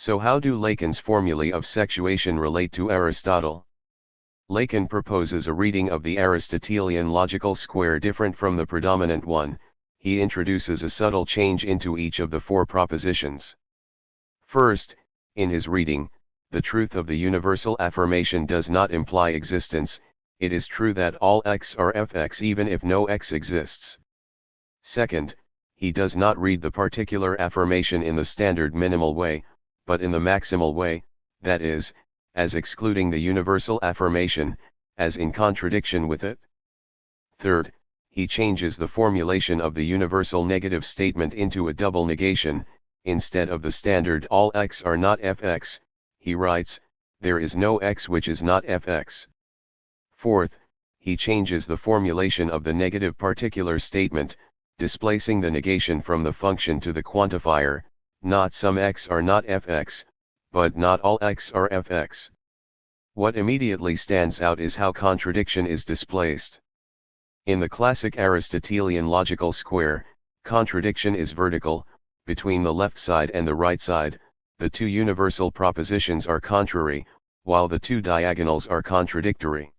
So how do Lacan's formulae of sexuation relate to Aristotle? Lacan proposes a reading of the Aristotelian logical square different from the predominant one. He introduces a subtle change into each of the four propositions. First, in his reading, the truth of the universal affirmation does not imply existence. It is true that all x are fx even if no x exists. Second, he does not read the particular affirmation in the standard minimal way, but in the maximal way, that is, as excluding the universal affirmation, as in contradiction with it. Third, he changes the formulation of the universal negative statement into a double negation. Instead of the standard all x are not fx, he writes, there is no x which is not fx. Fourth, he changes the formulation of the negative particular statement, displacing the negation from the function to the quantifier, not some x are not fx, but not all x are fx. What immediately stands out is how contradiction is displaced. In the classic Aristotelian logical square, contradiction is vertical. Between the left side and the right side, the two universal propositions are contrary, while the two diagonals are contradictory.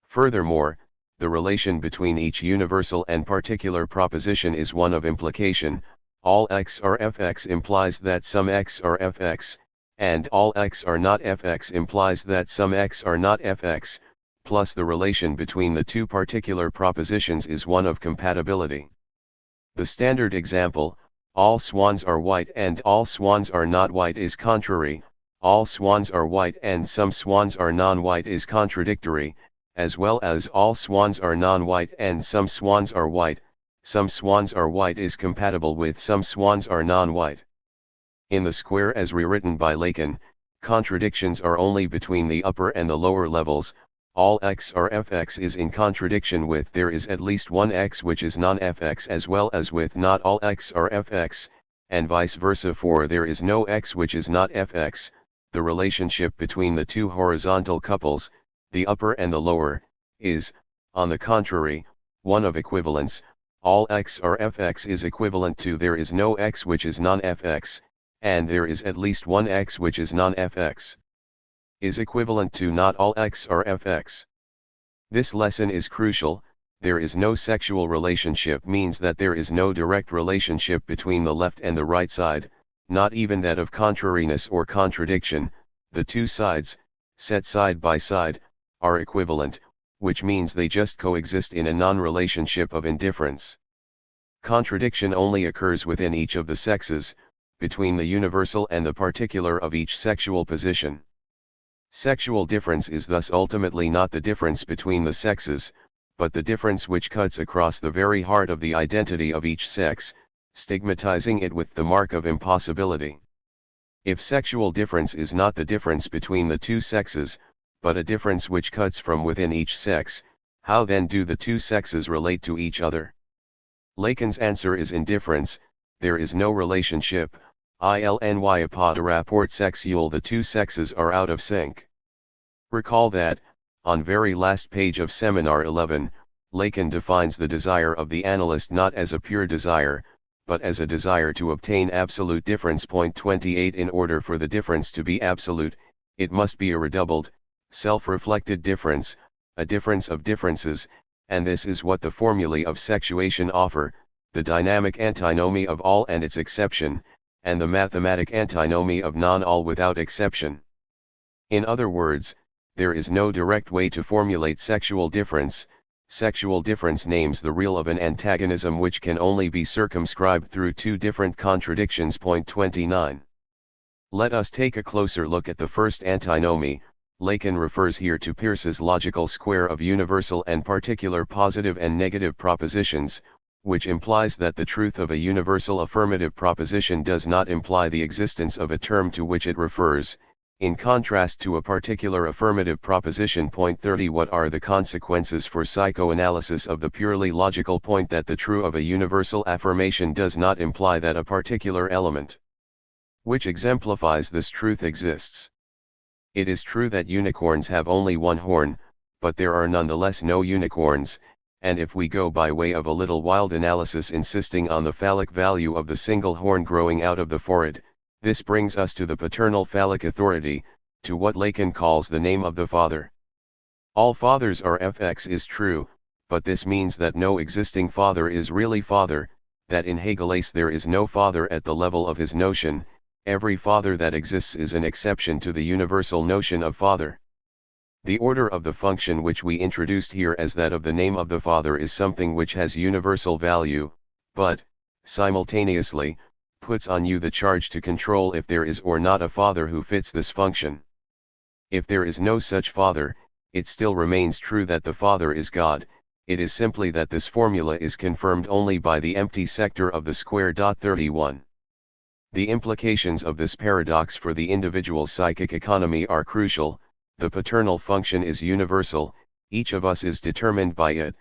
Furthermore, the relation between each universal and particular proposition is one of implication. All x are fx implies that some x are fx, and all x are not fx implies that some x are not fx, plus the relation between the two particular propositions is one of compatibility. The standard example, all swans are white and all swans are not white, is contrary. All swans are white and some swans are non-white is contradictory, as well as all swans are non-white and some swans are white. Some swans are white is compatible with some swans are non-white. In the square as rewritten by Lacan, contradictions are only between the upper and the lower levels. All x are fx is in contradiction with there is at least one x which is non-fx, as well as with not all x are fx, and vice versa for there is no x which is not fx. The relationship between the two horizontal couples, the upper and the lower, is, on the contrary, one of equivalence. All x are fx is equivalent to there is no x which is non-fx, and there is at least one x which is non-fx. Is equivalent to not all x are fx. This lesson is crucial. There is no sexual relationship means that there is no direct relationship between the left and the right side, not even that of contrariness or contradiction. The two sides, set side by side, are equivalent, which means they just coexist in a non-relationship of indifference. Contradiction only occurs within each of the sexes, between the universal and the particular of each sexual position. Sexual difference is thus ultimately not the difference between the sexes, but the difference which cuts across the very heart of the identity of each sex, stigmatizing it with the mark of impossibility. If sexual difference is not the difference between the two sexes, but a difference which cuts from within each sex, how then do the two sexes relate to each other? Lacan's answer is indifference. There is no relationship. ILNY pas de rapport sexuel, the two sexes are out of sync. Recall that, on very last page of Seminar 11, Lacan defines the desire of the analyst not as a pure desire, but as a desire to obtain absolute difference. Point 28. In order for the difference to be absolute, it must be a redoubled, self-reflected difference, a difference of differences, and this is what the formulae of sexuation offer, the dynamic antinomy of all and its exception, and the mathematic antinomy of non-all without exception. In other words, there is no direct way to formulate sexual difference. Sexual difference names the real of an antagonism which can only be circumscribed through two different contradictions. Point 29. Let us take a closer look at the first antinomy. Lacan refers here to Peirce's logical square of universal and particular positive and negative propositions, which implies that the truth of a universal affirmative proposition does not imply the existence of a term to which it refers, in contrast to a particular affirmative proposition. Point 30. What are the consequences for psychoanalysis of the purely logical point that the true of a universal affirmation does not imply that a particular element which exemplifies this truth exists? It is true that unicorns have only one horn, but there are nonetheless no unicorns, and if we go by way of a little wild analysis insisting on the phallic value of the single horn growing out of the forehead, This brings us to the paternal phallic authority, to what Lacan calls the name of the father. All fathers are fx is true, but this means that no existing father is really father, that in Hegel's there is no father at the level of his notion. Every father that exists is an exception to the universal notion of father. The order of the function which we introduced here as that of the name of the father is something which has universal value, but, simultaneously, puts on you the charge to control if there is or not a father who fits this function. If there is no such father, it still remains true that the father is God. It is simply that this formula is confirmed only by the empty sector of the square. 31. The implications of this paradox for the individual psychic economy are crucial. The paternal function is universal, each of us is determined by it,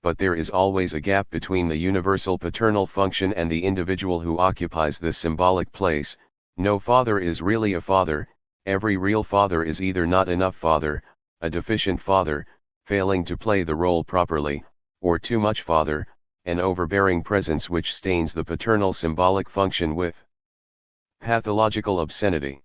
but there is always a gap between the universal paternal function and the individual who occupies this symbolic place. No father is really a father. Every real father is either not enough father, a deficient father, failing to play the role properly, or too much father, an overbearing presence which stains the paternal symbolic function with pathological obscenity.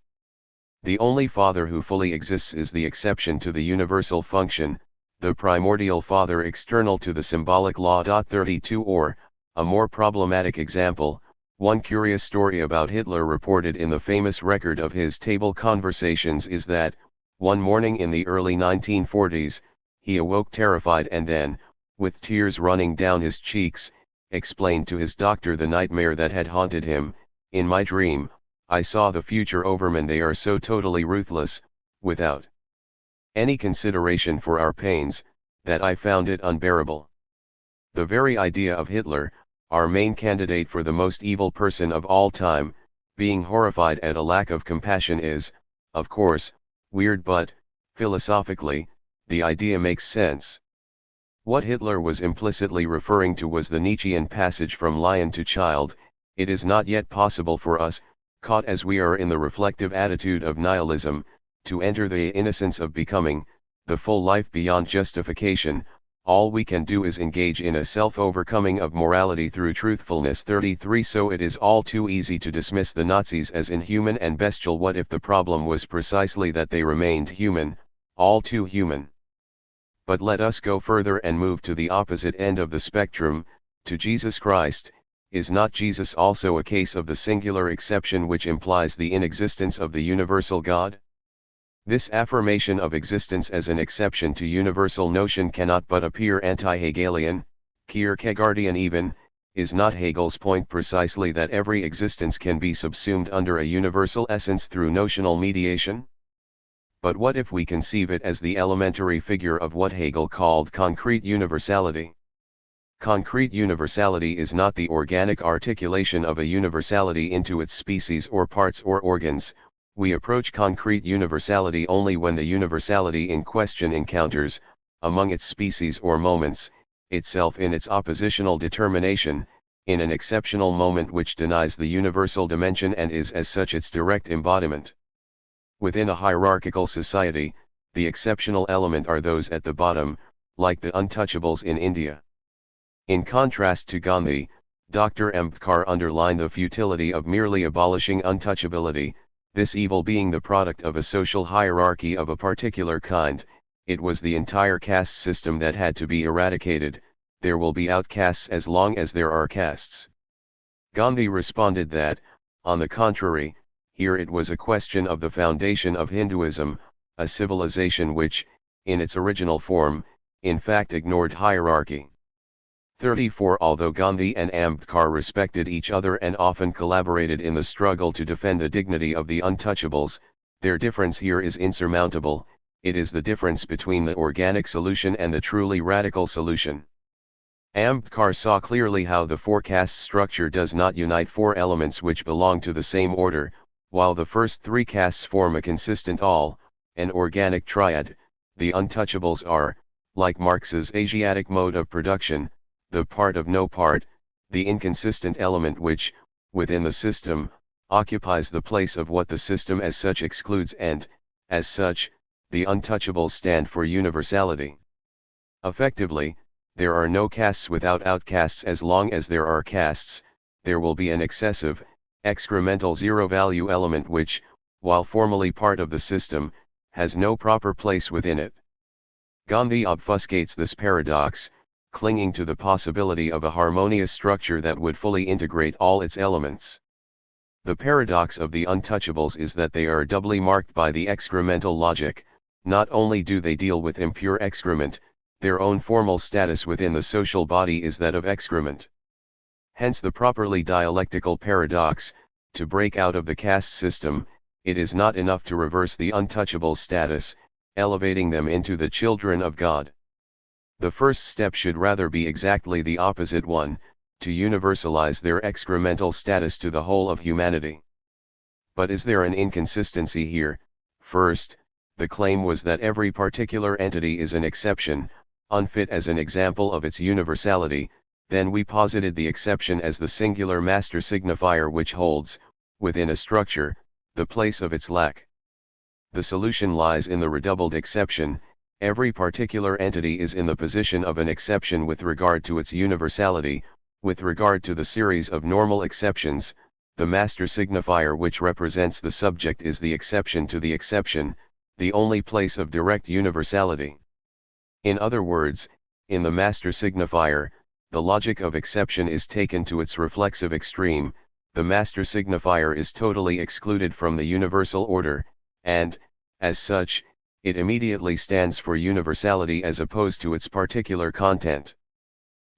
The only father who fully exists is the exception to the universal function, the primordial father external to the symbolic law. 32. Or, a more problematic example, one curious story about Hitler reported in the famous record of his table conversations is that, one morning in the early 1940s, he awoke terrified and then, with tears running down his cheeks, explained to his doctor the nightmare that had haunted him. In my dream, I saw the future overmen. They are so totally ruthless, without any consideration for our pains, that I found it unbearable. The very idea of Hitler, our main candidate for the most evil person of all time, being horrified at a lack of compassion is, of course, weird, but, philosophically, the idea makes sense. What Hitler was implicitly referring to was the Nietzschean passage from Lion to Child. It is not yet possible for us, caught as we are in the reflective attitude of nihilism, to enter the innocence of becoming, the full life beyond justification. All we can do is engage in a self-overcoming of morality through truthfulness. 33. So it is all too easy to dismiss the Nazis as inhuman and bestial. What if the problem was precisely that they remained human, all too human? But let us go further and move to the opposite end of the spectrum, to Jesus Christ. Is not Jesus also a case of the singular exception which implies the inexistence of the universal God? This affirmation of existence as an exception to universal notion cannot but appear anti-Hegelian, Kierkegaardian even. Is not Hegel's point precisely that every existence can be subsumed under a universal essence through notional mediation? But what if we conceive it as the elementary figure of what Hegel called concrete universality? Concrete universality is not the organic articulation of a universality into its species or parts or organs. We approach concrete universality only when the universality in question encounters, among its species or moments, itself in its oppositional determination, in an exceptional moment which denies the universal dimension and is as such its direct embodiment. Within a hierarchical society, the exceptional element are those at the bottom, like the untouchables in India. In contrast to Gandhi, Dr. Ambedkar underlined the futility of merely abolishing untouchability, this evil being the product of a social hierarchy of a particular kind. It was the entire caste system that had to be eradicated. There will be outcasts as long as there are castes. Gandhi responded that, on the contrary, here it was a question of the foundation of Hinduism, a civilization which, in its original form, in fact ignored hierarchy. 34. Although Gandhi and Ambedkar respected each other and often collaborated in the struggle to defend the dignity of the untouchables, their difference here is insurmountable. It is the difference between the organic solution and the truly radical solution. Ambedkar saw clearly how the four-caste structure does not unite four elements which belong to the same order, while the first three castes form a consistent all, an organic triad. The untouchables are, like Marx's Asiatic mode of production, the part of no part, the inconsistent element which, within the system, occupies the place of what the system as such excludes, and, as such, the untouchables stand for universality. Effectively, there are no castes without outcasts. As long as there are castes, there will be an excessive, excremental zero-value element which, while formally part of the system, has no proper place within it. Gandhi obfuscates this paradox, clinging to the possibility of a harmonious structure that would fully integrate all its elements. The paradox of the untouchables is that they are doubly marked by the excremental logic. Not only do they deal with impure excrement, their own formal status within the social body is that of excrement. Hence the properly dialectical paradox: to break out of the caste system, it is not enough to reverse the untouchable status, elevating them into the children of God. The first step should rather be exactly the opposite one, to universalize their excremental status to the whole of humanity. But is there an inconsistency here? First, the claim was that every particular entity is an exception, unfit as an example of its universality. Then we posited the exception as the singular master signifier which holds, within a structure, the place of its lack. The solution lies in the redoubled exception: every particular entity is in the position of an exception with regard to its universality. With regard to the series of normal exceptions, the master signifier which represents the subject is the exception to the exception, the only place of direct universality. In other words, in the master signifier, the logic of exception is taken to its reflexive extreme. The master signifier is totally excluded from the universal order, and, as such, it immediately stands for universality as opposed to its particular content.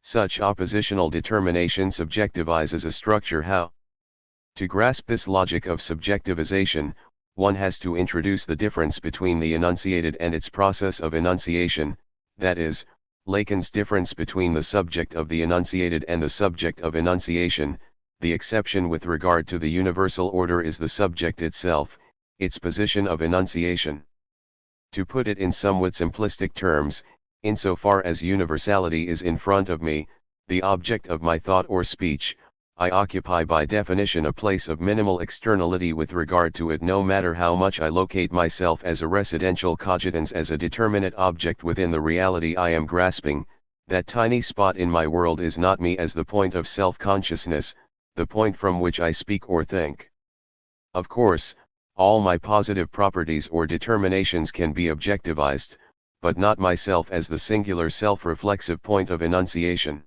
Such oppositional determination subjectivizes a structure. How? To grasp this logic of subjectivization, one has to introduce the difference between the enunciated and its process of enunciation, that is, Lacan's difference between the subject of the enunciated and the subject of enunciation. The exception with regard to the universal order is the subject itself, its position of enunciation. To put it in somewhat simplistic terms, insofar as universality is in front of me, the object of my thought or speech, I occupy by definition a place of minimal externality with regard to it, no matter how much I locate myself as a residential cogitans, as a determinate object within the reality I am grasping. That tiny spot in my world is not me as the point of self-consciousness, the point from which I speak or think. Of course, all my positive properties or determinations can be objectivized, but not myself as the singular self-reflexive point of enunciation.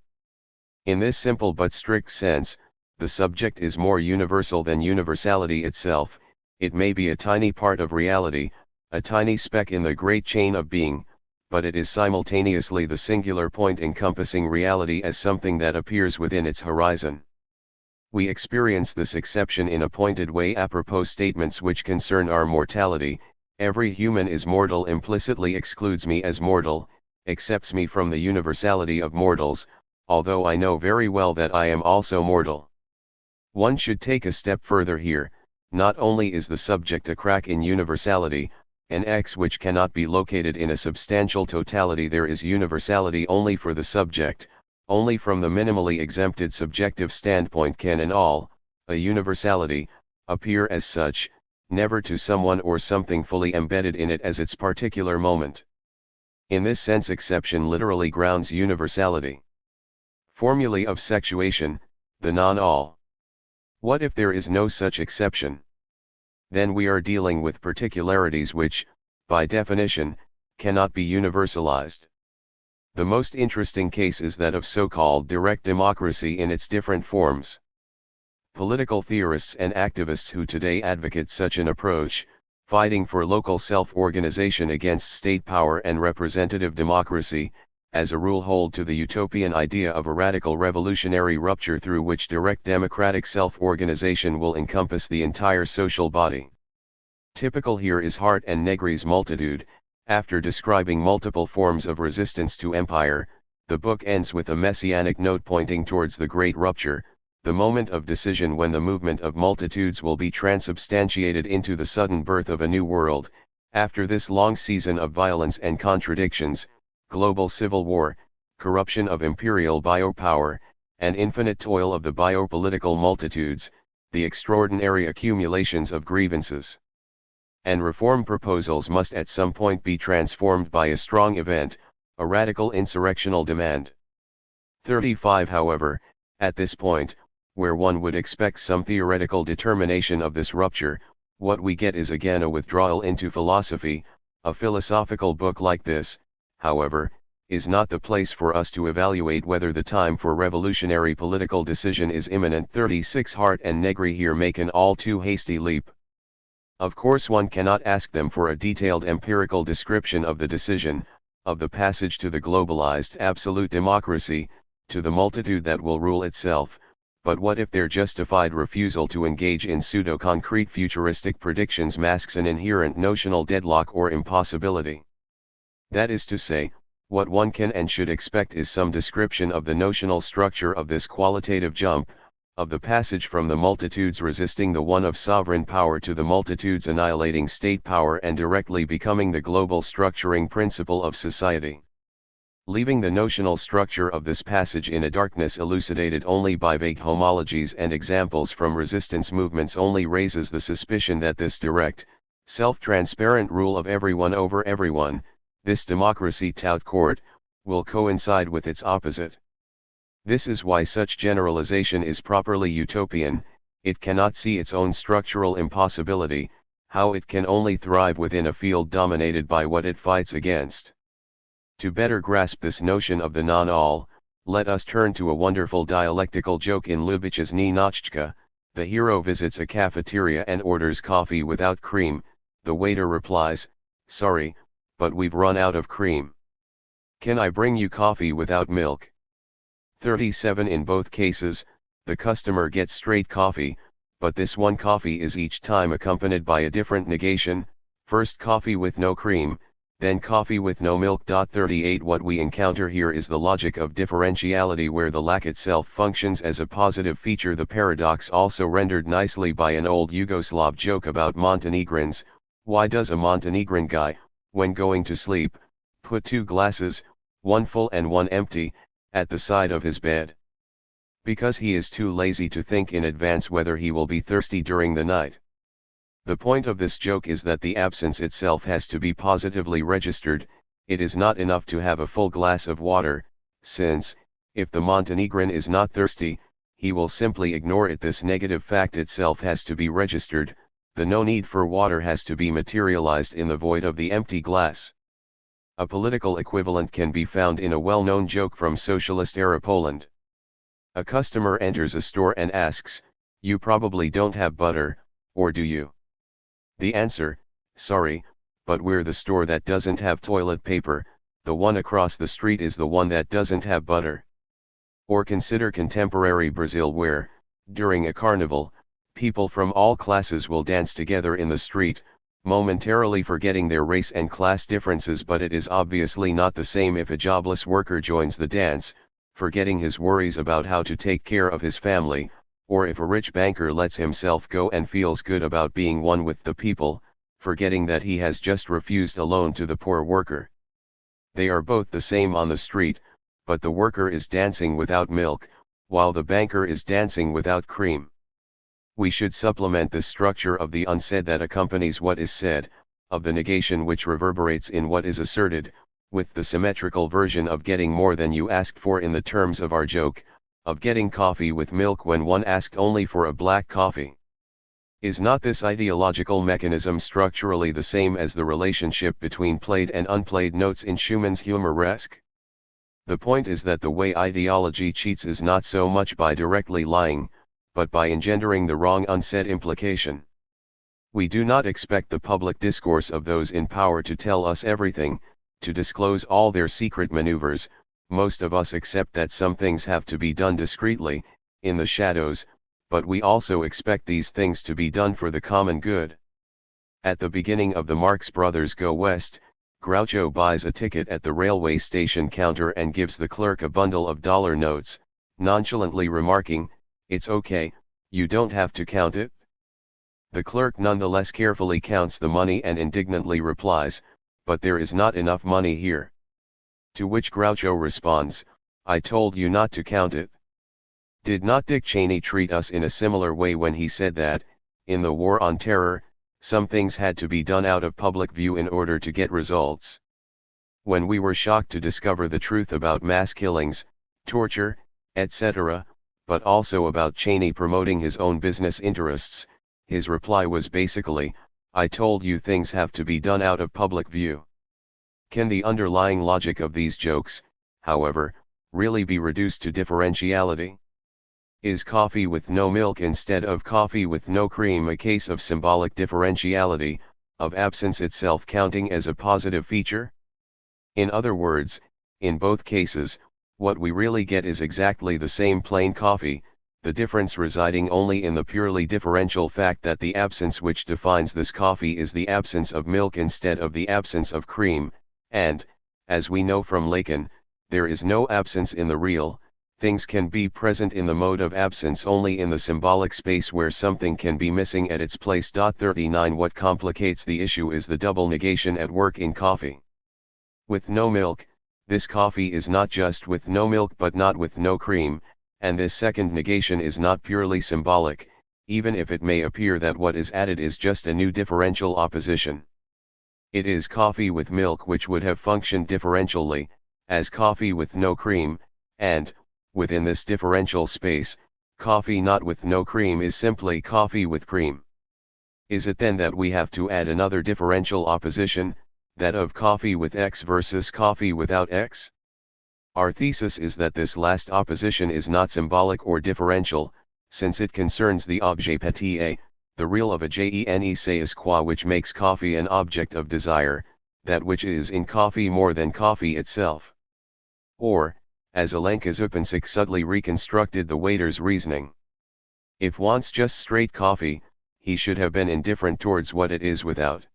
In this simple but strict sense, the subject is more universal than universality itself. It may be a tiny part of reality, a tiny speck in the great chain of being, but it is simultaneously the singular point encompassing reality as something that appears within its horizon. We experience this exception in a pointed way apropos statements which concern our mortality. Every human is mortal implicitly excludes me as mortal, accepts me from the universality of mortals, although I know very well that I am also mortal. One should take a step further here. Not only is the subject a crack in universality, an X which cannot be located in a substantial totality, there is universality only for the subject. Only from the minimally exempted subjective standpoint can an all, a universality, appear as such, never to someone or something fully embedded in it as its particular moment. In this sense, exception literally grounds universality. Formulae of sexuation: the non-all. What if there is no such exception? Then we are dealing with particularities which, by definition, cannot be universalized. The most interesting case is that of so-called direct democracy in its different forms. Political theorists and activists who today advocate such an approach, fighting for local self-organization against state power and representative democracy, as a rule hold to the utopian idea of a radical revolutionary rupture through which direct democratic self-organization will encompass the entire social body. Typical here is Hart and Negri's Multitude. After describing multiple forms of resistance to empire, the book ends with a messianic note pointing towards the great rupture, the moment of decision when the movement of multitudes will be transubstantiated into the sudden birth of a new world. After this long season of violence and contradictions, global civil war, corruption of imperial biopower, and infinite toil of the biopolitical multitudes, the extraordinary accumulations of grievances and reform proposals must at some point be transformed by a strong event, a radical insurrectional demand. 35 However, at this point, where one would expect some theoretical determination of this rupture, what we get is again a withdrawal into philosophy. A philosophical book like this, however, is not the place for us to evaluate whether the time for revolutionary political decision is imminent. 36 Hart and Negri here make an all too hasty leap. Of course one cannot ask them for a detailed empirical description of the decision, of the passage to the globalized absolute democracy, to the multitude that will rule itself, but what if their justified refusal to engage in pseudo-concrete futuristic predictions masks an inherent notional deadlock or impossibility? That is to say, what one can and should expect is some description of the notional structure of this qualitative jump, of the passage from the multitudes resisting the one of sovereign power to the multitudes annihilating state power and directly becoming the global structuring principle of society. Leaving the notional structure of this passage in a darkness elucidated only by vague homologies and examples from resistance movements only raises the suspicion that this direct, self-transparent rule of everyone over everyone, this democracy tout court, will coincide with its opposite. This is why such generalization is properly utopian. It cannot see its own structural impossibility, how it can only thrive within a field dominated by what it fights against. To better grasp this notion of the non-all, let us turn to a wonderful dialectical joke in Lubitsch's Ninotchka. The hero visits a cafeteria and orders coffee without cream. The waiter replies, "Sorry, but we've run out of cream. Can I bring you coffee without milk?" 37 In both cases, the customer gets straight coffee, but this one coffee is each time accompanied by a different negation, first coffee with no cream, then coffee with no milk. 38 What we encounter here is the logic of differentiality where the lack itself functions as a positive feature, the paradox also rendered nicely by an old Yugoslav joke about Montenegrins. Why does a Montenegrin guy, when going to sleep, put two glasses, one full and one empty, at the side of his bed? Because he is too lazy to think in advance whether he will be thirsty during the night. The point of this joke is that the absence itself has to be positively registered. It is not enough to have a full glass of water, since, if the Montenegrin is not thirsty, he will simply ignore it. This negative fact itself has to be registered. The no need for water has to be materialized in the void of the empty glass. A political equivalent can be found in a well-known joke from socialist-era Poland. A customer enters a store and asks, "You probably don't have butter, or do you?" The answer, "Sorry, but we're the store that doesn't have toilet paper, the one across the street is the one that doesn't have butter." Or consider contemporary Brazil where, during a carnival, people from all classes will dance together in the street, momentarily forgetting their race and class differences, but it is obviously not the same if a jobless worker joins the dance, forgetting his worries about how to take care of his family, or if a rich banker lets himself go and feels good about being one with the people, forgetting that he has just refused a loan to the poor worker. They are both the same on the street, but the worker is dancing without milk, while the banker is dancing without cream. We should supplement the structure of the unsaid that accompanies what is said, of the negation which reverberates in what is asserted, with the symmetrical version of getting more than you asked for in the terms of our joke, of getting coffee with milk when one asked only for a black coffee. Is not this ideological mechanism structurally the same as the relationship between played and unplayed notes in Schumann's Humoresque? The point is that the way ideology cheats is not so much by directly lying, but by engendering the wrong unsaid implication. We do not expect the public discourse of those in power to tell us everything, to disclose all their secret maneuvers. Most of us accept that some things have to be done discreetly, in the shadows, but we also expect these things to be done for the common good. At the beginning of the Marx Brothers Go West, Groucho buys a ticket at the railway station counter and gives the clerk a bundle of dollar notes, nonchalantly remarking, "It's okay, you don't have to count it." The clerk nonetheless carefully counts the money and indignantly replies, "But there is not enough money here." To which Groucho responds, "I told you not to count it." Did not Dick Cheney treat us in a similar way when he said that, in the War on Terror, some things had to be done out of public view in order to get results? When we were shocked to discover the truth about mass killings, torture, etc., but also about Cheney promoting his own business interests. His reply was basically, I told you things have to be done out of public view. Can the underlying logic of these jokes, however, really be reduced to differentiality? Is coffee with no milk instead of coffee with no cream a case of symbolic differentiality, of absence itself counting as a positive feature? In other words, in both cases, what we really get is exactly the same plain coffee, the difference residing only in the purely differential fact that the absence which defines this coffee is the absence of milk instead of the absence of cream, and, as we know from Lacan, there is no absence in the real. Things can be present in the mode of absence only in the symbolic space where something can be missing at its place. 39 What complicates the issue is the double negation at work in coffee. With no milk, this coffee is not just with no milk but not with no cream, and this second negation is not purely symbolic, even if it may appear that what is added is just a new differential opposition. It is coffee with milk which would have functioned differentially, as coffee with no cream, and, within this differential space, coffee not with no cream is simply coffee with cream. Is it then that we have to add another differential opposition, that of coffee with X versus coffee without X? Our thesis is that this last opposition is not symbolic or differential, since it concerns the objet petit, the real of a genus qua which makes coffee an object of desire, that which is in coffee more than coffee itself. Or, as Alenka Zupancic subtly reconstructed the waiter's reasoning, if wants just straight coffee, he should have been indifferent towards what it is without.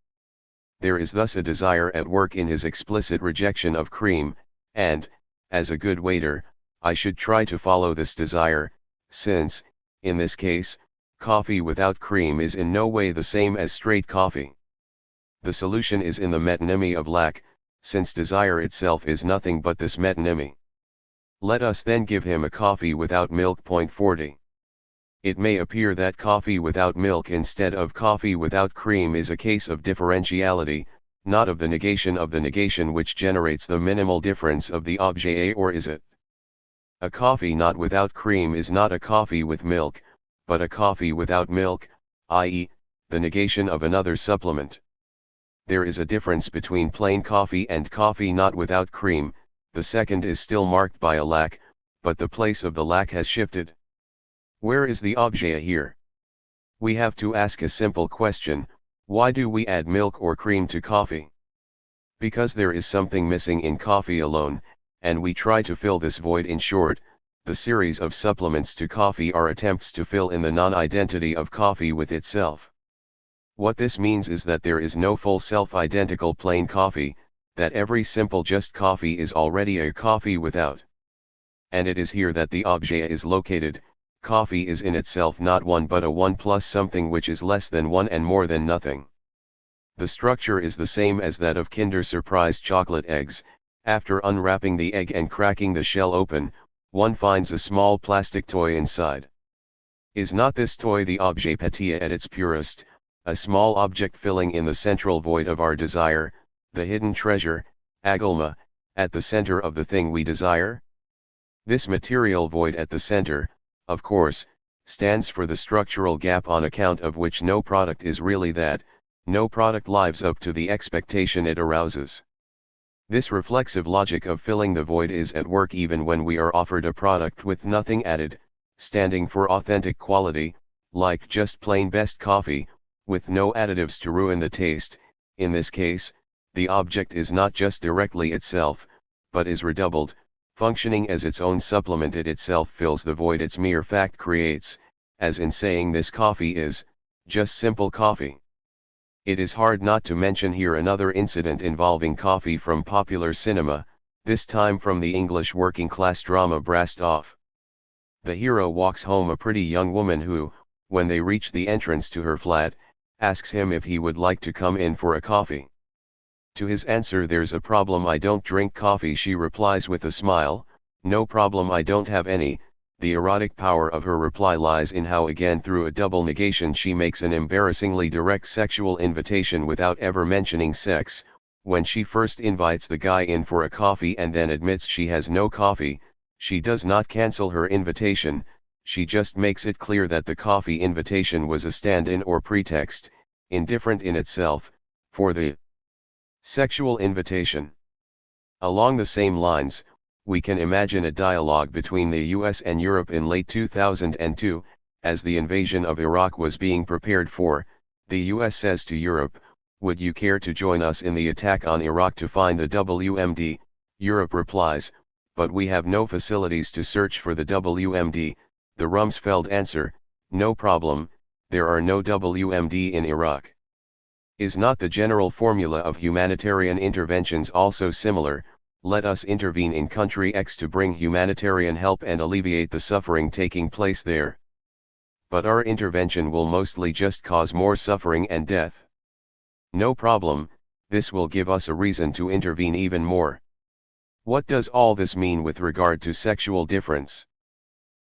There is thus a desire at work in his explicit rejection of cream, and, as a good waiter, I should try to follow this desire, since, in this case, coffee without cream is in no way the same as straight coffee. The solution is in the metonymy of lack, since desire itself is nothing but this metonymy. Let us then give him a coffee without milk. 40. It may appear that coffee without milk instead of coffee without cream is a case of differentiality, not of the negation which generates the minimal difference of the objet, or is it? A coffee not without cream is not a coffee with milk, but a coffee without milk, i.e., the negation of another supplement. There is a difference between plain coffee and coffee not without cream. The second is still marked by a lack, but the place of the lack has shifted. Where is the objet here? We have to ask a simple question: why do we add milk or cream to coffee? Because there is something missing in coffee alone, and we try to fill this void. In short, the series of supplements to coffee are attempts to fill in the non-identity of coffee with itself. What this means is that there is no full self-identical plain coffee, that every simple just coffee is already a coffee without. And it is here that the objet is located. Coffee is in itself not one but a one plus something which is less than one and more than nothing. The structure is the same as that of Kinder Surprise chocolate eggs. After unwrapping the egg and cracking the shell open, one finds a small plastic toy inside. Is not this toy the objet petit at its purest, a small object filling in the central void of our desire, the hidden treasure, agalma, at the center of the thing we desire? This material void at the center, of course, stands for the structural gap on account of which no product is really that, no product lives up to the expectation it arouses. This reflexive logic of filling the void is at work even when we are offered a product with nothing added, standing for authentic quality, like just plain best coffee, with no additives to ruin the taste. In this case, the object is not just directly itself, but is redoubled, functioning as its own supplement. It itself fills the void its mere fact creates, as in saying this coffee is just simple coffee. It is hard not to mention here another incident involving coffee from popular cinema, this time from the English working class drama Brassed Off. The hero walks home a pretty young woman who, when they reach the entrance to her flat, asks him if he would like to come in for a coffee. To his answer, "There's a problem, I don't drink coffee," she replies with a smile. "No problem, I don't have any." The erotic power of her reply lies in how, again through a double negation, she makes an embarrassingly direct sexual invitation without ever mentioning sex. When she first invites the guy in for a coffee and then admits she has no coffee, she does not cancel her invitation, she just makes it clear that the coffee invitation was a stand-in or pretext, indifferent in itself, for the sexual invitation. Along the same lines, we can imagine a dialogue between the US and Europe in late 2002, as the invasion of Iraq was being prepared for. The US says to Europe, "Would you care to join us in the attack on Iraq to find the WMD?" Europe replies, "But we have no facilities to search for the WMD." The Rumsfeld answer, "No problem, there are no WMD in Iraq." Is not the general formula of humanitarian interventions also similar? Let us intervene in country X to bring humanitarian help and alleviate the suffering taking place there. But our intervention will mostly just cause more suffering and death. No problem, this will give us a reason to intervene even more. What does all this mean with regard to sexual difference?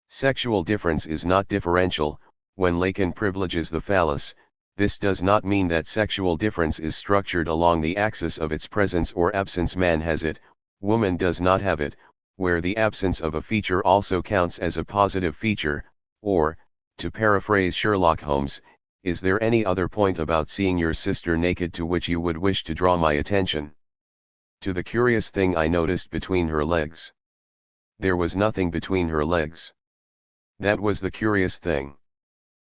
Sexual difference is not differential. When Lacan privileges the phallus, this does not mean that sexual difference is structured along the axis of its presence or absence. Man has it, woman does not have it, where the absence of a feature also counts as a positive feature, or, to paraphrase Sherlock Holmes, is there any other point about seeing your sister naked to which you would wish to draw my attention? To the curious thing I noticed between her legs. There was nothing between her legs. That was the curious thing.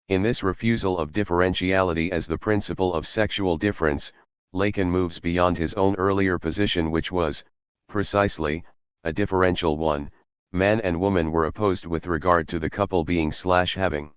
In this refusal of differentiality as the principle of sexual difference, Lacan moves beyond his own earlier position, which was, precisely, a differential one. Man and woman were opposed with regard to the couple being/having.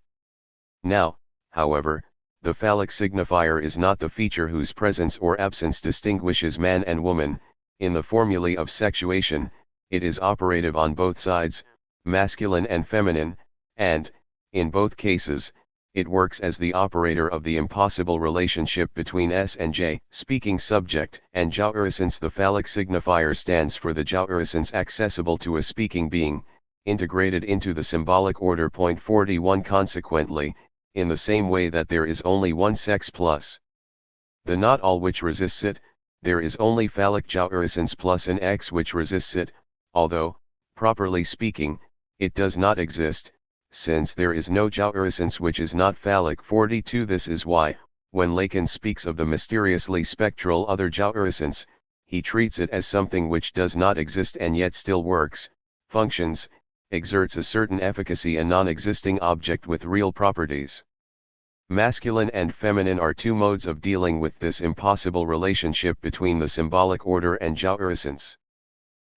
Now, however, the phallic signifier is not the feature whose presence or absence distinguishes man and woman. In the formulae of sexuation, it is operative on both sides, masculine and feminine, and, in both cases, it works as the operator of the impossible relationship between S and J, speaking subject, and jouissance. The phallic signifier stands for the jouissance accessible to a speaking being, integrated into the symbolic order. 41. Consequently, in the same way that there is only one sex plus the not all which resists it, there is only phallic jouissance plus an X which resists it, although, properly speaking, it does not exist, since there is no jouissance which is not phallic. 42. This is why, when Lacan speaks of the mysteriously spectral other jouissance, he treats it as something which does not exist and yet still works, functions, exerts a certain efficacy, a non-existing object with real properties. Masculine and feminine are two modes of dealing with this impossible relationship between the symbolic order and jouissance.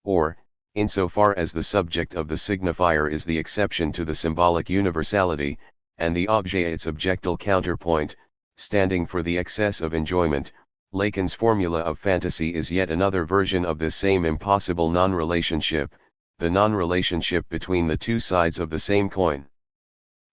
Or, insofar as the subject of the signifier is the exception to the symbolic universality, and the objet its objectal counterpoint, standing for the excess of enjoyment, Lacan's formula of fantasy is yet another version of this same impossible non-relationship, the non-relationship between the two sides of the same coin.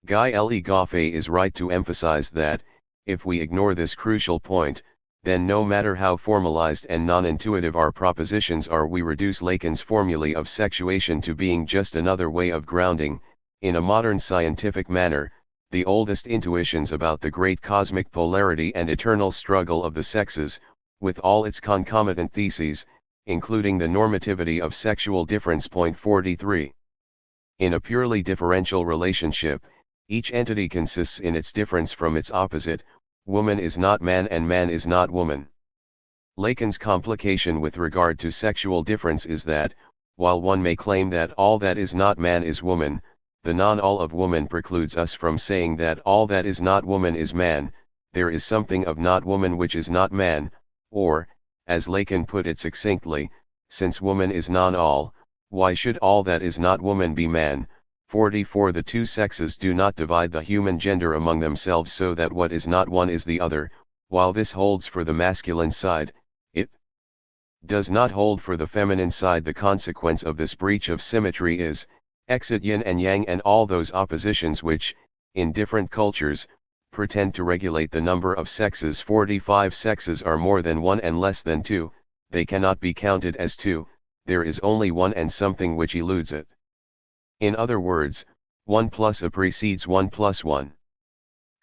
Guy L. E. Goffey is right to emphasize that, if we ignore this crucial point, then no matter how formalized and non-intuitive our propositions are, we reduce Lacan's formulae of sexuation to being just another way of grounding, in a modern scientific manner, the oldest intuitions about the great cosmic polarity and eternal struggle of the sexes, with all its concomitant theses, including the normativity of sexual difference. 43. In a purely differential relationship, each entity consists in its difference from its opposite. Woman is not man and man is not woman. Lacan's complication with regard to sexual difference is that, while one may claim that all that is not man is woman, the non-all of woman precludes us from saying that all that is not woman is man. There is something of not woman which is not man, or, as Lacan put it succinctly, since woman is non-all, why should all that is not woman be man? 44. The two sexes do not divide the human gender among themselves so that what is not one is the other. While this holds for the masculine side, it does not hold for the feminine side. The consequence of this breach of symmetry is, exit yin and yang and all those oppositions which, in different cultures, pretend to regulate the number of sexes. 45. Sexes are more than one and less than two, they cannot be counted as two, there is only one and something which eludes it. In other words, 1 plus a precedes 1 plus 1.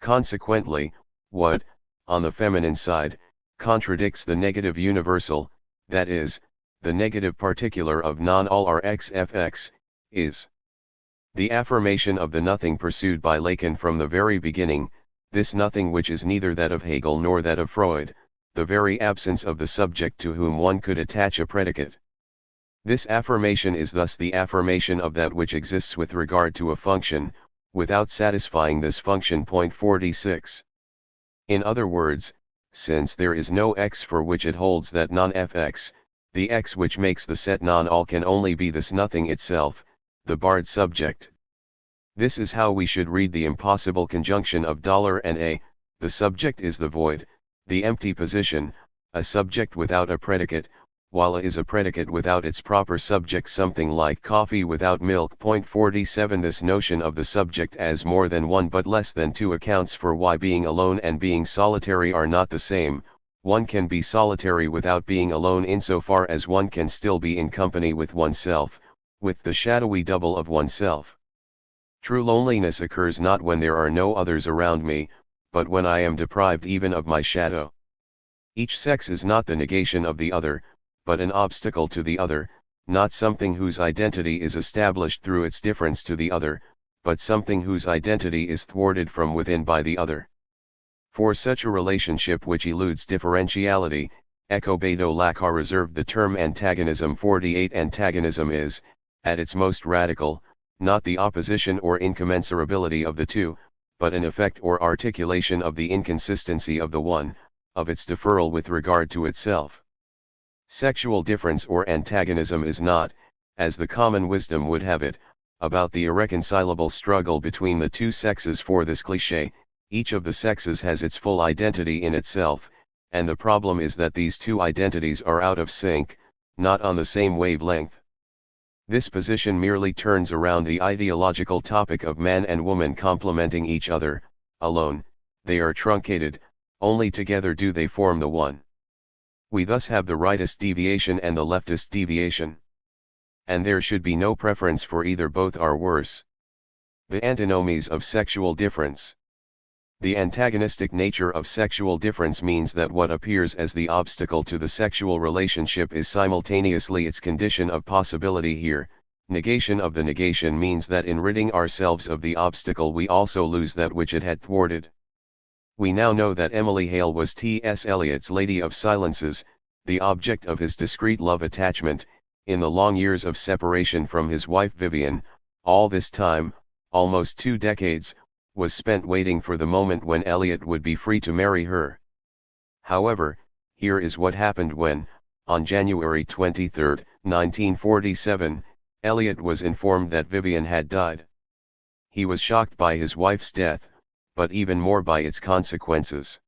Consequently, what, on the feminine side, contradicts the negative universal, that is, the negative particular of non-all RXFX, is The affirmation of the nothing pursued by Lacan from the very beginning, this nothing which is neither that of Hegel nor that of Freud, the very absence of the subject to whom one could attach a predicate. This affirmation is thus the affirmation of that which exists with regard to a function, without satisfying this function. 46. In other words, since there is no x for which it holds that non-fx, the x which makes the set non-all can only be this nothing itself, the barred subject. This is how we should read the impossible conjunction of and a, the subject is the void, the empty position, a subject without a predicate, while a is a predicate without its proper subject, something like coffee without milk. 47. This notion of the subject as more than one but less than two accounts for why being alone and being solitary are not the same. One can be solitary without being alone insofar as one can still be in company with oneself, with the shadowy double of oneself. True loneliness occurs not when there are no others around me, but when I am deprived even of my shadow. Each sex is not the negation of the other, but an obstacle to the other, not something whose identity is established through its difference to the other, but something whose identity is thwarted from within by the other. For such a relationship which eludes differentiality, Ecobedo Lacan reserved the term antagonism. 48. Antagonism is, at its most radical, not the opposition or incommensurability of the two, but an effect or articulation of the inconsistency of the one, of its deferral with regard to itself. Sexual difference or antagonism is not, as the common wisdom would have it, about the irreconcilable struggle between the two sexes. For this cliché, each of the sexes has its full identity in itself, and the problem is that these two identities are out of sync, not on the same wavelength. This position merely turns around the ideological topic of man and woman complementing each other. Alone, they are truncated, only together do they form the one. We thus have the rightist deviation and the leftist deviation. And there should be no preference for either, both are worse. The antinomies of sexual difference. The antagonistic nature of sexual difference means that what appears as the obstacle to the sexual relationship is simultaneously its condition of possibility. Here, negation of the negation means that in ridding ourselves of the obstacle we also lose that which it had thwarted. We now know that Emily Hale was T.S. Eliot's Lady of Silences, the object of his discreet love attachment, in the long years of separation from his wife Vivian. All this time, almost 2 decades, was spent waiting for the moment when Eliot would be free to marry her. However, here is what happened when, on January 23, 1947, Eliot was informed that Vivian had died. He was shocked by his wife's death, but even more by its consequences.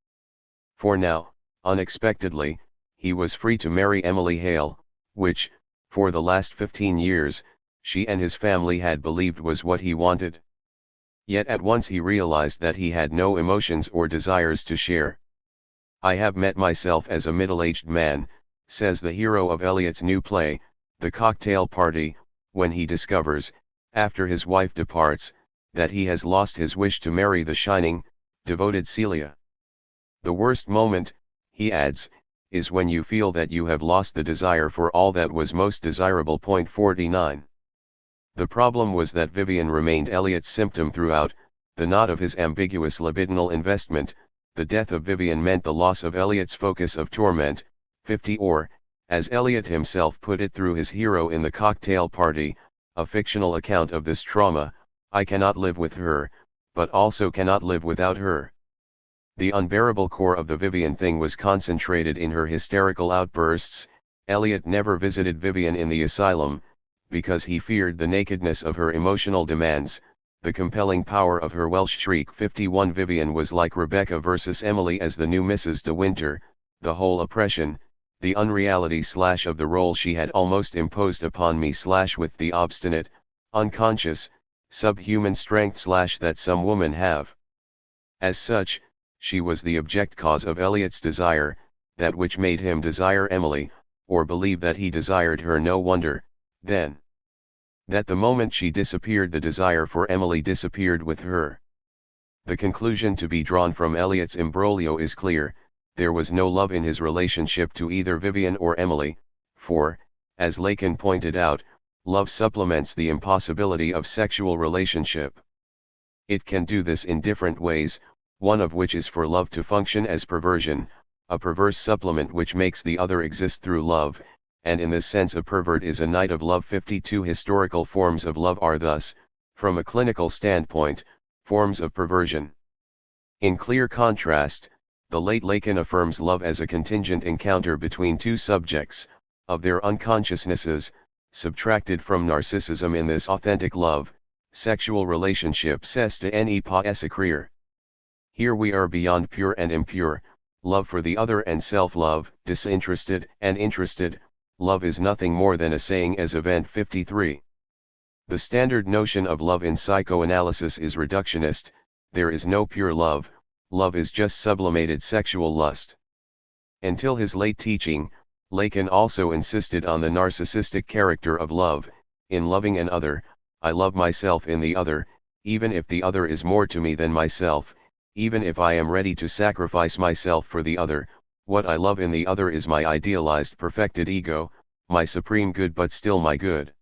For now, unexpectedly, he was free to marry Emily Hale, which, for the last 15 years, she and his family had believed was what he wanted. Yet at once he realized that he had no emotions or desires to share. "I have met myself as a middle-aged man," says the hero of Eliot's new play, The Cocktail Party, when he discovers, after his wife departs, that he has lost his wish to marry the shining, devoted Celia. "The worst moment," he adds, "is when you feel that you have lost the desire for all that was most desirable." 49. The problem was that Vivian remained Eliot's symptom throughout, the knot of his ambiguous libidinal investment. The death of Vivian meant the loss of Eliot's focus of torment. 50. Or, as Eliot himself put it through his hero in The Cocktail Party, a fictional account of this trauma, "I cannot live with her, but also cannot live without her." The unbearable core of the Vivian thing was concentrated in her hysterical outbursts. Eliot never visited Vivian in the asylum, because he feared the nakedness of her emotional demands, the compelling power of her Welsh shriek. 51. Vivian was like Rebecca versus Emily as the new Mrs. De Winter. The whole oppression, the unreality / of the role she had almost imposed upon me / with the obstinate, unconscious, subhuman strength / that some women have. As such, she was the object cause of Eliot's desire, that which made him desire Emily, or believe that he desired her. No wonder, then, that the moment she disappeared the desire for Emily disappeared with her. The conclusion to be drawn from Eliot's imbroglio is clear: there was no love in his relationship to either Vivian or Emily, for, as Lacan pointed out, love supplements the impossibility of sexual relationship. It can do this in different ways, one of which is for love to function as perversion, a perverse supplement which makes the other exist through love, and in this sense a pervert is a knight of love. 52 historical forms of love are thus, from a clinical standpoint, forms of perversion. In clear contrast, the late Lacan affirms love as a contingent encounter between two subjects, of their unconsciousnesses, subtracted from narcissism. In this authentic love, sexual relationship cesse ne pas s'écrire. Here we are beyond pure and impure, love for the other and self-love, disinterested and interested. Love is nothing more than a saying as event. 53. The standard notion of love in psychoanalysis is reductionist. There is no pure love, love is just sublimated sexual lust. Until his late teaching, Lacan also insisted on the narcissistic character of love. In loving an other, I love myself in the other, even if the other is more to me than myself, even if I am ready to sacrifice myself for the other. What I love in the other is my idealized perfected ego, my supreme good, but still my good.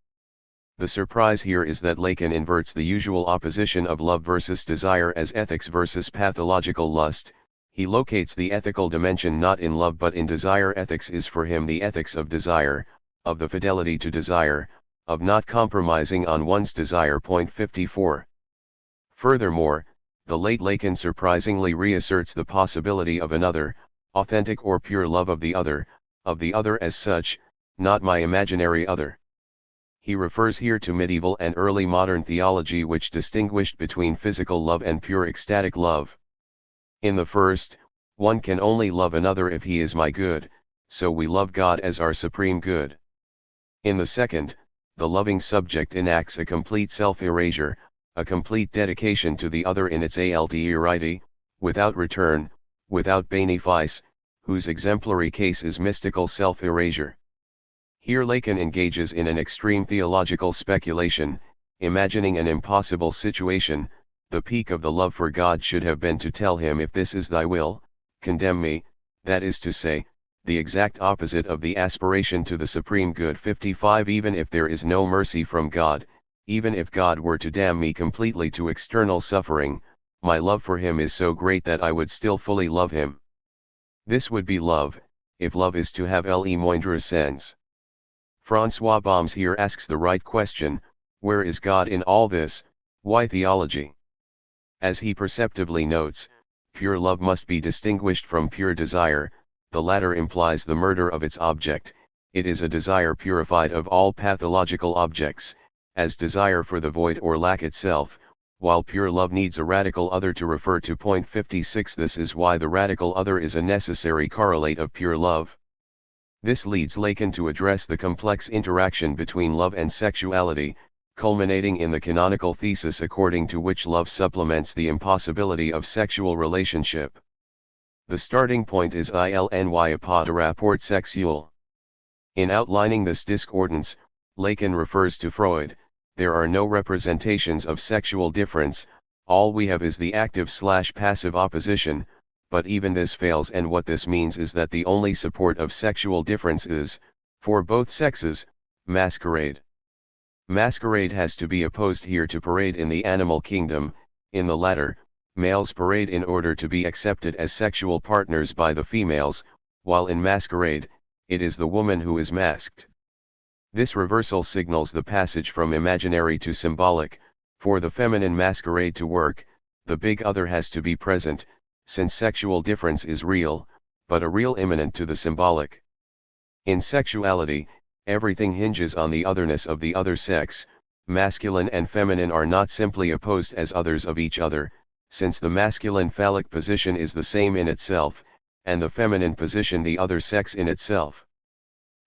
The surprise here is that Lacan inverts the usual opposition of love versus desire as ethics versus pathological lust. He locates the ethical dimension not in love but in desire. Ethics is for him the ethics of desire, of the fidelity to desire, of not compromising on one's desire. 54. Furthermore, the late Lacan surprisingly reasserts the possibility of another, authentic or pure love of the other as such, not my imaginary other. He refers here to medieval and early modern theology which distinguished between physical love and pure ecstatic love. In the first, one can only love another if he is my good, so we love God as our supreme good. In the second, the loving subject enacts a complete self-erasure, a complete dedication to the other in its alterity, without return, without benefice, whose exemplary case is mystical self-erasure. Here Lacan engages in an extreme theological speculation, imagining an impossible situation. The peak of the love for God should have been to tell him, if this is thy will, condemn me, that is to say, the exact opposite of the aspiration to the supreme good. 55. Even if there is no mercy from God, even if God were to damn me completely to external suffering, my love for him is so great that I would still fully love him. This would be love, if love is to have le moindre sens. François Bombs here asks the right question: where is God in all this? Why theology? As he perceptively notes, pure love must be distinguished from pure desire. The latter implies the murder of its object. It is a desire purified of all pathological objects, as desire for the void or lack itself, while pure love needs a radical other to refer to. 56. This is why the radical other is a necessary correlate of pure love. This leads Lacan to address the complex interaction between love and sexuality, culminating in the canonical thesis according to which love supplements the impossibility of sexual relationship. The starting point is il n'y a pas de rapport sexuel. In outlining this discordance, Lacan refers to Freud. There are no representations of sexual difference, all we have is the active/passive opposition, but even this fails, and what this means is that the only support of sexual difference is, for both sexes, masquerade. Masquerade has to be opposed here to parade in the animal kingdom. In the latter, males parade in order to be accepted as sexual partners by the females, while in masquerade, it is the woman who is masked. This reversal signals the passage from imaginary to symbolic. For the feminine masquerade to work, the big other has to be present, since sexual difference is real, but a real immanent to the symbolic. In sexuality, everything hinges on the otherness of the other sex. Masculine and feminine are not simply opposed as others of each other, since the masculine phallic position is the same in itself, and the feminine position the other sex in itself.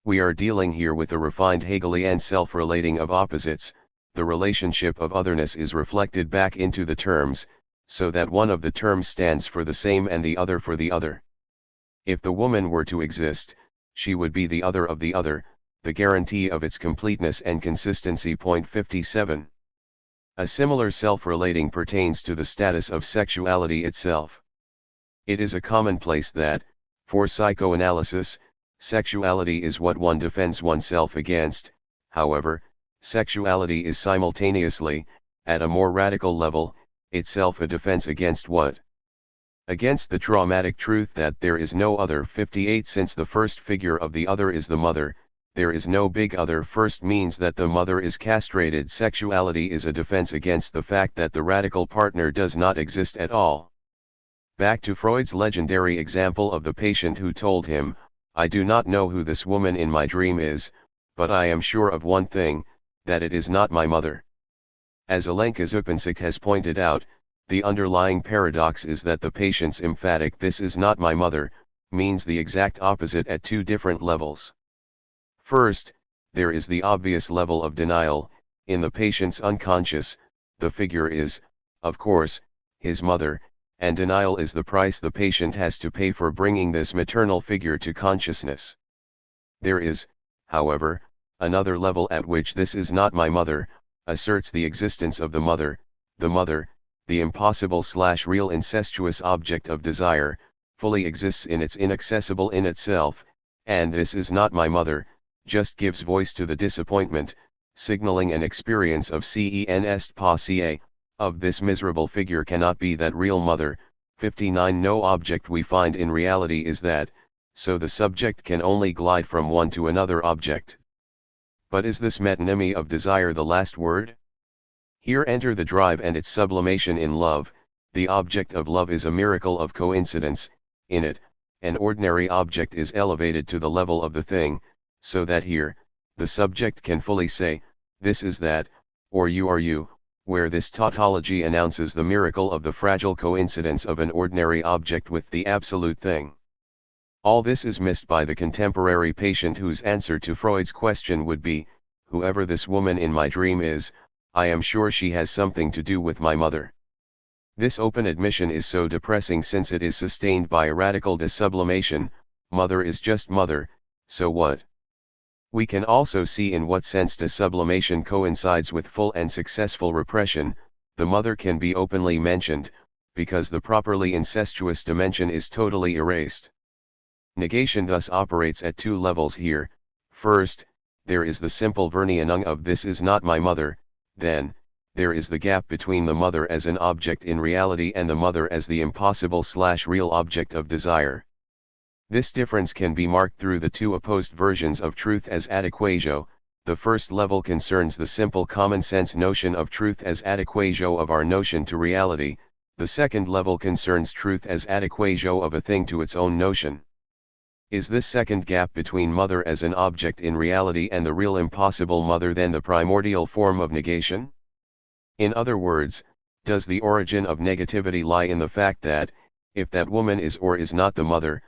We are dealing here with a refined Hegelian self-relating of opposites. The relationship of otherness is reflected back into the terms, so that one of the terms stands for the same and the other for the other. If the woman were to exist, she would be the other of the other, the guarantee of its completeness and consistency. 57. A similar self-relating pertains to the status of sexuality itself. It is a commonplace that, for psychoanalysis, sexuality is what one defends oneself against. However, Sexuality is simultaneously, at a more radical level, itself a defense against what? Against the traumatic truth that there is no other. 58 Since the first figure of the other is the mother, there is no big other. First means that the mother is castrated. Sexuality is a defense against the fact that the radical partner does not exist at all. Back to Freud's legendary example of the patient who told him, "I do not know who this woman in my dream is, but I am sure of one thing, that it is not my mother." As Alenka Zupancic has pointed out, the underlying paradox is that the patient's emphatic "this is not my mother" means the exact opposite at two different levels. First, there is the obvious level of denial. In the patient's unconscious, the figure is, of course, his mother, and denial is the price the patient has to pay for bringing this maternal figure to consciousness. There is, however, another level at which "this is not my mother" asserts the existence of the mother, the impossible/real incestuous object of desire, fully exists in its inaccessible in itself, and "this is not my mother" just gives voice to the disappointment, signaling an experience of "est possible," of this miserable figure cannot be that real mother. 59 No object we find in reality is that, so the subject can only glide from one to another object. But is this metonymy of desire the last word? Here enter the drive and its sublimation in love. The object of love is a miracle of coincidence. In it, an ordinary object is elevated to the level of the thing, so that here, the subject can fully say, "This is that," or "You are you," where this tautology announces the miracle of the fragile coincidence of an ordinary object with the absolute thing. All this is missed by the contemporary patient whose answer to Freud's question would be, "Whoever this woman in my dream is, I am sure she has something to do with my mother." This open admission is so depressing since it is sustained by a radical desublimation. Mother is just mother, so what? We can also see in what sense desublimation coincides with full and successful repression. The mother can be openly mentioned, because the properly incestuous dimension is totally erased. Negation thus operates at two levels here. First, there is the simple Verneinung of "this is not my mother," then, there is the gap between the mother as an object in reality and the mother as the impossible/real object of desire. This difference can be marked through the two opposed versions of truth as adequatio. The first level concerns the simple common sense notion of truth as adequatio of our notion to reality, the second level concerns truth as adequatio of a thing to its own notion. Is this second gap between mother as an object in reality and the real impossible mother then the primordial form of negation? In other words, does the origin of negativity lie in the fact that, if that woman is or is not the mother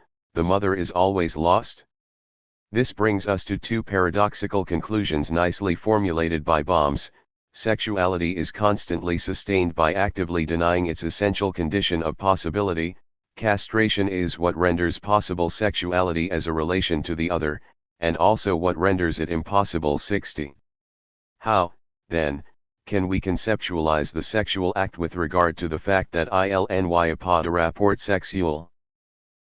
is always lost? This brings us to two paradoxical conclusions nicely formulated by Bohms. Sexuality is constantly sustained by actively denying its essential condition of possibility. Castration is what renders possible sexuality as a relation to the other, and also what renders it impossible. 60. How, then, can we conceptualize the sexual act with regard to the fact that il n'y a pas de rapport sexuel?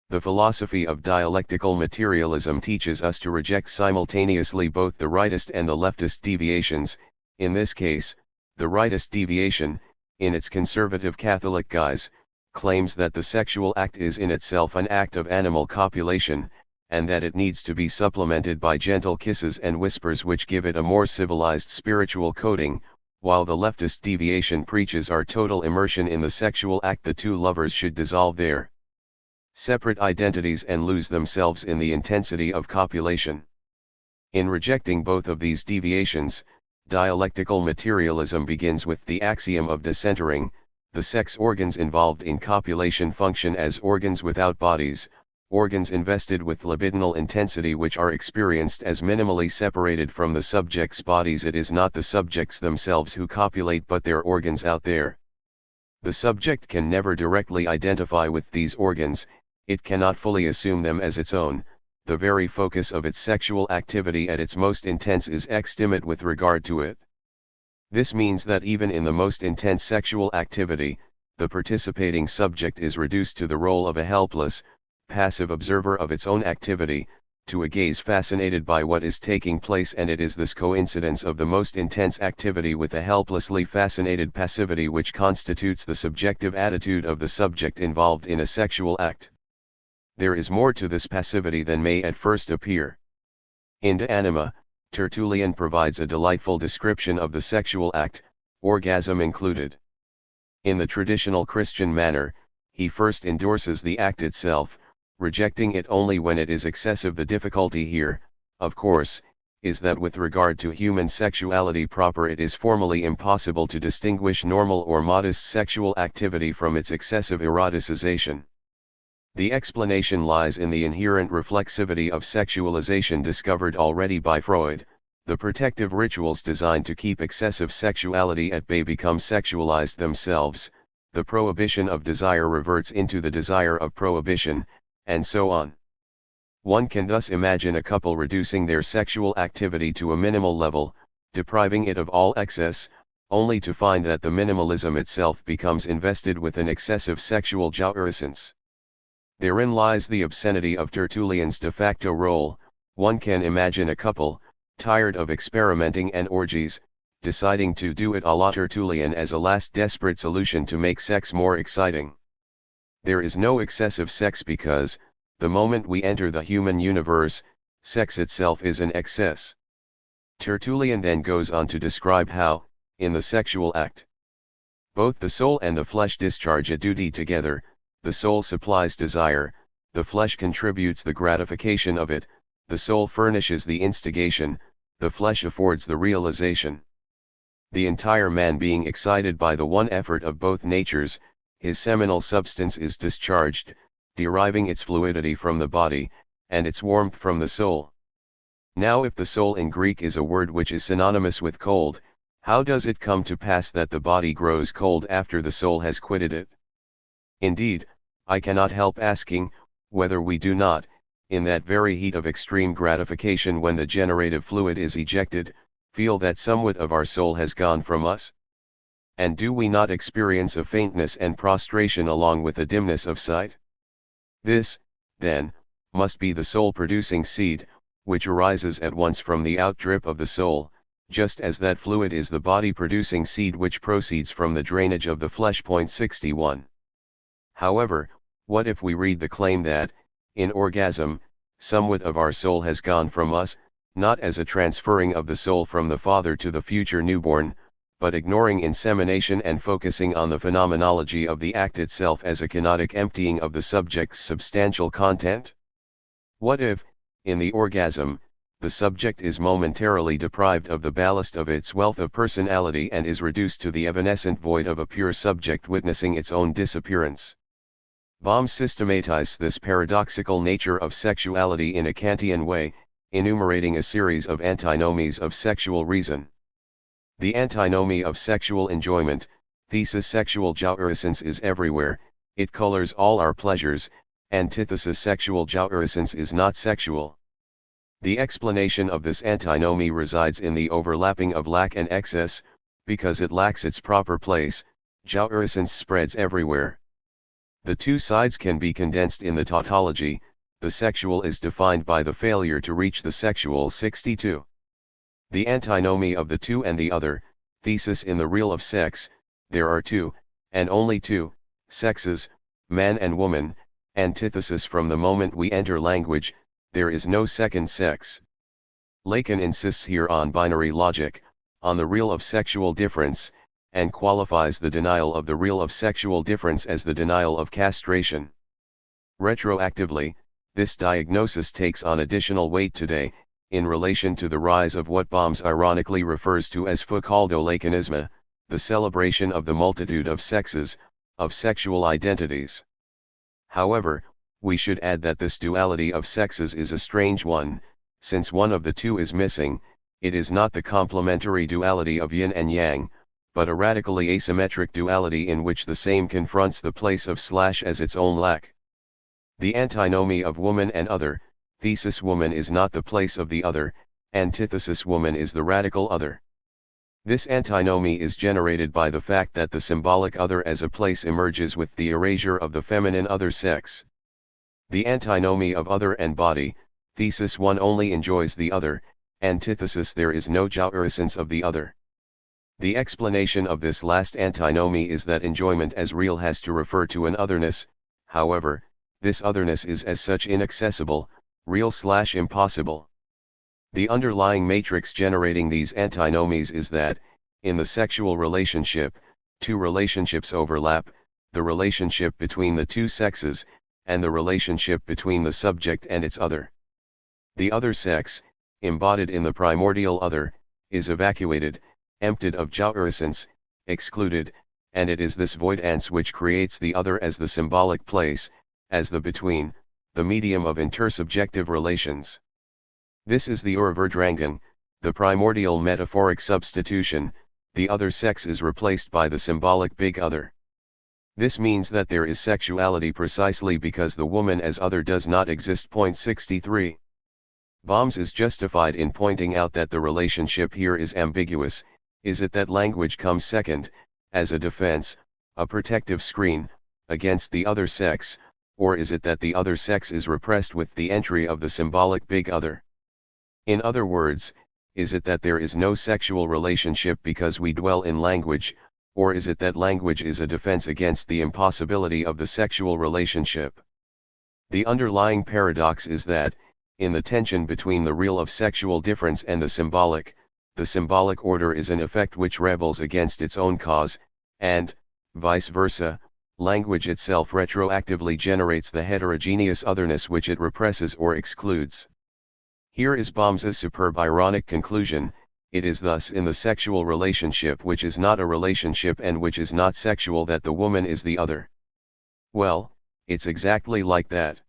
The philosophy of dialectical materialism teaches us to reject simultaneously both the rightist and the leftist deviations. In this case, the rightist deviation, in its conservative Catholic guise, claims that the sexual act is in itself an act of animal copulation, and that it needs to be supplemented by gentle kisses and whispers which give it a more civilized spiritual coating, while the leftist deviation preaches our total immersion in the sexual act. The two lovers should dissolve their separate identities and lose themselves in the intensity of copulation. In rejecting both of these deviations, dialectical materialism begins with the axiom of decentering. The sex organs involved in copulation function as organs without bodies, organs invested with libidinal intensity which are experienced as minimally separated from the subject's bodies. It is not the subjects themselves who copulate but their organs out there. The subject can never directly identify with these organs, it cannot fully assume them as its own. The very focus of its sexual activity at its most intense is extimate with regard to it. This means that even in the most intense sexual activity, the participating subject is reduced to the role of a helpless, passive observer of its own activity. to a gaze fascinated by what is taking place, and it is this coincidence of the most intense activity with a helplessly fascinated passivity which constitutes the subjective attitude of the subject involved in a sexual act. There is more to this passivity than may at first appear. In De Anima, Tertullian provides a delightful description of the sexual act, orgasm included. In the traditional Christian manner, he first endorses the act itself, rejecting it only when it is excessive. The difficulty here, of course, is that with regard to human sexuality proper it is formally impossible to distinguish normal or modest sexual activity from its excessive eroticization. The explanation lies in the inherent reflexivity of sexualization discovered already by Freud. The protective rituals designed to keep excessive sexuality at bay become sexualized themselves, the prohibition of desire reverts into the desire of prohibition, and so on. One can thus imagine a couple reducing their sexual activity to a minimal level, depriving it of all excess, only to find that the minimalism itself becomes invested with an excessive sexual jouissance. Therein lies the obscenity of Tertullian's de facto role. One can imagine a couple, tired of experimenting and orgies, deciding to do it a la Tertullian as a last desperate solution to make sex more exciting. There is no excessive sex because, the moment we enter the human universe, sex itself is an excess. Tertullian then goes on to describe how, in the sexual act, both the soul and the flesh discharge a duty together. The soul supplies desire, the flesh contributes the gratification of it, the soul furnishes the instigation, the flesh affords the realization. The entire man being excited by the one effort of both natures, his seminal substance is discharged, deriving its fluidity from the body, and its warmth from the soul. Now if the soul in Greek is a word which is synonymous with cold, how does it come to pass that the body grows cold after the soul has quitted it? Indeed, I cannot help asking, whether we do not, in that very heat of extreme gratification when the generative fluid is ejected, feel that somewhat of our soul has gone from us? And do we not experience a faintness and prostration along with a dimness of sight? This, then, must be the soul-producing seed, which arises at once from the outdrip of the soul, just as that fluid is the body-producing seed which proceeds from the drainage of the flesh. 61. However, what if we read the claim that, in orgasm, somewhat of our soul has gone from us, not as a transferring of the soul from the father to the future newborn, but ignoring insemination and focusing on the phenomenology of the act itself as a kenotic emptying of the subject's substantial content? What if, in the orgasm, the subject is momentarily deprived of the ballast of its wealth of personality and is reduced to the evanescent void of a pure subject witnessing its own disappearance? Bohm systematized this paradoxical nature of sexuality in a Kantian way, enumerating a series of antinomies of sexual reason. The antinomy of sexual enjoyment, thesis sexual jouissance is everywhere, it colors all our pleasures, antithesis sexual jouissance is not sexual. The explanation of this antinomy resides in the overlapping of lack and excess. Because it lacks its proper place, jouissance spreads everywhere. The two sides can be condensed in the tautology. The sexual is defined by the failure to reach the sexual. 62. The antinomy of the two and the other, thesis in the real of sex, there are two, and only two, sexes, man and woman, antithesis from the moment we enter language, there is no second sex. Lacan insists here on binary logic, on the real of sexual difference, and qualifies the denial of the real of sexual difference as the denial of castration. Retroactively, this diagnosis takes on additional weight today, in relation to the rise of what Bohm ironically refers to as Foucauldo-Lacanisme, the celebration of the multitude of sexes, of sexual identities. However, we should add that this duality of sexes is a strange one, since one of the two is missing. It is not the complementary duality of yin and yang, but a radically asymmetric duality in which the same confronts the place of / as its own lack. The antinomy of woman and other, thesis woman is not the place of the other, antithesis woman is the radical other. This antinomy is generated by the fact that the symbolic other as a place emerges with the erasure of the feminine other sex. The antinomy of other and body, Thesis one only enjoys the other, antithesis there is no jouissance of the other. The explanation of this last antinomy is that enjoyment as real has to refer to an otherness, however, this otherness is as such inaccessible, real/impossible. The underlying matrix generating these antinomies is that, in the sexual relationship, two relationships overlap, the relationship between the two sexes, and the relationship between the subject and its other. The other sex, embodied in the primordial other, is evacuated, emptied of jouissance, excluded, and it is this voidance which creates the other as the symbolic place, as the between, the medium of intersubjective relations. This is the Urverdrangen, the primordial metaphoric substitution, the other sex is replaced by the symbolic big other. This means that there is sexuality precisely because the woman as other does not exist. 63. Bohms is justified in pointing out that the relationship here is ambiguous. Is it that language comes second, as a defense, a protective screen, against the other sex, or is it that the other sex is repressed with the entry of the symbolic big other? In other words, is it that there is no sexual relationship because we dwell in language, or is it that language is a defense against the impossibility of the sexual relationship? The underlying paradox is that, in the tension between the real of sexual difference and the symbolic order is an effect which rebels against its own cause, and, vice versa, language itself retroactively generates the heterogeneous otherness which it represses or excludes. Here is Bohms's superb ironic conclusion: it is thus in the sexual relationship which is not a relationship and which is not sexual that the woman is the other. Well, it's exactly like that.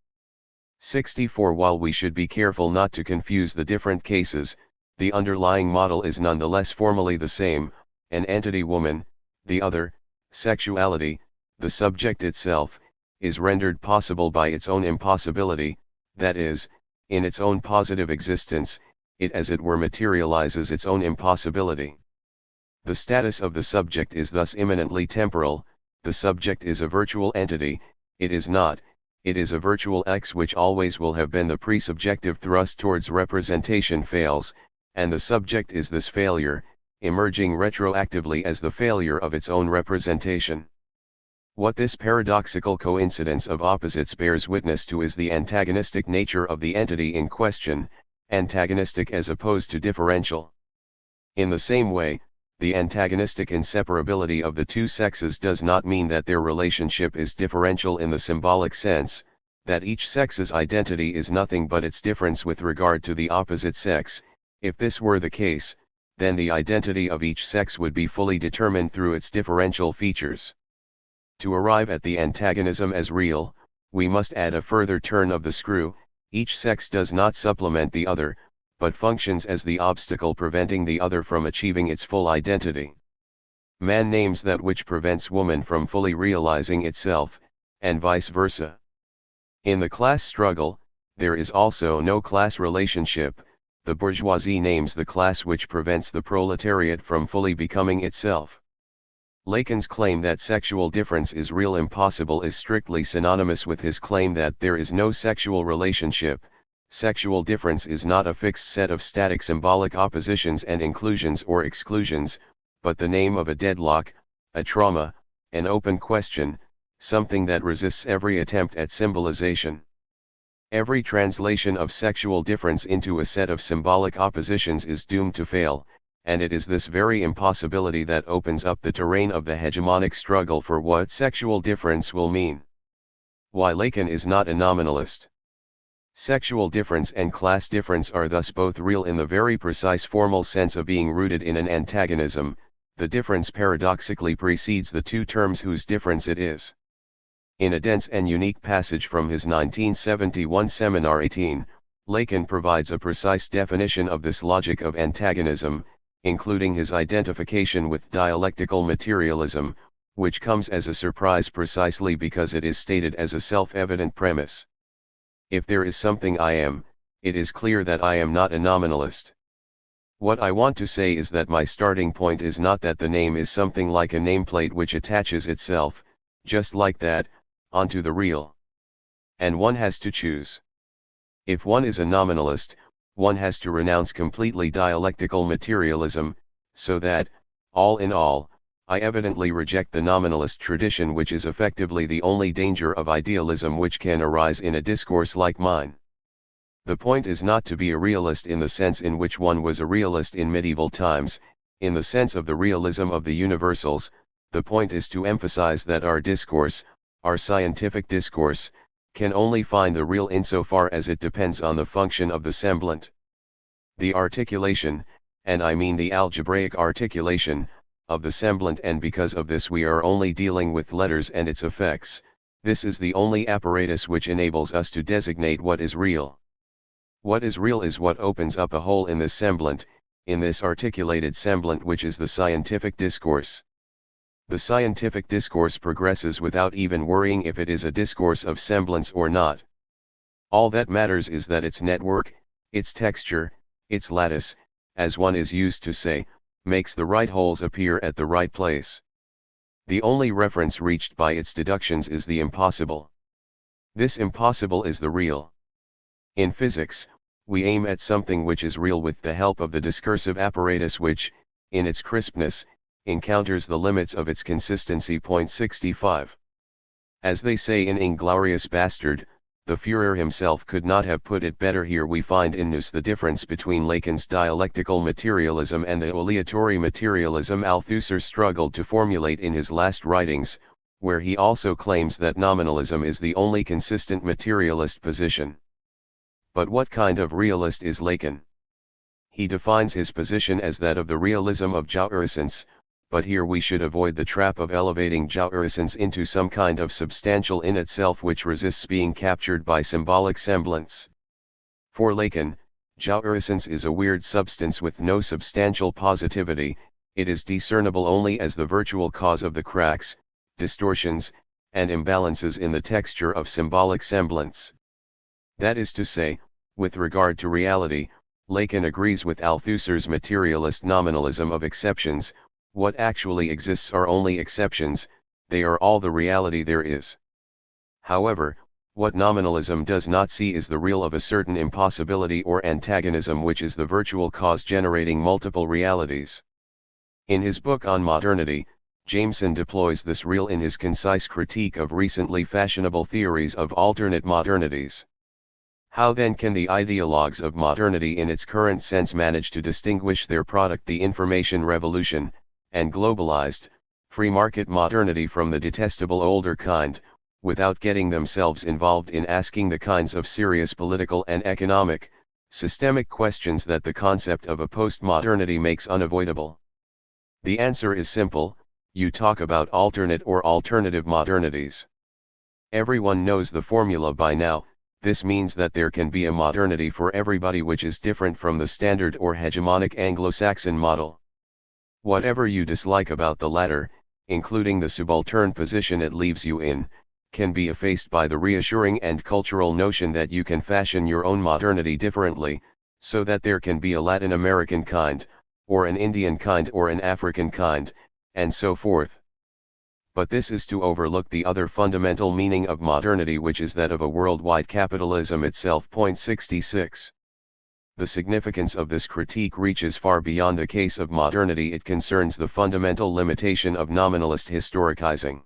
64. While we should be careful not to confuse the different cases, the underlying model is nonetheless formally the same: an entity woman, the other, sexuality, the subject itself, is rendered possible by its own impossibility, that is, in its own positive existence, it as it were materializes its own impossibility. The status of the subject is thus immanently temporal. The subject is a virtual entity, it is not, it is a virtual X which always will have been. The presubjective thrust towards representation fails, and the subject is this failure, emerging retroactively as the failure of its own representation. What this paradoxical coincidence of opposites bears witness to is the antagonistic nature of the entity in question, antagonistic as opposed to differential. In the same way, the antagonistic inseparability of the two sexes does not mean that their relationship is differential in the symbolic sense, that each sex's identity is nothing but its difference with regard to the opposite sex. If this were the case, then the identity of each sex would be fully determined through its differential features. To arrive at the antagonism as real, we must add a further turn of the screw: each sex does not supplement the other, but functions as the obstacle preventing the other from achieving its full identity. Man names that which prevents woman from fully realizing itself, and vice versa. In the class struggle, there is also no class relationship. The bourgeoisie names the class which prevents the proletariat from fully becoming itself. Lacan's claim that sexual difference is real impossible is strictly synonymous with his claim that there is no sexual relationship. Sexual difference is not a fixed set of static symbolic oppositions and inclusions or exclusions, but the name of a deadlock, a trauma, an open question, something that resists every attempt at symbolization. Every translation of sexual difference into a set of symbolic oppositions is doomed to fail, and it is this very impossibility that opens up the terrain of the hegemonic struggle for what sexual difference will mean. Why Lacan is not a nominalist. Sexual difference and class difference are thus both real in the very precise formal sense of being rooted in an antagonism. The difference paradoxically precedes the two terms whose difference it is. In a dense and unique passage from his 1971 Seminar 18, Lacan provides a precise definition of this logic of antagonism, including his identification with dialectical materialism, which comes as a surprise precisely because it is stated as a self-evident premise. If there is something I am, it is clear that I am not a nominalist. What I want to say is that my starting point is not that the name is something like a nameplate which attaches itself, just like that, onto the real. And one has to choose. If one is a nominalist, one has to renounce completely dialectical materialism, so that, all in all, I evidently reject the nominalist tradition, which is effectively the only danger of idealism which can arise in a discourse like mine. The point is not to be a realist in the sense in which one was a realist in medieval times, in the sense of the realism of the universals. The point is to emphasize that our discourse, our scientific discourse, can only find the real insofar as it depends on the function of the semblant. The articulation, and I mean the algebraic articulation, of the semblant, and because of this we are only dealing with letters and its effects. This is the only apparatus which enables us to designate what is real. What is real is what opens up a hole in this semblant, in this articulated semblant which is the scientific discourse. The scientific discourse progresses without even worrying if it is a discourse of semblance or not. All that matters is that its network, its texture, its lattice, as one is used to say, makes the right holes appear at the right place. The only reference reached by its deductions is the impossible. This impossible is the real. In physics, we aim at something which is real with the help of the discursive apparatus which, in its crispness, encounters the limits of its consistency. 65. As they say in Inglorious Bastard, the Führer himself could not have put it better. Here we find in Nuss the difference between Lacan's dialectical materialism and the aleatory materialism Althusser struggled to formulate in his last writings, where he also claims that nominalism is the only consistent materialist position. But what kind of realist is Lacan? He defines his position as that of the realism of jouissance, but here we should avoid the trap of elevating jouissance into some kind of substantial in itself which resists being captured by symbolic semblance. For Lacan, jouissance is a weird substance with no substantial positivity. It is discernible only as the virtual cause of the cracks, distortions, and imbalances in the texture of symbolic semblance. That is to say, with regard to reality, Lacan agrees with Althusser's materialist nominalism of exceptions. What actually exists are only exceptions, they are all the reality there is. However, what nominalism does not see is the real of a certain impossibility or antagonism which is the virtual cause generating multiple realities. In his book on modernity, Jameson deploys this real in his concise critique of recently fashionable theories of alternate modernities. How then can the ideologues of modernity in its current sense manage to distinguish their product, the information revolution, and globalized, free market modernity from the detestable older kind, without getting themselves involved in asking the kinds of serious political and economic, systemic questions that the concept of a postmodernity makes unavoidable? The answer is simple: you talk about alternate or alternative modernities. Everyone knows the formula by now. This means that there can be a modernity for everybody which is different from the standard or hegemonic Anglo-Saxon model. Whatever you dislike about the latter, including the subaltern position it leaves you in, can be effaced by the reassuring and cultural notion that you can fashion your own modernity differently, so that there can be a Latin American kind, or an Indian kind, or an African kind, and so forth. But this is to overlook the other fundamental meaning of modernity, which is that of a worldwide capitalism itself. 66. The significance of this critique reaches far beyond the case of modernity. It concerns the fundamental limitation of nominalist historicizing.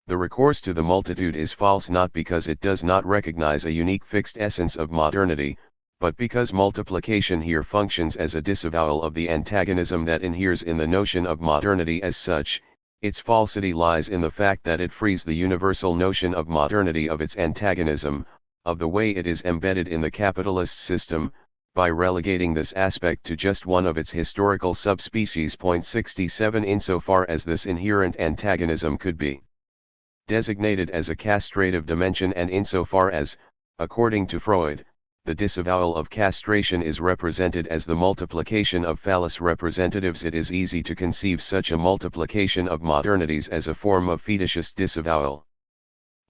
The recourse to the multitude is false not because it does not recognize a unique fixed essence of modernity, but because multiplication here functions as a disavowal of the antagonism that inheres in the notion of modernity as such. Its falsity lies in the fact that it frees the universal notion of modernity of its antagonism, of the way it is embedded in the capitalist system, by relegating this aspect to just one of its historical subspecies. 67. Insofar as this inherent antagonism could be designated as a castrative dimension, and insofar as, according to Freud, the disavowal of castration is represented as the multiplication of phallus representatives, it is easy to conceive such a multiplication of modernities as a form of fetishist disavowal.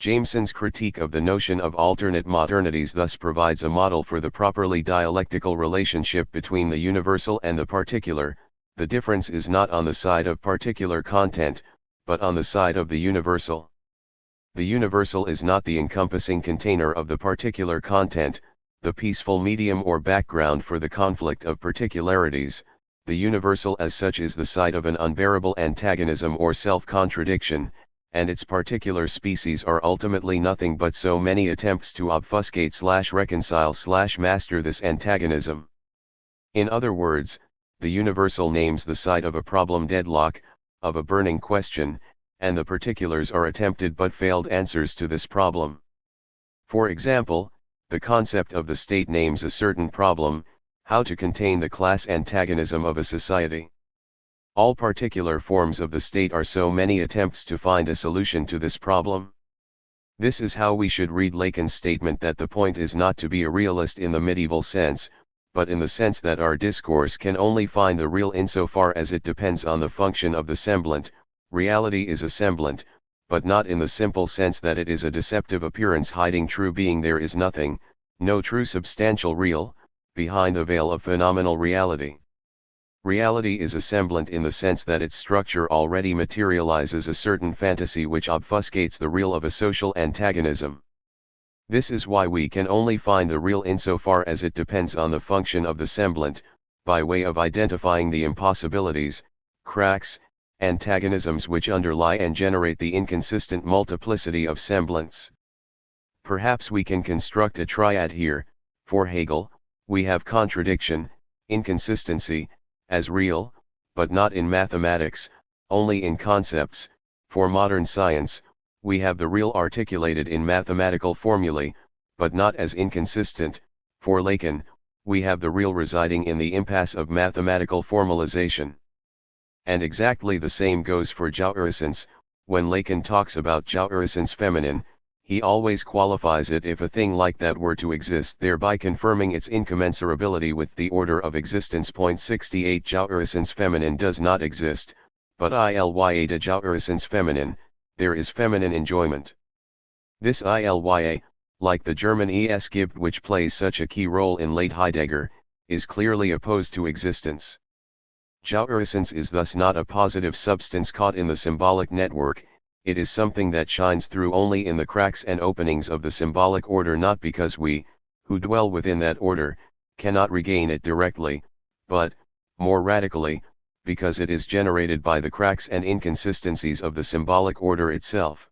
Jameson's critique of the notion of alternate modernities thus provides a model for the properly dialectical relationship between the universal and the particular. The difference is not on the side of particular content, but on the side of the universal. The universal is not the encompassing container of the particular content, the peaceful medium or background for the conflict of particularities. The universal as such is the site of an unbearable antagonism or self-contradiction, and its particular species are ultimately nothing but so many attempts to obfuscate/reconcile/master this antagonism. In other words, the universal names the site of a problem deadlock, of a burning question, and the particulars are attempted but failed answers to this problem. For example, the concept of the state names a certain problem: how to contain the class antagonism of a society. All particular forms of the state are so many attempts to find a solution to this problem. This is how we should read Lacan's statement that the point is not to be a realist in the medieval sense, but in the sense that our discourse can only find the real insofar as it depends on the function of the semblant. Reality is a semblant, but not in the simple sense that it is a deceptive appearance hiding true being. There is nothing, no true substantial real, behind the veil of phenomenal reality. Reality is a semblant in the sense that its structure already materializes a certain fantasy which obfuscates the real of a social antagonism. This is why we can only find the real insofar as it depends on the function of the semblant, by way of identifying the impossibilities, cracks, antagonisms which underlie and generate the inconsistent multiplicity of semblants. Perhaps we can construct a triad here. For Hegel, we have contradiction, inconsistency, as real, but not in mathematics, only in concepts. For modern science, we have the real articulated in mathematical formulae, but not as inconsistent. For Lacan, we have the real residing in the impasse of mathematical formalization. And exactly the same goes for jouissance. When Lacan talks about jouissance feminine, he always qualifies it if a thing like that were to exist, thereby confirming its incommensurability with the order of existence. 68 Jouissance feminine does not exist, but ilya de jouissance feminine, there is feminine enjoyment. This ilya, like the German es gibt which plays such a key role in late Heidegger, is clearly opposed to existence. Jouissance is thus not a positive substance caught in the symbolic network. It is something that shines through only in the cracks and openings of the symbolic order, not because we, who dwell within that order, cannot regain it directly, but, more radically, because it is generated by the cracks and inconsistencies of the symbolic order itself.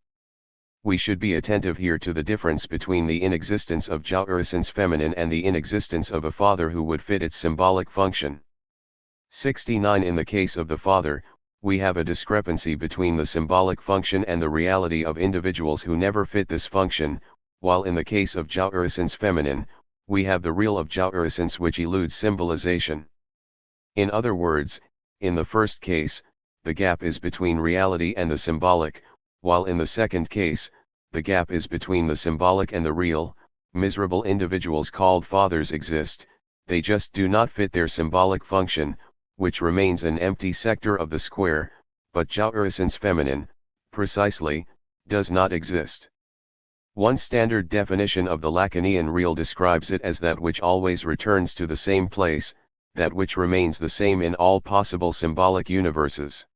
We should be attentive here to the difference between the inexistence of jouissance feminine and the inexistence of a father who would fit its symbolic function. 69 In the case of the father, we have a discrepancy between the symbolic function and the reality of individuals who never fit this function, while in the case of jouissance feminine, we have the real of jouissance which eludes symbolization. In other words, in the first case, the gap is between reality and the symbolic, while in the second case, the gap is between the symbolic and the real. Miserable individuals called fathers exist, they just do not fit their symbolic function, which remains an empty sector of the square, but jouissance feminine, precisely, does not exist. One standard definition of the Lacanian real describes it as that which always returns to the same place, that which remains the same in all possible symbolic universes.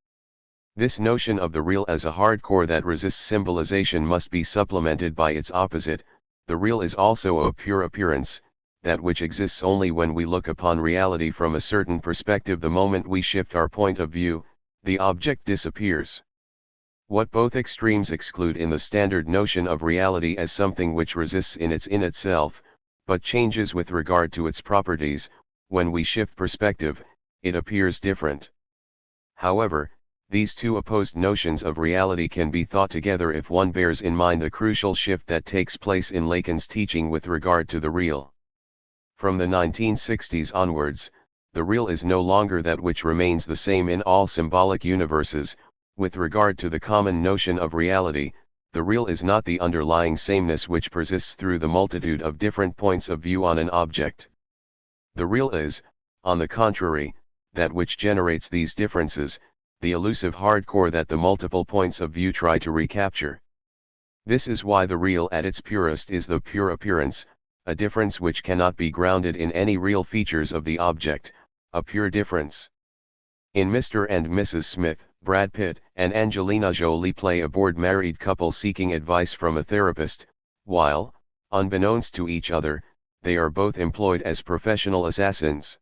This notion of the real as a hard core that resists symbolization must be supplemented by its opposite. The real is also a pure appearance, that which exists only when we look upon reality from a certain perspective. The moment we shift our point of view, the object disappears. What both extremes exclude in the standard notion of reality as something which resists in itself, but changes with regard to its properties, when we shift perspective, it appears different. However, these two opposed notions of reality can be thought together if one bears in mind the crucial shift that takes place in Lacan's teaching with regard to the real. From the 1960s onwards, the real is no longer that which remains the same in all symbolic universes. With regard to the common notion of reality, the real is not the underlying sameness which persists through the multitude of different points of view on an object. The real is, on the contrary, that which generates these differences, the elusive hard core that the multiple points of view try to recapture. This is why the real at its purest is the pure appearance, a difference which cannot be grounded in any real features of the object, a pure difference. In Mr. and Mrs. Smith, Brad Pitt and Angelina Jolie play a bored married couple seeking advice from a therapist, while, unbeknownst to each other, they are both employed as professional assassins.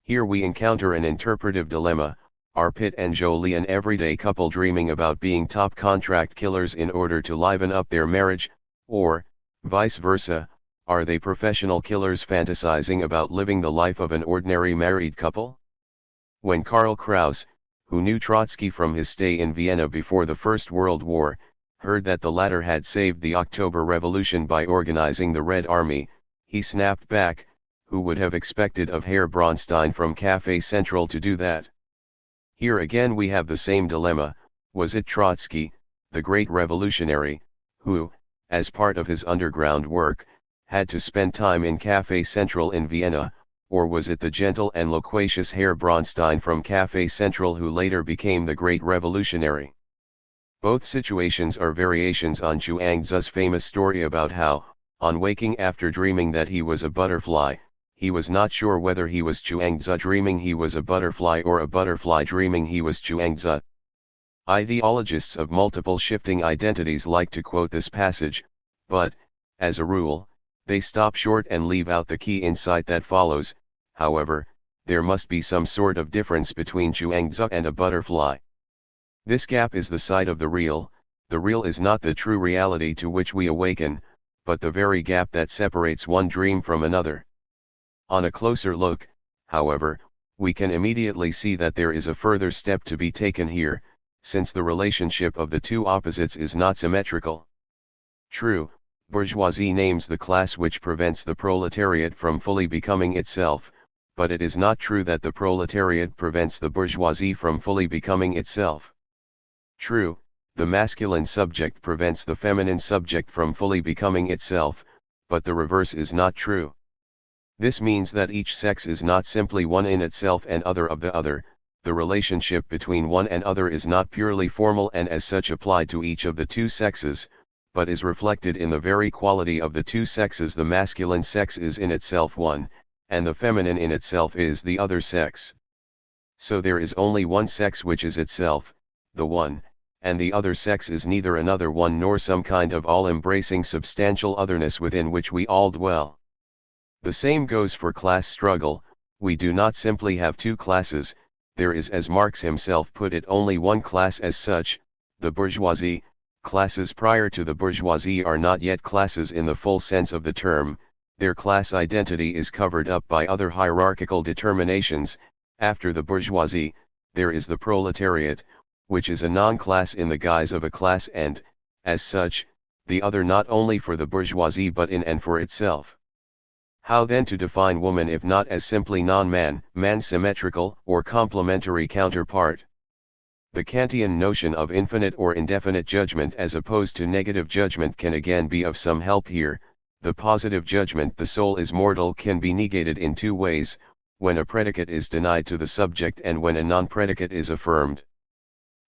Here we encounter an interpretive dilemma. Are Pitt and Jolie an everyday couple dreaming about being top contract killers in order to liven up their marriage, or, vice versa, are they professional killers fantasizing about living the life of an ordinary married couple? When Karl Kraus, who knew Trotsky from his stay in Vienna before the First World War, heard that the latter had saved the October Revolution by organizing the Red Army, he snapped back, who would have expected of Herr Bronstein from Café Central to do that? Here again we have the same dilemma. Was it Trotsky, the great revolutionary, who, as part of his underground work, had to spend time in Café Central in Vienna, or was it the gentle and loquacious Herr Bronstein from Café Central who later became the great revolutionary? Both situations are variations on Chuangzi's famous story about how, on waking after dreaming that he was a butterfly, he was not sure whether he was Chuangzi dreaming he was a butterfly or a butterfly dreaming he was Chuangzi. Ideologists of multiple shifting identities like to quote this passage, but, as a rule, they stop short and leave out the key insight that follows. However, there must be some sort of difference between Chuangzi and a butterfly. This gap is the site of the real is not the true reality to which we awaken, but the very gap that separates one dream from another. On a closer look, however, we can immediately see that there is a further step to be taken here, since the relationship of the two opposites is not symmetrical. True, bourgeoisie names the class which prevents the proletariat from fully becoming itself, but it is not true that the proletariat prevents the bourgeoisie from fully becoming itself. True, the masculine subject prevents the feminine subject from fully becoming itself, but the reverse is not true. This means that each sex is not simply one in itself and other of the other. The relationship between one and other is not purely formal and as such applied to each of the two sexes, but is reflected in the very quality of the two sexes. The masculine sex is in itself one, and the feminine in itself is the other sex. So there is only one sex which is itself, the one, and the other sex is neither another one nor some kind of all-embracing substantial otherness within which we all dwell. The same goes for class struggle. We do not simply have two classes, there is, as Marx himself put it, only one class as such, the bourgeoisie. Classes prior to the bourgeoisie are not yet classes in the full sense of the term, their class identity is covered up by other hierarchical determinations. After the bourgeoisie, there is the proletariat, which is a non-class in the guise of a class and, as such, the other not only for the bourgeoisie but in and for itself. How then to define woman if not as simply non-man, man's symmetrical or complementary counterpart? The Kantian notion of infinite or indefinite judgment as opposed to negative judgment can again be of some help here. The positive judgment "the soul is mortal" can be negated in two ways, when a predicate is denied to the subject and when a non-predicate is affirmed.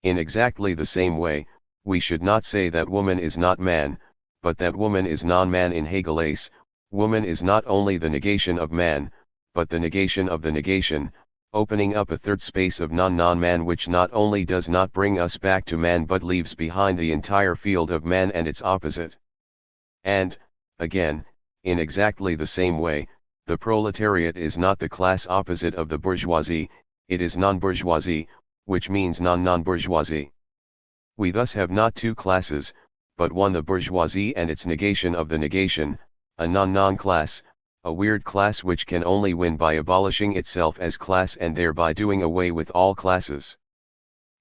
In exactly the same way, we should not say that woman is not man, but that woman is non-man. In Hegel's, woman is not only the negation of man, but the negation of the negation, opening up a third space of non-man which not only does not bring us back to man but leaves behind the entire field of man and its opposite. And, again, in exactly the same way, the proletariat is not the class opposite of the bourgeoisie, it is non-bourgeoisie, which means non-bourgeoisie. We thus have not two classes, but one, the bourgeoisie and its negation of the negation, a non-class, a weird class which can only win by abolishing itself as class and thereby doing away with all classes.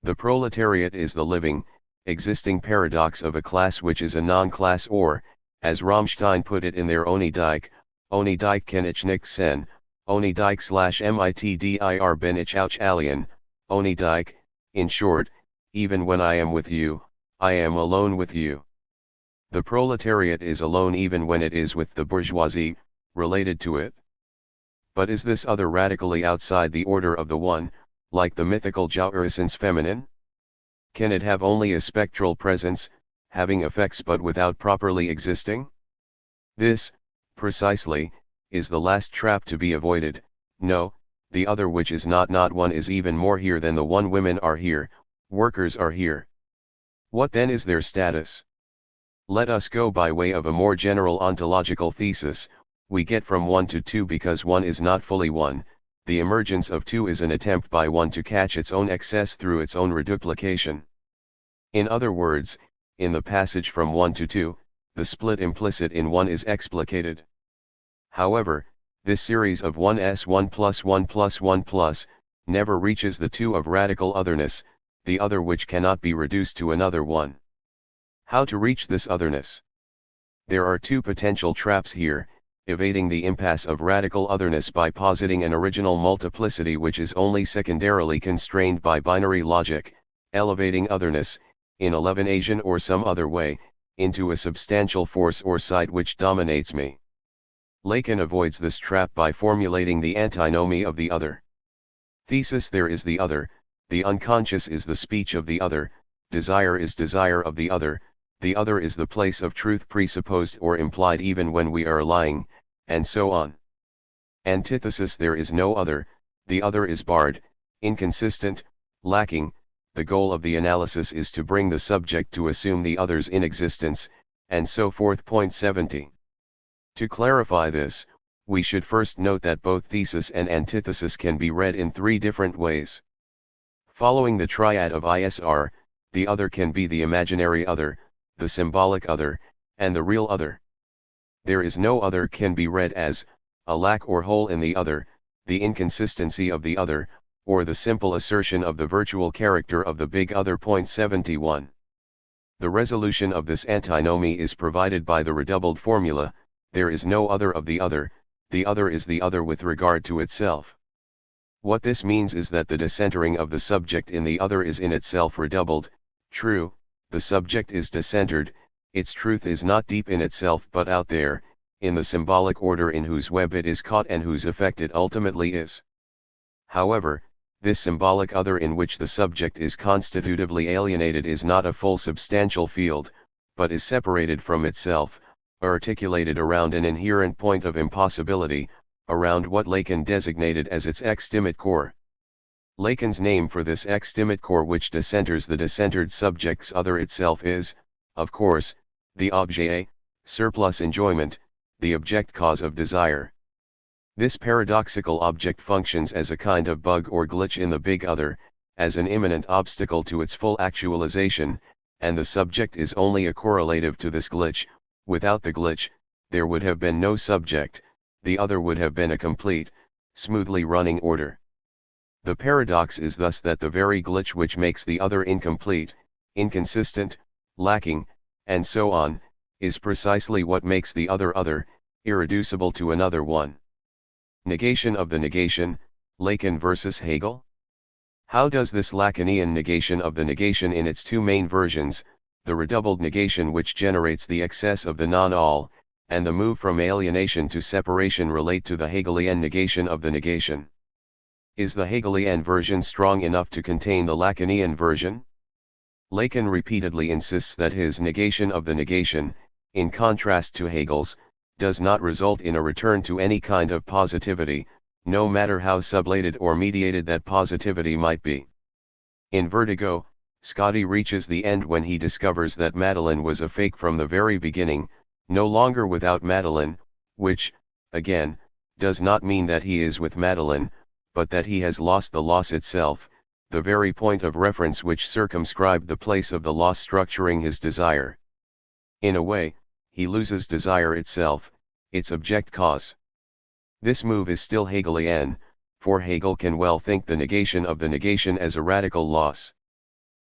The proletariat is the living, existing paradox of a class which is a non-class, or, as Rammstein put it in their Ohne Dich kann ich nicht sein, Ohne Dich /mitdir bin ich auch allein, Ohne Dich, in short, even when I am with you, I am alone with you. The proletariat is alone even when it is with the bourgeoisie, related to it. But is this other radically outside the order of the one, like the mythical jouissance feminine? Can it have only a spectral presence, having effects but without properly existing? This, precisely, is the last trap to be avoided. No, the other which is not one is even more here than the one. Women are here, workers are here. What then is their status? Let us go by way of a more general ontological thesis. we get from 1 to 2 because 1 is not fully 1, the emergence of 2 is an attempt by 1 to catch its own excess through its own reduplication. In other words, in the passage from 1 to 2, the split implicit in 1 is explicated. However, this series of 1s 1 plus 1 plus 1 plus, never reaches the 2 of radical otherness, the other which cannot be reduced to another 1. How to reach this otherness? There are two potential traps here: evading the impasse of radical otherness by positing an original multiplicity which is only secondarily constrained by binary logic, elevating otherness, in 11 Asian or some other way, into a substantial force or side which dominates me. Lacan avoids this trap by formulating the antinomy of the other. Thesis: there is the other, the unconscious is the speech of the other, desire is desire of the other is the place of truth presupposed or implied even when we are lying, and so on. Antithesis: there is no other, the other is barred, inconsistent, lacking, the goal of the analysis is to bring the subject to assume the other's inexistence, and so forth. Point 70. To clarify this, we should first note that both thesis and antithesis can be read in three different ways. Following the triad of ISR, the other can be the imaginary other, the symbolic other, and the real other. There is no other can be read as a lack or hole in the other, the inconsistency of the other, or the simple assertion of the virtual character of the big other. Point 71. The resolution of this antinomy is provided by the redoubled formula: there is no other of the other is the other with regard to itself. What this means is that the decentering of the subject in the other is in itself redoubled. True, the subject is decentered, its truth is not deep in itself but out there, in the symbolic order in whose web it is caught and whose effect it ultimately is. However, this symbolic other in which the subject is constitutively alienated is not a full substantial field, but is separated from itself, articulated around an inherent point of impossibility, around what Lacan designated as its extimate core. Lacan's name for this extimate core which decenters the decentered subject's other itself is, of course, the objet, surplus enjoyment, the object cause of desire. This paradoxical object functions as a kind of bug or glitch in the big other, as an imminent obstacle to its full actualization, and the subject is only a correlative to this glitch. Without the glitch, there would have been no subject, the other would have been a complete, smoothly running order. The paradox is thus that the very glitch which makes the other incomplete, inconsistent, lacking, and so on, is precisely what makes the other, irreducible to another one. Negation of the negation, Lacan versus Hegel? How does this Lacanian negation of the negation in its two main versions, the redoubled negation which generates the excess of the non-all, and the move from alienation to separation relate to the Hegelian negation of the negation? Is the Hegelian version strong enough to contain the Lacanian version? Lacan repeatedly insists that his negation of the negation, in contrast to Hegel's, does not result in a return to any kind of positivity, no matter how sublated or mediated that positivity might be. In Vertigo, Scotty reaches the end when he discovers that Madeline was a fake from the very beginning, no longer without Madeline, which, again, does not mean that he is with Madeline, but that he has lost the loss itself, the very point of reference which circumscribed the place of the loss structuring his desire. In a way, he loses desire itself, its object cause. This move is still Hegelian, for Hegel can well think the negation of the negation as a radical loss.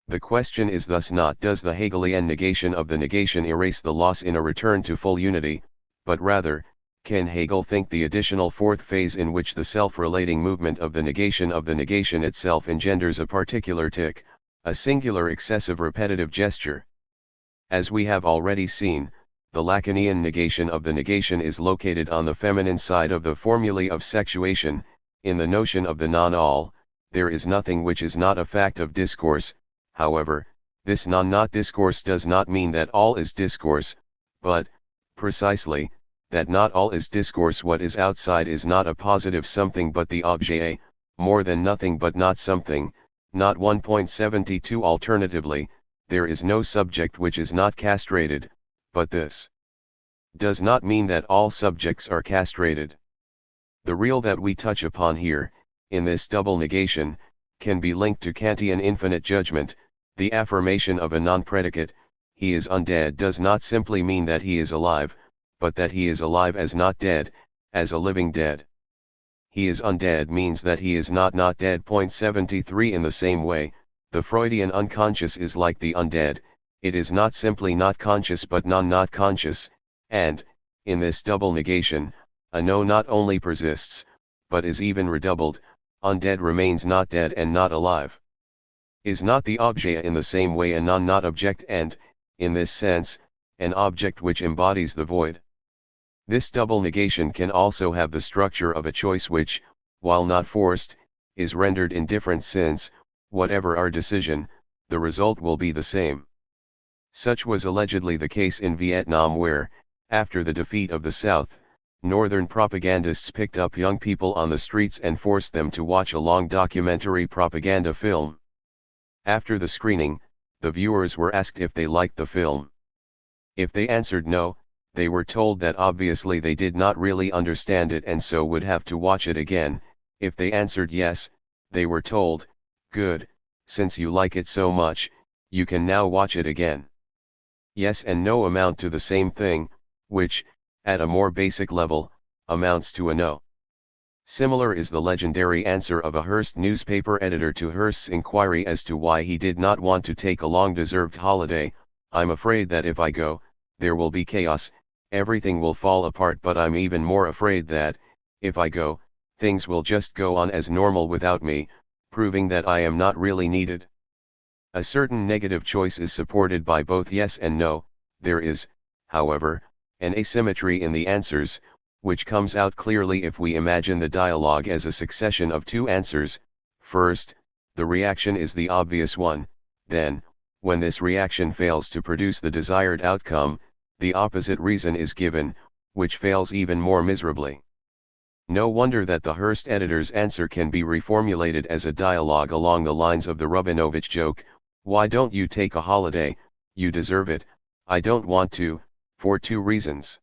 The question is thus not does the Hegelian negation of the negation erase the loss in a return to full unity, but rather, can Hegel think the additional fourth phase in which the self-relating movement of the negation itself engenders a particular tic, a singular excessive repetitive gesture? As we have already seen, the Lacanian negation of the negation is located on the feminine side of the formulae of sexuation. In the notion of the non-all, there is nothing which is not a fact of discourse. However, this non-not discourse does not mean that all is discourse, but, precisely, that not all is discourse. What is outside is not a positive something but the objet, more than nothing but not something, not 1.72. Alternatively, there is no subject which is not castrated, but this. does not mean that all subjects are castrated. The real that we touch upon here, in this double negation, can be linked to Kantian infinite judgment. The affirmation of a non-predicate, he is undead, does not simply mean that he is alive, but that he is alive as not dead, as a living dead. He is undead means that he is not dead. 73 In the same way, the Freudian unconscious is like the undead, it is not simply not conscious but not conscious, and, in this double negation, a no not only persists, but is even redoubled. Undead remains not dead and not alive. Is not the objet in the same way a not object and, in this sense, an object which embodies the void? This double negation can also have the structure of a choice which, while not forced, is rendered indifferent since, whatever our decision, the result will be the same. Such was allegedly the case in Vietnam where, after the defeat of the South, Northern propagandists picked up young people on the streets and forced them to watch a long documentary propaganda film. After the screening, the viewers were asked if they liked the film. If they answered no, they were told that obviously they did not really understand it and so would have to watch it again. If they answered yes, they were told, "Good, since you like it so much, you can now watch it again." Yes and no amount to the same thing, which, at a more basic level, amounts to a no. Similar is the legendary answer of a Hearst newspaper editor to Hearst's inquiry as to why he did not want to take a long-deserved holiday: "I'm afraid that if I go, there will be chaos, everything will fall apart, but I'm even more afraid that, if I go, things will just go on as normal without me, proving that I am not really needed." A certain negative choice is supported by both yes and no. There is, however, an asymmetry in the answers, which comes out clearly if we imagine the dialogue as a succession of two answers. First, the reaction is the obvious one, then, when this reaction fails to produce the desired outcome, the opposite reason is given, which fails even more miserably. No wonder that the Hearst editor's answer can be reformulated as a dialogue along the lines of the Rubinovich joke: "Why don't you take a holiday? You deserve it." "I don't want to, for two reasons.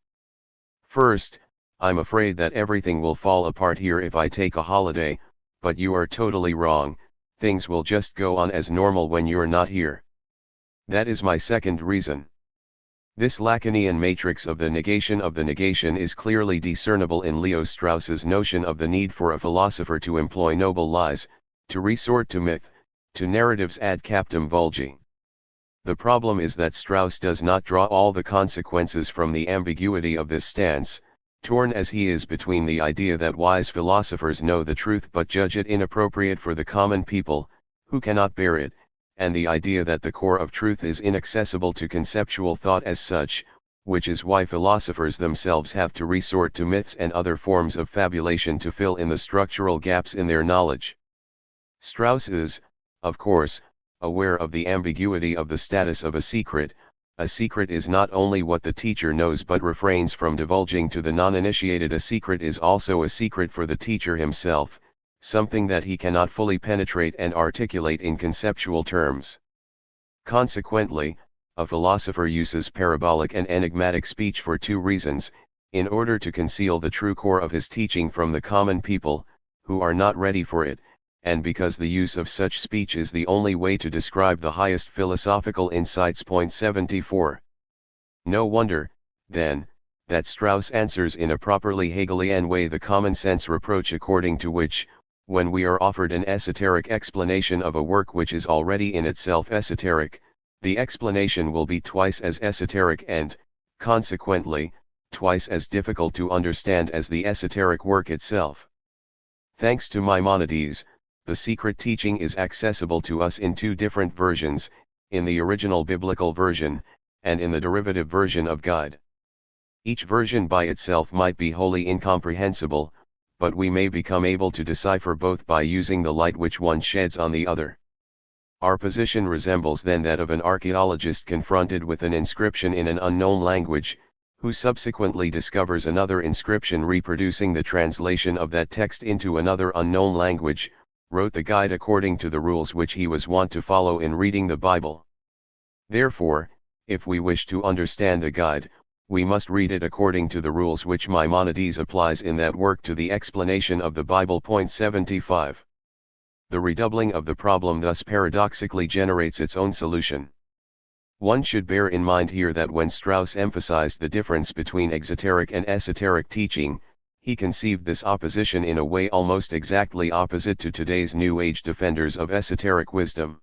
First, I'm afraid that everything will fall apart here if I take a holiday, but you are totally wrong, things will just go on as normal when you're not here. That is my second reason." This Lacanian matrix of the negation is clearly discernible in Leo Strauss's notion of the need for a philosopher to employ noble lies, to resort to myth, to narratives ad captum vulgi. The problem is that Strauss does not draw all the consequences from the ambiguity of this stance, torn as he is between the idea that wise philosophers know the truth but judge it inappropriate for the common people, who cannot bear it, and the idea that the core of truth is inaccessible to conceptual thought as such, which is why philosophers themselves have to resort to myths and other forms of fabulation to fill in the structural gaps in their knowledge. Strauss is, of course, aware of the ambiguity of the status of a secret. A secret is not only what the teacher knows but refrains from divulging to the non-initiated. A secret is also a secret for the teacher himself, something that he cannot fully penetrate and articulate in conceptual terms. Consequently, a philosopher uses parabolic and enigmatic speech for two reasons: in order to conceal the true core of his teaching from the common people, who are not ready for it, and because the use of such speech is the only way to describe the highest philosophical insights. 74. No wonder, then, that Strauss answers in a properly Hegelian way the common-sense reproach according to which, when we are offered an esoteric explanation of a work which is already in itself esoteric, the explanation will be twice as esoteric and, consequently, twice as difficult to understand as the esoteric work itself. Thanks to Maimonides, the secret teaching is accessible to us in two different versions, in the original biblical version, and in the derivative version of Guide. Each version by itself might be wholly incomprehensible, but we may become able to decipher both by using the light which one sheds on the other. Our position resembles then that of an archaeologist confronted with an inscription in an unknown language, who subsequently discovers another inscription reproducing the translation of that text into another unknown language, wrote the guide according to the rules which he was wont to follow in reading the Bible. Therefore, if we wish to understand the guide, we must read it according to the rules which Maimonides applies in that work to the explanation of the Bible. 75. The redoubling of the problem thus paradoxically generates its own solution. One should bear in mind here that when Strauss emphasized the difference between exoteric and esoteric teaching, he conceived this opposition in a way almost exactly opposite to today's New Age defenders of esoteric wisdom.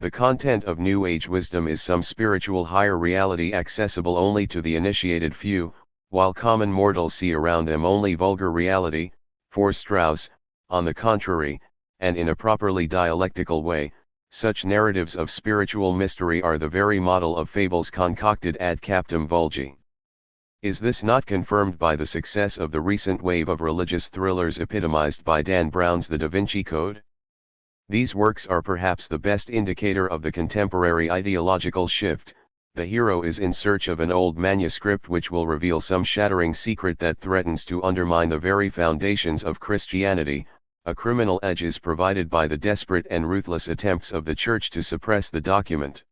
The content of New Age wisdom is some spiritual higher reality accessible only to the initiated few, while common mortals see around them only vulgar reality. For Strauss, on the contrary, and in a properly dialectical way, such narratives of spiritual mystery are the very model of fables concocted ad captum vulgi. Is this not confirmed by the success of the recent wave of religious thrillers epitomized by Dan Brown's The Da Vinci Code? These works are perhaps the best indicator of the contemporary ideological shift. The hero is in search of an old manuscript which will reveal some shattering secret that threatens to undermine the very foundations of Christianity. A criminal edge is provided by the desperate and ruthless attempts of the Church to suppress the document.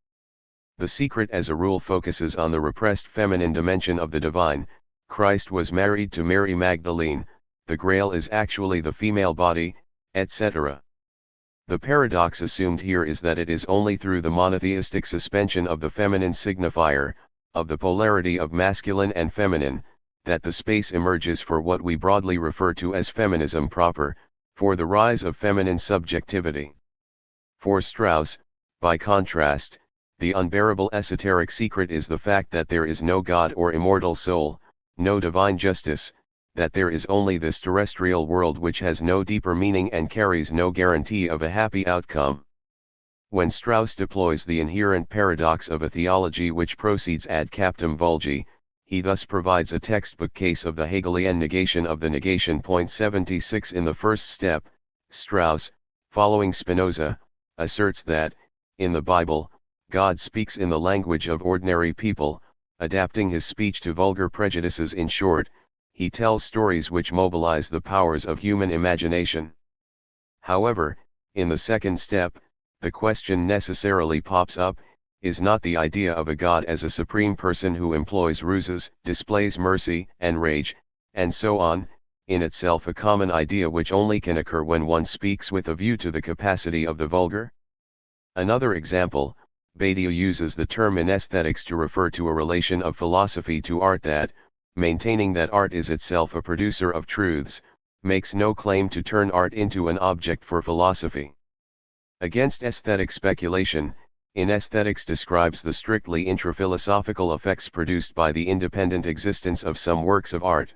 The secret as a rule focuses on the repressed feminine dimension of the divine. Christ was married to Mary Magdalene, the Grail is actually the female body, etc. The paradox assumed here is that it is only through the monotheistic suspension of the feminine signifier, of the polarity of masculine and feminine, that the space emerges for what we broadly refer to as feminism proper, for the rise of feminine subjectivity. For Strauss, by contrast, the unbearable esoteric secret is the fact that there is no God or immortal soul, no divine justice, that there is only this terrestrial world which has no deeper meaning and carries no guarantee of a happy outcome. When Strauss deploys the inherent paradox of a theology which proceeds ad captum vulgi, he thus provides a textbook case of the Hegelian negation of the negation. 76. In the first step, Strauss, following Spinoza, asserts that, in the Bible, God speaks in the language of ordinary people, adapting his speech to vulgar prejudices. In short, he tells stories which mobilize the powers of human imagination. However, in the second step, the question necessarily pops up, is not the idea of a God as a supreme person who employs ruses, displays mercy and rage, and so on, in itself a common idea which only can occur when one speaks with a view to the capacity of the vulgar? Another example, Badiou uses the term in aesthetics to refer to a relation of philosophy to art that, maintaining that art is itself a producer of truths, makes no claim to turn art into an object for philosophy. Against aesthetic speculation, in aesthetics describes the strictly intra-philosophical effects produced by the independent existence of some works of art.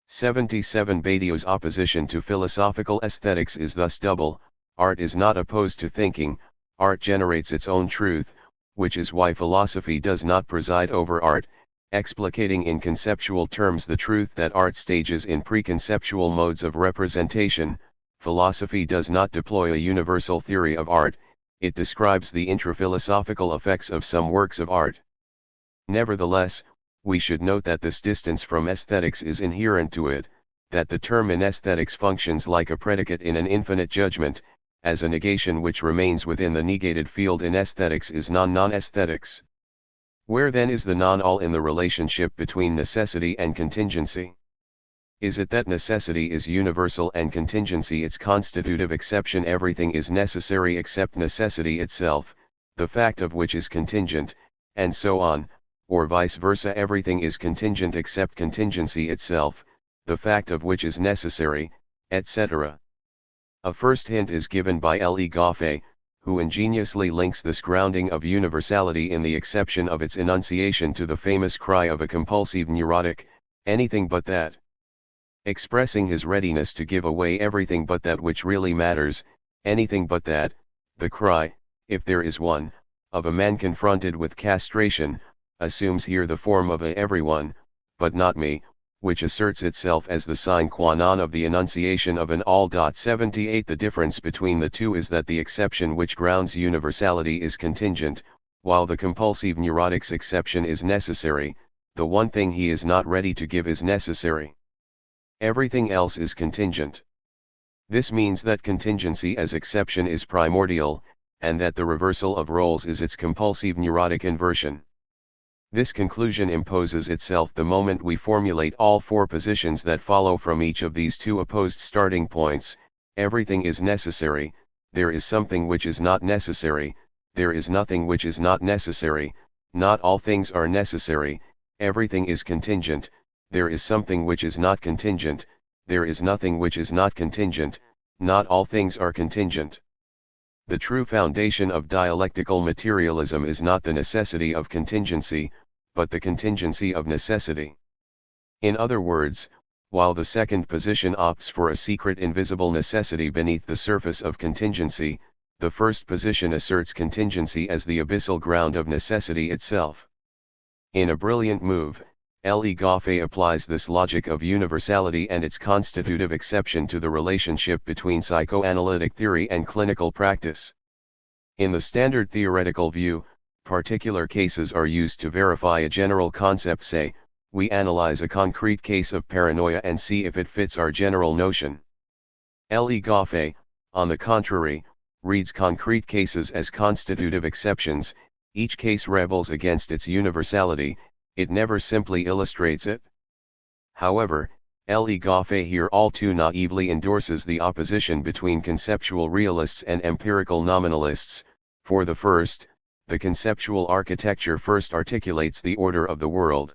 77. Badiou's opposition to philosophical aesthetics is thus double. Art is not opposed to thinking, art generates its own truth, which is why philosophy does not preside over art, explicating in conceptual terms the truth that art stages in preconceptual modes of representation. Philosophy does not deploy a universal theory of art, it describes the intra-philosophical effects of some works of art. Nevertheless, we should note that this distance from aesthetics is inherent to it, that the term in aesthetics functions like a predicate in an infinite judgment, as a negation which remains within the negated field in aesthetics is non-aesthetics. Where then is the non-all in the relationship between necessity and contingency? Is it that necessity is universal and contingency its constitutive exception? Everything is necessary except necessity itself, the fact of which is contingent, and so on, or vice versa, everything is contingent except contingency itself, the fact of which is necessary, etc. A first hint is given by L. E. Goffey, who ingeniously links this grounding of universality in the exception of its enunciation to the famous cry of a compulsive neurotic, anything but that. Expressing his readiness to give away everything but that which really matters, anything but that, the cry, if there is one, of a man confronted with castration, assumes here the form of a everyone, but not me, which asserts itself as the sine qua non of the enunciation of an all. 78. The difference between the two is that the exception which grounds universality is contingent, while the compulsive neurotic's exception is necessary. The one thing he is not ready to give is necessary. Everything else is contingent. This means that contingency as exception is primordial, and that the reversal of roles is its compulsive neurotic inversion. This conclusion imposes itself the moment we formulate all four positions that follow from each of these two opposed starting points. Everything is necessary, there is something which is not necessary, there is nothing which is not necessary, not all things are necessary, everything is contingent, there is something which is not contingent, there is nothing which is not contingent, not all things are contingent. The true foundation of dialectical materialism is not the necessity of contingency, but the contingency of necessity. In other words, while the second position opts for a secret invisible necessity beneath the surface of contingency, the first position asserts contingency as the abyssal ground of necessity itself. In a brilliant move, Le Goffet applies this logic of universality and its constitutive exception to the relationship between psychoanalytic theory and clinical practice. In the standard theoretical view, particular cases are used to verify a general concept. Say, we analyze a concrete case of paranoia and see if it fits our general notion. Le Goffet, on the contrary, reads concrete cases as constitutive exceptions. Each case rebels against its universality, it never simply illustrates it. However, Le Goffet here all too naively endorses the opposition between conceptual realists and empirical nominalists. For the first, the conceptual architecture first articulates the order of the world.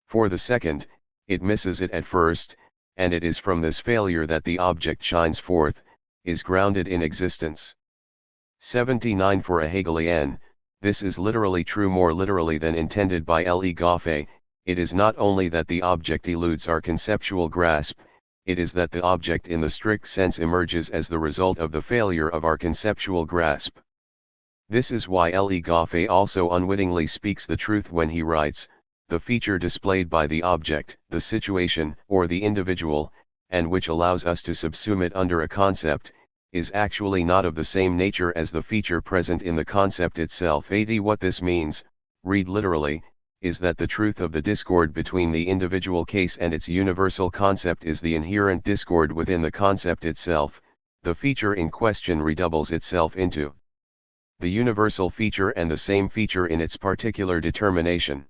For the second, it misses it at first, and it is from this failure that the object shines forth, is grounded in existence. 79 For a Hegelian, this is literally true, more literally than intended by Le Goffet. It is not only that the object eludes our conceptual grasp, it is that the object in the strict sense emerges as the result of the failure of our conceptual grasp. This is why Le Goffet also unwittingly speaks the truth when he writes, the feature displayed by the object, the situation, or the individual, and which allows us to subsume it under a concept, is actually not of the same nature as the feature present in the concept itself. 80 What this means, read literally, is that the truth of the discord between the individual case and its universal concept is the inherent discord within the concept itself. The feature in question redoubles itself into the universal feature and the same feature in its particular determination.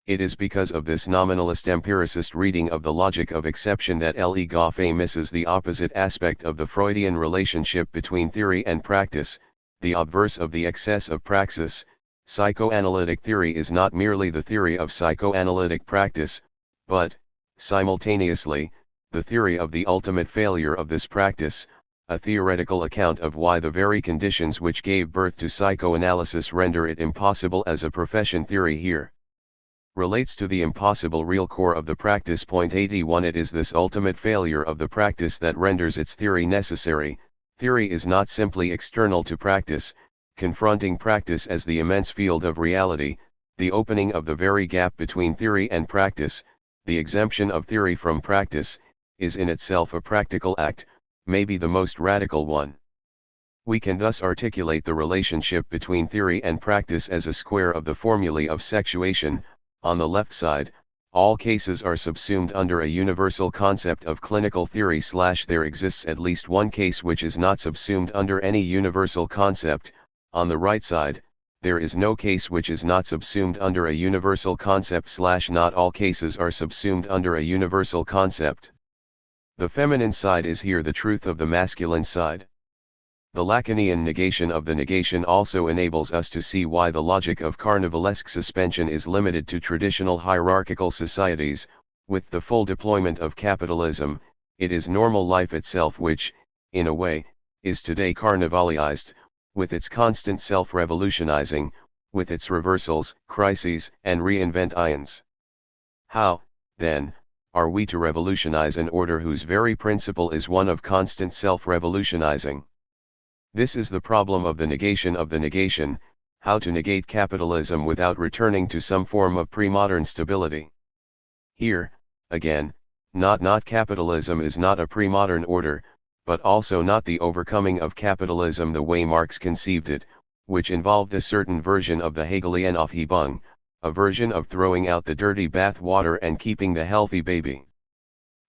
It is because of this nominalist empiricist reading of the logic of exception that Le Goffet misses the opposite aspect of the Freudian relationship between theory and practice, the obverse of the excess of praxis. Psychoanalytic theory is not merely the theory of psychoanalytic practice, but, simultaneously, the theory of the ultimate failure of this practice, a theoretical account of why the very conditions which gave birth to psychoanalysis render it impossible as a profession. Theory here relates to the impossible real core of the practice. Point 81 It is this ultimate failure of the practice that renders its theory necessary. Theory is not simply external to practice, confronting practice as the immense field of reality, the opening of the very gap between theory and practice, the exemption of theory from practice, is in itself a practical act, maybe the most radical one. We can thus articulate the relationship between theory and practice as a square of the formulae of sexuation. On the left side, all cases are subsumed under a universal concept of clinical theory / there exists at least one case which is not subsumed under any universal concept. On the right side, there is no case which is not subsumed under a universal concept / not all cases are subsumed under a universal concept. The feminine side is here the truth of the masculine side. The Lacanian negation of the negation also enables us to see why the logic of carnivalesque suspension is limited to traditional hierarchical societies. With the full deployment of capitalism, it is normal life itself which, in a way, is today carnivalized, with its constant self-revolutionizing, with its reversals, crises, and reinvent ions. How, then, are we to revolutionize an order whose very principle is one of constant self-revolutionizing? This is the problem of the negation, how to negate capitalism without returning to some form of pre-modern stability. Here, again, not capitalism is not a pre-modern order, but also not the overcoming of capitalism the way Marx conceived it, which involved a certain version of the Hegelian Aufhebung, a version of throwing out the dirty bath water and keeping the healthy baby.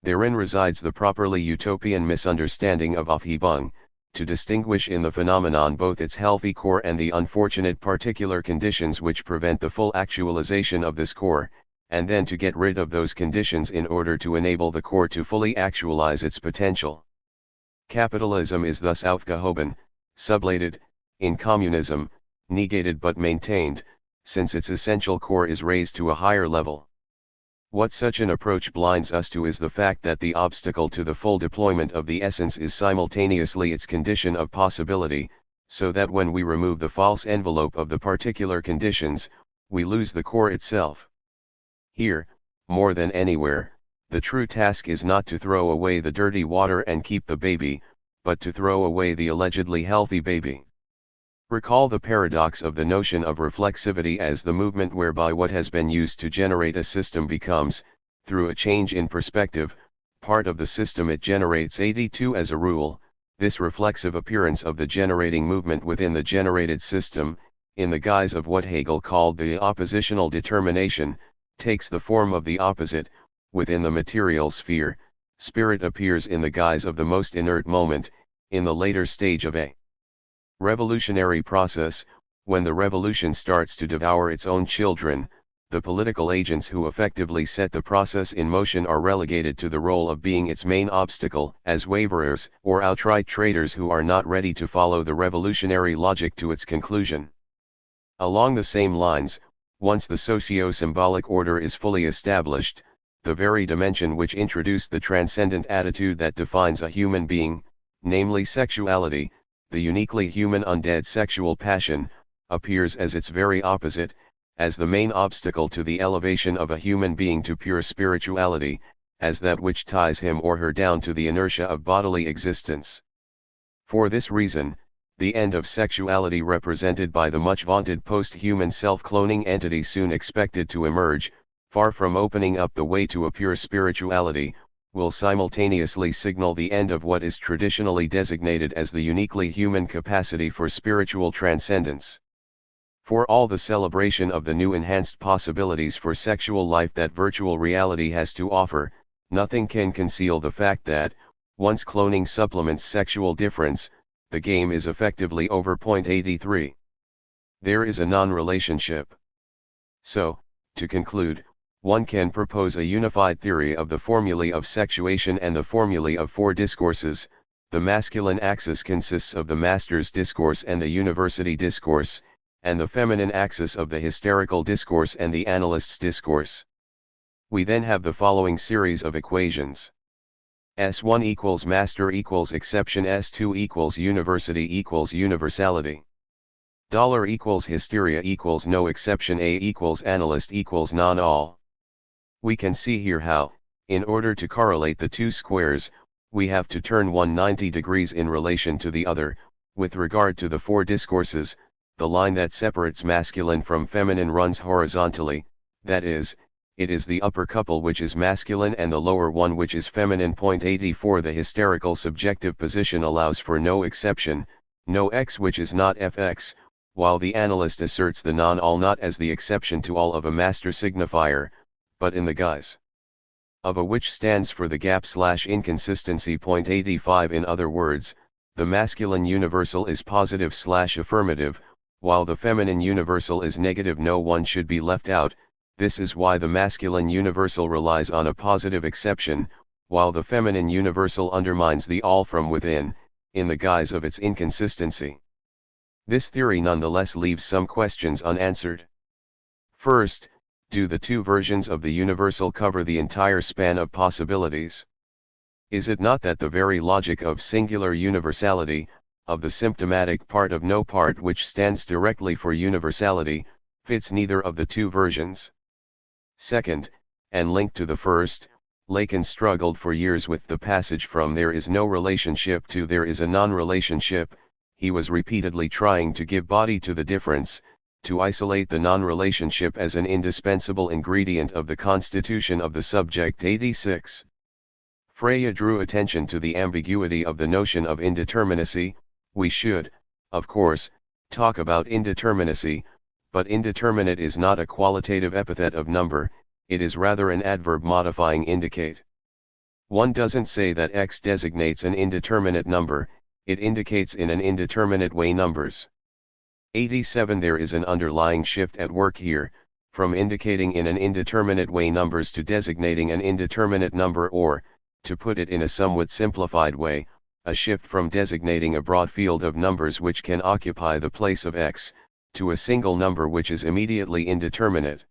Therein resides the properly utopian misunderstanding of Aufhebung, to distinguish in the phenomenon both its healthy core and the unfortunate particular conditions which prevent the full actualization of this core, and then to get rid of those conditions in order to enable the core to fully actualize its potential. Capitalism is thus aufgehoben, sublated, in communism, negated but maintained, since its essential core is raised to a higher level. What such an approach blinds us to is the fact that the obstacle to the full deployment of the essence is simultaneously its condition of possibility, so that when we remove the false envelope of the particular conditions, we lose the core itself. Here, more than anywhere, the true task is not to throw away the dirty water and keep the baby, but to throw away the allegedly healthy baby. Recall the paradox of the notion of reflexivity as the movement whereby what has been used to generate a system becomes, through a change in perspective, part of the system it generates. 82 As a rule, this reflexive appearance of the generating movement within the generated system, in the guise of what Hegel called the oppositional determination, takes the form of the opposite. Within the material sphere, spirit appears in the guise of the most inert moment, in the later stage of a revolutionary process. When the revolution starts to devour its own children, the political agents who effectively set the process in motion are relegated to the role of being its main obstacle, as waverers or outright traitors who are not ready to follow the revolutionary logic to its conclusion. Along the same lines, once the socio-symbolic order is fully established, the very dimension which introduced the transcendent attitude that defines a human being, namely sexuality, the uniquely human undead sexual passion, appears as its very opposite, as the main obstacle to the elevation of a human being to pure spirituality, as that which ties him or her down to the inertia of bodily existence. For this reason, the end of sexuality represented by the much vaunted post-human self-cloning entity soon expected to emerge, far from opening up the way to a pure spirituality, will simultaneously signal the end of what is traditionally designated as the uniquely human capacity for spiritual transcendence. For all the celebration of the new enhanced possibilities for sexual life that virtual reality has to offer, nothing can conceal the fact that, once cloning supplements sexual difference, the game is effectively over. 83. There is a non-relationship. So, to conclude, one can propose a unified theory of the formulae of sexuation and the formulae of four discourses. The masculine axis consists of the master's discourse and the university discourse, and the feminine axis of the hysterical discourse and the analyst's discourse. We then have the following series of equations. S1 equals master equals exception, S2 equals university equals universality. $ equals hysteria equals no exception, A equals analyst equals non-all. We can see here how, in order to correlate the two squares, we have to turn one 90 degrees in relation to the other. With regard to the four discourses, the line that separates masculine from feminine runs horizontally, that is, it is the upper couple which is masculine and the lower one which is feminine. 84 The hysterical subjective position allows for no exception, no x which is not fx, while the analyst asserts the non-all not as the exception to all of a master signifier, but in the guise of a which stands for the gap/inconsistency. 85 In other words, the masculine universal is positive/affirmative, while the feminine universal is negative. No one should be left out. This is why the masculine universal relies on a positive exception, while the feminine universal undermines the all from within, in the guise of its inconsistency. This theory nonetheless leaves some questions unanswered. First, do the two versions of the universal cover the entire span of possibilities? Is it not that the very logic of singular universality, of the symptomatic part of no part which stands directly for universality, fits neither of the two versions? Second, and linked to the first, Lacan struggled for years with the passage from there is no relationship to there is a non-relationship. He was repeatedly trying to give body to the difference, to isolate the non-relationship as an indispensable ingredient of the constitution of the subject. 86. Freya drew attention to the ambiguity of the notion of indeterminacy. We should, of course, talk about indeterminacy, but indeterminate is not a qualitative epithet of number, it is rather an adverb modifying indicate. One doesn't say that x designates an indeterminate number, it indicates in an indeterminate way numbers. 87. There is an underlying shift at work here, from indicating in an indeterminate way numbers to designating an indeterminate number, or, to put it in a somewhat simplified way, a shift from designating a broad field of numbers which can occupy the place of x, to a single number which is immediately indeterminate.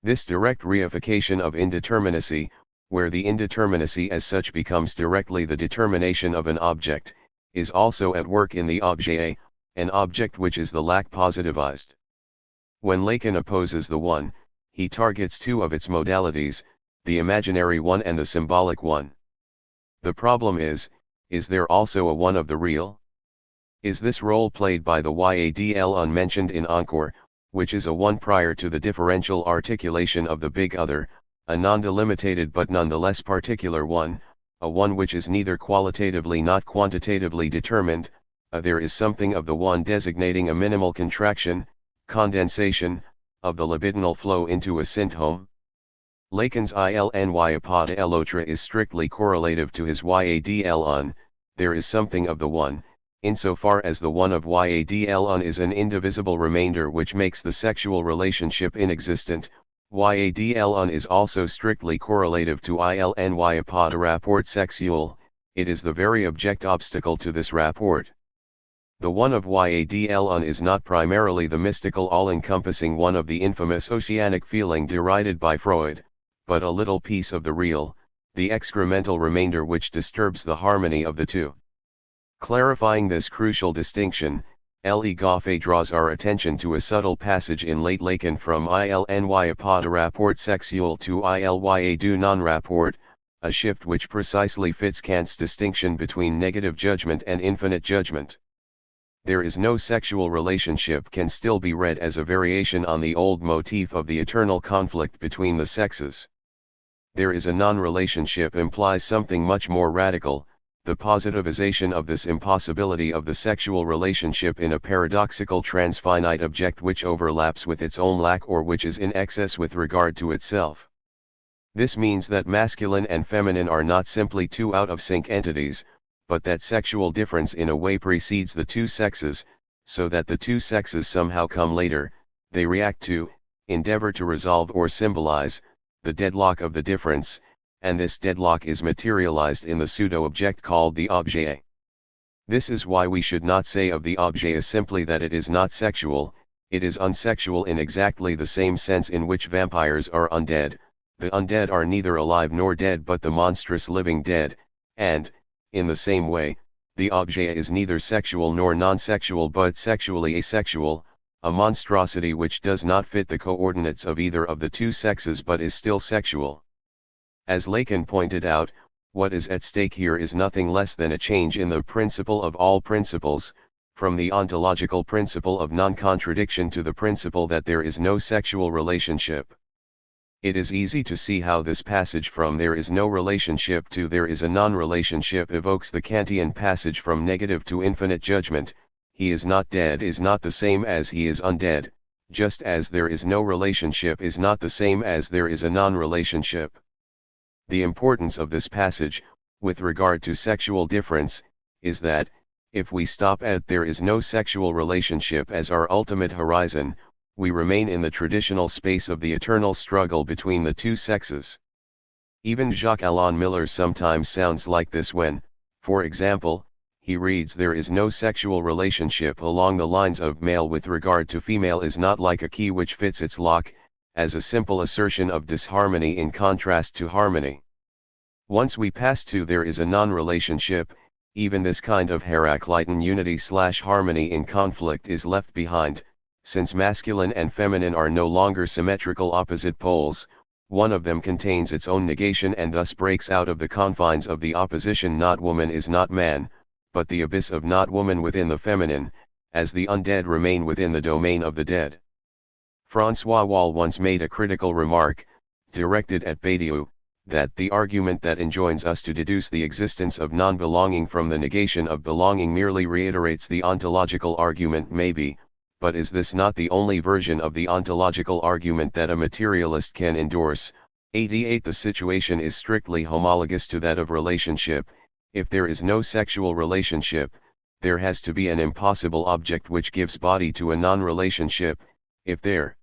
This direct reification of indeterminacy, where the indeterminacy as such becomes directly the determination of an object, is also at work in the objet, an object which is the lac positivized. When Lacan opposes the one, he targets two of its modalities, the imaginary one and the symbolic one. The problem is there also a one of the real? Is this role played by the yadl unmentioned in Encore, which is a one prior to the differential articulation of the big other, a non-delimitated but nonetheless particular one, a one which is neither qualitatively nor quantitatively determined? There is something of the one designating a minimal contraction, condensation, of the libidinal flow into a syntome. Lacan's ilny apod l'autre is strictly correlative to his yadl un. There is something of the one, insofar as the one of yadl un is an indivisible remainder which makes the sexual relationship inexistent. Yadl un is also strictly correlative to ilny apod rapport sexuel, it is the very object obstacle to this rapport. The one of yadl un is not primarily the mystical all-encompassing one of the infamous oceanic feeling derided by Freud, but a little piece of the real, the excremental remainder which disturbs the harmony of the two. Clarifying this crucial distinction, L. E. Goffey draws our attention to a subtle passage in late Lacan from ilny apod rapport sexuel to ilya du non-rapport, a shift which precisely fits Kant's distinction between negative judgment and infinite judgment. There is no sexual relationship can still be read as a variation on the old motif of the eternal conflict between the sexes. There is a non-relationship implies something much more radical, the positivization of this impossibility of the sexual relationship in a paradoxical transfinite object which overlaps with its own lack or which is in excess with regard to itself. This means that masculine and feminine are not simply two out-of-sync entities, but that sexual difference in a way precedes the two sexes, so that the two sexes somehow come later, they react to, endeavor to resolve or symbolize, the deadlock of the difference, and this deadlock is materialized in the pseudo-object called the objet. This is why we should not say of the objet simply that it is not sexual, it is unsexual in exactly the same sense in which vampires are undead. The undead are neither alive nor dead but the monstrous living dead, and, in the same way, the objet is neither sexual nor non-sexual but sexually asexual, a monstrosity which does not fit the coordinates of either of the two sexes but is still sexual. As Lacan pointed out, what is at stake here is nothing less than a change in the principle of all principles, from the ontological principle of non-contradiction to the principle that there is no sexual relationship. It is easy to see how this passage from there is no relationship to there is a non-relationship evokes the Kantian passage from negative to infinite judgment. He is not dead is not the same as he is undead, just as there is no relationship is not the same as there is a non-relationship. The importance of this passage, with regard to sexual difference, is that, if we stop at there is no sexual relationship as our ultimate horizon, we remain in the traditional space of the eternal struggle between the two sexes. Even Jacques-Alain Miller sometimes sounds like this when, for example, he reads there is no sexual relationship along the lines of male with regard to female is not like a key which fits its lock, as a simple assertion of disharmony in contrast to harmony. Once we pass to there is a non-relationship, even this kind of Heraclitean unity/harmony in conflict is left behind. Since masculine and feminine are no longer symmetrical opposite poles, one of them contains its own negation and thus breaks out of the confines of the opposition. Not woman is not man, but the abyss of not woman within the feminine, as the undead remain within the domain of the dead. François Wall once made a critical remark, directed at Badiou, that the argument that enjoins us to deduce the existence of non-belonging from the negation of belonging merely reiterates the ontological argument maybe, but is this not the only version of the ontological argument that a materialist can endorse? 88. The situation is strictly homologous to that of relationship. If there is no sexual relationship, there has to be an impossible object which gives body to a non-relationship. If there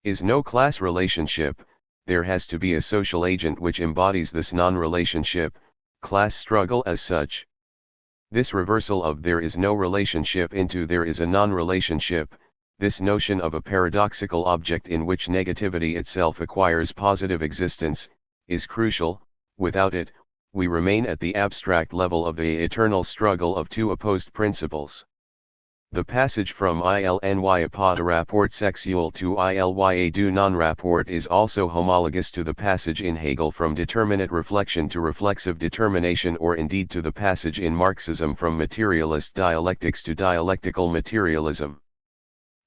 is no class relationship, there has to be a social agent which embodies this non-relationship, class struggle as such. This reversal of there is no relationship into there is a non-relationship, this notion of a paradoxical object in which negativity itself acquires positive existence, is crucial. Without it, we remain at the abstract level of the eternal struggle of two opposed principles. The passage from ilnya pas de rapport sexuel to ilya du non-rapport is also homologous to the passage in Hegel from determinate reflection to reflexive determination, or indeed to the passage in Marxism from materialist dialectics to dialectical materialism.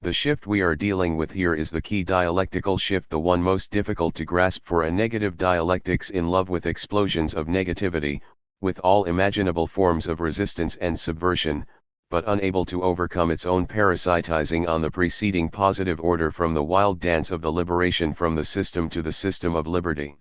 The shift we are dealing with here is the key dialectical shift, the one most difficult to grasp for a negative dialectics in love with explosions of negativity, with all imaginable forms of resistance and subversion, but unable to overcome its own parasitizing on the preceding positive order from the wild dance of the liberation from the system to the system of liberty.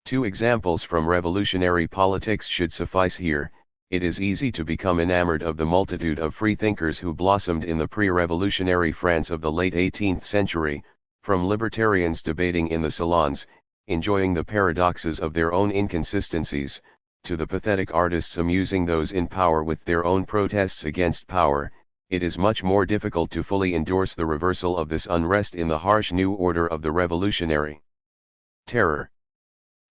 Two examples from revolutionary politics should suffice here. It is easy to become enamored of the multitude of freethinkers who blossomed in the pre-revolutionary France of the late 18th century, from libertarians debating in the salons, enjoying the paradoxes of their own inconsistencies, to the pathetic artists amusing those in power with their own protests against power. It is much more difficult to fully endorse the reversal of this unrest in the harsh new order of the revolutionary terror.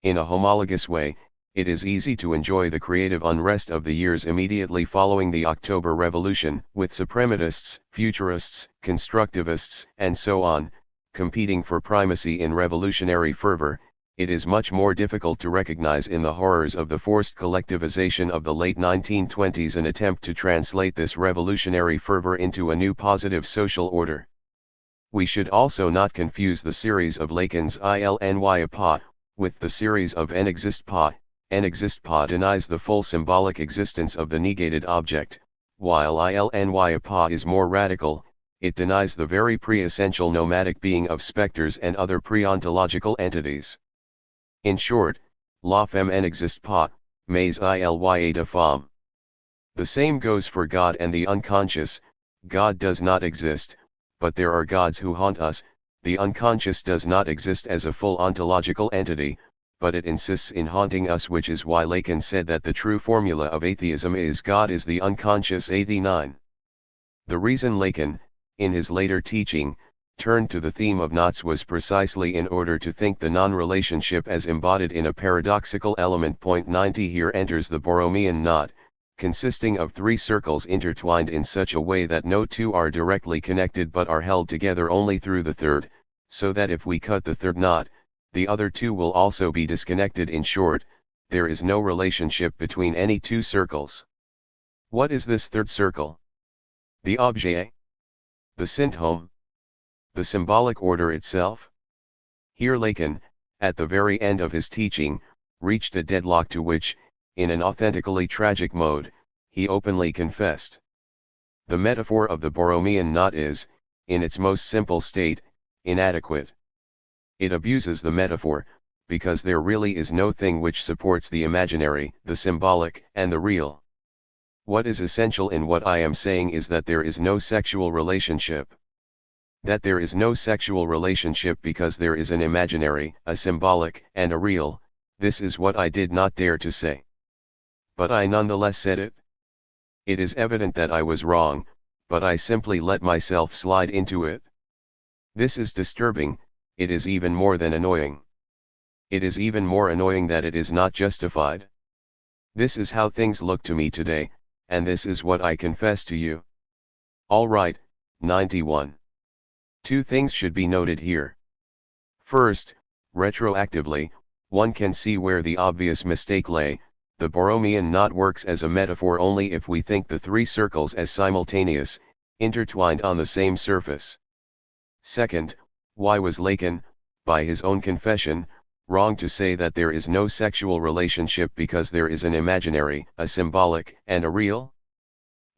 In a homologous way, it is easy to enjoy the creative unrest of the years immediately following the October Revolution, with suprematists, futurists, constructivists, and so on, competing for primacy in revolutionary fervor. It is much more difficult to recognize in the horrors of the forced collectivization of the late 1920s an attempt to translate this revolutionary fervor into a new positive social order. We should also not confuse the series of Lacan's ilnya pas with the series of en existe pas. En existe pas denies the full symbolic existence of the negated object, while ilnya pas is more radical. It denies the very pre-essential nomadic being of specters and other pre-ontological entities. In short, la femme en existe pas, mais ilya de femme. The same goes for God and the unconscious. God does not exist, but there are gods who haunt us. The unconscious does not exist as a full ontological entity, but it insists in haunting us, which is why Lacan said that the true formula of atheism is God is the unconscious. 89. The reason Lacan, in his later teaching, turned to the theme of knots was precisely in order to think the non-relationship as embodied in a paradoxical element. Point 90. Here enters the Borromean knot, consisting of three circles intertwined in such a way that no two are directly connected but are held together only through the third, so that if we cut the third knot, the other two will also be disconnected. In short, there is no relationship between any two circles. What is this third circle? The objet? The syntome? The symbolic order itself? Here Lacan, at the very end of his teaching, reached a deadlock to which, in an authentically tragic mode, he openly confessed. The metaphor of the Borromean knot is, in its most simple state, inadequate. It abuses the metaphor, because there really is no thing which supports the imaginary, the symbolic, and the real. What is essential in what I am saying is that there is no sexual relationship. That there is no sexual relationship because there is an imaginary, a symbolic, and a real. This is what I did not dare to say. But I nonetheless said it. It is evident that I was wrong, but I simply let myself slide into it. This is disturbing. It is even more than annoying. It is even more annoying that it is not justified. This is how things look to me today, and this is what I confess to you. All right. 91. Two things should be noted here. First, retroactively, one can see where the obvious mistake lay. The Borromean knot works as a metaphor only if we think the three circles as simultaneous, intertwined on the same surface. Second, why was Lacan, by his own confession, wrong to say that there is no sexual relationship because there is an imaginary, a symbolic, and a real?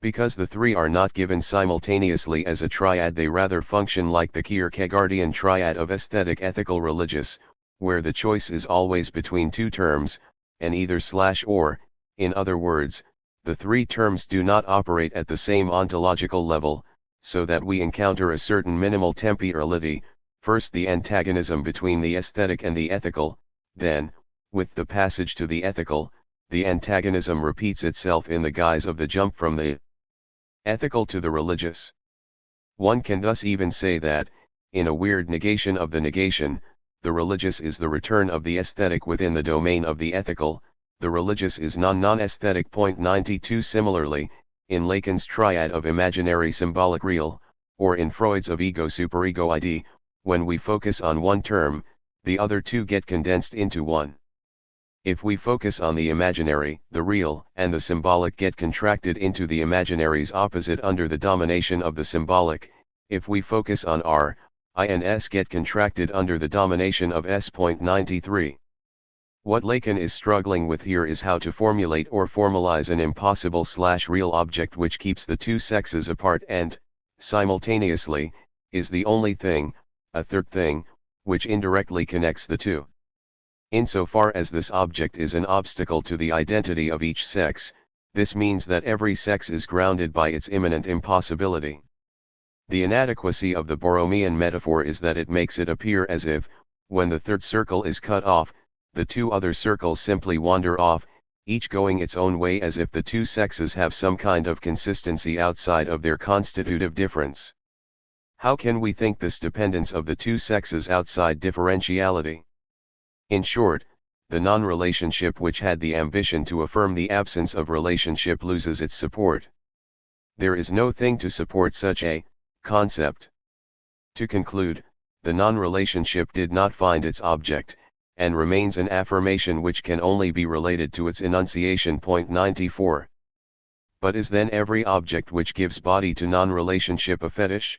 Because the three are not given simultaneously as a triad, they rather function like the Kierkegaardian triad of aesthetic, ethical, religious, where the choice is always between two terms, an either/or, in other words, the three terms do not operate at the same ontological level, so that we encounter a certain minimal temporality, first the antagonism between the aesthetic and the ethical, then, with the passage to the ethical, the antagonism repeats itself in the guise of the jump from the ethical to the religious. One can thus even say that, in a weird negation of the negation, the religious is the return of the aesthetic within the domain of the ethical, the religious is non-aesthetic. 92. Similarly, in Lacan's triad of imaginary symbolic real, or in Freud's of ego superego id, when we focus on one term, the other two get condensed into one. If we focus on the imaginary, the real and the symbolic get contracted into the imaginary's opposite under the domination of the symbolic. If we focus on R, I and S get contracted under the domination of S. 93. What Lacan is struggling with here is how to formulate or formalize an impossible/real object which keeps the two sexes apart and, simultaneously, is the only thing, a third thing, which indirectly connects the two. Insofar as this object is an obstacle to the identity of each sex, this means that every sex is grounded by its immanent impossibility. The inadequacy of the Borromean metaphor is that it makes it appear as if, when the third circle is cut off, the two other circles simply wander off, each going its own way, as if the two sexes have some kind of consistency outside of their constitutive difference. How can we think this dependence of the two sexes outside differentiality? In short, the non-relationship which had the ambition to affirm the absence of relationship loses its support. There is no thing to support such a concept. To conclude, the non-relationship did not find its object, and remains an affirmation which can only be related to its enunciation. 94. But is then every object which gives body to non-relationship a fetish?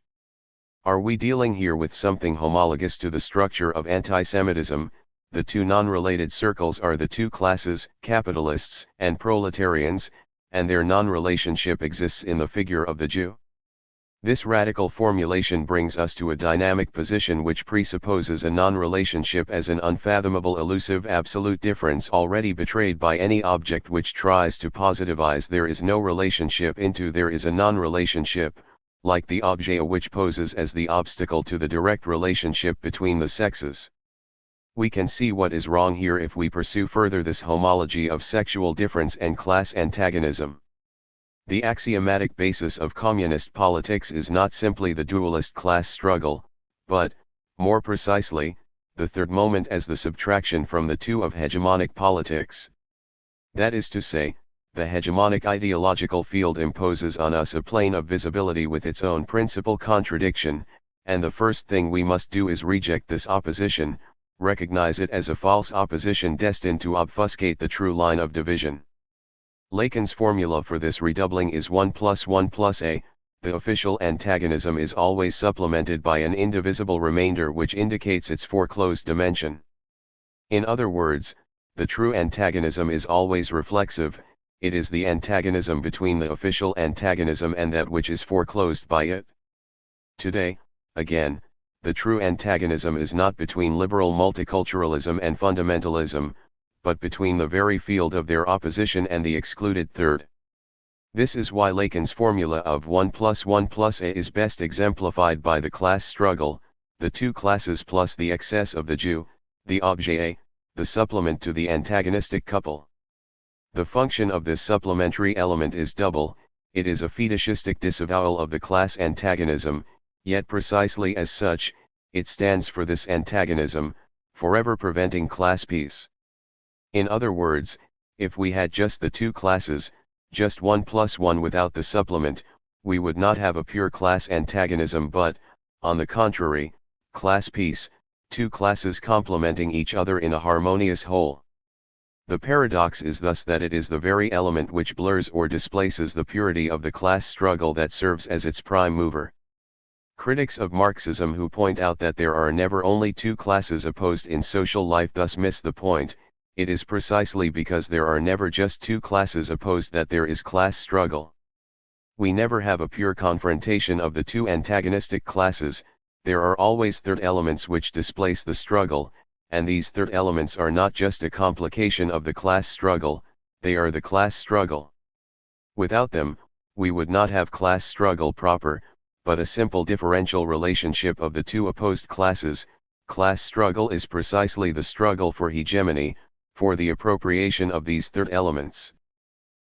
Are we dealing here with something homologous to the structure of anti-Semitism? The two non-related circles are the two classes, capitalists and proletarians, and their non-relationship exists in the figure of the Jew. This radical formulation brings us to a dynamic position which presupposes a non-relationship as an unfathomable elusive absolute difference already betrayed by any object which tries to positivize there is no relationship into there is a non-relationship, like the objet which poses as the obstacle to the direct relationship between the sexes. We can see what is wrong here if we pursue further this homology of sexual difference and class antagonism. The axiomatic basis of communist politics is not simply the dualist class struggle, but, more precisely, the third moment as the subtraction from the two of hegemonic politics. That is to say, the hegemonic ideological field imposes on us a plane of visibility with its own principal contradiction, and the first thing we must do is reject this opposition, recognize it as a false opposition destined to obfuscate the true line of division. Lacan's formula for this redoubling is 1 + 1 + a, the official antagonism is always supplemented by an indivisible remainder which indicates its foreclosed dimension. In other words, the true antagonism is always reflexive, it is the antagonism between the official antagonism and that which is foreclosed by it. Today, again, the true antagonism is not between liberal multiculturalism and fundamentalism, but between the very field of their opposition and the excluded third. This is why Lacan's formula of 1 + 1 + a is best exemplified by the class struggle, the two classes plus the excess of the Jew, the objet a, the supplement to the antagonistic couple. The function of this supplementary element is double, it is a fetishistic disavowal of the class antagonism, yet precisely as such, it stands for this antagonism, forever preventing class peace. In other words, if we had just the two classes, just 1 + 1 without the supplement, we would not have a pure class antagonism but, on the contrary, class peace, two classes complementing each other in a harmonious whole. The paradox is thus that it is the very element which blurs or displaces the purity of the class struggle that serves as its prime mover. Critics of Marxism who point out that there are never only two classes opposed in social life thus miss the point. It is precisely because there are never just two classes opposed that there is class struggle. We never have a pure confrontation of the two antagonistic classes, there are always third elements which displace the struggle, and these third elements are not just a complication of the class struggle, they are the class struggle. Without them, we would not have class struggle proper, but a simple differential relationship of the two opposed classes. Class struggle is precisely the struggle for hegemony, for the appropriation of these third elements.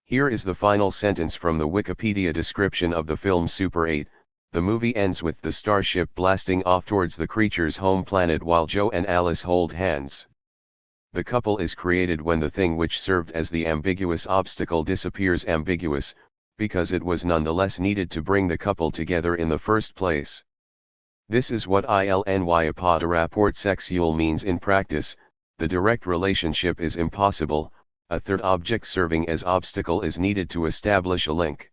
Here is the final sentence from the Wikipedia description of the film Super 8. The movie ends with the starship blasting off towards the creature's home planet while Joe and Alice hold hands. The couple is created when the thing which served as the ambiguous obstacle disappears ambiguous, because it was nonetheless needed to bring the couple together in the first place. This is what ILNY apod rapport sexual means in practice. The direct relationship is impossible, a third object serving as obstacle is needed to establish a link.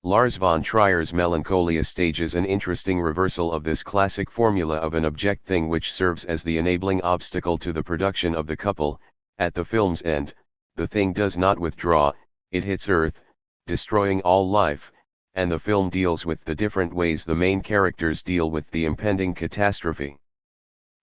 Lars von Trier's Melancholia stages an interesting reversal of this classic formula of an object thing which serves as the enabling obstacle to the production of the couple. At the film's end, the thing does not withdraw, it hits Earth, destroying all life, and the film deals with the different ways the main characters deal with the impending catastrophe.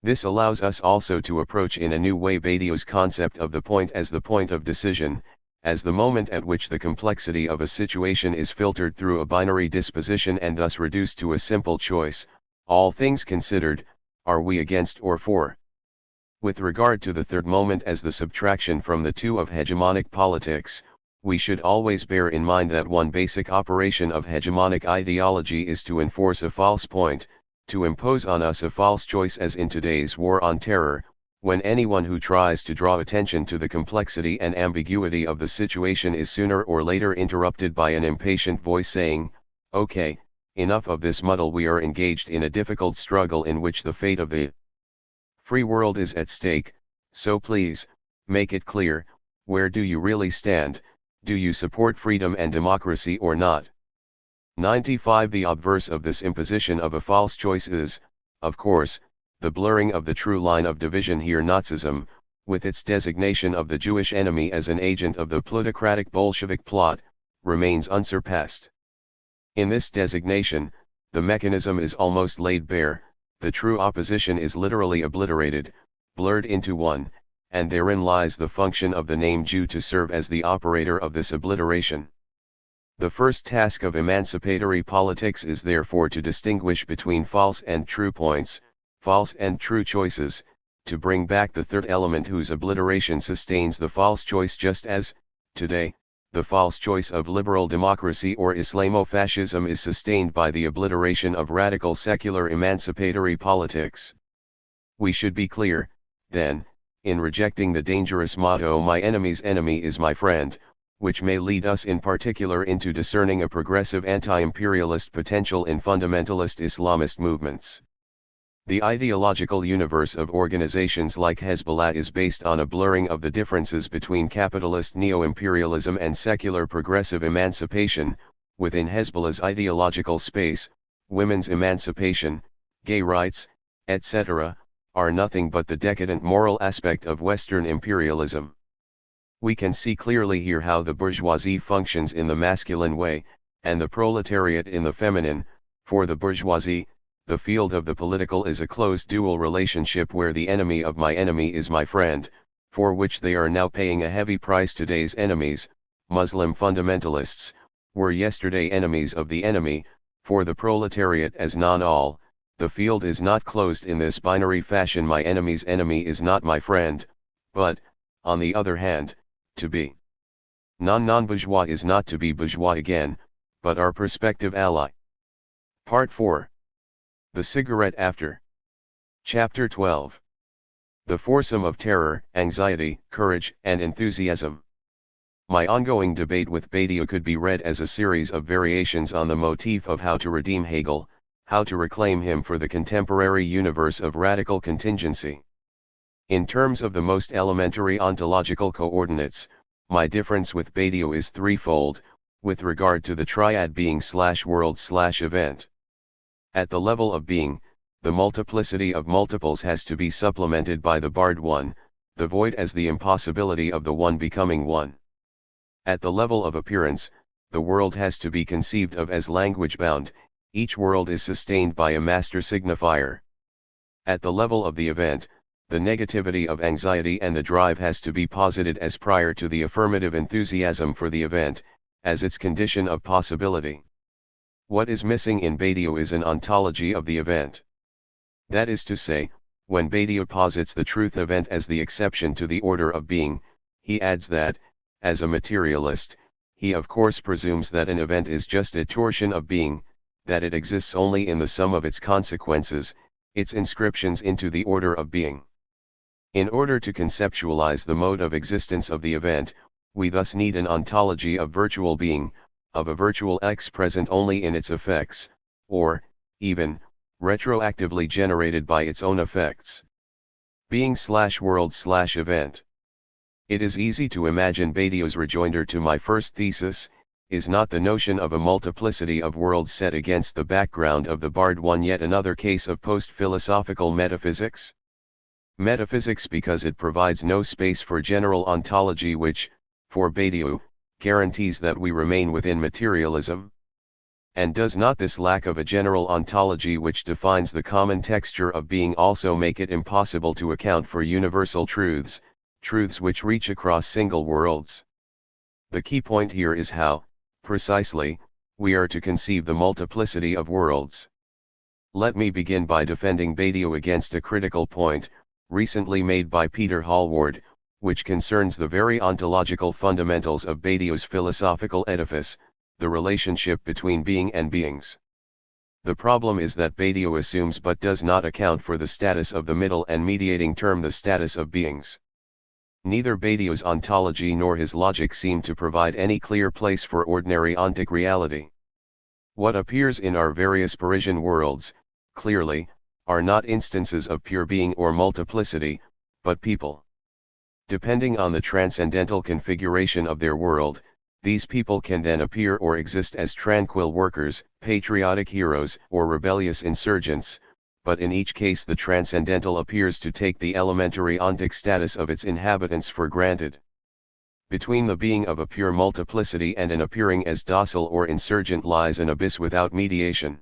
This allows us also to approach in a new way Badiou's concept of the point as the point of decision, as the moment at which the complexity of a situation is filtered through a binary disposition and thus reduced to a simple choice, all things considered, are we against or for? With regard to the third moment as the subtraction from the two of hegemonic politics, we should always bear in mind that one basic operation of hegemonic ideology is to enforce a false point, to impose on us a false choice, as in today's war on terror, when anyone who tries to draw attention to the complexity and ambiguity of the situation is sooner or later interrupted by an impatient voice saying, "Okay, enough of this muddle, we are engaged in a difficult struggle in which the fate of the free world is at stake, so please, make it clear, where do you really stand, do you support freedom and democracy or not?" 95. The obverse of this imposition of a false choice is, of course, the blurring of the true line of division. Here Nazism, with its designation of the Jewish enemy as an agent of the plutocratic Bolshevik plot, remains unsurpassed. In this designation, the mechanism is almost laid bare, the true opposition is literally obliterated, blurred into one, and therein lies the function of the name Jew to serve as the operator of this obliteration. The first task of emancipatory politics is therefore to distinguish between false and true points, false and true choices, to bring back the third element whose obliteration sustains the false choice, just as, today, the false choice of liberal democracy or Islamofascism is sustained by the obliteration of radical secular emancipatory politics. We should be clear, then, in rejecting the dangerous motto "my enemy's enemy is my friend," which may lead us in particular into discerning a progressive anti-imperialist potential in fundamentalist Islamist movements. The ideological universe of organizations like Hezbollah is based on a blurring of the differences between capitalist neo-imperialism and secular progressive emancipation. Within Hezbollah's ideological space, women's emancipation, gay rights, etc., are nothing but the decadent moral aspect of Western imperialism. We can see clearly here how the bourgeoisie functions in the masculine way, and the proletariat in the feminine. For the bourgeoisie, the field of the political is a closed dual relationship where the enemy of my enemy is my friend, for which they are now paying a heavy price. Today's enemies, Muslim fundamentalists, were yesterday enemies of the enemy. For the proletariat as non-all, the field is not closed in this binary fashion. My enemy's enemy is not my friend, but, on the other hand, to be non-bourgeois is not to be bourgeois again, but our prospective ally. Part 4. The Cigarette After. Chapter 12. The Foursome of Terror, Anxiety, Courage, and Enthusiasm. My ongoing debate with Badiou could be read as a series of variations on the motif of how to redeem Hegel, how to reclaim him for the contemporary universe of radical contingency. In terms of the most elementary ontological coordinates, my difference with Badiou is threefold, with regard to the triad being/world/event. At the level of being, the multiplicity of multiples has to be supplemented by the barred one, the void as the impossibility of the one becoming one. At the level of appearance, the world has to be conceived of as language-bound, each world is sustained by a master signifier. At the level of the event, the negativity of anxiety and the drive has to be posited as prior to the affirmative enthusiasm for the event, as its condition of possibility. What is missing in Badiou is an ontology of the event. That is to say, when Badiou posits the truth event as the exception to the order of being, he adds that, as a materialist, he of course presumes that an event is just a torsion of being, that it exists only in the sum of its consequences, its inscriptions into the order of being. In order to conceptualize the mode of existence of the event, we thus need an ontology of virtual being, of a virtual X present only in its effects, or, even, retroactively generated by its own effects. Being/world/event. It is easy to imagine Badiou's rejoinder to my first thesis: is not the notion of a multiplicity of worlds set against the background of the barred one yet another case of post-philosophical metaphysics? Metaphysics because it provides no space for general ontology which, for Badiou, guarantees that we remain within materialism? And does not this lack of a general ontology which defines the common texture of being also make it impossible to account for universal truths, truths which reach across single worlds? The key point here is how, precisely, we are to conceive the multiplicity of worlds. Let me begin by defending Badiou against a critical point, recently made by Peter Hallward, which concerns the very ontological fundamentals of Badiou's philosophical edifice, the relationship between being and beings. The problem is that Badiou assumes but does not account for the status of the middle and mediating term, the status of beings. Neither Badiou's ontology nor his logic seem to provide any clear place for ordinary ontic reality. What appears in our various Parisian worlds, clearly, are not instances of pure being or multiplicity, but people. Depending on the transcendental configuration of their world, these people can then appear or exist as tranquil workers, patriotic heroes, or rebellious insurgents, but in each case the transcendental appears to take the elementary ontic status of its inhabitants for granted. Between the being of a pure multiplicity and an appearing as docile or insurgent lies an abyss without mediation.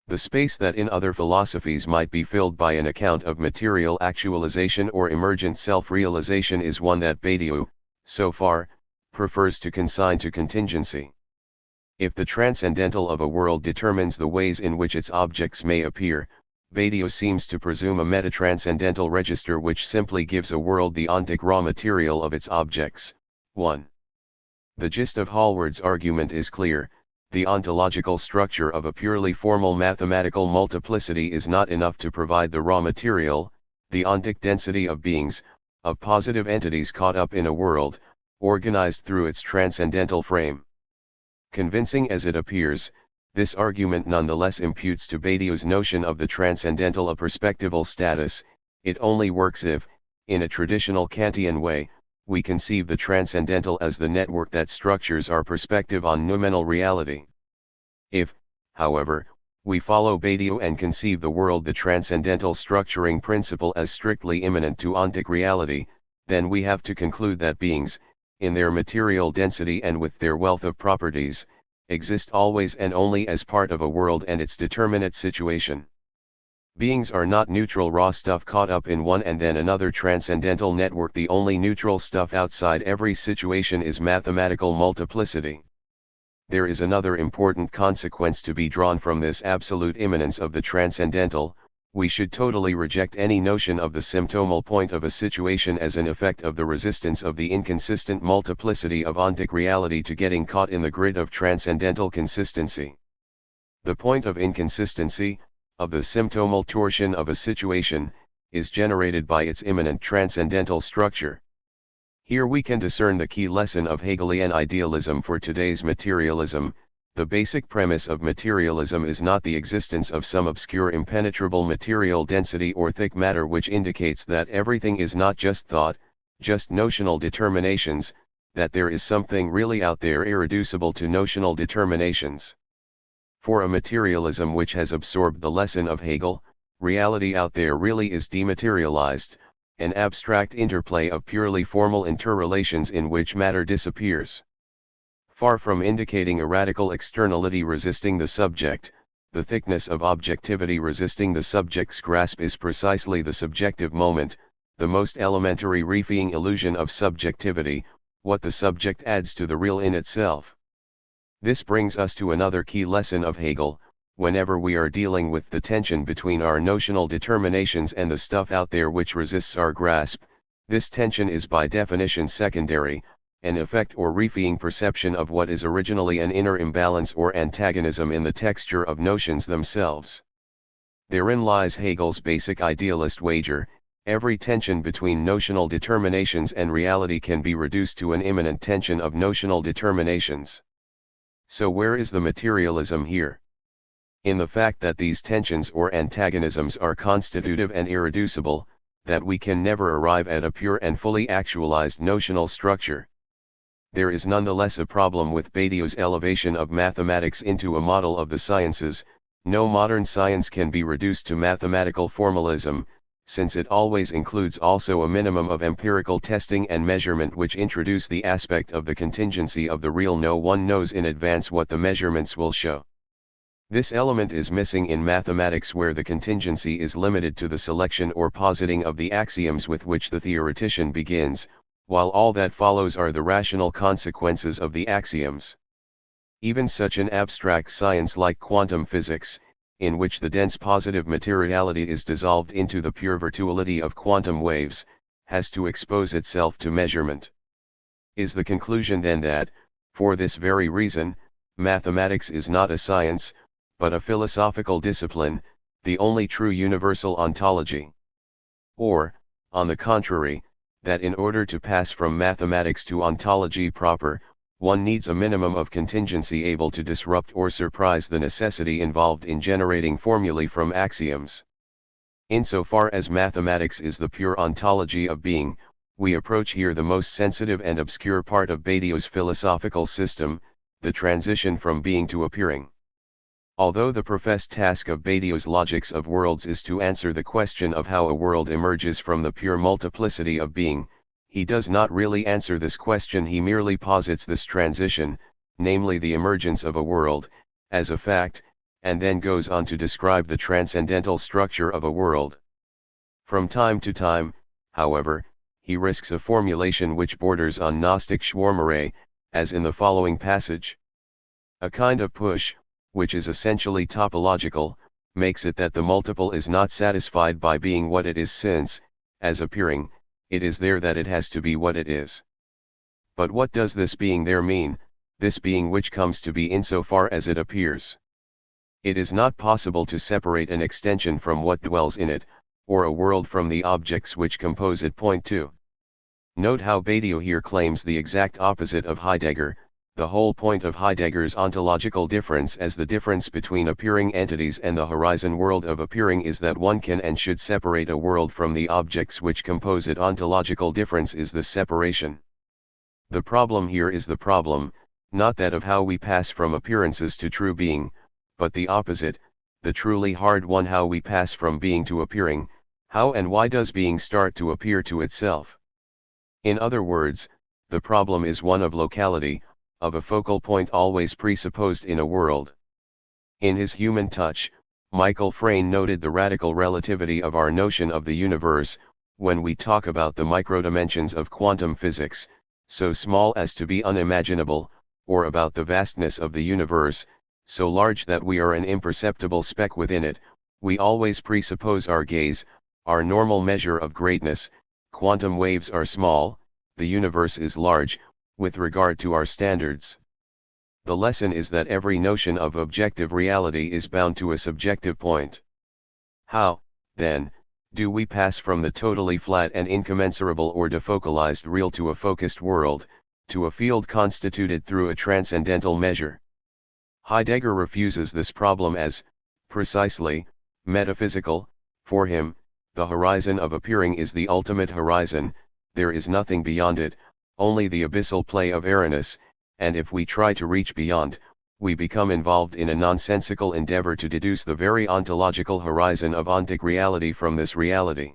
The space that in other philosophies might be filled by an account of material actualization or emergent self-realization is one that Badiou, so far, prefers to consign to contingency. If the transcendental of a world determines the ways in which its objects may appear, Badiou seems to presume a metatranscendental register which simply gives a world the ontic raw material of its objects. 1. The gist of Hallward's argument is clear: the ontological structure of a purely formal mathematical multiplicity is not enough to provide the raw material, the ontic density of beings, of positive entities caught up in a world, organized through its transcendental frame. Convincing as it appears, this argument nonetheless imputes to Badiou's notion of the transcendental a perspectival status. It only works if, in a traditional Kantian way, we conceive the transcendental as the network that structures our perspective on noumenal reality. If, however, we follow Badiou and conceive the world the transcendental structuring principle as strictly immanent to ontic reality, then we have to conclude that beings, in their material density and with their wealth of properties, exist always and only as part of a world and its determinate situation. Beings are not neutral raw stuff caught up in one and then another transcendental network. The only neutral stuff outside every situation is mathematical multiplicity. There is another important consequence to be drawn from this absolute immanence of the transcendental: we should totally reject any notion of the symptomal point of a situation as an effect of the resistance of the inconsistent multiplicity of ontic reality to getting caught in the grid of transcendental consistency. The point of inconsistency, of the symptomal torsion of a situation, is generated by its immanent transcendental structure. Here we can discern the key lesson of Hegelian idealism for today's materialism. The basic premise of materialism is not the existence of some obscure impenetrable material density or thick matter which indicates that everything is not just thought, just notional determinations, that there is something really out there irreducible to notional determinations. For a materialism which has absorbed the lesson of Hegel, reality out there really is dematerialized, an abstract interplay of purely formal interrelations in which matter disappears. Far from indicating a radical externality resisting the subject, the thickness of objectivity resisting the subject's grasp is precisely the subjective moment, the most elementary reefing illusion of subjectivity, what the subject adds to the real in itself. This brings us to another key lesson of Hegel. Whenever we are dealing with the tension between our notional determinations and the stuff out there which resists our grasp, this tension is by definition secondary, an effect or refeeing perception of what is originally an inner imbalance or antagonism in the texture of notions themselves. Therein lies Hegel's basic idealist wager: every tension between notional determinations and reality can be reduced to an immanent tension of notional determinations. So where is the materialism here? In the fact that these tensions or antagonisms are constitutive and irreducible, that we can never arrive at a pure and fully actualized notional structure. There is nonetheless a problem with Badiou's elevation of mathematics into a model of the sciences. No modern science can be reduced to mathematical formalism, since it always includes also a minimum of empirical testing and measurement which introduce the aspect of the contingency of the real. No one knows in advance what the measurements will show. This element is missing in mathematics, where the contingency is limited to the selection or positing of the axioms with which the theoretician begins, while all that follows are the rational consequences of the axioms. Even such an abstract science like quantum physics, in which the dense positive materiality is dissolved into the pure virtuality of quantum waves, has to expose itself to measurement. Is the conclusion then that, for this very reason, mathematics is not a science, but a philosophical discipline, the only true universal ontology? Or, on the contrary, that in order to pass from mathematics to ontology proper, one needs a minimum of contingency able to disrupt or surprise the necessity involved in generating formulae from axioms? Insofar as mathematics is the pure ontology of being, we approach here the most sensitive and obscure part of Badiou's philosophical system, the transition from being to appearing. Although the professed task of Badiou's logics of worlds is to answer the question of how a world emerges from the pure multiplicity of being, he does not really answer this question. He merely posits this transition, namely the emergence of a world, as a fact, and then goes on to describe the transcendental structure of a world. From time to time, however, he risks a formulation which borders on Gnostic schwärmerei, as in the following passage. A kind of push, which is essentially topological, makes it that the multiple is not satisfied by being what it is, since, as appearing, it is there that it has to be what it is. But what does this being there mean, this being which comes to be insofar as it appears? It is not possible to separate an extension from what dwells in it, or a world from the objects which compose it. Point 2. Note how Badiou here claims the exact opposite of Heidegger. The whole point of Heidegger's ontological difference as the difference between appearing entities and the horizon world of appearing is that one can and should separate a world from the objects which compose it. Ontological difference is the separation. The problem here is the problem, not that of how we pass from appearances to true being, but the opposite, the truly hard one: how we pass from being to appearing. How and why does being start to appear to itself? In other words, the problem is one of locality, of a focal point always presupposed in a world. In his Human Touch, Michael Frayn noted the radical relativity of our notion of the universe, when we talk about the microdimensions of quantum physics, so small as to be unimaginable, or about the vastness of the universe, so large that we are an imperceptible speck within it. We always presuppose our gaze, our normal measure of greatness. Quantum waves are small, the universe is large, with regard to our standards. The lesson is that every notion of objective reality is bound to a subjective point. How, then, do we pass from the totally flat and incommensurable or defocalized real to a focused world, to a field constituted through a transcendental measure? Heidegger refuses this problem as, precisely, metaphysical. For him, the horizon of appearing is the ultimate horizon, there is nothing beyond it, only the abyssal play of Aranis, and if we try to reach beyond, we become involved in a nonsensical endeavor to deduce the very ontological horizon of ontic reality from this reality.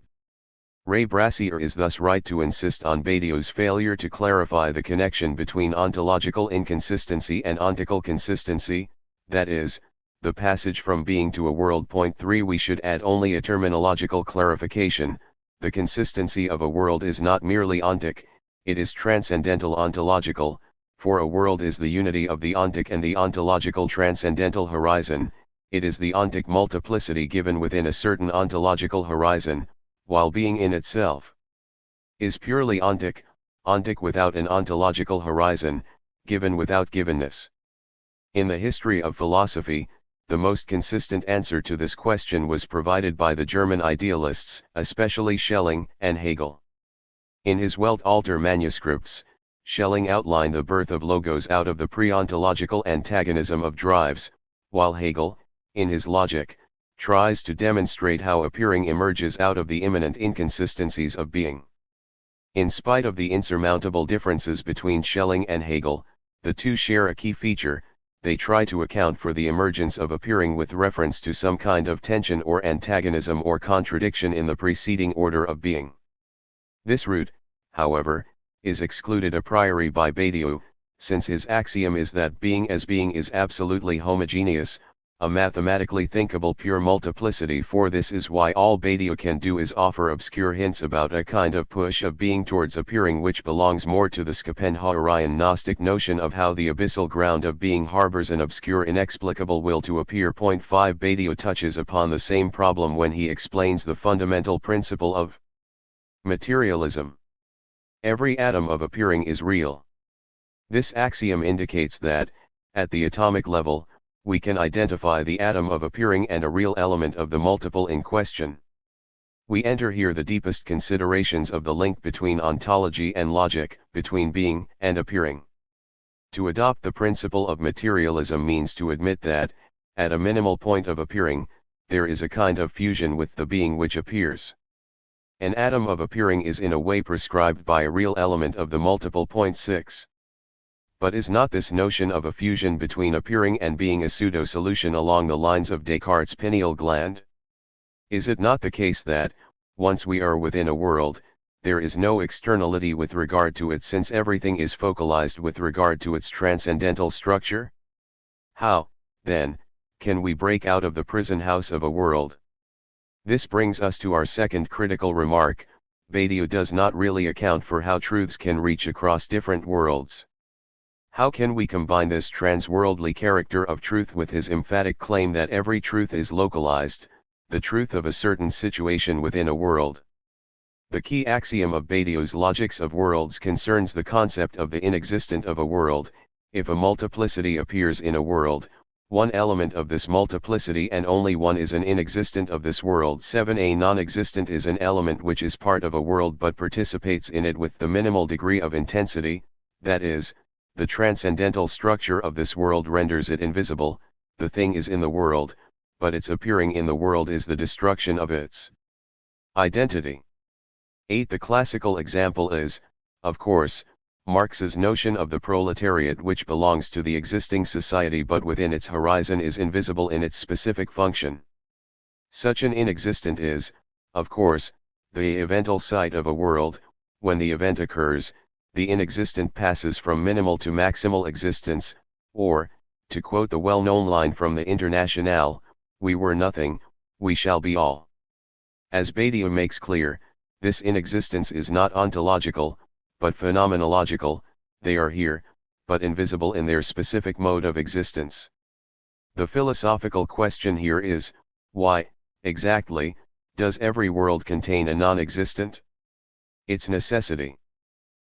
Ray Brassier is thus right to insist on Badiou's failure to clarify the connection between ontological inconsistency and ontical consistency, that is, the passage from being to a world. Point 3. We should add only a terminological clarification: the consistency of a world is not merely ontic, it is transcendental ontological. For a world is the unity of the ontic and the ontological transcendental horizon, it is the ontic multiplicity given within a certain ontological horizon, while being in itself is purely ontic, ontic without an ontological horizon, given without givenness. In the history of philosophy, the most consistent answer to this question was provided by the German idealists, especially Schelling and Hegel. In his Weltalter manuscripts, Schelling outlined the birth of logos out of the pre-ontological antagonism of drives, while Hegel, in his Logic, tries to demonstrate how appearing emerges out of the immanent inconsistencies of being. In spite of the insurmountable differences between Schelling and Hegel, the two share a key feature: they try to account for the emergence of appearing with reference to some kind of tension or antagonism or contradiction in the preceding order of being. This route, however, is excluded a priori by Badiou, since his axiom is that being as being is absolutely homogeneous, a mathematically thinkable pure multiplicity. For this is why all Badiou can do is offer obscure hints about a kind of push of being towards appearing which belongs more to the Schopenhauerian Gnostic notion of how the abyssal ground of being harbors an obscure inexplicable will to appear. 5 Badiou touches upon the same problem when he explains the fundamental principle of materialism. Every atom of appearing is real. This axiom indicates that, at the atomic level, we can identify the atom of appearing and a real element of the multiple in question. We enter here the deepest considerations of the link between ontology and logic, between being and appearing. To adopt the principle of materialism means to admit that, at a minimal point of appearing, there is a kind of fusion with the being which appears. An atom of appearing is in a way prescribed by a real element of the multiple. 6. But is not this notion of a fusion between appearing and being a pseudo-solution along the lines of Descartes' pineal gland? Is it not the case that, once we are within a world, there is no externality with regard to it, since everything is focalized with regard to its transcendental structure? How, then, can we break out of the prison house of a world? This brings us to our second critical remark: Badiou does not really account for how truths can reach across different worlds. How can we combine this transworldly character of truth with his emphatic claim that every truth is localized, the truth of a certain situation within a world? The key axiom of Badiou's Logics of Worlds concerns the concept of the inexistent of a world. If a multiplicity appears in a world, one element of this multiplicity and only one is an inexistent of this world. 7. A non-existent is an element which is part of a world but participates in it with the minimal degree of intensity, that is, the transcendental structure of this world renders it invisible. The thing is in the world, but its appearing in the world is the destruction of its identity. 8. The classical example is, of course, Marx's notion of the proletariat, which belongs to the existing society but within its horizon is invisible in its specific function. Such an inexistent is, of course, the evental site of a world. When the event occurs, the inexistent passes from minimal to maximal existence, or, to quote the well-known line from the Internationale, we were nothing, we shall be all. As Badiou makes clear, this inexistence is not ontological, but phenomenological. They are here, but invisible in their specific mode of existence. The philosophical question here is, why, exactly, does every world contain a non-existent? Its necessity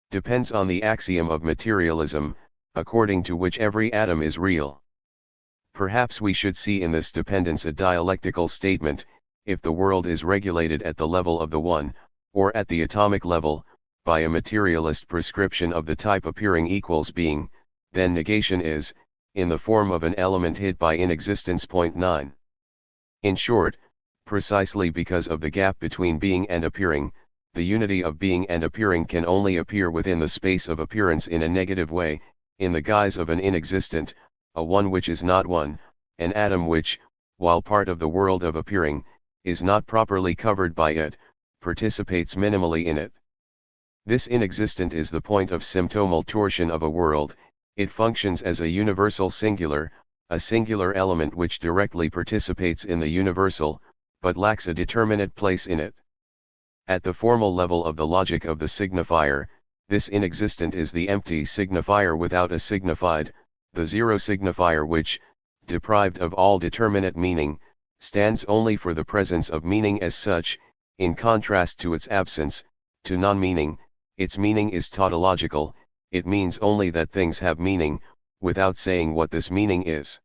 depends on the axiom of materialism, according to which every atom is real. Perhaps we should see in this dependence a dialectical statement: if the world is regulated at the level of the one, or at the atomic level, by a materialist prescription of the type appearing equals being, then negation is, in the form of an element hid by inexistence. 9. In short, precisely because of the gap between being and appearing, the unity of being and appearing can only appear within the space of appearance in a negative way, in the guise of an inexistent, a one which is not one, an atom which, while part of the world of appearing, is not properly covered by it, participates minimally in it. This inexistent is the point of symptomal torsion of a world. It functions as a universal singular, a singular element which directly participates in the universal, but lacks a determinate place in it. At the formal level of the logic of the signifier, This inexistent is the empty signifier without a signified, the zero signifier which, deprived of all determinate meaning, stands only for the presence of meaning as such, in contrast to its absence, to non-meaning. Its meaning is tautological, it means only that things have meaning, without saying what this meaning is.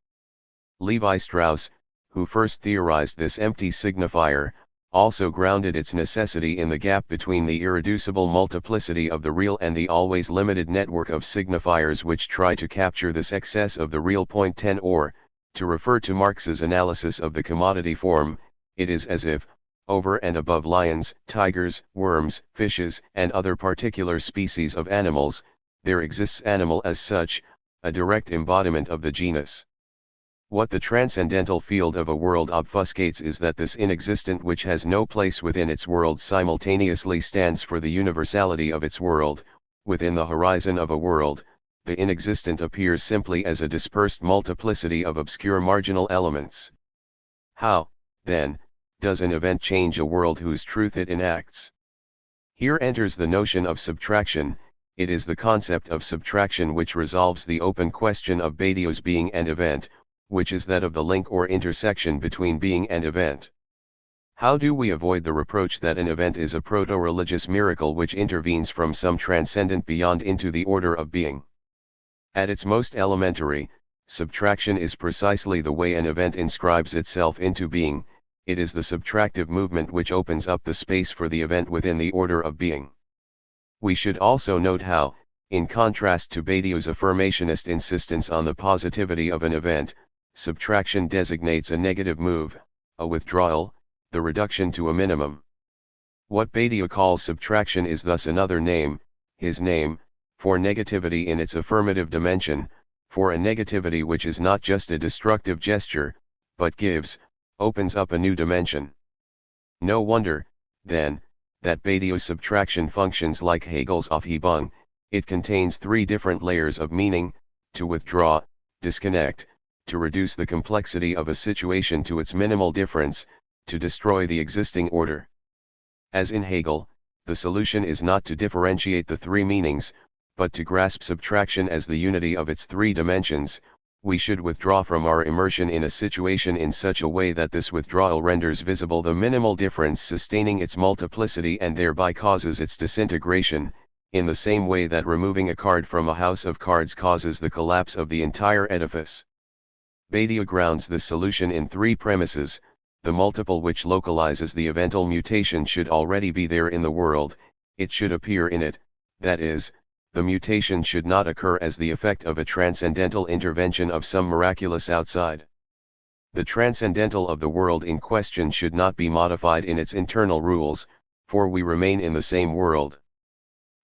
Levi Strauss, who first theorized this empty signifier, also grounded its necessity in the gap between the irreducible multiplicity of the real and the always limited network of signifiers which try to capture this excess of the real. 10 Or, to refer to Marx's analysis of the commodity form, it is as if, over and above lions, tigers, worms, fishes, and other particular species of animals, there exists animal as such, a direct embodiment of the genus. What the transcendental field of a world obfuscates is that this inexistent which has no place within its world simultaneously stands for the universality of its world. Within the horizon of a world, the inexistent appears simply as a dispersed multiplicity of obscure marginal elements. How, then, does an event change a world whose truth it enacts? Here enters the notion of subtraction. It is the concept of subtraction which resolves the open question of Badiou's being and event, which is that of the link or intersection between being and event. How do we avoid the reproach that an event is a proto-religious miracle which intervenes from some transcendent beyond into the order of being? At its most elementary, subtraction is precisely the way an event inscribes itself into being. It is the subtractive movement which opens up the space for the event within the order of being. We should also note how, in contrast to Badiou's affirmationist insistence on the positivity of an event, subtraction designates a negative move, a withdrawal, the reduction to a minimum. What Badiou calls subtraction is thus another name, his name, for negativity in its affirmative dimension, for a negativity which is not just a destructive gesture, but opens up a new dimension. No wonder, then, that Badiou's subtraction functions like Hegel's Aufhebung. It contains three different layers of meaning: to withdraw, disconnect, to reduce the complexity of a situation to its minimal difference, to destroy the existing order. As in Hegel, the solution is not to differentiate the three meanings, but to grasp subtraction as the unity of its three dimensions. We should withdraw from our immersion in a situation in such a way that this withdrawal renders visible the minimal difference sustaining its multiplicity and thereby causes its disintegration, in the same way that removing a card from a house of cards causes the collapse of the entire edifice. Badiou grounds this solution in three premises: the multiple which localizes the eventual mutation should already be there in the world, it should appear in it, that is, the mutation should not occur as the effect of a transcendental intervention of some miraculous outside. The transcendental of the world in question should not be modified in its internal rules, for we remain in the same world.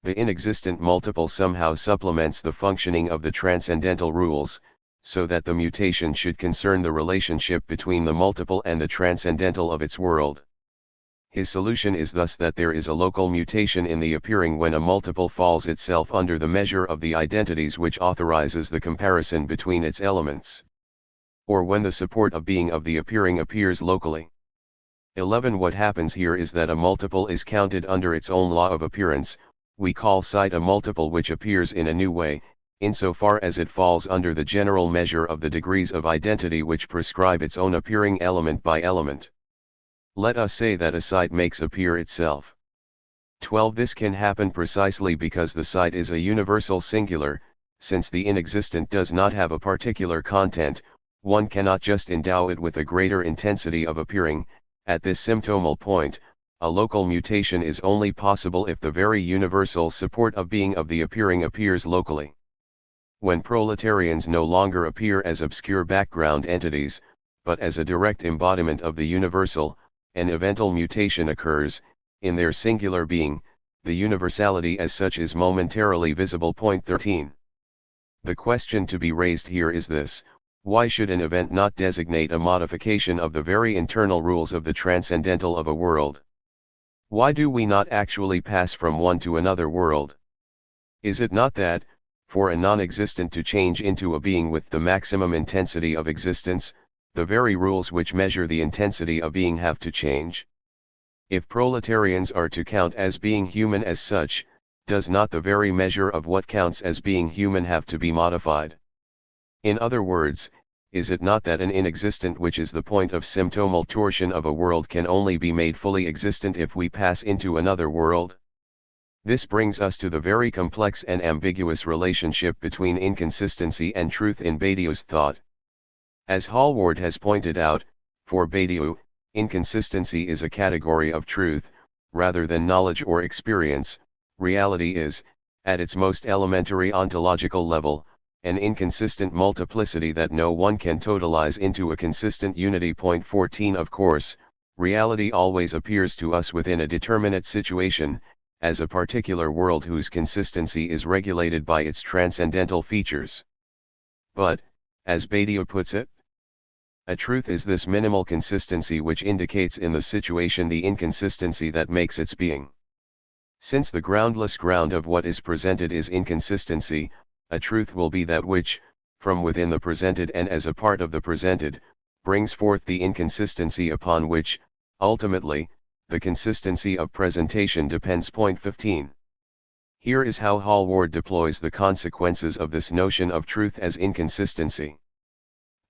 The inexistent multiple somehow supplements the functioning of the transcendental rules, so that the mutation should concern the relationship between the multiple and the transcendental of its world. His solution is thus that there is a local mutation in the appearing when a multiple falls itself under the measure of the identities which authorizes the comparison between its elements, or when the support of being of the appearing appears locally. 11. What happens here is that a multiple is counted under its own law of appearance. We call sight a multiple which appears in a new way, insofar as it falls under the general measure of the degrees of identity which prescribe its own appearing element by element. Let us say that a sight makes appear itself. 12. This can happen precisely because the sight is a universal singular. Since the inexistent does not have a particular content, one cannot just endow it with a greater intensity of appearing. At this symptomal point, a local mutation is only possible if the very universal support of being of the appearing appears locally. When proletarians no longer appear as obscure background entities, but as a direct embodiment of the universal, an eventual mutation occurs, in their singular being. The universality as such is momentarily visible. 13. The question to be raised here is this: why should an event not designate a modification of the very internal rules of the transcendental of a world? Why do we not actually pass from one to another world? Is it not that, for a non-existent to change into a being with the maximum intensity of existence, the very rules which measure the intensity of being have to change? If proletarians are to count as being human as such, does not the very measure of what counts as being human have to be modified? In other words, is it not that an inexistent which is the point of symptomal torsion of a world can only be made fully existent if we pass into another world? This brings us to the very complex and ambiguous relationship between inconsistency and truth in Badiou's thought. As Hallward has pointed out, for Badiou, inconsistency is a category of truth, rather than knowledge or experience. Reality is, at its most elementary ontological level, an inconsistent multiplicity that no one can totalize into a consistent unity. 14 Of course, reality always appears to us within a determinate situation, as a particular world whose consistency is regulated by its transcendental features. But, as Badiou puts it, a truth is this minimal consistency which indicates in the situation the inconsistency that makes its being. Since the groundless ground of what is presented is inconsistency, a truth will be that which, from within the presented and as a part of the presented, brings forth the inconsistency upon which, ultimately, the consistency of presentation depends. 15. Here is how Hallward deploys the consequences of this notion of truth as inconsistency.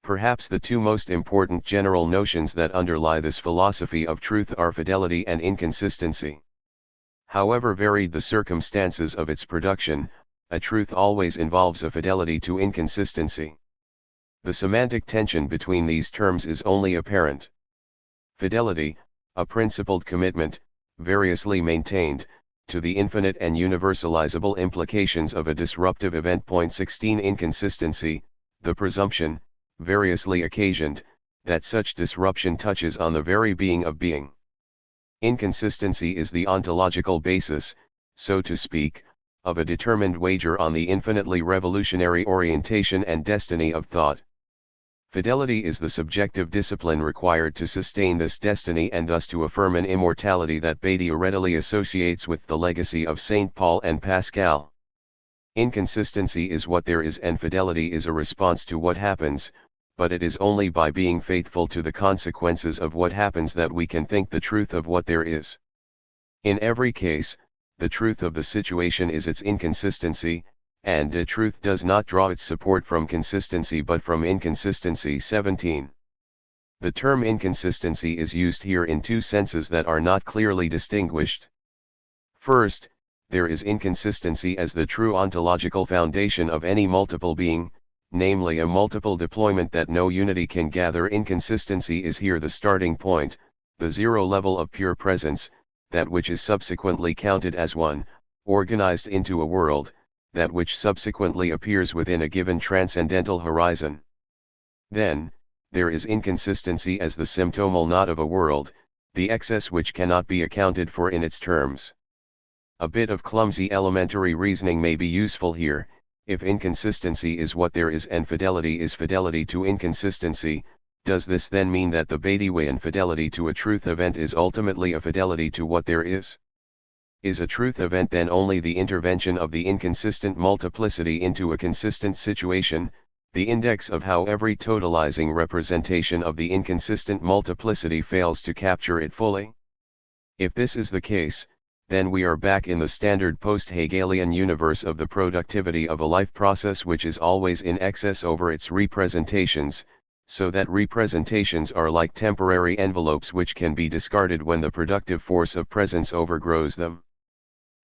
Perhaps the two most important general notions that underlie this philosophy of truth are fidelity and inconsistency. However varied the circumstances of its production, a truth always involves a fidelity to inconsistency. The semantic tension between these terms is only apparent. Fidelity, a principled commitment, variously maintained, to the infinite and universalizable implications of a disruptive event. 16 Inconsistency, the presumption, variously occasioned, that such disruption touches on the very being of being. Inconsistency is the ontological basis, so to speak, of a determined wager on the infinitely revolutionary orientation and destiny of thought. Fidelity is the subjective discipline required to sustain this destiny and thus to affirm an immortality that Badiou readily associates with the legacy of St. Paul and Pascal. Inconsistency is what there is and fidelity is a response to what happens, but it is only by being faithful to the consequences of what happens that we can think the truth of what there is. In every case, the truth of the situation is its inconsistency, and a truth does not draw its support from consistency but from inconsistency. 17. The term inconsistency is used here in two senses that are not clearly distinguished. First, there is inconsistency as the true ontological foundation of any multiple being, namely a multiple deployment that no unity can gather. Inconsistency is here the starting point, the zero level of pure presence, that which is subsequently counted as one, organized into a world, that which subsequently appears within a given transcendental horizon. Then, there is inconsistency as the symptomal not of a world, the excess which cannot be accounted for in its terms. A bit of clumsy elementary reasoning may be useful here. If inconsistency is what there is and fidelity is fidelity to inconsistency, does this then mean that the Badiouian fidelity to a truth event is ultimately a fidelity to what there is? Is a truth event then only the intervention of the inconsistent multiplicity into a consistent situation, the index of how every totalizing representation of the inconsistent multiplicity fails to capture it fully? If this is the case, then we are back in the standard post-Hegelian universe of the productivity of a life process which is always in excess over its representations, so that representations are like temporary envelopes which can be discarded when the productive force of presence overgrows them.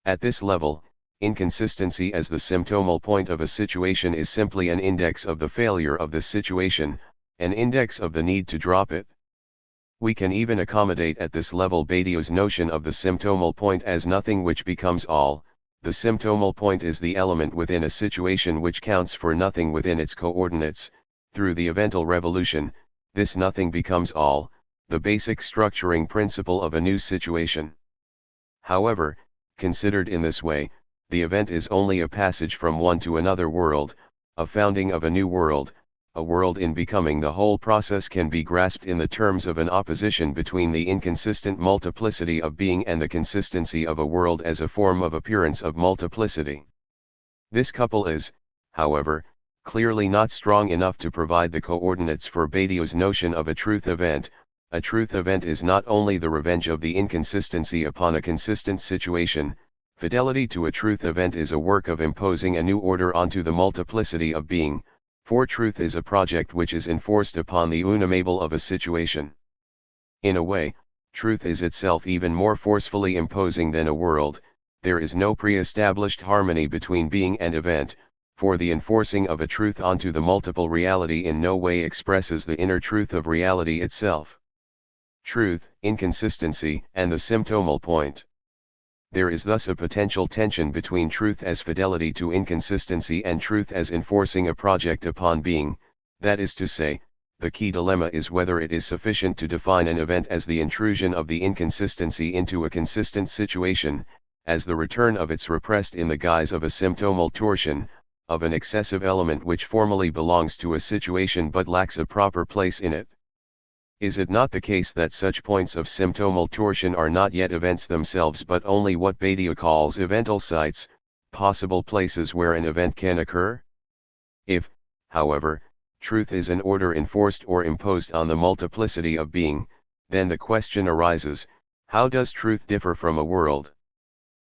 At this level, inconsistency as the symptomal point of a situation is simply an index of the failure of the situation, an index of the need to drop it. We can even accommodate at this level Badiou's notion of the symptomal point as nothing which becomes all. The symptomal point is the element within a situation which counts for nothing within its coordinates. Through the evental revolution, this nothing becomes all, the basic structuring principle of a new situation. However, considered in this way, the event is only a passage from one to another world, a founding of a new world. A world in becoming. The whole process can be grasped in the terms of an opposition between the inconsistent multiplicity of being and the consistency of a world as a form of appearance of multiplicity. This couple is, however, clearly not strong enough to provide the coordinates for Badiou's notion of a truth event. A truth event is not only the revenge of the inconsistency upon a consistent situation, Fidelity to a truth event is a work of imposing a new order onto the multiplicity of being, for truth is a project which is enforced upon the unamable of a situation. In a way, truth is itself even more forcefully imposing than a world. There is no pre-established harmony between being and event, for the enforcing of a truth onto the multiple reality in no way expresses the inner truth of reality itself. Truth, inconsistency, and the symptomal point. There is thus a potential tension between truth as fidelity to inconsistency and truth as enforcing a project upon being, that is to say, the key dilemma is whether it is sufficient to define an event as the intrusion of the inconsistency into a consistent situation, as the return of its repressed in the guise of a symptomal torsion, of an excessive element which formally belongs to a situation but lacks a proper place in it. Is it not the case that such points of symptomal torsion are not yet events themselves but only what Badiou calls evental sites, possible places where an event can occur? If, however, truth is an order enforced or imposed on the multiplicity of being, then the question arises, how does truth differ from a world?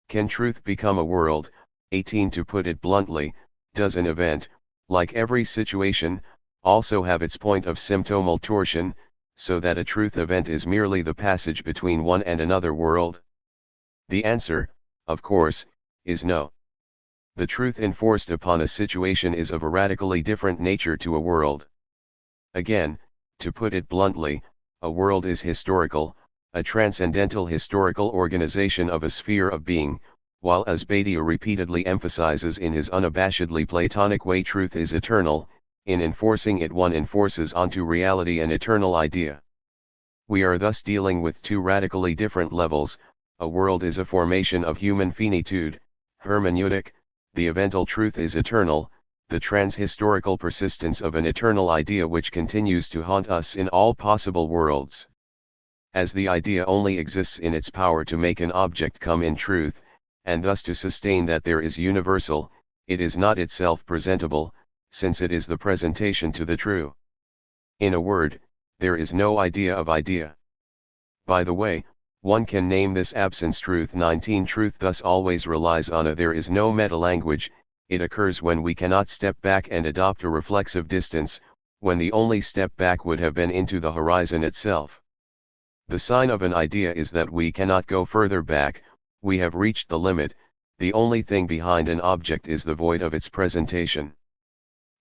Can truth become a world? 18 To put it bluntly, does an event, like every situation, also have its point of symptomal torsion, so that a truth event is merely the passage between one and another world? The answer, of course, is no. The truth enforced upon a situation is of a radically different nature to a world. Again, to put it bluntly, a world is historical, a transcendental historical organization of a sphere of being, while as Badiou repeatedly emphasizes in his unabashedly Platonic way, truth is eternal. In enforcing it one enforces onto reality an eternal idea. We are thus dealing with two radically different levels. A world is a formation of human finitude, hermeneutic, the evental truth is eternal, the transhistorical persistence of an eternal idea which continues to haunt us in all possible worlds. As the idea only exists in its power to make an object come in truth, and thus to sustain that there is universal, it is not itself presentable, since it is the presentation to the true. In a word, there is no idea of idea. By the way, one can name this absence truth. 19 Truth thus always relies on a there is no meta-language. It occurs when we cannot step back and adopt a reflexive distance, when the only step back would have been into the horizon itself. The sign of an idea is that we cannot go further back, we have reached the limit, the only thing behind an object is the void of its presentation.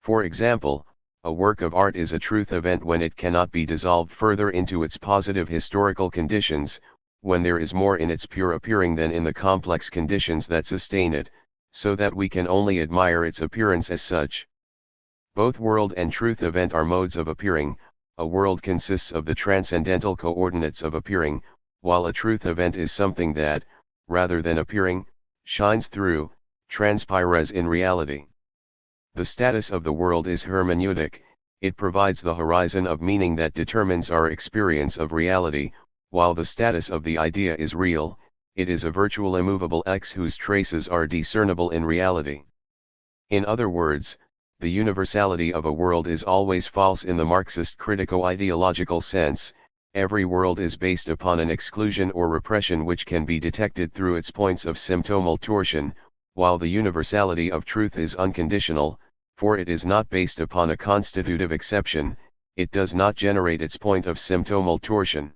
For example, a work of art is a truth event when it cannot be dissolved further into its positive historical conditions, when there is more in its pure appearing than in the complex conditions that sustain it, so that we can only admire its appearance as such. Both world and truth event are modes of appearing. A world consists of the transcendental coordinates of appearing, while a truth event is something that, rather than appearing, shines through, transpires in reality. The status of the world is hermeneutic, it provides the horizon of meaning that determines our experience of reality, while the status of the idea is real, it is a virtual immovable X whose traces are discernible in reality. In other words, the universality of a world is always false in the Marxist critico-ideological sense. Every world is based upon an exclusion or repression which can be detected through its points of symptomal torsion, while the universality of truth is unconditional, for it is not based upon a constitutive exception, it does not generate its point of symptomal torsion.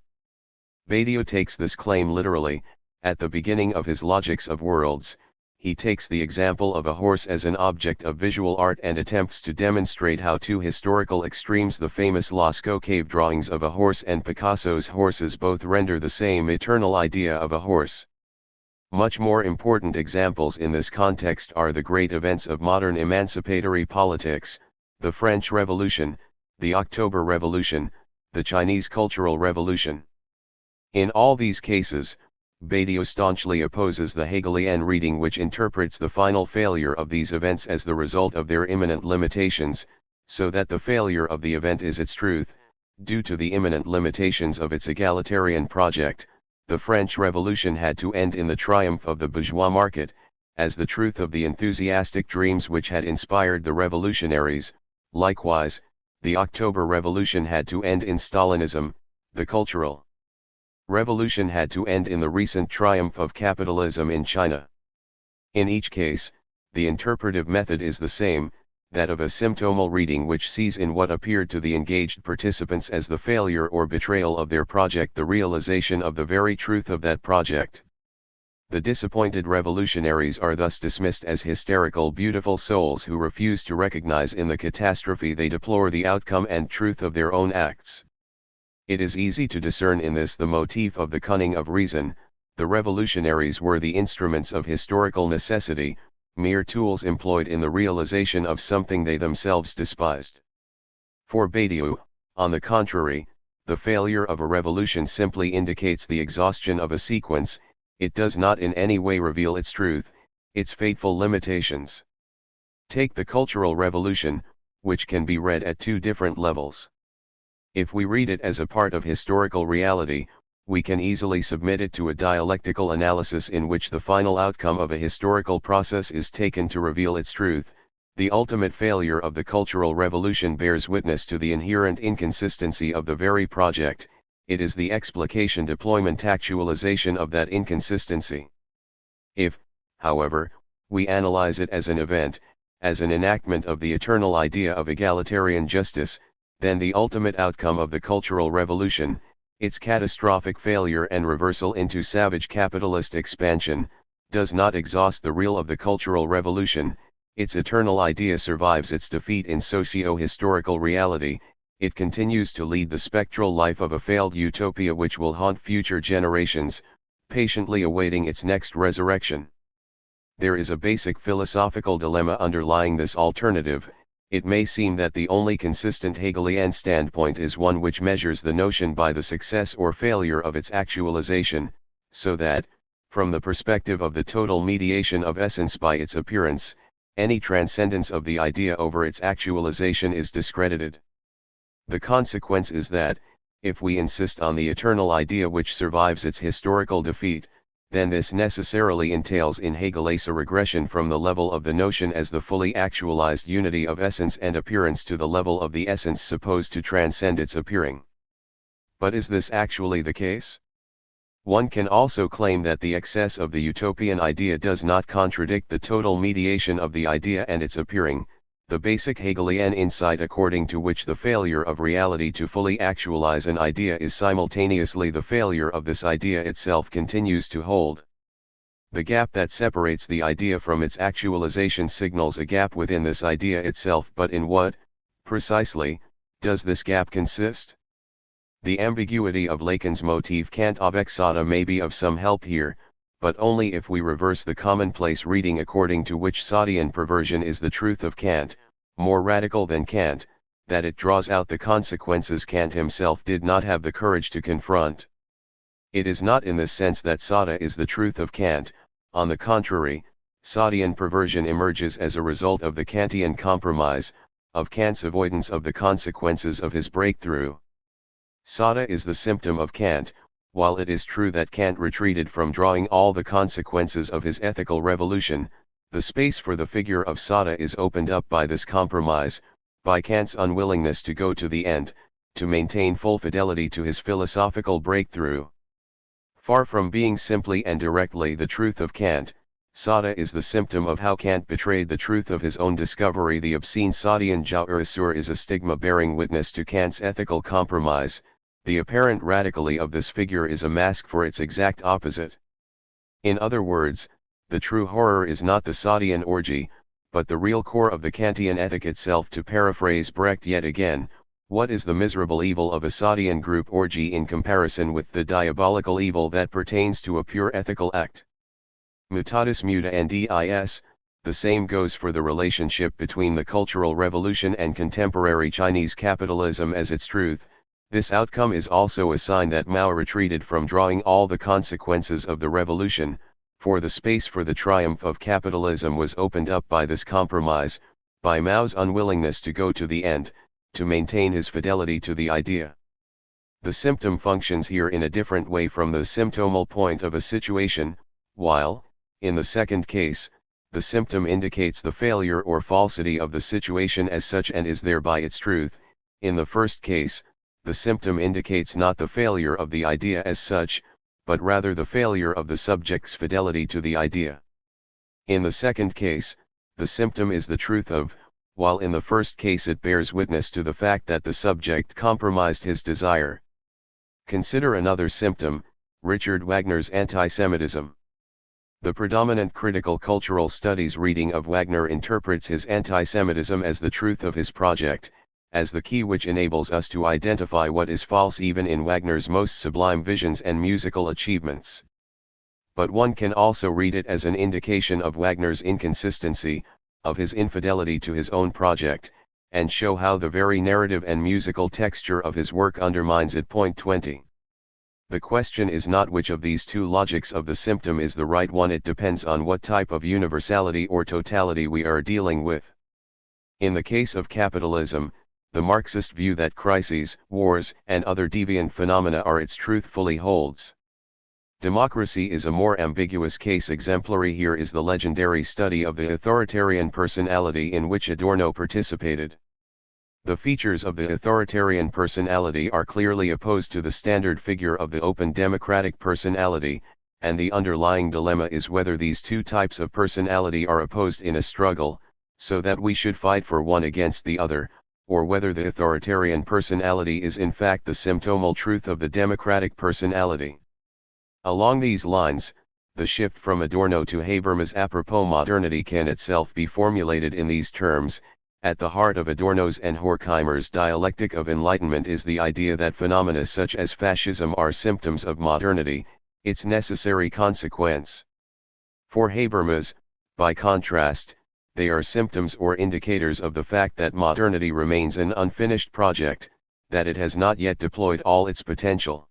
Badiou takes this claim literally. At the beginning of his Logics of Worlds, he takes the example of a horse as an object of visual art and attempts to demonstrate how two historical extremes, the famous Lascaux cave drawings of a horse and Picasso's horses, both render the same eternal idea of a horse. Much more important examples in this context are the great events of modern emancipatory politics, the French Revolution, the October Revolution, the Chinese Cultural Revolution. In all these cases, Badiou staunchly opposes the Hegelian reading which interprets the final failure of these events as the result of their immanent limitations, so that the failure of the event is its truth. Due to the immanent limitations of its egalitarian project, the French Revolution had to end in the triumph of the bourgeois market, as the truth of the enthusiastic dreams which had inspired the revolutionaries. Likewise, the October Revolution had to end in Stalinism. The Cultural Revolution had to end in the recent triumph of capitalism in China. In each case, the interpretive method is the same, that of a symptomal reading which sees in what appeared to the engaged participants as the failure or betrayal of their project the realization of the very truth of that project. The disappointed revolutionaries are thus dismissed as hysterical beautiful souls who refuse to recognize in the catastrophe they deplore the outcome and truth of their own acts. It is easy to discern in this the motif of the cunning of reason. The revolutionaries were the instruments of historical necessity, mere tools employed in the realization of something they themselves despised. For Badiou, on the contrary, the failure of a revolution simply indicates the exhaustion of a sequence. It does not in any way reveal its truth, its fateful limitations. Take the Cultural Revolution, which can be read at two different levels. If we read it as a part of historical reality, we can easily submit it to a dialectical analysis in which the final outcome of a historical process is taken to reveal its truth. The ultimate failure of the Cultural Revolution bears witness to the inherent inconsistency of the very project. It is the explication deployment actualization of that inconsistency. If, however, we analyze it as an event, as an enactment of the eternal idea of egalitarian justice, then the ultimate outcome of the Cultural Revolution, its catastrophic failure and reversal into savage capitalist expansion, does not exhaust the reel of the Cultural Revolution. Its eternal idea survives its defeat in socio-historical reality. It continues to lead the spectral life of a failed utopia which will haunt future generations, patiently awaiting its next resurrection. There is a basic philosophical dilemma underlying this alternative. It may seem that the only consistent Hegelian standpoint is one which measures the notion by the success or failure of its actualization, so that, from the perspective of the total mediation of essence by its appearance, any transcendence of the idea over its actualization is discredited. The consequence is that, if we insist on the eternal idea which survives its historical defeat, then this necessarily entails in Hegel's a regression from the level of the notion as the fully actualized unity of essence and appearance to the level of the essence supposed to transcend its appearing. But is this actually the case? One can also claim that the excess of the utopian idea does not contradict the total mediation of the idea and its appearing, the basic Hegelian insight according to which the failure of reality to fully actualize an idea is simultaneously the failure of this idea itself continues to hold. The gap that separates the idea from its actualization signals a gap within this idea itself, but in what, precisely, does this gap consist? The ambiguity of Lacan's motif Kant avec Sada may be of some help here, but only if we reverse the commonplace reading according to which Sadian perversion is the truth of Kant, more radical than Kant, that it draws out the consequences Kant himself did not have the courage to confront. It is not in this sense that Sada is the truth of Kant. On the contrary, Sadian perversion emerges as a result of the Kantian compromise, of Kant's avoidance of the consequences of his breakthrough. Sada is the symptom of Kant. While it is true that Kant retreated from drawing all the consequences of his ethical revolution, the space for the figure of Sada is opened up by this compromise, by Kant's unwillingness to go to the end, to maintain full fidelity to his philosophical breakthrough. Far from being simply and directly the truth of Kant, Sada is the symptom of how Kant betrayed the truth of his own discovery. The obscene Sadian Joursur is a stigma bearing witness to Kant's ethical compromise. The apparent radically of this figure is a mask for its exact opposite. In other words, the true horror is not the Sadian orgy, but the real core of the Kantian ethic itself. To paraphrase Brecht yet again, what is the miserable evil of a Sadian group orgy in comparison with the diabolical evil that pertains to a pure ethical act? Mutatis mutandis, the same goes for the relationship between the Cultural Revolution and contemporary Chinese capitalism as its truth. This outcome is also a sign that Mao retreated from drawing all the consequences of the revolution, for the space for the triumph of capitalism was opened up by this compromise, by Mao's unwillingness to go to the end, to maintain his fidelity to the idea. The symptom functions here in a different way from the symptomal point of a situation. While, in the second case, the symptom indicates the failure or falsity of the situation as such and is thereby its truth, in the first case, the symptom indicates not the failure of the idea as such, but rather the failure of the subject's fidelity to the idea. In the second case, the symptom is the truth of, while in the first case it bears witness to the fact that the subject compromised his desire. Consider another symptom, Richard Wagner's anti-Semitism. The predominant critical cultural studies reading of Wagner interprets his anti-Semitism as the truth of his project, as the key which enables us to identify what is false even in Wagner's most sublime visions and musical achievements. But one can also read it as an indication of Wagner's inconsistency, of his infidelity to his own project, and show how the very narrative and musical texture of his work undermines it. Point 20. The question is not which of these two logics of the symptom is the right one, it depends on what type of universality or totality we are dealing with. In the case of capitalism, the Marxist view that crises, wars, and other deviant phenomena are its truth fully holds. Democracy is a more ambiguous case. Exemplary here is the legendary study of the authoritarian personality in which Adorno participated. The features of the authoritarian personality are clearly opposed to the standard figure of the open democratic personality, and the underlying dilemma is whether these two types of personality are opposed in a struggle, so that we should fight for one against the other, or whether the authoritarian personality is in fact the symptomal truth of the democratic personality. Along these lines, the shift from Adorno to Habermas apropos modernity can itself be formulated in these terms. At the heart of Adorno's and Horkheimer's dialectic of enlightenment is the idea that phenomena such as fascism are symptoms of modernity, its necessary consequence. For Habermas, by contrast, they are symptoms or indicators of the fact that modernity remains an unfinished project, that it has not yet deployed all its potential.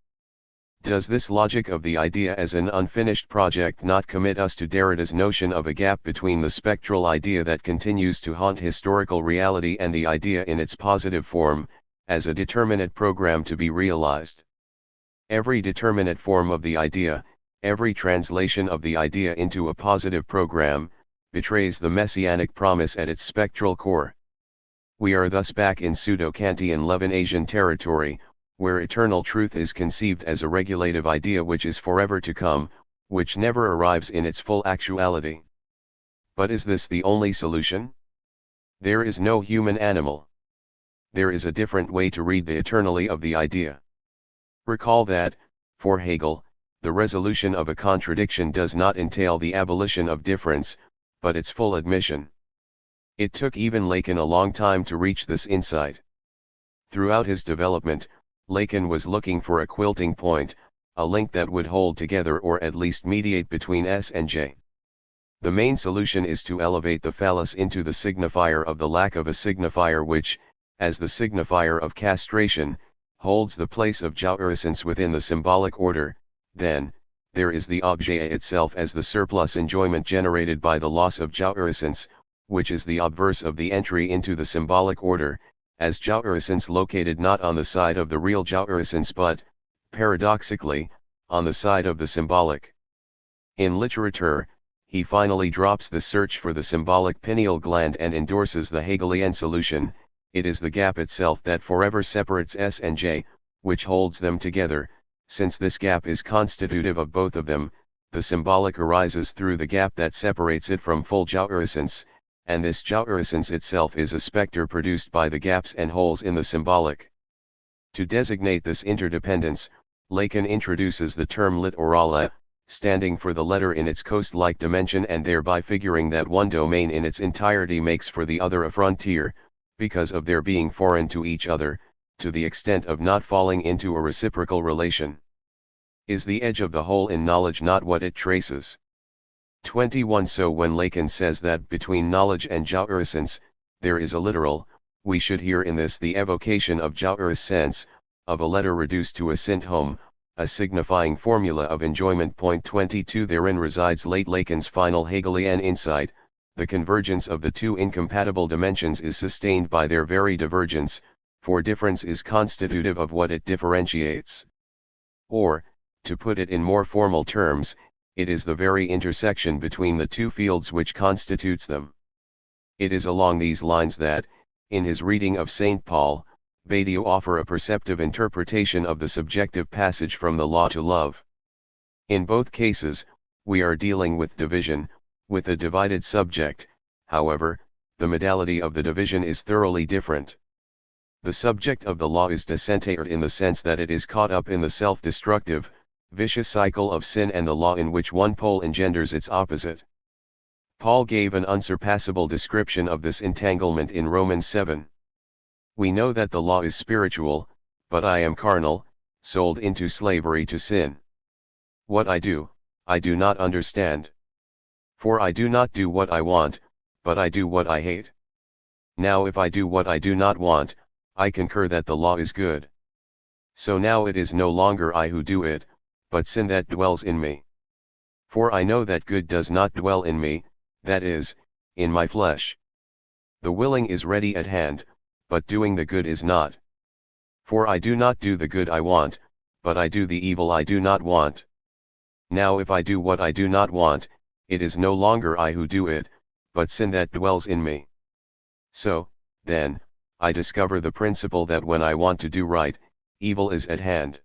Does this logic of the idea as an unfinished project not commit us to Derrida's notion of a gap between the spectral idea that continues to haunt historical reality and the idea in its positive form, as a determinate program to be realized? Every determinate form of the idea, every translation of the idea into a positive program, betrays the messianic promise at its spectral core. We are thus back in pseudo-Kantian Levinasian territory, where eternal truth is conceived as a regulative idea which is forever to come, which never arrives in its full actuality. But is this the only solution? There is no human animal. There is a different way to read the eternally of the idea. Recall that, for Hegel, the resolution of a contradiction does not entail the abolition of difference, but its full admission. It took even Lacan a long time to reach this insight. Throughout his development, Lacan was looking for a quilting point, a link that would hold together or at least mediate between S and J. The main solution is to elevate the phallus into the signifier of the lack of a signifier which, as the signifier of castration, holds the place of jouissance within the symbolic order. Then, there is the objet itself as the surplus enjoyment generated by the loss of jouissance, which is the obverse of the entry into the symbolic order, as jouissance located not on the side of the real jouissance but, paradoxically, on the side of the symbolic. In literature, he finally drops the search for the symbolic pineal gland and endorses the Hegelian solution. It is the gap itself that forever separates S and J, which holds them together. Since this gap is constitutive of both of them, the symbolic arises through the gap that separates it from full jouissance, and this jouissance itself is a spectre produced by the gaps and holes in the symbolic. To designate this interdependence, Lacan introduces the term littorale, standing for the letter in its coast-like dimension and thereby figuring that one domain in its entirety makes for the other a frontier, because of their being foreign to each other, to the extent of not falling into a reciprocal relation. Is the edge of the whole in knowledge not what it traces? 21. So when Lacan says that between knowledge and jouissance, there is a literal, we should hear in this the evocation of jouissance, of a letter reduced to a syntome, a signifying formula of enjoyment. 22. Therein resides late Lacan's final Hegelian insight. The convergence of the two incompatible dimensions is sustained by their very divergence, for difference is constitutive of what it differentiates. Or, to put it in more formal terms, it is the very intersection between the two fields which constitutes them. It is along these lines that, in his reading of St. Paul, Badiou offer a perceptive interpretation of the subjective passage from the law to love. In both cases, we are dealing with division, With a divided subject, however, the modality of the division is thoroughly different. The subject of the law is disintegrated in the sense that it is caught up in the self-destructive, vicious cycle of sin and the law in which one pole engenders its opposite. Paul gave an unsurpassable description of this entanglement in Romans 7. We know that the law is spiritual, but I am carnal, sold into slavery to sin. What I do not understand. For I do not do what I want, but I do what I hate. Now if I do what I do not want, I concur that the law is good. So now it is no longer I who do it, but sin that dwells in me. For I know that good does not dwell in me, that is, in my flesh. The willing is ready at hand, but doing the good is not. For I do not do the good I want, but I do the evil I do not want. Now if I do what I do not want, it is no longer I who do it, but sin that dwells in me. So, then, I discover the principle that when I want to do right, evil is at hand.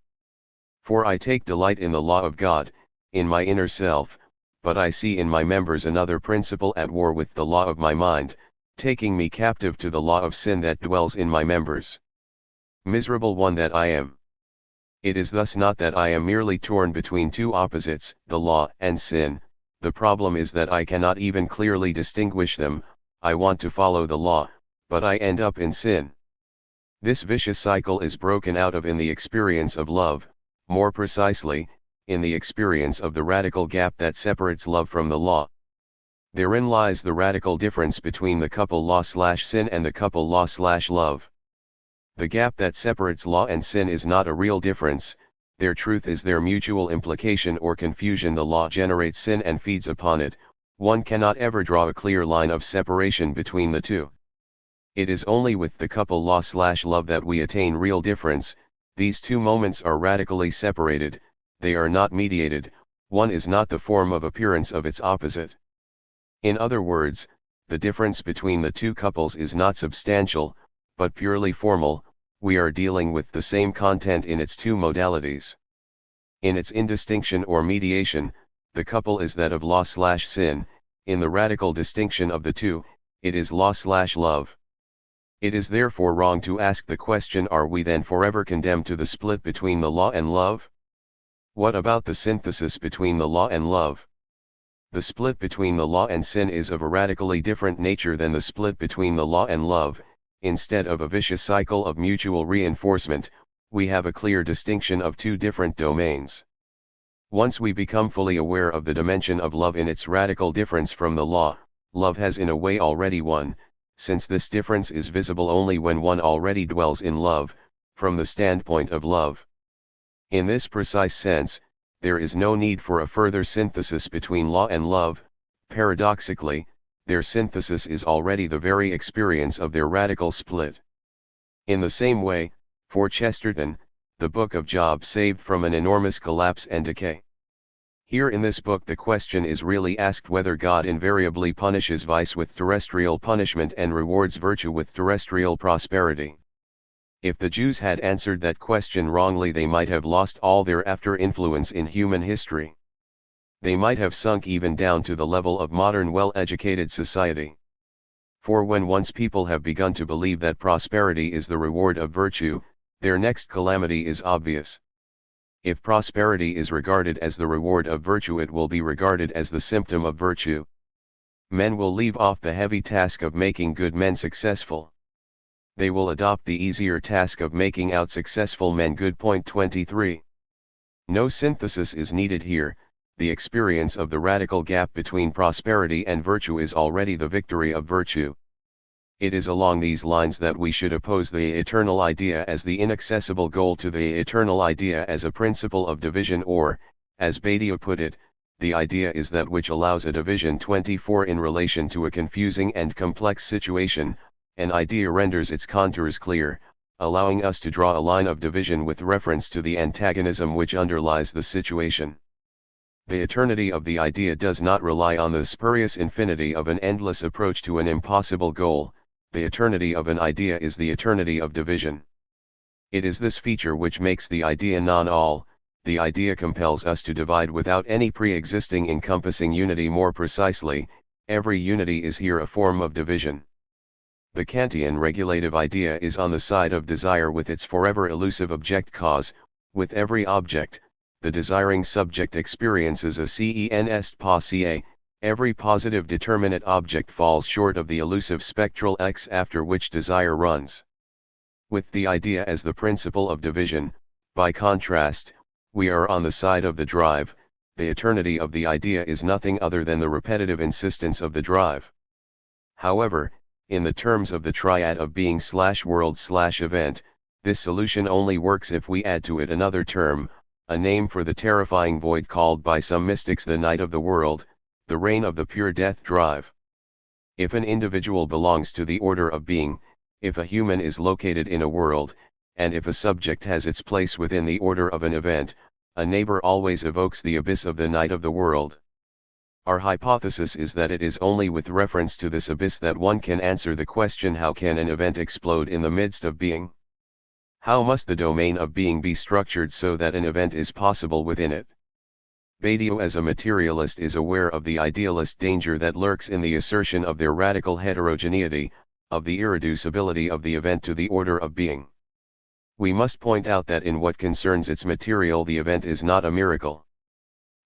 For I take delight in the law of God, in my inner self, but I see in my members another principle at war with the law of my mind, taking me captive to the law of sin that dwells in my members. Miserable one that I am! It is thus not that I am merely torn between two opposites, the law and sin. The problem is that I cannot even clearly distinguish them. I want to follow the law, but I end up in sin. This vicious cycle is broken out of in the experience of love, more precisely, in the experience of the radical gap that separates love from the law. Therein lies the radical difference between the couple law/sin and the couple law/love. The gap that separates law and sin is not a real difference, their truth is their mutual implication or confusion. The law generates sin and feeds upon it. One cannot ever draw a clear line of separation between the two. It is only with the couple law/love that we attain real difference. These two moments are radically separated, they are not mediated, one is not the form of appearance of its opposite. In other words, the difference between the two couples is not substantial, but purely formal. We are dealing with the same content in its two modalities. In its indistinction or mediation, the couple is that of law/sin, in the radical distinction of the two, it is law/love. It is therefore wrong to ask the question, are we then forever condemned to the split between the law and love? What about the synthesis between the law and love? The split between the law and sin is of a radically different nature than the split between the law and love. Instead of a vicious cycle of mutual reinforcement, we have a clear distinction of two different domains. Once we become fully aware of the dimension of love in its radical difference from the law, love has in a way already won, since this difference is visible only when one already dwells in love, from the standpoint of love. In this precise sense, there is no need for a further synthesis between law and love. Paradoxically, their synthesis is already the very experience of their radical split. In the same way, for Chesterton, the Book of Job saved from an enormous collapse and decay. Here in this book the question is really asked whether God invariably punishes vice with terrestrial punishment and rewards virtue with terrestrial prosperity. If the Jews had answered that question wrongly, they might have lost all their after influence in human history. They might have sunk even down to the level of modern well-educated society. For when once people have begun to believe that prosperity is the reward of virtue, their next calamity is obvious. If prosperity is regarded as the reward of virtue, it will be regarded as the symptom of virtue. Men will leave off the heavy task of making good men successful. They will adopt the easier task of making out successful men good. Point 23. No synthesis is needed here. The experience of the radical gap between prosperity and virtue is already the victory of virtue. It is along these lines that we should oppose the eternal idea as the inaccessible goal to the eternal idea as a principle of division, or, as Badiou put it, the idea is that which allows a division. 24. In relation to a confusing and complex situation, an idea renders its contours clear, allowing us to draw a line of division with reference to the antagonism which underlies the situation. The eternity of the idea does not rely on the spurious infinity of an endless approach to an impossible goal. The eternity of an idea is the eternity of division. It is this feature which makes the idea non-all, the idea compels us to divide without any pre-existing encompassing unity. More precisely, every unity is here a form of division. The Kantian regulative idea is on the side of desire with its forever elusive object-cause. With every object, the desiring subject experiences a cen est pausia. Every positive determinate object falls short of the elusive spectral X after which desire runs. With the idea as the principle of division, by contrast, we are on the side of the drive. The eternity of the idea is nothing other than the repetitive insistence of the drive. However, in the terms of the triad of being/world/event, this solution only works if we add to it another term, a name for the terrifying void called by some mystics the night of the world, the reign of the pure death drive. If an individual belongs to the order of being, if a human is located in a world, and if a subject has its place within the order of an event, a neighbor always evokes the abyss of the night of the world. Our hypothesis is that it is only with reference to this abyss that one can answer the question: how can an event explode in the midst of being? How must the domain of being be structured so that an event is possible within it? Badiou as a materialist is aware of the idealist danger that lurks in the assertion of their radical heterogeneity, of the irreducibility of the event to the order of being. We must point out that in what concerns its material, the event is not a miracle.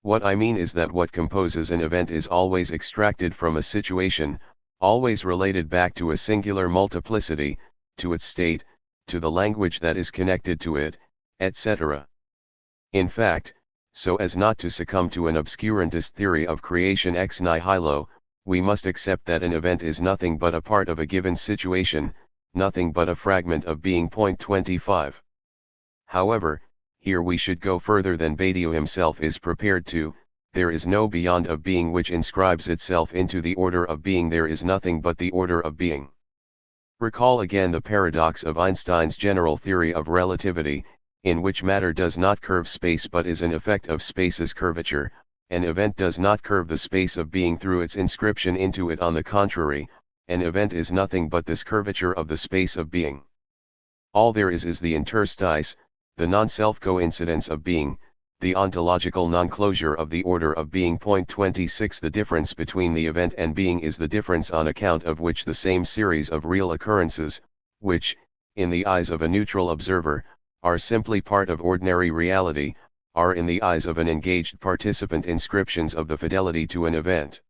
What I mean is that what composes an event is always extracted from a situation, always related back to a singular multiplicity, to its state, to the language that is connected to it, etc. In fact, so as not to succumb to an obscurantist theory of creation ex nihilo, we must accept that an event is nothing but a part of a given situation, nothing but a fragment of being. 25. However, here we should go further than Badiou himself is prepared to. There is no beyond of being which inscribes itself into the order of being. There is nothing but the order of being. Recall again the paradox of Einstein's general theory of relativity, in which matter does not curve space but is an effect of space's curvature. An event does not curve the space of being through its inscription into it. On the contrary, an event is nothing but this curvature of the space of being. All there is the interstice, the non-self coincidence of being, the ontological non-closure of the order of being. 26 The difference between the event and being is the difference on account of which the same series of real occurrences, which, in the eyes of a neutral observer, are simply part of ordinary reality, are in the eyes of an engaged participant inscriptions of the fidelity to an event.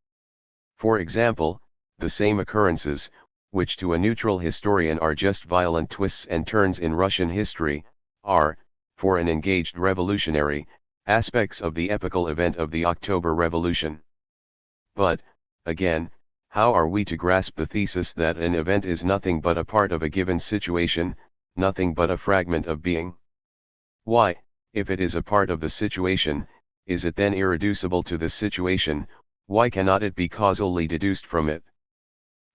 For example, the same occurrences, which to a neutral historian are just violent twists and turns in Russian history, are, for an engaged revolutionary, aspects of the epical event of the October Revolution. But, again, how are we to grasp the thesis that an event is nothing but a part of a given situation, nothing but a fragment of being? Why, if it is a part of the situation, is it then irreducible to the situation? Why cannot it be causally deduced from it?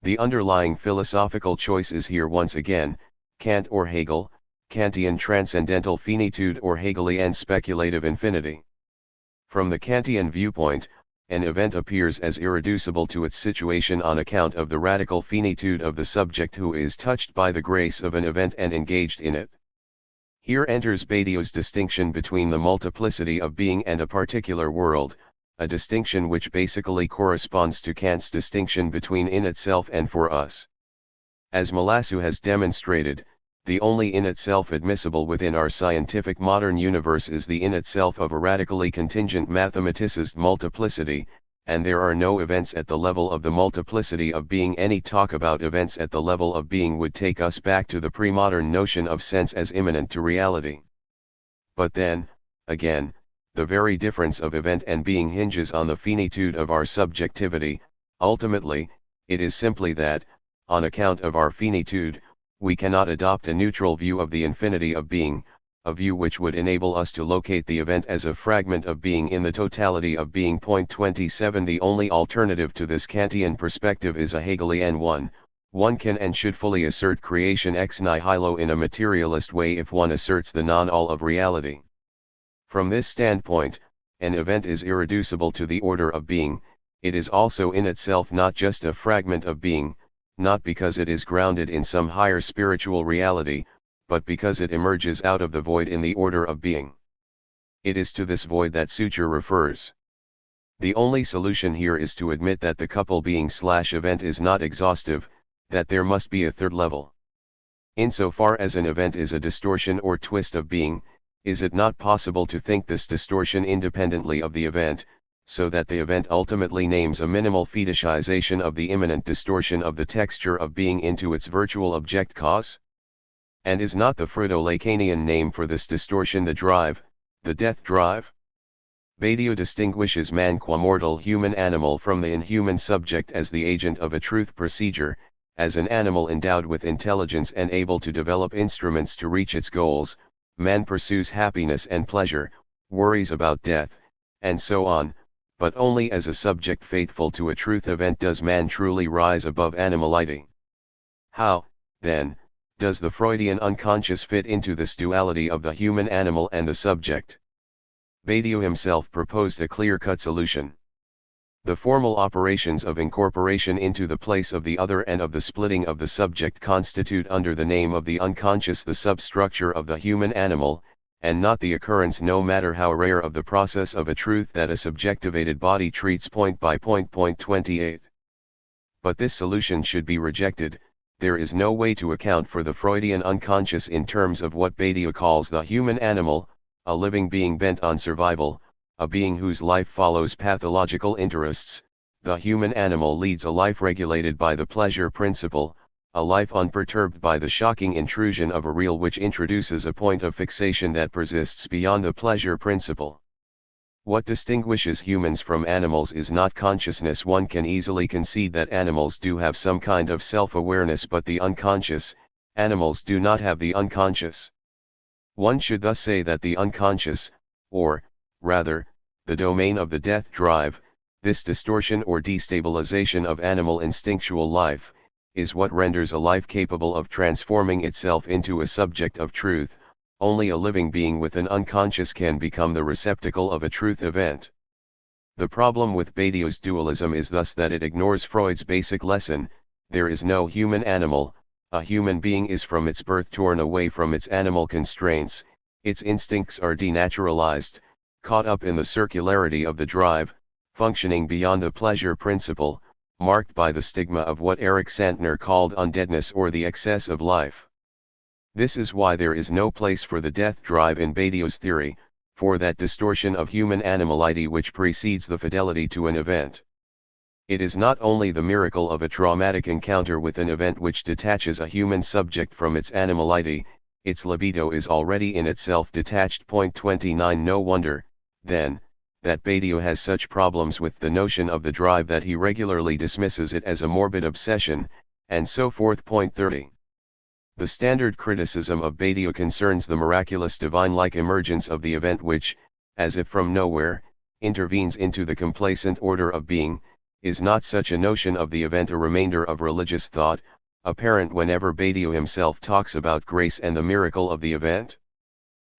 The underlying philosophical choice is here once again, Kant or Hegel, Kantian transcendental finitude or Hegelian speculative infinity. From the Kantian viewpoint, an event appears as irreducible to its situation on account of the radical finitude of the subject who is touched by the grace of an event and engaged in it. Here enters Badiou's distinction between the multiplicity of being and a particular world, a distinction which basically corresponds to Kant's distinction between in itself and for us. As Malassu has demonstrated, the only in itself admissible within our scientific modern universe is the in itself of a radically contingent mathematicist multiplicity, and there are no events at the level of the multiplicity of being. Any talk about events at the level of being would take us back to the pre-modern notion of sense as immanent to reality. But then, again, the very difference of event and being hinges on the finitude of our subjectivity. Ultimately, it is simply that, on account of our finitude, we cannot adopt a neutral view of the infinity of being, a view which would enable us to locate the event as a fragment of being in the totality of being. 27 The only alternative to this Kantian perspective is a Hegelian one. One can and should fully assert creation ex nihilo in a materialist way if one asserts the non-all of reality. From this standpoint, an event is irreducible to the order of being. It is also in itself not just a fragment of being, not because it is grounded in some higher spiritual reality, but because it emerges out of the void in the order of being. It is to this void that suture refers. The only solution here is to admit that the couple being/event is not exhaustive, that there must be a third level. Insofar as an event is a distortion or twist of being, is it not possible to think this distortion independently of the event, so that the event ultimately names a minimal fetishization of the immanent distortion of the texture of being into its virtual object cause? And is not the Freudo-Lacanian name for this distortion the drive, the death drive? Badiou distinguishes man qua mortal human animal from the inhuman subject as the agent of a truth procedure, as an animal endowed with intelligence and able to develop instruments to reach its goals. Man pursues happiness and pleasure, worries about death, and so on, but only as a subject faithful to a truth event does man truly rise above animality. How, then, does the Freudian unconscious fit into this duality of the human animal and the subject? Badiou himself proposed a clear-cut solution. The formal operations of incorporation into the place of the other and of the splitting of the subject constitute under the name of the unconscious the substructure of the human animal, and not the occurrence no matter how rare of the process of a truth that a subjectivated body treats point by point. 28. But this solution should be rejected. There is no way to account for the Freudian unconscious in terms of what Badiou calls the human animal, a living being bent on survival, a being whose life follows pathological interests. The human animal leads a life regulated by the pleasure principle, a life unperturbed by the shocking intrusion of a real which introduces a point of fixation that persists beyond the pleasure principle. What distinguishes humans from animals is not consciousness. One can easily concede that animals do have some kind of self-awareness, but the unconscious, animals do not have the unconscious. One should thus say that the unconscious, or, rather, the domain of the death drive, this distortion or destabilization of animal instinctual life, is what renders a life capable of transforming itself into a subject of truth. Only a living being with an unconscious can become the receptacle of a truth event. The problem with Badiou's dualism is thus that it ignores Freud's basic lesson: there is no human animal. A human being is from its birth torn away from its animal constraints, its instincts are denaturalized, caught up in the circularity of the drive, functioning beyond the pleasure principle, marked by the stigma of what Erich Santner called undeadness or the excess of life. This is why there is no place for the death drive in Badiou's theory, for that distortion of human animality which precedes the fidelity to an event. It is not only the miracle of a traumatic encounter with an event which detaches a human subject from its animality, its libido is already in itself detached. 29. No wonder, then, that Badiou has such problems with the notion of the drive that he regularly dismisses it as a morbid obsession, and so forth. 30. The standard criticism of Badiou concerns the miraculous divine-like emergence of the event which, as if from nowhere, intervenes into the complacent order of being. Is not such a notion of the event a remainder of religious thought, apparent whenever Badiou himself talks about grace and the miracle of the event?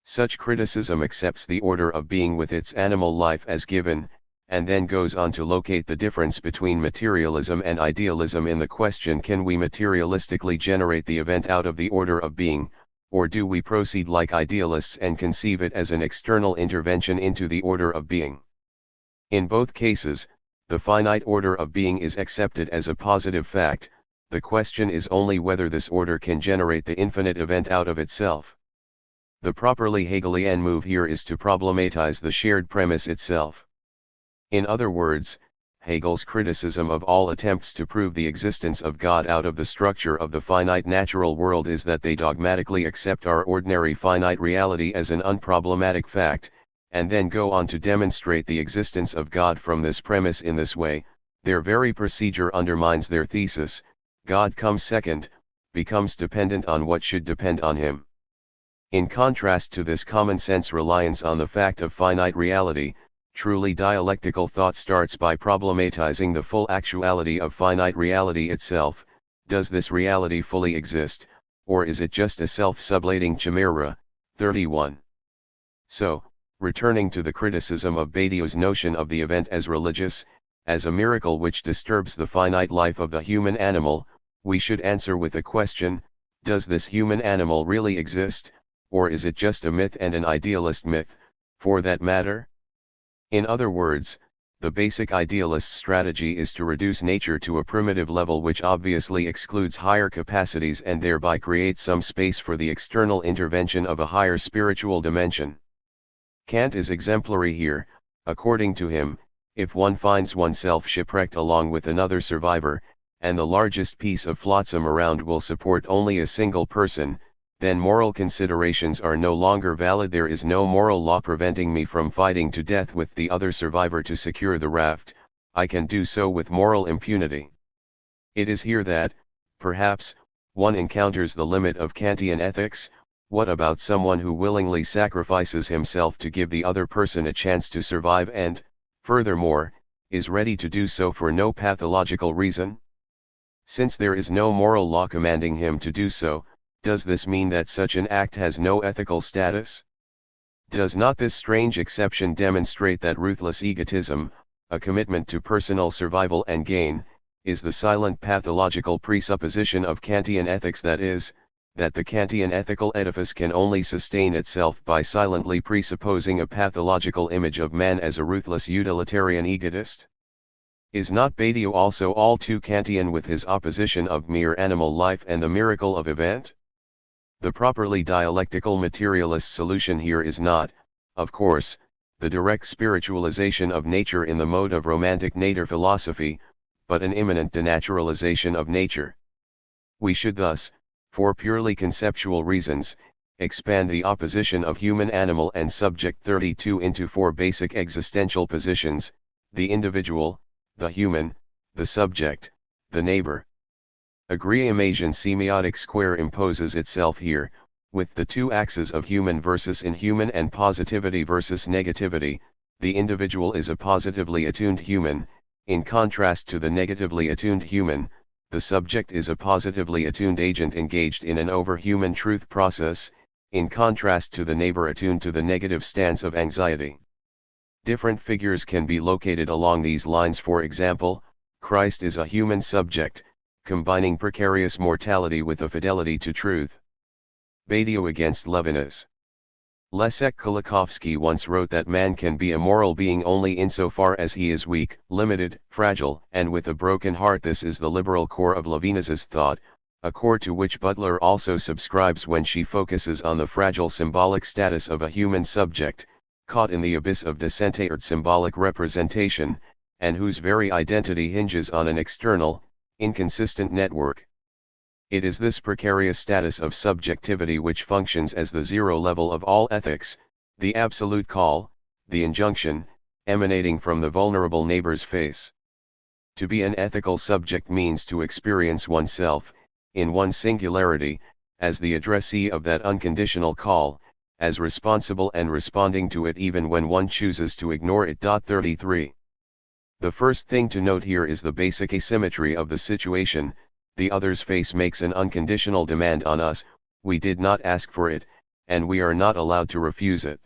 Such criticism accepts the order of being with its animal life as given, and then goes on to locate the difference between materialism and idealism in the question: can we materialistically generate the event out of the order of being, or do we proceed like idealists and conceive it as an external intervention into the order of being? In both cases, the finite order of being is accepted as a positive fact. The question is only whether this order can generate the infinite event out of itself. The properly Hegelian move here is to problematize the shared premise itself. In other words, Hegel's criticism of all attempts to prove the existence of God out of the structure of the finite natural world is that they dogmatically accept our ordinary finite reality as an unproblematic fact, and then go on to demonstrate the existence of God from this premise. In this way, their very procedure undermines their thesis: God comes second, becomes dependent on what should depend on him. In contrast to this common-sense reliance on the fact of finite reality, truly dialectical thought starts by problematizing the full actuality of finite reality itself. Does this reality fully exist, or is it just a self-sublating chimera? 31. So, returning to the criticism of Badiou's notion of the event as religious, as a miracle which disturbs the finite life of the human animal, we should answer with a question: does this human animal really exist, or is it just a myth and an idealist myth? for that matter? In other words, the basic idealist's strategy is to reduce nature to a primitive level which obviously excludes higher capacities and thereby creates some space for the external intervention of a higher spiritual dimension. Kant is exemplary here. According to him, if one finds oneself shipwrecked along with another survivor, and the largest piece of flotsam around will support only a single person, then moral considerations are no longer valid. There is no moral law preventing me from fighting to death with the other survivor to secure the raft. I can do so with moral impunity. It is here that, perhaps, one encounters the limit of Kantian ethics. What about someone who willingly sacrifices himself to give the other person a chance to survive and, furthermore, is ready to do so for no pathological reason? Since there is no moral law commanding him to do so, does this mean that such an act has no ethical status? Does not this strange exception demonstrate that ruthless egotism, a commitment to personal survival and gain, is the silent pathological presupposition of Kantian ethics, that is, that the Kantian ethical edifice can only sustain itself by silently presupposing a pathological image of man as a ruthless utilitarian egotist? Is not Badiou also all too Kantian with his opposition of mere animal life and the miracle of event? The properly dialectical materialist solution here is not, of course, the direct spiritualization of nature in the mode of romantic nature philosophy, but an imminent denaturalization of nature. We should thus, for purely conceptual reasons, expand the opposition of human, animal and subject 32 into 4 basic existential positions: the individual, the human, the subject, the neighbor. A Griamasian semiotic square imposes itself here, with the two axes of human versus inhuman and positivity versus negativity. The individual is a positively attuned human, in contrast to the negatively attuned human. The subject is a positively attuned agent engaged in an overhuman truth process, in contrast to the neighbor attuned to the negative stance of anxiety. Different figures can be located along these lines. For example, Christ is a human subject, combining precarious mortality with a fidelity to truth. Badiou against Levinas. Leszek Kolakowski once wrote that man can be a moral being only insofar as he is weak, limited, fragile, and with a broken heart. This is the liberal core of Levinas's thought, a core to which Butler also subscribes when she focuses on the fragile symbolic status of a human subject, caught in the abyss of decentered symbolic representation, and whose very identity hinges on an external, inconsistent network. It is this precarious status of subjectivity which functions as the zero level of all ethics, the absolute call, the injunction, emanating from the vulnerable neighbor's face. To be an ethical subject means to experience oneself, in one's singularity, as the addressee of that unconditional call, as responsible and responding to it even when one chooses to ignore it. 33. The first thing to note here is the basic asymmetry of the situation. The other's face makes an unconditional demand on us, we did not ask for it, and we are not allowed to refuse it.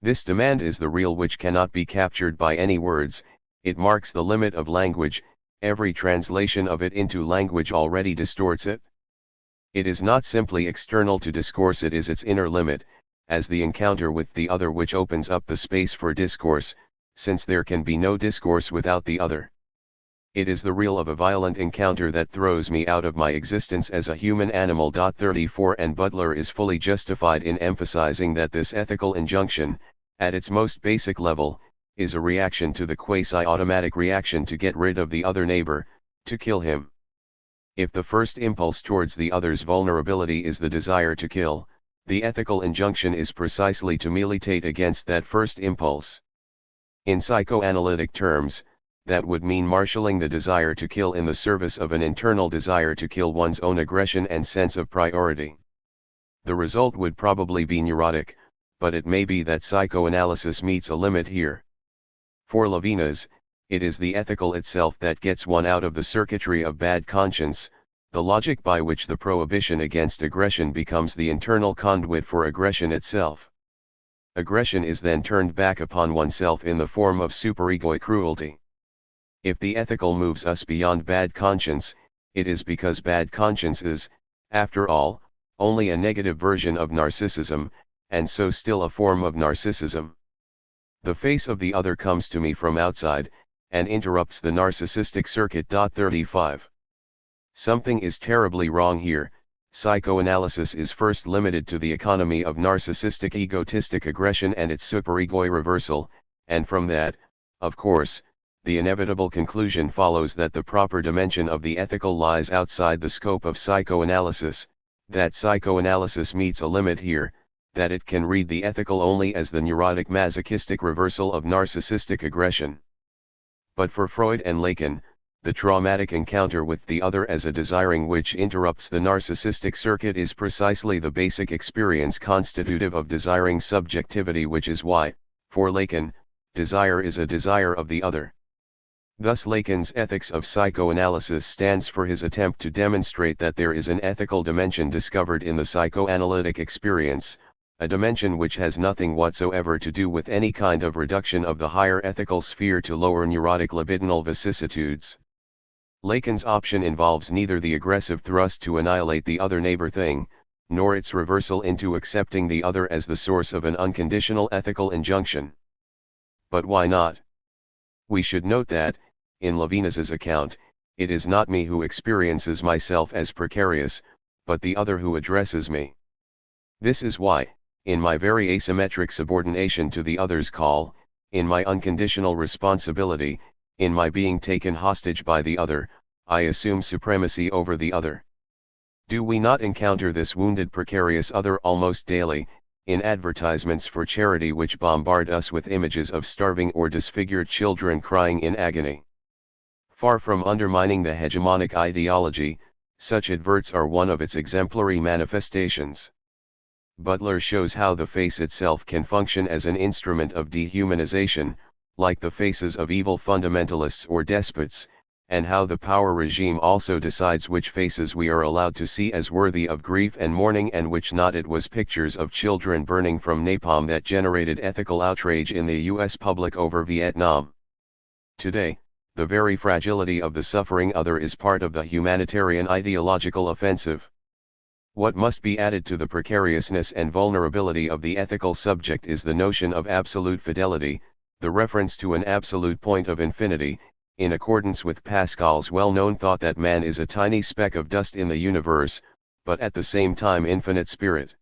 This demand is the real which cannot be captured by any words. It marks the limit of language. Every translation of it into language already distorts it. It is not simply external to discourse, it is its inner limit, as the encounter with the other which opens up the space for discourse, since there can be no discourse without the other. It is the real of a violent encounter that throws me out of my existence as a human animal. 34 And Butler is fully justified in emphasizing that this ethical injunction, at its most basic level, is a reaction to the quasi-automatic reaction to get rid of the other neighbor, to kill him. If the first impulse towards the other's vulnerability is the desire to kill, the ethical injunction is precisely to militate against that first impulse. In psychoanalytic terms, that would mean marshalling the desire to kill in the service of an internal desire to kill one's own aggression and sense of priority. The result would probably be neurotic, but it may be that psychoanalysis meets a limit here. For Levinas, it is the ethical itself that gets one out of the circuitry of bad conscience, the logic by which the prohibition against aggression becomes the internal conduit for aggression itself. Aggression is then turned back upon oneself in the form of superegoic cruelty. If the ethical moves us beyond bad conscience, it is because bad conscience is, after all, only a negative version of narcissism, and so still a form of narcissism. The face of the other comes to me from outside, and interrupts the narcissistic circuit. 35. Something is terribly wrong here. Psychoanalysis is first limited to the economy of narcissistic egotistic aggression and its superego reversal, and from that, of course, the inevitable conclusion follows that the proper dimension of the ethical lies outside the scope of psychoanalysis, that psychoanalysis meets a limit here, that it can read the ethical only as the neurotic masochistic reversal of narcissistic aggression. But for Freud and Lacan, the traumatic encounter with the other as a desiring which interrupts the narcissistic circuit is precisely the basic experience constitutive of desiring subjectivity, which is why, for Lacan, desire is a desire of the other. Thus Lacan's ethics of psychoanalysis stands for his attempt to demonstrate that there is an ethical dimension discovered in the psychoanalytic experience, a dimension which has nothing whatsoever to do with any kind of reduction of the higher ethical sphere to lower neurotic libidinal vicissitudes. Lacan's option involves neither the aggressive thrust to annihilate the other neighbor thing, nor its reversal into accepting the other as the source of an unconditional ethical injunction. But why not? We should note that, in Levinas's account, it is not me who experiences myself as precarious, but the other who addresses me. This is why, in my very asymmetric subordination to the other's call, in my unconditional responsibility, in my being taken hostage by the other, I assume supremacy over the other. Do we not encounter this wounded precarious other almost daily, in advertisements for charity which bombard us with images of starving or disfigured children crying in agony? Far from undermining the hegemonic ideology, such adverts are one of its exemplary manifestations. Butler shows how the face itself can function as an instrument of dehumanization, like the faces of evil fundamentalists or despots, and how the power regime also decides which faces we are allowed to see as worthy of grief and mourning and which not. It was pictures of children burning from napalm that generated ethical outrage in the US public over Vietnam. Today, the very fragility of the suffering other is part of the humanitarian ideological offensive. What must be added to the precariousness and vulnerability of the ethical subject is the notion of absolute fidelity, the reference to an absolute point of infinity, in accordance with Pascal's well-known thought that man is a tiny speck of dust in the universe, but at the same time infinite spirit.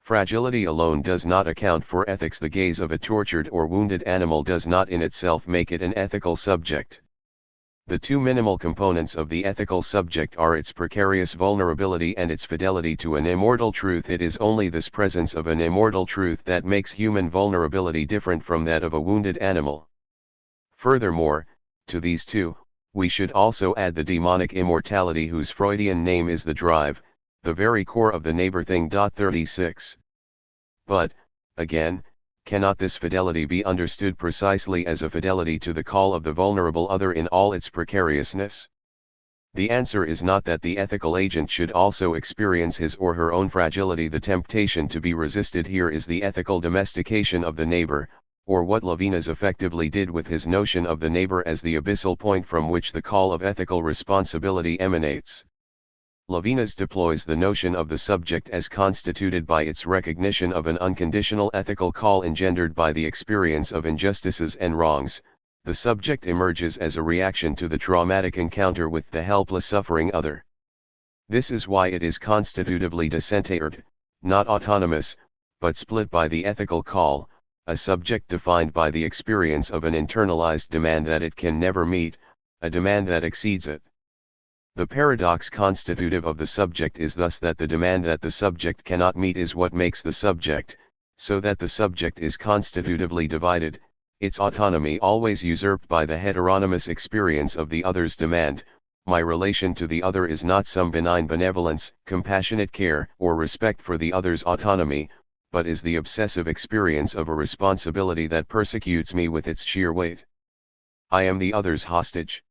Fragility alone does not account for ethics. The gaze of a tortured or wounded animal does not in itself make it an ethical subject. The two minimal components of the ethical subject are its precarious vulnerability and its fidelity to an immortal truth. It is only this presence of an immortal truth that makes human vulnerability different from that of a wounded animal. Furthermore, to these two, we should also add the demonic immortality whose Freudian name is the drive, the very core of the neighbor thing. 36. But, again, cannot this fidelity be understood precisely as a fidelity to the call of the vulnerable other in all its precariousness? The answer is not that the ethical agent should also experience his or her own fragility. The temptation to be resisted here is the ethical domestication of the neighbor, or what Levinas effectively did with his notion of the neighbor as the abyssal point from which the call of ethical responsibility emanates. Levinas deploys the notion of the subject as constituted by its recognition of an unconditional ethical call engendered by the experience of injustices and wrongs. The subject emerges as a reaction to the traumatic encounter with the helpless suffering other. This is why it is constitutively disintegrated, not autonomous, but split by the ethical call, a subject defined by the experience of an internalized demand that it can never meet, a demand that exceeds it. The paradox constitutive of the subject is thus that the demand that the subject cannot meet is what makes the subject, so that the subject is constitutively divided, its autonomy always usurped by the heteronymous experience of the other's demand. My relation to the other is not some benign benevolence, compassionate care, or respect for the other's autonomy, but is the obsessive experience of a responsibility that persecutes me with its sheer weight. I am the other's hostage.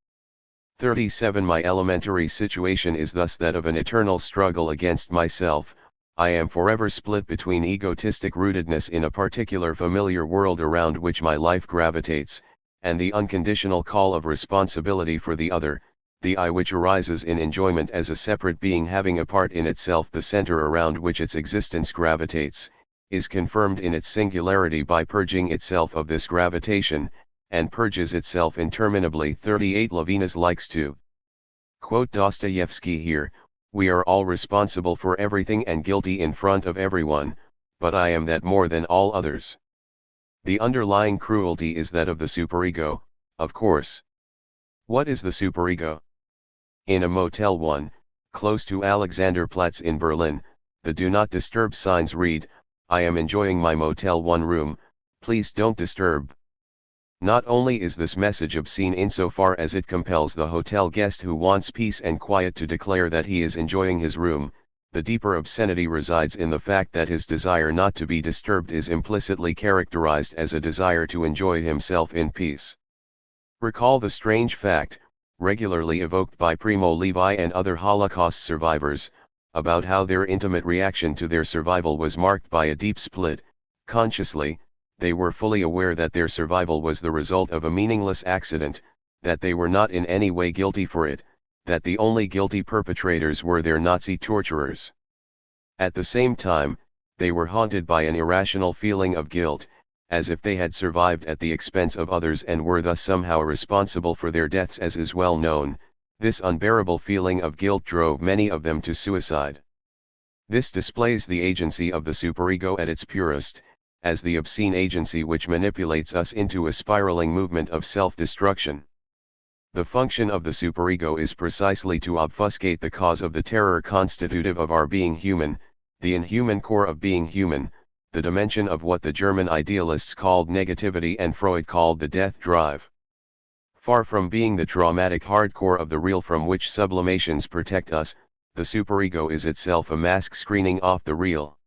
37. My elementary situation is thus that of an eternal struggle against myself. I am forever split between egotistic rootedness in a particular familiar world around which my life gravitates, and the unconditional call of responsibility for the other, the I which arises in enjoyment as a separate being having a part in itself, the center around which its existence gravitates, is confirmed in its singularity by purging itself of this gravitation, and purges itself interminably. 38 Levinas likes to quote Dostoevsky here, "We are all responsible for everything and guilty in front of everyone, but I am that more than all others." The underlying cruelty is that of the superego, of course. What is the superego? In a Motel 1, close to Alexanderplatz in Berlin, the Do Not Disturb signs read, "I am enjoying my Motel 1 room, please don't disturb." Not only is this message obscene insofar as it compels the hotel guest who wants peace and quiet to declare that he is enjoying his room, the deeper obscenity resides in the fact that his desire not to be disturbed is implicitly characterized as a desire to enjoy himself in peace. Recall the strange fact, regularly evoked by Primo Levi and other Holocaust survivors, about how their intimate reaction to their survival was marked by a deep split. Consciously, they were fully aware that their survival was the result of a meaningless accident, that they were not in any way guilty for it, that the only guilty perpetrators were their Nazi torturers. At the same time, they were haunted by an irrational feeling of guilt, as if they had survived at the expense of others and were thus somehow responsible for their deaths. As is well known, this unbearable feeling of guilt drove many of them to suicide. This displays the agency of the superego at its purest, as the obscene agency which manipulates us into a spiraling movement of self-destruction. The function of the superego is precisely to obfuscate the cause of the terror constitutive of our being human, the inhuman core of being human, the dimension of what the German idealists called negativity and Freud called the death drive. Far from being the traumatic hardcore of the real from which sublimations protect us, the superego is itself a mask screening off the real.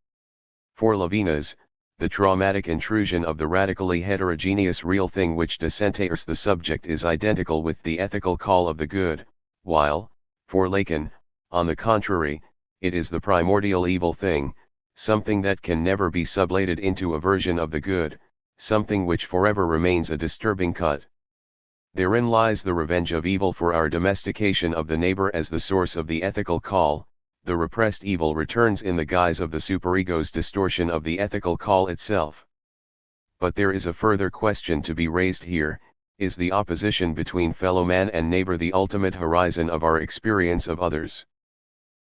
For Levinas, the traumatic intrusion of the radically heterogeneous real thing which disintegrates the subject is identical with the ethical call of the good, while, for Lacan, on the contrary, it is the primordial evil thing, something that can never be sublated into a version of the good, something which forever remains a disturbing cut. Therein lies the revenge of evil for our domestication of the neighbor as the source of the ethical call. The repressed evil returns in the guise of the superego's distortion of the ethical call itself. But there is a further question to be raised here: is the opposition between fellow man and neighbor the ultimate horizon of our experience of others?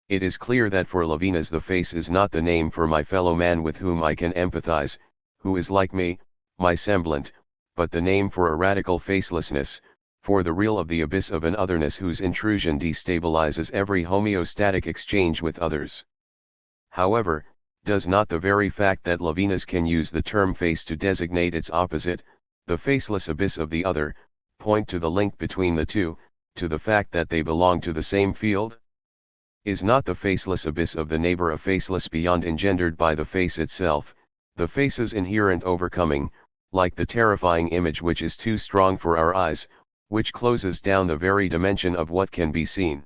It is clear that for Levinas the face is not the name for my fellow man with whom I can empathize, who is like me, my semblant, but the name for a radical facelessness, for the real of the abyss of an otherness whose intrusion destabilizes every homeostatic exchange with others. However, does not the very fact that Levinas can use the term face to designate its opposite, the faceless abyss of the other, point to the link between the two, to the fact that they belong to the same field? Is not the faceless abyss of the neighbor a faceless beyond engendered by the face itself, the face's inherent overcoming, like the terrifying image which is too strong for our eyes, which closes down the very dimension of what can be seen?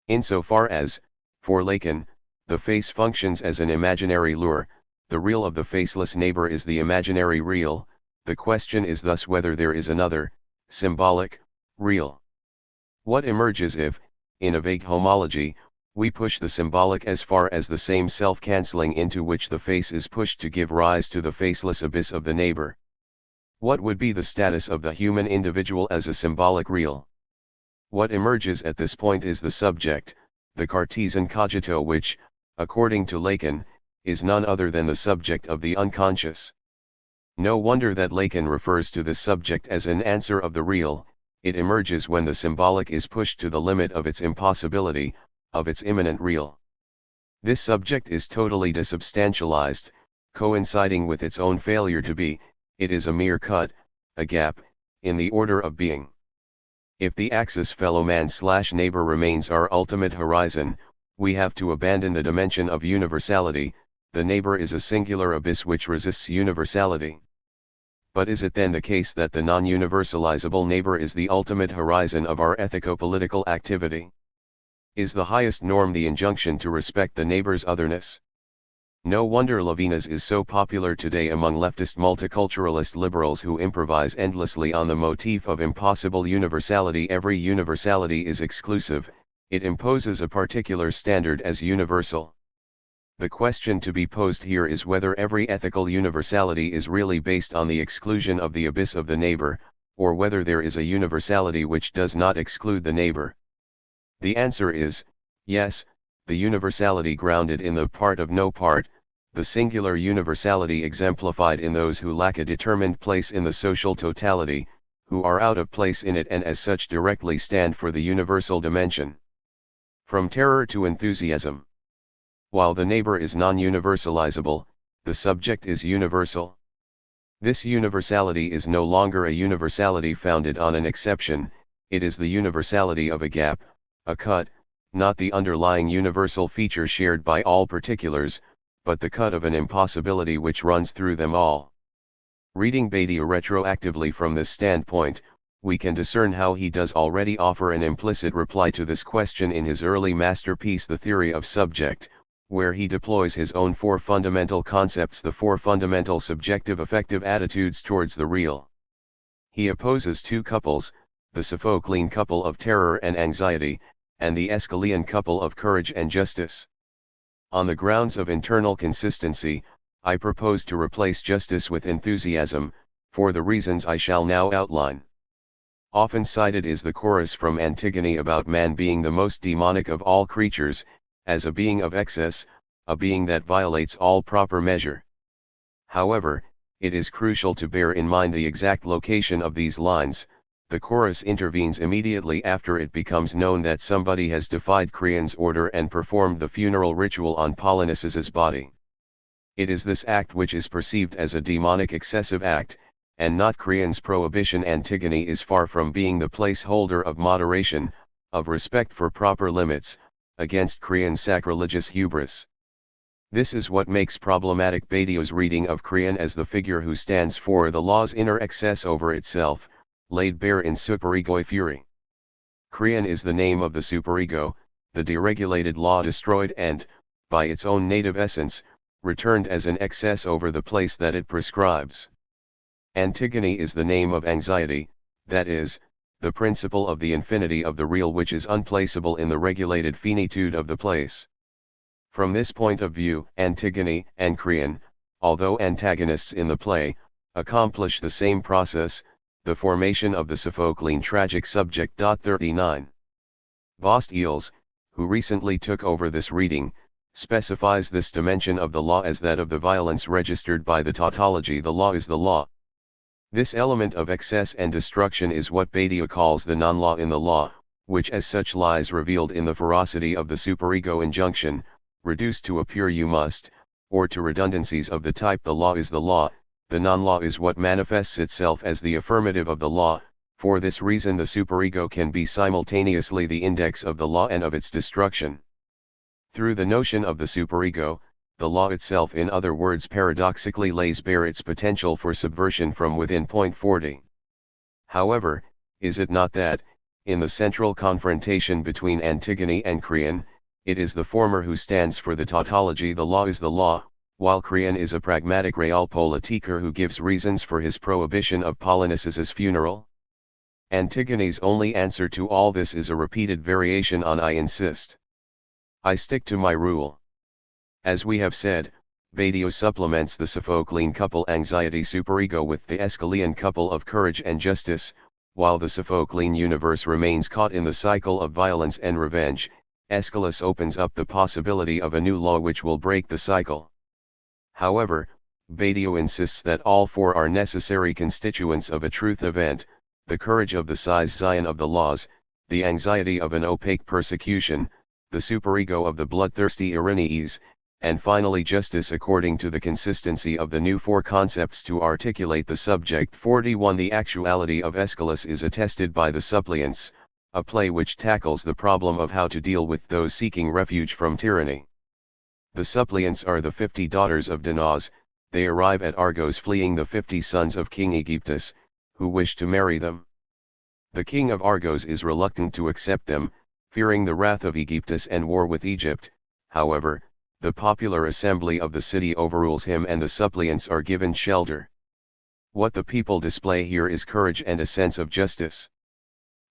Insofar as, for Lacan, the face functions as an imaginary lure, the real of the faceless neighbor is the imaginary real, the question is thus whether there is another, symbolic, real. What emerges if, in a vague homology, we push the symbolic as far as the same self-cancelling into which the face is pushed to give rise to the faceless abyss of the neighbor? What would be the status of the human individual as a symbolic real? What emerges at this point is the subject, the Cartesian cogito which, according to Lacan, is none other than the subject of the unconscious. No wonder that Lacan refers to this subject as an answer of the real. It emerges when the symbolic is pushed to the limit of its impossibility, of its immanent real. This subject is totally desubstantialized, coinciding with its own failure to be. It is a mere cut, a gap, in the order of being. If the axis fellow man/neighbor remains our ultimate horizon, we have to abandon the dimension of universality. The neighbor is a singular abyss which resists universality. But is it then the case that the non-universalizable neighbor is the ultimate horizon of our ethico-political activity? Is the highest norm the injunction to respect the neighbor's otherness? No wonder Levinas is so popular today among leftist multiculturalist liberals who improvise endlessly on the motif of impossible universality. Every universality is exclusive, it imposes a particular standard as universal. The question to be posed here is whether every ethical universality is really based on the exclusion of the abyss of the neighbor, or whether there is a universality which does not exclude the neighbor. The answer is, yes, the universality grounded in the part of no part, the singular universality exemplified in those who lack a determined place in the social totality, who are out of place in it and as such directly stand for the universal dimension. From terror to enthusiasm. While the neighbor is non-universalizable, the subject is universal. This universality is no longer a universality founded on an exception, it is the universality of a gap, a cut, not the underlying universal feature shared by all particulars, but the cut of an impossibility which runs through them all. Reading Badiou retroactively from this standpoint, we can discern how he does already offer an implicit reply to this question in his early masterpiece The Theory of Subject, where he deploys his own four fundamental concepts, the four fundamental subjective affective attitudes towards the real. He opposes two couples, the Sophoclean couple of terror and anxiety, and the Aeschylean couple of courage and justice. On the grounds of internal consistency, I propose to replace justice with enthusiasm, for the reasons I shall now outline. Often cited is the chorus from Antigone about man being the most demonic of all creatures, as a being of excess, a being that violates all proper measure. However, it is crucial to bear in mind the exact location of these lines. The chorus intervenes immediately after it becomes known that somebody has defied Creon's order and performed the funeral ritual on Polyneices' body. It is this act which is perceived as a demonic excessive act, and not Creon's prohibition. Antigone is far from being the placeholder of moderation, of respect for proper limits, against Creon's sacrilegious hubris. This is what makes problematic Badiou's reading of Creon as the figure who stands for the law's inner excess over itself, laid bare in Superegoi Fury. Creon is the name of the superego, the deregulated law destroyed and, by its own native essence, returned as an excess over the place that it prescribes. Antigone is the name of anxiety, that is, the principle of the infinity of the real which is unplaceable in the regulated finitude of the place. From this point of view, Antigone and Creon, although antagonists in the play, accomplish the same process, the formation of the Sophoclean tragic subject. 39. Bostiels, who recently took over this reading, specifies this dimension of the law as that of the violence registered by the tautology. The law is the law. This element of excess and destruction is what Badiou calls the non-law in the law, which as such lies revealed in the ferocity of the superego injunction, reduced to a pure you must, or to redundancies of the type the law is the law. The non-law is what manifests itself as the affirmative of the law. For this reason the superego can be simultaneously the index of the law and of its destruction. Through the notion of the superego, the law itself, in other words, paradoxically lays bare its potential for subversion from within. 40. However, is it not that, in the central confrontation between Antigone and Creon, it is the former who stands for the tautology, the law is the law, while Creon is a pragmatic realpolitiker who gives reasons for his prohibition of Polyneices' funeral? Antigone's only answer to all this is a repeated variation on I insist. I stick to my rule. As we have said, Badiou supplements the Sophoclean couple anxiety superego with the Aeschylean couple of courage and justice. While the Sophoclean universe remains caught in the cycle of violence and revenge, Aeschylus opens up the possibility of a new law which will break the cycle. However, Badiou insists that all four are necessary constituents of a truth event: the courage of the size Zion of the laws, the anxiety of an opaque persecution, the superego of the bloodthirsty Irenaeus, and finally justice according to the consistency of the new four concepts to articulate the subject. 41. The actuality of Aeschylus is attested by The Suppliants, a play which tackles the problem of how to deal with those seeking refuge from tyranny. The suppliants are the 50 daughters of Danaus. They arrive at Argos fleeing the 50 sons of King Aegyptus, who wish to marry them. The king of Argos is reluctant to accept them, fearing the wrath of Aegyptus and war with Egypt. However, the popular assembly of the city overrules him and the suppliants are given shelter. What the people display here is courage and a sense of justice.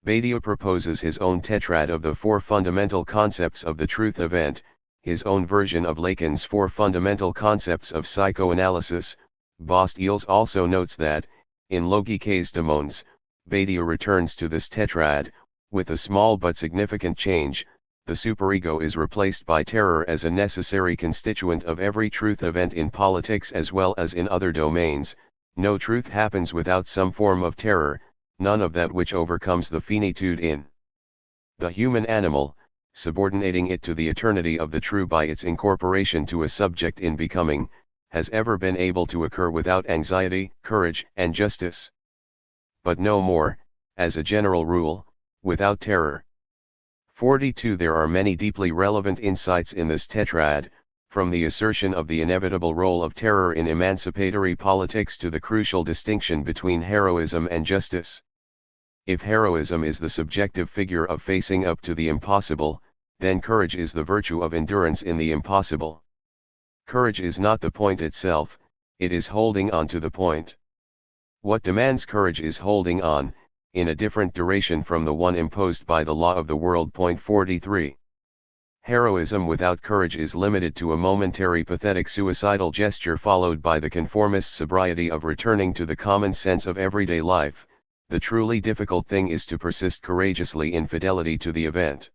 Badiou proposes his own tetrad of the four fundamental concepts of the truth event. his own version of Lacan's four fundamental concepts of psychoanalysis. Bastils also notes that, in Logiques des Mondes, Badiou returns to this tetrad, with a small but significant change. The superego is replaced by terror as a necessary constituent of every truth event in politics as well as in other domains. No truth happens without some form of terror, none of that which overcomes the finitude in the human animal, subordinating it to the eternity of the true by its incorporation to a subject in becoming, has ever been able to occur without anxiety, courage, and justice. But no more, as a general rule, without terror. 42. There are many deeply relevant insights in this tetrad, from the assertion of the inevitable role of terror in emancipatory politics to the crucial distinction between heroism and justice. If heroism is the subjective figure of facing up to the impossible, then courage is the virtue of endurance in the impossible. Courage is not the point itself, it is holding on to the point. What demands courage is holding on, in a different duration from the one imposed by the law of the world. 43. Heroism without courage is limited to a momentary pathetic suicidal gesture followed by the conformist sobriety of returning to the common sense of everyday life. The truly difficult thing is to persist courageously in fidelity to the event.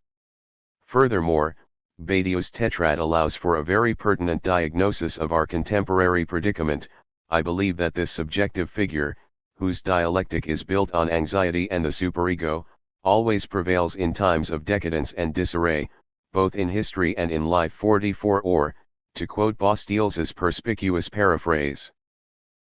Furthermore, Badiou's tetrad allows for a very pertinent diagnosis of our contemporary predicament. I believe that this subjective figure, whose dialectic is built on anxiety and the superego, always prevails in times of decadence and disarray, both in history and in life. 44. Or, to quote Bastiles's perspicuous paraphrase,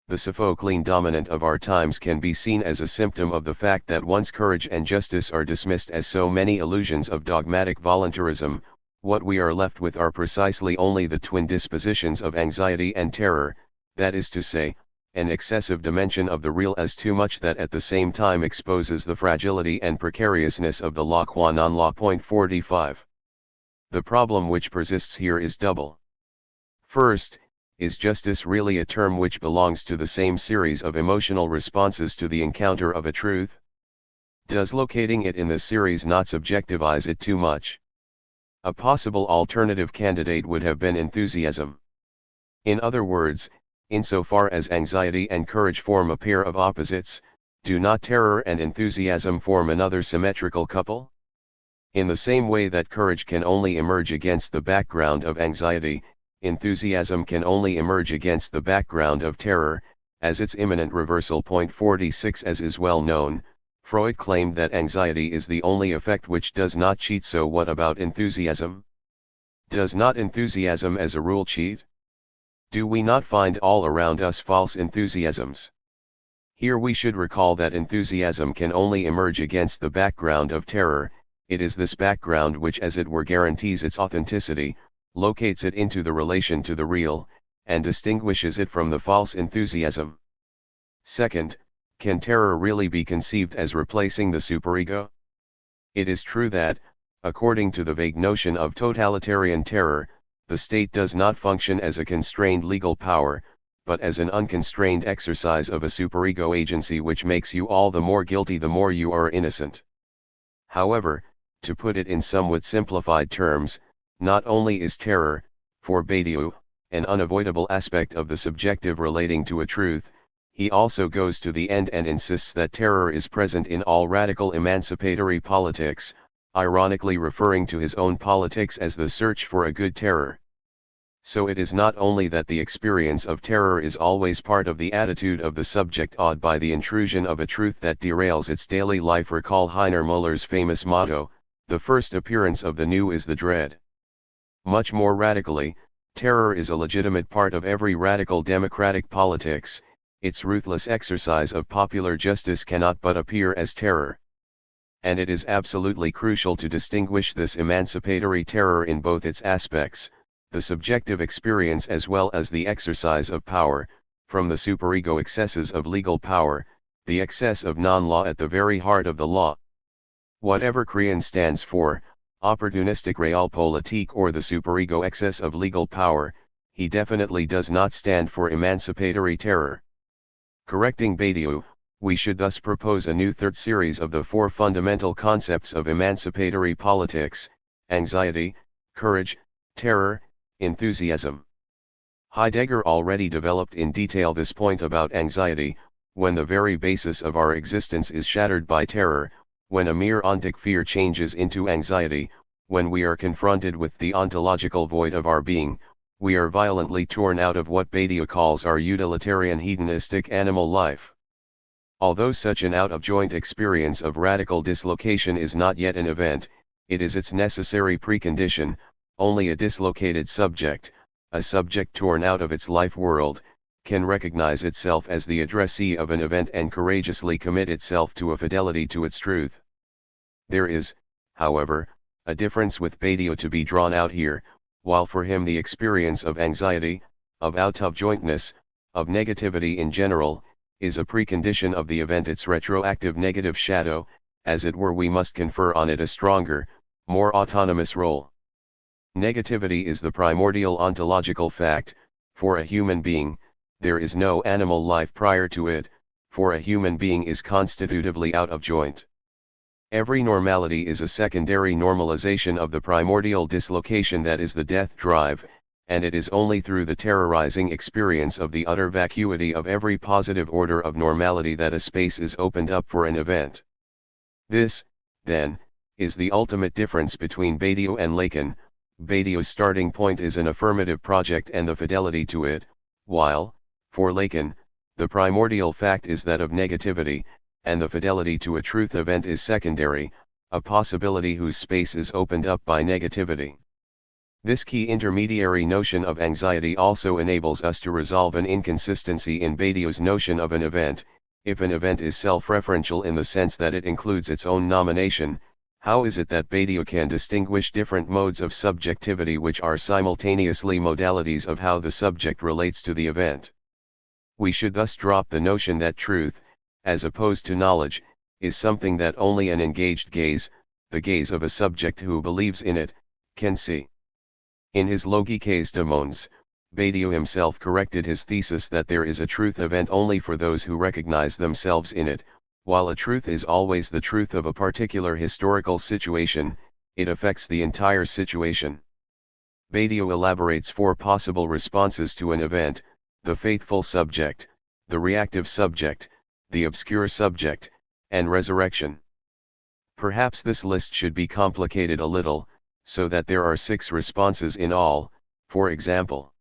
the Sophoclean dominant of our times can be seen as a symptom of the fact that once courage and justice are dismissed as so many illusions of dogmatic voluntarism, what we are left with are precisely only the twin dispositions of anxiety and terror, that is to say, an excessive dimension of the real as too much that at the same time exposes the fragility and precariousness of the law qua non-law. 45. The problem which persists here is double. First, is justice really a term which belongs to the same series of emotional responses to the encounter of a truth? Does locating it in this series not subjectivize it too much? A possible alternative candidate would have been enthusiasm. In other words, insofar as anxiety and courage form a pair of opposites, do not terror and enthusiasm form another symmetrical couple? In the same way that courage can only emerge against the background of anxiety, enthusiasm can only emerge against the background of terror, as its imminent reversal. 46. As is well known, Freud claimed that anxiety is the only affect which does not cheat. So what about enthusiasm? Does not enthusiasm as a rule cheat? Do we not find all around us false enthusiasms? Here we should recall that enthusiasm can only emerge against the background of terror. It is this background which as it were guarantees its authenticity, locates it into the relation to the real, and distinguishes it from the false enthusiasm. Second, can terror really be conceived as replacing the superego? It is true that, according to the vague notion of totalitarian terror, the state does not function as a constrained legal power, but as an unconstrained exercise of a superego agency which makes you all the more guilty the more you are innocent. However, to put it in somewhat simplified terms, not only is terror, for Badiou, an unavoidable aspect of the subjective relating to a truth, he also goes to the end and insists that terror is present in all radical emancipatory politics, ironically referring to his own politics as the search for a good terror. So it is not only that the experience of terror is always part of the attitude of the subject awed by the intrusion of a truth that derails its daily life. Recall Heiner Müller's famous motto, "The first appearance of the new is the dread." Much more radically, terror is a legitimate part of every radical democratic politics. Its ruthless exercise of popular justice cannot but appear as terror. And it is absolutely crucial to distinguish this emancipatory terror in both its aspects, the subjective experience as well as the exercise of power, from the superego excesses of legal power, the excess of non-law at the very heart of the law. Whatever Crean stands for, opportunistic realpolitik or the superego excess of legal power, he definitely does not stand for emancipatory terror. Correcting Badiou, we should thus propose a new third series of the four fundamental concepts of emancipatory politics: anxiety, courage, Terror, enthusiasm. Heidegger already developed in detail this point about anxiety, when the very basis of our existence is shattered by terror, when a mere ontic fear changes into anxiety, when we are confronted with the ontological void of our being, we are violently torn out of what Badiou calls our utilitarian hedonistic animal life. Although such an out-of-joint experience of radical dislocation is not yet an event, it is its necessary precondition. Only a dislocated subject, a subject torn out of its life world, can recognize itself as the addressee of an event and courageously commit itself to a fidelity to its truth. There is, however, a difference with Badiou to be drawn out here. While for him the experience of anxiety, of out-of-jointness, of negativity in general, is a precondition of the event, its retroactive negative shadow, as it were, we must confer on it a stronger, more autonomous role. Negativity is the primordial ontological fact. For a human being, there is no animal life prior to it, for a human being is constitutively out of joint. Every normality is a secondary normalization of the primordial dislocation that is the death drive, and it is only through the terrorizing experience of the utter vacuity of every positive order of normality that a space is opened up for an event. This, then, is the ultimate difference between Badiou and Lacan. Badiou's starting point is an affirmative project and the fidelity to it, while, for Lacan, the primordial fact is that of negativity, and the fidelity to a truth event is secondary, a possibility whose space is opened up by negativity. This key intermediary notion of anxiety also enables us to resolve an inconsistency in Badiou's notion of an event. If an event is self-referential in the sense that it includes its own nomination, how is it that Badiou can distinguish different modes of subjectivity which are simultaneously modalities of how the subject relates to the event? We should thus drop the notion that truth, as opposed to knowledge, is something that only an engaged gaze, the gaze of a subject who believes in it, can see. In his Logiques de Mons, Badiou himself corrected his thesis that there is a truth event only for those who recognize themselves in it. While a truth is always the truth of a particular historical situation, it affects the entire situation. Badiou elaborates 4 possible responses to an event: the faithful subject, the reactive subject, the obscure subject, and resurrection. Perhaps this list should be complicated a little, so that there are 6 responses in all. For example,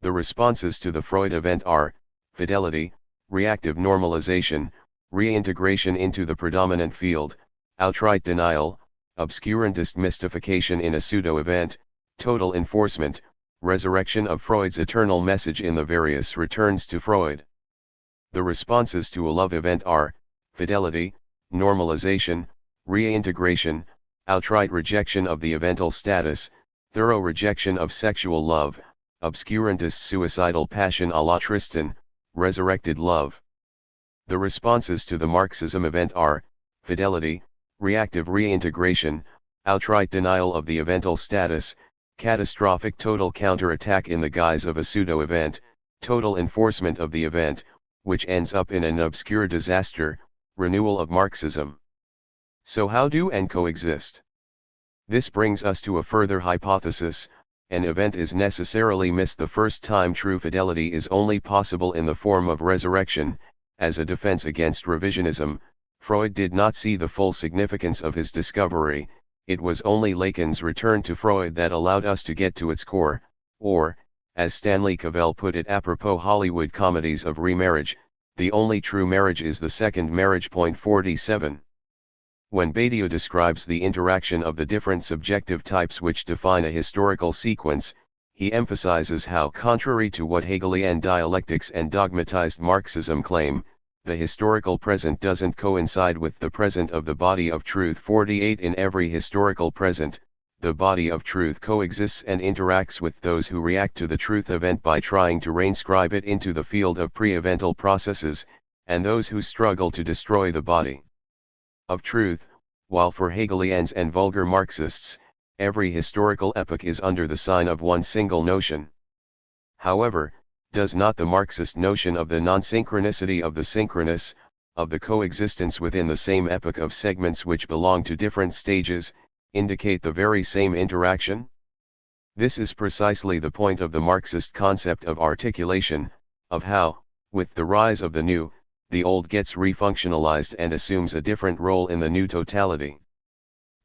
the responses to the Freud event are: fidelity, reactive normalization, reintegration into the predominant field, outright denial, obscurantist mystification in a pseudo-event, total enforcement, resurrection of Freud's eternal message in the various returns to Freud. The responses to a love event are: fidelity, normalization, reintegration, outright rejection of the evental status, thorough rejection of sexual love, obscurantist suicidal passion à la Tristan, resurrected love. The responses to the Marxism event are: fidelity, reactive reintegration, outright denial of the evental status, catastrophic total counterattack in the guise of a pseudo-event, total enforcement of the event, which ends up in an obscure disaster, renewal of Marxism. So how do and coexist? This brings us to a further hypothesis: an event is necessarily missed the first time. True fidelity is only possible in the form of resurrection. As a defense against revisionism, Freud did not see the full significance of his discovery. It was only Lacan's return to Freud that allowed us to get to its core, or, as Stanley Cavell put it apropos Hollywood comedies of remarriage, the only true marriage is the second marriage. 47. When Badiou describes the interaction of the different subjective types which define a historical sequence, he emphasizes how, contrary to what Hegelian dialectics and dogmatized Marxism claim, the historical present doesn't coincide with the present of the body of truth. 48. In every historical present, the body of truth coexists and interacts with those who react to the truth event by trying to reinscribe it into the field of pre-evental processes, and those who struggle to destroy the body of truth. While for Hegelians and vulgar Marxists, every historical epoch is under the sign of one single notion. However, does not the Marxist notion of the non-synchronicity of the synchronous, of the coexistence within the same epoch of segments which belong to different stages, indicate the very same interaction? This is precisely the point of the Marxist concept of articulation, of how, with the rise of the new, the old gets refunctionalized and assumes a different role in the new totality.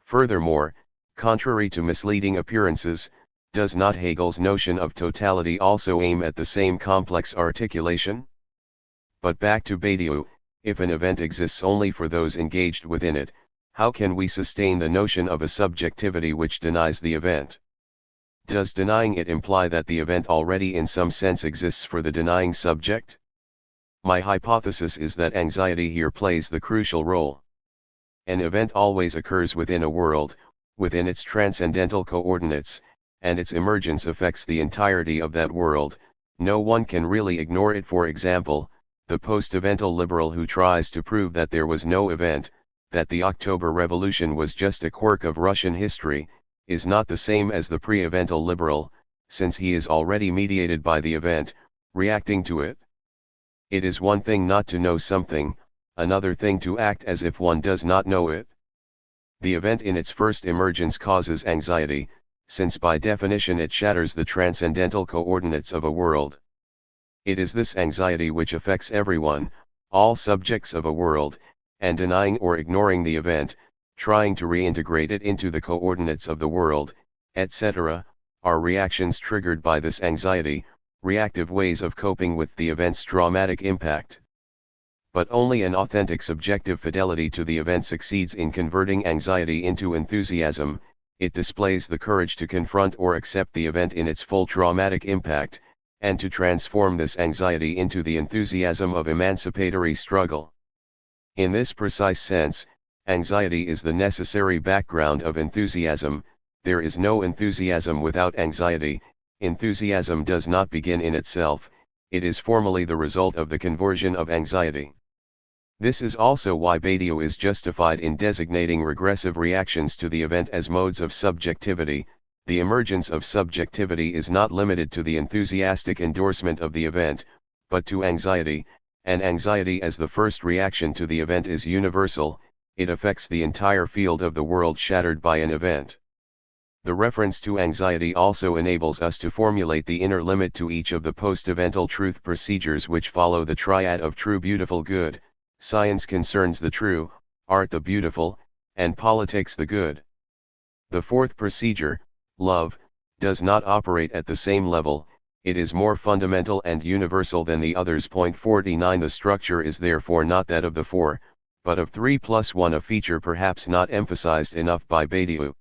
Furthermore, contrary to misleading appearances, does not Hegel's notion of totality also aim at the same complex articulation? But back to Badiou, if an event exists only for those engaged within it, how can we sustain the notion of a subjectivity which denies the event? Does denying it imply that the event already in some sense exists for the denying subject? My hypothesis is that anxiety here plays the crucial role. An event always occurs within a world, within its transcendental coordinates, and its emergence affects the entirety of that world. No one can really ignore it. For example, the post-evental liberal who tries to prove that there was no event, that the October Revolution was just a quirk of Russian history, is not the same as the pre-evental liberal, since he is already mediated by the event, reacting to it. It is one thing not to know something, another thing to act as if one does not know it. The event in its first emergence causes anxiety, since by definition it shatters the transcendental coordinates of a world. It is this anxiety which affects everyone, all subjects of a world, and denying or ignoring the event, trying to reintegrate it into the coordinates of the world, etc., are reactions triggered by this anxiety, reactive ways of coping with the event's traumatic impact. But only an authentic subjective fidelity to the event succeeds in converting anxiety into enthusiasm. It displays the courage to confront or accept the event in its full traumatic impact, and to transform this anxiety into the enthusiasm of emancipatory struggle. In this precise sense, anxiety is the necessary background of enthusiasm. There is no enthusiasm without anxiety. Enthusiasm does not begin in itself, it is formally the result of the conversion of anxiety. This is also why Badiou is justified in designating regressive reactions to the event as modes of subjectivity. The emergence of subjectivity is not limited to the enthusiastic endorsement of the event, but to anxiety, and anxiety as the first reaction to the event is universal. It affects the entire field of the world shattered by an event. The reference to anxiety also enables us to formulate the inner limit to each of the post-evental truth procedures which follow the triad of true, beautiful, good. Science concerns the true, art the beautiful, and politics the good. The fourth procedure, love, does not operate at the same level. It is more fundamental and universal than the others. 49 The structure is therefore not that of the four, but of 3+1, a feature perhaps not emphasized enough by Badiou.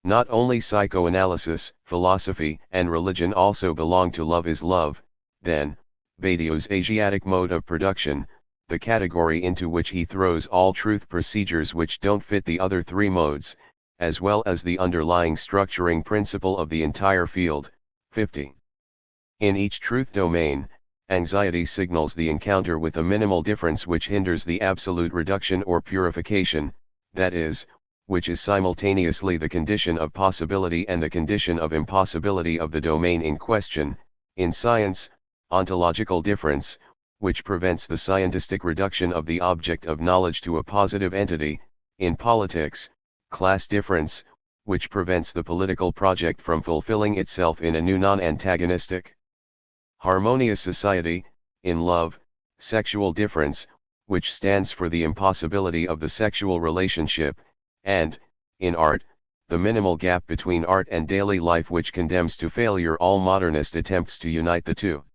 Not only psychoanalysis, philosophy, and religion also belong to love is love, then, Badiou's Asiatic mode of production, the category into which he throws all truth procedures which don't fit the other three modes, as well as the underlying structuring principle of the entire field. 50. In each truth domain, anxiety signals the encounter with a minimal difference which hinders the absolute reduction or purification, that is, which is simultaneously the condition of possibility and the condition of impossibility of the domain in question. In science, ontological difference, which prevents the scientistic reduction of the object of knowledge to a positive entity. In politics, class difference, which prevents the political project from fulfilling itself in a new non-antagonistic, harmonious society. In love, sexual difference, which stands for the impossibility of the sexual relationship, and, in art, the minimal gap between art and daily life which condemns to failure all modernist attempts to unite the two.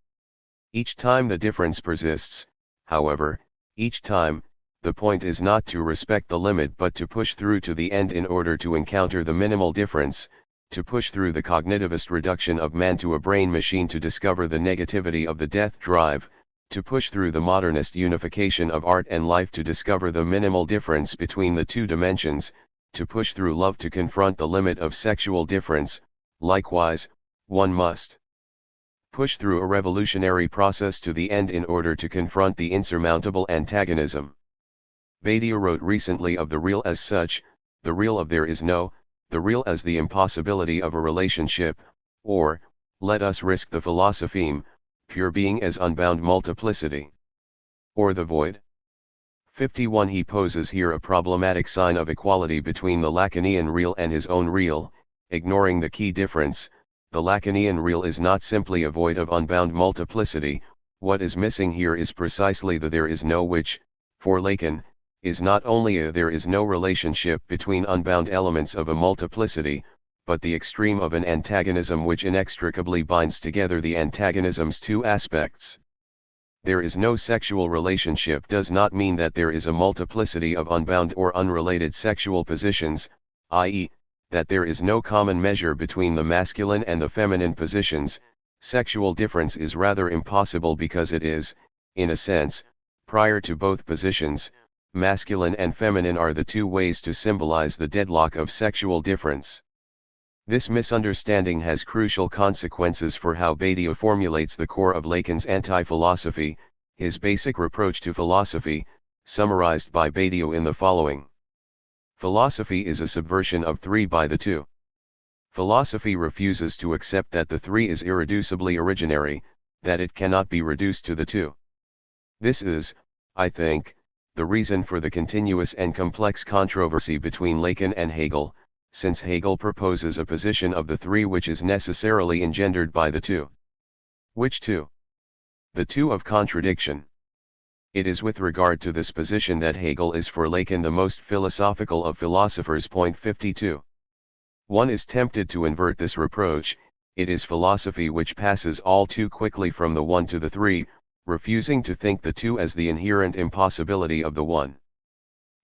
Each time the difference persists, however, each time, the point is not to respect the limit but to push through to the end in order to encounter the minimal difference, to push through the cognitivist reduction of man to a brain machine to discover the negativity of the death drive, to push through the modernist unification of art and life to discover the minimal difference between the two dimensions, to push through love to confront the limit of sexual difference. Likewise, one must push through a revolutionary process to the end in order to confront the insurmountable antagonism. Badiou wrote recently of the real as such, the real of there is no, the real as the impossibility of a relationship, or, let us risk the philosopheme, pure being as unbound multiplicity. Or the void. 51 He poses here a problematic sign of equality between the Lacanian real and his own real, ignoring the key difference, the Lacanian real is not simply a void of unbound multiplicity. What is missing here is precisely the there is no, which, for Lacan, is not only a there is no relationship between unbound elements of a multiplicity, but the extreme of an antagonism which inextricably binds together the antagonism's two aspects. There is no sexual relationship does not mean that there is a multiplicity of unbound or unrelated sexual positions, i.e., that there is no common measure between the masculine and the feminine positions. Sexual difference is rather impossible because it is, in a sense, prior to both positions. Masculine and feminine are the two ways to symbolize the deadlock of sexual difference. This misunderstanding has crucial consequences for how Badiou formulates the core of Lacan's anti-philosophy, his basic reproach to philosophy, summarized by Badiou in the following. Philosophy is a subversion of three by the two. Philosophy refuses to accept that the three is irreducibly originary, that it cannot be reduced to the two. This is, I think, the reason for the continuous and complex controversy between Lacan and Hegel, since Hegel proposes a position of the three which is necessarily engendered by the two. Which two? The two of contradiction. It is with regard to this position that Hegel is for Lacan the most philosophical of philosophers. Point 52. One is tempted to invert this reproach. It is philosophy which passes all too quickly from the one to the three, refusing to think the two as the inherent impossibility of the one.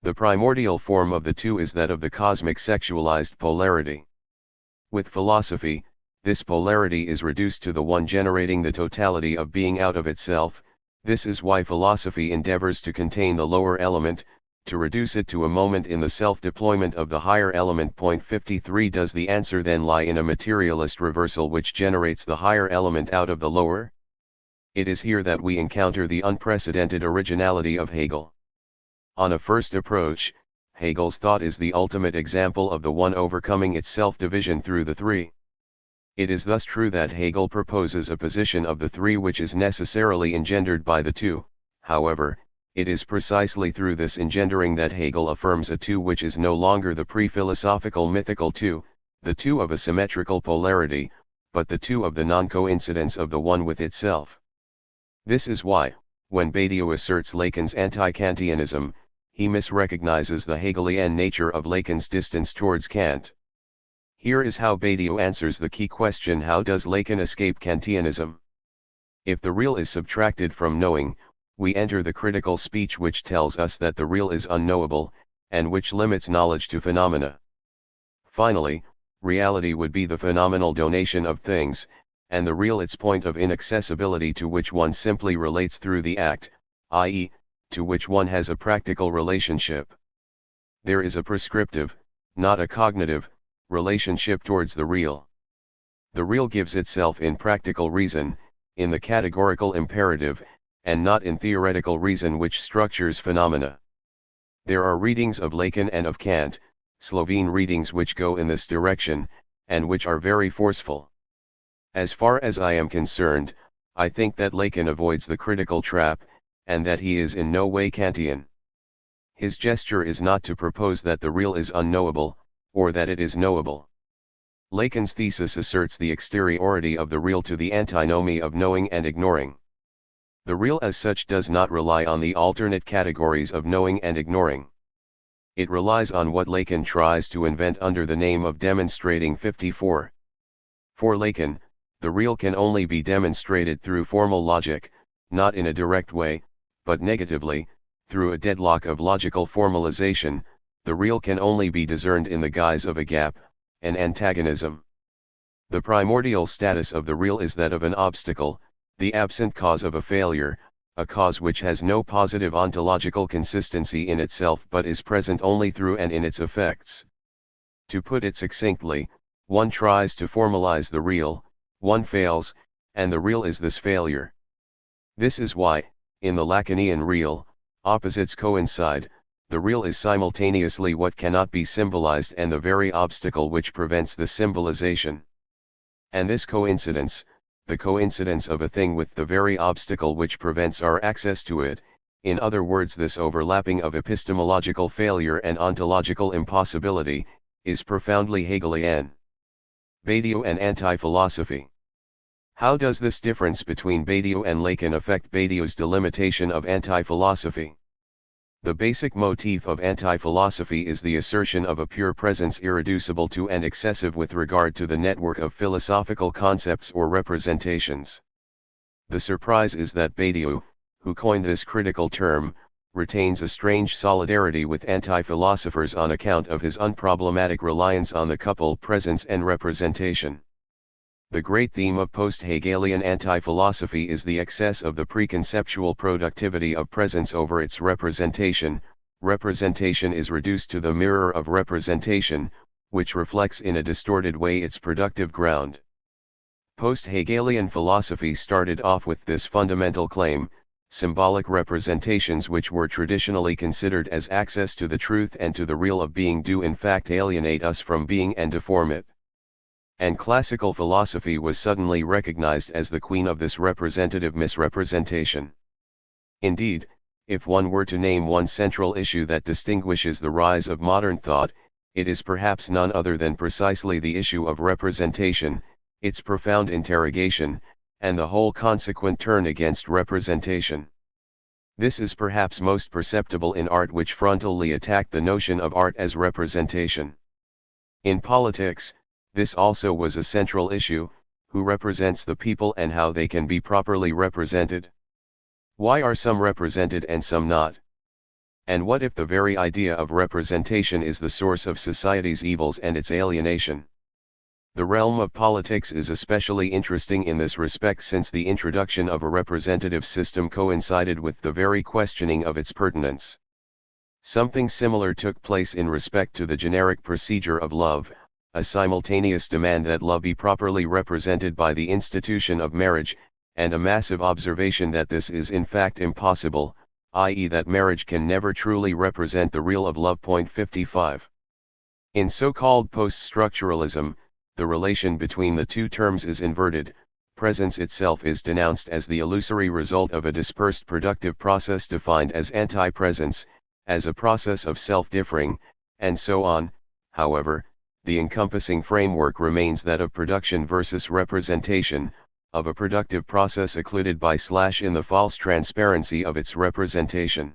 The primordial form of the two is that of the cosmic sexualized polarity. With philosophy, this polarity is reduced to the one generating the totality of being out of itself. This is why philosophy endeavors to contain the lower element, to reduce it to a moment in the self-deployment of the higher element. Point 53. Does the answer then lie in a materialist reversal which generates the higher element out of the lower? It is here that we encounter the unprecedented originality of Hegel. On a first approach, Hegel's thought is the ultimate example of the one overcoming its self-division through the three. It is thus true that Hegel proposes a position of the three which is necessarily engendered by the two. However, it is precisely through this engendering that Hegel affirms a two which is no longer the pre-philosophical mythical two, the two of a symmetrical polarity, but the two of the non-coincidence of the one with itself. This is why, when Badiou asserts Lacan's anti-Kantianism, he misrecognizes the Hegelian nature of Lacan's distance towards Kant. Here is how Badiou answers the key question: how does Lacan escape Kantianism? If the real is subtracted from knowing, we enter the critical speech which tells us that the real is unknowable, and which limits knowledge to phenomena. Finally, reality would be the phenomenal donation of things, and the real its point of inaccessibility to which one simply relates through the act, i.e., to which one has a practical relationship. There is a prescriptive, not a cognitive, relationship towards the real. The real gives itself in practical reason, in the categorical imperative, and not in theoretical reason which structures phenomena. There are readings of Lacan and of Kant, Slovene readings which go in this direction, and which are very forceful. As far as I am concerned, I think that Lacan avoids the critical trap, and that he is in no way Kantian. His gesture is not to propose that the real is unknowable, or that it is knowable. Lacan's thesis asserts the exteriority of the real to the antinomy of knowing and ignoring. The real as such does not rely on the alternate categories of knowing and ignoring. It relies on what Lacan tries to invent under the name of demonstrating. 54. For Lacan, the real can only be demonstrated through formal logic, not in a direct way, but negatively, through a deadlock of logical formalization. The real can only be discerned in the guise of a gap, an antagonism. The primordial status of the real is that of an obstacle, the absent cause of a failure, a cause which has no positive ontological consistency in itself but is present only through and in its effects. To put it succinctly, one tries to formalize the real, one fails, and the real is this failure. This is why, in the Lacanian real, opposites coincide. The real is simultaneously what cannot be symbolized and the very obstacle which prevents the symbolization. And this coincidence, the coincidence of a thing with the very obstacle which prevents our access to it, in other words this overlapping of epistemological failure and ontological impossibility, is profoundly Hegelian. Badiou and anti-philosophy. How does this difference between Badiou and Lacan affect Badiou's delimitation of anti-philosophy? The basic motif of anti-philosophy is the assertion of a pure presence irreducible to and excessive with regard to the network of philosophical concepts or representations. The surprise is that Badiou, who coined this critical term, retains a strange solidarity with anti-philosophers on account of his unproblematic reliance on the coupled presence and representation. The great theme of post-Hegelian anti-philosophy is the excess of the preconceptual productivity of presence over its representation. Representation is reduced to the mirror of representation, which reflects in a distorted way its productive ground. Post-Hegelian philosophy started off with this fundamental claim: symbolic representations which were traditionally considered as access to the truth and to the real of being do in fact alienate us from being and deform it. And classical philosophy was suddenly recognized as the queen of this representative misrepresentation. Indeed, if one were to name one central issue that distinguishes the rise of modern thought, it is perhaps none other than precisely the issue of representation, its profound interrogation, and the whole consequent turn against representation. This is perhaps most perceptible in art, which frontally attacked the notion of art as representation. In politics, this also was a central issue: who represents the people and how they can be properly represented. Why are some represented and some not? And what if the very idea of representation is the source of society's evils and its alienation? The realm of politics is especially interesting in this respect, since the introduction of a representative system coincided with the very questioning of its pertinence. Something similar took place in respect to the generic procedure of love, a simultaneous demand that love be properly represented by the institution of marriage, and a massive observation that this is in fact impossible, i.e. that marriage can never truly represent the real of love. 55. In so-called post-structuralism, the relation between the two terms is inverted. Presence itself is denounced as the illusory result of a dispersed productive process defined as anti-presence, as a process of self-differing, and so on. However, the encompassing framework remains that of production versus representation, of a productive process occluded by / in the false transparency of its representation.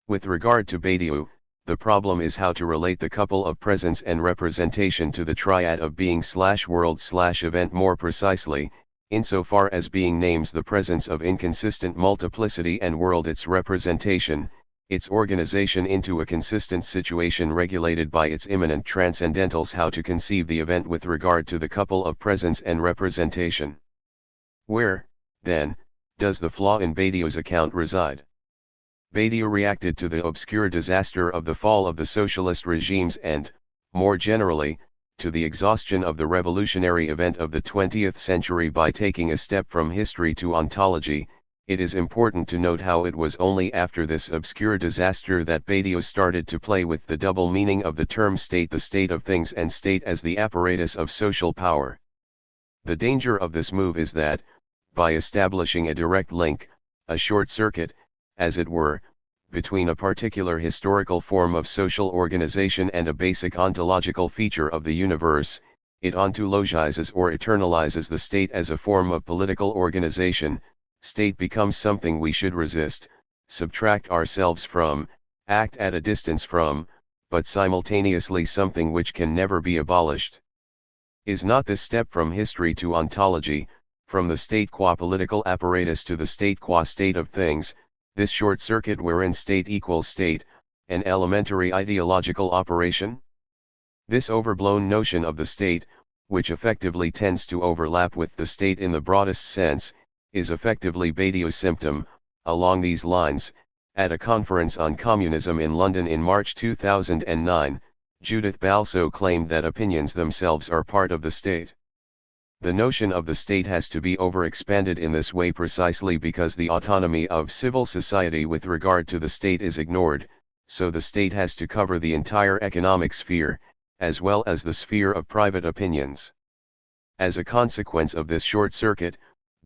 With regard to Badiou, the problem is how to relate the couple of presence and representation to the triad of being / world / event, more precisely, insofar as being names the presence of inconsistent multiplicity and world its representation, its organization into a consistent situation regulated by its immanent transcendentals. How to conceive the event with regard to the couple of presence and representation? Where, then, does the flaw in Badiou's account reside? Badiou reacted to the obscure disaster of the fall of the socialist regimes and, more generally, to the exhaustion of the revolutionary event of the 20th century by taking a step from history to ontology. It is important to note how it was only after this obscure disaster that Badiou started to play with the double meaning of the term state, the state of things, and state as the apparatus of social power. The danger of this move is that, by establishing a direct link, a short circuit, as it were, between a particular historical form of social organization and a basic ontological feature of the universe, it ontologizes or eternalizes the state as a form of political organization. State becomes something we should resist, subtract ourselves from, act at a distance from, but simultaneously something which can never be abolished. Is not this step from history to ontology, from the state qua political apparatus to the state qua state of things, this short circuit wherein state equals state, an elementary ideological operation? This overblown notion of the state, which effectively tends to overlap with the state in the broadest sense, is effectively Badiou's symptom. Along these lines, at a conference on communism in London in March 2009, Judith Balso claimed that opinions themselves are part of the state. The notion of the state has to be overexpanded in this way precisely because the autonomy of civil society with regard to the state is ignored, so the state has to cover the entire economic sphere, as well as the sphere of private opinions. As a consequence of this short circuit,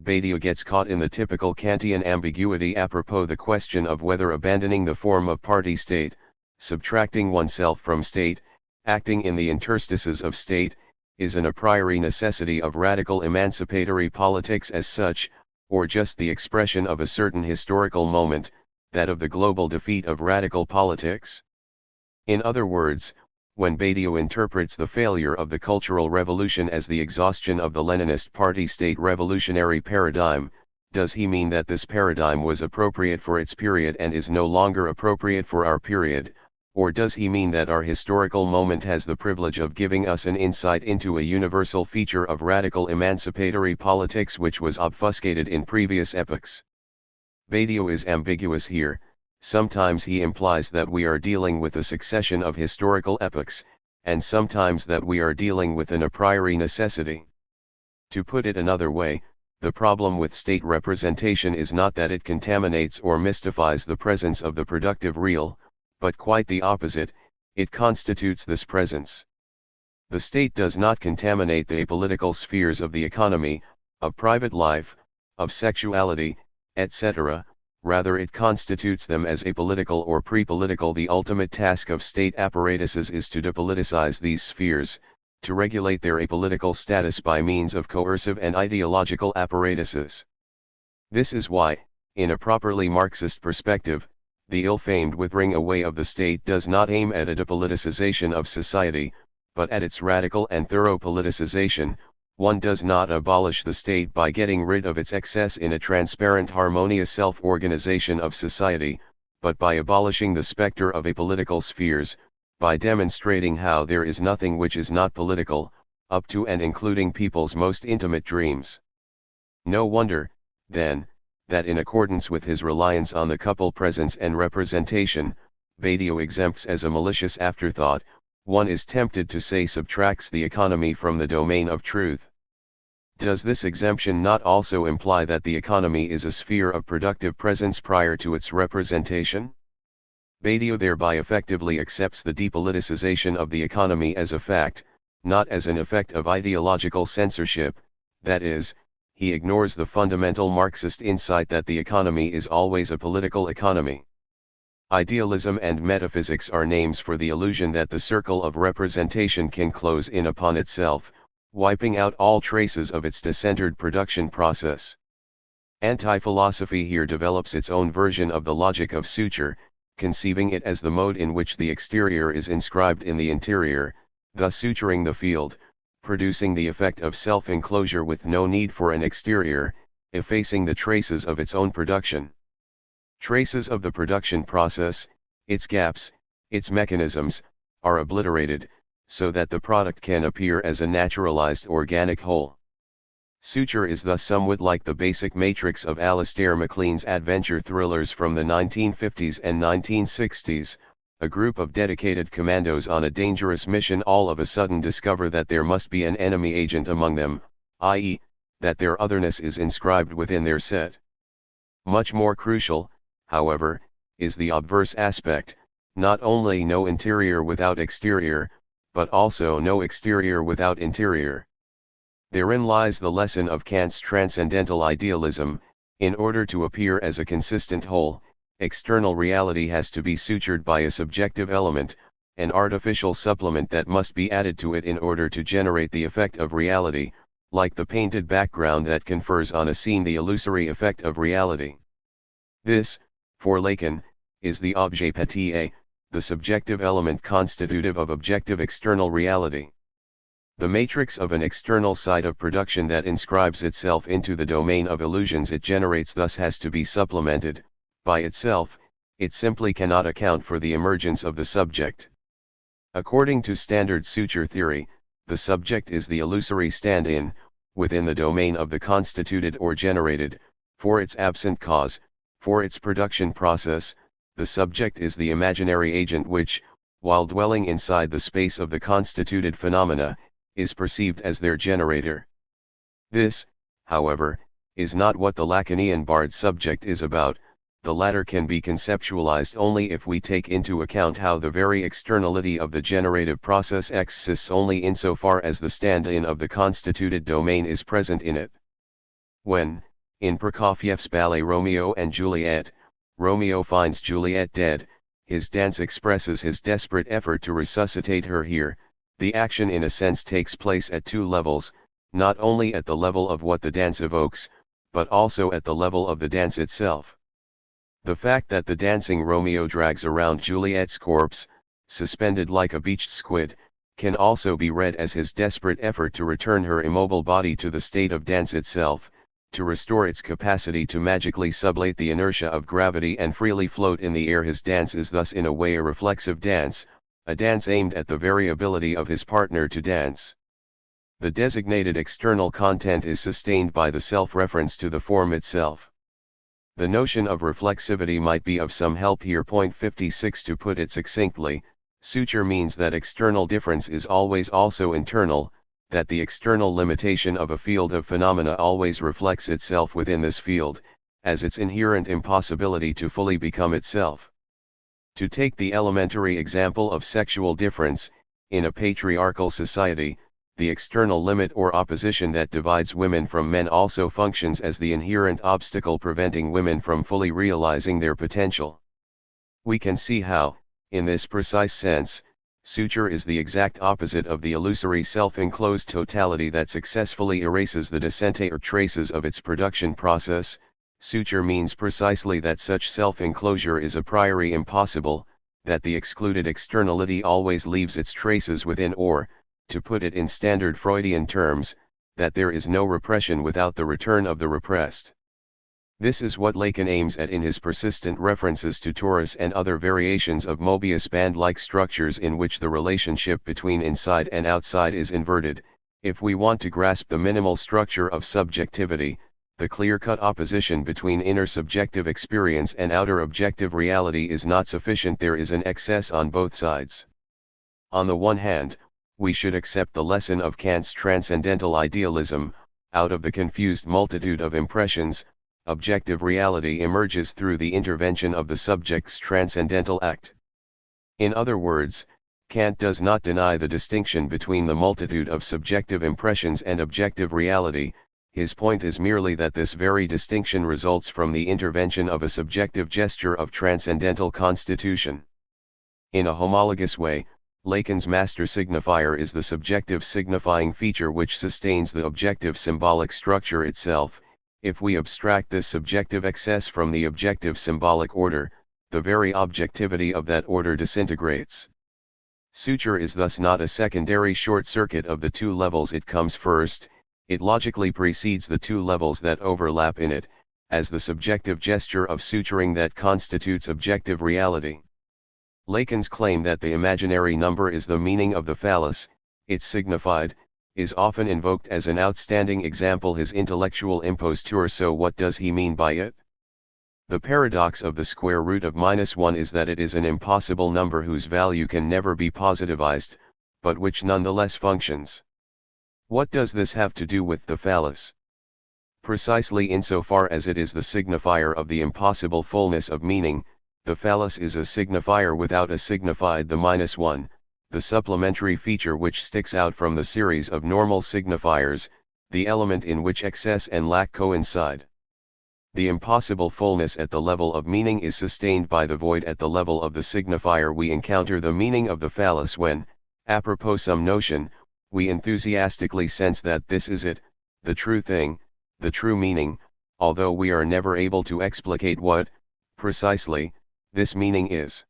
Badiou gets caught in the typical Kantian ambiguity apropos the question of whether abandoning the form of party state, subtracting oneself from state, acting in the interstices of state, is an a priori necessity of radical emancipatory politics as such, or just the expression of a certain historical moment, that of the global defeat of radical politics? In other words, when Badiou interprets the failure of the Cultural Revolution as the exhaustion of the Leninist party state revolutionary paradigm, does he mean that this paradigm was appropriate for its period and is no longer appropriate for our period, or does he mean that our historical moment has the privilege of giving us an insight into a universal feature of radical emancipatory politics which was obfuscated in previous epochs? Badiou is ambiguous here. Sometimes he implies that we are dealing with a succession of historical epochs, and sometimes that we are dealing with an a priori necessity. To put it another way, the problem with state representation is not that it contaminates or mystifies the presence of the productive real, but quite the opposite, it constitutes this presence. The state does not contaminate the apolitical spheres of the economy, of private life, of sexuality, etc., rather it constitutes them as apolitical or pre-political. The ultimate task of state apparatuses is to depoliticize these spheres, to regulate their apolitical status by means of coercive and ideological apparatuses. This is why, in a properly Marxist perspective, the ill-famed withering away of the state does not aim at a depoliticization of society, but at its radical and thorough politicization. One does not abolish the state by getting rid of its excess in a transparent harmonious self-organization of society, but by abolishing the specter of apolitical spheres, by demonstrating how there is nothing which is not political, up to and including people's most intimate dreams. No wonder, then, that in accordance with his reliance on the couple presence and representation, Badiou exempts as a malicious afterthought, one is tempted to say subtracts the economy from the domain of truth. Does this exemption not also imply that the economy is a sphere of productive presence prior to its representation? Badiou thereby effectively accepts the depoliticization of the economy as a fact, not as an effect of ideological censorship, that is, he ignores the fundamental Marxist insight that the economy is always a political economy. Idealism and metaphysics are names for the illusion that the circle of representation can close in upon itself, wiping out all traces of its decentered production process. Anti-philosophy here develops its own version of the logic of suture, conceiving it as the mode in which the exterior is inscribed in the interior, thus suturing the field, producing the effect of self-enclosure with no need for an exterior, effacing the traces of its own production. Traces of the production process, its gaps, its mechanisms, are obliterated, so that the product can appear as a naturalized organic whole. Suture is thus somewhat like the basic matrix of Alistair MacLean's adventure thrillers from the 1950s and 1960s. A group of dedicated commandos on a dangerous mission all of a sudden discover that there must be an enemy agent among them, i.e., that their otherness is inscribed within their set. Much more crucial, however, is the obverse aspect, not only no interior without exterior, but also no exterior without interior. Therein lies the lesson of Kant's transcendental idealism. In order to appear as a consistent whole, external reality has to be sutured by a subjective element, an artificial supplement that must be added to it in order to generate the effect of reality, like the painted background that confers on a scene the illusory effect of reality. This, for Lacan, is the objet petit, the subjective element constitutive of objective external reality. The matrix of an external site of production that inscribes itself into the domain of illusions it generates thus has to be supplemented. By itself, it simply cannot account for the emergence of the subject. According to standard suture theory, the subject is the illusory stand-in, within the domain of the constituted or generated, for its absent cause, for its production process. The subject is the imaginary agent which, while dwelling inside the space of the constituted phenomena, is perceived as their generator. This, however, is not what the Lacanian barred subject is about. The latter can be conceptualized only if we take into account how the very externality of the generative process exists only insofar as the stand-in of the constituted domain is present in it. When, in Prokofiev's ballet Romeo and Juliet, Romeo finds Juliet dead, his dance expresses his desperate effort to resuscitate her here. The action in a sense takes place at two levels, not only at the level of what the dance evokes, but also at the level of the dance itself. The fact that the dancing Romeo drags around Juliet's corpse, suspended like a beached squid, can also be read as his desperate effort to return her immobile body to the state of dance itself, to restore its capacity to magically sublate the inertia of gravity and freely float in the air. His dance is thus in a way a reflexive dance, a dance aimed at the very ability of his partner to dance. The designated external content is sustained by the self-reference to the form itself. The notion of reflexivity might be of some help here. Point 56. To put it succinctly, suture means that external difference is always also internal, that the external limitation of a field of phenomena always reflects itself within this field, as its inherent impossibility to fully become itself. To take the elementary example of sexual difference, in a patriarchal society, the external limit or opposition that divides women from men also functions as the inherent obstacle preventing women from fully realizing their potential. We can see how, in this precise sense, suture is the exact opposite of the illusory self-enclosed totality that successfully erases the descente or traces of its production process. Suture means precisely that such self-enclosure is a priori impossible, that the excluded externality always leaves its traces within, or, to put it in standard Freudian terms, that there is no repression without the return of the repressed. This is what Lacan aims at in his persistent references to torus and other variations of Mobius band-like structures in which the relationship between inside and outside is inverted. If we want to grasp the minimal structure of subjectivity, the clear-cut opposition between inner subjective experience and outer objective reality is not sufficient. There is an excess on both sides. On the one hand, we should accept the lesson of Kant's transcendental idealism. Out of the confused multitude of impressions, objective reality emerges through the intervention of the subject's transcendental act. In other words, Kant does not deny the distinction between the multitude of subjective impressions and objective reality. His point is merely that this very distinction results from the intervention of a subjective gesture of transcendental constitution. In a homologous way, Lacan's master signifier is the subjective signifying feature which sustains the objective symbolic structure itself. If we abstract this subjective excess from the objective symbolic order, the very objectivity of that order disintegrates. Suture is thus not a secondary short circuit of the two levels it comes first. It logically precedes the two levels that overlap in it, as the subjective gesture of suturing that constitutes objective reality. Lacan's claim that the imaginary number is the meaning of the phallus, its signified, is often invoked as an outstanding example. His intellectual imposture. So what does he mean by it? The paradox of the square root of -1 is that it is an impossible number whose value can never be positivized, but which nonetheless functions. What does this have to do with the phallus? Precisely insofar as it is the signifier of the impossible fullness of meaning, the phallus is a signifier without a signified. The -1, the supplementary feature which sticks out from the series of normal signifiers, the element in which excess and lack coincide. The impossible fullness at the level of meaning is sustained by the void at the level of the signifier. We encounter the meaning of the phallus when, apropos some notion, we enthusiastically sense that this is it, the true thing, the true meaning, although we are never able to explicate what, precisely, this meaning is.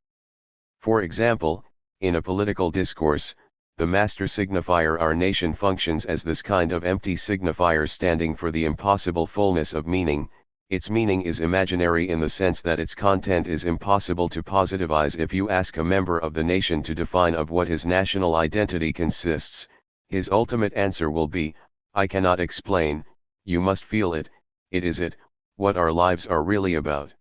For example, in a political discourse, the master signifier our nation functions as this kind of empty signifier standing for the impossible fullness of meaning. Its meaning is imaginary in the sense that its content is impossible to positivize. If you ask a member of the nation to define of what his national identity consists, his ultimate answer will be, I cannot explain, you must feel it, it is it, what our lives are really about.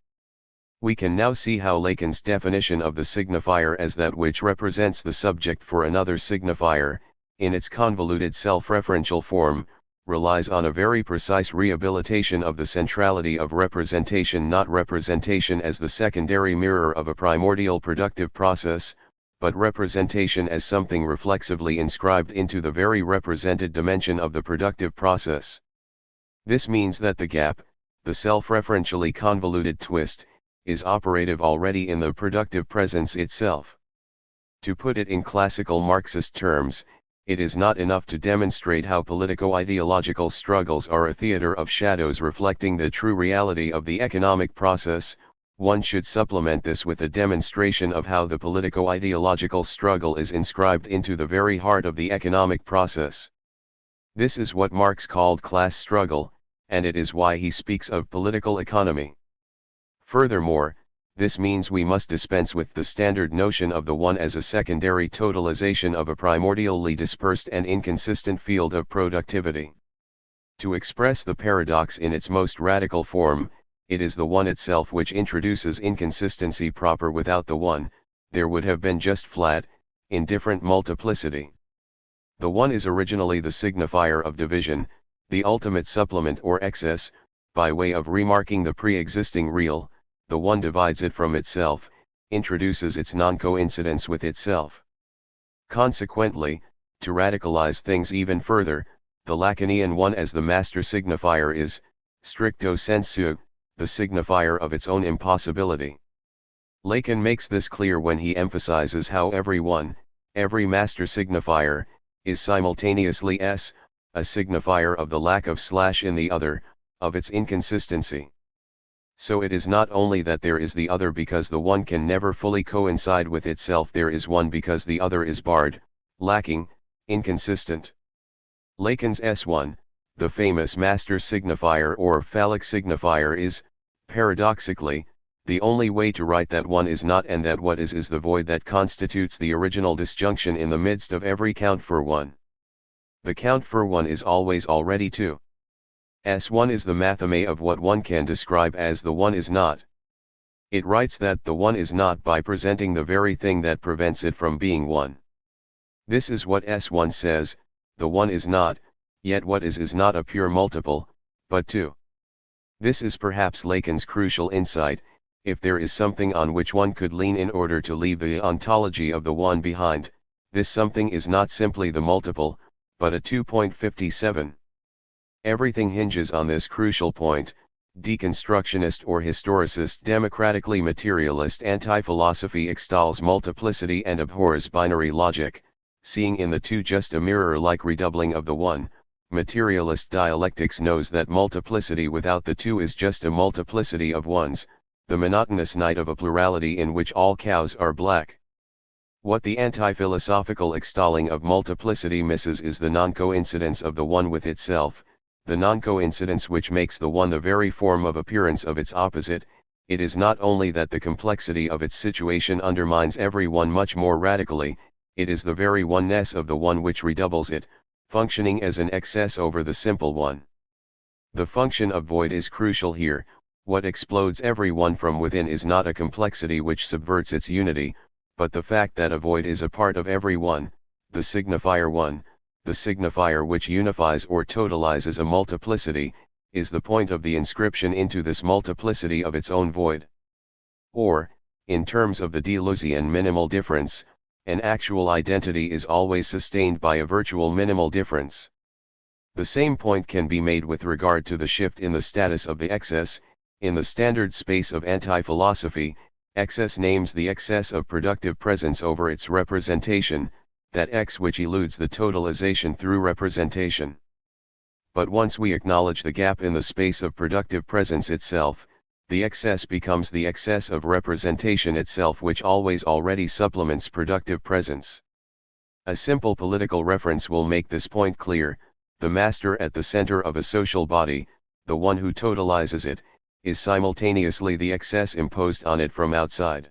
We can now see how Lacan's definition of the signifier as that which represents the subject for another signifier, in its convoluted self-referential form, relies on a very precise rehabilitation of the centrality of representation, not representation as the secondary mirror of a primordial productive process, but representation as something reflexively inscribed into the very represented dimension of the productive process. This means that the gap, the self-referentially convoluted twist, is operative already in the productive presence itself. To put it in classical Marxist terms, it is not enough to demonstrate how politico-ideological struggles are a theater of shadows reflecting the true reality of the economic process. One should supplement this with a demonstration of how the politico-ideological struggle is inscribed into the very heart of the economic process. This is what Marx called class struggle, and it is why he speaks of political economy. Furthermore, this means we must dispense with the standard notion of the one as a secondary totalization of a primordially dispersed and inconsistent field of productivity. To express the paradox in its most radical form, it is the one itself which introduces inconsistency proper. Without the one, there would have been just flat, indifferent multiplicity. The one is originally the signifier of division, the ultimate supplement or excess. By way of remarking the pre-existing real, the one divides it from itself, introduces its non-coincidence with itself. Consequently, to radicalize things even further, the Lacanian one as the master signifier is, stricto sensu, the signifier of its own impossibility. Lacan makes this clear when he emphasizes how every one, every master signifier, is simultaneously a signifier of the lack of / in the other, of its inconsistency. So it is not only that there is the other because the one can never fully coincide with itself, there is one because the other is barred, lacking, inconsistent. Lacan's S1, the famous master signifier or phallic signifier, is, paradoxically, the only way to write that one is not and that what is the void that constitutes the original disjunction in the midst of every count for one. The count for one is always already two. S1 is the matheme of what one can describe as the one is not. It writes that the one is not by presenting the very thing that prevents it from being one. This is what S1 says, the one is not, yet what is not a pure multiple, but two. This is perhaps Lacan's crucial insight. If there is something on which one could lean in order to leave the ontology of the one behind, this something is not simply the multiple, but a 2.57. Everything hinges on this crucial point. Deconstructionist or historicist democratically materialist anti-philosophy extols multiplicity and abhors binary logic, seeing in the two just a mirror-like redoubling of the one. Materialist dialectics knows that multiplicity without the two is just a multiplicity of ones, the monotonous night of a plurality in which all cows are black. What the anti-philosophical extolling of multiplicity misses is the non-coincidence of the one with itself, the non-coincidence which makes the one the very form of appearance of its opposite. It is not only that the complexity of its situation undermines every one much more radically, it is the very oneness of the one which redoubles it, functioning as an excess over the simple one. The function of void is crucial here. What explodes every one from within is not a complexity which subverts its unity, but the fact that a void is a part of every one, the signifier one, the signifier which unifies or totalizes a multiplicity, is the point of the inscription into this multiplicity of its own void. Or, in terms of the Deleuzian minimal difference, an actual identity is always sustained by a virtual minimal difference. The same point can be made with regard to the shift in the status of the excess. In the standard space of anti-philosophy, excess names the excess of productive presence over its representation, that X which eludes the totalization through representation. But once we acknowledge the gap in the space of productive presence itself, the excess becomes the excess of representation itself which always already supplements productive presence. A simple political reference will make this point clear. The master at the center of a social body, the one who totalizes it, is simultaneously the excess imposed on it from outside.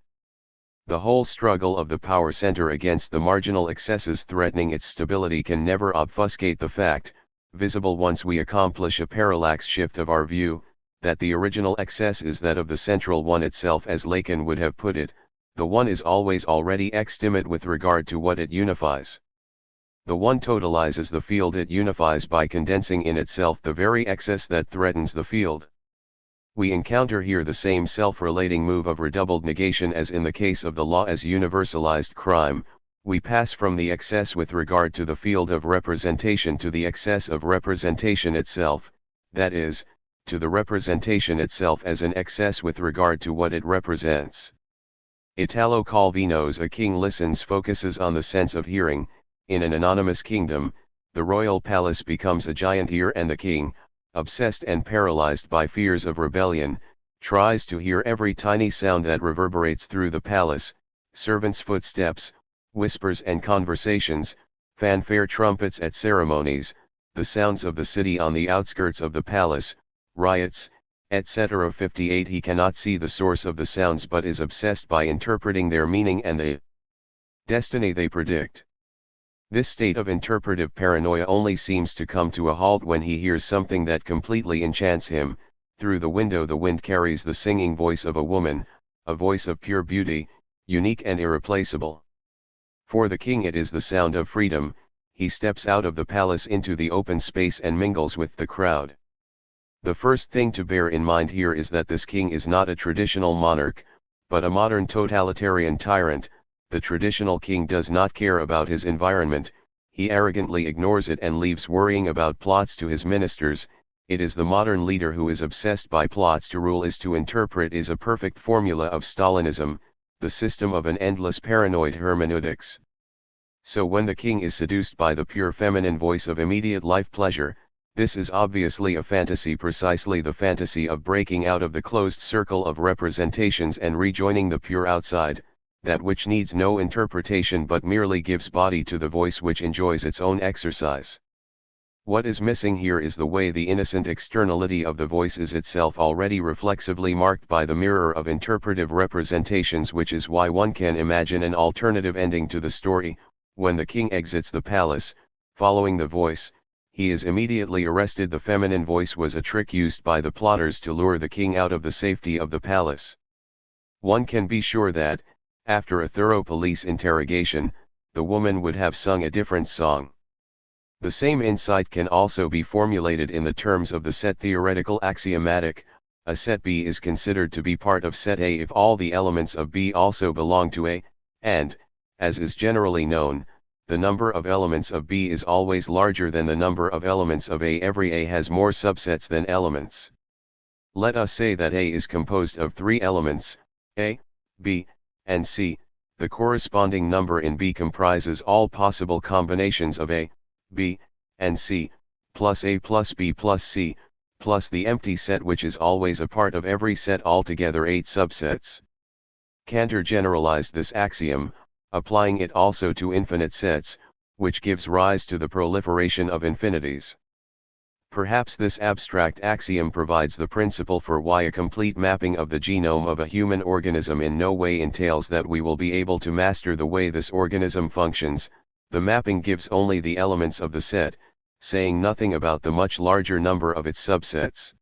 The whole struggle of the power center against the marginal excesses threatening its stability can never obfuscate the fact, visible once we accomplish a parallax shift of our view, that the original excess is that of the central one itself. As Lacan would have put it, the one is always already extimate with regard to what it unifies. The one totalizes the field it unifies by condensing in itself the very excess that threatens the field. We encounter here the same self-relating move of redoubled negation as in the case of the law as universalized crime. We pass from the excess with regard to the field of representation to the excess of representation itself, that is, to the representation itself as an excess with regard to what it represents. Italo Calvino's A King Listens focuses on the sense of hearing. In an anonymous kingdom, the royal palace becomes a giant ear, and the king, obsessed and paralyzed by fears of rebellion, tries to hear every tiny sound that reverberates through the palace: servants' footsteps, whispers and conversations, fanfare, trumpets at ceremonies, the sounds of the city on the outskirts of the palace, riots, etc. 58. He cannot see the source of the sounds, but is obsessed by interpreting their meaning and the destiny they predict. This state of interpretive paranoia only seems to come to a halt when he hears something that completely enchants him. Through the window the wind carries the singing voice of a woman, a voice of pure beauty, unique and irreplaceable. For the king it is the sound of freedom. He steps out of the palace into the open space and mingles with the crowd. The first thing to bear in mind here is that this king is not a traditional monarch, but a modern totalitarian tyrant. The traditional king does not care about his environment, he arrogantly ignores it and leaves worrying about plots to his ministers. It is the modern leader who is obsessed by plots to rule. Is to interpret is a perfect formula of Stalinism, the system of an endless paranoid hermeneutics. So when the king is seduced by the pure feminine voice of immediate life pleasure, this is obviously a fantasy, precisely the fantasy of breaking out of the closed circle of representations and rejoining the pure outside, that which needs no interpretation but merely gives body to the voice which enjoys its own exercise. What is missing here is the way the innocent externality of the voice is itself already reflexively marked by the mirror of interpretive representations, which is why one can imagine an alternative ending to the story. When the king exits the palace, following the voice, he is immediately arrested. The feminine voice was a trick used by the plotters to lure the king out of the safety of the palace. One can be sure that, after a thorough police interrogation, the woman would have sung a different song. The same insight can also be formulated in the terms of the set theoretical axiomatic. A set B is considered to be part of set A if all the elements of B also belong to A, and, as is generally known, the number of elements of B is always larger than the number of elements of A. Every A has more subsets than elements. Let us say that A is composed of 3 elements, A, B, and C. The corresponding number in B comprises all possible combinations of A, B, and C, plus A plus B plus C, plus the empty set which is always a part of every set, altogether 8 subsets. Cantor generalized this axiom, applying it also to infinite sets, which gives rise to the proliferation of infinities. Perhaps this abstract axiom provides the principle for why a complete mapping of the genome of a human organism in no way entails that we will be able to master the way this organism functions. The mapping gives only the elements of the set, saying nothing about the much larger number of its subsets.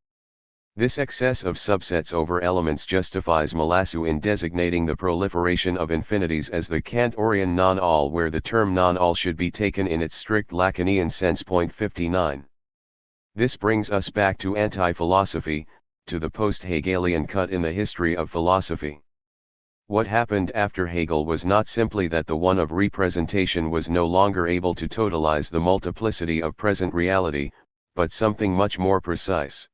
This excess of subsets over elements justifies Malassu in designating the proliferation of infinities as the Cantorian non-all, where the term non-all should be taken in its strict Lacanian sense. 59. This brings us back to anti-philosophy, to the post-Hegelian cut in the history of philosophy. What happened after Hegel was not simply that the one of representation was no longer able to totalize the multiplicity of present reality, but something much more precise.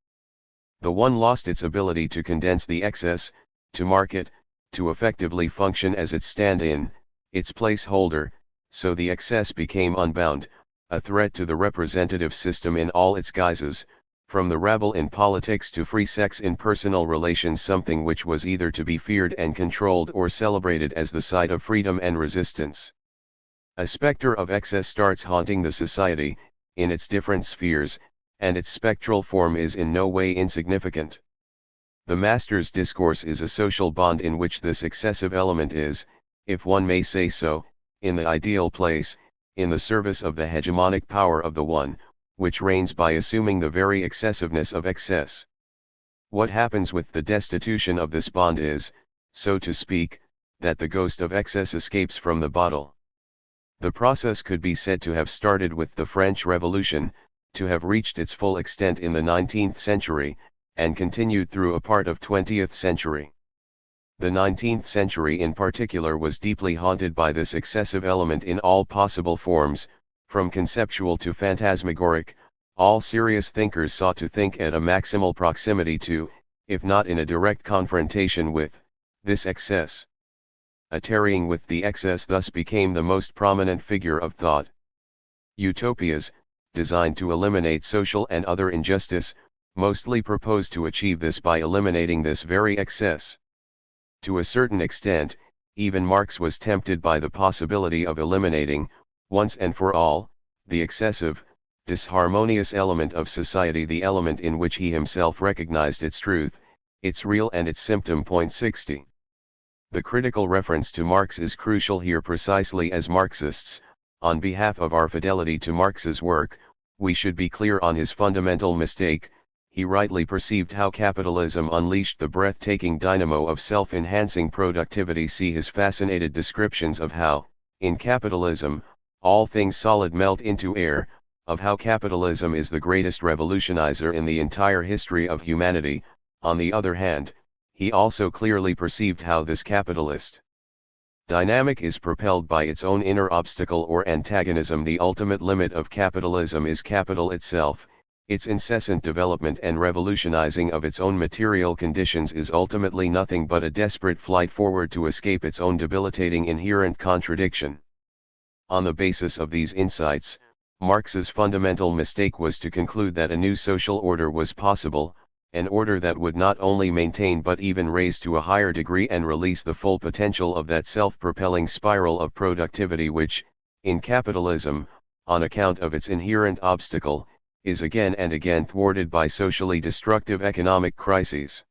The one lost its ability to condense the excess, to mark it, to effectively function as its stand-in, its placeholder, so the excess became unbound, a threat to the representative system in all its guises, from the rabble in politics to free sex in personal relations, something which was either to be feared and controlled or celebrated as the site of freedom and resistance. A specter of excess starts haunting the society, in its different spheres, and its spectral form is in no way insignificant. The master's discourse is a social bond in which this excessive element is, if one may say so, in the ideal place, in the service of the hegemonic power of the one, which reigns by assuming the very excessiveness of excess. What happens with the destitution of this bond is, so to speak, that the ghost of excess escapes from the bottle. The process could be said to have started with the French Revolution, to have reached its full extent in the 19th century, and continued through a part of 20th century. The 19th century in particular was deeply haunted by this excessive element in all possible forms, from conceptual to phantasmagoric. All serious thinkers sought to think at a maximal proximity to, if not in a direct confrontation with, this excess. A tarrying with the excess thus became the most prominent figure of thought. Utopias, designed to eliminate social and other injustice, mostly propose to achieve this by eliminating this very excess. To a certain extent, even Marx was tempted by the possibility of eliminating, once and for all, the excessive, disharmonious element of society, the element in which he himself recognized its truth, its real and its symptom. 60. The critical reference to Marx is crucial here precisely as Marxists, on behalf of our fidelity to Marx's work, we should be clear on his fundamental mistake. He rightly perceived how capitalism unleashed the breathtaking dynamo of self-enhancing productivity. See his fascinated descriptions of how, in capitalism, all things solid melt into air, of how capitalism is the greatest revolutionizer in the entire history of humanity. On the other hand, he also clearly perceived how this capitalist dynamic is propelled by its own inner obstacle or antagonism. The ultimate limit of capitalism is capital itself. Its incessant development and revolutionizing of its own material conditions is ultimately nothing but a desperate flight forward to escape its own debilitating inherent contradiction. On the basis of these insights, Marx's fundamental mistake was to conclude that a new social order was possible, an order that would not only maintain but even raise to a higher degree and release the full potential of that self-propelling spiral of productivity which, in capitalism, on account of its inherent obstacle, is again and again thwarted by socially destructive economic crises.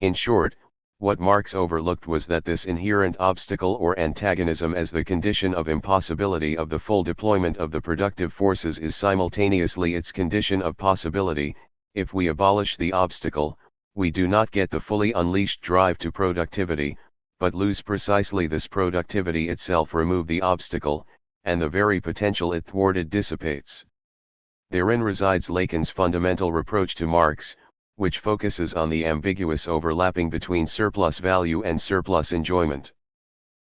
In short, what Marx overlooked was that this inherent obstacle or antagonism as the condition of impossibility of the full deployment of the productive forces is simultaneously its condition of possibility. If we abolish the obstacle, we do not get the fully unleashed drive to productivity, but lose precisely this productivity itself. Remove the obstacle, and the very potential it thwarted dissipates. Therein resides Lacan's fundamental reproach to Marx, which focuses on the ambiguous overlapping between surplus value and surplus enjoyment.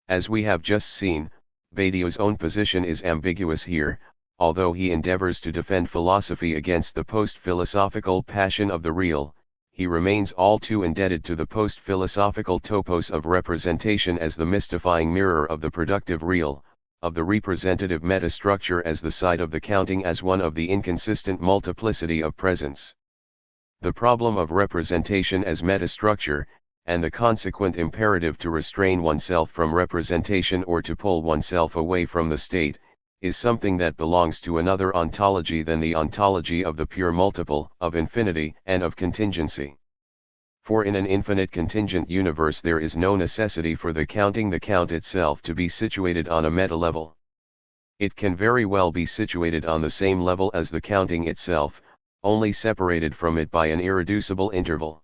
As we have just seen, Badiou's own position is ambiguous here, although he endeavors to defend philosophy against the post-philosophical passion of the real, he remains all too indebted to the post-philosophical topos of representation as the mystifying mirror of the productive real, of the representative metastructure as the site of the counting, as one of the inconsistent multiplicity of presence. The problem of representation as metastructure, and the consequent imperative to restrain oneself from representation or to pull oneself away from the state, is something that belongs to another ontology than the ontology of the pure multiple, of infinity and of contingency. For in an infinite contingent universe there is no necessity for the count itself to be situated on a meta-level. It can very well be situated on the same level as the counting itself, only separated from it by an irreducible interval.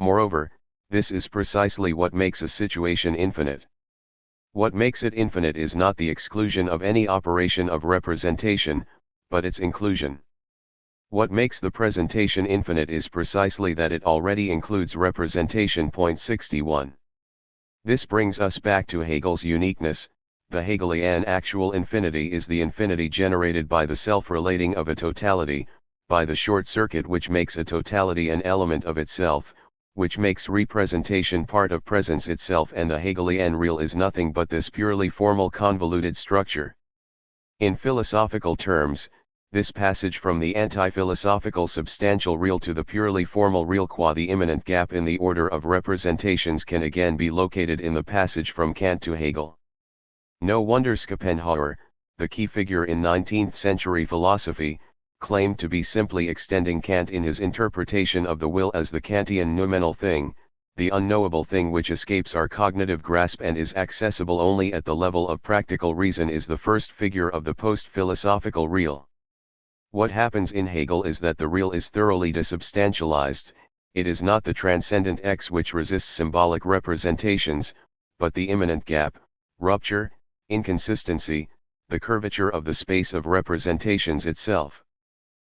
Moreover, this is precisely what makes a situation infinite. What makes it infinite is not the exclusion of any operation of representation, but its inclusion. What makes the presentation infinite is precisely that it already includes representation. 61. This brings us back to Hegel's uniqueness. The Hegelian actual infinity is the infinity generated by the self-relating of a totality, by the short circuit which makes a totality an element of itself, which makes representation part of presence itself, and the Hegelian real is nothing but this purely formal convoluted structure. In philosophical terms, this passage from the anti-philosophical substantial real to the purely formal real qua the immanent gap in the order of representations can again be located in the passage from Kant to Hegel. No wonder Schopenhauer, the key figure in 19th-century philosophy, claimed to be simply extending Kant in his interpretation of the will as the Kantian noumenal thing, the unknowable thing which escapes our cognitive grasp and is accessible only at the level of practical reason. Is the first figure of the post-philosophical real. What happens in Hegel is that the real is thoroughly desubstantialized. It is not the transcendent X which resists symbolic representations, but the immanent gap, rupture, inconsistency, the curvature of the space of representations itself.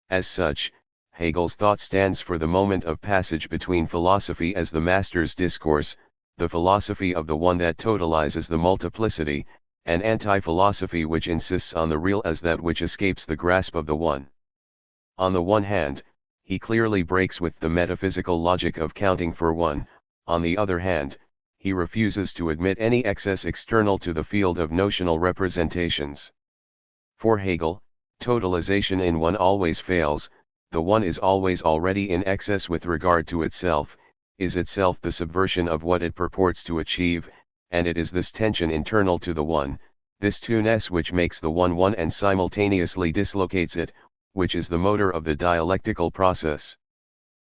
As such, Hegel's thought stands for the moment of passage between philosophy as the master's discourse, the philosophy of the one that totalizes the multiplicity, and anti-philosophy which insists on the real as that which escapes the grasp of the one. On the one hand, he clearly breaks with the metaphysical logic of counting for one. On the other hand, he refuses to admit any excess external to the field of notional representations. For Hegel, totalization in one always fails, the one is always already in excess with regard to itself, is itself the subversion of what it purports to achieve, and it is this tension internal to the one, this two-ness which makes the one one and simultaneously dislocates it, which is the motor of the dialectical process.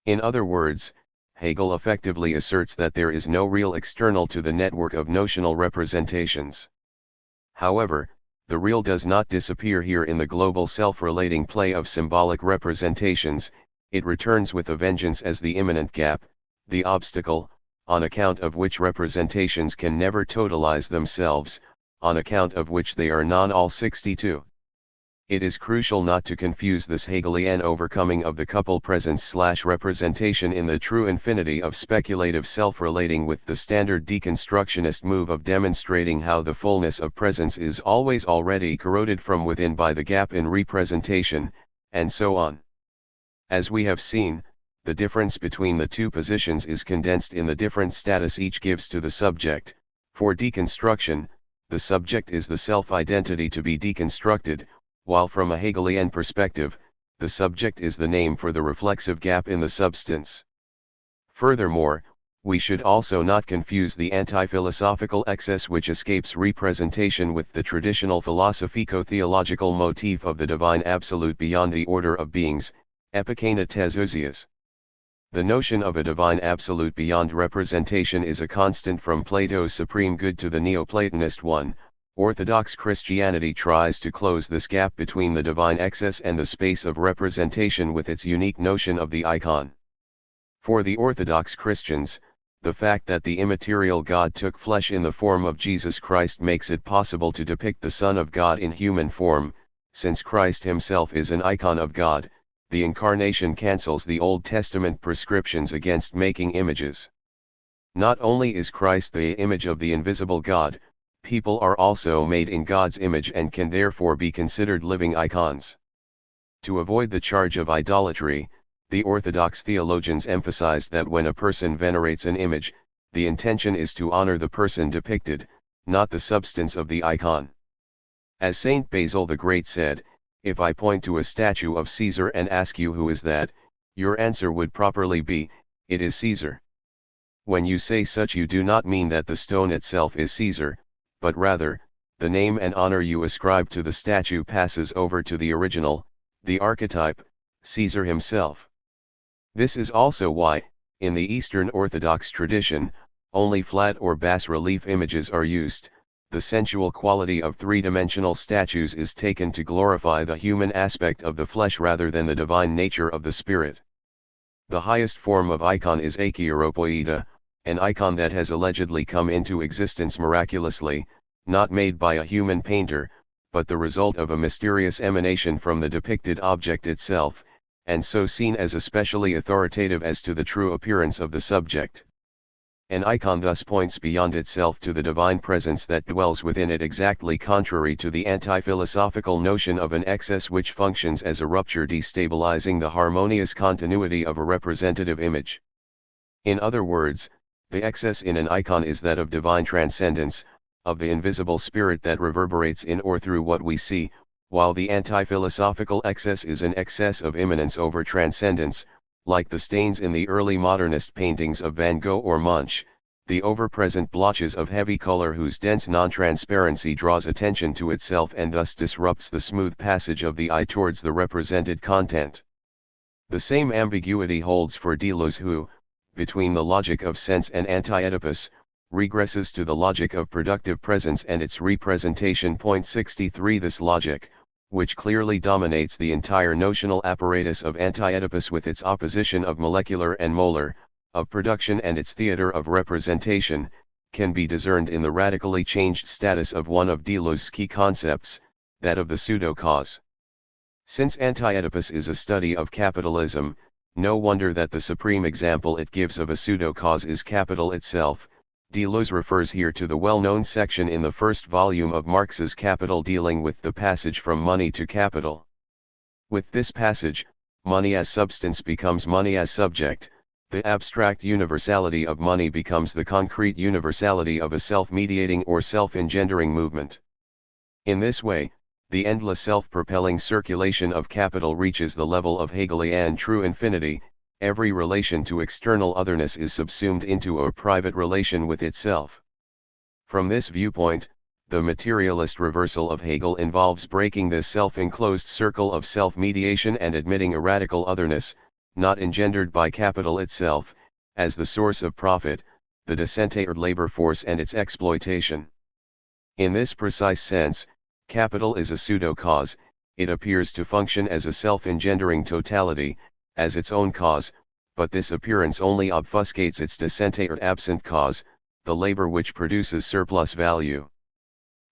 In other words, Hegel effectively asserts that there is no real external to the network of notional representations. However, the real does not disappear here in the global self-relating play of symbolic representations, it returns with a vengeance as the immanent gap, the obstacle, on account of which representations can never totalize themselves, on account of which they are non-all 62. It is crucial not to confuse this Hegelian overcoming of the couple presence/representation in the true infinity of speculative self-relating with the standard deconstructionist move of demonstrating how the fullness of presence is always already corroded from within by the gap in representation, and so on. As we have seen, the difference between the two positions is condensed in the different status each gives to the subject. For deconstruction, the subject is the self-identity to be deconstructed, while from a Hegelian perspective, the subject is the name for the reflexive gap in the substance. Furthermore, we should also not confuse the anti-philosophical excess which escapes representation with the traditional philosophico-theological motif of the divine absolute beyond the order of beings, epikeina tes ousias. The notion of a divine absolute beyond representation is a constant from Plato's supreme good to the Neoplatonist one. Orthodox Christianity tries to close this gap between the divine excess and the space of representation with its unique notion of the icon. For the Orthodox Christians, the fact that the immaterial God took flesh in the form of Jesus Christ makes it possible to depict the Son of God in human form. Since Christ himself is an icon of God, the Incarnation cancels the Old Testament prescriptions against making images. Not only is Christ the image of the invisible God, people are also made in God's image and can therefore be considered living icons. To avoid the charge of idolatry, the Orthodox theologians emphasized that when a person venerates an image, the intention is to honor the person depicted, not the substance of the icon. As Saint Basil the Great said, "If I point to a statue of Caesar and ask you who is that, your answer would properly be, it is Caesar. When you say such you do not mean that the stone itself is Caesar, but rather, the name and honor you ascribe to the statue passes over to the original, the archetype, Caesar himself." This is also why, in the Eastern Orthodox tradition, only flat or bas-relief images are used. The sensual quality of three-dimensional statues is taken to glorify the human aspect of the flesh rather than the divine nature of the spirit. The highest form of icon is acheiropoieta, an icon that has allegedly come into existence miraculously, not made by a human painter, but the result of a mysterious emanation from the depicted object itself, and so seen as especially authoritative as to the true appearance of the subject. An icon thus points beyond itself to the divine presence that dwells within it, exactly contrary to the anti-philosophical notion of an excess which functions as a rupture destabilizing the harmonious continuity of a representative image. In other words, the excess in an icon is that of divine transcendence, of the invisible spirit that reverberates in or through what we see, while the anti-philosophical excess is an excess of immanence over transcendence, like the stains in the early modernist paintings of Van Gogh or Munch, the overpresent blotches of heavy color whose dense non-transparency draws attention to itself and thus disrupts the smooth passage of the eye towards the represented content. The same ambiguity holds for Deleuze who, between the logic of sense and anti-Oedipus, regresses to the logic of productive presence and its representation. 63 This logic, which clearly dominates the entire notional apparatus of anti-Oedipus with its opposition of molecular and molar, of production and its theater of representation, can be discerned in the radically changed status of one of Deleuze's key concepts, that of the pseudo-cause. Since anti-Oedipus is a study of capitalism, no wonder that the supreme example it gives of a pseudo-cause is capital itself. Deleuze refers here to the well-known section in the first volume of Marx's Capital dealing with the passage from money to capital. With this passage, money as substance becomes money as subject, the abstract universality of money becomes the concrete universality of a self-mediating or self-engendering movement. In this way, the endless self-propelling circulation of capital reaches the level of Hegelian true infinity. Every relation to external otherness is subsumed into a private relation with itself. From this viewpoint, the materialist reversal of Hegel involves breaking this self-enclosed circle of self-mediation and admitting a radical otherness, not engendered by capital itself, as the source of profit, the disinterested labor force and its exploitation. In this precise sense, capital is a pseudo-cause. It appears to function as a self-engendering totality, as its own cause, but this appearance only obfuscates its disinterested absent cause, the labor which produces surplus value.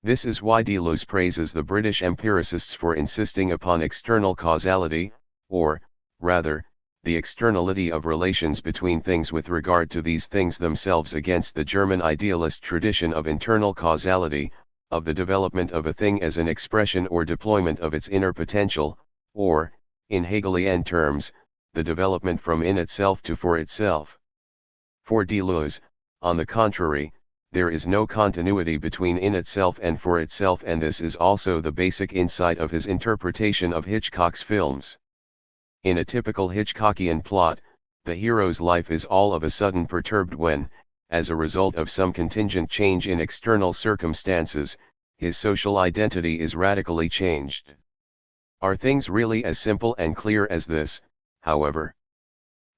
This is why Deleuze praises the British empiricists for insisting upon external causality, or, rather, the externality of relations between things with regard to these things themselves, against the German idealist tradition of internal causality, of the development of a thing as an expression or deployment of its inner potential, or, in Hegelian terms, the development from in itself to for itself. For Deleuze, on the contrary, there is no continuity between in itself and for itself, and this is also the basic insight of his interpretation of Hitchcock's films. In a typical Hitchcockian plot, the hero's life is all of a sudden perturbed when, as a result of some contingent change in external circumstances, his social identity is radically changed. Are things really as simple and clear as this, however?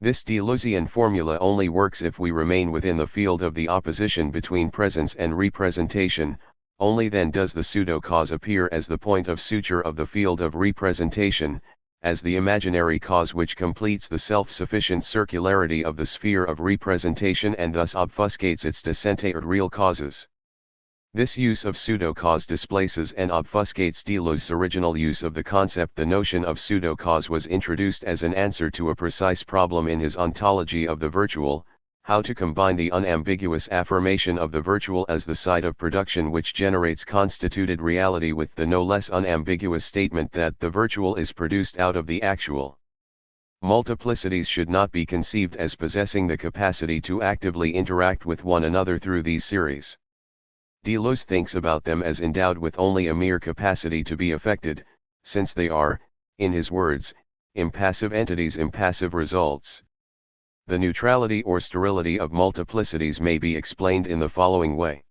This Deleuzian formula only works if we remain within the field of the opposition between presence and representation. Only then does the pseudo-cause appear as the point of suture of the field of representation, as the imaginary cause which completes the self-sufficient circularity of the sphere of representation and thus obfuscates its disinterested real causes. This use of pseudo-cause displaces and obfuscates Deleuze's original use of the concept. The notion of pseudo-cause was introduced as an answer to a precise problem in his ontology of the virtual: how to combine the unambiguous affirmation of the virtual as the site of production which generates constituted reality with the no less unambiguous statement that the virtual is produced out of the actual. Multiplicities should not be conceived as possessing the capacity to actively interact with one another through these series. Deleuze thinks about them as endowed with only a mere capacity to be affected, since they are, in his words, impassive entities, impassive results. The neutrality or sterility of multiplicities may be explained in the following way.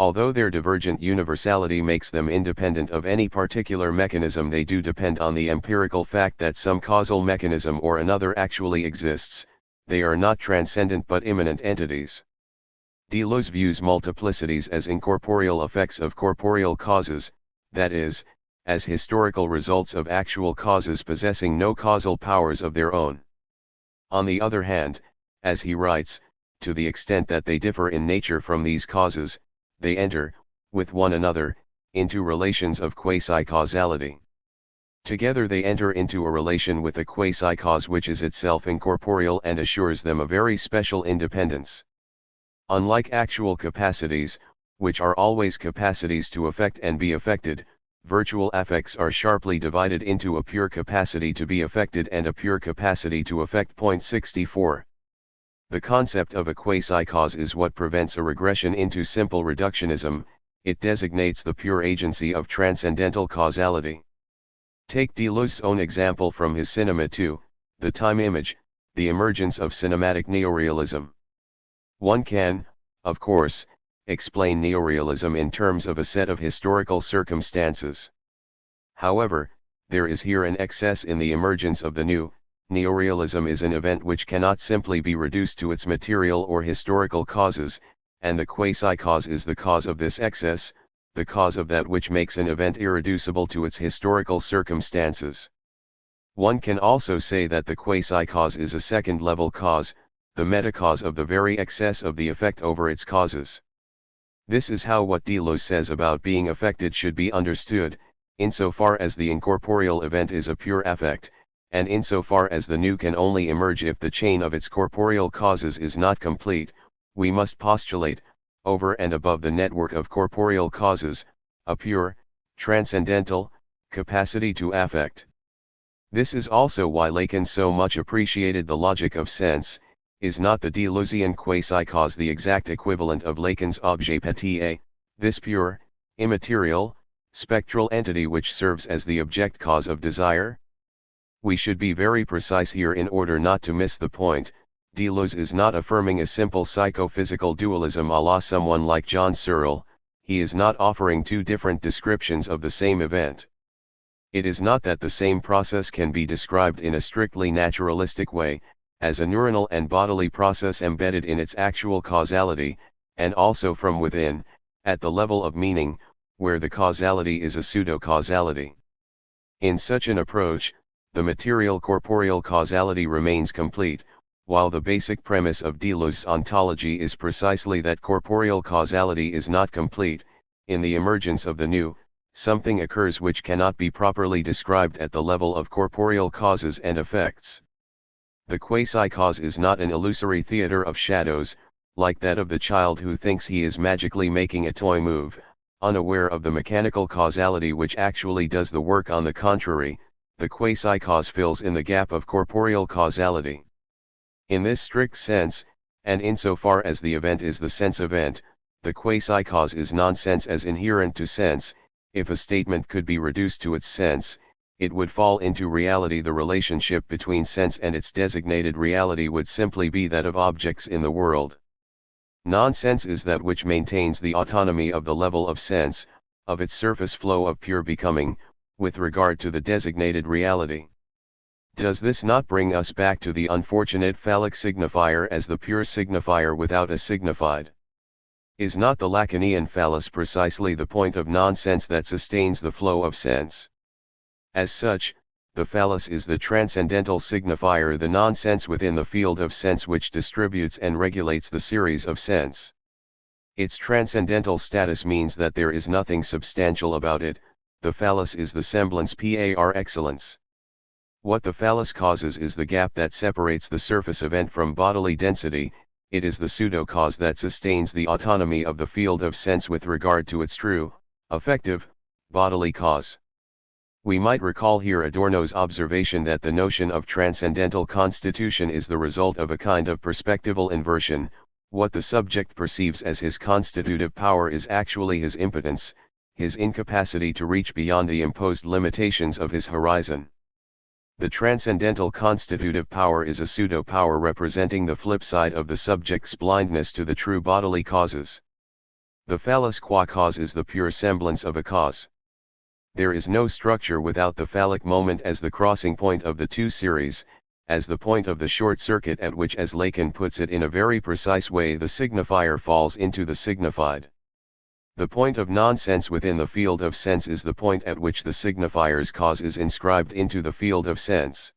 Although their divergent universality makes them independent of any particular mechanism, they do depend on the empirical fact that some causal mechanism or another actually exists. They are not transcendent but immanent entities. Deleuze views multiplicities as incorporeal effects of corporeal causes, that is, as historical results of actual causes possessing no causal powers of their own. On the other hand, as he writes, to the extent that they differ in nature from these causes, they enter, with one another, into relations of quasi-causality. Together they enter into a relation with a quasi-cause which is itself incorporeal and assures them a very special independence. Unlike actual capacities, which are always capacities to affect and be affected, virtual affects are sharply divided into a pure capacity to be affected and a pure capacity to affect. 64. The concept of a quasi-cause is what prevents a regression into simple reductionism. It designates the pure agency of transcendental causality. Take Deleuze's own example from his Cinema 2, the time image, the emergence of cinematic neorealism. One can, of course, explain neorealism in terms of a set of historical circumstances. However, there is here an excess in the emergence of the new. Neorealism is an event which cannot simply be reduced to its material or historical causes, and the quasi-cause is the cause of this excess, the cause of that which makes an event irreducible to its historical circumstances. One can also say that the quasi-cause is a second-level cause, the meta-cause of the very excess of the effect over its causes. This is how what Deleuze says about being affected should be understood, insofar as the incorporeal event is a pure affect, and insofar as the new can only emerge if the chain of its corporeal causes is not complete. We must postulate, over and above the network of corporeal causes, a pure, transcendental, capacity to affect. This is also why Lacan so much appreciated the logic of sense. Is not the Deleuzian quasi-cause the exact equivalent of Lacan's objet petit? This pure, immaterial, spectral entity which serves as the object cause of desire? We should be very precise here in order not to miss the point. Deleuze is not affirming a simple psychophysical dualism a la someone like John Searle. He is not offering two different descriptions of the same event. It is not that the same process can be described in a strictly naturalistic way, as a neuronal and bodily process embedded in its actual causality, and also from within, at the level of meaning, where the causality is a pseudo-causality. In such an approach, the material-corporeal causality remains complete, while the basic premise of Deleuze's ontology is precisely that corporeal causality is not complete. In the emergence of the new, something occurs which cannot be properly described at the level of corporeal causes and effects. The quasi-cause is not an illusory theater of shadows, like that of the child who thinks he is magically making a toy move, unaware of the mechanical causality which actually does the work. On the contrary, the quasi-cause fills in the gap of corporeal causality. In this strict sense, and insofar as the event is the sense event, the quasi-cause is nonsense as inherent to sense. If a statement could be reduced to its sense, it would fall into reality. The relationship between sense and its designated reality would simply be that of objects in the world. Nonsense is that which maintains the autonomy of the level of sense, of its surface flow of pure becoming, with regard to the designated reality. Does this not bring us back to the unfortunate phallic signifier as the pure signifier without a signified? Is not the Lacanian phallus precisely the point of nonsense that sustains the flow of sense? As such, the phallus is the transcendental signifier, the nonsense within the field of sense which distributes and regulates the series of sense. Its transcendental status means that there is nothing substantial about it. The phallus is the semblance par excellence. What the phallus causes is the gap that separates the surface event from bodily density. It is the pseudo-cause that sustains the autonomy of the field of sense with regard to its true, effective, bodily cause. We might recall here Adorno's observation that the notion of transcendental constitution is the result of a kind of perspectival inversion. What the subject perceives as his constitutive power is actually his impotence, his incapacity to reach beyond the imposed limitations of his horizon. The transcendental constitutive power is a pseudo-power representing the flip side of the subject's blindness to the true bodily causes. The phallus qua cause is the pure semblance of a cause. There is no structure without the phallic moment as the crossing point of the two series, as the point of the short circuit at which, as Lacan puts it in a very precise way, the signifier falls into the signified. The point of nonsense within the field of sense is the point at which the signifier's cause is inscribed into the field of sense.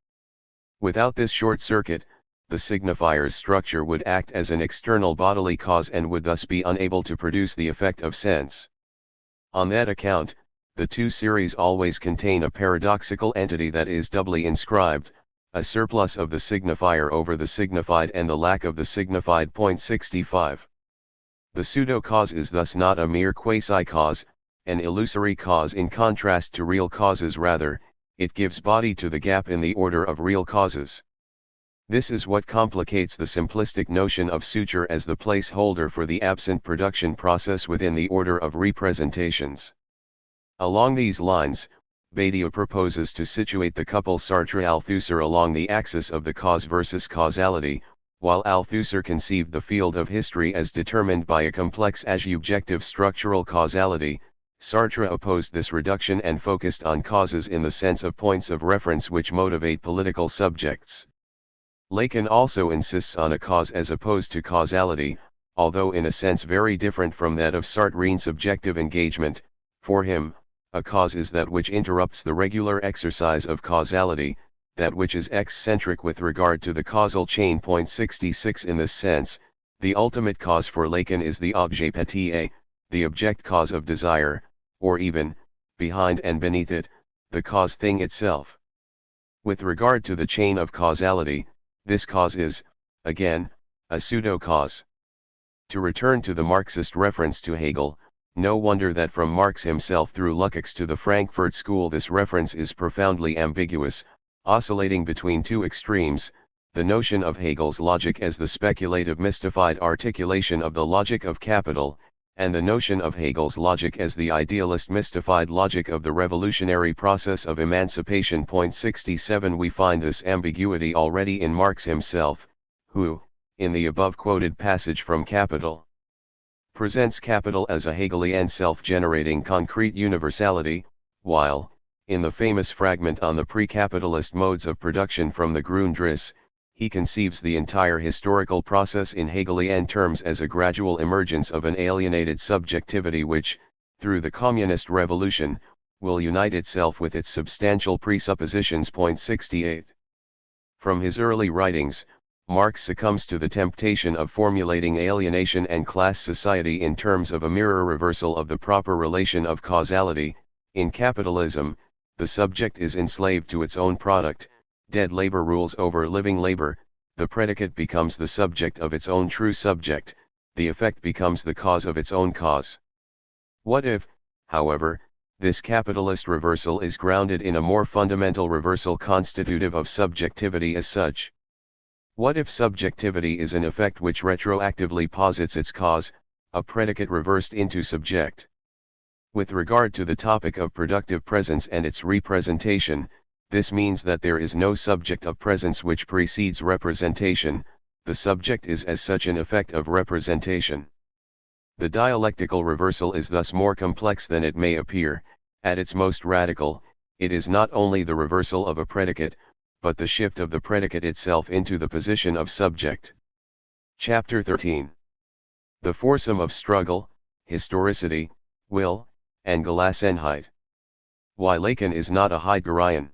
Without this short circuit, the signifier's structure would act as an external bodily cause and would thus be unable to produce the effect of sense. On that account, the two series always contain a paradoxical entity that is doubly inscribed, a surplus of the signifier over the signified and the lack of the signified. 65. The pseudo-cause is thus not a mere quasi-cause, an illusory cause in contrast to real causes. Rather, it gives body to the gap in the order of real causes. This is what complicates the simplistic notion of suture as the placeholder for the absent production process within the order of representations. Along these lines, Badiou proposes to situate the couple Sartre-Althusser along the axis of the cause versus causality. While Althusser conceived the field of history as determined by a complex adjectival structural causality, Sartre opposed this reduction and focused on causes in the sense of points of reference which motivate political subjects. Lacan also insists on a cause as opposed to causality, although in a sense very different from that of Sartrean subjective engagement. For him, a cause is that which interrupts the regular exercise of causality, that which is eccentric with regard to the causal chain. 66. In this sense, the ultimate cause for Lacan is the objet petit, the object cause of desire, or even, behind and beneath it, the cause thing itself. With regard to the chain of causality, this cause is, again, a pseudo-cause. To return to the Marxist reference to Hegel, no wonder that from Marx himself through Lukács to the Frankfurt School this reference is profoundly ambiguous, oscillating between two extremes, the notion of Hegel's logic as the speculative mystified articulation of the logic of capital, and the notion of Hegel's logic as the idealist mystified logic of the revolutionary process of emancipation. 67 We find this ambiguity already in Marx himself, who, in the above quoted passage from Capital, presents capital as a Hegelian self-generating concrete universality, while, in the famous fragment on the pre-capitalist modes of production from the Grundrisse, he conceives the entire historical process in Hegelian terms as a gradual emergence of an alienated subjectivity which, through the communist revolution, will unite itself with its substantial presuppositions. 68. From his early writings, Marx succumbs to the temptation of formulating alienation and class society in terms of a mirror reversal of the proper relation of causality. In capitalism, the subject is enslaved to its own product, dead labor rules over living labor, the predicate becomes the subject of its own true subject, the effect becomes the cause of its own cause. What if, however, this capitalist reversal is grounded in a more fundamental reversal constitutive of subjectivity as such? What if subjectivity is an effect which retroactively posits its cause, a predicate reversed into subject? With regard to the topic of productive presence and its representation, this means that there is no subject of presence which precedes representation, the subject is as such an effect of representation. The dialectical reversal is thus more complex than it may appear. At its most radical, it is not only the reversal of a predicate, but the shift of the predicate itself into the position of subject. Chapter 13. The foursome of struggle, historicity, will, and Gelassenheit. Why Lacan is not a Heideggerian.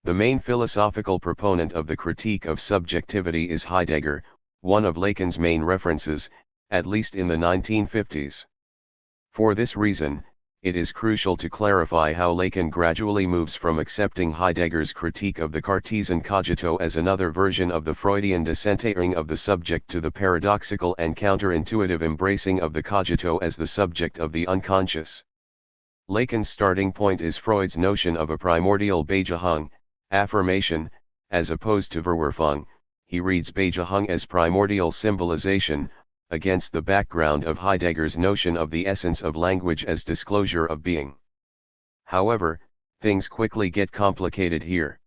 The main philosophical proponent of the critique of subjectivity is Heidegger, one of Lacan's main references, at least in the 1950s. For this reason, it is crucial to clarify how Lacan gradually moves from accepting Heidegger's critique of the Cartesian cogito as another version of the Freudian decentering of the subject to the paradoxical and counterintuitive embracing of the cogito as the subject of the unconscious. Lacan's starting point is Freud's notion of a primordial Beziehung, affirmation, as opposed to Verwerfung. He reads Beziehung as primordial symbolization, against the background of Heidegger's notion of the essence of language as disclosure of being. However, things quickly get complicated here.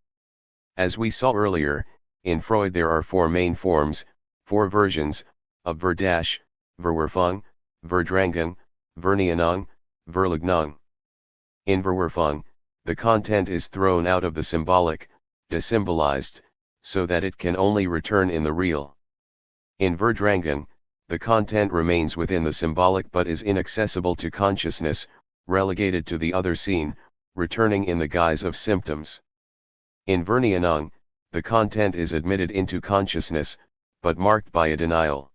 As we saw earlier, in Freud there are four main forms, four versions, of Verdash, Verwerfung, Verdrängung, Verneinung, Verleugnung. In Verwerfung, the content is thrown out of the symbolic, desymbolized, so that it can only return in the real. In Verdrängung, the content remains within the symbolic but is inaccessible to consciousness, relegated to the other scene, returning in the guise of symptoms. In Verneinung, the content is admitted into consciousness, but marked by a denial.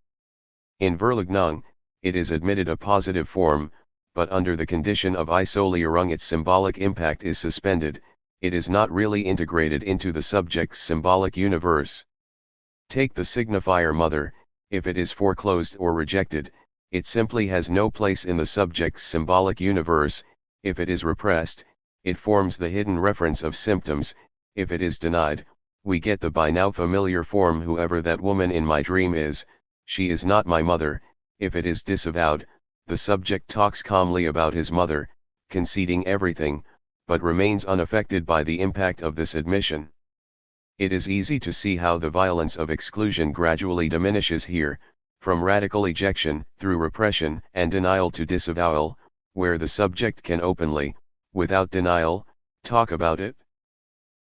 In Verleugnung, it is admitted a positive form, but under the condition of Isolierung its symbolic impact is suspended, it is not really integrated into the subject's symbolic universe. Take the signifier mother. If it is foreclosed or rejected, it simply has no place in the subject's symbolic universe. If it is repressed, it forms the hidden reference of symptoms. If it is denied, we get the by now familiar form whoever that woman in my dream is, she is not my mother. If it is disavowed, the subject talks calmly about his mother, conceding everything, but remains unaffected by the impact of this admission. It is easy to see how the violence of exclusion gradually diminishes here, from radical ejection, through repression and denial to disavowal, where the subject can openly, without denial, talk about it.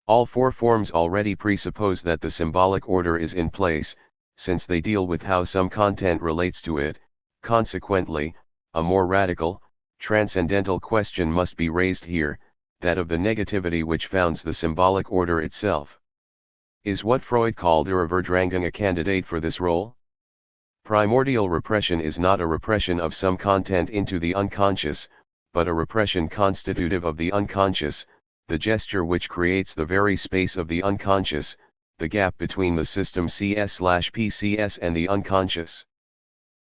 All four forms already presuppose that the symbolic order is in place, since they deal with how some content relates to it. Consequently, a more radical, transcendental question must be raised here, that of the negativity which founds the symbolic order itself. Is what Freud called Verdrängung a candidate for this role? Primordial repression is not a repression of some content into the unconscious, but a repression constitutive of the unconscious, the gesture which creates the very space of the unconscious, the gap between the system CS/PCS and the unconscious.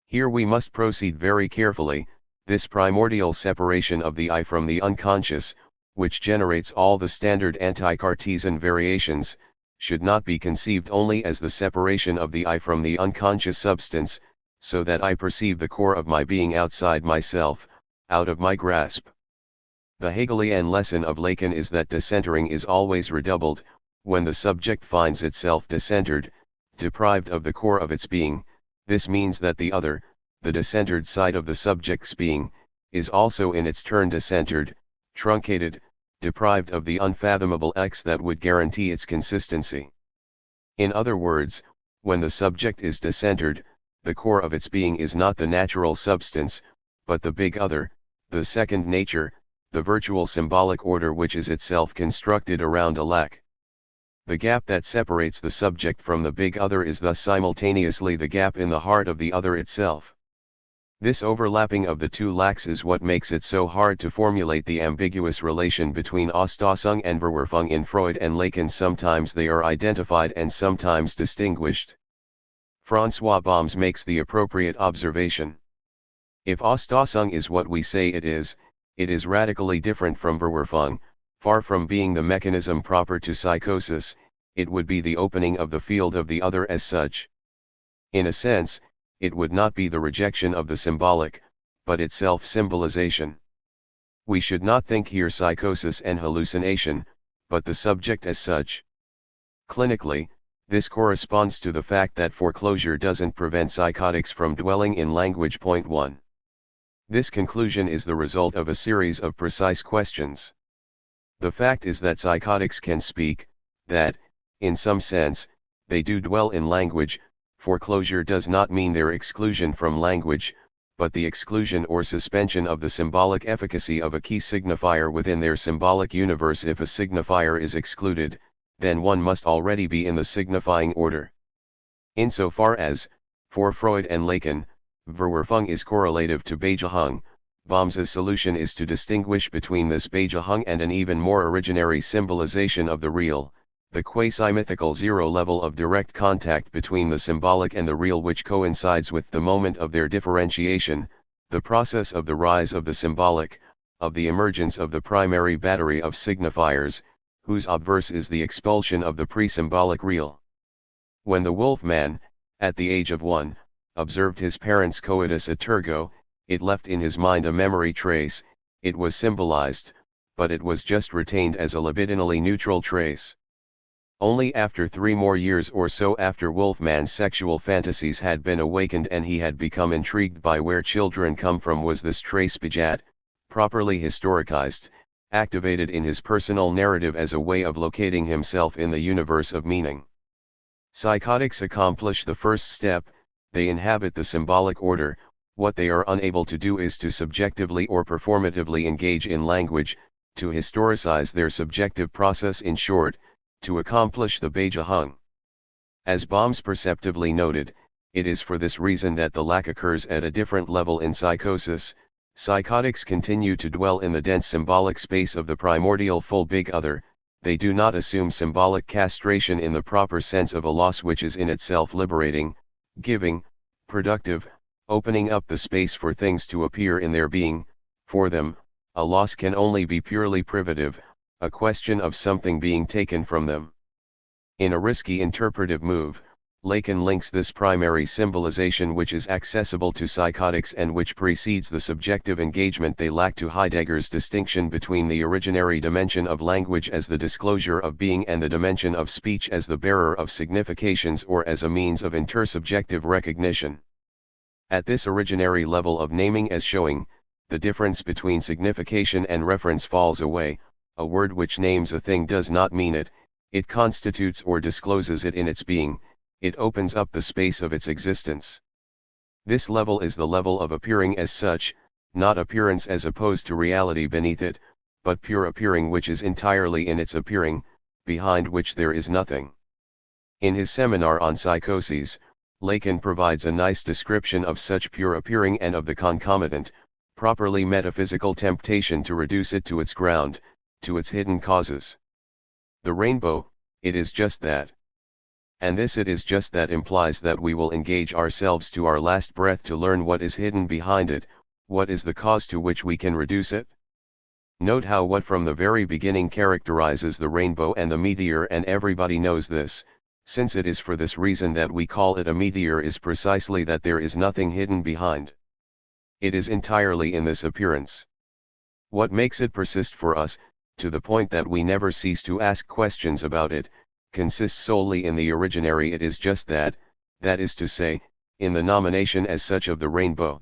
Here we must proceed very carefully. This primordial separation of the I from the unconscious, which generates all the standard anti-Cartesian variations, should not be conceived only as the separation of the I from the unconscious substance. so that I perceive the core of my being outside myself, out of my grasp. The Hegelian lesson of Lacan is that decentering is always redoubled, when the subject finds itself decentered, deprived of the core of its being. This means that the other, the decentered side of the subject's being, is also in its turn decentered, truncated, deprived of the unfathomable X that would guarantee its consistency. In other words, when the subject is decentered, the core of its being is not the natural substance, but the big other, the second nature, the virtual symbolic order which is itself constructed around a lack. The gap that separates the subject from the big other is thus simultaneously the gap in the heart of the other itself. This overlapping of the two lacks is what makes it so hard to formulate the ambiguous relation between Auslösung and Verwerfung in Freud and Lacan. Sometimes they are identified and sometimes distinguished. François Balmes makes the appropriate observation. If Auslösung is what we say it is radically different from Verwerfung. Far from being the mechanism proper to psychosis, it would be the opening of the field of the other as such. In a sense, it would not be the rejection of the symbolic, but its self-symbolization. We should not think here psychosis and hallucination, but the subject as such. Clinically, this corresponds to the fact that foreclosure doesn't prevent psychotics from dwelling in language. Point 1. This conclusion is the result of a series of precise questions. The fact is that psychotics can speak, that, in some sense, they do dwell in language. Foreclosure does not mean their exclusion from language, but the exclusion or suspension of the symbolic efficacy of a key signifier within their symbolic universe. If a signifier is excluded, then one must already be in the signifying order. Insofar as, for Freud and Lacan, Verwerfung is correlative to Beijahung, Balmes's solution is to distinguish between this Beijahung and an even more originary symbolization of the real, the quasi-mythical zero level of direct contact between the symbolic and the real, which coincides with the moment of their differentiation, the process of the rise of the symbolic, of the emergence of the primary battery of signifiers, whose obverse is the expulsion of the pre-symbolic real. When the wolf man, at the age of 1, observed his parents' coitus a tergo, it left in his mind a memory trace. It was symbolized, but it was just retained as a libidinally neutral trace. Only after 3 more years or so after Wolfman's sexual fantasies had been awakened and he had become intrigued by where children come from was this trace bejat, properly historicized, activated in his personal narrative as a way of locating himself in the universe of meaning. Psychotics accomplish the first step, they inhabit the symbolic order. What they are unable to do is to subjectively or performatively engage in language, to historicize their subjective process, in short, to accomplish the Beijahung. As Balmes perceptively noted, it is for this reason that the lack occurs at a different level in psychosis. Psychotics continue to dwell in the dense symbolic space of the primordial full big other. They do not assume symbolic castration in the proper sense of a loss which is in itself liberating, giving, productive, opening up the space for things to appear in their being. For them, a loss can only be purely privative, a question of something being taken from them. In a risky interpretive move, Lacan links this primary symbolization which is accessible to psychotics and which precedes the subjective engagement they lack to Heidegger's distinction between the originary dimension of language as the disclosure of being and the dimension of speech as the bearer of significations or as a means of intersubjective recognition. At this originary level of naming as showing, the difference between signification and reference falls away. A word which names a thing does not mean it, it constitutes or discloses it in its being, it opens up the space of its existence. This level is the level of appearing as such, not appearance as opposed to reality beneath it, but pure appearing which is entirely in its appearing, behind which there is nothing. In his seminar on psychoses, Lacan provides a nice description of such pure appearing and of the concomitant, properly metaphysical temptation to reduce it to its ground, to its hidden causes. The rainbow, it is just that. And this it is just that implies that we will engage ourselves to our last breath to learn what is hidden behind it, what is the cause to which we can reduce it. Note how what from the very beginning characterizes the rainbow and the meteor, and everybody knows this, Since it is for this reason that we call it a meteor is precisely that there is nothing hidden behind. It is entirely in this appearance. What makes it persist for us, to the point that we never cease to ask questions about it, consists solely in the originary. It is just that is to say, in the nomination as such of the rainbow.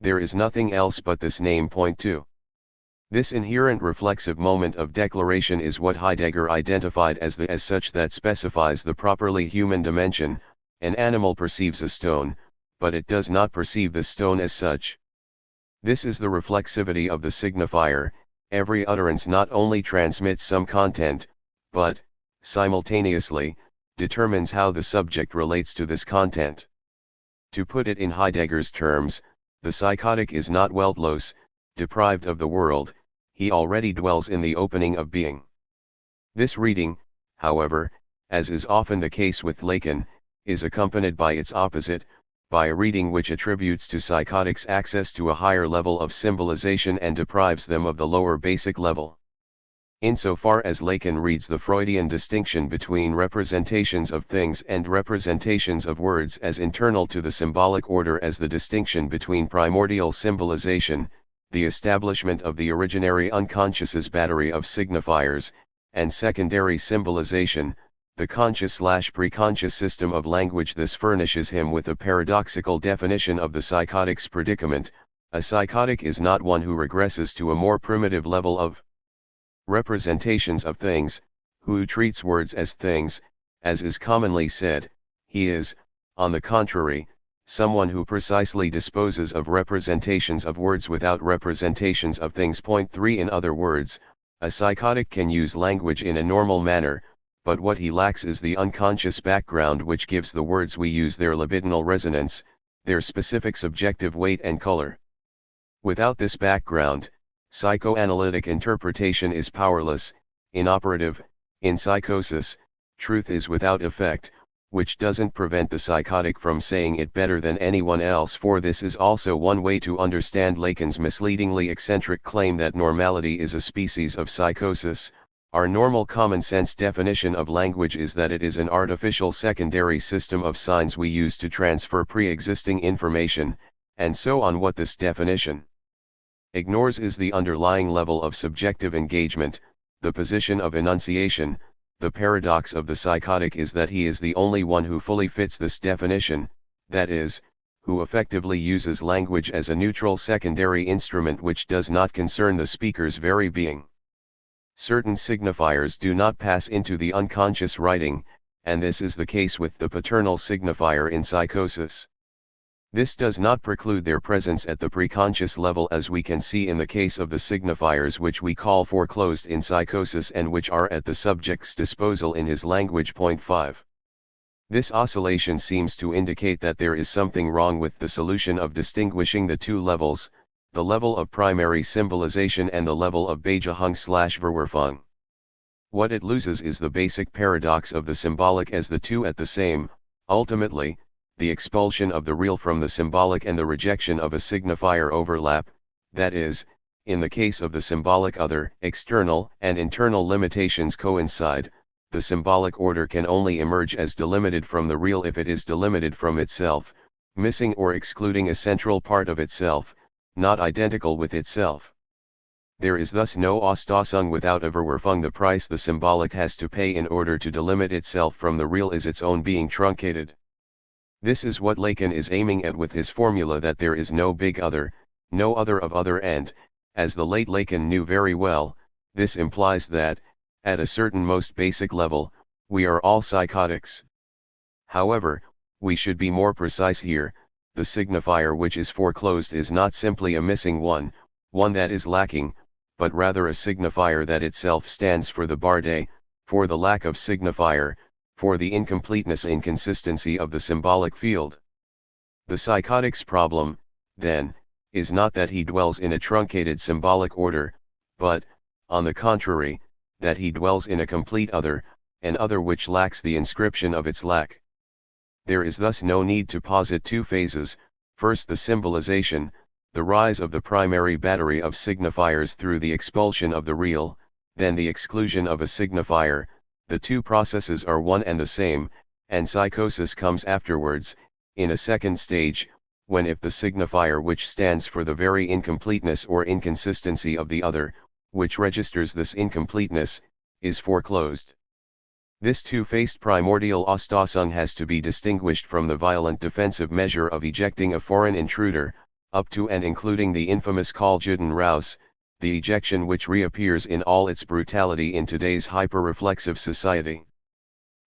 There is nothing else but this name. Point 2. This inherent reflexive moment of declaration is what Heidegger identified as the as such that specifies the properly human dimension. An animal perceives a stone, but it does not perceive the stone as such. This is the reflexivity of the signifier. Every utterance not only transmits some content, but, simultaneously, determines how the subject relates to this content. To put it in Heidegger's terms, the psychotic is not weltlos, deprived of the world, he already dwells in the opening of being. This reading, however, as is often the case with Lacan, is accompanied by its opposite, by a reading which attributes to psychotics access to a higher level of symbolization and deprives them of the lower basic level. Insofar as Lacan reads the Freudian distinction between representations of things and representations of words as internal to the symbolic order as the distinction between primordial symbolization, the establishment of the originary unconscious's battery of signifiers, and secondary symbolization, the conscious/preconscious system of language, this furnishes him with a paradoxical definition of the psychotic's predicament. A psychotic is not one who regresses to a more primitive level of representations of things, who treats words as things, as is commonly said. He is, on the contrary, someone who precisely disposes of representations of words without representations of things. Point 3. In other words, a psychotic can use language in a normal manner, but what he lacks is the unconscious background which gives the words we use their libidinal resonance, their specific subjective weight and color. Without this background, psychoanalytic interpretation is powerless, inoperative. In psychosis, truth is without effect, which doesn't prevent the psychotic from saying it better than anyone else, for this is also one way to understand Lacan's misleadingly eccentric claim that normality is a species of psychosis. Our normal common-sense definition of language is that it is an artificial secondary system of signs we use to transfer pre-existing information, and so on. What this definition ignores is the underlying level of subjective engagement, the position of enunciation. The paradox of the psychotic is that he is the only one who fully fits this definition, that is, who effectively uses language as a neutral secondary instrument which does not concern the speaker's very being. Certain signifiers do not pass into the unconscious writing, and this is the case with the paternal signifier in psychosis. This does not preclude their presence at the preconscious level, as we can see in the case of the signifiers which we call foreclosed in psychosis and which are at the subject's disposal in his language. Point 5. This oscillation seems to indicate that there is something wrong with the solution of distinguishing the two levels, the level of primary symbolization and the level of Beijahung/Verwerfung. What it loses is the basic paradox of the symbolic as the two at the same, ultimately, the expulsion of the real from the symbolic and the rejection of a signifier overlap, that is, in the case of the symbolic other, external and internal limitations coincide. The symbolic order can only emerge as delimited from the real if it is delimited from itself, missing or excluding a central part of itself, not identical with itself. There is thus no Auslösung without a Verwerfung. The price the symbolic has to pay in order to delimit itself from the real is its own being truncated. This is what Lacan is aiming at with his formula that there is no big other, no other of other, and, as the late Lacan knew very well, this implies that, at a certain most basic level, we are all psychotics. However, we should be more precise here. The signifier which is foreclosed is not simply a missing one that is lacking, but rather a signifier that itself stands for the barde, for the lack of signifier, for the inconsistency of the symbolic field. The psychotic's problem, then, is not that he dwells in a truncated symbolic order, but, on the contrary, that he dwells in a complete other, an other which lacks the inscription of its lack. There is thus no need to posit two phases: first the symbolization, the rise of the primary battery of signifiers through the expulsion of the real, then the exclusion of a signifier, The two processes are one and the same, and psychosis comes afterwards, in a second stage, when if the signifier which stands for the very incompleteness or inconsistency of the other, which registers this incompleteness, is foreclosed. This two-faced primordial Auslösung has to be distinguished from the violent defensive measure of ejecting a foreign intruder, up to and including the infamous Call-Juden Raus, the ejection which reappears in all its brutality in today's hyper-reflexive society.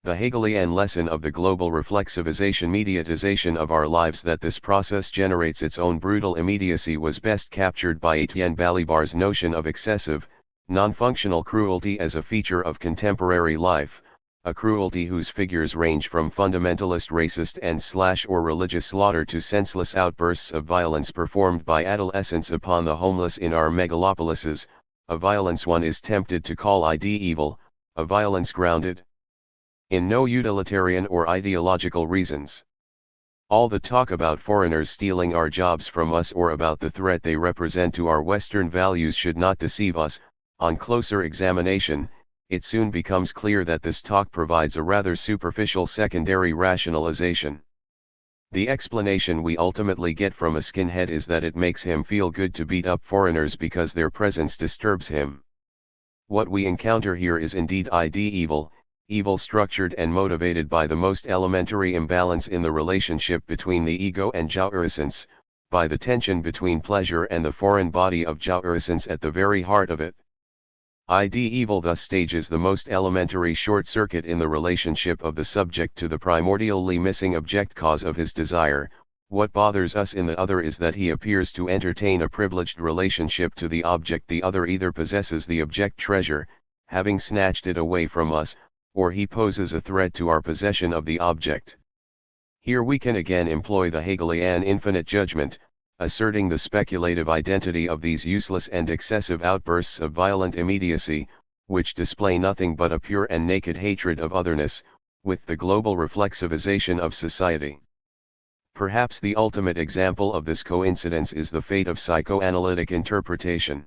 The Hegelian lesson of the global reflexivization mediatization of our lives, that this process generates its own brutal immediacy, was best captured by Etienne Balibar's notion of excessive, non-functional cruelty as a feature of contemporary life, a cruelty whose figures range from fundamentalist racist and or religious slaughter to senseless outbursts of violence performed by adolescents upon the homeless in our megalopolises, a violence one is tempted to call evil, a violence grounded in no utilitarian or ideological reasons. All the talk about foreigners stealing our jobs from us or about the threat they represent to our Western values should not deceive us. On closer examination, it soon becomes clear that this talk provides a rather superficial secondary rationalization. The explanation we ultimately get from a skinhead is that it makes him feel good to beat up foreigners because their presence disturbs him. What we encounter here is indeed evil, evil structured and motivated by the most elementary imbalance in the relationship between the ego and jouissance, by the tension between pleasure and the foreign body of jouissance at the very heart of it. Evil thus stages the most elementary short-circuit in the relationship of the subject to the primordially missing object cause of his desire. What bothers us in the other is that he appears to entertain a privileged relationship to the object. The other either possesses the object treasure, having snatched it away from us, or he poses a threat to our possession of the object. Here we can again employ the Hegelian infinite judgment, asserting the speculative identity of these useless and excessive outbursts of violent immediacy, which display nothing but a pure and naked hatred of otherness, with the global reflexivization of society. Perhaps the ultimate example of this coincidence is the fate of psychoanalytic interpretation.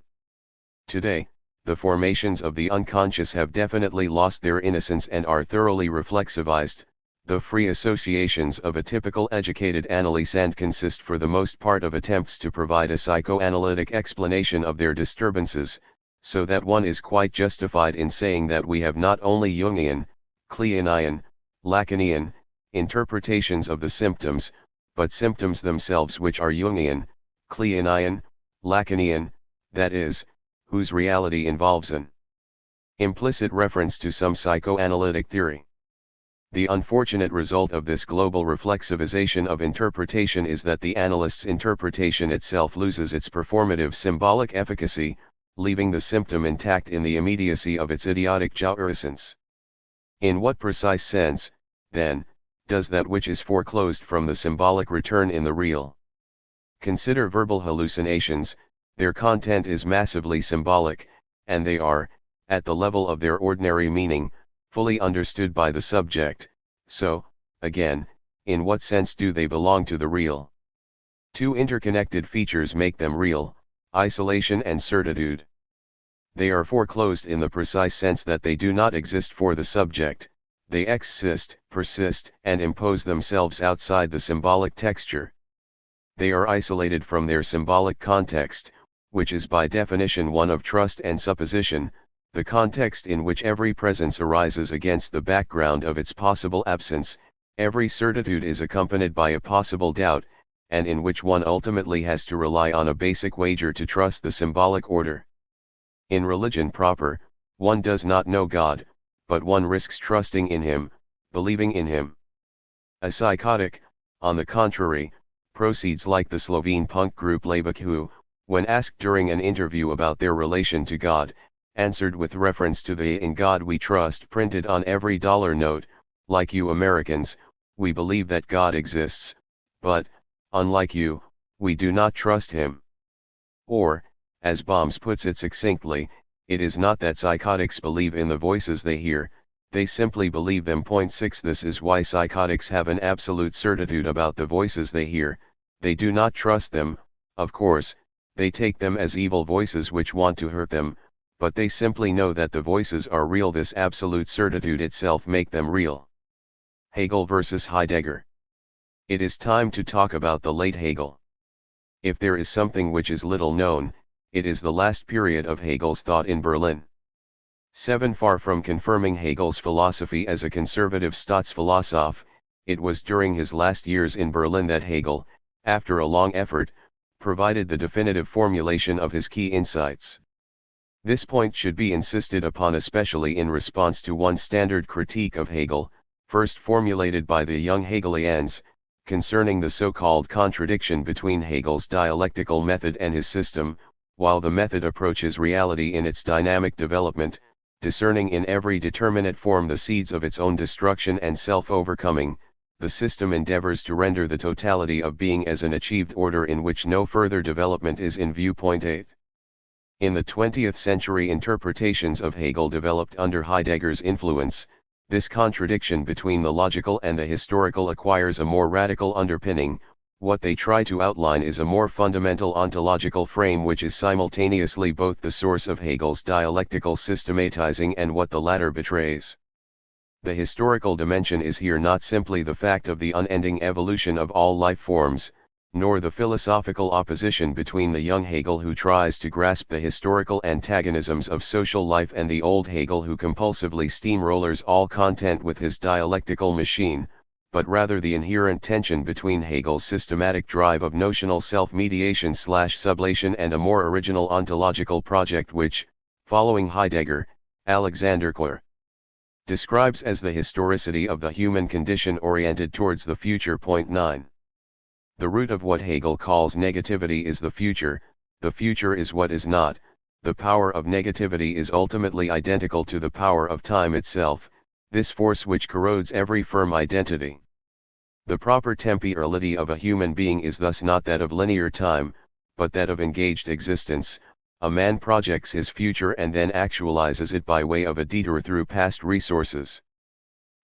Today, the formations of the unconscious have definitely lost their innocence and are thoroughly reflexivized. The free associations of a typical educated analysand consist for the most part of attempts to provide a psychoanalytic explanation of their disturbances, so that one is quite justified in saying that we have not only Jungian, Kleinian, Lacanian interpretations of the symptoms, but symptoms themselves which are Jungian, Kleinian, Lacanian, that is, whose reality involves an implicit reference to some psychoanalytic theory. The unfortunate result of this global reflexivization of interpretation is that the analyst's interpretation itself loses its performative symbolic efficacy, leaving the symptom intact in the immediacy of its idiotic jouissance. In what precise sense, then, does that which is foreclosed from the symbolic return in the real? Consider verbal hallucinations. Their content is massively symbolic, and they are, at the level of their ordinary meaning, fully understood by the subject. So, again, in what sense do they belong to the real? Two interconnected features make them real: isolation and certitude. They are foreclosed in the precise sense that they do not exist for the subject. They exist, persist, and impose themselves outside the symbolic texture. They are isolated from their symbolic context, which is by definition one of trust and supposition, the context in which every presence arises against the background of its possible absence, every certitude is accompanied by a possible doubt, and in which one ultimately has to rely on a basic wager to trust the symbolic order. In religion proper, one does not know God, but one risks trusting in Him, believing in Him. A psychotic, on the contrary, proceeds like the Slovene punk group Labak, who, when asked during an interview about their relation to God, answered with reference to the "In God We Trust" printed on every dollar note, "Like you Americans, we believe that God exists, but, unlike you, we do not trust Him." Or, as Bombs puts it succinctly, it is not that psychotics believe in the voices they hear, they simply believe them. 6 This is why psychotics have an absolute certitude about the voices they hear. They do not trust them, of course, they take them as evil voices which want to hurt them, but they simply know that the voices are real. This absolute certitude itself make them real. Hegel versus Heidegger. It is time to talk about the late Hegel. If there is something which is little known, it is the last period of Hegel's thought in Berlin. 7. Far from confirming Hegel's philosophy as a conservative Staatsphilosoph, it was during his last years in Berlin that Hegel, after a long effort, provided the definitive formulation of his key insights. This point should be insisted upon especially in response to one standard critique of Hegel, first formulated by the young Hegelians, concerning the so-called contradiction between Hegel's dialectical method and his system. While the method approaches reality in its dynamic development, discerning in every determinate form the seeds of its own destruction and self-overcoming, the system endeavors to render the totality of being as an achieved order in which no further development is in view. 8. In the 20th century, interpretations of Hegel developed under Heidegger's influence. This contradiction between the logical and the historical acquires a more radical underpinning. What they try to outline is a more fundamental ontological frame which is simultaneously both the source of Hegel's dialectical systematizing and what the latter betrays. The historical dimension is here not simply the fact of the unending evolution of all life forms, nor the philosophical opposition between the young Hegel who tries to grasp the historical antagonisms of social life and the old Hegel who compulsively steamrollers all content with his dialectical machine, but rather the inherent tension between Hegel's systematic drive of notional self-mediation/sublation and a more original ontological project which, following Heidegger, Alexander Koyer describes as the historicity of the human condition oriented towards the future. 9. The root of what Hegel calls negativity is the future is what is not. The power of negativity is ultimately identical to the power of time itself, this force which corrodes every firm identity. The proper temporality of a human being is thus not that of linear time, but that of engaged existence. A man projects his future and then actualizes it by way of a detour through past resources.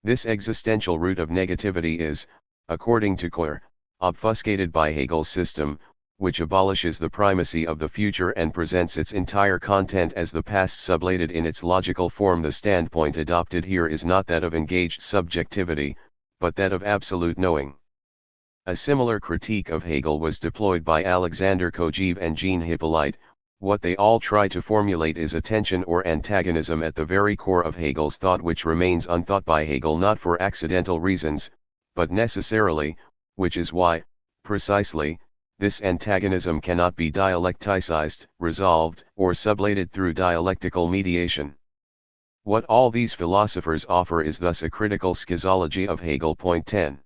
This existential root of negativity is, according to Koyer, obfuscated by Hegel's system, which abolishes the primacy of the future and presents its entire content as the past sublated in its logical form. The standpoint adopted here is not that of engaged subjectivity, but that of absolute knowing. A similar critique of Hegel was deployed by Alexander Kojève and Jean Hippolyte. What they all try to formulate is a tension or antagonism at the very core of Hegel's thought which remains unthought by Hegel not for accidental reasons, but necessarily, which is why, precisely, this antagonism cannot be dialecticized, resolved, or sublated through dialectical mediation. What all these philosophers offer is thus a critical schizology of Hegel. 10.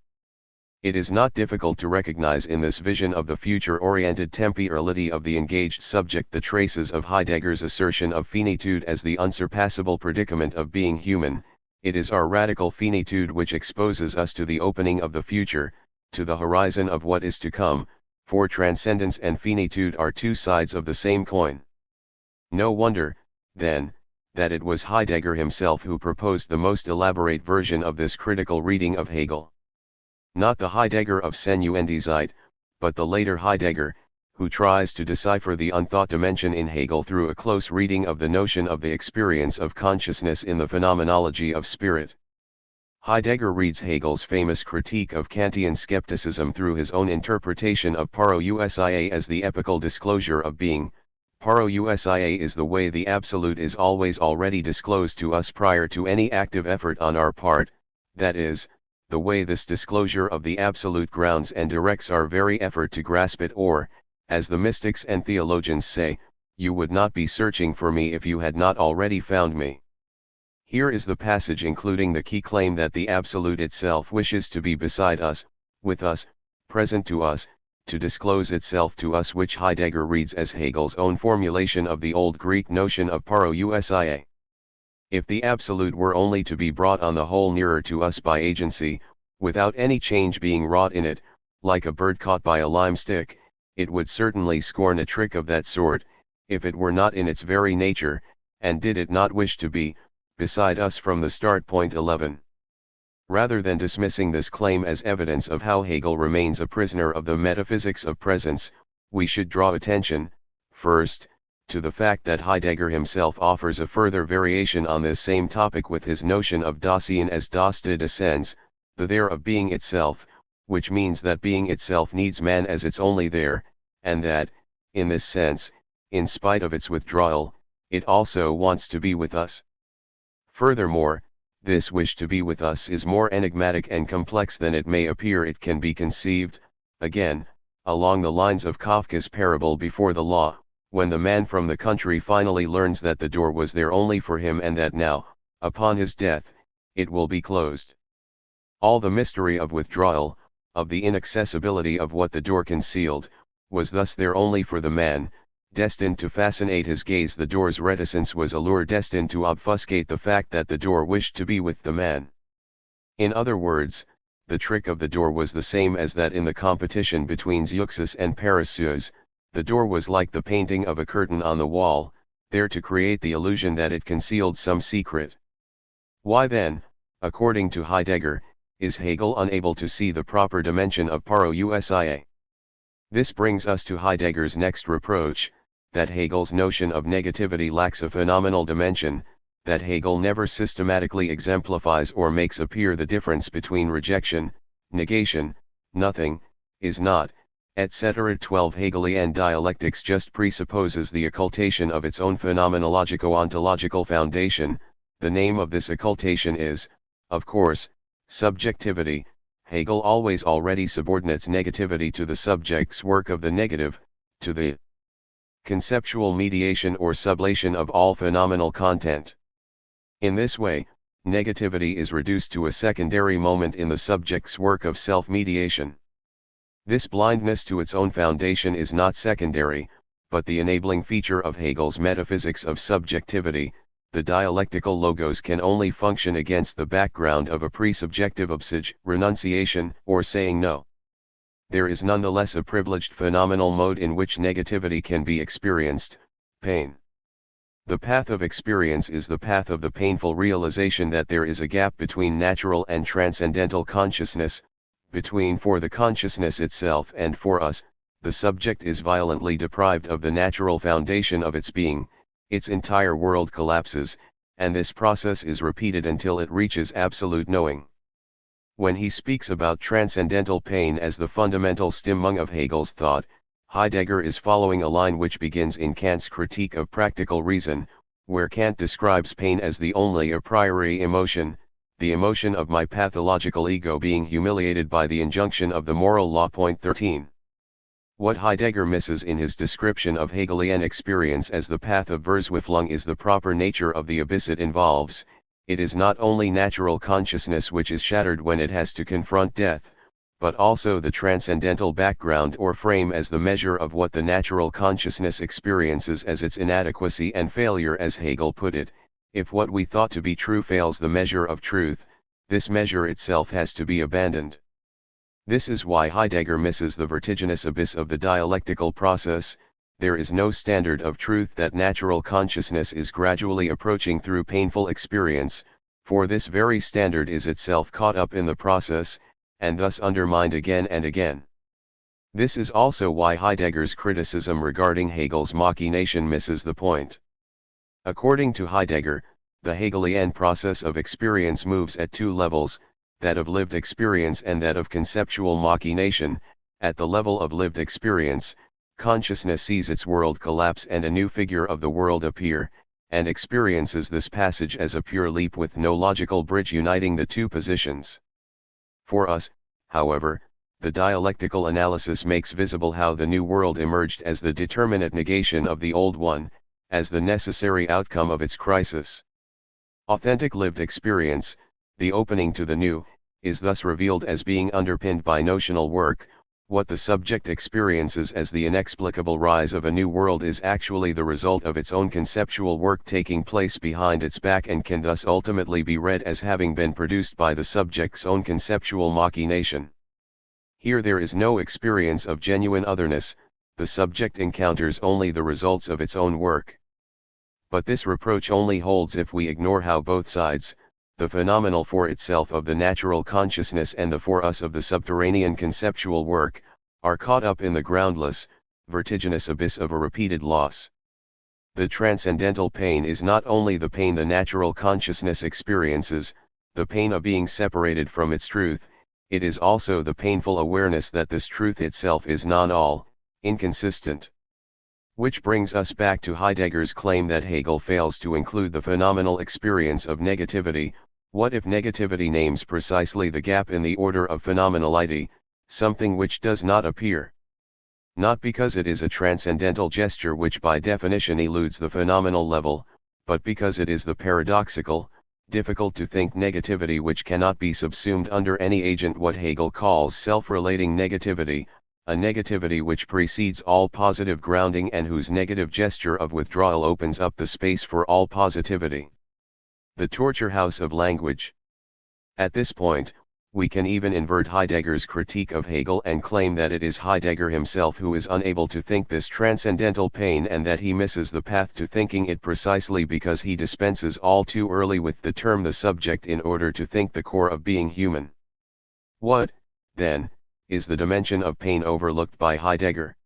It is not difficult to recognize in this vision of the future-oriented temporality of the engaged subject the traces of Heidegger's assertion of finitude as the unsurpassable predicament of being human. It is our radical finitude which exposes us to the opening of the future, to the horizon of what is to come, for transcendence and finitude are two sides of the same coin. No wonder, then, that it was Heidegger himself who proposed the most elaborate version of this critical reading of Hegel. Not the Heidegger of Senuendizeit, but the later Heidegger, who tries to decipher the unthought dimension in Hegel through a close reading of the notion of the experience of consciousness in the phenomenology of spirit. Heidegger reads Hegel's famous critique of Kantian skepticism through his own interpretation of parousia as the epical disclosure of being. Parousia is the way the absolute is always already disclosed to us prior to any active effort on our part, that is, the way this disclosure of the absolute grounds and directs our very effort to grasp it, or, as the mystics and theologians say, you would not be searching for me if you had not already found me. Here is the passage including the key claim that the absolute itself wishes to be beside us, with us, present to us, to disclose itself to us, which Heidegger reads as Hegel's own formulation of the old Greek notion of parousia. If the absolute were only to be brought on the whole nearer to us by agency, without any change being wrought in it, like a bird caught by a lime stick, it would certainly scorn a trick of that sort, if it were not in its very nature, and did it not wish to be, beside us from the start. 11. Rather than dismissing this claim as evidence of how Hegel remains a prisoner of the metaphysics of presence, we should draw attention, first, to the fact that Heidegger himself offers a further variation on this same topic with his notion of Dasein as das des Essens, the there of being itself, which means that being itself needs man as its only there, and that, in this sense, in spite of its withdrawal, it also wants to be with us. Furthermore, this wish to be with us is more enigmatic and complex than it may appear. It can be conceived, again, along the lines of Kafka's parable Before the Law, when the man from the country finally learns that the door was there only for him and that now, upon his death, it will be closed. All the mystery of withdrawal, of the inaccessibility of what the door concealed, was thus there only for the man, destined to fascinate his gaze. The door's reticence was a lure destined to obfuscate the fact that the door wished to be with the man. In other words, the trick of the door was the same as that in the competition between Zeuxis and Perseus. The door was like the painting of a curtain on the wall, there to create the illusion that it concealed some secret. Why then, according to Heidegger, is Hegel unable to see the proper dimension of parousia? This brings us to Heidegger's next reproach, that Hegel's notion of negativity lacks a phenomenal dimension, that Hegel never systematically exemplifies or makes appear the difference between rejection, negation, nothing, is not, etc. 12 Hegelian dialectics just presupposes the occultation of its own phenomenologico-ontological foundation. The name of this occultation is, of course, subjectivity. Hegel always already subordinates negativity to the subject's work of the negative, to the conceptual mediation or sublation of all phenomenal content. In this way, negativity is reduced to a secondary moment in the subject's work of self-mediation. This blindness to its own foundation is not secondary, but the enabling feature of Hegel's metaphysics of subjectivity. The dialectical logos can only function against the background of a pre-subjective upsage, renunciation, or saying no. There is nonetheless a privileged phenomenal mode in which negativity can be experienced, pain. The path of experience is the path of the painful realization that there is a gap between natural and transcendental consciousness, between for the consciousness itself and for us. The subject is violently deprived of the natural foundation of its being, its entire world collapses, and this process is repeated until it reaches absolute knowing. When he speaks about transcendental pain as the fundamental stimmung of Hegel's thought, Heidegger is following a line which begins in Kant's Critique of Practical Reason, where Kant describes pain as the only a priori emotion, the emotion of my pathological ego being humiliated by the injunction of the moral law. 13. What Heidegger misses in his description of Hegelian experience as the path of Verzweiflung is the proper nature of the abyss it involves. It is not only natural consciousness which is shattered when it has to confront death, but also the transcendental background or frame as the measure of what the natural consciousness experiences as its inadequacy and failure. As Hegel put it, if what we thought to be true fails the measure of truth, this measure itself has to be abandoned. This is why Heidegger misses the vertiginous abyss of the dialectical process. There is no standard of truth that natural consciousness is gradually approaching through painful experience, for this very standard is itself caught up in the process, and thus undermined again and again. This is also why Heidegger's criticism regarding Hegel's machination misses the point. According to Heidegger, the Hegelian process of experience moves at two levels, that of lived experience and that of conceptual machination. At the level of lived experience, consciousness sees its world collapse and a new figure of the world appear, and experiences this passage as a pure leap with no logical bridge uniting the two positions. For us, however, the dialectical analysis makes visible how the new world emerged as the determinate negation of the old one, as the necessary outcome of its crisis. Authentic lived experience, the opening to the new, is thus revealed as being underpinned by notional work. What the subject experiences as the inexplicable rise of a new world is actually the result of its own conceptual work taking place behind its back, and can thus ultimately be read as having been produced by the subject's own conceptual machination. Here there is no experience of genuine otherness, the subject encounters only the results of its own work. But this reproach only holds if we ignore how both sides, the phenomenal for itself of the natural consciousness and the for us of the subterranean conceptual work, are caught up in the groundless, vertiginous abyss of a repeated loss. The transcendental pain is not only the pain the natural consciousness experiences, the pain of being separated from its truth, it is also the painful awareness that this truth itself is non-all, inconsistent. Which brings us back to Heidegger's claim that Hegel fails to include the phenomenal experience of negativity. What if negativity names precisely the gap in the order of phenomenality, something which does not appear? Not because it is a transcendental gesture which by definition eludes the phenomenal level, but because it is the paradoxical, difficult to think negativity which cannot be subsumed under any agent, what Hegel calls self-relating negativity, a negativity which precedes all positive grounding and whose negative gesture of withdrawal opens up the space for all positivity. The torture house of language. At this point, we can even invert Heidegger's critique of Hegel and claim that it is Heidegger himself who is unable to think this transcendental pain, and that he misses the path to thinking it precisely because he dispenses all too early with the term the subject in order to think the core of being human. What, then, is the dimension of pain overlooked by Heidegger?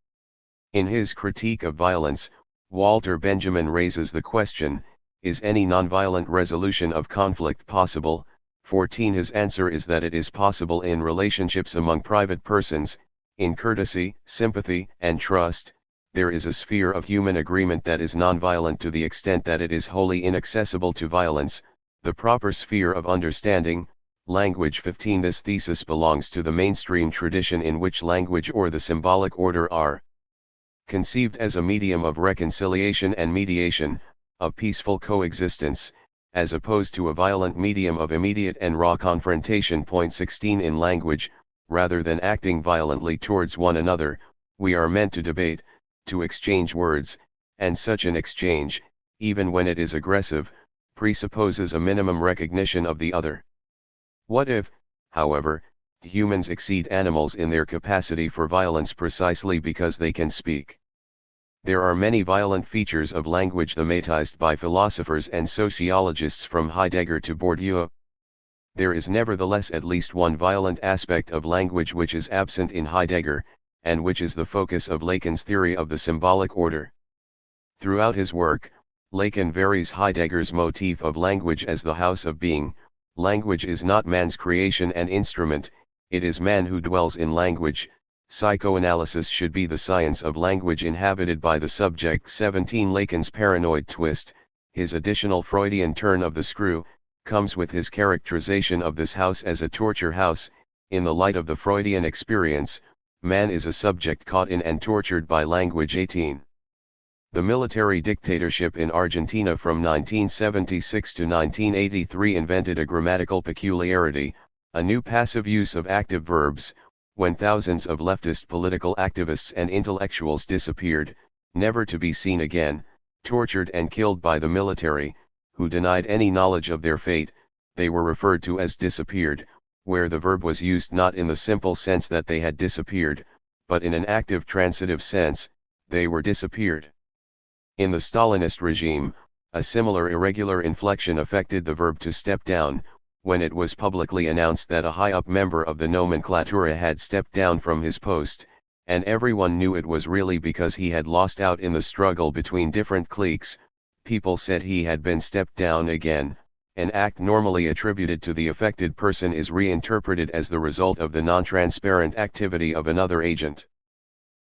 In his critique of violence, Walter Benjamin raises the question, is any nonviolent resolution of conflict possible? 14. His answer is that it is possible in relationships among private persons, in courtesy, sympathy, and trust. There is a sphere of human agreement that is nonviolent to the extent that it is wholly inaccessible to violence, the proper sphere of understanding, language. 15. This thesis belongs to the mainstream tradition in which language or the symbolic order are conceived as a medium of reconciliation and mediation, of peaceful coexistence, as opposed to a violent medium of immediate and raw confrontation. 16. In language, rather than acting violently towards one another, we are meant to debate, to exchange words, and such an exchange, even when it is aggressive, presupposes a minimum recognition of the other. What if, however, humans exceed animals in their capacity for violence precisely because they can speak? There are many violent features of language thematized by philosophers and sociologists from Heidegger to Bourdieu. There is nevertheless at least one violent aspect of language which is absent in Heidegger, and which is the focus of Lacan's theory of the symbolic order. Throughout his work, Lacan varies Heidegger's motif of language as the house of being. Language is not man's creation and instrument, it is man who dwells in language. Psychoanalysis should be the science of language inhabited by the subject. 17. Lacan's paranoid twist, his additional Freudian turn of the screw, comes with his characterization of this house as a torture house. In the light of the Freudian experience, man is a subject caught in and tortured by language. 18. The military dictatorship in Argentina from 1976 to 1983 invented a grammatical peculiarity, a new passive use of active verbs. When thousands of leftist political activists and intellectuals disappeared, never to be seen again, tortured and killed by the military, who denied any knowledge of their fate, they were referred to as disappeared, where the verb was used not in the simple sense that they had disappeared, but in an active transitive sense, they were disappeared. In the Stalinist regime, a similar irregular inflection affected the verb to step down, when it was publicly announced that a high-up member of the nomenklatura had stepped down from his post, and everyone knew it was really because he had lost out in the struggle between different cliques. People said he had been stepped down again. An act normally attributed to the affected person is reinterpreted as the result of the non-transparent activity of another agent.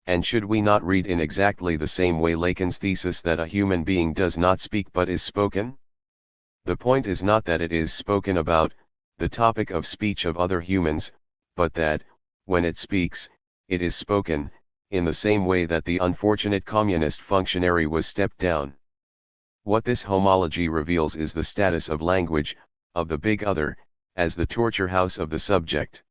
And should we not read in exactly the same way Lacan's thesis that a human being does not speak but is spoken? The point is not that it is spoken about, the topic of speech of other humans, but that, when it speaks, it is spoken, in the same way that the unfortunate communist functionary was stepped down. What this homology reveals is the status of language, of the big other, as the torture house of the subject.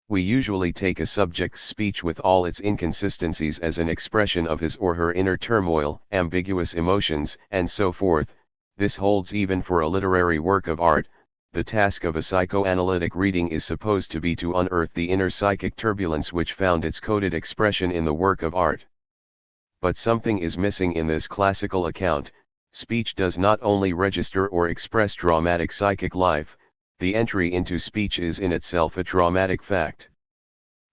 We usually take a subject's speech with all its inconsistencies as an expression of his or her inner turmoil, ambiguous emotions, and so forth. This holds even for a literary work of art. The task of a psychoanalytic reading is supposed to be to unearth the inner psychic turbulence which found its coded expression in the work of art. But something is missing in this classical account. Speech does not only register or express dramatic psychic life, the entry into speech is in itself a traumatic fact.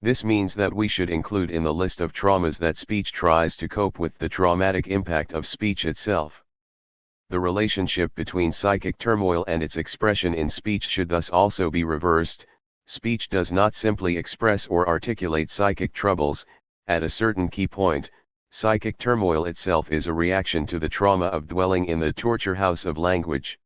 This means that we should include in the list of traumas that speech tries to cope with the traumatic impact of speech itself. The relationship between psychic turmoil and its expression in speech should thus also be reversed. Speech does not simply express or articulate psychic troubles. At a certain key point, psychic turmoil itself is a reaction to the trauma of dwelling in the torture house of language.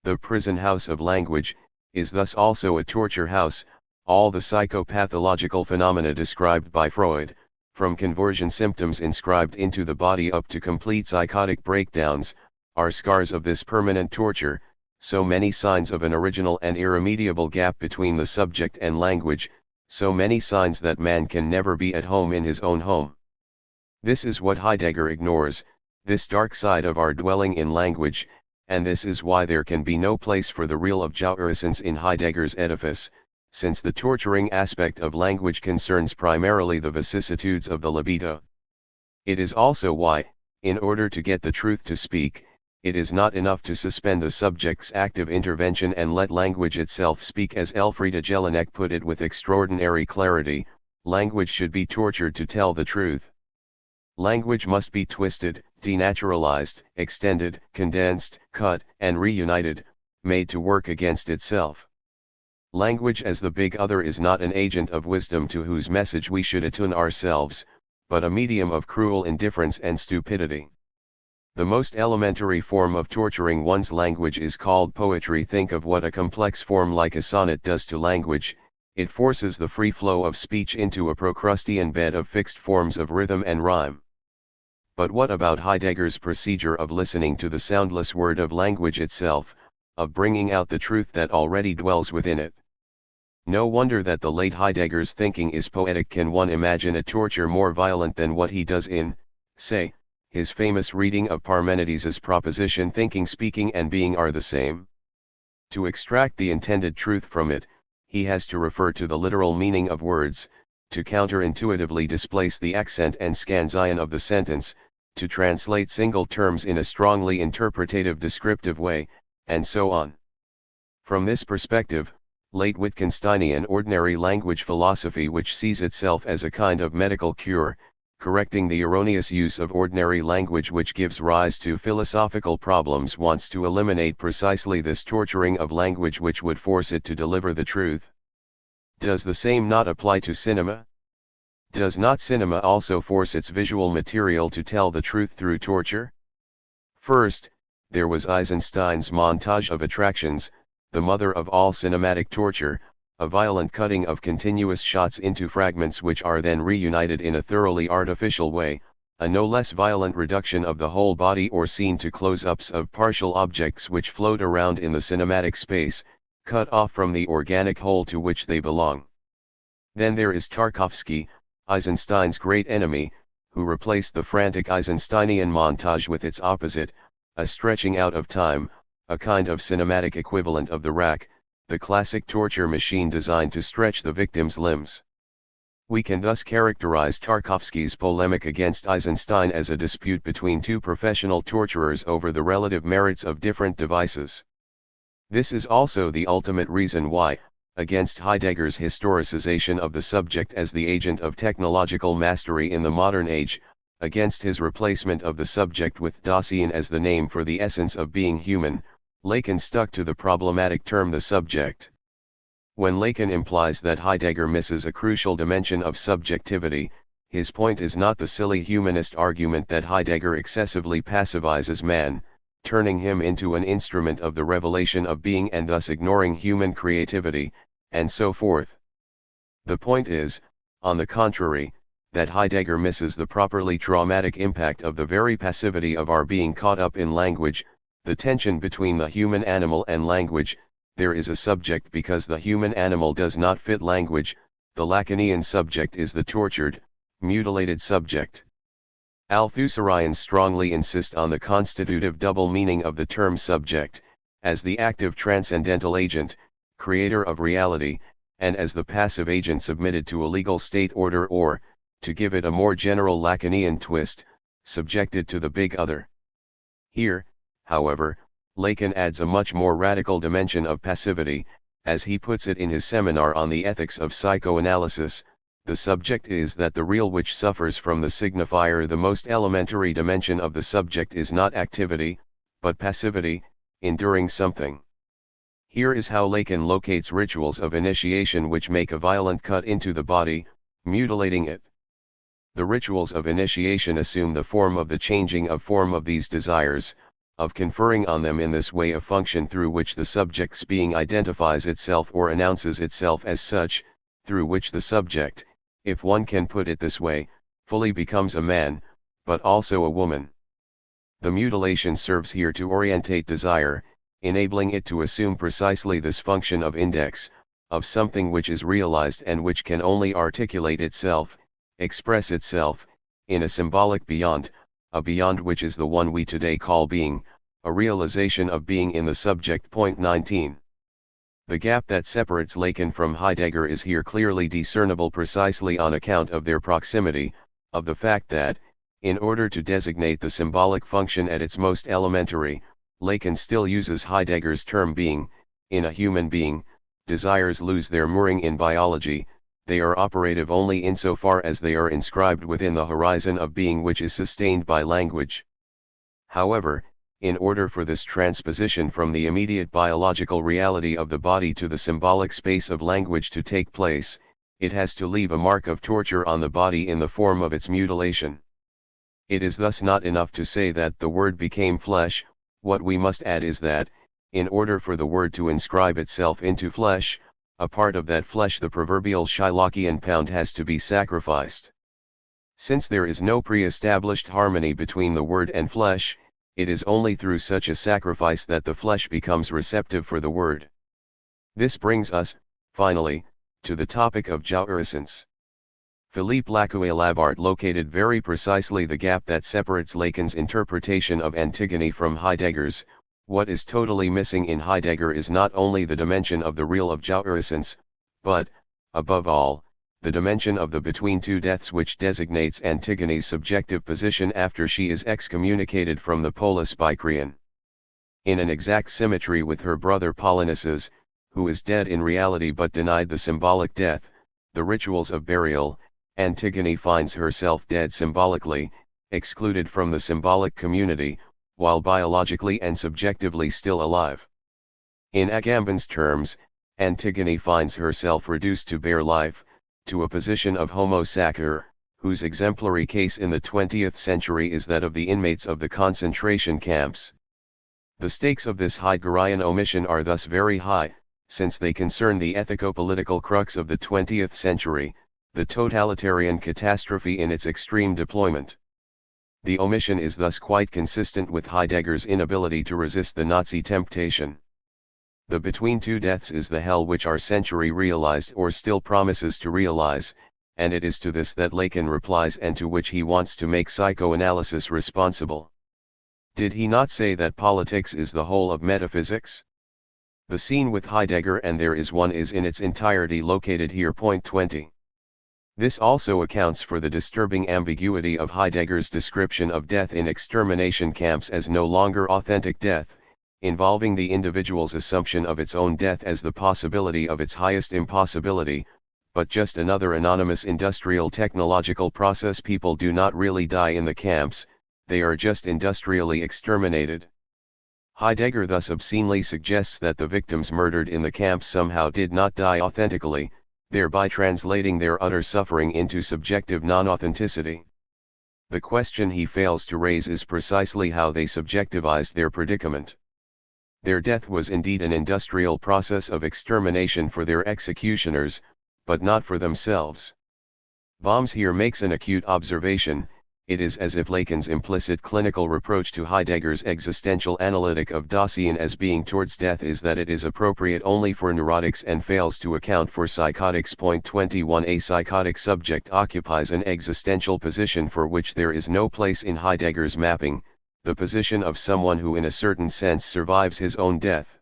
The prison house of language is thus also a torture house. All the psychopathological phenomena described by Freud, from conversion symptoms inscribed into the body up to complete psychotic breakdowns, are scars of this permanent torture. So many signs of an original and irremediable gap between the subject and language, so many signs that man can never be at home in his own home. This is what Heidegger ignores, this dark side of our dwelling in language, and this is why there can be no place for the real objectessence in Heidegger's edifice, since the torturing aspect of language concerns primarily the vicissitudes of the libido. It is also why, in order to get the truth to speak, it is not enough to suspend the subject's active intervention and let language itself speak. As Elfriede Jelinek put it with extraordinary clarity, language should be tortured to tell the truth. Language must be twisted, denaturalized, extended, condensed, cut, and reunited, made to work against itself. Language as the big other is not an agent of wisdom to whose message we should attune ourselves, but a medium of cruel indifference and stupidity. The most elementary form of torturing one's language is called poetry. Think of what a complex form like a sonnet does to language. It forces the free flow of speech into a Procrustean bed of fixed forms of rhythm and rhyme. But what about Heidegger's procedure of listening to the soundless word of language itself, of bringing out the truth that already dwells within it? No wonder that the late Heidegger's thinking is poetic. Can one imagine a torture more violent than what he does in, say, his famous reading of Parmenides's proposition thinking, speaking and being are the same? To extract the intended truth from it, he has to refer to the literal meaning of words, to counterintuitively displace the accent and scansion of the sentence, to translate single terms in a strongly interpretative descriptive way, and so on. From this perspective, late Wittgensteinian ordinary language philosophy, which sees itself as a kind of medical cure, correcting the erroneous use of ordinary language which gives rise to philosophical problems, wants to eliminate precisely this torturing of language which would force it to deliver the truth. Does the same not apply to cinema? Does not cinema also force its visual material to tell the truth through torture? First, there was Eisenstein's montage of attractions, the mother of all cinematic torture, a violent cutting of continuous shots into fragments which are then reunited in a thoroughly artificial way, a no less violent reduction of the whole body or scene to close-ups of partial objects which float around in the cinematic space, cut off from the organic whole to which they belong. Then there is Tarkovsky, Eisenstein's great enemy, who replaced the frantic Eisensteinian montage with its opposite, a stretching out of time, a kind of cinematic equivalent of the rack, the classic torture machine designed to stretch the victim's limbs. We can thus characterize Tarkovsky's polemic against Eisenstein as a dispute between two professional torturers over the relative merits of different devices. This is also the ultimate reason why, against Heidegger's historicization of the subject as the agent of technological mastery in the modern age, against his replacement of the subject with Dasein as the name for the essence of being human, Lacan stuck to the problematic term the subject. When Lacan implies that Heidegger misses a crucial dimension of subjectivity, his point is not the silly humanist argument that Heidegger excessively passivizes man, turning him into an instrument of the revelation of being and thus ignoring human creativity, and so forth. The point is, on the contrary, that Heidegger misses the properly traumatic impact of the very passivity of our being caught up in language, the tension between the human animal and language. There is a subject because the human animal does not fit language, the Lacanian subject is the tortured, mutilated subject. Althusserians strongly insist on the constitutive double meaning of the term subject, as the active transcendental agent, creator of reality, and as the passive agent submitted to a legal state order or, to give it a more general Lacanian twist, subjected to the big other. Here, however, Lacan adds a much more radical dimension of passivity, as he puts it in his seminar on the ethics of psychoanalysis, the subject is that the real which suffers from the signifier. The most elementary dimension of the subject is not activity, but passivity, enduring something. Here is how Lacan locates rituals of initiation which make a violent cut into the body, mutilating it. The rituals of initiation assume the form of the changing of form of these desires, of conferring on them in this way a function through which the subject's being identifies itself or announces itself as such, through which the subject, if one can put it this way, fully becomes a man, but also a woman. The mutilation serves here to orientate desire, enabling it to assume precisely this function of index, of something which is realized and which can only articulate itself, express itself, in a symbolic beyond, a beyond which is the one we today call being, a realization of being in the subject. Point 19. The gap that separates Lacan from Heidegger is here clearly discernible precisely on account of their proximity, of the fact that, in order to designate the symbolic function at its most elementary, Lacan still uses Heidegger's term being. In a human being, desires lose their mooring in biology, they are operative only insofar as they are inscribed within the horizon of being which is sustained by language. However, in order for this transposition from the immediate biological reality of the body to the symbolic space of language to take place, it has to leave a mark of torture on the body in the form of its mutilation. It is thus not enough to say that the word became flesh. What we must add is that, in order for the word to inscribe itself into flesh, a part of that flesh, the proverbial Shylockian pound, has to be sacrificed. Since there is no pre-established harmony between the word and flesh, it is only through such a sacrifice that the flesh becomes receptive for the word. This brings us, finally, to the topic of jouissance. Philippe Lacaille-Labart located very precisely the gap that separates Lacan's interpretation of Antigone from Heidegger's. What is totally missing in Heidegger is not only the dimension of the real of jouissance, but, above all, the dimension of the between two deaths which designates Antigone's subjective position after she is excommunicated from the polis by Creon. In an exact symmetry with her brother Polynices, who is dead in reality but denied the symbolic death, the rituals of burial, Antigone finds herself dead symbolically, excluded from the symbolic community, while biologically and subjectively still alive. In Agamben's terms, Antigone finds herself reduced to bare life, to a position of homo sacer, whose exemplary case in the 20th century is that of the inmates of the concentration camps. The stakes of this Heideggerian omission are thus very high, since they concern the ethico-political crux of the 20th century, the totalitarian catastrophe in its extreme deployment. The omission is thus quite consistent with Heidegger's inability to resist the Nazi temptation. The between two deaths is the hell which our century realized or still promises to realize, and it is to this that Lacan replies and to which he wants to make psychoanalysis responsible. Did he not say that politics is the whole of metaphysics? The scene with Heidegger and there is one is in its entirety located here. Point 20. This also accounts for the disturbing ambiguity of Heidegger's description of death in extermination camps as no longer authentic death, involving the individual's assumption of its own death as the possibility of its highest impossibility, but just another anonymous industrial technological process. People do not really die in the camps, they are just industrially exterminated. Heidegger thus obscenely suggests that the victims murdered in the camps somehow did not die authentically, thereby translating their utter suffering into subjective non-authenticity. The question he fails to raise is precisely how they subjectivized their predicament. Their death was indeed an industrial process of extermination for their executioners, but not for themselves. Bohms here makes an acute observation. It is as if Lacan's implicit clinical reproach to Heidegger's existential analytic of Dasein as being towards death is that it is appropriate only for neurotics and fails to account for psychotics. Point 21. A psychotic subject occupies an existential position for which there is no place in Heidegger's mapping, the position of someone who in a certain sense survives his own death.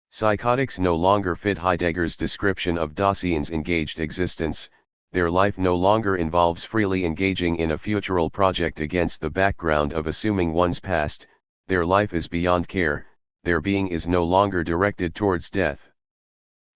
Psychotics no longer fit Heidegger's description of Dasein's engaged existence. Their life no longer involves freely engaging in a futural project against the background of assuming one's past, their life is beyond care, their being is no longer directed towards death.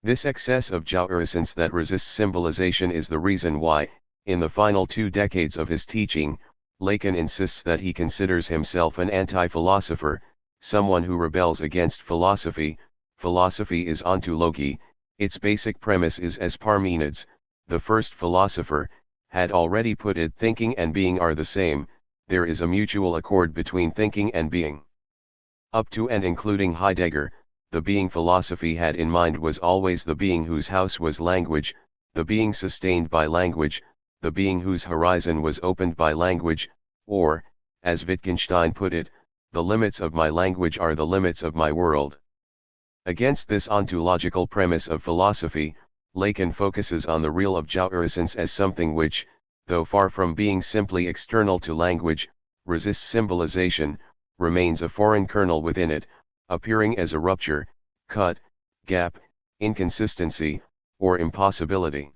This excess of jouissance that resists symbolization is the reason why, in the final 2 decades of his teaching, Lacan insists that he considers himself an anti-philosopher, someone who rebels against philosophy. Philosophy is ontology. Its basic premise is, as Parmenides, the first philosopher, had already put it, thinking and being are the same. There is a mutual accord between thinking and being. Up to and including Heidegger, the being philosophy had in mind was always the being whose house was language, the being sustained by language, the being whose horizon was opened by language, or, as Wittgenstein put it, the limits of my language are the limits of my world. Against this ontological premise of philosophy, Lacan focuses on the real of jouissance as something which, though far from being simply external to language, resists symbolization, remains a foreign kernel within it, appearing as a rupture, cut, gap, inconsistency, or impossibility.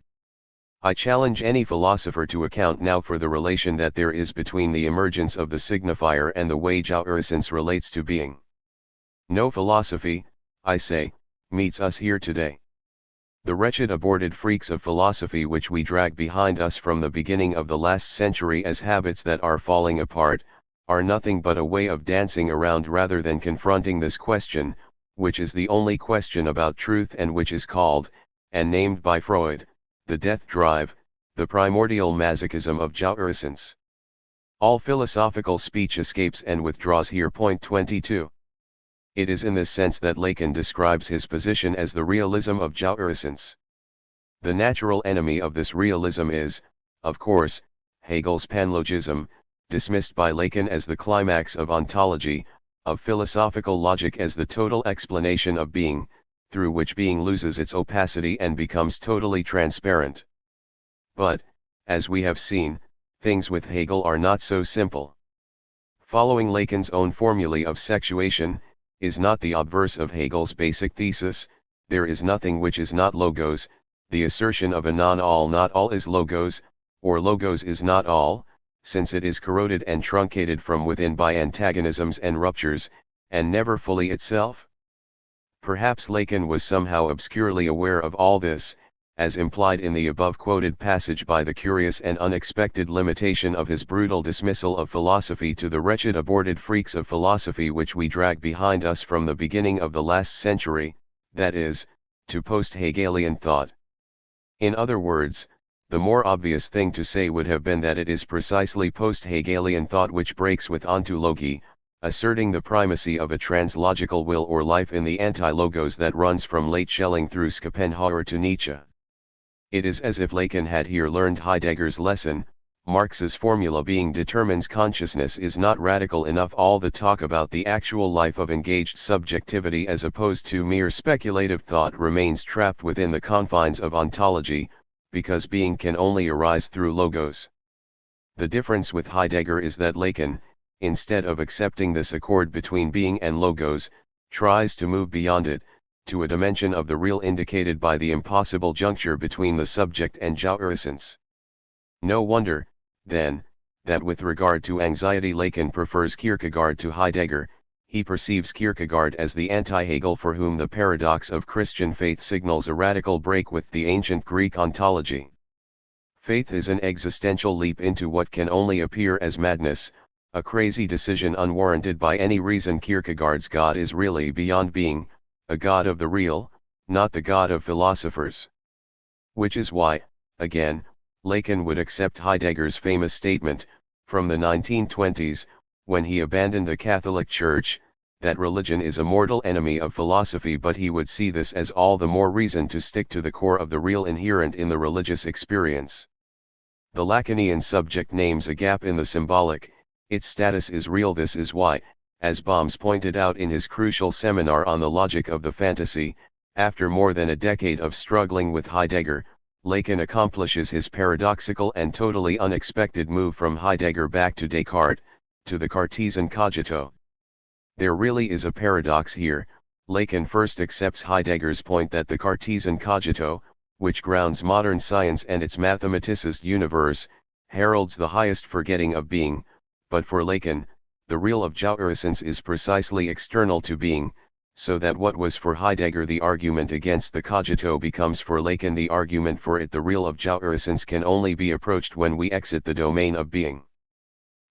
I challenge any philosopher to account now for the relation that there is between the emergence of the signifier and the way jouissance relates to being. No philosophy, I say, meets us here today. The wretched aborted freaks of philosophy which we drag behind us from the beginning of the last century as habits that are falling apart, are nothing but a way of dancing around rather than confronting this question, which is the only question about truth and which is called, and named by Freud, the death drive, the primordial masochism of jouissance. All philosophical speech escapes and withdraws here. Point 22. It is in this sense that Lacan describes his position as the realism of jouissance. The natural enemy of this realism is, of course, Hegel's panlogism, dismissed by Lacan as the climax of ontology, of philosophical logic as the total explanation of being, through which being loses its opacity and becomes totally transparent. But, as we have seen, things with Hegel are not so simple. Following Lacan's own formulae of sexuation, is not the obverse of Hegel's basic thesis, there is nothing which is not logos, the assertion of a non-all not all is logos, or logos is not all, since it is corroded and truncated from within by antagonisms and ruptures, and never fully itself? Perhaps Lacan was somehow obscurely aware of all this, as implied in the above-quoted passage by the curious and unexpected limitation of his brutal dismissal of philosophy to the wretched aborted freaks of philosophy which we drag behind us from the beginning of the last century, that is, to post-Hegelian thought. In other words, the more obvious thing to say would have been that it is precisely post-Hegelian thought which breaks with ontology, asserting the primacy of a translogical will or life in the anti-logos that runs from late Schelling through Schopenhauer to Nietzsche. It is as if Lacan had here learned Heidegger's lesson. Marx's formula being determines consciousness is not radical enough. All the talk about the actual life of engaged subjectivity as opposed to mere speculative thought remains trapped within the confines of ontology, because being can only arise through logos. The difference with Heidegger is that Lacan, instead of accepting this accord between being and logos, tries to move beyond it, to a dimension of the real indicated by the impossible juncture between the subject and jouissance. No wonder, then, that with regard to anxiety Lacan prefers Kierkegaard to Heidegger. He perceives Kierkegaard as the anti-Hegel for whom the paradox of Christian faith signals a radical break with the ancient Greek ontology. Faith is an existential leap into what can only appear as madness, a crazy decision unwarranted by any reason. Kierkegaard's God is really beyond being, a God of the real, not the God of philosophers. Which is why, again, Lacan would accept Heidegger's famous statement, from the 1920s, when he abandoned the Catholic Church, that religion is a mortal enemy of philosophy, but he would see this as all the more reason to stick to the core of the real inherent in the religious experience. The Lacanian subject names a gap in the symbolic, its status is real. This is why, as Bohms pointed out in his crucial seminar on the logic of the fantasy, after more than a decade of struggling with Heidegger, Lacan accomplishes his paradoxical and totally unexpected move from Heidegger back to Descartes, to the Cartesian cogito. There really is a paradox here. Lacan first accepts Heidegger's point that the Cartesian cogito, which grounds modern science and its mathematicist universe, heralds the highest forgetting of being, but for Lacan, the real of jouissance is precisely external to being, so that what was for Heidegger the argument against the cogito becomes for Lacan the argument for it. The real objectessence can only be approached when we exit the domain of being.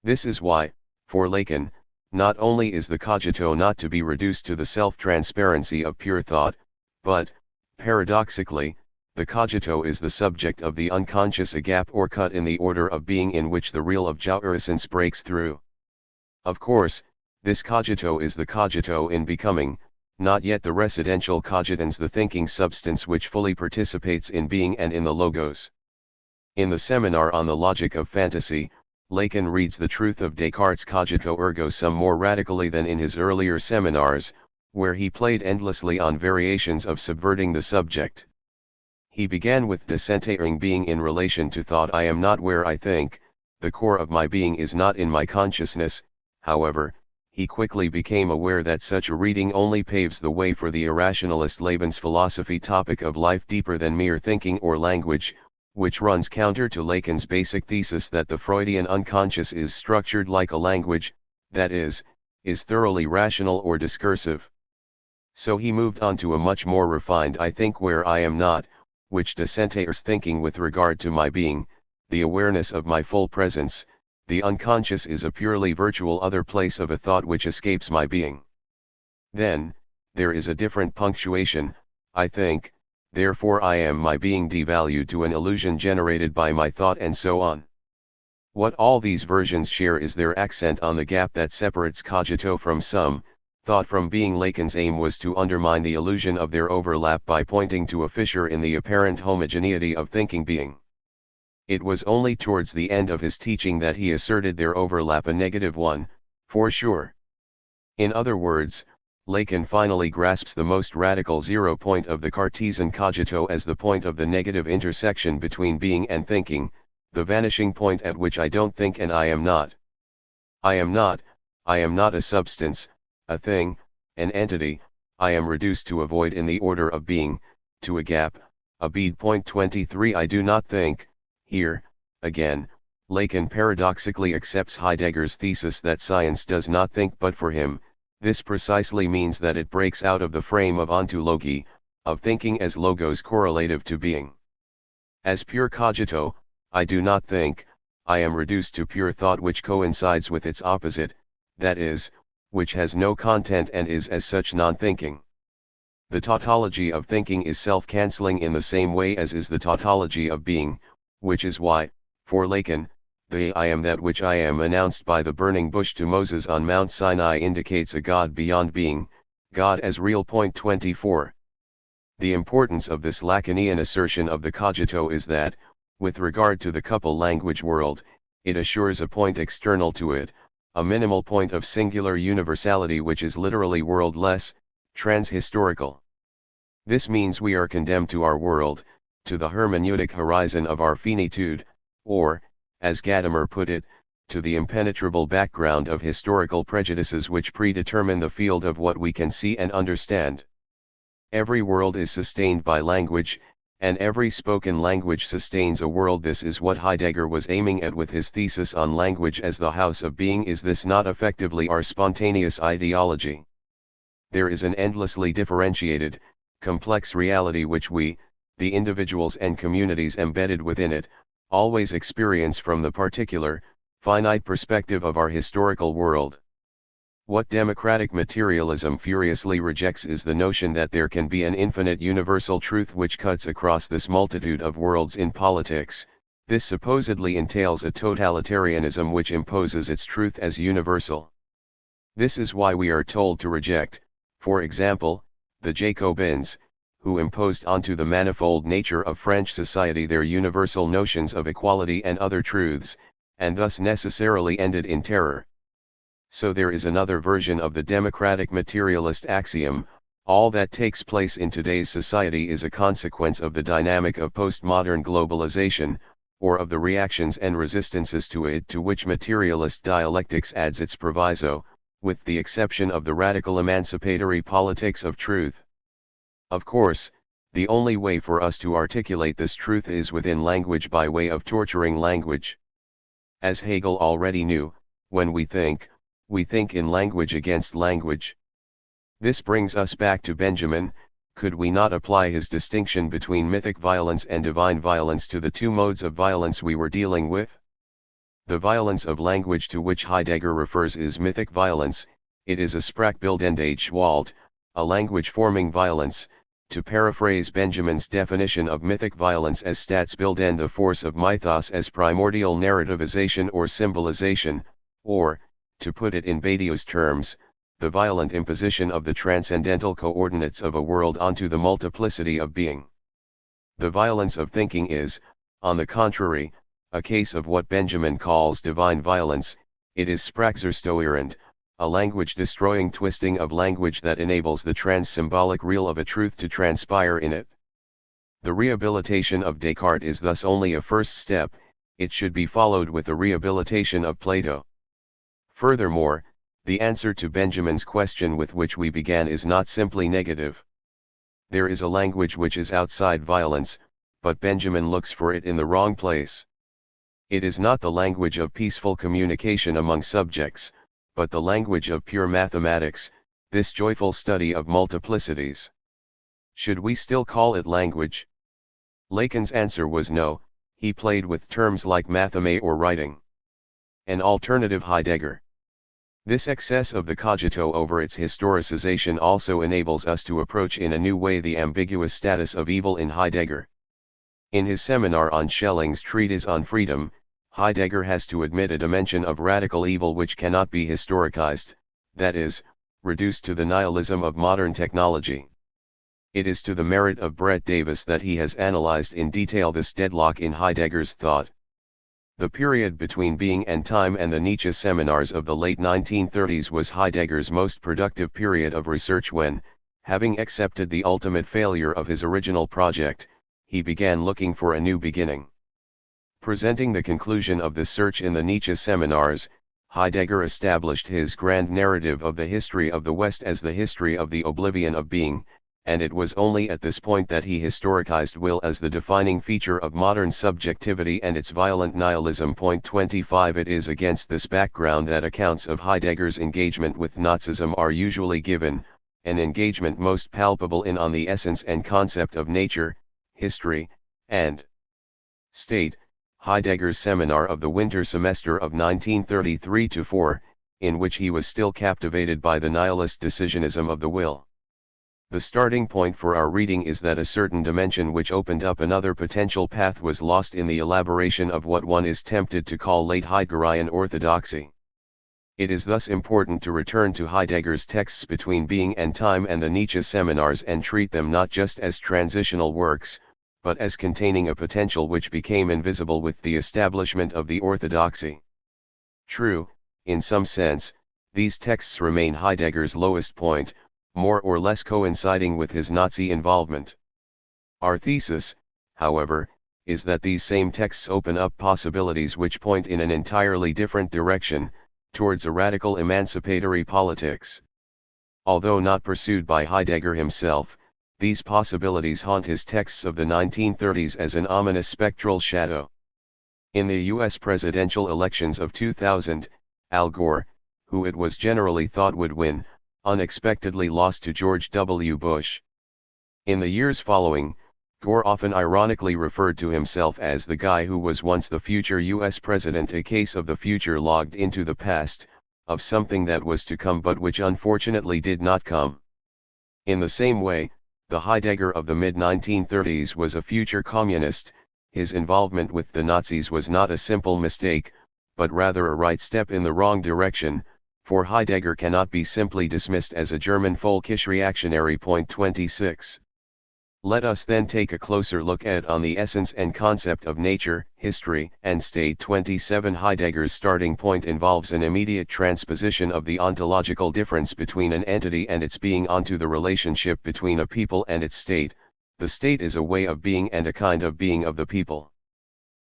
This is why, for Lacan, not only is the cogito not to be reduced to the self-transparency of pure thought, but, paradoxically, the cogito is the subject of the unconscious, a gap or cut in the order of being in which the real objectessence breaks through. Of course, this cogito is the cogito in becoming, not yet the residential cogitans, the thinking substance which fully participates in being and in the logos. In the seminar on the logic of fantasy, Lacan reads the truth of Descartes' cogito ergo sum more radically than in his earlier seminars, where he played endlessly on variations of subverting the subject. He began with decentering being in relation to thought. I am not where I think, the core of my being is not in my consciousness. However, he quickly became aware that such a reading only paves the way for the irrationalist Lebensphilosophie topic of life deeper than mere thinking or language, which runs counter to Lacan's basic thesis that the Freudian unconscious is structured like a language, that is thoroughly rational or discursive. So he moved on to a much more refined I think where I am not, which decenters thinking with regard to my being, the awareness of my full presence. The unconscious is a purely virtual other place of a thought which escapes my being. Then, there is a different punctuation, I think, therefore I am my being devalued to an illusion generated by my thought, and so on. What all these versions share is their accent on the gap that separates cogito from sum, thought from being. Lacan's aim was to undermine the illusion of their overlap by pointing to a fissure in the apparent homogeneity of thinking being. It was only towards the end of his teaching that he asserted their overlap a negative one, for sure. In other words, Lacan finally grasps the most radical 0 point of the Cartesian cogito as the point of the negative intersection between being and thinking, the vanishing point at which I don't think and I am not. I am not a substance, a thing, an entity. I am reduced to a void in the order of being, to a gap, a bead. Point 23. I do not think. Here, again, Lacan paradoxically accepts Heidegger's thesis that science does not think but for him. This precisely means that it breaks out of the frame of ontology, of thinking as logos correlative to being. As pure cogito, I do not think, I am reduced to pure thought which coincides with its opposite, that is, which has no content and is as such non-thinking. The tautology of thinking is self-cancelling in the same way as is the tautology of being, which is why, for Lacan, the I am that which I am announced by the burning bush to Moses on Mount Sinai indicates a God beyond being, God as real. Point 24. The importance of this Lacanian assertion of the cogito is that, with regard to the couple language world, it assures a point external to it, a minimal point of singular universality which is literally worldless, transhistorical. This means we are condemned to our world, to the hermeneutic horizon of our finitude, or, as Gadamer put it, to the impenetrable background of historical prejudices which predetermine the field of what we can see and understand. Every world is sustained by language, and every spoken language sustains a world. This is what Heidegger was aiming at with his thesis on language as the house of being. Is this not effectively our spontaneous ideology? There is an endlessly differentiated, complex reality which we, the individuals and communities embedded within it, always experience from the particular, finite perspective of our historical world. What democratic materialism furiously rejects is the notion that there can be an infinite universal truth which cuts across this multitude of worlds in politics. This supposedly entails a totalitarianism which imposes its truth as universal. This is why we are told to reject, for example, the Jacobins, who imposed onto the manifold nature of French society their universal notions of equality and other truths, and thus necessarily ended in terror. So there is another version of the democratic materialist axiom: all that takes place in today's society is a consequence of the dynamic of postmodern globalization, or of the reactions and resistances to it, to which materialist dialectics adds its proviso, with the exception of the radical emancipatory politics of truth. Of course, the only way for us to articulate this truth is within language by way of torturing language. As Hegel already knew, when we think in language against language. This brings us back to Benjamin. Could we not apply his distinction between mythic violence and divine violence to the two modes of violence we were dealing with? The violence of language to which Heidegger refers is mythic violence. It is a sprachbildende Gewalt, a language-forming violence. To paraphrase Benjamin's definition of mythic violence as statsbildende, the force of mythos as primordial narrativization or symbolization, or, to put it in Badiou's terms, the violent imposition of the transcendental coordinates of a world onto the multiplicity of being. The violence of thinking is, on the contrary, a case of what Benjamin calls divine violence. It is sprachzerstörend, a language-destroying twisting of language that enables the trans-symbolic real of a truth to transpire in it. The rehabilitation of Descartes is thus only a first step. It should be followed with the rehabilitation of Plato. Furthermore, the answer to Benjamin's question with which we began is not simply negative. There is a language which is outside violence, but Benjamin looks for it in the wrong place. It is not the language of peaceful communication among subjects, but the language of pure mathematics, this joyful study of multiplicities. Should we still call it language? Lacan's answer was no. He played with terms like matheme or writing. An alternative Heidegger. This excess of the cogito over its historicization also enables us to approach in a new way the ambiguous status of evil in Heidegger. In his seminar on Schelling's treatise on freedom, Heidegger has to admit a dimension of radical evil which cannot be historicized, that is, reduced to the nihilism of modern technology. It is to the merit of Brett Davis that he has analyzed in detail this deadlock in Heidegger's thought. The period between Being and Time and the Nietzsche seminars of the late 1930s was Heidegger's most productive period of research when, having accepted the ultimate failure of his original project, he began looking for a new beginning. Presenting the conclusion of this search in the Nietzsche seminars, Heidegger established his grand narrative of the history of the West as the history of the oblivion of being, and it was only at this point that he historicized will as the defining feature of modern subjectivity and its violent nihilism. 25 It is against this background that accounts of Heidegger's engagement with Nazism are usually given, an engagement most palpable in On the Essence and Concept of Nature, History, and State, Heidegger's seminar of the winter semester of 1933-4, in which he was still captivated by the nihilist decisionism of the will. The starting point for our reading is that a certain dimension which opened up another potential path was lost in the elaboration of what one is tempted to call late Heideggerian orthodoxy. It is thus important to return to Heidegger's texts between Being and Time and the Nietzsche seminars and treat them not just as transitional works, but as containing a potential which became invisible with the establishment of the orthodoxy. True, in some sense, these texts remain Heidegger's lowest point, more or less coinciding with his Nazi involvement. Our thesis, however, is that these same texts open up possibilities which point in an entirely different direction, towards a radical emancipatory politics. Although not pursued by Heidegger himself, these possibilities haunt his texts of the 1930s as an ominous spectral shadow. In the U.S. presidential elections of 2000, Al Gore, who it was generally thought would win, unexpectedly lost to George W. Bush. In the years following, Gore often ironically referred to himself as the guy who was once the future U.S. president, a case of the future logged into the past, of something that was to come but which unfortunately did not come. In the same way, the Heidegger of the mid-1930s was a future communist. His involvement with the Nazis was not a simple mistake, but rather a right step in the wrong direction, for Heidegger cannot be simply dismissed as a German folkish reactionary. 26. Let us then take a closer look at On the Essence and Concept of Nature, History, and State. 27 Heidegger's starting point involves an immediate transposition of the ontological difference between an entity and its being onto the relationship between a people and its state. The state is a way of being and a kind of being of the people.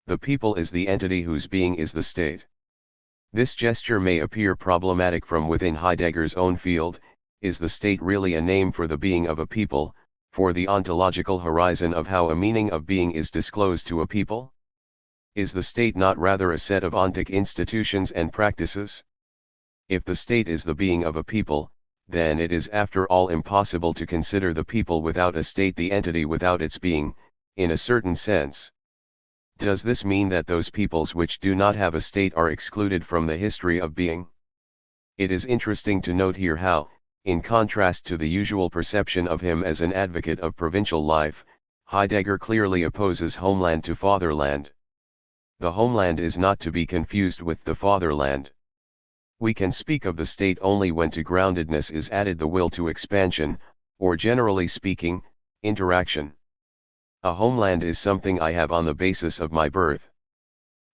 The people is the entity whose being is the state. This gesture may appear problematic from within Heidegger's own field. Is the state really a name for the being of a people, for the ontological horizon of how a meaning of being is disclosed to a people? Is the state not rather a set of ontic institutions and practices? If the state is the being of a people, then it is after all impossible to consider the people without a state the entity without its being, in a certain sense. Does this mean that those peoples which do not have a state are excluded from the history of being? It is interesting to note here how, in contrast to the usual perception of him as an advocate of provincial life, Heidegger clearly opposes homeland to fatherland. The homeland is not to be confused with the fatherland. We can speak of the state only when to groundedness is added the will to expansion, or generally speaking, interaction. A homeland is something I have on the basis of my birth.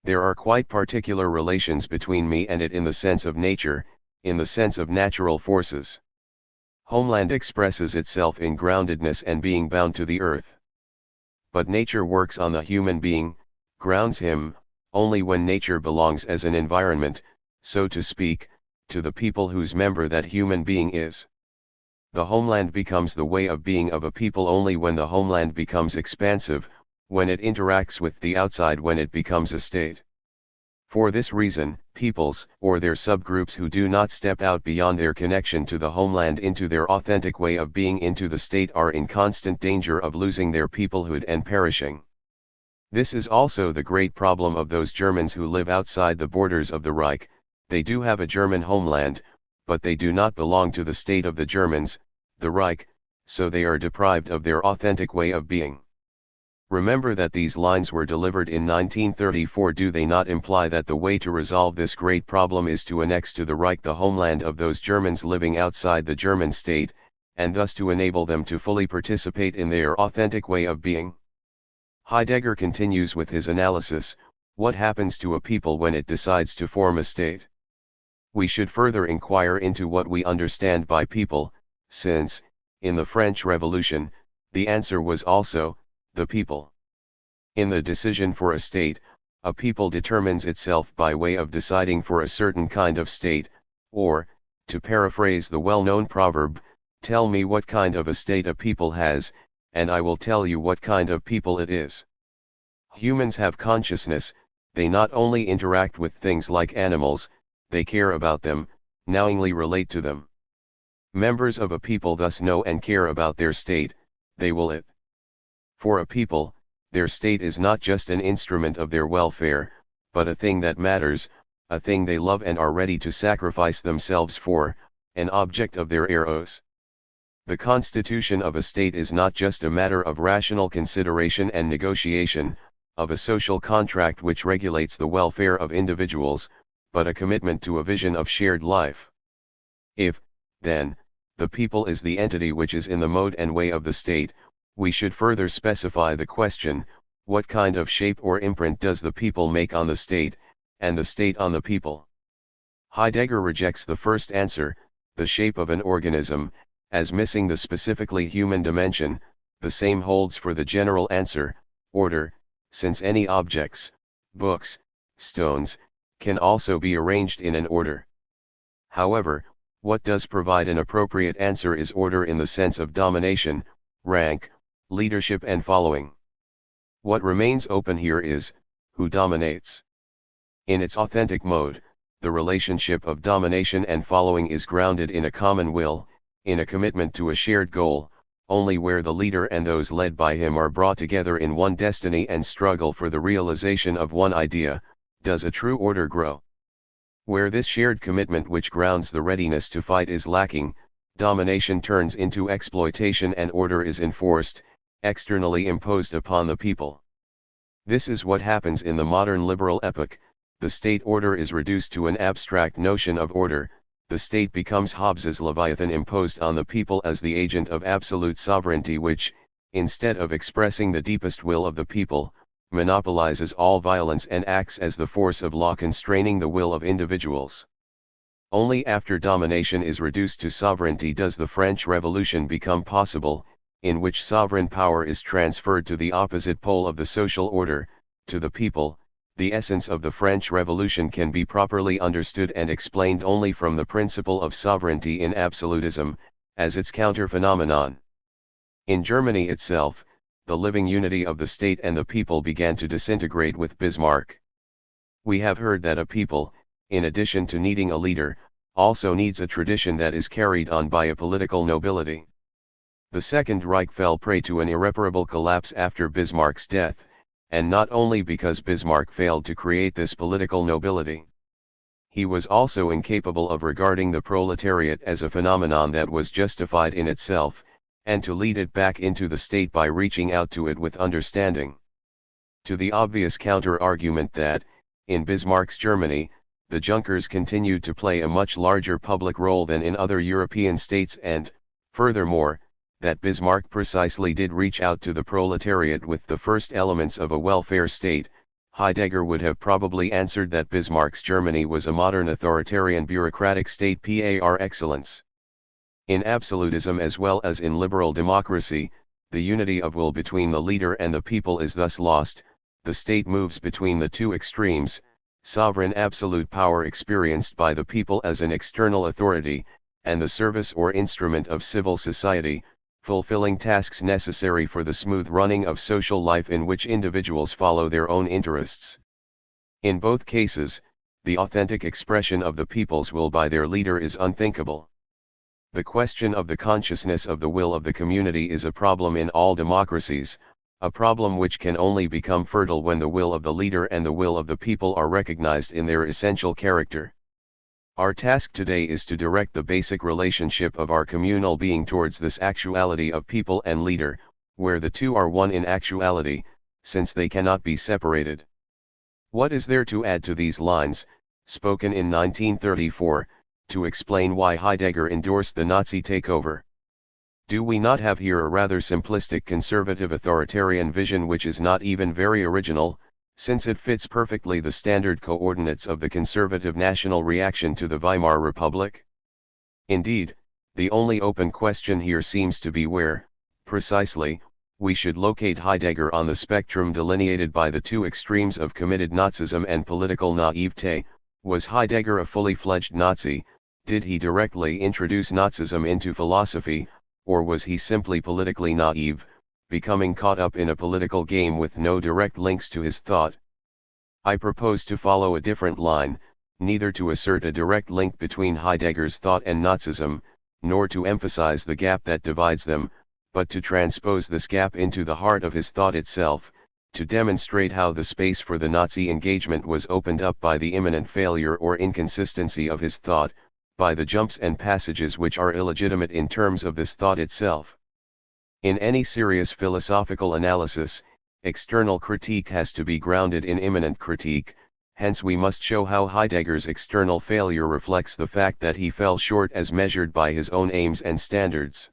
There are quite particular relations between me and it in the sense of nature, in the sense of natural forces. Homeland expresses itself in groundedness and being bound to the earth. But nature works on the human being, grounds him, only when nature belongs as an environment, so to speak, to the people whose member that human being is. The homeland becomes the way of being of a people only when the homeland becomes expansive, when it interacts with the outside, when it becomes a state. For this reason, peoples, or their subgroups who do not step out beyond their connection to the homeland into their authentic way of being into the state are in constant danger of losing their peoplehood and perishing. This is also the great problem of those Germans who live outside the borders of the Reich. They do have a German homeland, but they do not belong to the state of the Germans, the Reich, so they are deprived of their authentic way of being. Remember that these lines were delivered in 1934. Do they not imply that the way to resolve this great problem is to annex to the Reich the homeland of those Germans living outside the German state, and thus to enable them to fully participate in their authentic way of being? Heidegger continues with his analysis: what happens to a people when it decides to form a state? We should further inquire into what we understand by people, since, in the French Revolution, the answer was also, the people. In the decision for a state, a people determines itself by way of deciding for a certain kind of state, or, to paraphrase the well-known proverb, tell me what kind of a state a people has, and I will tell you what kind of people it is. Humans have consciousness. They not only interact with things like animals, they care about them, knowingly relate to them. Members of a people thus know and care about their state, they will it. For a people, their state is not just an instrument of their welfare, but a thing that matters, a thing they love and are ready to sacrifice themselves for, an object of their eros. The constitution of a state is not just a matter of rational consideration and negotiation, of a social contract which regulates the welfare of individuals, but a commitment to a vision of shared life. If, then, the people is the entity which is in the mode and way of the state, we should further specify the question: what kind of shape or imprint does the people make on the state, and the state on the people? Heidegger rejects the first answer, the shape of an organism, as missing the specifically human dimension. The same holds for the general answer, order, since any objects, books, stones, can also be arranged in an order. However, what does provide an appropriate answer is order in the sense of domination, rank, leadership and following. What remains open here is, who dominates? In its authentic mode, the relationship of domination and following is grounded in a common will, in a commitment to a shared goal. Only where the leader and those led by him are brought together in one destiny and struggle for the realization of one idea, does a true order grow. Where this shared commitment which grounds the readiness to fight is lacking, domination turns into exploitation and order is enforced, externally imposed upon the people. This is what happens in the modern liberal epoch. The state order is reduced to an abstract notion of order. The state becomes Hobbes's Leviathan imposed on the people as the agent of absolute sovereignty which, instead of expressing the deepest will of the people, monopolizes all violence and acts as the force of law constraining the will of individuals. Only after domination is reduced to sovereignty does the French Revolution become possible, in which sovereign power is transferred to the opposite pole of the social order, to the people. The essence of the French Revolution can be properly understood and explained only from the principle of sovereignty in absolutism, as its counter-phenomenon. In Germany itself, the living unity of the state and the people began to disintegrate with Bismarck. We have heard that a people, in addition to needing a leader, also needs a tradition that is carried on by a political nobility. The Second Reich fell prey to an irreparable collapse after Bismarck's death, and not only because Bismarck failed to create this political nobility. He was also incapable of regarding the proletariat as a phenomenon that was justified in itself, and to lead it back into the state by reaching out to it with understanding. To the obvious counter-argument that, in Bismarck's Germany, the Junkers continued to play a much larger public role than in other European states and, furthermore, that Bismarck precisely did reach out to the proletariat with the first elements of a welfare state, Heidegger would have probably answered that Bismarck's Germany was a modern authoritarian bureaucratic state par excellence. In absolutism as well as in liberal democracy, the unity of will between the leader and the people is thus lost, the state moves between the two extremes, sovereign absolute power experienced by the people as an external authority, and the service or instrument of civil society, fulfilling tasks necessary for the smooth running of social life in which individuals follow their own interests. In both cases, the authentic expression of the people's will by their leader is unthinkable. The question of the consciousness of the will of the community is a problem in all democracies, a problem which can only become fertile when the will of the leader and the will of the people are recognized in their essential character. Our task today is to direct the basic relationship of our communal being towards this actuality of people and leader, where the two are one in actuality, since they cannot be separated. What is there to add to these lines, spoken in 1934, to explain why Heidegger endorsed the Nazi takeover? Do we not have here a rather simplistic conservative authoritarian vision which is not even very original, since it fits perfectly the standard coordinates of the conservative national reaction to the Weimar Republic? Indeed, the only open question here seems to be where, precisely, we should locate Heidegger on the spectrum delineated by the two extremes of committed Nazism and political naivete. Was Heidegger a fully fledged Nazi? Did he directly introduce Nazism into philosophy, or was he simply politically naive, becoming caught up in a political game with no direct links to his thought? I propose to follow a different line, neither to assert a direct link between Heidegger's thought and Nazism, nor to emphasize the gap that divides them, but to transpose this gap into the heart of his thought itself, to demonstrate how the space for the Nazi engagement was opened up by the imminent failure or inconsistency of his thought, by the jumps and passages which are illegitimate in terms of this thought itself. In any serious philosophical analysis, external critique has to be grounded in immanent critique, hence we must show how Heidegger's external failure reflects the fact that he fell short as measured by his own aims and standards.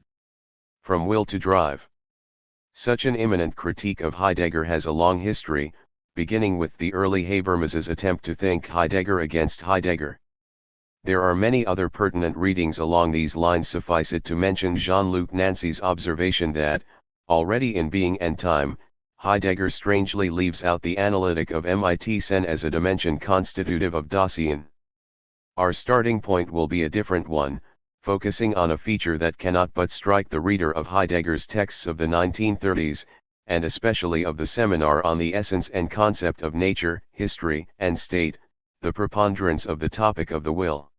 From will to drive. Such an immanent critique of Heidegger has a long history, beginning with the early Habermas's attempt to think Heidegger against Heidegger. There are many other pertinent readings along these lines. Suffice it to mention Jean-Luc Nancy's observation that, already in Being and Time, Heidegger strangely leaves out the analytic of mit sen as a dimension constitutive of Dasein. Our starting point will be a different one, focusing on a feature that cannot but strike the reader of Heidegger's texts of the 1930s, and especially of the seminar on the essence and concept of nature, history, and state, the preponderance of the topic of the will.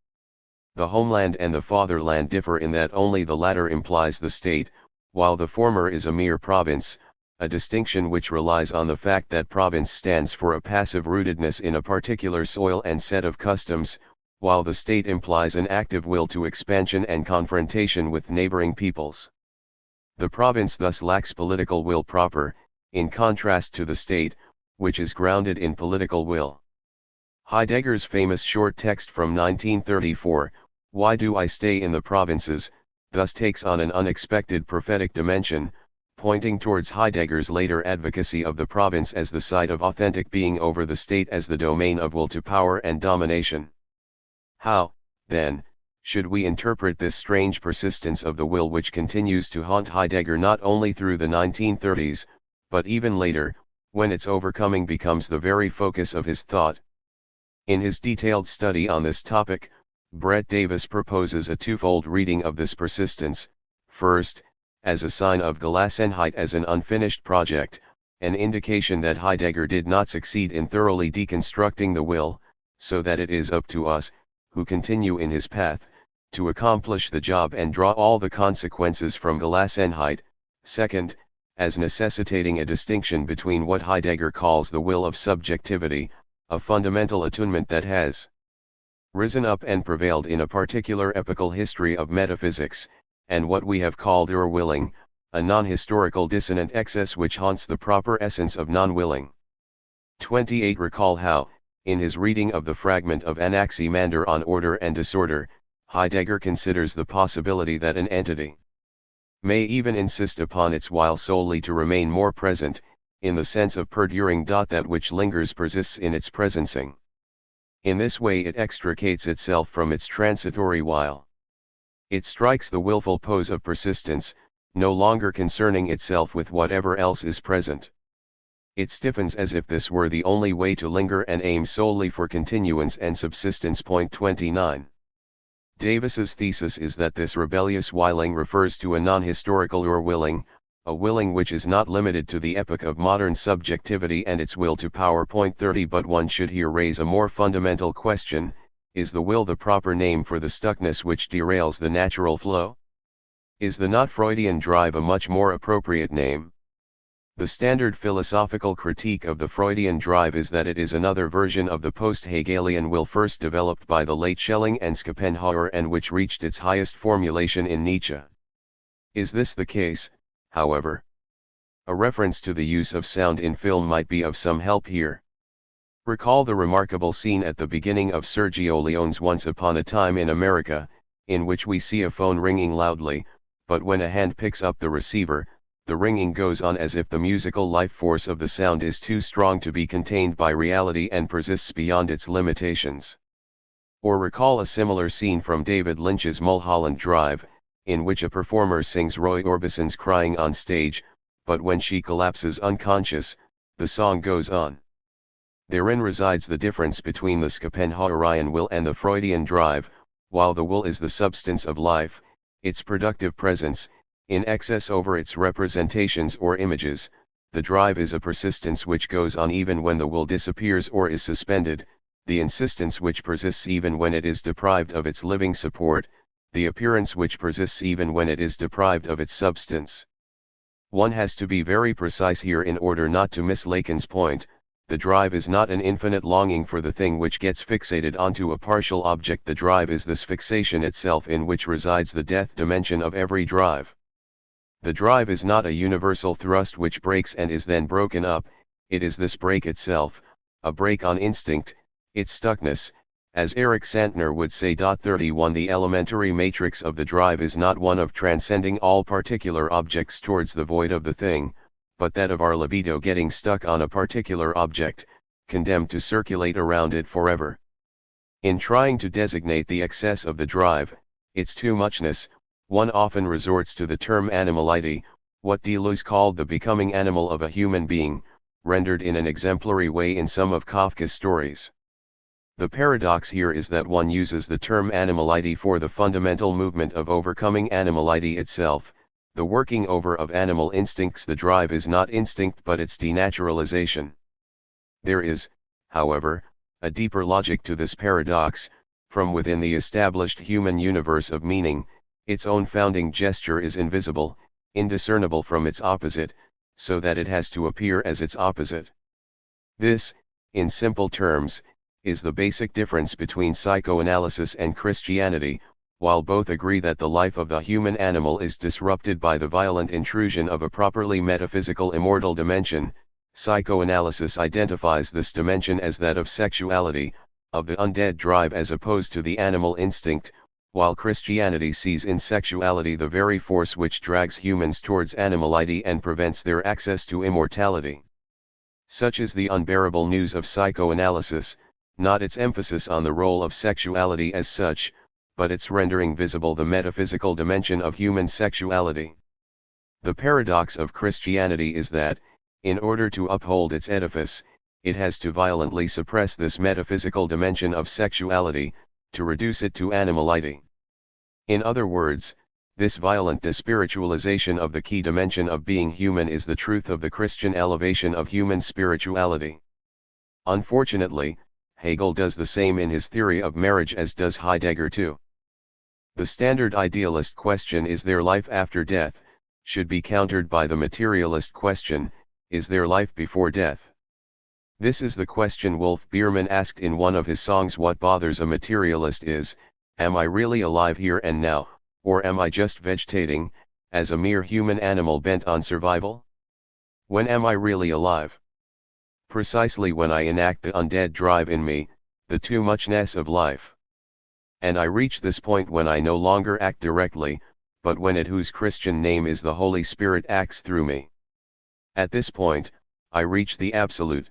The homeland and the fatherland differ in that only the latter implies the state, while the former is a mere province, a distinction which relies on the fact that province stands for a passive rootedness in a particular soil and set of customs, while the state implies an active will to expansion and confrontation with neighboring peoples. The province thus lacks political will proper, in contrast to the state, which is grounded in political will. Heidegger's famous short text from 1934, "Why do I stay in the provinces?" thus takes on an unexpected prophetic dimension, pointing towards Heidegger's later advocacy of the province as the site of authentic being over the state as the domain of will to power and domination. How, then, should we interpret this strange persistence of the will which continues to haunt Heidegger not only through the 1930s, but even later, when its overcoming becomes the very focus of his thought? In his detailed study on this topic, Brett Davis proposes a twofold reading of this persistence: first, as a sign of Gelassenheit as an unfinished project, an indication that Heidegger did not succeed in thoroughly deconstructing the will, so that it is up to us, who continue in his path, to accomplish the job and draw all the consequences from Gelassenheit. Second, as necessitating a distinction between what Heidegger calls the will of subjectivity, a fundamental attunement that has risen up and prevailed in a particular epochal history of metaphysics, and what we have called willing, a non-historical dissonant excess which haunts the proper essence of non-willing. 28. Recall how, in his reading of the fragment of Anaximander on order and disorder, Heidegger considers the possibility that an entity may even insist upon its while solely to remain more present, in the sense of perduring. That which lingers persists in its presencing. In this way it extricates itself from its transitory while. It strikes the willful pose of persistence, no longer concerning itself with whatever else is present. It stiffens as if this were the only way to linger and aim solely for continuance and subsistence. 29. Davis's thesis is that this rebellious whiling refers to a non-historical willing, a willing which is not limited to the epoch of modern subjectivity and its will to power. 30. But one should here raise a more fundamental question: is the will the proper name for the stuckness which derails the natural flow? Is the not Freudian drive a much more appropriate name? The standard philosophical critique of the Freudian drive is that it is another version of the post-Hegelian will first developed by the late Schelling and Schopenhauer and which reached its highest formulation in Nietzsche. Is this the case, however? A reference to the use of sound in film might be of some help here. Recall the remarkable scene at the beginning of Sergio Leone's Once Upon a Time in America, in which we see a phone ringing loudly, but when a hand picks up the receiver, the ringing goes on as if the musical life force of the sound is too strong to be contained by reality and persists beyond its limitations. Or recall a similar scene from David Lynch's Mulholland Drive, in which a performer sings Roy Orbison's Crying on stage, but when she collapses unconscious, the song goes on. Therein resides the difference between the Schopenhauerian will and the Freudian drive. While the will is the substance of life, its productive presence, in excess over its representations or images, the drive is a persistence which goes on even when the will disappears or is suspended, the insistence which persists even when it is deprived of its living support, the appearance which persists even when it is deprived of its substance. One has to be very precise here in order not to miss Lacan's point. The drive is not an infinite longing for the thing which gets fixated onto a partial object. The drive is this fixation itself in which resides the death dimension of every drive. The drive is not a universal thrust which breaks and is then broken up, it is this break itself, a break on instinct, its stuckness, as Eric Santner would say. 31 The elementary matrix of the drive is not one of transcending all particular objects towards the void of the thing, but that of our libido getting stuck on a particular object, condemned to circulate around it forever. In trying to designate the excess of the drive, its too muchness, one often resorts to the term animality, what Deleuze called the becoming animal of a human being, rendered in an exemplary way in some of Kafka's stories. The paradox here is that one uses the term animality for the fundamental movement of overcoming animality itself, the working over of animal instincts. The drive is not instinct but its denaturalization. There is, however, a deeper logic to this paradox. From within the established human universe of meaning, its own founding gesture is invisible, indiscernible from its opposite, so that it has to appear as its opposite. This, in simple terms, is the basic difference between psychoanalysis and Christianity. While both agree that the life of the human animal is disrupted by the violent intrusion of a properly metaphysical immortal dimension, psychoanalysis identifies this dimension as that of sexuality, of the undead drive as opposed to the animal instinct, while Christianity sees in sexuality the very force which drags humans towards animality and prevents their access to immortality. Such is the unbearable news of psychoanalysis, not its emphasis on the role of sexuality as such, but its rendering visible the metaphysical dimension of human sexuality. The paradox of Christianity is that, in order to uphold its edifice, it has to violently suppress this metaphysical dimension of sexuality, to reduce it to animality. In other words, this violent despiritualization of the key dimension of being human is the truth of the Christian elevation of human spirituality. Unfortunately, Hegel does the same in his theory of marriage as does Heidegger too. The standard idealist question, is there life after death, should be countered by the materialist question, is there life before death? This is the question Wolf Biermann asked in one of his songs. What bothers a materialist is, am I really alive here and now, or am I just vegetating, as a mere human animal bent on survival? When am I really alive? Precisely when I enact the undead drive in me, the too muchness of life. And I reach this point when I no longer act directly, but when it whose Christian name is the Holy Spirit acts through me. At this point, I reach the absolute.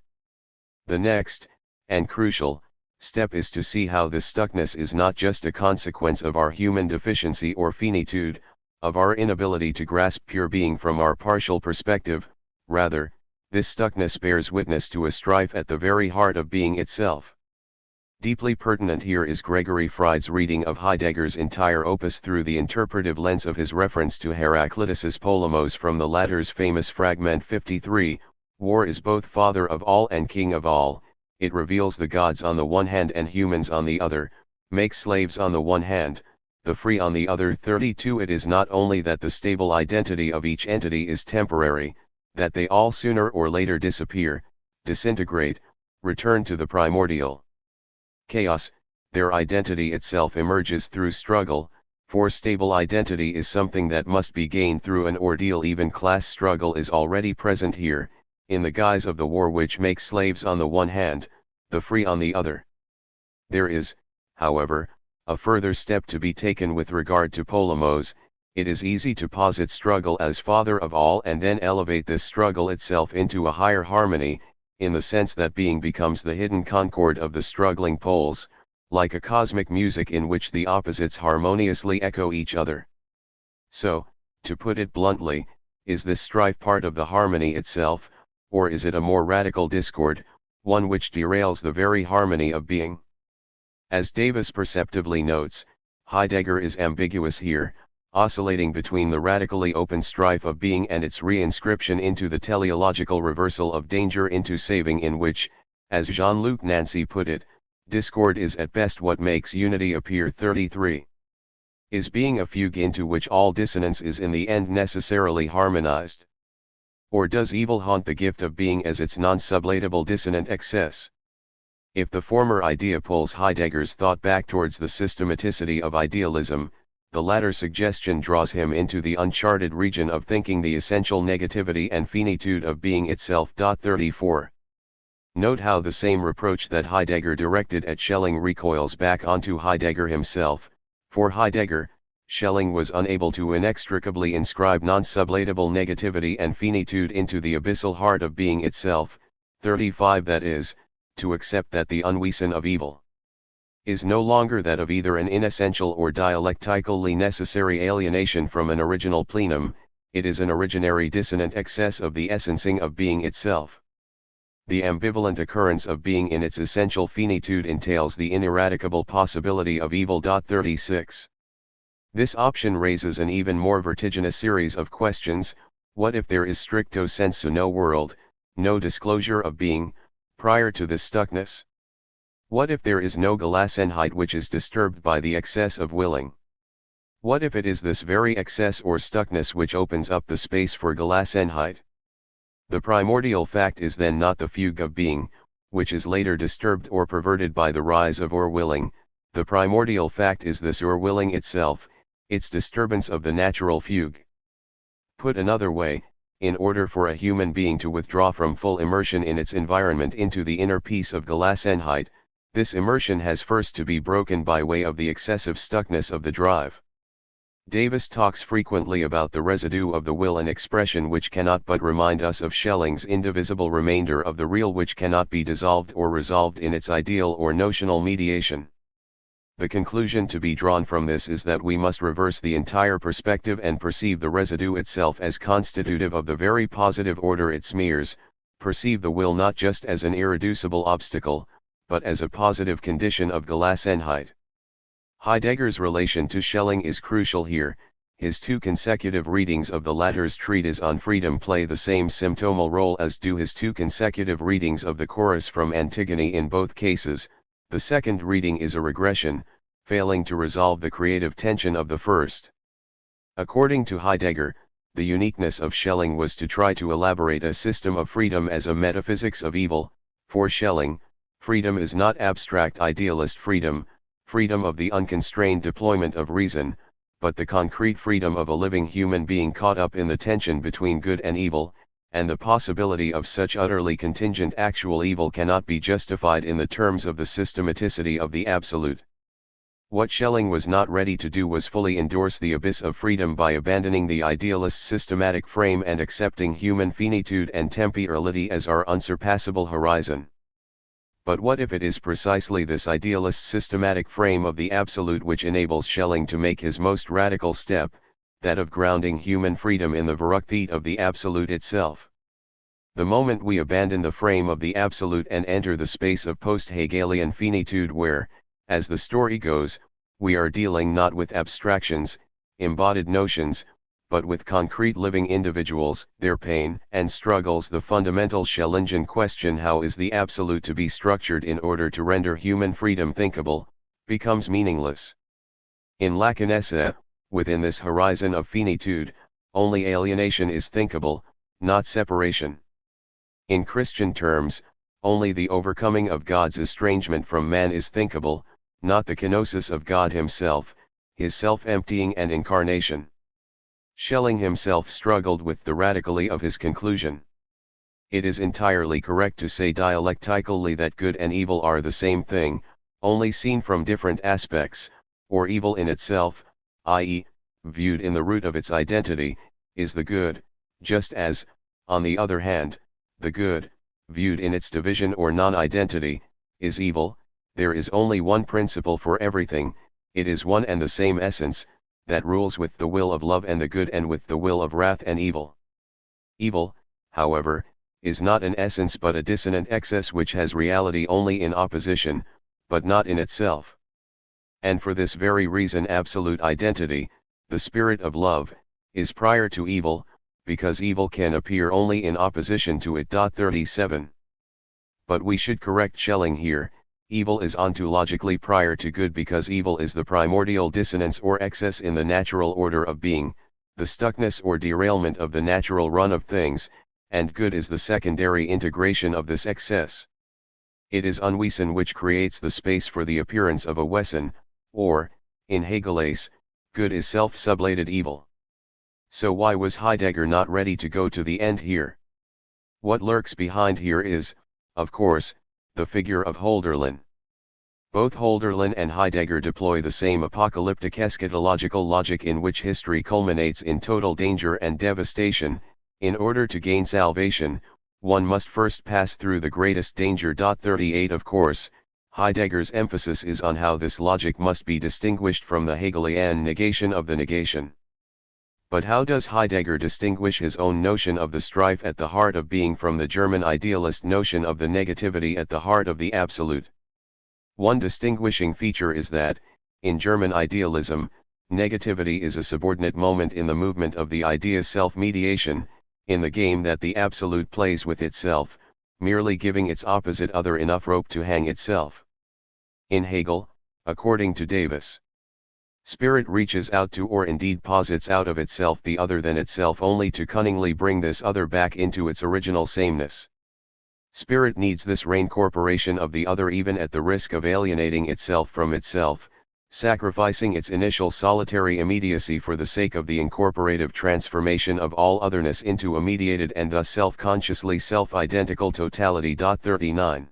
The next, and crucial, step is to see how this stuckness is not just a consequence of our human deficiency or finitude, of our inability to grasp pure being from our partial perspective. Rather, this stuckness bears witness to a strife at the very heart of being itself. Deeply pertinent here is Gregory Fried's reading of Heidegger's entire opus through the interpretive lens of his reference to Heraclitus's Polemos from the latter's famous fragment 53, War is both father of all and king of all. It reveals the gods on the one hand and humans on the other, makes slaves on the one hand, the free on the other. 32 It is not only that the stable identity of each entity is temporary, that they all sooner or later disappear, disintegrate, return to the primordial chaos. Their identity itself emerges through struggle, for stable identity is something that must be gained through an ordeal. Even class struggle is already present here, in the guise of the war which makes slaves on the one hand, the free on the other. There is, however, a further step to be taken with regard to Polemos. It is easy to posit struggle as father of all and then elevate this struggle itself into a higher harmony, in the sense that being becomes the hidden concord of the struggling poles, like a cosmic music in which the opposites harmoniously echo each other. So, to put it bluntly, is this strife part of the harmony itself, or is it a more radical discord, one which derails the very harmony of being? As Davis perceptively notes, Heidegger is ambiguous here, oscillating between the radically open strife of being and its reinscription into the teleological reversal of danger into saving, in which, as Jean-Luc Nancy put it, discord is at best what makes unity appear. 33. Is being a fugue into which all dissonance is in the end necessarily harmonized? Or does evil haunt the gift of being as its non-sublatable dissonant excess? If the former idea pulls Heidegger's thought back towards the systematicity of idealism, the latter suggestion draws him into the uncharted region of thinking, the essential negativity and finitude of being itself. 34. Note how the same reproach that Heidegger directed at Schelling recoils back onto Heidegger himself. For Heidegger, Schelling was unable to inextricably inscribe non-sublatable negativity and finitude into the abyssal heart of being itself. 35 That is, to accept that the unwesen of evil is no longer that of either an inessential or dialectically necessary alienation from an original plenum, it is an originary dissonant excess of the essencing of being itself. The ambivalent occurrence of being in its essential finitude entails the ineradicable possibility of evil. 36. This option raises an even more vertiginous series of questions. What if there is stricto sensu no world, no disclosure of being, prior to this stuckness? What if there is no Gelassenheit which is disturbed by the excess of willing? What if it is this very excess or stuckness which opens up the space for Gelassenheit? The primordial fact is then not the fugue of being, which is later disturbed or perverted by the rise of Urwilling. The primordial fact is this Urwilling itself, its disturbance of the natural fugue. Put another way, in order for a human being to withdraw from full immersion in its environment into the inner peace of Gelassenheit, this immersion has first to be broken by way of the excessive stuckness of the drive. Davis talks frequently about the residue of the will, an expression which cannot but remind us of Schelling's indivisible remainder of the real, which cannot be dissolved or resolved in its ideal or notional mediation. The conclusion to be drawn from this is that we must reverse the entire perspective and perceive the residue itself as constitutive of the very positive order it smears, perceive the will not just as an irreducible obstacle, but as a positive condition of Gelassenheit. Heidegger's relation to Schelling is crucial here. His two consecutive readings of the latter's treatise on freedom play the same symptomal role as do his two consecutive readings of the chorus from Antigone. In both cases, The second reading is a regression, failing to resolve the creative tension of the first. According to Heidegger, the uniqueness of Schelling was to try to elaborate a system of freedom as a metaphysics of evil. For Schelling, freedom is not abstract idealist freedom, freedom of the unconstrained deployment of reason, but the concrete freedom of a living human being caught up in the tension between good and evil, and the possibility of such utterly contingent actual evil cannot be justified in the terms of the systematicity of the absolute. What Schelling was not ready to do was fully endorse the abyss of freedom by abandoning the idealist systematic frame and accepting human finitude and temporality as our unsurpassable horizon. But what if it is precisely this idealist systematic frame of the absolute which enables Schelling to make his most radical step, that of grounding human freedom in the Verrücktheit of the absolute itself? The moment we abandon the frame of the absolute and enter the space of post-Hegelian finitude where, as the story goes, we are dealing not with abstractions, embodied notions, but with concrete living individuals, their pain and struggles, the fundamental Schellingian question, how is the absolute to be structured in order to render human freedom thinkable, becomes meaningless. In Lacanese, within this horizon of finitude, only alienation is thinkable, not separation. In Christian terms, only the overcoming of God's estrangement from man is thinkable, not the kenosis of God himself, his self-emptying and incarnation. Schelling himself struggled with the radicality of his conclusion. It is entirely correct to say dialectically that good and evil are the same thing, only seen from different aspects, or evil in itself, i.e., viewed in the root of its identity, is the good, just as, on the other hand, the good, viewed in its division or non-identity, is evil. There is only one principle for everything, it is one and the same essence, that rules with the will of love and the good and with the will of wrath and evil. Evil, however, is not an essence but a dissonant excess which has reality only in opposition, but not in itself. And for this very reason absolute identity, the spirit of love, is prior to evil, because evil can appear only in opposition to it. 37. But we should correct Schelling here. Evil is ontologically prior to good because evil is the primordial dissonance or excess in the natural order of being, the stuckness or derailment of the natural run of things, and good is the secondary integration of this excess. It is unwesen which creates the space for the appearance of a Wesen, or, in Hegelese, good is self-sublated evil. So why was Heidegger not ready to go to the end here? What lurks behind here is, of course, the figure of Hölderlin. Both Hölderlin and Heidegger deploy the same apocalyptic eschatological logic in which history culminates in total danger and devastation. In order to gain salvation, one must first pass through the greatest danger. 38. Of course, Heidegger's emphasis is on how this logic must be distinguished from the Hegelian negation of the negation. But how does Heidegger distinguish his own notion of the strife at the heart of being from the German idealist notion of the negativity at the heart of the absolute? One distinguishing feature is that, in German idealism, negativity is a subordinate moment in the movement of the idea's self-mediation, in the game that the absolute plays with itself, merely giving its opposite other enough rope to hang itself. In Hegel, according to Davis, spirit reaches out to or indeed posits out of itself the other than itself only to cunningly bring this other back into its original sameness. Spirit needs this reincorporation of the other even at the risk of alienating itself from itself, sacrificing its initial solitary immediacy for the sake of the incorporative transformation of all otherness into a mediated and thus self-consciously self-identical totality. 39.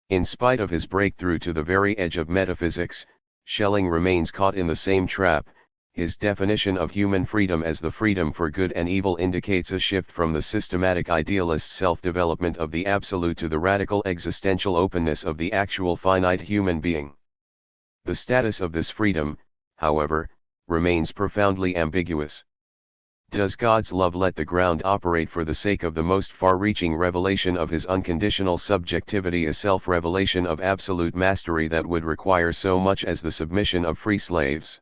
In spite of his breakthrough to the very edge of metaphysics, Schelling remains caught in the same trap. His definition of human freedom as the freedom for good and evil indicates a shift from the systematic idealist self-development of the absolute to the radical existential openness of the actual finite human being. The status of this freedom, however, remains profoundly ambiguous. Does God's love let the ground operate for the sake of the most far-reaching revelation of his unconditional subjectivity, a self-revelation of absolute mastery that would require so much as the submission of free slaves?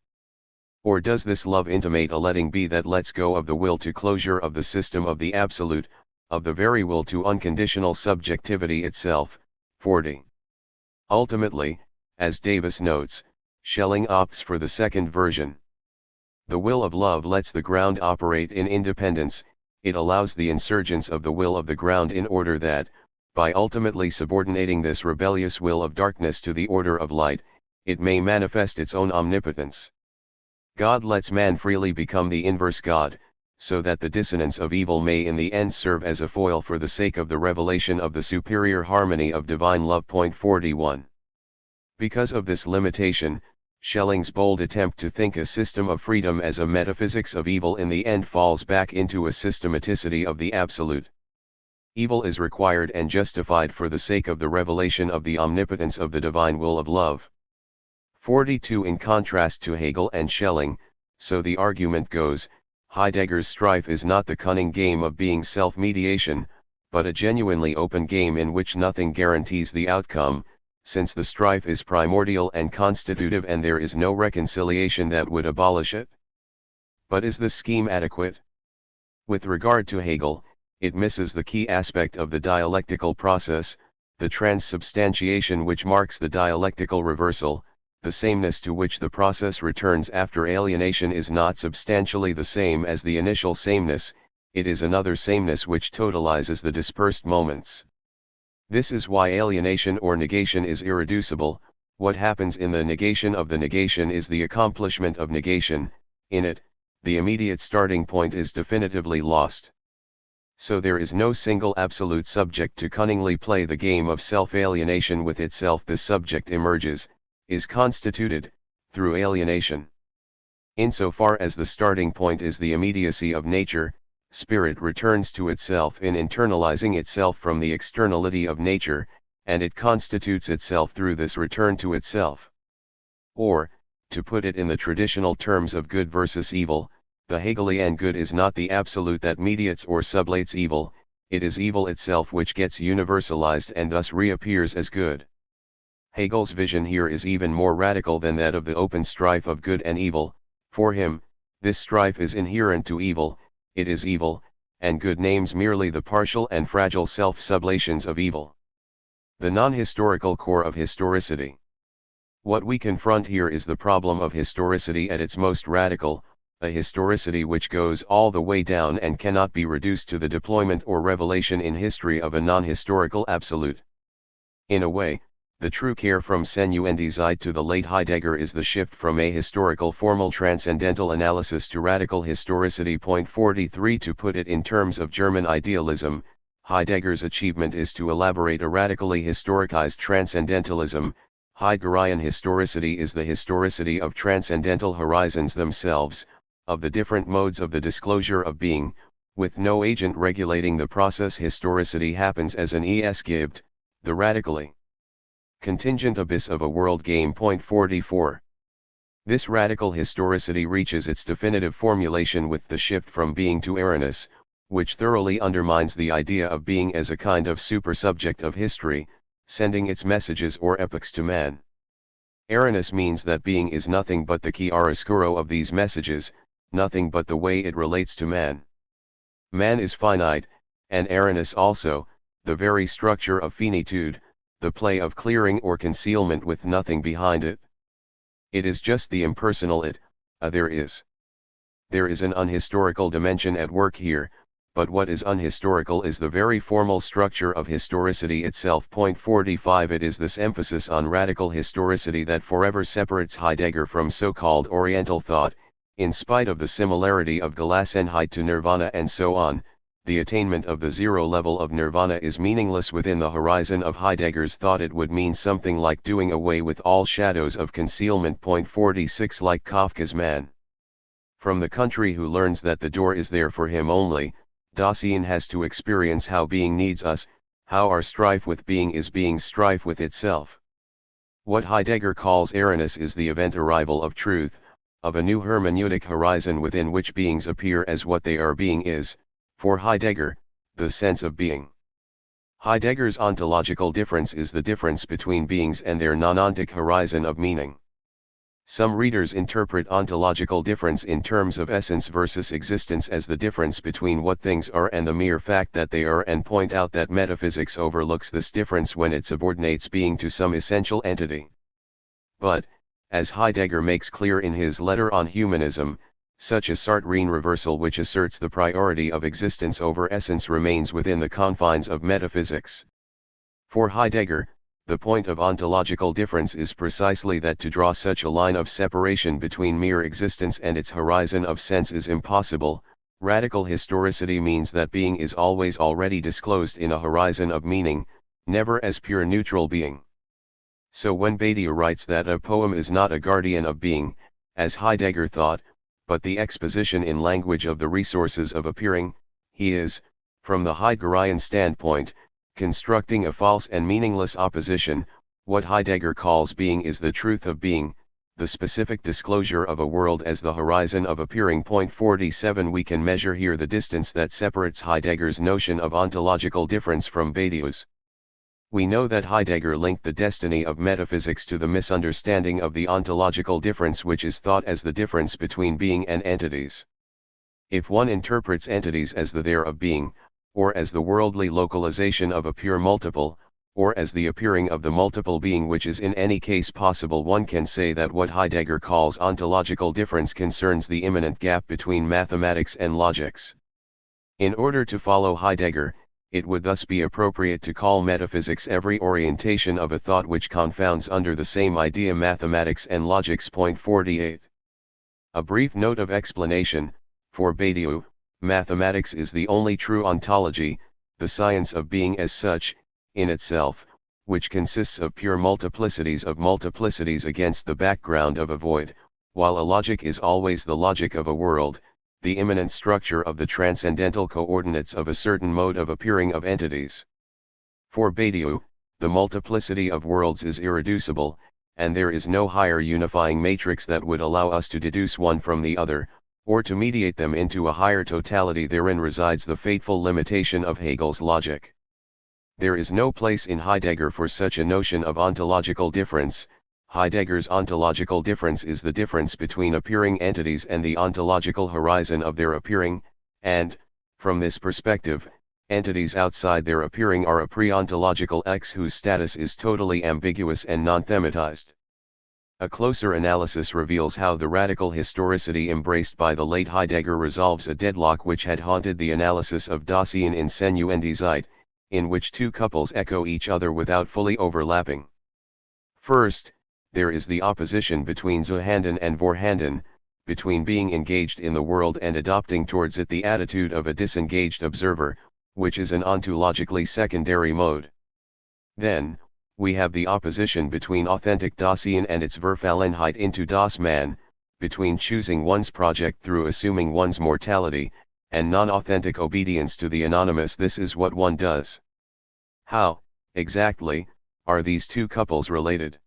Or does this love intimate a letting be that lets go of the will to closure of the system of the absolute, of the very will to unconditional subjectivity itself? 40. Ultimately, as Davis notes, Schelling opts for the second version. The will of love lets the ground operate in independence, it allows the insurgence of the will of the ground in order that, by ultimately subordinating this rebellious will of darkness to the order of light, it may manifest its own omnipotence. God lets man freely become the inverse God, so that the dissonance of evil may in the end serve as a foil for the sake of the revelation of the superior harmony of divine love. 41. Because of this limitation, Schelling's bold attempt to think a system of freedom as a metaphysics of evil in the end falls back into a systematicity of the absolute. Evil is required and justified for the sake of the revelation of the omnipotence of the divine will of love. 42. In contrast to Hegel and Schelling, so the argument goes, Heidegger's strife is not the cunning game of being self-mediation, but a genuinely open game in which nothing guarantees the outcome, since the strife is primordial and constitutive and there is no reconciliation that would abolish it. But is this scheme adequate? With regard to Hegel, it misses the key aspect of the dialectical process, the transubstantiation which marks the dialectical reversal. The sameness to which the process returns after alienation is not substantially the same as the initial sameness, it is another sameness which totalizes the dispersed moments. This is why alienation or negation is irreducible. What happens in the negation of the negation is the accomplishment of negation. In it, the immediate starting point is definitively lost. So there is no single absolute subject to cunningly play the game of self-alienation with itself. The subject emerges, is constituted, through alienation. Insofar as the starting point is the immediacy of nature, spirit returns to itself in internalizing itself from the externality of nature, and it constitutes itself through this return to itself. Or, to put it in the traditional terms of good versus evil, the Hegelian good is not the absolute that mediates or sublates evil, it is evil itself which gets universalized and thus reappears as good. Hegel's vision here is even more radical than that of the open strife of good and evil. For him, this strife is inherent to evil, it is evil, and good names merely the partial and fragile self-sublations of evil. The non-historical core of historicity. What we confront here is the problem of historicity at its most radical, a historicity which goes all the way down and cannot be reduced to the deployment or revelation in history of a non-historical absolute. In a way, the true care from Senuendizide to the late Heidegger is the shift from ahistorical formal transcendental analysis to radical historicity. 43. To put it in terms of German idealism, Heidegger's achievement is to elaborate a radically historicized transcendentalism. Heideggerian historicity is the historicity of transcendental horizons themselves, of the different modes of the disclosure of being, with no agent regulating the process. Historicity happens as an es gibt, the radically contingent abyss of a world game. 44. This radical historicity reaches its definitive formulation with the shift from being to awareness, which thoroughly undermines the idea of being as a kind of supersubject of history, sending its messages or epochs to man. Awareness means that being is nothing but the chiaroscuro of these messages, nothing but the way it relates to man. Man is finite, and awareness also, the very structure of finitude, the play of clearing or concealment with nothing behind it. It is just the impersonal it, there is. There is an unhistorical dimension at work here, but what is unhistorical is the very formal structure of historicity itself. 45. It is this emphasis on radical historicity that forever separates Heidegger from so-called Oriental thought. In spite of the similarity of Gelassenheit to Nirvana and so on, the attainment of the zero level of Nirvana is meaningless within the horizon of Heidegger's thought. It would mean something like doing away with all shadows of concealment. 46. Like Kafka's man from the country who learns that the door is there for him only, Dasein has to experience how being needs us, how our strife with being is being's strife with itself. What Heidegger calls awareness is the event arrival of truth, of a new hermeneutic horizon within which beings appear as what they are. Being is, for Heidegger, the sense of being. Heidegger's ontological difference is the difference between beings and their non-ontic horizon of meaning. Some readers interpret ontological difference in terms of essence versus existence as the difference between what things are and the mere fact that they are, and point out that metaphysics overlooks this difference when it subordinates being to some essential entity. But, as Heidegger makes clear in his letter on humanism, such a Sartrean reversal which asserts the priority of existence over essence remains within the confines of metaphysics. For Heidegger, the point of ontological difference is precisely that to draw such a line of separation between mere existence and its horizon of sense is impossible. Radical historicity means that being is always already disclosed in a horizon of meaning, never as pure neutral being. So when Badiou writes that a poem is not a guardian of being, as Heidegger thought, but the exposition in language of the resources of appearing, he is, from the Heideggerian standpoint, constructing a false and meaningless opposition. What Heidegger calls being is the truth of being, the specific disclosure of a world as the horizon of appearing. Point 47. We can measure here the distance that separates Heidegger's notion of ontological difference from Badiou's. We know that Heidegger linked the destiny of metaphysics to the misunderstanding of the ontological difference which is thought as the difference between being and entities. If one interprets entities as the there of being, or as the worldly localization of a pure multiple, or as the appearing of the multiple being which is in any case possible, one can say that what Heidegger calls ontological difference concerns the immanent gap between mathematics and logics. In order to follow Heidegger, it would thus be appropriate to call metaphysics every orientation of a thought which confounds under the same idea mathematics and logics. Point 48. A brief note of explanation: for Badiou, mathematics is the only true ontology, the science of being as such, in itself, which consists of pure multiplicities of multiplicities against the background of a void, while a logic is always the logic of a world, the immanent structure of the transcendental coordinates of a certain mode of appearing of entities. For Badiou, the multiplicity of worlds is irreducible, and there is no higher unifying matrix that would allow us to deduce one from the other, or to mediate them into a higher totality. Therein resides the fateful limitation of Hegel's logic. There is no place in Heidegger for such a notion of ontological difference. Heidegger's ontological difference is the difference between appearing entities and the ontological horizon of their appearing, and, from this perspective, entities outside their appearing are a pre-ontological X whose status is totally ambiguous and non-thematized. A closer analysis reveals how the radical historicity embraced by the late Heidegger resolves a deadlock which had haunted the analysis of Dasein in Senuende Zeit, in which two couples echo each other without fully overlapping. First, there is the opposition between Zuhanden and Vorhanden, between being engaged in the world and adopting towards it the attitude of a disengaged observer, which is an ontologically secondary mode. Then, we have the opposition between authentic Dasein and its Verfallenheit into Das Man, between choosing one's project through assuming one's mortality, and non-authentic obedience to the anonymous. This is what one does. How, exactly, are these two couples related?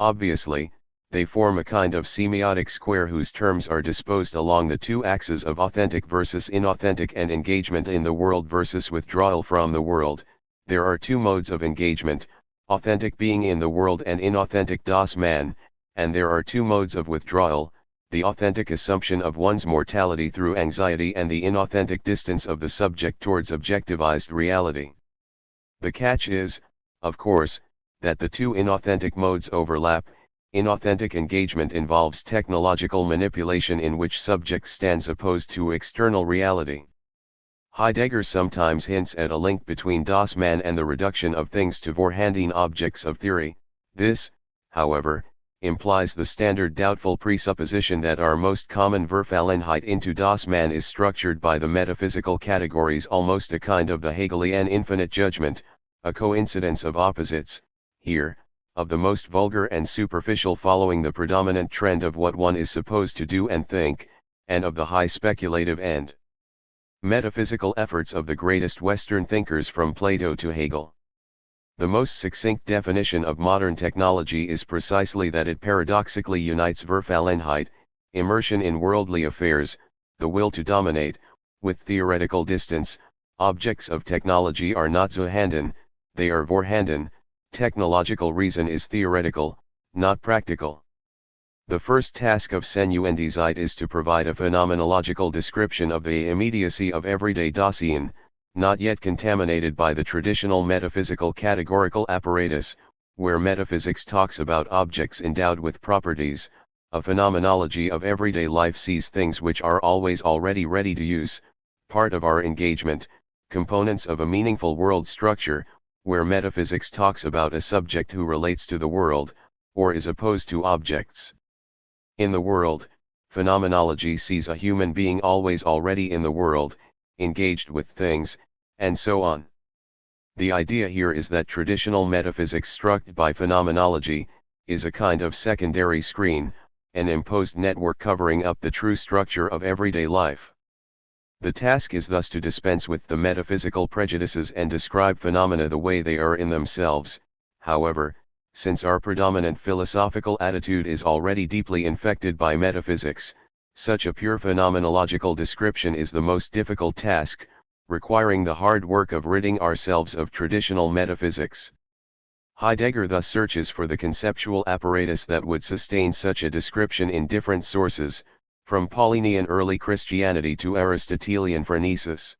Obviously, they form a kind of semiotic square whose terms are disposed along the two axes of authentic versus inauthentic and engagement in the world versus withdrawal from the world. There are two modes of engagement, authentic being in the world and inauthentic Das Man, and there are two modes of withdrawal, the authentic assumption of one's mortality through anxiety and the inauthentic distance of the subject towards objectivized reality. The catch is, of course, that the two inauthentic modes overlap. Inauthentic engagement involves technological manipulation in which subject stands opposed to external reality. Heidegger sometimes hints at a link between Das Man and the reduction of things to Vorhanden objects of theory. This, however, implies the standard doubtful presupposition that our most common Verfallenheit into Das Man is structured by the metaphysical categories, almost a kind of the Hegelian infinite judgment, a coincidence of opposites, here, of the most vulgar and superficial following the predominant trend of what one is supposed to do and think, and of the high speculative end. Metaphysical efforts of the greatest Western thinkers from Plato to Hegel. The most succinct definition of modern technology is precisely that it paradoxically unites Verfallenheit, immersion in worldly affairs, the will to dominate, with theoretical distance. Objects of technology are not Zuhanden, they are Vorhanden. Technological reason is theoretical, not practical. The first task of Senuendizeit is to provide a phenomenological description of the immediacy of everyday Dasein, not yet contaminated by the traditional metaphysical categorical apparatus, where metaphysics talks about objects endowed with properties. A phenomenology of everyday life sees things which are always already ready to use, part of our engagement, components of a meaningful world structure, where metaphysics talks about a subject who relates to the world, or is opposed to objects. In the world, phenomenology sees a human being always already in the world, engaged with things, and so on. The idea here is that traditional metaphysics struck by phenomenology is a kind of secondary screen, an imposed network covering up the true structure of everyday life. The task is thus to dispense with the metaphysical prejudices and describe phenomena the way they are in themselves. However, since our predominant philosophical attitude is already deeply infected by metaphysics, such a pure phenomenological description is the most difficult task, requiring the hard work of ridding ourselves of traditional metaphysics. Heidegger thus searches for the conceptual apparatus that would sustain such a description in different sources, from Paulinian early Christianity to Aristotelian phronesis.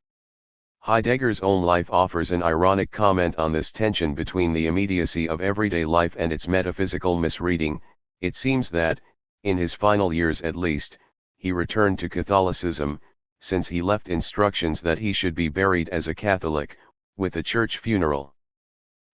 Heidegger's own life offers an ironic comment on this tension between the immediacy of everyday life and its metaphysical misreading. It seems that, in his final years at least, he returned to Catholicism, since he left instructions that he should be buried as a Catholic, with a church funeral.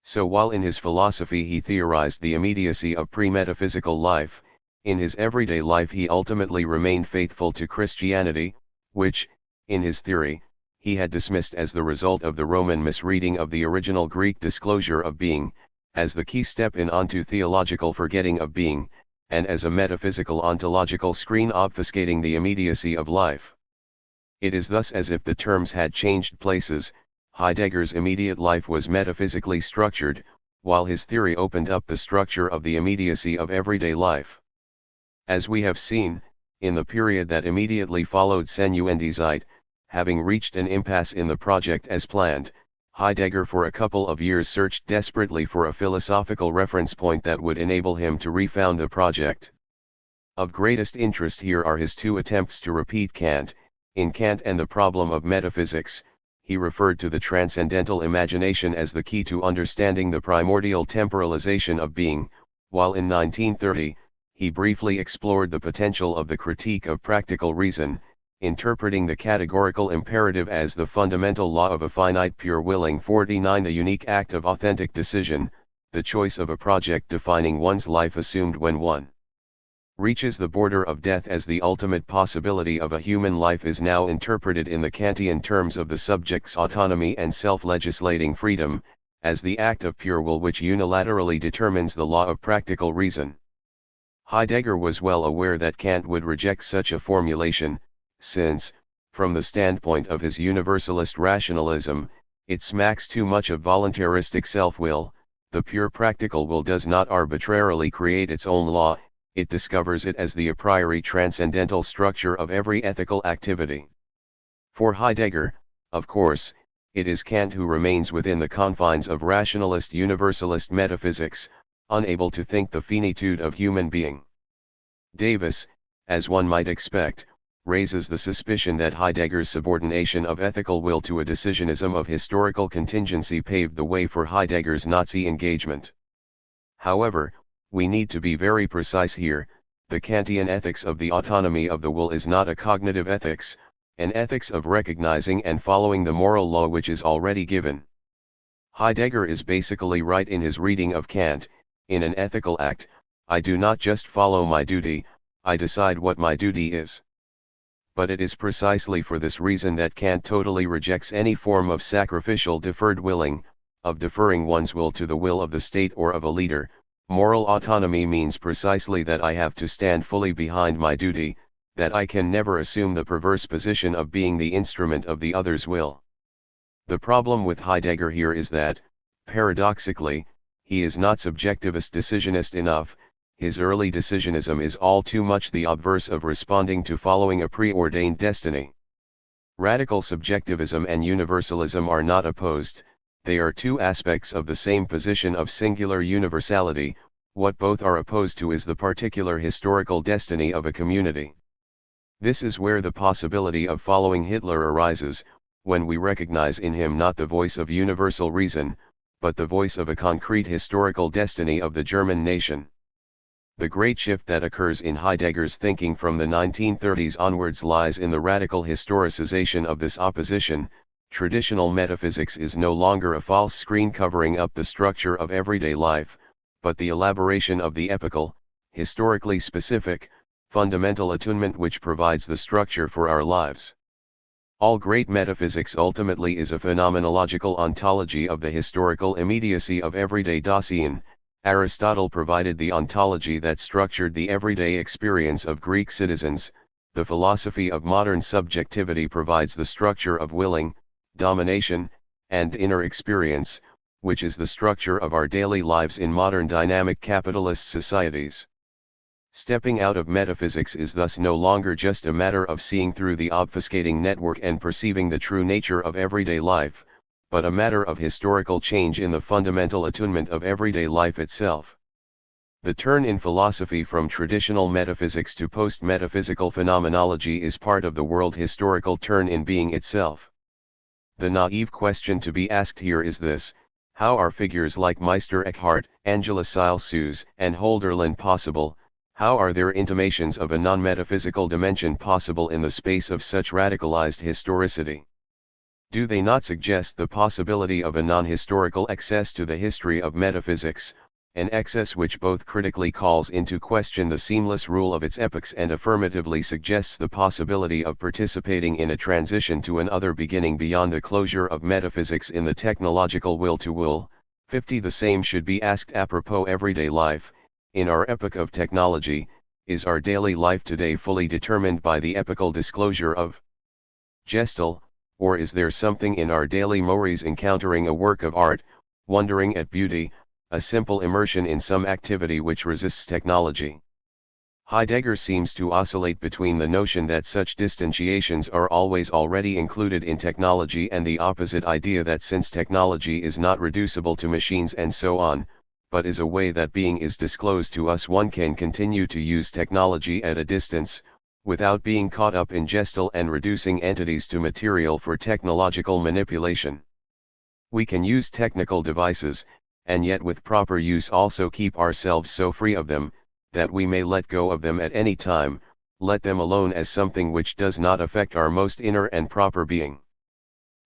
So while in his philosophy he theorized the immediacy of pre-metaphysical life, in his everyday life he ultimately remained faithful to Christianity, which, in his theory, he had dismissed as the result of the Roman misreading of the original Greek disclosure of being, as the key step in onto theological forgetting of being, and as a metaphysical ontological screen obfuscating the immediacy of life. It is thus as if the terms had changed places. Heidegger's immediate life was metaphysically structured, while his theory opened up the structure of the immediacy of everyday life. As we have seen, in the period that immediately followed Senuendizeit, having reached an impasse in the project as planned, Heidegger for a couple of years searched desperately for a philosophical reference point that would enable him to refound the project. Of greatest interest here are his two attempts to repeat Kant. In Kant and the Problem of Metaphysics, he referred to the transcendental imagination as the key to understanding the primordial temporalization of being, while in 1930, he briefly explored the potential of the critique of practical reason, interpreting the categorical imperative as the fundamental law of a finite pure willing. 49 The unique act of authentic decision, the choice of a project defining one's life assumed when one reaches the border of death as the ultimate possibility of a human life is now interpreted in the Kantian terms of the subject's autonomy and self-legislating freedom, as the act of pure will which unilaterally determines the law of practical reason. Heidegger was well aware that Kant would reject such a formulation, since, from the standpoint of his universalist rationalism, it smacks too much of voluntaristic self-will. The pure practical will does not arbitrarily create its own law, it discovers it as the a priori transcendental structure of every ethical activity. For Heidegger, of course, it is Kant who remains within the confines of rationalist universalist metaphysics, unable to think the finitude of human being. Davis, as one might expect, raises the suspicion that Heidegger's subordination of ethical will to a decisionism of historical contingency paved the way for Heidegger's Nazi engagement. However, we need to be very precise here. The Kantian ethics of the autonomy of the will is not a cognitive ethics, an ethics of recognizing and following the moral law which is already given. Heidegger is basically right in his reading of Kant. In an ethical act, I do not just follow my duty, I decide what my duty is. But it is precisely for this reason that Kant totally rejects any form of sacrificial deferred willing, of deferring one's will to the will of the state or of a leader. Moral autonomy means precisely that I have to stand fully behind my duty, that I can never assume the perverse position of being the instrument of the other's will. The problem with Heidegger here is that, paradoxically, he is not subjectivist decisionist enough. His early decisionism is all too much the obverse of responding to following a preordained destiny. Radical subjectivism and universalism are not opposed, they are two aspects of the same position of singular universality, What both are opposed to is the particular historical destiny of a community. This is where the possibility of following Hitler arises, when we recognize in him not the voice of universal reason, but the voice of a concrete historical destiny of the German nation. The great shift that occurs in Heidegger's thinking from the 1930s onwards lies in the radical historicization of this opposition. Traditional metaphysics is no longer a false screen covering up the structure of everyday life, but the elaboration of the epical, historically specific, fundamental attunement which provides the structure for our lives. All great metaphysics ultimately is a phenomenological ontology of the historical immediacy of everyday Dasein. Aristotle provided the ontology that structured the everyday experience of Greek citizens. The philosophy of modern subjectivity provides the structure of willing, domination, and inner experience, which is the structure of our daily lives in modern dynamic capitalist societies. Stepping out of metaphysics is thus no longer just a matter of seeing through the obfuscating network and perceiving the true nature of everyday life, but a matter of historical change in the fundamental attunement of everyday life itself. The turn in philosophy from traditional metaphysics to post-metaphysical phenomenology is part of the world historical turn in being itself. The naive question to be asked here is this: how are figures like Meister Eckhart, Angela Sile-Suze, and Hölderlin possible? How are their intimations of a non-metaphysical dimension possible in the space of such radicalized historicity? Do they not suggest the possibility of a non-historical access to the history of metaphysics, an access which both critically calls into question the seamless rule of its epochs and affirmatively suggests the possibility of participating in a transition to an other beginning beyond the closure of metaphysics in the technological will-to-will? 50. The same should be asked apropos everyday life. In our epoch of technology, is our daily life today fully determined by the epochal disclosure of Gestalt, or is there something in our daily mores encountering a work of art, wondering at beauty, a simple immersion in some activity which resists technology? Heidegger seems to oscillate between the notion that such distantiations are always already included in technology and the opposite idea that since technology is not reducible to machines and so on, but is a way that being is disclosed to us, one can continue to use technology at a distance, without being caught up in Gestalt and reducing entities to material for technological manipulation. We can use technical devices, and yet with proper use also keep ourselves so free of them, that we may let go of them at any time, let them alone as something which does not affect our most inner and proper being.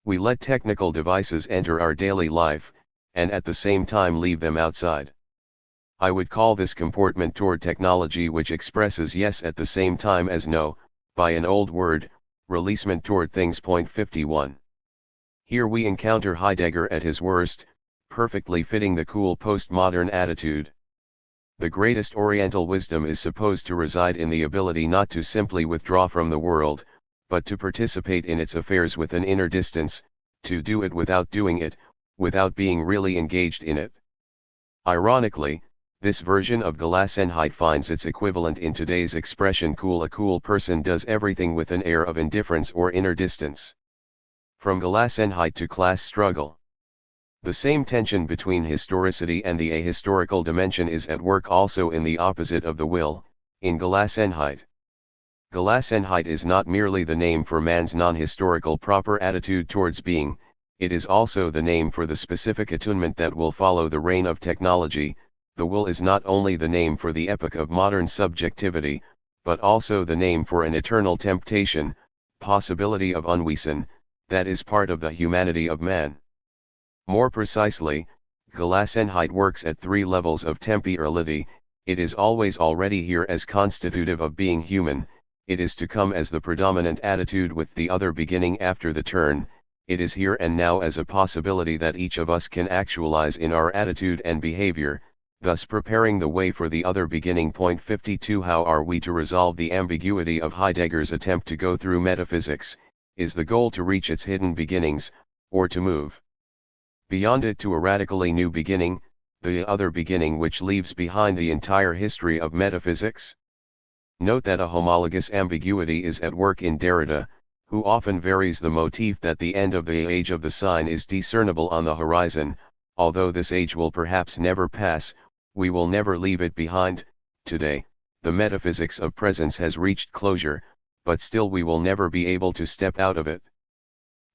We let technical devices enter our daily life, and at the same time leave them outside. I would call this comportment toward technology which expresses yes at the same time as no, by an old word, releasement toward things. 51. Here we encounter Heidegger at his worst, perfectly fitting the cool postmodern attitude. The greatest Oriental wisdom is supposed to reside in the ability not to simply withdraw from the world, but to participate in its affairs with an inner distance, to do it without doing it, without being really engaged in it. Ironically, this version of Gelassenheit finds its equivalent in today's expression cool. A cool person does everything with an air of indifference or inner distance. From Gelassenheit to class struggle. The same tension between historicity and the ahistorical dimension is at work also in the opposite of the will, in Gelassenheit. Gelassenheit is not merely the name for man's non-historical proper attitude towards being, it is also the name for the specific attunement that will follow the reign of technology. The will is not only the name for the epoch of modern subjectivity, but also the name for an eternal temptation, possibility of unwesen, that is part of the humanity of man. More precisely, Gelassenheit works at three levels of temporality. It is always already here as constitutive of being human, it is to come as the predominant attitude with the other beginning after the turn, it is here and now as a possibility that each of us can actualize in our attitude and behavior, thus preparing the way for the other beginning. 52. How are we to resolve the ambiguity of Heidegger's attempt to go through metaphysics? Is the goal to reach its hidden beginnings, or to move beyond it to a radically new beginning, the other beginning which leaves behind the entire history of metaphysics? Note that a homologous ambiguity is at work in Derrida, who often varies the motif that the end of the age of the sign is discernible on the horizon, although this age will perhaps never pass. we will never leave it behind. Today, the metaphysics of presence has reached closure, but still we will never be able to step out of it.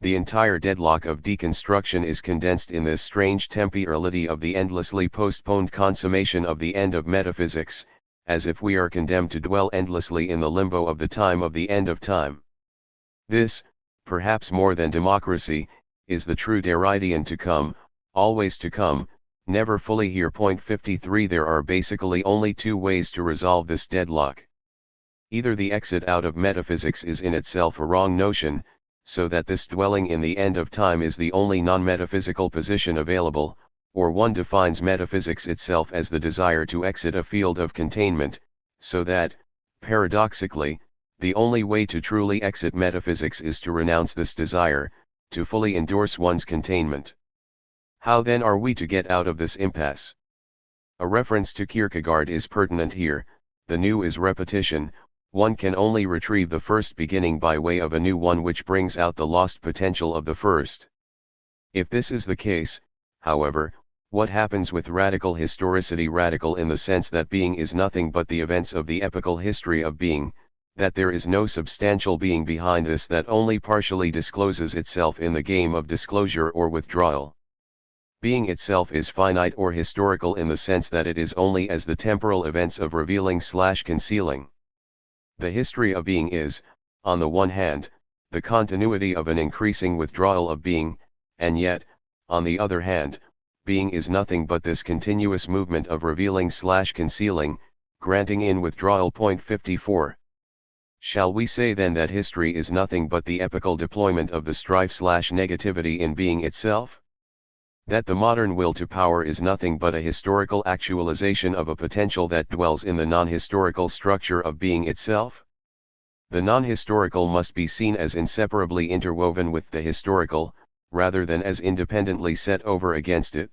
The entire deadlock of deconstruction is condensed in this strange temporality of the endlessly postponed consummation of the end of metaphysics, as if we are condemned to dwell endlessly in the limbo of the end of time. This, perhaps more than democracy, is the true Derridean to come, always to come, never fully here. 53 There are basically only two ways to resolve this deadlock. Either the exit out of metaphysics is in itself a wrong notion, so that this dwelling in the end of time is the only non-metaphysical position available, or one defines metaphysics itself as the desire to exit a field of containment, so that, paradoxically, the only way to truly exit metaphysics is to renounce this desire, to fully endorse one's containment. How then are we to get out of this impasse? A reference to Kierkegaard is pertinent here. The new is repetition. One can only retrieve the first beginning by way of a new one which brings out the lost potential of the first. If this is the case, however, what happens with radical historicity? Radical in the sense that being is nothing but the events of the epochal history of being, that there is no substantial being behind this, that only partially discloses itself in the game of disclosure or withdrawal. Being itself is finite or historical in the sense that it is only as the temporal events of revealing/concealing. The history of being is, on the one hand, the continuity of an increasing withdrawal of being, and yet, on the other hand, being is nothing but this continuous movement of revealing/concealing, granting in withdrawal. 54. Shall we say then that history is nothing but the epochal deployment of the strife/negativity in being itself? That the modern will to power is nothing but a historical actualization of a potential that dwells in the non-historical structure of being itself? The non-historical must be seen as inseparably interwoven with the historical, rather than as independently set over against it.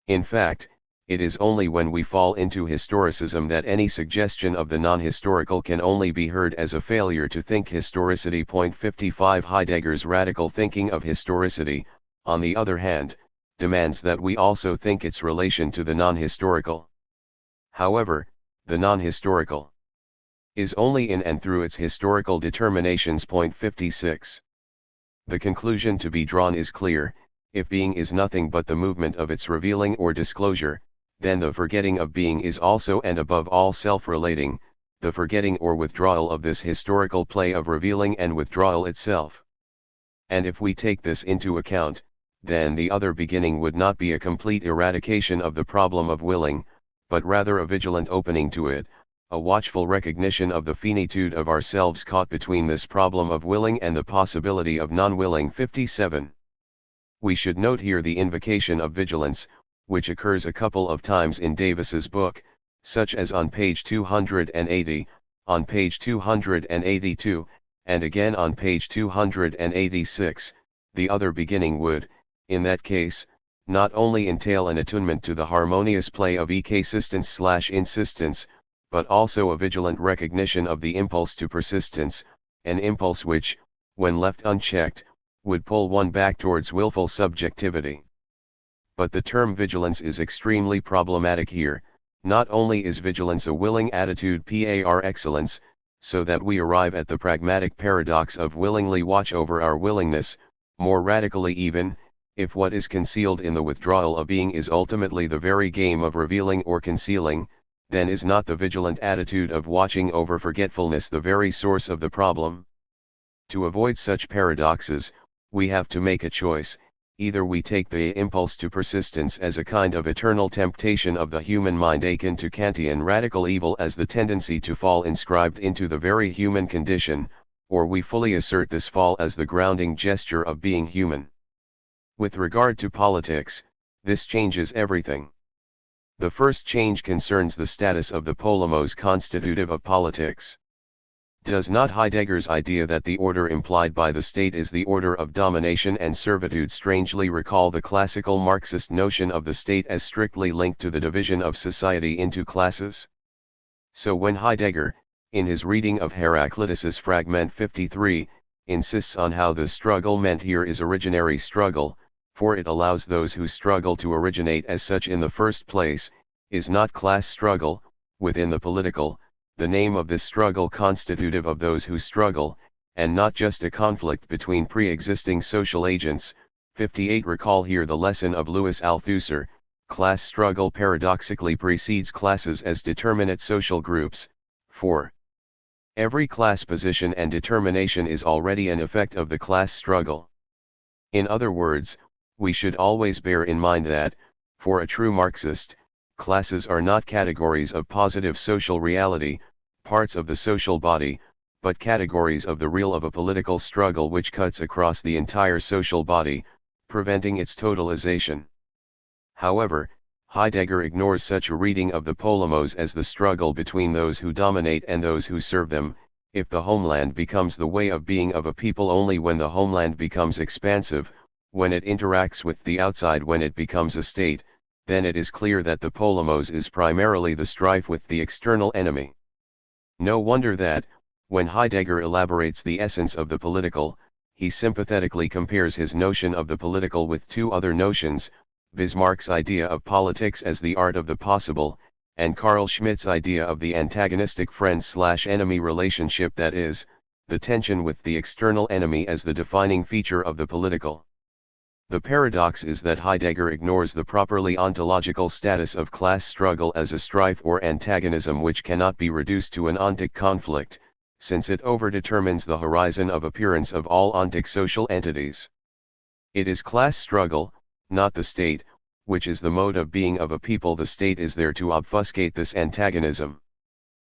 In fact, it is only when we fall into historicism that any suggestion of the non-historical can only be heard as a failure to think historicity. 55 Heidegger's radical thinking of historicity, on the other hand, demands that we also think its relation to the non-historical. However, the non-historical is only in and through its historical determinations. 56. The conclusion to be drawn is clear: if being is nothing but the movement of its revealing or disclosure, then the forgetting of being is also and above all self-relating, the forgetting or withdrawal of this historical play of revealing and withdrawal itself. And if we take this into account, then the other beginning would not be a complete eradication of the problem of willing, but rather a vigilant opening to it, a watchful recognition of the finitude of ourselves caught between this problem of willing and the possibility of non-willing. 57. We should note here the invocation of vigilance, which occurs a couple of times in Davis's book, such as on page 280, on page 282, and again on page 286. The other beginning would, in that case, not only entail an attunement to the harmonious play of existence/insistence, but also a vigilant recognition of the impulse to persistence, an impulse which, when left unchecked, would pull one back towards willful subjectivity. But the term vigilance is extremely problematic here. Not only is vigilance a willing attitude par excellence, so that we arrive at the pragmatic paradox of willingly watch over our willingness, more radically even, if what is concealed in the withdrawal of being is ultimately the very game of revealing or concealing, then is not the vigilant attitude of watching over forgetfulness the very source of the problem? To avoid such paradoxes, we have to make a choice: either we take the impulse to persistence as a kind of eternal temptation of the human mind akin to Kantian radical evil as the tendency to fall inscribed into the very human condition, or we fully assert this fall as the grounding gesture of being human. With regard to politics, this changes everything. The first change concerns the status of the polemos constitutive of politics. Does not Heidegger's idea that the order implied by the state is the order of domination and servitude strangely recall the classical Marxist notion of the state as strictly linked to the division of society into classes? So when Heidegger, in his reading of Heraclitus's Fragment 53, insists on how the struggle meant here is originary struggle, for it allows those who struggle to originate as such in the first place, is not class struggle, within the political, the name of this struggle constitutive of those who struggle, and not just a conflict between pre-existing social agents. 58 Recall here the lesson of Louis Althusser, class struggle paradoxically precedes classes as determinate social groups. 4. Every class position and determination is already an effect of the class struggle. In other words, we should always bear in mind that, for a true Marxist, classes are not categories of positive social reality, parts of the social body, but categories of the real of a political struggle which cuts across the entire social body, preventing its totalization. However, Heidegger ignores such a reading of the polemos as the struggle between those who dominate and those who serve them. If the homeland becomes the way of being of a people only when the homeland becomes expansive, when it interacts with the outside, when it becomes a state, then it is clear that the polemos is primarily the strife with the external enemy. No wonder that, when Heidegger elaborates the essence of the political, he sympathetically compares his notion of the political with two other notions, Bismarck's idea of politics as the art of the possible, and Carl Schmitt's idea of the antagonistic friend-enemy relationship, that is, the tension with the external enemy as the defining feature of the political. The paradox is that Heidegger ignores the properly ontological status of class struggle as a strife or antagonism which cannot be reduced to an ontic conflict, since it overdetermines the horizon of appearance of all ontic social entities. It is class struggle, not the state, which is the mode of being of a people. The state is there to obfuscate this antagonism.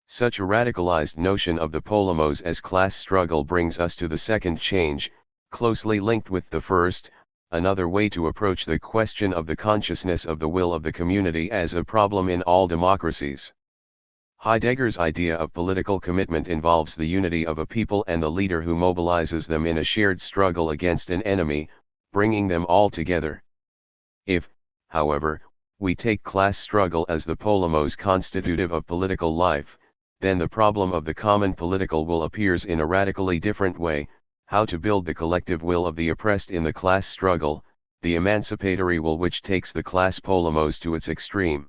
Such a radicalized notion of the polemos as class struggle brings us to the second change, closely linked with the first, another way to approach the question of the consciousness of the will of the community as a problem in all democracies. Heidegger's idea of political commitment involves the unity of a people and the leader who mobilizes them in a shared struggle against an enemy, bringing them all together. If, however, we take class struggle as the polemos constitutive of political life, then the problem of the common political will appears in a radically different way: how to build the collective will of the oppressed in the class struggle, the emancipatory will which takes the class polemos to its extreme.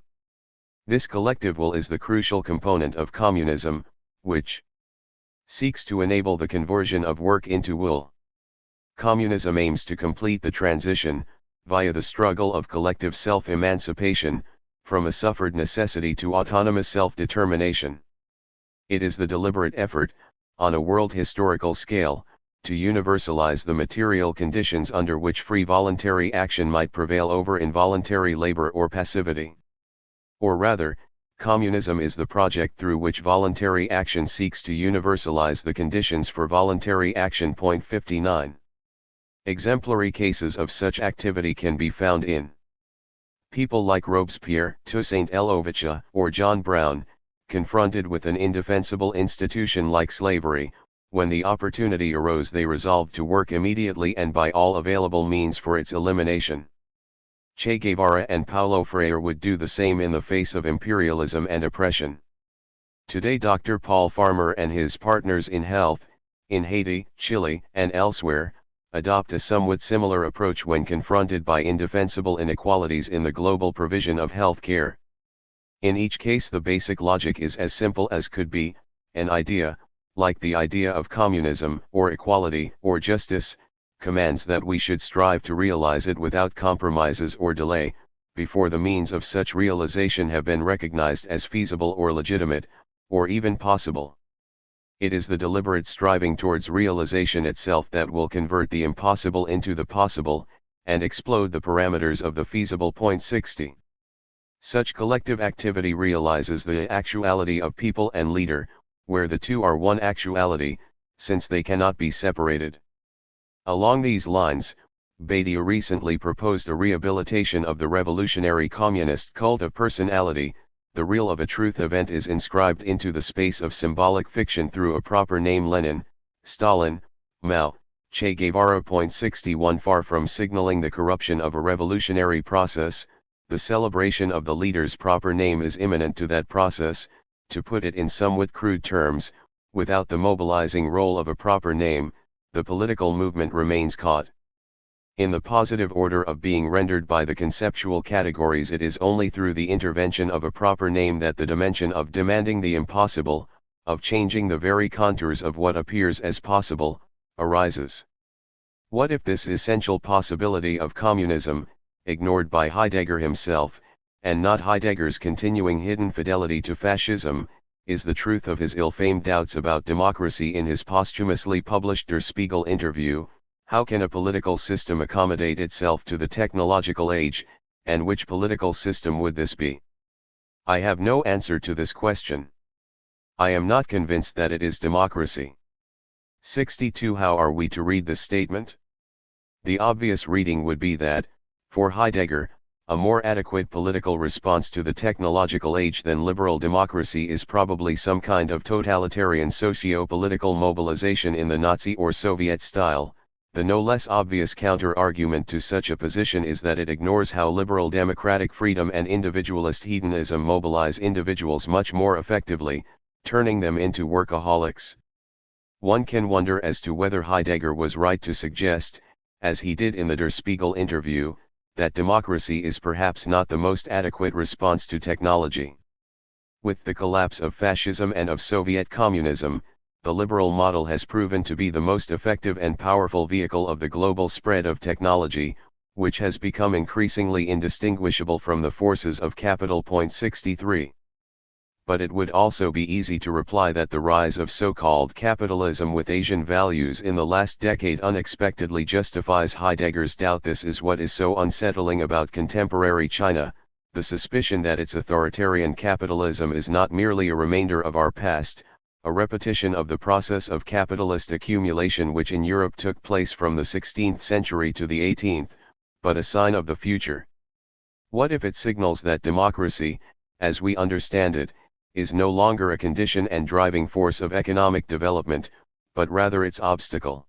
This collective will is the crucial component of communism, which seeks to enable the conversion of work into will. Communism aims to complete the transition, via the struggle of collective self-emancipation, from a suffered necessity to autonomous self-determination. It is the deliberate effort, on a world historical scale, to universalize the material conditions under which free voluntary action might prevail over involuntary labor or passivity. Or rather, communism is the project through which voluntary action seeks to universalize the conditions for voluntary action. 59. Exemplary cases of such activity can be found in people like Robespierre, Toussaint L'Ouverture, or John Brown, confronted with an indefensible institution like slavery. When the opportunity arose, they resolved to work immediately and by all available means for its elimination. Che Guevara and Paulo Freire would do the same in the face of imperialism and oppression. Today Dr. Paul Farmer and his partners in health, in Haiti, Chile, and elsewhere, adopt a somewhat similar approach when confronted by indefensible inequalities in the global provision of health care. In each case the basic logic is as simple as could be: an idea, like the idea of communism, or equality, or justice, commands that we should strive to realize it without compromises or delay, before the means of such realization have been recognized as feasible or legitimate, or even possible. It is the deliberate striving towards realization itself that will convert the impossible into the possible, and explode the parameters of the feasible. 60. Such collective activity realizes the actuality of people and leader, where the two are one actuality, since they cannot be separated. Along these lines, Badiou recently proposed a rehabilitation of the revolutionary communist cult of personality. The real of a truth event is inscribed into the space of symbolic fiction through a proper name: Lenin, Stalin, Mao, Che Guevara. 61. Far from signaling the corruption of a revolutionary process, the celebration of the leader's proper name is imminent to that process. To put it in somewhat crude terms, without the mobilizing role of a proper name, the political movement remains caught. In the positive order of being rendered by the conceptual categories, it is only through the intervention of a proper name that the dimension of demanding the impossible, of changing the very contours of what appears as possible, arises. What if this essential possibility of communism, ignored by Heidegger himself, and not Heidegger's continuing hidden fidelity to fascism, is the truth of his ill-famed doubts about democracy in his posthumously published Der Spiegel interview? How can a political system accommodate itself to the technological age, and which political system would this be? I have no answer to this question. I am not convinced that it is democracy. 62. How are we to read this statement? The obvious reading would be that, for Heidegger, a more adequate political response to the technological age than liberal democracy is probably some kind of totalitarian socio-political mobilization in the Nazi or Soviet style. The no less obvious counter-argument to such a position is that it ignores how liberal democratic freedom and individualist hedonism mobilize individuals much more effectively, turning them into workaholics. One can wonder as to whether Heidegger was right to suggest, as he did in the Der Spiegel interview, that democracy is perhaps not the most adequate response to technology. With the collapse of fascism and of Soviet communism, the liberal model has proven to be the most effective and powerful vehicle of the global spread of technology, which has become increasingly indistinguishable from the forces of capital. 63. But it would also be easy to reply that the rise of so-called capitalism with Asian values in the last decade unexpectedly justifies Heidegger's doubt. This is what is so unsettling about contemporary China, the suspicion that its authoritarian capitalism is not merely a remainder of our past, a repetition of the process of capitalist accumulation which in Europe took place from the 16th century to the 18th, but a sign of the future. What if it signals that democracy, as we understand it, is no longer a condition and driving force of economic development, but rather its obstacle?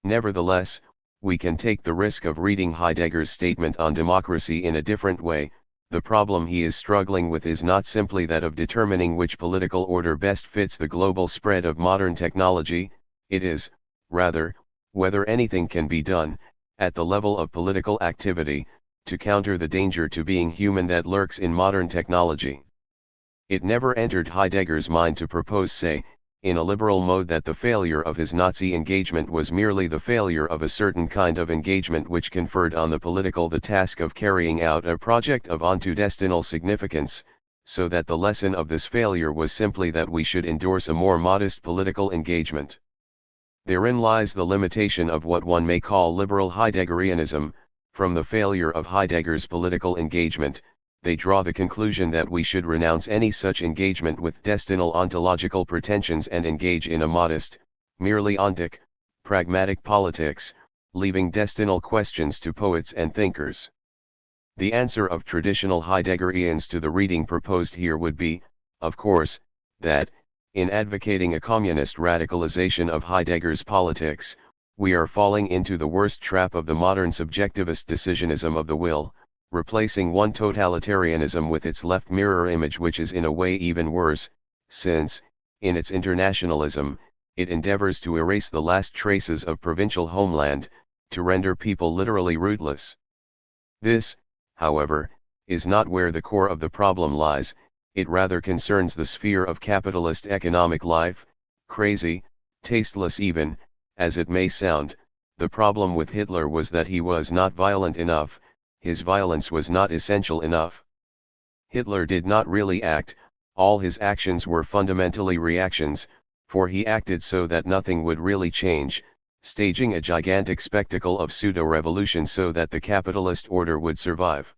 Nevertheless, we can take the risk of reading Heidegger's statement on democracy in a different way. The problem he is struggling with is not simply that of determining which political order best fits the global spread of modern technology, it is, rather, whether anything can be done, at the level of political activity, to counter the danger to being human that lurks in modern technology. It never entered Heidegger's mind to propose, say, in a liberal mode that the failure of his Nazi engagement was merely the failure of a certain kind of engagement which conferred on the political the task of carrying out a project of ontodestinal significance, so that the lesson of this failure was simply that we should endorse a more modest political engagement. Therein lies the limitation of what one may call liberal Heideggerianism. From the failure of Heidegger's political engagement, they draw the conclusion that we should renounce any such engagement with destinal ontological pretensions and engage in a modest, merely ontic, pragmatic politics, leaving destinal questions to poets and thinkers. The answer of traditional Heideggerians to the reading proposed here would be, of course, that, in advocating a communist radicalization of Heidegger's politics, we are falling into the worst trap of the modern subjectivist decisionism of the will, replacing one totalitarianism with its left mirror image, which is in a way even worse, since, in its internationalism, it endeavors to erase the last traces of provincial homeland, to render people literally rootless. This, however, is not where the core of the problem lies. It rather concerns the sphere of capitalist economic life. Crazy, tasteless even, as it may sound, the problem with Hitler was that he was not violent enough. His violence was not essential enough. Hitler did not really act, all his actions were fundamentally reactions, for he acted so that nothing would really change, staging a gigantic spectacle of pseudo-revolution so that the capitalist order would survive.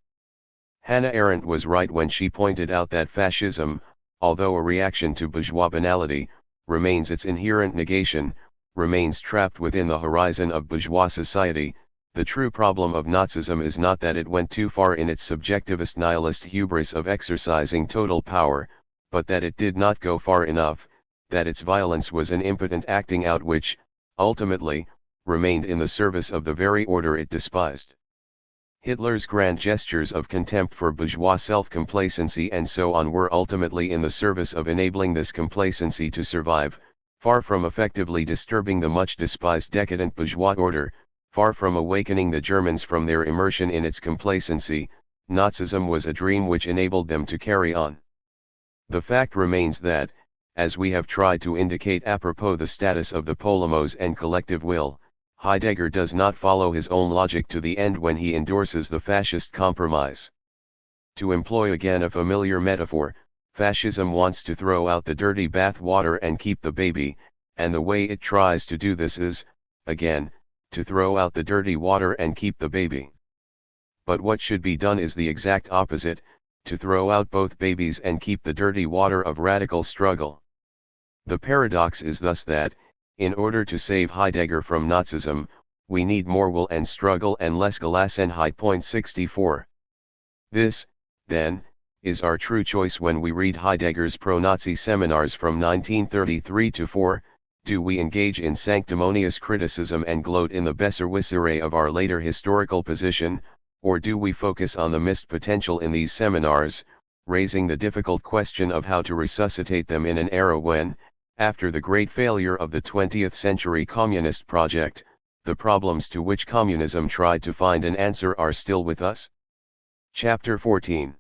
Hannah Arendt was right when she pointed out that fascism, although a reaction to bourgeois banality, remains its inherent negation, remains trapped within the horizon of bourgeois society. The true problem of Nazism is not that it went too far in its subjectivist nihilist hubris of exercising total power, but that it did not go far enough, that its violence was an impotent acting out which, ultimately, remained in the service of the very order it despised. Hitler's grand gestures of contempt for bourgeois self-complacency and so on were ultimately in the service of enabling this complacency to survive, far from effectively disturbing the much despised decadent bourgeois order, Far from awakening the Germans from their immersion in its complacency, Nazism was a dream which enabled them to carry on. The fact remains that, as we have tried to indicate apropos the status of the polemos and collective will, Heidegger does not follow his own logic to the end when he endorses the fascist compromise. To employ again a familiar metaphor, fascism wants to throw out the dirty bath water and keep the baby, and the way it tries to do this is, again, to throw out the dirty water and keep the baby. But what should be done is the exact opposite, to throw out both babies and keep the dirty water of radical struggle. The paradox is thus that, in order to save Heidegger from Nazism, we need more will and struggle and less Gelassenheit. 64. This, then, is our true choice when we read Heidegger's pro-Nazi seminars from 1933-4, do we engage in sanctimonious criticism and gloat in the Besserwisserei of our later historical position, or do we focus on the missed potential in these seminars, raising the difficult question of how to resuscitate them in an era when, after the great failure of the 20th century communist project, the problems to which communism tried to find an answer are still with us? Chapter 14.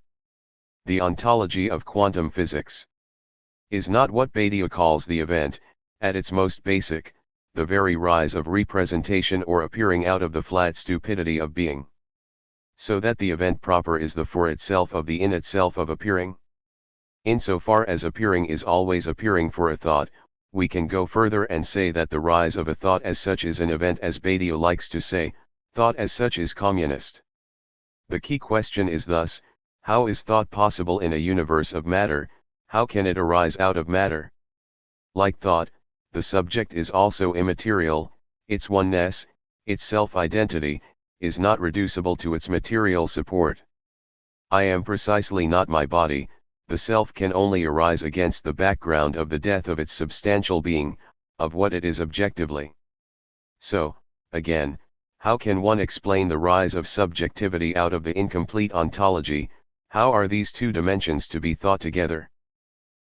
The Ontology of Quantum Physics. Is not what Badiou calls the event, at its most basic, the very rise of representation or appearing out of the flat stupidity of being? So that the event proper is the for itself of the in itself of appearing? Insofar as appearing is always appearing for a thought, we can go further and say that the rise of a thought as such is an event, as Badiou likes to say, thought as such is communist. The key question is thus, how is thought possible in a universe of matter, how can it arise out of matter? Like thought, the subject is also immaterial, its oneness, its self-identity, is not reducible to its material support. I am precisely not my body, the self can only arise against the background of the death of its substantial being, of what it is objectively. So, again, how can one explain the rise of subjectivity out of the incomplete ontology? How are these two dimensions to be thought together?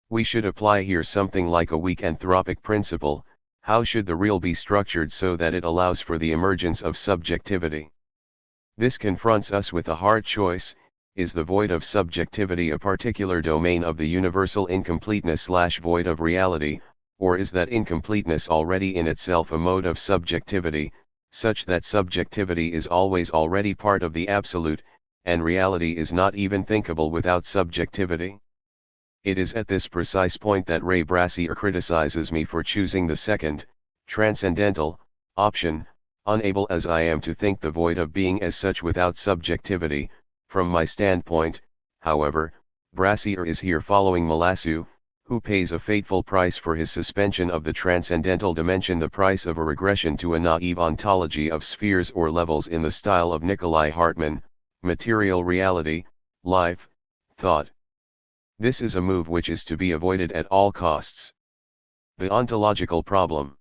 We should apply here something like a weak anthropic principle. How should the real be structured so that it allows for the emergence of subjectivity? This confronts us with a hard choice. Is the void of subjectivity a particular domain of the universal incompleteness/void of reality, or is that incompleteness already in itself a mode of subjectivity, such that subjectivity is always already part of the absolute, and reality is not even thinkable without subjectivity? It is at this precise point that Ray Brassier criticizes me for choosing the second, transcendental, option, unable as I am to think the void of being as such without subjectivity. From my standpoint, however, Brassier is here following Malassu, who pays a fateful price for his suspension of the transcendental dimension, the price of a regression to a naive ontology of spheres or levels in the style of Nikolai Hartmann, material reality, life, thought. This is a move which is to be avoided at all costs. The ontological problem.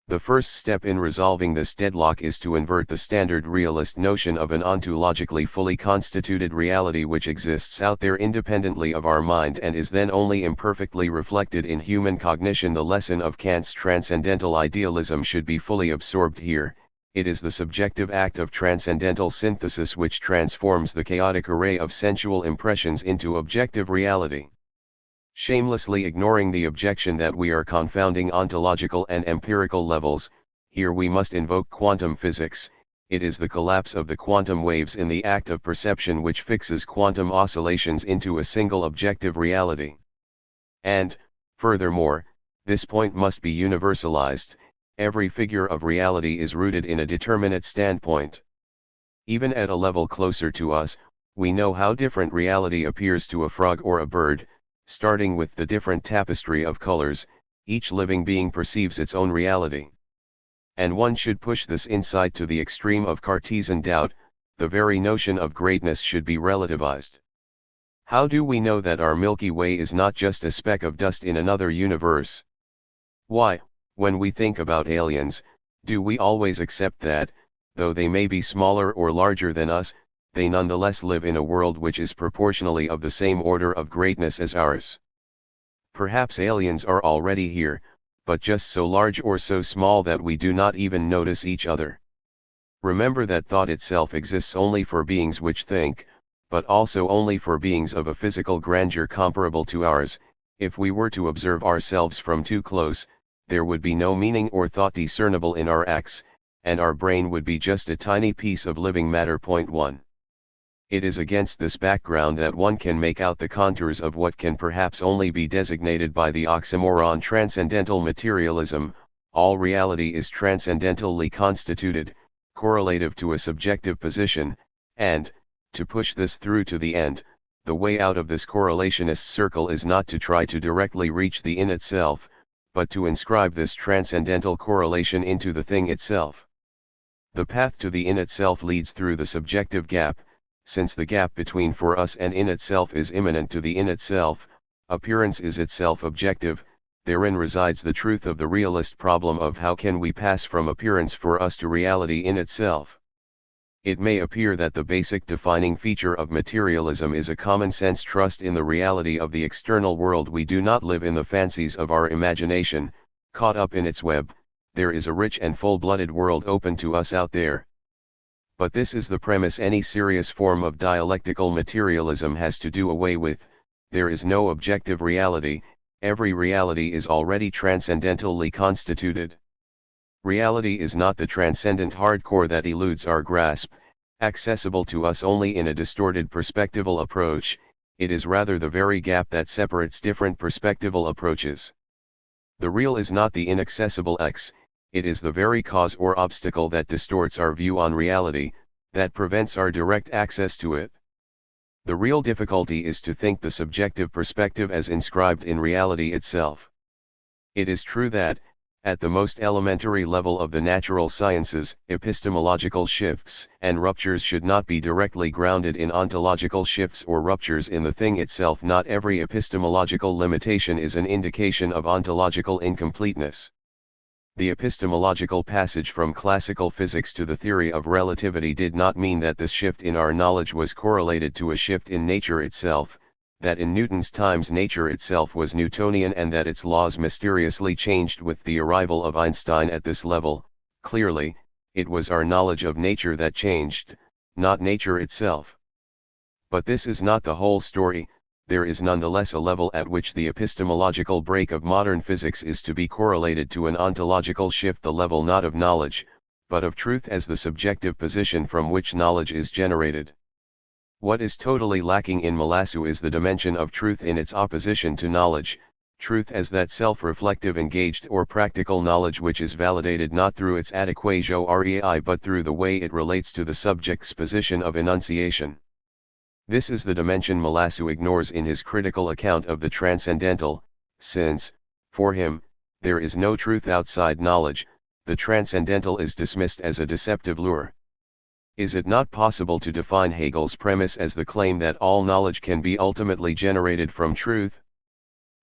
The first step in resolving this deadlock is to invert the standard realist notion of an ontologically fully constituted reality which exists out there independently of our mind and is then only imperfectly reflected in human cognition. The lesson of Kant's transcendental idealism should be fully absorbed here. It is the subjective act of transcendental synthesis which transforms the chaotic array of sensual impressions into objective reality. Shamelessly ignoring the objection that we are confounding ontological and empirical levels, here we must invoke quantum physics. It is the collapse of the quantum waves in the act of perception which fixes quantum oscillations into a single objective reality. And, furthermore, this point must be universalized. Every figure of reality is rooted in a determinate standpoint. Even at a level closer to us, we know how different reality appears to a frog or a bird. Starting with the different tapestry of colors, each living being perceives its own reality. And one should push this insight to the extreme of Cartesian doubt. The very notion of greatness should be relativized. How do we know that our Milky Way is not just a speck of dust in another universe? Why, when we think about aliens, do we always accept that, though they may be smaller or larger than us, they nonetheless live in a world which is proportionally of the same order of greatness as ours? Perhaps aliens are already here, but just so large or so small that we do not even notice each other. Remember that thought itself exists only for beings which think, but also only for beings of a physical grandeur comparable to ours. If we were to observe ourselves from too close, there would be no meaning or thought discernible in our acts, and our brain would be just a tiny piece of living matter. Point 1. It is against this background that one can make out the contours of what can perhaps only be designated by the oxymoron transcendental materialism. All reality is transcendentally constituted, correlative to a subjective position, and, to push this through to the end, the way out of this correlationist circle is not to try to directly reach the in itself, but to inscribe this transcendental correlation into the thing itself. The path to the in itself leads through the subjective gap. Since the gap between for us and in itself is immanent to the in itself, appearance is itself objective, therein resides the truth of the realist problem of how can we pass from appearance for us to reality in itself. It may appear that the basic defining feature of materialism is a common-sense trust in the reality of the external world. We do not live in the fancies of our imagination, caught up in its web. There is a rich and full-blooded world open to us out there. But this is the premise any serious form of dialectical materialism has to do away with. There is no objective reality, every reality is already transcendentally constituted. Reality is not the transcendent hardcore that eludes our grasp, accessible to us only in a distorted perspectival approach, it is rather the very gap that separates different perspectival approaches. The real is not the inaccessible X, it is the very cause or obstacle that distorts our view on reality, that prevents our direct access to it. The real difficulty is to think the subjective perspective as inscribed in reality itself. It is true that, at the most elementary level of the natural sciences, epistemological shifts and ruptures should not be directly grounded in ontological shifts or ruptures in the thing itself. Not every epistemological limitation is an indication of ontological incompleteness. The epistemological passage from classical physics to the theory of relativity did not mean that this shift in our knowledge was correlated to a shift in nature itself, that in Newton's times nature itself was Newtonian and that its laws mysteriously changed with the arrival of Einstein at this level. Clearly, it was our knowledge of nature that changed, not nature itself. But this is not the whole story. There is nonetheless a level at which the epistemological break of modern physics is to be correlated to an ontological shift, the level not of knowledge, but of truth as the subjective position from which knowledge is generated. What is totally lacking in Malassu is the dimension of truth in its opposition to knowledge, truth as that self-reflective engaged or practical knowledge which is validated not through its adequatio rei but through the way it relates to the subject's position of enunciation. This is the dimension Malassu ignores in his critical account of the transcendental, since, for him, there is no truth outside knowledge, the transcendental is dismissed as a deceptive lure. Is it not possible to define Hegel's premise as the claim that all knowledge can be ultimately generated from truth?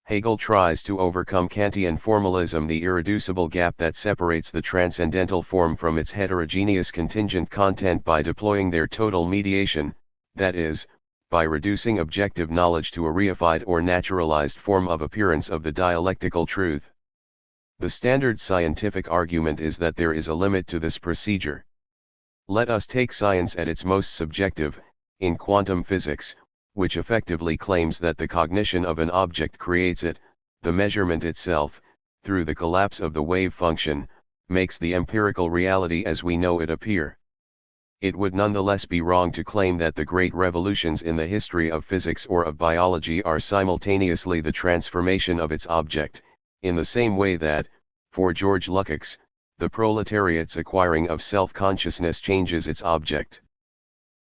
Hegel tries to overcome Kantian formalism, the irreducible gap that separates the transcendental form from its heterogeneous contingent content, by deploying their total mediation, that is, by reducing objective knowledge to a reified or naturalized form of appearance of the dialectical truth. The standard scientific argument is that there is a limit to this procedure. Let us take science at its most subjective, in quantum physics, which effectively claims that the cognition of an object creates it, the measurement itself, through the collapse of the wave function, makes the empirical reality as we know it appear. It would nonetheless be wrong to claim that the great revolutions in the history of physics or of biology are simultaneously the transformation of its object, in the same way that, for George Lukács, the proletariat's acquiring of self-consciousness changes its object.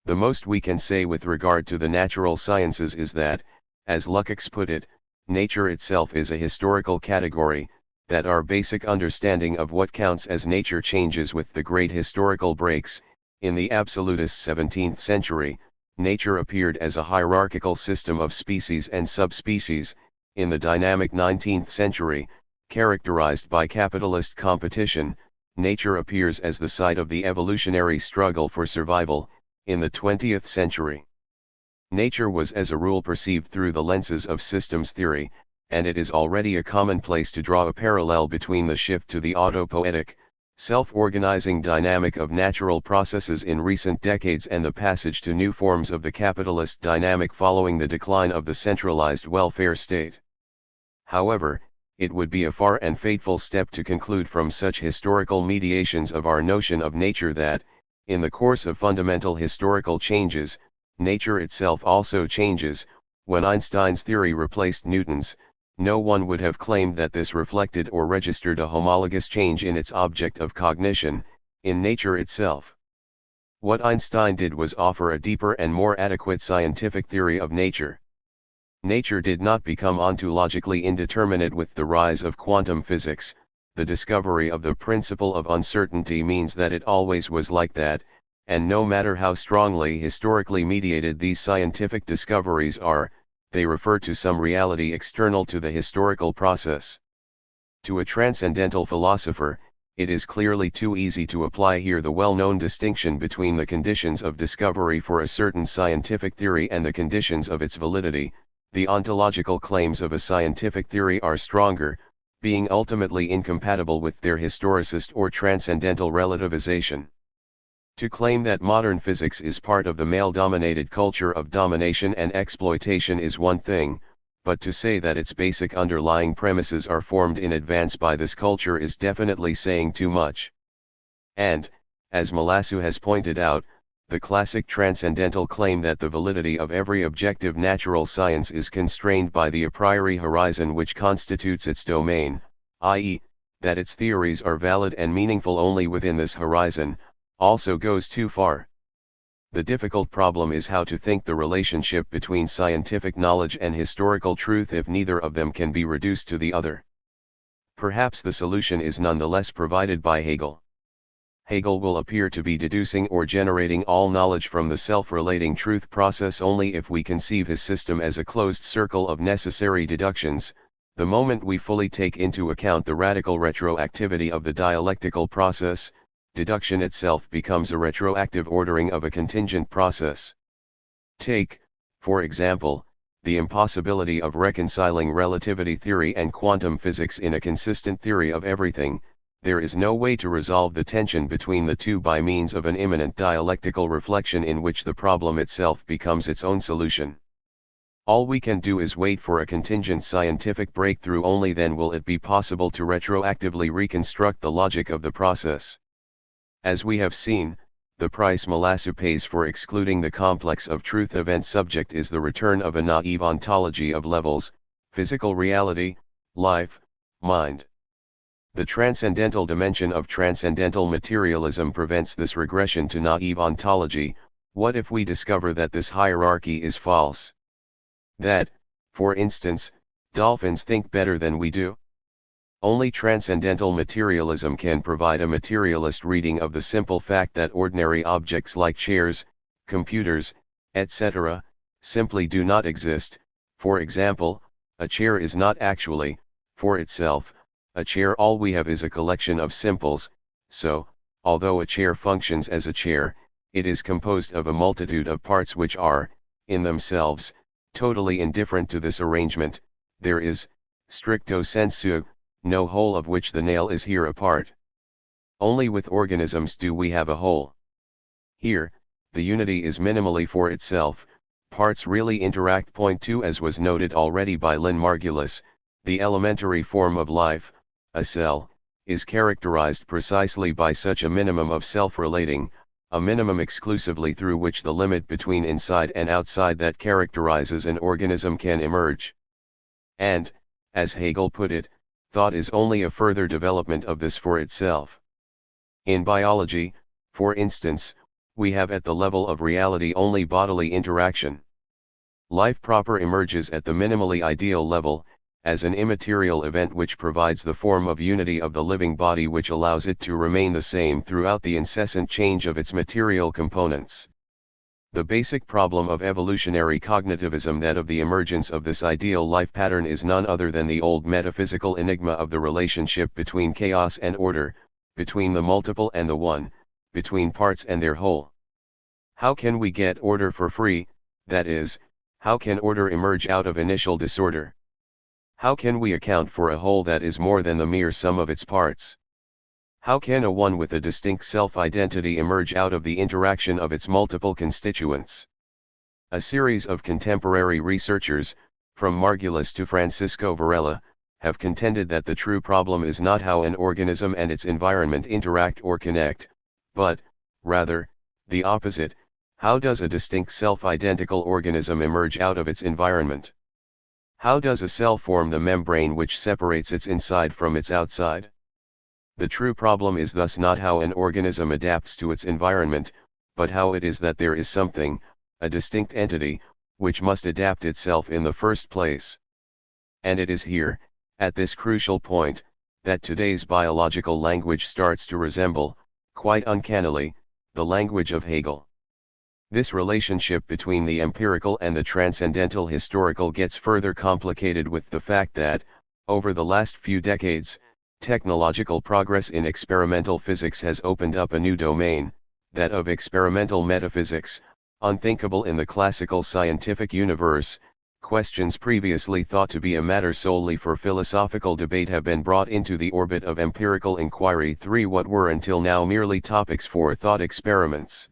The most we can say with regard to the natural sciences is that, as Lukács put it, nature itself is a historical category, that our basic understanding of what counts as nature changes with the great historical breaks. In the absolutist 17th century, nature appeared as a hierarchical system of species and subspecies. In the dynamic 19th century, characterized by capitalist competition, nature appears as the site of the evolutionary struggle for survival. In the 20th century, nature was as a rule perceived through the lenses of systems theory, and it is already a commonplace to draw a parallel between the shift to the autopoietic, self-organizing dynamic of natural processes in recent decades and the passage to new forms of the capitalist dynamic following the decline of the centralized welfare state. However, it would be a far and fateful step to conclude from such historical mediations of our notion of nature that, in the course of fundamental historical changes, nature itself also changes. When Einstein's theory replaced Newton's, no one would have claimed that this reflected or registered a homologous change in its object of cognition, in nature itself. What Einstein did was offer a deeper and more adequate scientific theory of nature. Nature did not become ontologically indeterminate with the rise of quantum physics. The discovery of the principle of uncertainty means that it always was like that, and no matter how strongly historically mediated these scientific discoveries are, they refer to some reality external to the historical process. To a transcendental philosopher, it is clearly too easy to apply here the well-known distinction between the conditions of discovery for a certain scientific theory and the conditions of its validity. The ontological claims of a scientific theory are stronger, being ultimately incompatible with their historicist or transcendental relativization. To claim that modern physics is part of the male-dominated culture of domination and exploitation is one thing, but to say that its basic underlying premises are formed in advance by this culture is definitely saying too much. And, as Malassu has pointed out, the classic transcendental claim that the validity of every objective natural science is constrained by the a priori horizon which constitutes its domain, i.e., that its theories are valid and meaningful only within this horizon, also goes too far. The difficult problem is how to think the relationship between scientific knowledge and historical truth if neither of them can be reduced to the other. Perhaps the solution is nonetheless provided by Hegel. Hegel will appear to be deducing or generating all knowledge from the self-relating truth process only if we conceive his system as a closed circle of necessary deductions. The moment we fully take into account the radical retroactivity of the dialectical process, deduction itself becomes a retroactive ordering of a contingent process. Take, for example, the impossibility of reconciling relativity theory and quantum physics in a consistent theory of everything. There is no way to resolve the tension between the two by means of an immanent dialectical reflection in which the problem itself becomes its own solution. All we can do is wait for a contingent scientific breakthrough, only then will it be possible to retroactively reconstruct the logic of the process. As we have seen, the price Malassu pays for excluding the complex of truth event subject is the return of a naive ontology of levels, physical reality, life, mind. The transcendental dimension of transcendental materialism prevents this regression to naive ontology. What if we discover that this hierarchy is false? That, for instance, dolphins think better than we do? Only transcendental materialism can provide a materialist reading of the simple fact that ordinary objects like chairs, computers, etc., simply do not exist. For example, a chair is not actually, for itself, a chair. All we have is a collection of simples, so, although a chair functions as a chair, it is composed of a multitude of parts which are, in themselves, totally indifferent to this arrangement. There is, stricto sensu, no whole of which the nail is here a part. Only with organisms do we have a whole. Here, the unity is minimally for itself, parts really interact. Point 2. As was noted already by Lynn Margulis, the elementary form of life, a cell, is characterized precisely by such a minimum of self-relating, a minimum exclusively through which the limit between inside and outside that characterizes an organism can emerge. And, as Hegel put it, thought is only a further development of this for itself. In biology, for instance, we have at the level of reality only bodily interaction. Life proper emerges at the minimally ideal level, as an immaterial event which provides the form of unity of the living body which allows it to remain the same throughout the incessant change of its material components. The basic problem of evolutionary cognitivism, that of the emergence of this ideal life pattern, is none other than the old metaphysical enigma of the relationship between chaos and order, between the multiple and the one, between parts and their whole. How can we get order for free, that is, how can order emerge out of initial disorder? How can we account for a whole that is more than the mere sum of its parts? How can a one with a distinct self-identity emerge out of the interaction of its multiple constituents? A series of contemporary researchers, from Margulis to Francisco Varela, have contended that the true problem is not how an organism and its environment interact or connect, but, rather, the opposite: how does a distinct self-identical organism emerge out of its environment? How does a cell form the membrane which separates its inside from its outside? The true problem is thus not how an organism adapts to its environment, but how it is that there is something, a distinct entity, which must adapt itself in the first place. And it is here, at this crucial point, that today's biological language starts to resemble, quite uncannily, the language of Hegel. This relationship between the empirical and the transcendental historical gets further complicated with the fact that, over the last few decades, technological progress in experimental physics has opened up a new domain, that of experimental metaphysics, unthinkable in the classical scientific universe. Questions previously thought to be a matter solely for philosophical debate have been brought into the orbit of empirical inquiry. 3. What were until now merely topics for thought experiments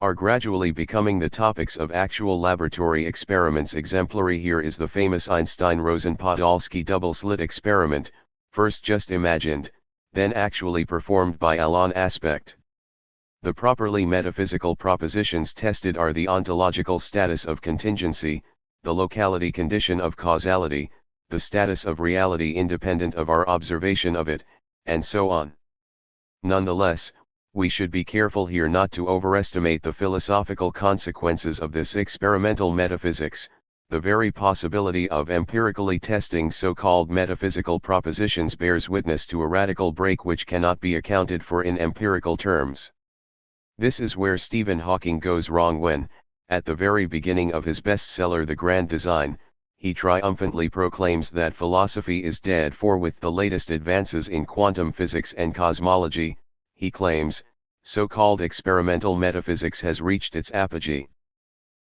are gradually becoming the topics of actual laboratory experiments. Exemplary here is the famous Einstein-Rosen-Podolsky double-slit experiment, first just imagined, then actually performed by Alain Aspect. The properly metaphysical propositions tested are the ontological status of contingency, the locality condition of causality, the status of reality independent of our observation of it, and so on. Nonetheless, we should be careful here not to overestimate the philosophical consequences of this experimental metaphysics. The very possibility of empirically testing so-called metaphysical propositions bears witness to a radical break which cannot be accounted for in empirical terms. This is where Stephen Hawking goes wrong when, at the very beginning of his bestseller The Grand Design, he triumphantly proclaims that philosophy is dead, for with the latest advances in quantum physics and cosmology, he claims, so-called experimental metaphysics has reached its apogee.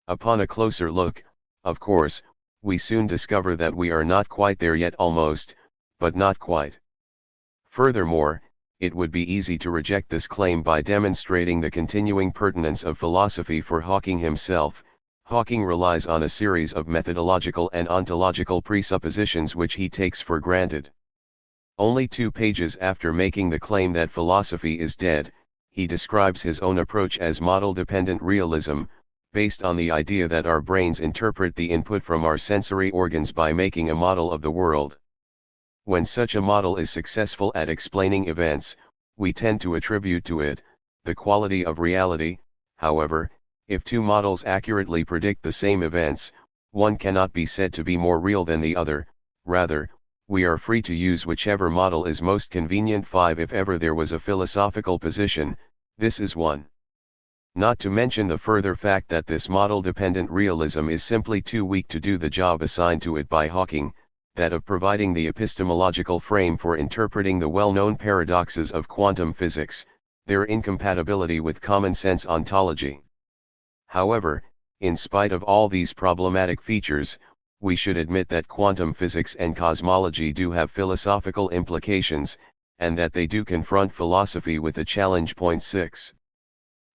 Upon a closer look, of course, we soon discover that we are not quite there yet, almost, but not quite. Furthermore, it would be easy to reject this claim by demonstrating the continuing pertinence of philosophy for Hawking himself. Hawking relies on a series of methodological and ontological presuppositions which he takes for granted. Only 2 pages after making the claim that philosophy is dead, he describes his own approach as model-dependent realism, based on the idea that our brains interpret the input from our sensory organs by making a model of the world. When such a model is successful at explaining events, we tend to attribute to it the quality of reality. However, if 2 models accurately predict the same events, one cannot be said to be more real than the other. Rather, we are free to use whichever model is most convenient. 5. If ever there was a philosophical position, this is one. Not to mention the further fact that this model-dependent realism is simply too weak to do the job assigned to it by Hawking, that of providing the epistemological frame for interpreting the well-known paradoxes of quantum physics, their incompatibility with common-sense ontology. However, in spite of all these problematic features, we should admit that quantum physics and cosmology do have philosophical implications, and that they do confront philosophy with a challenge. 6.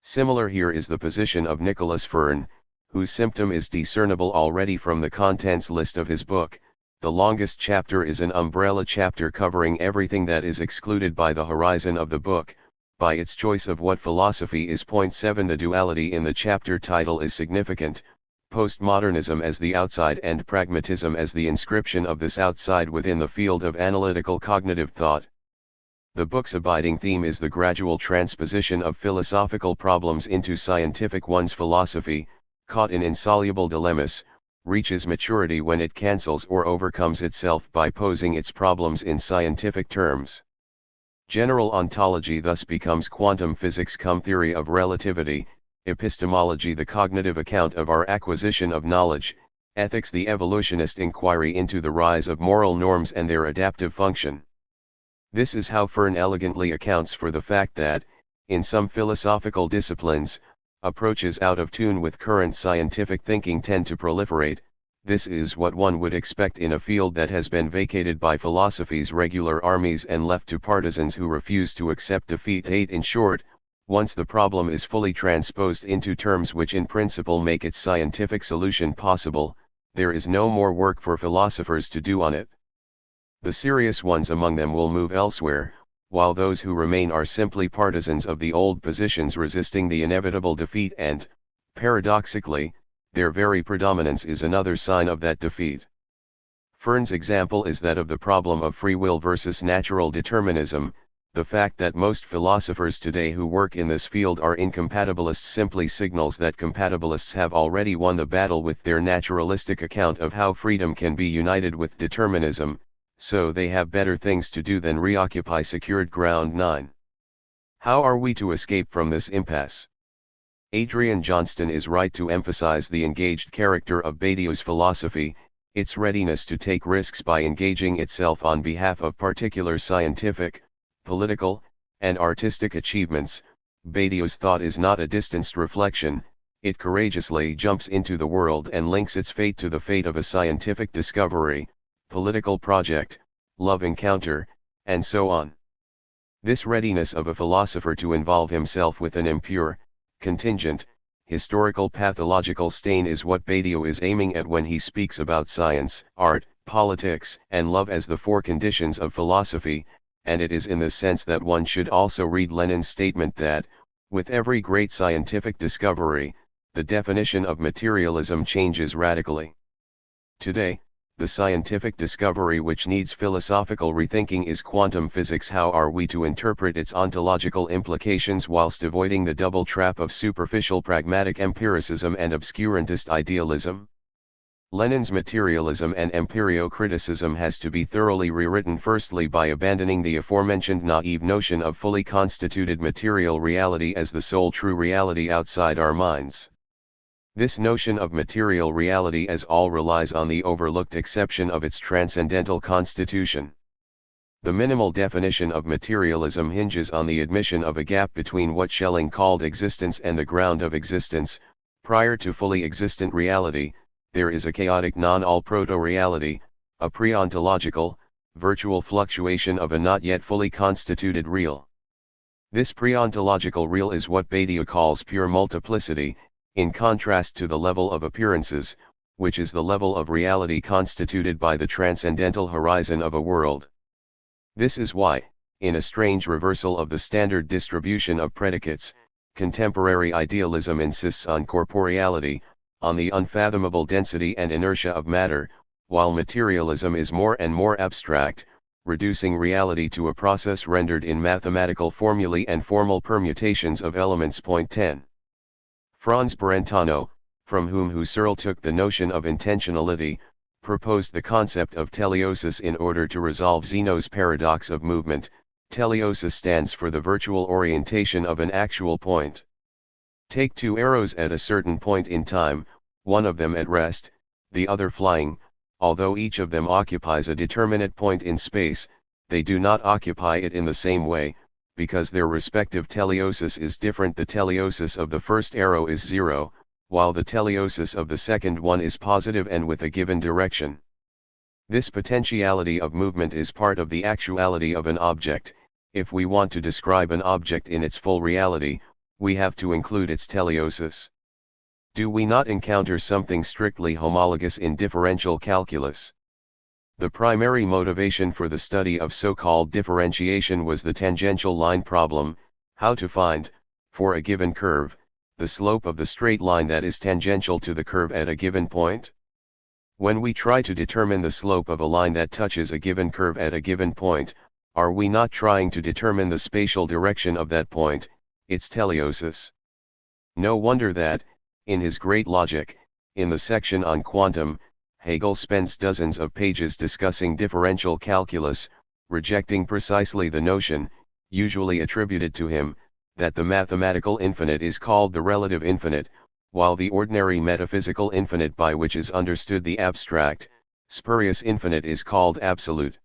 Similar here is the position of Nicholas Fern, whose symptom is discernible already from the contents list of his book. The longest chapter is an umbrella chapter covering everything that is excluded by the horizon of the book, by its choice of what philosophy is. 7. The duality in the chapter title is significant: postmodernism as the outside and pragmatism as the inscription of this outside within the field of analytical cognitive thought. The book's abiding theme is the gradual transposition of philosophical problems into scientific ones. Philosophy, caught in insoluble dilemmas, reaches maturity when it cancels or overcomes itself by posing its problems in scientific terms. General ontology thus becomes quantum physics cum theory of relativity, epistemology the cognitive account of our acquisition of knowledge, ethics the evolutionist inquiry into the rise of moral norms and their adaptive function. This is how Fern elegantly accounts for the fact that, in some philosophical disciplines, approaches out of tune with current scientific thinking tend to proliferate, This is what one would expect in a field that has been vacated by philosophy's regular armies and left to partisans who refuse to accept defeat. 8. In short, once the problem is fully transposed into terms which in principle make its scientific solution possible, there is no more work for philosophers to do on it. The serious ones among them will move elsewhere, while those who remain are simply partisans of the old positions resisting the inevitable defeat and, paradoxically, their very predominance is another sign of that defeat. Fern's example is that of the problem of free will versus natural determinism. The fact that most philosophers today who work in this field are incompatibilists simply signals that compatibilists have already won the battle with their naturalistic account of how freedom can be united with determinism, so they have better things to do than reoccupy secured ground. 9. How are we to escape from this impasse? Adrian Johnston is right to emphasize the engaged character of Badiou's philosophy, its readiness to take risks by engaging itself on behalf of particular scientific, political, and artistic achievements. Badiou's thought is not a distanced reflection, it courageously jumps into the world and links its fate to the fate of a scientific discovery, political project, love encounter, and so on. This readiness of a philosopher to involve himself with an impure, contingent, historical pathological stain is what Badiou is aiming at when he speaks about science, art, politics, and love as the four conditions of philosophy, and it is in this sense that one should also read Lenin's statement that, with every great scientific discovery, the definition of materialism changes radically. Today, the scientific discovery which needs philosophical rethinking is quantum physics. How are we to interpret its ontological implications whilst avoiding the double trap of superficial pragmatic empiricism and obscurantist idealism? Lenin's materialism and empirio-criticism has to be thoroughly rewritten, firstly by abandoning the aforementioned naive notion of fully constituted material reality as the sole true reality outside our minds. This notion of material reality as all relies on the overlooked exception of its transcendental constitution. The minimal definition of materialism hinges on the admission of a gap between what Schelling called existence and the ground of existence. Prior to fully existent reality, there is a chaotic non-all proto-reality, a pre-ontological, virtual fluctuation of a not yet fully constituted real. This pre-ontological real is what Badiou calls pure multiplicity, in contrast to the level of appearances, which is the level of reality constituted by the transcendental horizon of a world. This is why, in a strange reversal of the standard distribution of predicates, contemporary idealism insists on corporeality, on the unfathomable density and inertia of matter, while materialism is more and more abstract, reducing reality to a process rendered in mathematical formulae and formal permutations of elements. 10. Franz Brentano, from whom Husserl took the notion of intentionality, proposed the concept of teleosis in order to resolve Zeno's paradox of movement. Teleosis stands for the virtual orientation of an actual point. Take two arrows at a certain point in time, one of them at rest, the other flying. Although each of them occupies a determinate point in space, they do not occupy it in the same way, because their respective teleosis is different. The teleosis of the first arrow is 0, while the teleosis of the second one is positive and with a given direction. This potentiality of movement is part of the actuality of an object. If we want to describe an object in its full reality, we have to include its teleosis. Do we not encounter something strictly homologous in differential calculus? The primary motivation for the study of so-called differentiation was the tangential line problem, how to find, for a given curve, the slope of the straight line that is tangential to the curve at a given point. When we try to determine the slope of a line that touches a given curve at a given point, are we not trying to determine the spatial direction of that point, its teleosis? No wonder that, in his Great Logic, in the section on quantum, Hegel spends dozens of pages discussing differential calculus, rejecting precisely the notion, usually attributed to him, that the mathematical infinite is called the relative infinite, while the ordinary metaphysical infinite by which is understood the abstract, spurious infinite is called absolute.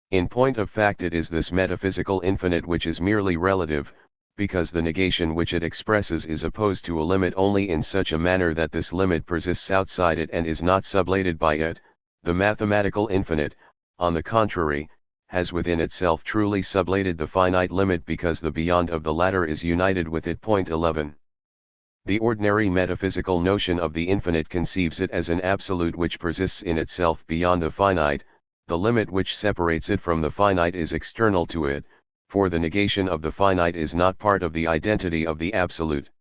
In point of fact, it is this metaphysical infinite which is merely relative, because the negation which it expresses is opposed to a limit only in such a manner that this limit persists outside it and is not sublated by it. The mathematical infinite, on the contrary, has within itself truly sublated the finite limit because the beyond of the latter is united with it. 11. The ordinary metaphysical notion of the infinite conceives it as an absolute which persists in itself beyond the finite. The limit which separates it from the finite is external to it, for the negation of the finite is not part of the identity of the absolute.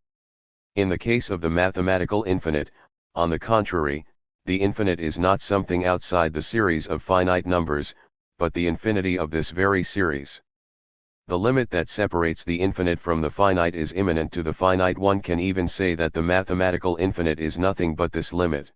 In the case of the mathematical infinite, on the contrary, the infinite is not something outside the series of finite numbers, but the infinity of this very series. The limit that separates the infinite from the finite is immanent to the finite. One can even say that the mathematical infinite is nothing but this limit.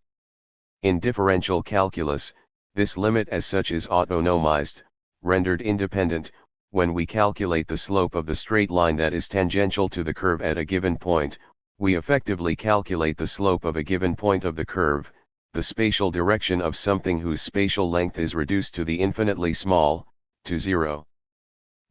In differential calculus, this limit as such is autonomized, rendered independent, when we calculate the slope of the straight line that is tangential to the curve at a given point. We effectively calculate the slope of a given point of the curve, the spatial direction of something whose spatial length is reduced to the infinitely small, to 0.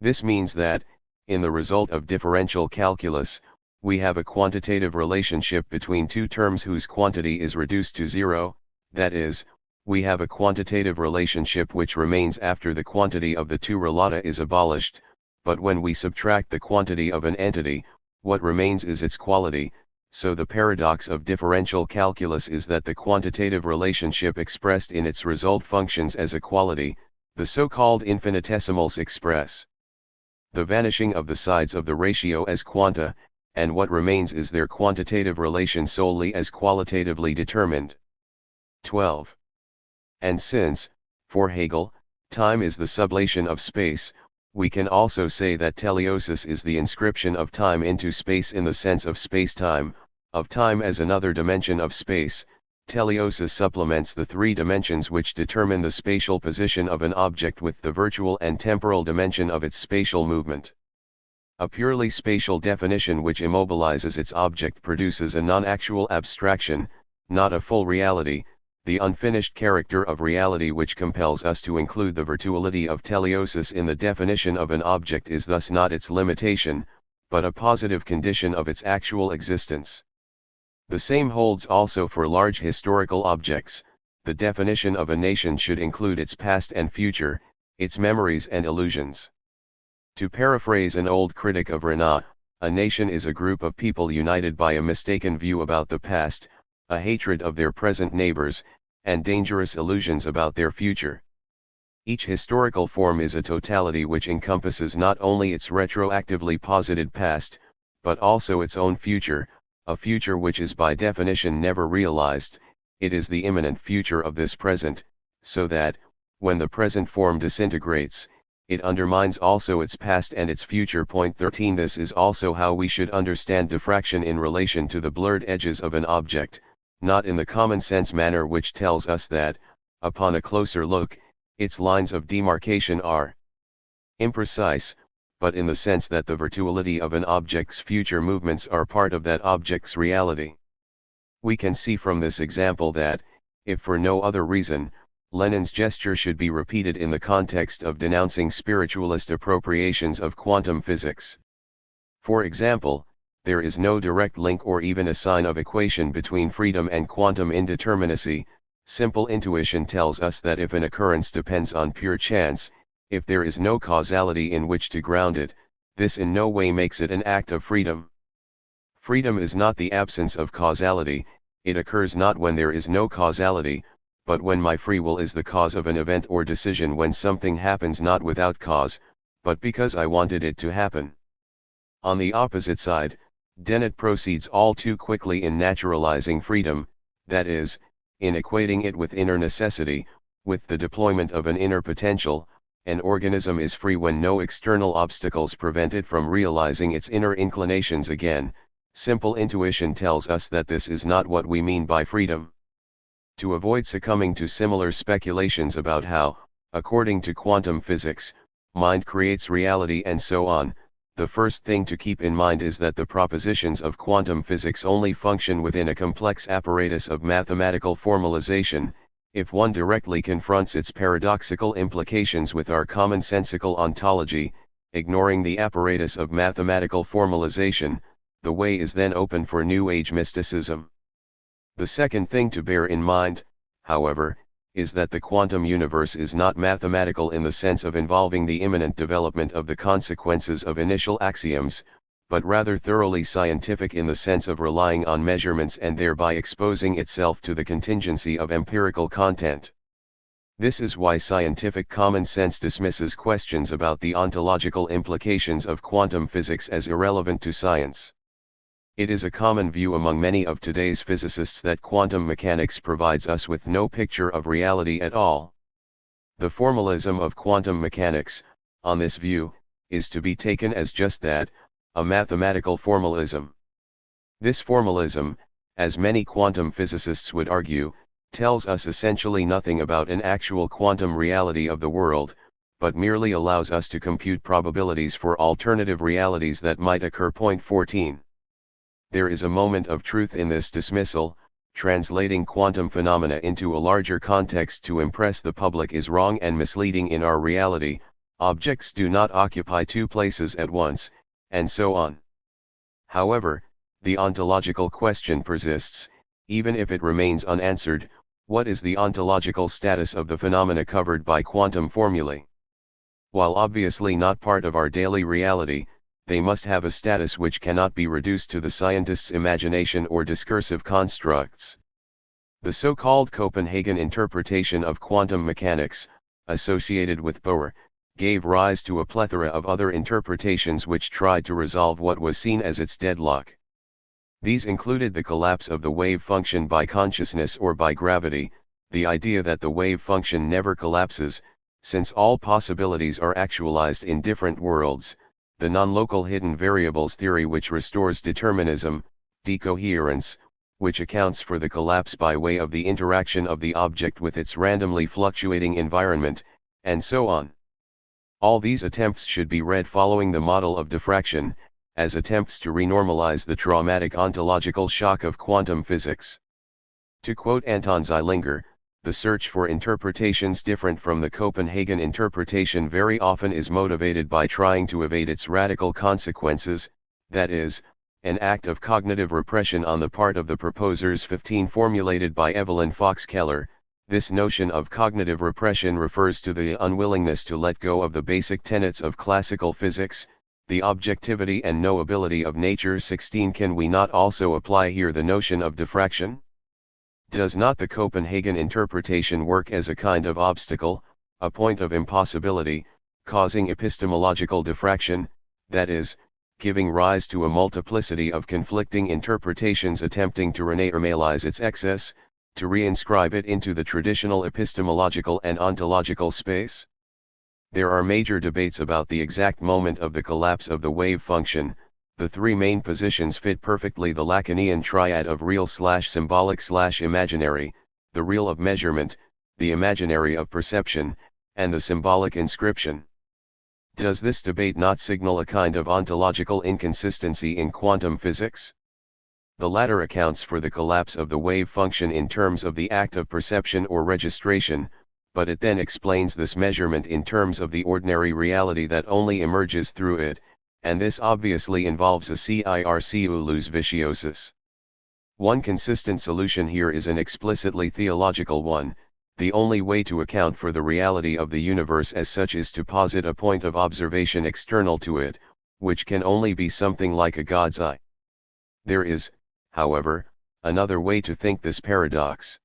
This means that, in the result of differential calculus, we have a quantitative relationship between two terms whose quantity is reduced to 0, that is, we have a quantitative relationship which remains after the quantity of the two relata is abolished, but when we subtract the quantity of an entity, what remains is its quality. So the paradox of differential calculus is that the quantitative relationship expressed in its result functions as a quality, the so-called infinitesimals express the vanishing of the sides of the ratio as quanta, and what remains is their quantitative relation solely as qualitatively determined. 12. And since, for Hegel, time is the sublation of space, we can also say that teleiosis is the inscription of time into space in the sense of space-time, of time as another dimension of space. Teleiosis supplements the three dimensions which determine the spatial position of an object with the virtual and temporal dimension of its spatial movement. A purely spatial definition which immobilizes its object produces a non-actual abstraction, not a full reality. The unfinished character of reality which compels us to include the virtuality of teleiosis in the definition of an object is thus not its limitation, but a positive condition of its actual existence. The same holds also for large historical objects. The definition of a nation should include its past and future, its memories and illusions. To paraphrase an old critic of Renan, a nation is a group of people united by a mistaken view about the past, a hatred of their present neighbors, and dangerous illusions about their future. Each historical form is a totality which encompasses not only its retroactively posited past, but also its own future, a future which is by definition never realized. It is the imminent future of this present, so that, when the present form disintegrates, it undermines also its past and its future. 13. This is also how we should understand diffraction in relation to the blurred edges of an object, not in the common-sense manner which tells us that, upon a closer look, its lines of demarcation are imprecise, but in the sense that the virtuality of an object's future movements are part of that object's reality. We can see from this example that, if for no other reason, Lenin's gesture should be repeated in the context of denouncing spiritualist appropriations of quantum physics. For example, there is no direct link or even a sign of equation between freedom and quantum indeterminacy. Simple intuition tells us that if an occurrence depends on pure chance, if there is no causality in which to ground it, this in no way makes it an act of freedom. Freedom is not the absence of causality. It occurs not when there is no causality, but when my free will is the cause of an event or decision, when something happens not without cause, but because I wanted it to happen. On the opposite side, Dennett proceeds all too quickly in naturalizing freedom, that is, in equating it with inner necessity, with the deployment of an inner potential. An organism is free when no external obstacles prevent it from realizing its inner inclinations. Again, simple intuition tells us that this is not what we mean by freedom. To avoid succumbing to similar speculations about how, according to quantum physics, mind creates reality and so on, the first thing to keep in mind is that the propositions of quantum physics only function within a complex apparatus of mathematical formalization. If one directly confronts its paradoxical implications with our commonsensical ontology, ignoring the apparatus of mathematical formalization, the way is then open for New Age mysticism. The second thing to bear in mind, however, is that the quantum universe is not mathematical in the sense of involving the imminent development of the consequences of initial axioms, but rather thoroughly scientific in the sense of relying on measurements and thereby exposing itself to the contingency of empirical content. This is why scientific common sense dismisses questions about the ontological implications of quantum physics as irrelevant to science. It is a common view among many of today's physicists that quantum mechanics provides us with no picture of reality at all. The formalism of quantum mechanics, on this view, is to be taken as just that, a mathematical formalism. This formalism, as many quantum physicists would argue, tells us essentially nothing about an actual quantum reality of the world, but merely allows us to compute probabilities for alternative realities that might occur. Point 14. There is a moment of truth in this dismissal. Translating quantum phenomena into a larger context to impress the public is wrong and misleading. In our reality, objects do not occupy two places at once, and so on. However, the ontological question persists, even if it remains unanswered. What is the ontological status of the phenomena covered by quantum formulae? While obviously not part of our daily reality, they must have a status which cannot be reduced to the scientist's imagination or discursive constructs. The so-called Copenhagen interpretation of quantum mechanics, associated with Bohr, gave rise to a plethora of other interpretations which tried to resolve what was seen as its deadlock. These included the collapse of the wave function by consciousness or by gravity, the idea that the wave function never collapses, since all possibilities are actualized in different worlds, the non-local hidden variables theory which restores determinism, decoherence, which accounts for the collapse by way of the interaction of the object with its randomly fluctuating environment, and so on. All these attempts should be read following the model of diffraction, as attempts to renormalize the traumatic ontological shock of quantum physics. To quote Anton Zeilinger, the search for interpretations different from the Copenhagen interpretation very often is motivated by trying to evade its radical consequences, that is, an act of cognitive repression on the part of the proposers. 15 Formulated by Evelyn Fox Keller, this notion of cognitive repression refers to the unwillingness to let go of the basic tenets of classical physics, the objectivity and knowability of nature. 16 Can we not also apply here the notion of diffraction? Does not the Copenhagen interpretation work as a kind of obstacle, a point of impossibility, causing epistemological diffraction, that is, giving rise to a multiplicity of conflicting interpretations attempting to renormalize its excess, to reinscribe it into the traditional epistemological and ontological space? There are major debates about the exact moment of the collapse of the wave function. The three main positions fit perfectly the Lacanian triad of real/symbolic/imaginary, the real of measurement, the imaginary of perception, and the symbolic inscription. Does this debate not signal a kind of ontological inconsistency in quantum physics? The latter accounts for the collapse of the wave function in terms of the act of perception or registration, but it then explains this measurement in terms of the ordinary reality that only emerges through it, and this obviously involves a circulus viciosus. One consistent solution here is an explicitly theological one. The only way to account for the reality of the universe as such is to posit a point of observation external to it, which can only be something like a God's eye. There is, however, another way to think this paradox.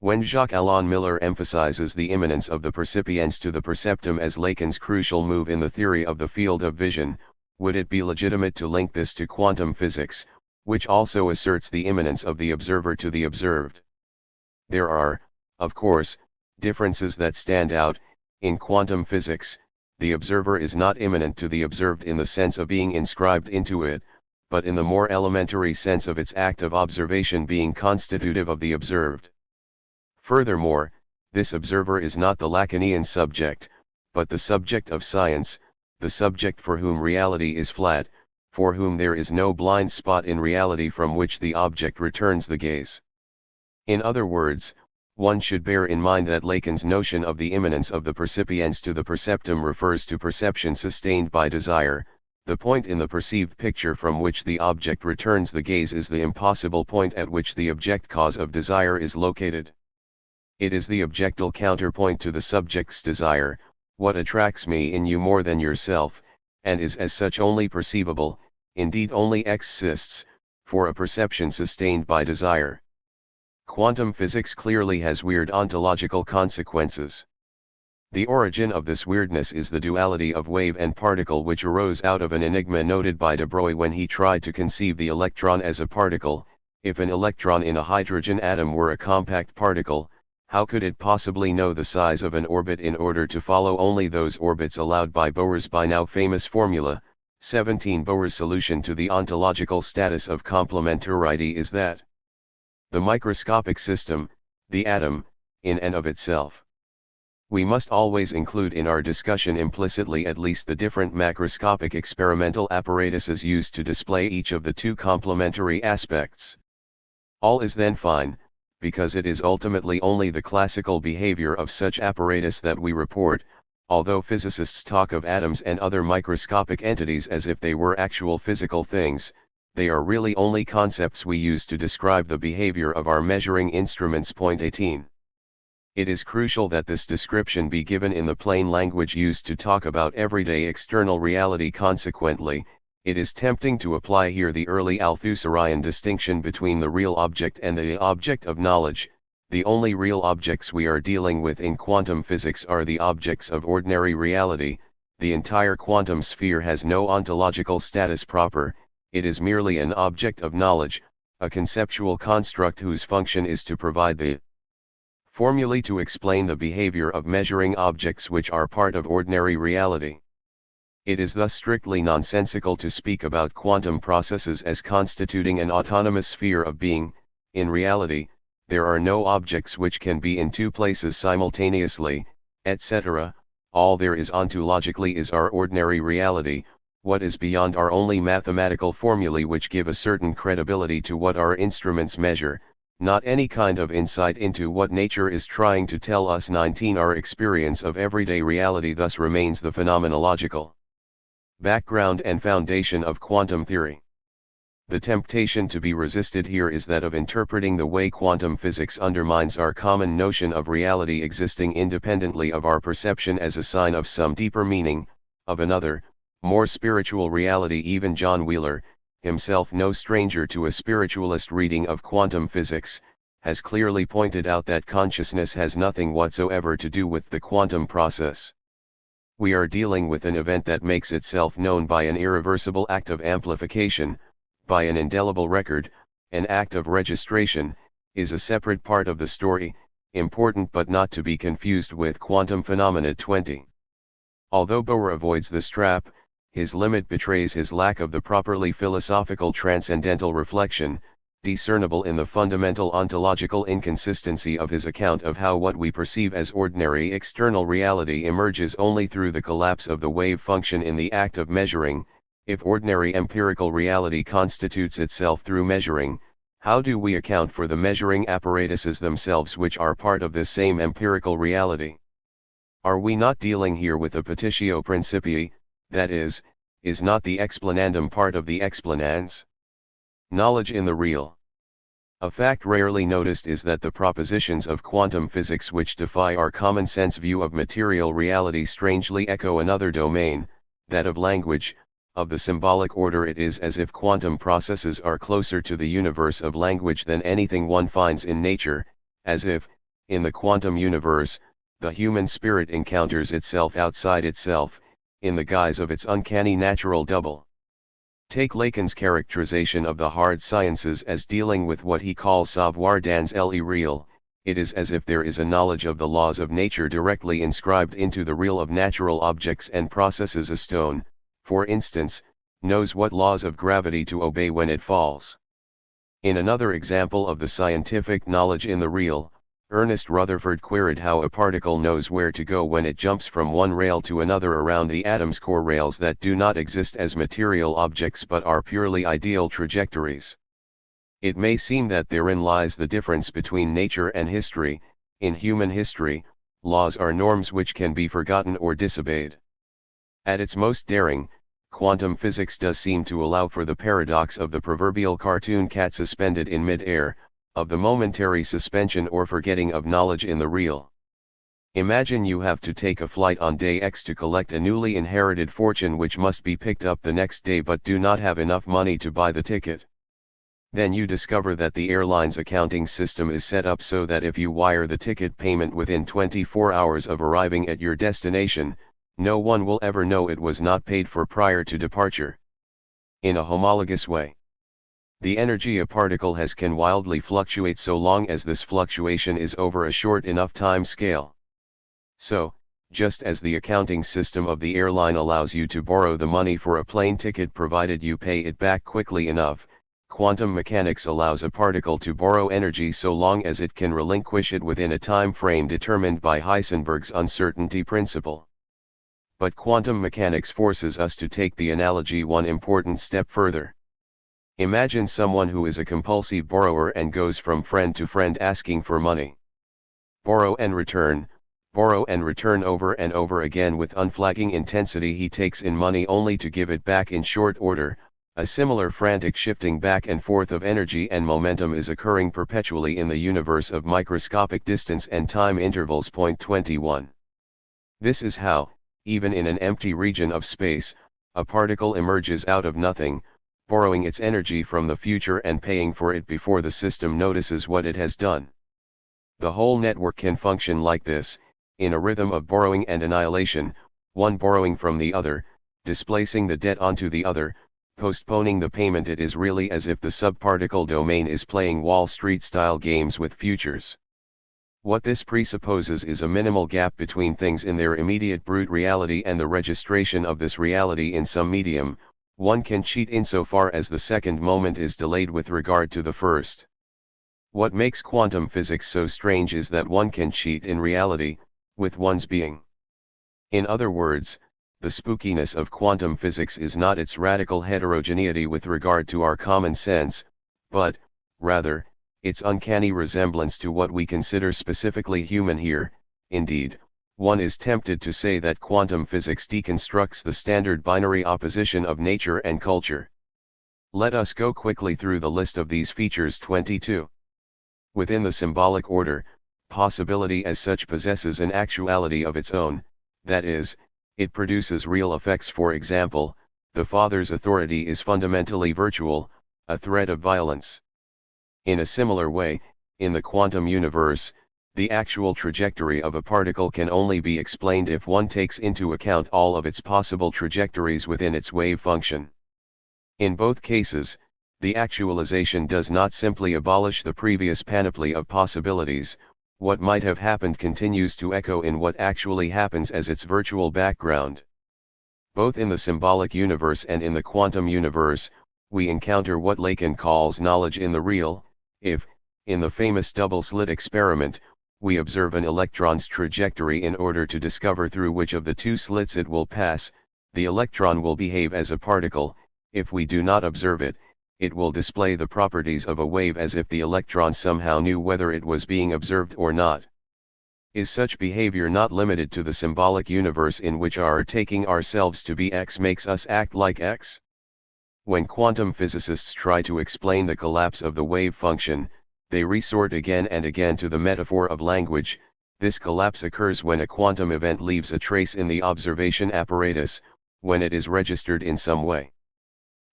When Jacques-Alain Miller emphasizes the immanence of the percipiens to the perceptum as Lacan's crucial move in the theory of the field of vision, would it be legitimate to link this to quantum physics, which also asserts the immanence of the observer to the observed? There are, of course, differences that stand out. In quantum physics, the observer is not immanent to the observed in the sense of being inscribed into it, but in the more elementary sense of its act of observation being constitutive of the observed. Furthermore, this observer is not the Lacanian subject, but the subject of science, the subject for whom reality is flat, for whom there is no blind spot in reality from which the object returns the gaze. In other words, One should bear in mind that Lacan's notion of the immanence of the percipiens to the perceptum refers to perception sustained by desire. The point in the perceived picture from which the object returns the gaze is the impossible point at which the object cause of desire is located. It is the objectal counterpoint to the subject's desire, what attracts me in you more than yourself, and is as such only perceivable, indeed only exists, for a perception sustained by desire. Quantum physics clearly has weird ontological consequences. The origin of this weirdness is the duality of wave and particle, which arose out of an enigma noted by de Broglie when he tried to conceive the electron as a particle. If an electron in a hydrogen atom were a compact particle, how could it possibly know the size of an orbit in order to follow only those orbits allowed by Bohr's by now famous formula? 17. Bohr's solution to the ontological status of complementarity is that the microscopic system, the atom, in and of itself. We must always include in our discussion implicitly at least the different macroscopic experimental apparatuses used to display each of the two complementary aspects. All is then fine, because it is ultimately only the classical behavior of such apparatus that we report. Although physicists talk of atoms and other microscopic entities as if they were actual physical things, they are really only concepts we use to describe the behavior of our measuring instruments. Point 18. It is crucial that this description be given in the plain language used to talk about everyday external reality. Consequently, it is tempting to apply here the early Althusserian distinction between the real object and the object of knowledge. The only real objects we are dealing with in quantum physics are the objects of ordinary reality. The entire quantum sphere has no ontological status proper, it is merely an object of knowledge, a conceptual construct whose function is to provide the formulae to explain the behavior of measuring objects which are part of ordinary reality. It is thus strictly nonsensical to speak about quantum processes as constituting an autonomous sphere of being. In reality, there are no objects which can be in two places simultaneously, etc. All there is ontologically is our ordinary reality. What is beyond are only mathematical formulae which give a certain credibility to what our instruments measure, not any kind of insight into what nature is trying to tell us. 19. Our experience of everyday reality thus remains the phenomenological background and foundation of quantum theory. The temptation to be resisted here is that of interpreting the way quantum physics undermines our common notion of reality existing independently of our perception as a sign of some deeper meaning, of another, more spiritual reality. Even John Wheeler, himself no stranger to a spiritualist reading of quantum physics, has clearly pointed out that consciousness has nothing whatsoever to do with the quantum process. We are dealing with an event that makes itself known by an irreversible act of amplification, by an indelible record, an act of registration, is a separate part of the story, important but not to be confused with quantum phenomena. 20. Although Bohr avoids this trap, his limit betrays his lack of the properly philosophical transcendental reflection, discernible in the fundamental ontological inconsistency of his account of how what we perceive as ordinary external reality emerges only through the collapse of the wave function in the act of measuring. If ordinary empirical reality constitutes itself through measuring, how do we account for the measuring apparatuses themselves which are part of this same empirical reality? Are we not dealing here with a petitio principii, that is not the explanandum part of the explanans? Knowledge in the real. A fact rarely noticed is that the propositions of quantum physics which defy our common sense view of material reality strangely echo another domain, that of language. Of the symbolic order, it is as if quantum processes are closer to the universe of language than anything one finds in nature, as if, in the quantum universe, the human spirit encounters itself outside itself, in the guise of its uncanny natural double. Take Lacan's characterization of the hard sciences as dealing with what he calls savoir dans l'irréel. It is as if there is a knowledge of the laws of nature directly inscribed into the real of natural objects and processes. A stone, for instance, knows what laws of gravity to obey when it falls. In another example of the scientific knowledge in the real, Ernest Rutherford queried how a particle knows where to go when it jumps from one rail to another around the atom's core, rails that do not exist as material objects but are purely ideal trajectories. It may seem that therein lies the difference between nature and history, In human history, laws are norms which can be forgotten or disobeyed. At its most daring, quantum physics does seem to allow for the paradox of the proverbial cartoon cat suspended in mid-air, of the momentary suspension or forgetting of knowledge in the real. Imagine you have to take a flight on day X to collect a newly inherited fortune which must be picked up the next day but do not have enough money to buy the ticket. Then you discover that the airline's accounting system is set up so that if you wire the ticket payment within 24 hours of arriving at your destination, no one will ever know it was not paid for prior to departure. In a homologous way, the energy a particle has can wildly fluctuate so long as this fluctuation is over a short enough time scale. So, just as the accounting system of the airline allows you to borrow the money for a plane ticket provided you pay it back quickly enough, quantum mechanics allows a particle to borrow energy so long as it can relinquish it within a time frame determined by Heisenberg's uncertainty principle. But quantum mechanics forces us to take the analogy one important step further. Imagine someone who is a compulsive borrower and goes from friend to friend asking for money. Borrow and return over and over again with unflagging intensity. He takes in money only to give it back in short order. A similar frantic shifting back and forth of energy and momentum is occurring perpetually in the universe of microscopic distance and time intervals. Point 21. This is how, even in an empty region of space, a particle emerges out of nothing, borrowing its energy from the future and paying for it before the system notices what it has done. The whole network can function like this, in a rhythm of borrowing and annihilation, one borrowing from the other, displacing the debt onto the other, postponing the payment. It is really as if the subparticle domain is playing Wall Street-style games with futures. What this presupposes is a minimal gap between things in their immediate brute reality and the registration of this reality in some medium. One can cheat insofar as the second moment is delayed with regard to the first. What makes quantum physics so strange is that one can cheat in reality, with one's being. In other words, the spookiness of quantum physics is not its radical heterogeneity with regard to our common sense, but, rather, its uncanny resemblance to what we consider specifically human here. Indeed, one is tempted to say that quantum physics deconstructs the standard binary opposition of nature and culture. Let us go quickly through the list of these features. 22. Within the symbolic order, possibility as such possesses an actuality of its own, that is, it produces real effects. For example, the father's authority is fundamentally virtual, a threat of violence. In a similar way, in the quantum universe, the actual trajectory of a particle can only be explained if one takes into account all of its possible trajectories within its wave function. In both cases, the actualization does not simply abolish the previous panoply of possibilities. What might have happened continues to echo in what actually happens as its virtual background. Both in the symbolic universe and in the quantum universe, we encounter what Lacan calls knowledge in the real. If, in the famous double-slit experiment, we observe an electron's trajectory in order to discover through which of the two slits it will pass, the electron will behave as a particle. If we do not observe it, it will display the properties of a wave as if the electron somehow knew whether it was being observed or not. Is such behavior not limited to the symbolic universe in which our taking ourselves to be X makes us act like X? When quantum physicists try to explain the collapse of the wave function, they resort again and again to the metaphor of language. This collapse occurs when a quantum event leaves a trace in the observation apparatus, when it is registered in some way.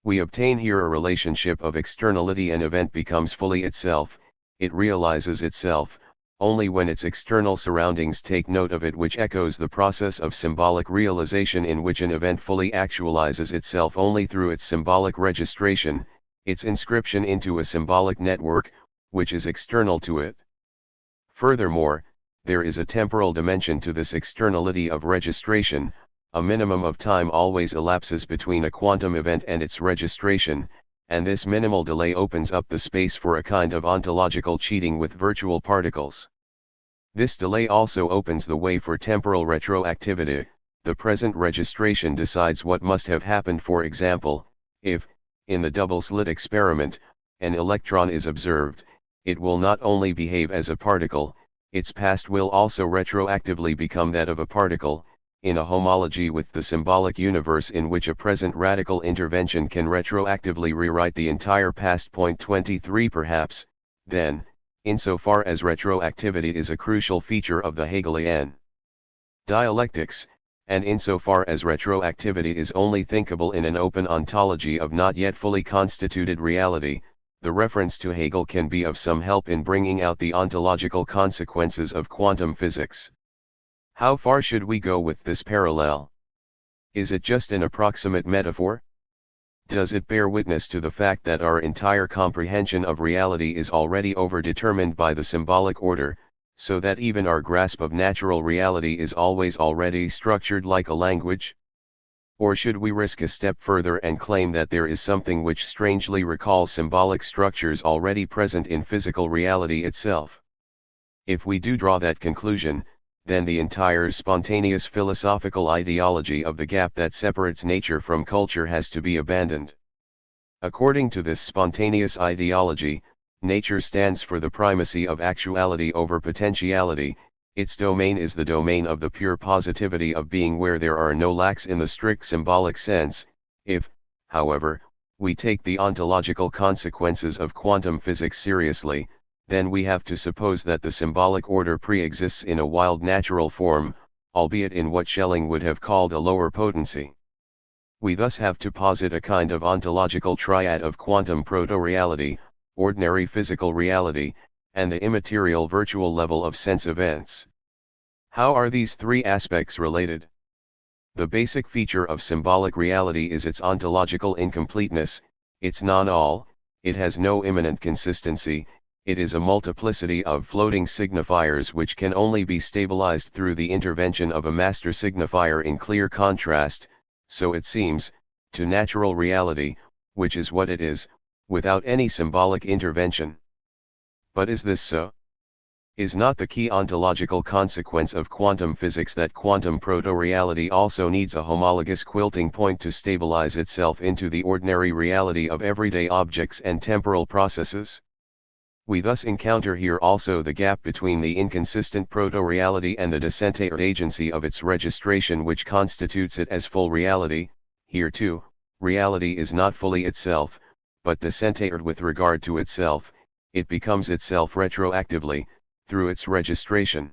We obtain here a relationship of externality. An event becomes fully itself, it realizes itself, only when its external surroundings take note of it, which echoes the process of symbolic realization in which an event fully actualizes itself only through its symbolic registration, its inscription into a symbolic network, which is external to it. Furthermore, there is a temporal dimension to this externality of registration. A minimum of time always elapses between a quantum event and its registration, and this minimal delay opens up the space for a kind of ontological cheating with virtual particles. This delay also opens the way for temporal retroactivity. The present registration decides what must have happened. For example, if, in the double-slit experiment, an electron is observed, it will not only behave as a particle, its past will also retroactively become that of a particle, in a homology with the symbolic universe in which a present radical intervention can retroactively rewrite the entire past. 23 Perhaps, then, insofar as retroactivity is a crucial feature of the Hegelian dialectics, and insofar as retroactivity is only thinkable in an open ontology of not yet fully constituted reality, the reference to Hegel can be of some help in bringing out the ontological consequences of quantum physics. How far should we go with this parallel? Is it just an approximate metaphor? Does it bear witness to the fact that our entire comprehension of reality is already overdetermined by the symbolic order, so that even our grasp of natural reality is always already structured like a language? Or should we risk a step further and claim that there is something which strangely recalls symbolic structures already present in physical reality itself? If we do draw that conclusion, then the entire spontaneous philosophical ideology of the gap that separates nature from culture has to be abandoned. According to this spontaneous ideology, nature stands for the primacy of actuality over potentiality. Its domain is the domain of the pure positivity of being, where there are no lacks in the strict symbolic sense. If, however, we take the ontological consequences of quantum physics seriously, then we have to suppose that the symbolic order pre-exists in a wild natural form, albeit in what Schelling would have called a lower potency. We thus have to posit a kind of ontological triad of quantum proto-reality, ordinary physical reality, and the immaterial virtual level of sense events. How are these three aspects related? The basic feature of symbolic reality is its ontological incompleteness, its non-all. It has no immanent consistency. It is a multiplicity of floating signifiers which can only be stabilized through the intervention of a master signifier in clear contrast, so it seems, to natural reality, which is what it is, without any symbolic intervention. But is this so? Is not the key ontological consequence of quantum physics that quantum proto-reality also needs a homologous quilting point to stabilize itself into the ordinary reality of everyday objects and temporal processes? We thus encounter here also the gap between the inconsistent proto-reality and the decentered agency of its registration which constitutes it as full reality. Here too, reality is not fully itself, but decentered with regard to itself. It becomes itself retroactively, through its registration.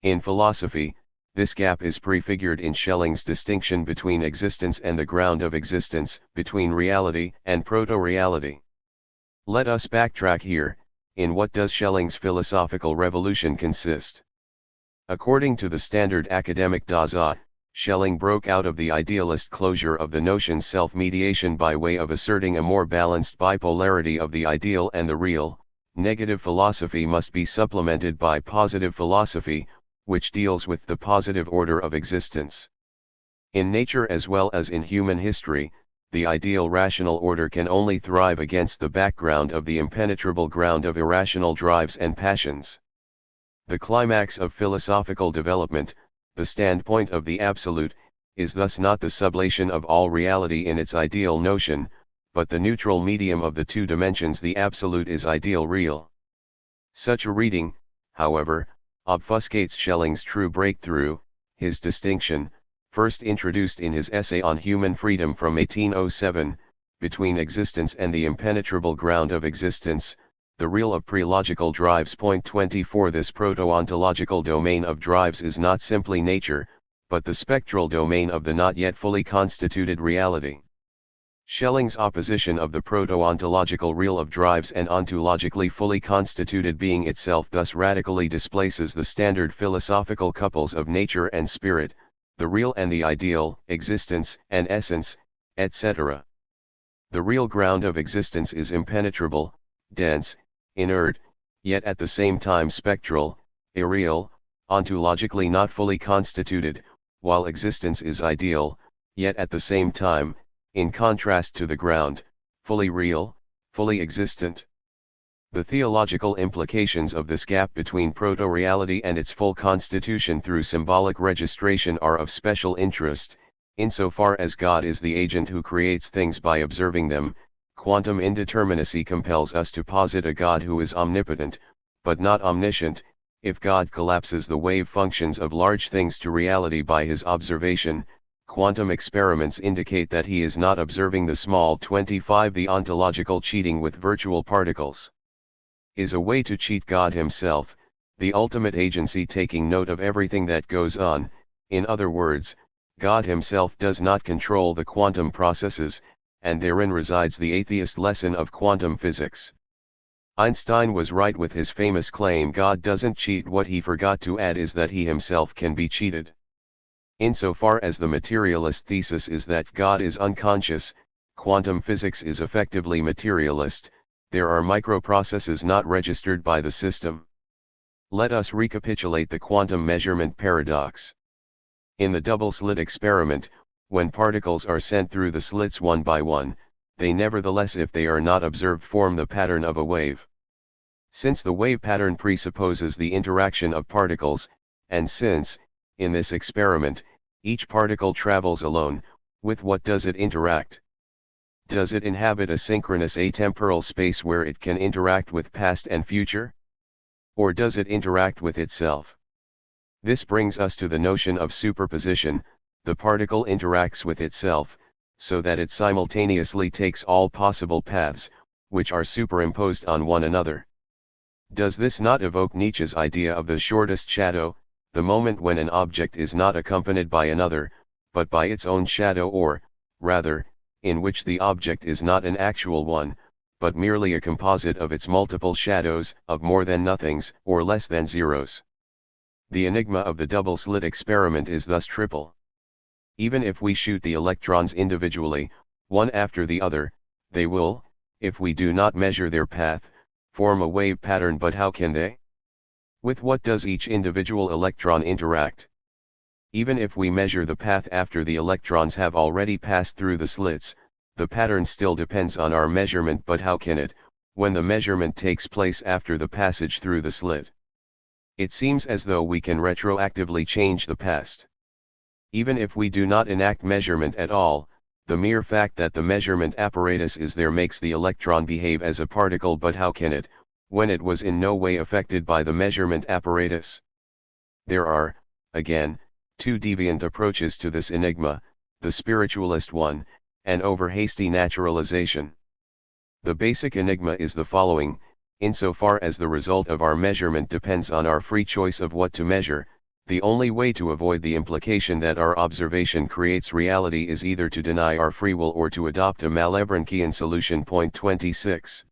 In philosophy, this gap is prefigured in Schelling's distinction between existence and the ground of existence, between reality and proto-reality. Let us backtrack here. In what does Schelling's philosophical revolution consist? According to the standard academic Dasein, Schelling broke out of the idealist closure of the notion self-mediation by way of asserting a more balanced bipolarity of the ideal and the real. Negative philosophy must be supplemented by positive philosophy, which deals with the positive order of existence. In nature as well as in human history, the ideal rational order can only thrive against the background of the impenetrable ground of irrational drives and passions. The climax of philosophical development, the standpoint of the absolute, is thus not the sublation of all reality in its ideal notion, but the neutral medium of the two dimensions. The absolute is ideal real. Such a reading, however, obfuscates Schelling's true breakthrough, his distinction, first introduced in his essay on human freedom from 1807, between existence and the impenetrable ground of existence, the real of pre-logical drives. 24 This proto-ontological domain of drives is not simply nature, but the spectral domain of the not yet fully constituted reality. Schelling's opposition of the proto-ontological real of drives and ontologically fully constituted being itself thus radically displaces the standard philosophical couples of nature and spirit, the real and the ideal, existence and essence, etc. The real ground of existence is impenetrable, dense, inert, yet at the same time spectral, irreal, ontologically not fully constituted, while existence is ideal, yet at the same time, in contrast to the ground, fully real, fully existent. The theological implications of this gap between proto-reality and its full constitution through symbolic registration are of special interest, insofar as God is the agent who creates things by observing them. Quantum indeterminacy compels us to posit a God who is omnipotent, but not omniscient, If God collapses the wave functions of large things to reality by his observation, quantum experiments indicate that he is not observing the small 25. The ontological cheating with virtual particles is a way to cheat God himself, the ultimate agency taking note of everything that goes on. In other words, God himself does not control the quantum processes, and therein resides the atheist lesson of quantum physics. Einstein was right with his famous claim God doesn't cheat. What he forgot to add is that he himself can be cheated. Insofar as the materialist thesis is that God is unconscious, quantum physics is effectively materialist. There are microprocesses not registered by the system. Let us recapitulate the quantum measurement paradox. In the double-slit experiment, when particles are sent through the slits one by one, they nevertheless, if they are not observed, form the pattern of a wave. Since the wave pattern presupposes the interaction of particles, and since, in this experiment, each particle travels alone, with what does it interact? Does it inhabit a synchronous atemporal space where it can interact with past and future? Or does it interact with itself? This brings us to the notion of superposition. The particle interacts with itself, so that it simultaneously takes all possible paths, which are superimposed on one another. Does this not evoke Nietzsche's idea of the shortest shadow, the moment when an object is not accompanied by another, but by its own shadow, or, rather, in which the object is not an actual one, but merely a composite of its multiple shadows, of more than nothings, or less than zeros? The enigma of the double-slit experiment is thus triple. Even if we shoot the electrons individually, one after the other, they will, if we do not measure their path, form a wave pattern. But how can they? With what does each individual electron interact? Even if we measure the path after the electrons have already passed through the slits, the pattern still depends on our measurement. But how can it, when the measurement takes place after the passage through the slit? It seems as though we can retroactively change the past. Even if we do not enact measurement at all, the mere fact that the measurement apparatus is there makes the electron behave as a particle. But how can it, when it was in no way affected by the measurement apparatus? There are, again, two deviant approaches to this enigma, the spiritualist one, and over-hasty naturalization. The basic enigma is the following: insofar as the result of our measurement depends on our free choice of what to measure, the only way to avoid the implication that our observation creates reality is either to deny our free will or to adopt a Malebranchian solution. Point 26.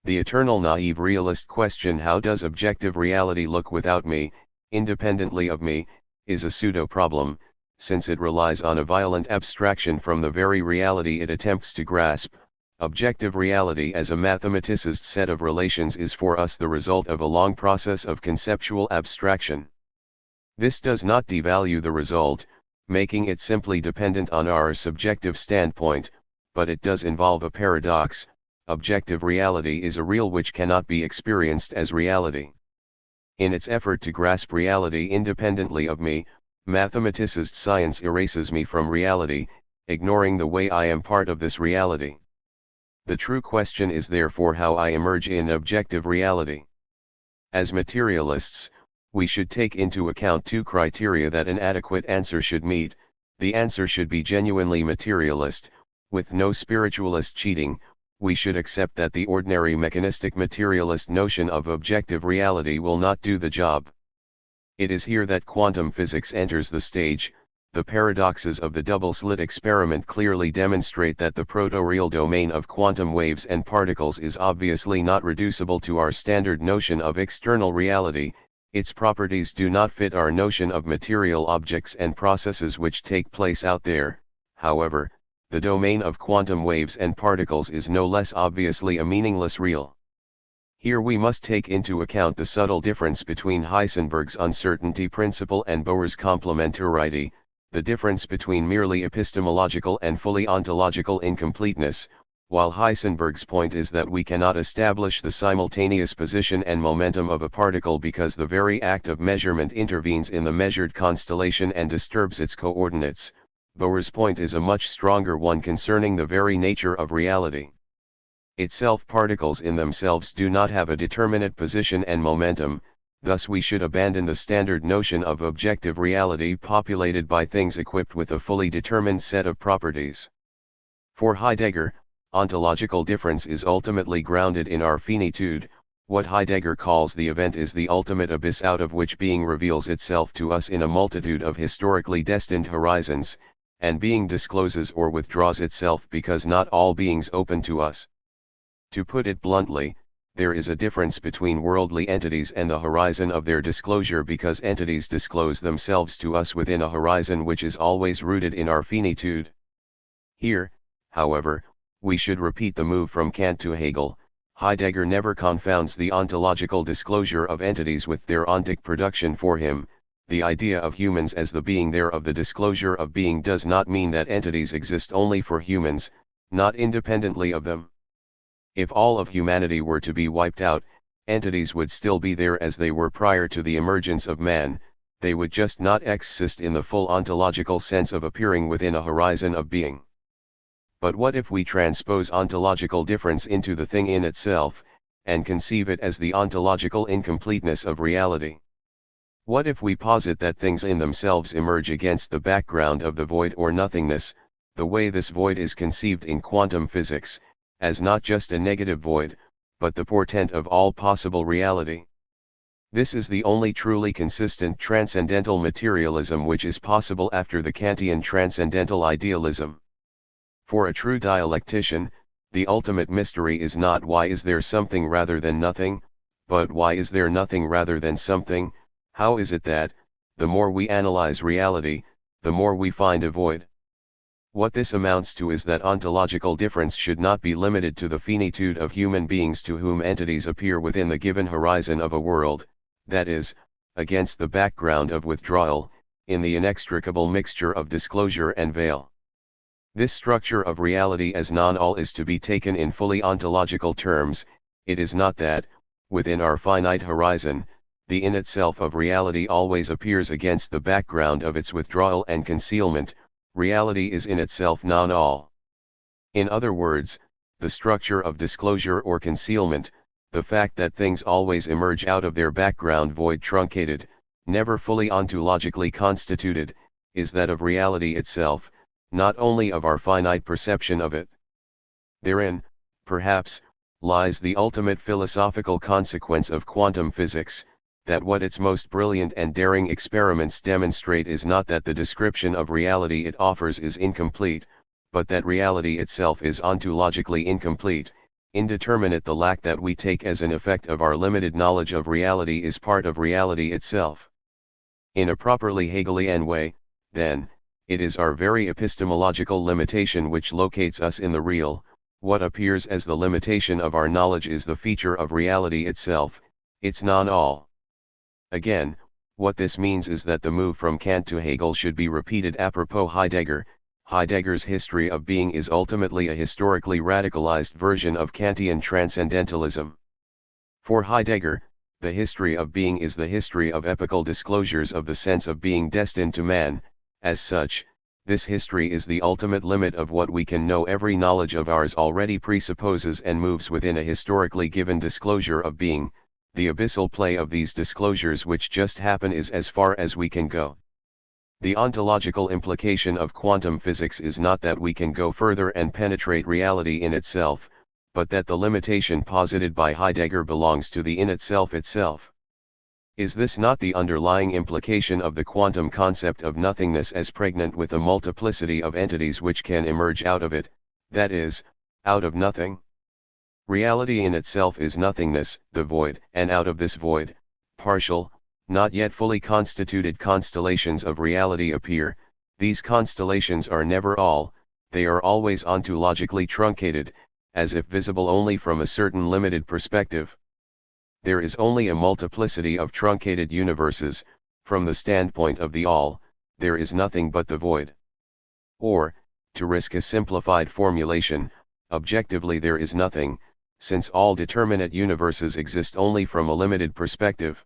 The eternal naive realist question, how does objective reality look without me, independently of me, is a pseudo-problem, since it relies on a violent abstraction from the very reality it attempts to grasp. Objective reality as a mathematicist set of relations is for us the result of a long process of conceptual abstraction. This does not devalue the result, making it simply dependent on our subjective standpoint, but it does involve a paradox. Objective reality is a real which cannot be experienced as reality. In its effort to grasp reality independently of me, mathematicist science erases me from reality, ignoring the way I am part of this reality. The true question is therefore how I emerge in objective reality. As materialists, we should take into account two criteria that an adequate answer should meet. The answer should be genuinely materialist, with no spiritualist cheating. We should accept that the ordinary mechanistic materialist notion of objective reality will not do the job. It is here that quantum physics enters the stage. The paradoxes of the double-slit experiment clearly demonstrate that the proto-real domain of quantum waves and particles is obviously not reducible to our standard notion of external reality. Its properties do not fit our notion of material objects and processes which take place out there. However, the domain of quantum waves and particles is no less obviously a meaningless real. Here we must take into account the subtle difference between Heisenberg's uncertainty principle and Bohr's complementarity, the difference between merely epistemological and fully ontological incompleteness. While Heisenberg's point is that we cannot establish the simultaneous position and momentum of a particle because the very act of measurement intervenes in the measured constellation and disturbs its coordinates, Bohr's point is a much stronger one concerning the very nature of reality itself. Particles in themselves do not have a determinate position and momentum, Thus we should abandon the standard notion of objective reality populated by things equipped with a fully determined set of properties. For Heidegger, ontological difference is ultimately grounded in our finitude. What Heidegger calls the event is the ultimate abyss out of which being reveals itself to us in a multitude of historically destined horizons, and being discloses or withdraws itself because not all beings open to us. To put it bluntly, there is a difference between worldly entities and the horizon of their disclosure because entities disclose themselves to us within a horizon which is always rooted in our finitude. Here, however, we should repeat the move from Kant to Hegel. Heidegger never confounds the ontological disclosure of entities with their ontic production. For him, the idea of humans as the being there of the disclosure of being does not mean that entities exist only for humans, not independently of them. If all of humanity were to be wiped out, entities would still be there as they were prior to the emergence of man, they would just not exist in the full ontological sense of appearing within a horizon of being. But what if we transpose ontological difference into the thing in itself, and conceive it as the ontological incompleteness of reality? What if we posit that things in themselves emerge against the background of the void or nothingness, the way this void is conceived in quantum physics, as not just a negative void, but the portent of all possible reality? This is the only truly consistent transcendental materialism which is possible after the Kantian transcendental idealism. For a true dialectician, the ultimate mystery is not why is there something rather than nothing, but why is there nothing rather than something. How is it that, the more we analyze reality, the more we find a void? What this amounts to is that ontological difference should not be limited to the finitude of human beings to whom entities appear within the given horizon of a world, that is, against the background of withdrawal, in the inextricable mixture of disclosure and veil. This structure of reality as non-all is to be taken in fully ontological terms. It is not that, within our finite horizon, the in itself of reality always appears against the background of its withdrawal and concealment. Reality is in itself non-all. In other words, the structure of disclosure or concealment, the fact that things always emerge out of their background void truncated, never fully ontologically constituted, is that of reality itself, not only of our finite perception of it. Therein, perhaps, lies the ultimate philosophical consequence of quantum physics, that what its most brilliant and daring experiments demonstrate is not that the description of reality it offers is incomplete, but that reality itself is ontologically incomplete, indeterminate. The lack that we take as an effect of our limited knowledge of reality is part of reality itself. In a properly Hegelian way, then, it is our very epistemological limitation which locates us in the real. What appears as the limitation of our knowledge is the feature of reality itself, its non-all. Again, what this means is that the move from Kant to Hegel should be repeated apropos Heidegger. Heidegger's history of being is ultimately a historically radicalized version of Kantian transcendentalism. For Heidegger, the history of being is the history of epochal disclosures of the sense of being destined to man. As such, this history is the ultimate limit of what we can know. Every knowledge of ours already presupposes and moves within a historically given disclosure of being. The abyssal play of these disclosures which just happen is as far as we can go. The ontological implication of quantum physics is not that we can go further and penetrate reality in itself, but that the limitation posited by Heidegger belongs to the in itself itself. Is this not the underlying implication of the quantum concept of nothingness as pregnant with a multiplicity of entities which can emerge out of it, that is, out of nothing? Reality in itself is nothingness, the void, and out of this void, partial, not yet fully constituted constellations of reality appear. These constellations are never all, they are always ontologically truncated, as if visible only from a certain limited perspective. There is only a multiplicity of truncated universes. From the standpoint of the all, there is nothing but the void. Or, to risk a simplified formulation, objectively there is nothing, since all determinate universes exist only from a limited perspective.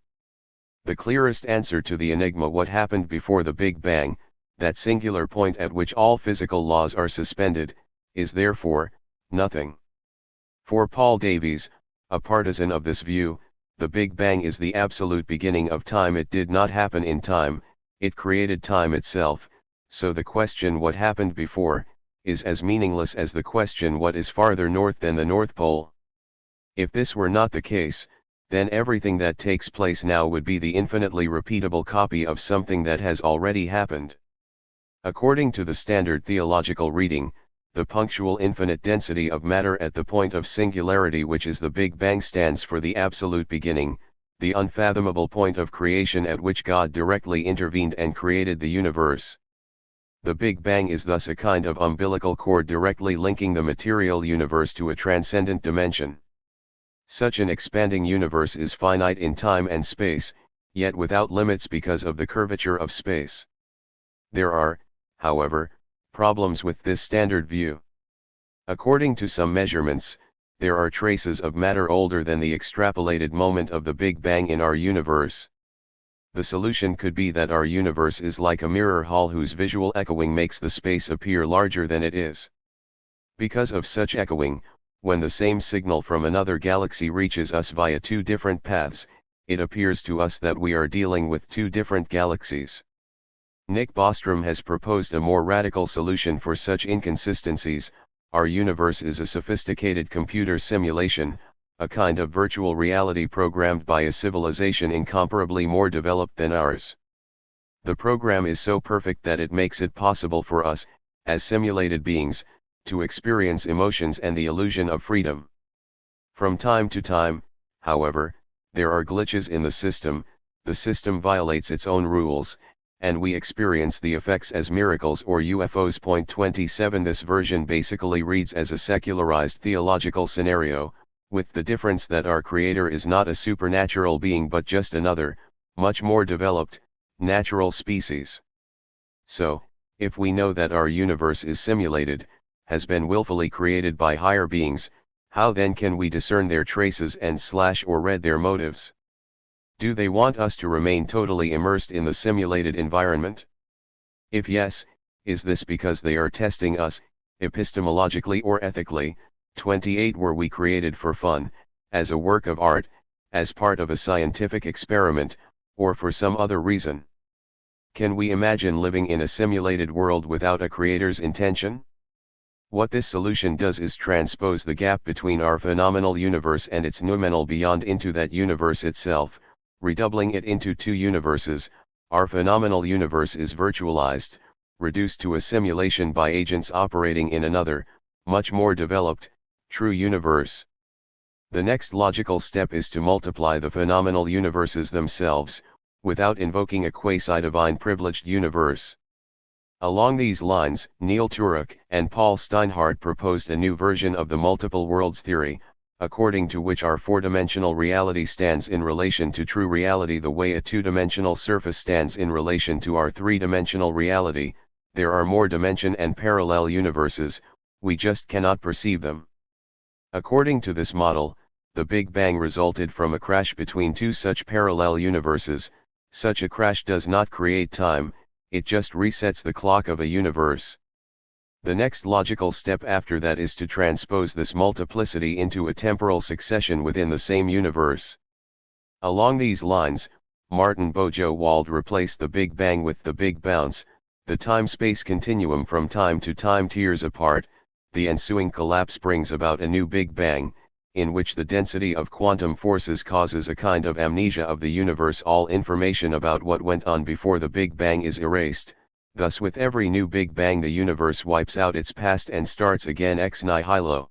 The clearest answer to the enigma what happened before the Big Bang, that singular point at which all physical laws are suspended, is therefore, nothing. For Paul Davies, a partisan of this view, the Big Bang is the absolute beginning of time. It did not happen in time, it created time itself, so the question what happened before, is as meaningless as the question what is farther north than the North Pole. If this were not the case, then everything that takes place now would be the infinitely repeatable copy of something that has already happened. According to the standard theological reading, the punctual infinite density of matter at the point of singularity, which is the Big Bang, stands for the absolute beginning, the unfathomable point of creation at which God directly intervened and created the universe. The Big Bang is thus a kind of umbilical cord directly linking the material universe to a transcendent dimension. Such an expanding universe is finite in time and space, yet without limits because of the curvature of space. There are, however, problems with this standard view. According to some measurements, there are traces of matter older than the extrapolated moment of the Big Bang in our universe. The solution could be that our universe is like a mirror hall whose visual echoing makes the space appear larger than it is. Because of such echoing, when the same signal from another galaxy reaches us via two different paths, it appears to us that we are dealing with two different galaxies. Nick Bostrom has proposed a more radical solution for such inconsistencies. Our universe is a sophisticated computer simulation, a kind of virtual reality programmed by a civilization incomparably more developed than ours. The program is so perfect that it makes it possible for us, as simulated beings, to experience emotions and the illusion of freedom. From time to time, however, there are glitches in the system system violates its own rules, and we experience the effects as miracles or UFOs. Point 27. This version basically reads as a secularized theological scenario, with the difference that our Creator is not a supernatural being but just another, much more developed, natural species. So, if we know that our universe is simulated, has been willfully created by higher beings, how then can we discern their traces and or read their motives? Do they want us to remain totally immersed in the simulated environment? If yes, is this because they are testing us, epistemologically or ethically? 28. Were we created for fun, as a work of art, as part of a scientific experiment, or for some other reason? Can we imagine living in a simulated world without a creator's intention? What this solution does is transpose the gap between our phenomenal universe and its noumenal beyond into that universe itself, redoubling it into two universes. Our phenomenal universe is virtualized, reduced to a simulation by agents operating in another, much more developed, true universe. The next logical step is to multiply the phenomenal universes themselves, without invoking a quasi-divine privileged universe. Along these lines, Neil Turok and Paul Steinhardt proposed a new version of the multiple worlds theory, according to which our four-dimensional reality stands in relation to true reality the way a two-dimensional surface stands in relation to our three-dimensional reality. There are more dimension and parallel universes, we just cannot perceive them. According to this model, the Big Bang resulted from a crash between two such parallel universes. Such a crash does not create time, it just resets the clock of a universe. The next logical step after that is to transpose this multiplicity into a temporal succession within the same universe. Along these lines, Martin Bojo-Wald replaced the Big Bang with the Big Bounce, the time-space continuum from time to time tears apart. The ensuing collapse brings about a new Big Bang, in which the density of quantum forces causes a kind of amnesia of the universe. All information about what went on before the Big Bang is erased, thus with every new Big Bang the universe wipes out its past and starts again ex nihilo.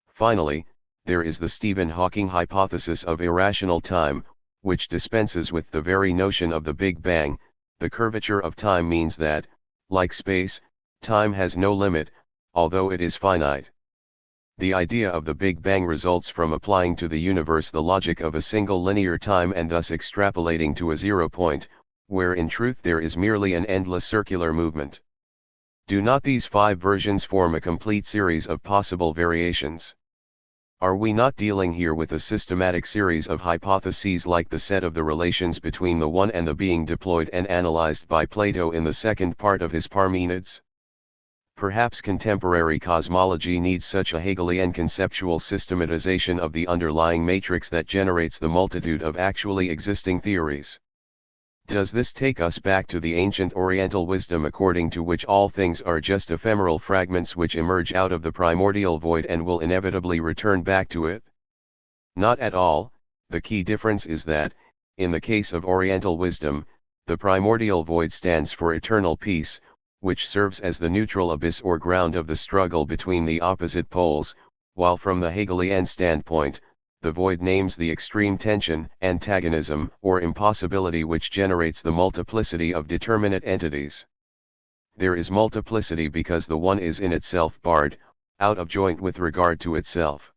Finally, there is the Stephen Hawking hypothesis of irrational time, which dispenses with the very notion of the Big Bang. The curvature of time means that, like space, time has no limit, although it is finite. The idea of the Big Bang results from applying to the universe the logic of a single linear time and thus extrapolating to a zero point, where in truth there is merely an endless circular movement. Do not these five versions form a complete series of possible variations? Are we not dealing here with a systematic series of hypotheses like the set of the relations between the one and the being deployed and analyzed by Plato in the second part of his Parmenides? Perhaps contemporary cosmology needs such a Hegelian conceptual systematization of the underlying matrix that generates the multitude of actually existing theories. Does this take us back to the ancient Oriental wisdom according to which all things are just ephemeral fragments which emerge out of the primordial void and will inevitably return back to it? Not at all. The key difference is that, in the case of Oriental wisdom, the primordial void stands for eternal peace, which serves as the neutral abyss or ground of the struggle between the opposite poles, while from the Hegelian standpoint, the void names the extreme tension, antagonism, or impossibility which generates the multiplicity of determinate entities. There is multiplicity because the one is in itself barred, out of joint with regard to itself.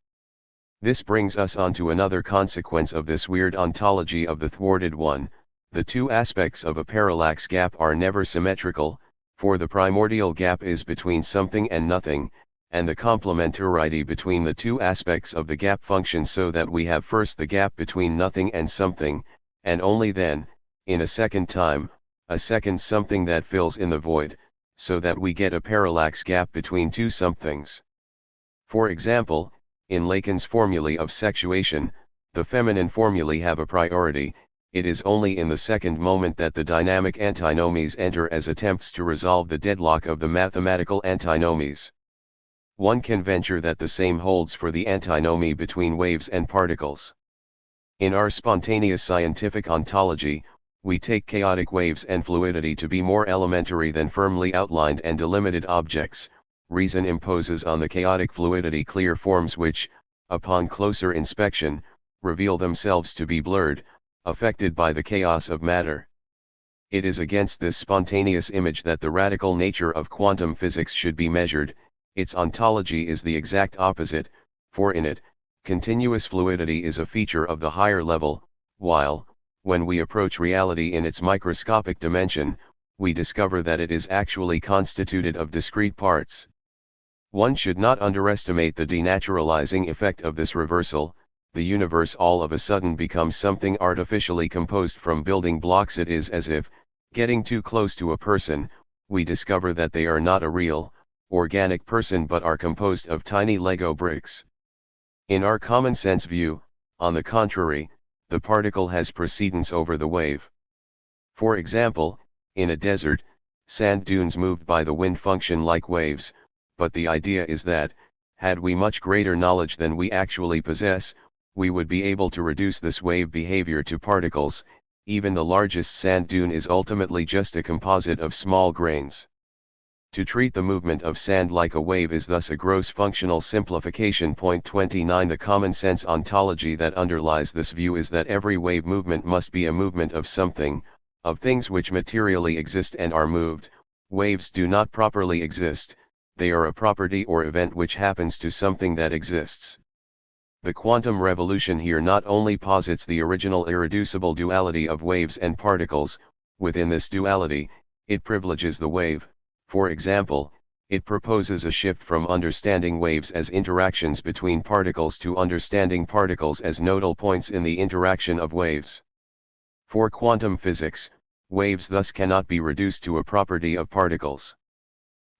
This brings us on to another consequence of this weird ontology of the thwarted one. The two aspects of a parallax gap are never symmetrical, for the primordial gap is between something and nothing, and the complementarity between the two aspects of the gap functions so that we have first the gap between nothing and something, and only then, in a second time, a second something that fills in the void, so that we get a parallax gap between two somethings. For example, in Lacan's formulae of sexuation, the feminine formulae have a priority. It is only in the second moment that the dynamic antinomies enter as attempts to resolve the deadlock of the mathematical antinomies. One can venture that the same holds for the antinomy between waves and particles. In our spontaneous scientific ontology, we take chaotic waves and fluidity to be more elementary than firmly outlined and delimited objects. Reason imposes on the chaotic fluidity clear forms which, upon closer inspection, reveal themselves to be blurred, affected by the chaos of matter. It is against this spontaneous image that the radical nature of quantum physics should be measured. Its ontology is the exact opposite, for in it, continuous fluidity is a feature of the higher level, while, when we approach reality in its microscopic dimension, we discover that it is actually constituted of discrete parts. One should not underestimate the denaturalizing effect of this reversal. The universe all of a sudden becomes something artificially composed from building blocks. It is as if, getting too close to a person, we discover that they are not a real, organic person but are composed of tiny Lego bricks. In our common sense view, on the contrary, the particle has precedence over the wave. For example, in a desert, sand dunes moved by the wind function like waves, but the idea is that, had we much greater knowledge than we actually possess, we would be able to reduce this wave behavior to particles. Even the largest sand dune is ultimately just a composite of small grains. To treat the movement of sand like a wave is thus a gross functional simplification. Point 29. The common sense ontology that underlies this view is that every wave movement must be a movement of something, of things which materially exist and are moved. Waves do not properly exist, they are a property or event which happens to something that exists. The quantum revolution here not only posits the original irreducible duality of waves and particles, within this duality, it privileges the wave. For example, it proposes a shift from understanding waves as interactions between particles to understanding particles as nodal points in the interaction of waves. For quantum physics, waves thus cannot be reduced to a property of particles.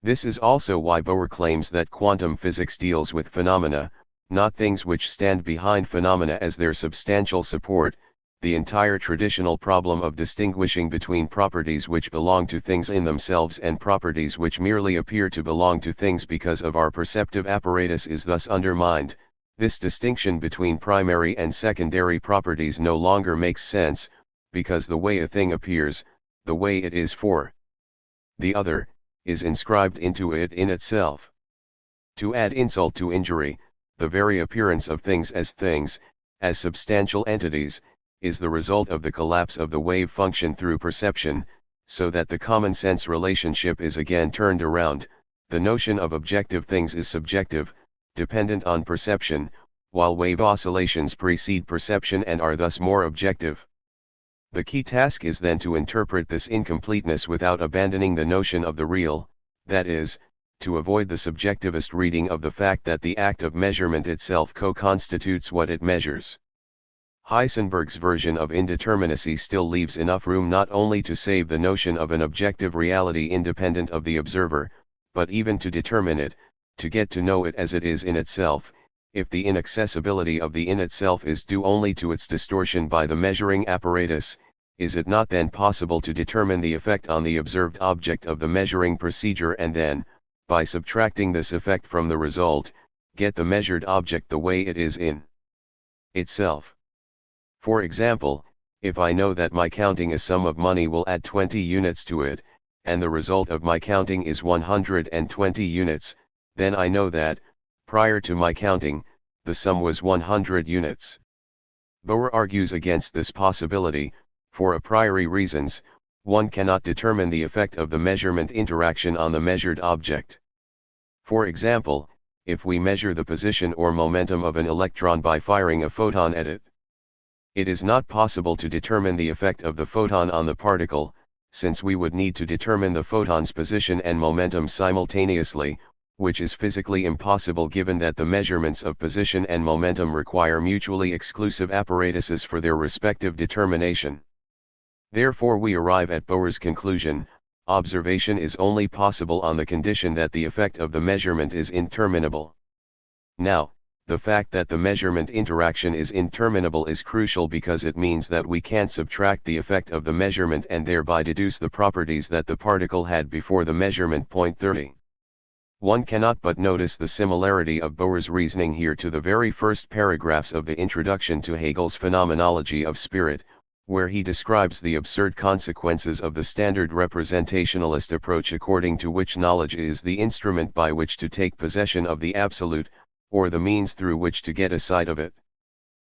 This is also why Bohr claims that quantum physics deals with phenomena, not things which stand behind phenomena as their substantial support. The entire traditional problem of distinguishing between properties which belong to things in themselves and properties which merely appear to belong to things because of our perceptive apparatus is thus undermined. This distinction between primary and secondary properties no longer makes sense, because the way a thing appears, the way it is for the other, is inscribed into it in itself. To add insult to injury, the very appearance of things, as substantial entities, is the result of the collapse of the wave function through perception, so that the common sense relationship is again turned around. The notion of objective things is subjective, dependent on perception, while wave oscillations precede perception and are thus more objective. The key task is then to interpret this incompleteness without abandoning the notion of the real, that is, to avoid the subjectivist reading of the fact that the act of measurement itself co-constitutes what it measures. Heisenberg's version of indeterminacy still leaves enough room not only to save the notion of an objective reality independent of the observer, but even to determine it, to get to know it as it is in itself, if the inaccessibility of the in itself is due only to its distortion by the measuring apparatus, is it not then possible to determine the effect on the observed object of the measuring procedure and then, by subtracting this effect from the result, get the measured object the way it is in itself? For example, if I know that my counting a sum of money will add 20 units to it, and the result of my counting is 120 units, then I know that, prior to my counting, the sum was 100 units. Bauer argues against this possibility. For a priori reasons, one cannot determine the effect of the measurement interaction on the measured object. For example, if we measure the position or momentum of an electron by firing a photon at it, it is not possible to determine the effect of the photon on the particle, since we would need to determine the photon's position and momentum simultaneously, which is physically impossible given that the measurements of position and momentum require mutually exclusive apparatuses for their respective determination. Therefore we arrive at Bauer's conclusion: observation is only possible on the condition that the effect of the measurement is interminable. Now, the fact that the measurement interaction is interminable is crucial because it means that we can't subtract the effect of the measurement and thereby deduce the properties that the particle had before the measurement point 30. One cannot but notice the similarity of Bauer's reasoning here to the very first paragraphs of the introduction to Hegel's Phenomenology of Spirit, where he describes the absurd consequences of the standard representationalist approach according to which knowledge is the instrument by which to take possession of the absolute, or the means through which to get a sight of it.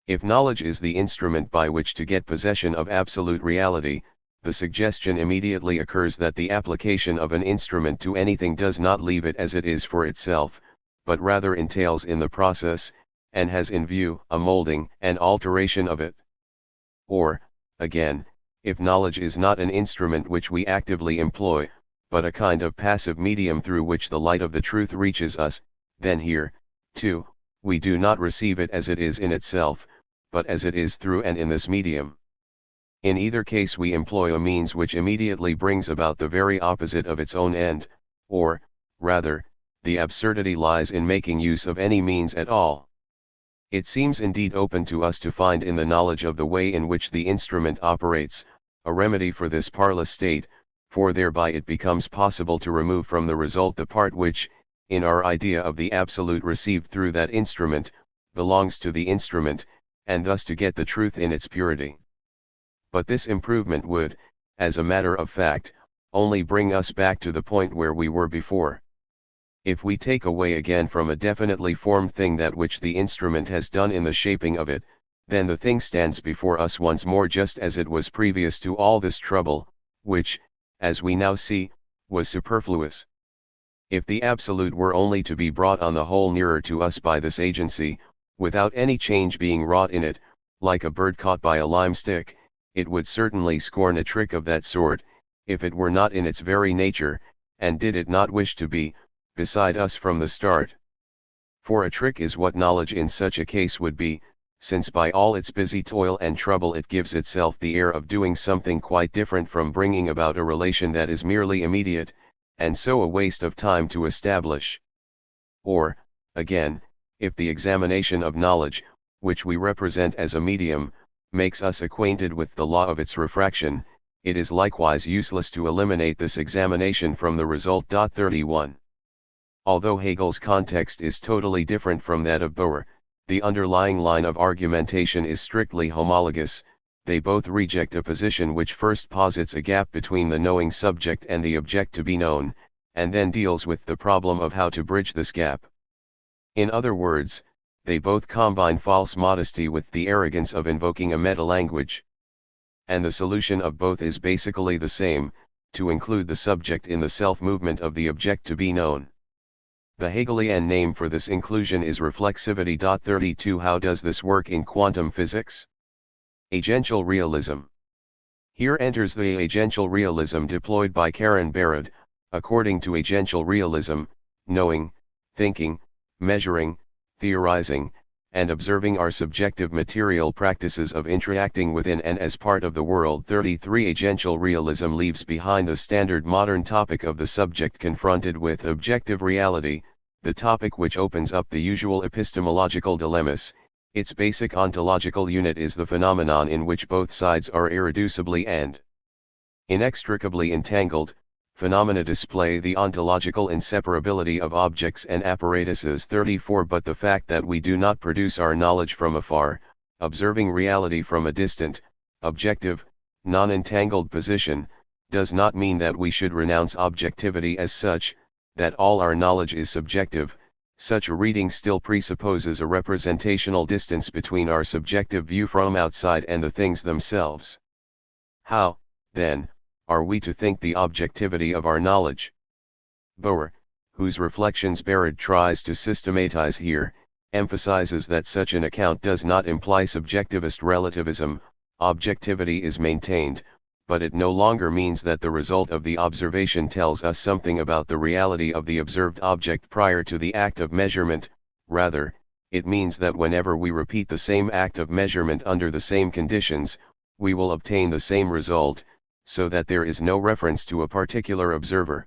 If knowledge is the instrument by which to get possession of absolute reality, the suggestion immediately occurs that the application of an instrument to anything does not leave it as it is for itself, but rather entails in the process, and has in view, a molding and alteration of it. Or, again, if knowledge is not an instrument which we actively employ, but a kind of passive medium through which the light of the truth reaches us, then here, too, we do not receive it as it is in itself, but as it is through and in this medium. In either case we employ a means which immediately brings about the very opposite of its own end, or, rather, the absurdity lies in making use of any means at all. It seems indeed open to us to find in the knowledge of the way in which the instrument operates, a remedy for this parlous state, for thereby it becomes possible to remove from the result the part which, in our idea of the absolute received through that instrument, belongs to the instrument, and thus to get the truth in its purity. But this improvement would, as a matter of fact, only bring us back to the point where we were before. If we take away again from a definitely formed thing that which the instrument has done in the shaping of it, then the thing stands before us once more just as it was previous to all this trouble, which, as we now see, was superfluous. If the absolute were only to be brought on the whole nearer to us by this agency, without any change being wrought in it, like a bird caught by a lime stick, it would certainly scorn a trick of that sort, if it were not in its very nature, and did it not wish to be, beside us from the start. For a trick is what knowledge in such a case would be, since by all its busy toil and trouble it gives itself the air of doing something quite different from bringing about a relation that is merely immediate, and so a waste of time to establish. Or, again, if the examination of knowledge, which we represent as a medium, makes us acquainted with the law of its refraction, it is likewise useless to eliminate this examination from the result. 31. Although Hegel's context is totally different from that of Bauer, the underlying line of argumentation is strictly homologous. They both reject a position which first posits a gap between the knowing subject and the object to be known, and then deals with the problem of how to bridge this gap. In other words, they both combine false modesty with the arrogance of invoking a meta-language. And the solution of both is basically the same, to include the subject in the self-movement of the object to be known. The Hegelian name for this inclusion is reflexivity. 32. How does this work in quantum physics? Agential realism. Here enters the agential realism deployed by Karen Barad. According to agential realism, knowing, thinking, measuring, theorizing, and observing our subjective material practices of interacting within and as part of the world. 33. Agential realism leaves behind the standard modern topic of the subject confronted with objective reality, the topic which opens up the usual epistemological dilemmas. Its basic ontological unit is the phenomenon in which both sides are irreducibly and inextricably entangled. Phenomena display the ontological inseparability of objects and apparatuses. 34. But the fact that we do not produce our knowledge from afar, observing reality from a distant, objective, non-entangled position, does not mean that we should renounce objectivity as such, that all our knowledge is subjective. Such a reading still presupposes a representational distance between our subjective view from outside and the things themselves. How, then, are we to think the objectivity of our knowledge? Bauer, whose reflections Barrett tries to systematize here, emphasizes that such an account does not imply subjectivist relativism. Objectivity is maintained, but it no longer means that the result of the observation tells us something about the reality of the observed object prior to the act of measurement. Rather, it means that whenever we repeat the same act of measurement under the same conditions, we will obtain the same result, so that there is no reference to a particular observer.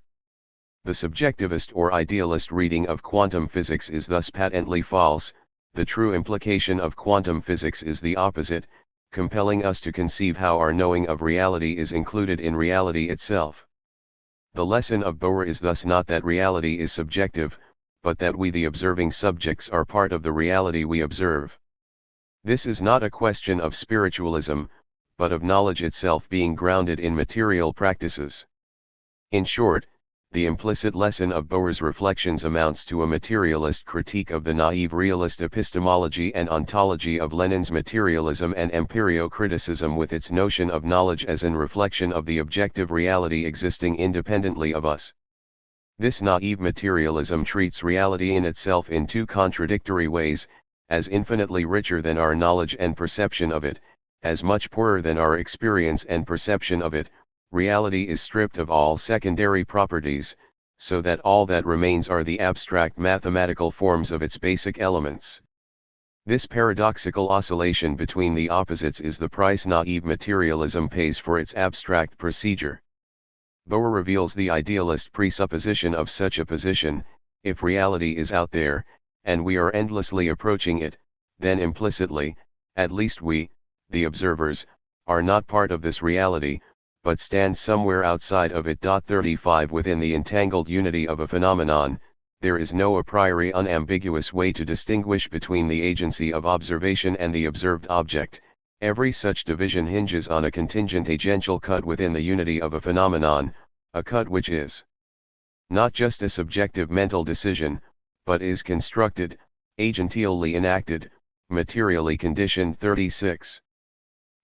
The subjectivist or idealist reading of quantum physics is thus patently false. The true implication of quantum physics is the opposite, compelling us to conceive how our knowing of reality is included in reality itself. The lesson of Bauer is thus not that reality is subjective, but that we the observing subjects are part of the reality we observe. This is not a question of spiritualism, but of knowledge itself being grounded in material practices. In short, the implicit lesson of Bauer's reflections amounts to a materialist critique of the naive realist epistemology and ontology of Lenin's materialism and empirio-criticism with its notion of knowledge as an reflection of the objective reality existing independently of us. This naive materialism treats reality in itself in two contradictory ways, as infinitely richer than our knowledge and perception of it, as much poorer than our experience and perception of it. Reality is stripped of all secondary properties, so that all that remains are the abstract mathematical forms of its basic elements. This paradoxical oscillation between the opposites is the price naive materialism pays for its abstract procedure. Bauer reveals the idealist presupposition of such a position: if reality is out there, and we are endlessly approaching it, then implicitly, at least we, the observers, are not part of this reality, but stand somewhere outside of it. 35 Within the entangled unity of a phenomenon, there is no a priori unambiguous way to distinguish between the agency of observation and the observed object. Every such division hinges on a contingent agential cut within the unity of a phenomenon, a cut which is not just a subjective mental decision, but is constructed, agentially enacted, materially conditioned. 36.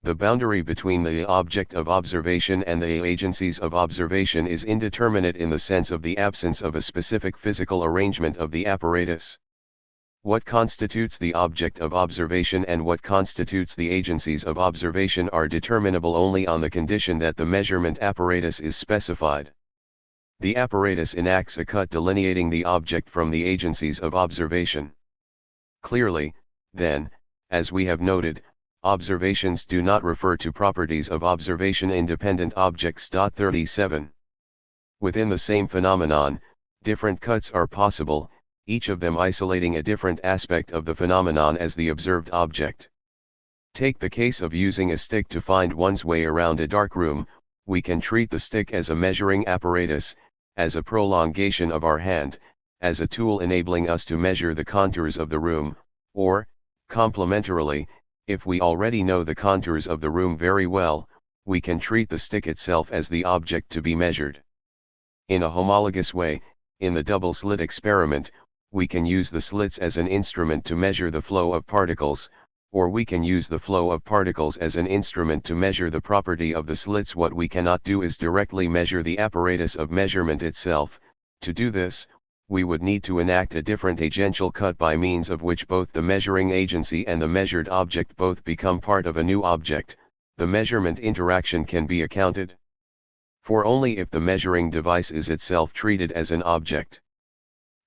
The boundary between the object of observation and the agencies of observation is indeterminate in the sense of the absence of a specific physical arrangement of the apparatus. What constitutes the object of observation and what constitutes the agencies of observation are determinable only on the condition that the measurement apparatus is specified. The apparatus enacts a cut delineating the object from the agencies of observation. Clearly, then, as we have noted, observations do not refer to properties of observation-independent objects. 37. Within the same phenomenon, different cuts are possible, each of them isolating a different aspect of the phenomenon as the observed object. Take the case of using a stick to find one's way around a dark room. We can treat the stick as a measuring apparatus, as a prolongation of our hand, as a tool enabling us to measure the contours of the room, or, complementarily, if we already know the contours of the room very well, we can treat the stick itself as the object to be measured. In a homologous way, in the double-slit experiment, we can use the slits as an instrument to measure the flow of particles, or we can use the flow of particles as an instrument to measure the property of the slits. What we cannot do is directly measure the apparatus of measurement itself. To do this, we would need to enact a different agential cut by means of which both the measuring agency and the measured object both become part of a new object. The measurement interaction can be accounted for only if the measuring device is itself treated as an object.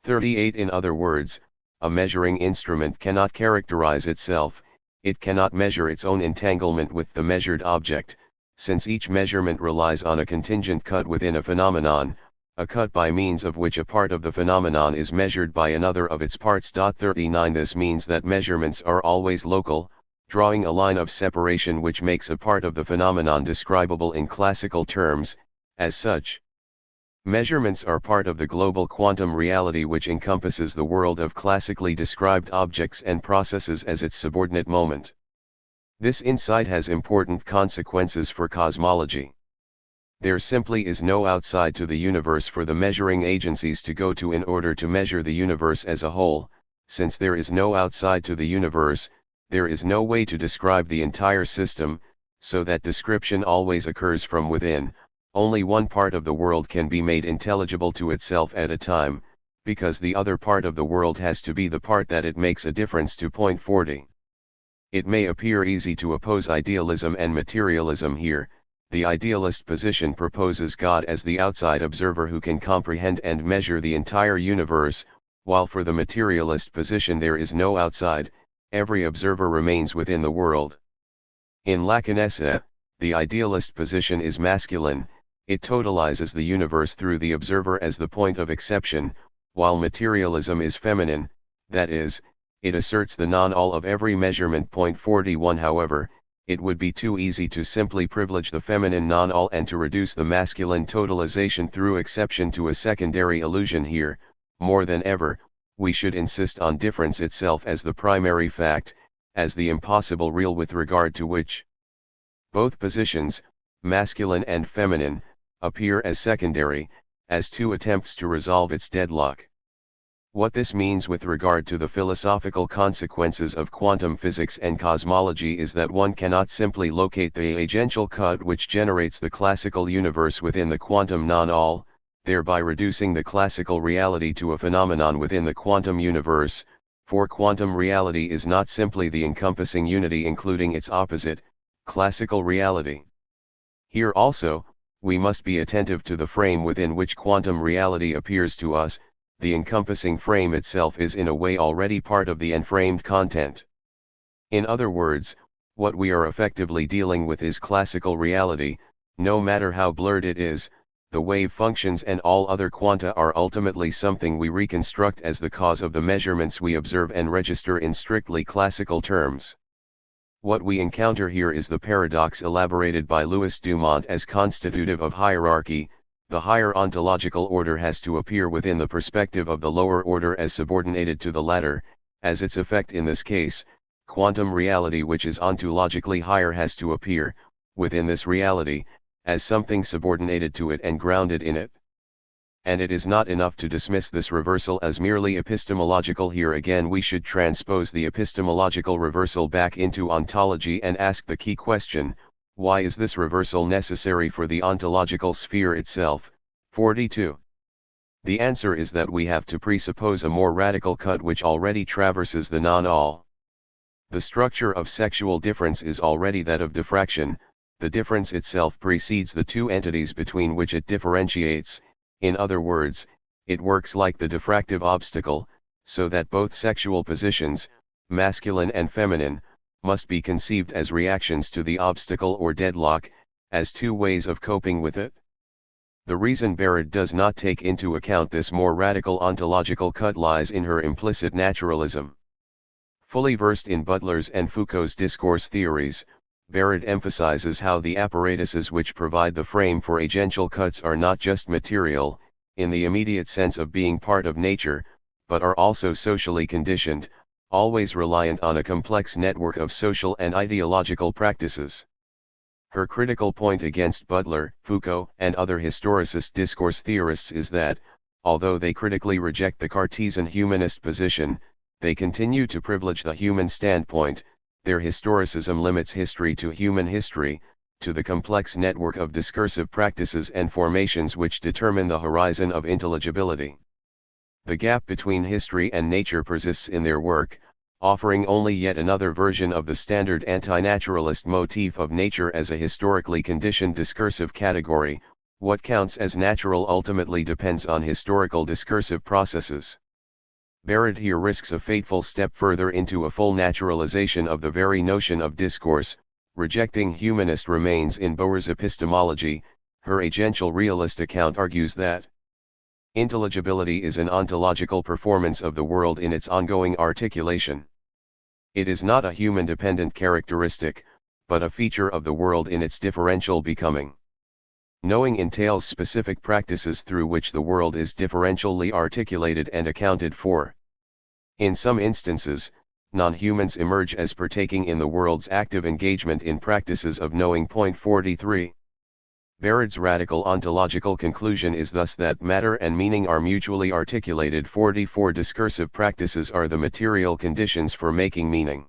38 In other words, a measuring instrument cannot characterize itself, it cannot measure its own entanglement with the measured object, since each measurement relies on a contingent cut within a phenomenon, a cut by means of which a part of the phenomenon is measured by another of its parts. 39 This means that measurements are always local, drawing a line of separation which makes a part of the phenomenon describable in classical terms. As such, measurements are part of the global quantum reality which encompasses the world of classically described objects and processes as its subordinate moment. This insight has important consequences for cosmology. There simply is no outside to the universe for the measuring agencies to go to in order to measure the universe as a whole. Since there is no outside to the universe, there is no way to describe the entire system, so that description always occurs from within. Only one part of the world can be made intelligible to itself at a time, because the other part of the world has to be the part that it makes a difference to. Point 40. It may appear easy to oppose idealism and materialism here. The idealist position proposes God as the outside observer who can comprehend and measure the entire universe, while for the materialist position there is no outside, every observer remains within the world. In Lacanese, the idealist position is masculine, it totalizes the universe through the observer as the point of exception, while materialism is feminine, that is, it asserts the non-all of every measurement. Point 41 However, it would be too easy to simply privilege the feminine non-all and to reduce the masculine totalization through exception to a secondary illusion here. More than ever, we should insist on difference itself as the primary fact, as the impossible real with regard to which both positions, masculine and feminine, appear as secondary, as two attempts to resolve its deadlock. What this means with regard to the philosophical consequences of quantum physics and cosmology is that one cannot simply locate the agential cut which generates the classical universe within the quantum non-all, thereby reducing the classical reality to a phenomenon within the quantum universe, for quantum reality is not simply the encompassing unity including its opposite, classical reality. Here also, we must be attentive to the frame within which quantum reality appears to us. The encompassing frame itself is in a way already part of the enframed content. In other words, what we are effectively dealing with is classical reality, no matter how blurred it is. The wave functions and all other quanta are ultimately something we reconstruct as the cause of the measurements we observe and register in strictly classical terms. What we encounter here is the paradox elaborated by Louis Dumont as constitutive of hierarchy. The higher ontological order has to appear within the perspective of the lower order as subordinated to the latter. As its effect in this case, quantum reality which is ontologically higher has to appear, within this reality, as something subordinated to it and grounded in it. And it is not enough to dismiss this reversal as merely epistemological. Here again we should transpose the epistemological reversal back into ontology and ask the key question: why is this reversal necessary for the ontological sphere itself? 42. The answer is that we have to presuppose a more radical cut which already traverses the non-all. The structure of sexual difference is already that of diffraction. The difference itself precedes the two entities between which it differentiates. In other words, it works like the diffractive obstacle, so that both sexual positions, masculine and feminine, must be conceived as reactions to the obstacle or deadlock, as two ways of coping with it. The reason Barrett does not take into account this more radical ontological cut lies in her implicit naturalism. Fully versed in Butler's and Foucault's discourse theories, Barrett emphasizes how the apparatuses which provide the frame for agential cuts are not just material, in the immediate sense of being part of nature, but are also socially conditioned, always reliant on a complex network of social and ideological practices. Her critical point against Butler, Foucault, and other historicist discourse theorists is that, although they critically reject the Cartesian humanist position, they continue to privilege the human standpoint. Their historicism limits history to human history, to the complex network of discursive practices and formations which determine the horizon of intelligibility. The gap between history and nature persists in their work, offering only yet another version of the standard anti-naturalist motif of nature as a historically conditioned discursive category. What counts as natural ultimately depends on historical discursive processes. Barrett here risks a fateful step further into a full naturalization of the very notion of discourse, rejecting humanist remains in Bauer's epistemology. Her agential realist account argues that intelligibility is an ontological performance of the world in its ongoing articulation. It is not a human-dependent characteristic, but a feature of the world in its differential becoming. Knowing entails specific practices through which the world is differentially articulated and accounted for. In some instances, non-humans emerge as partaking in the world's active engagement in practices of knowing. 43. Barrett's radical ontological conclusion is thus that matter and meaning are mutually articulated. 44. Discursive practices are the material conditions for making meaning.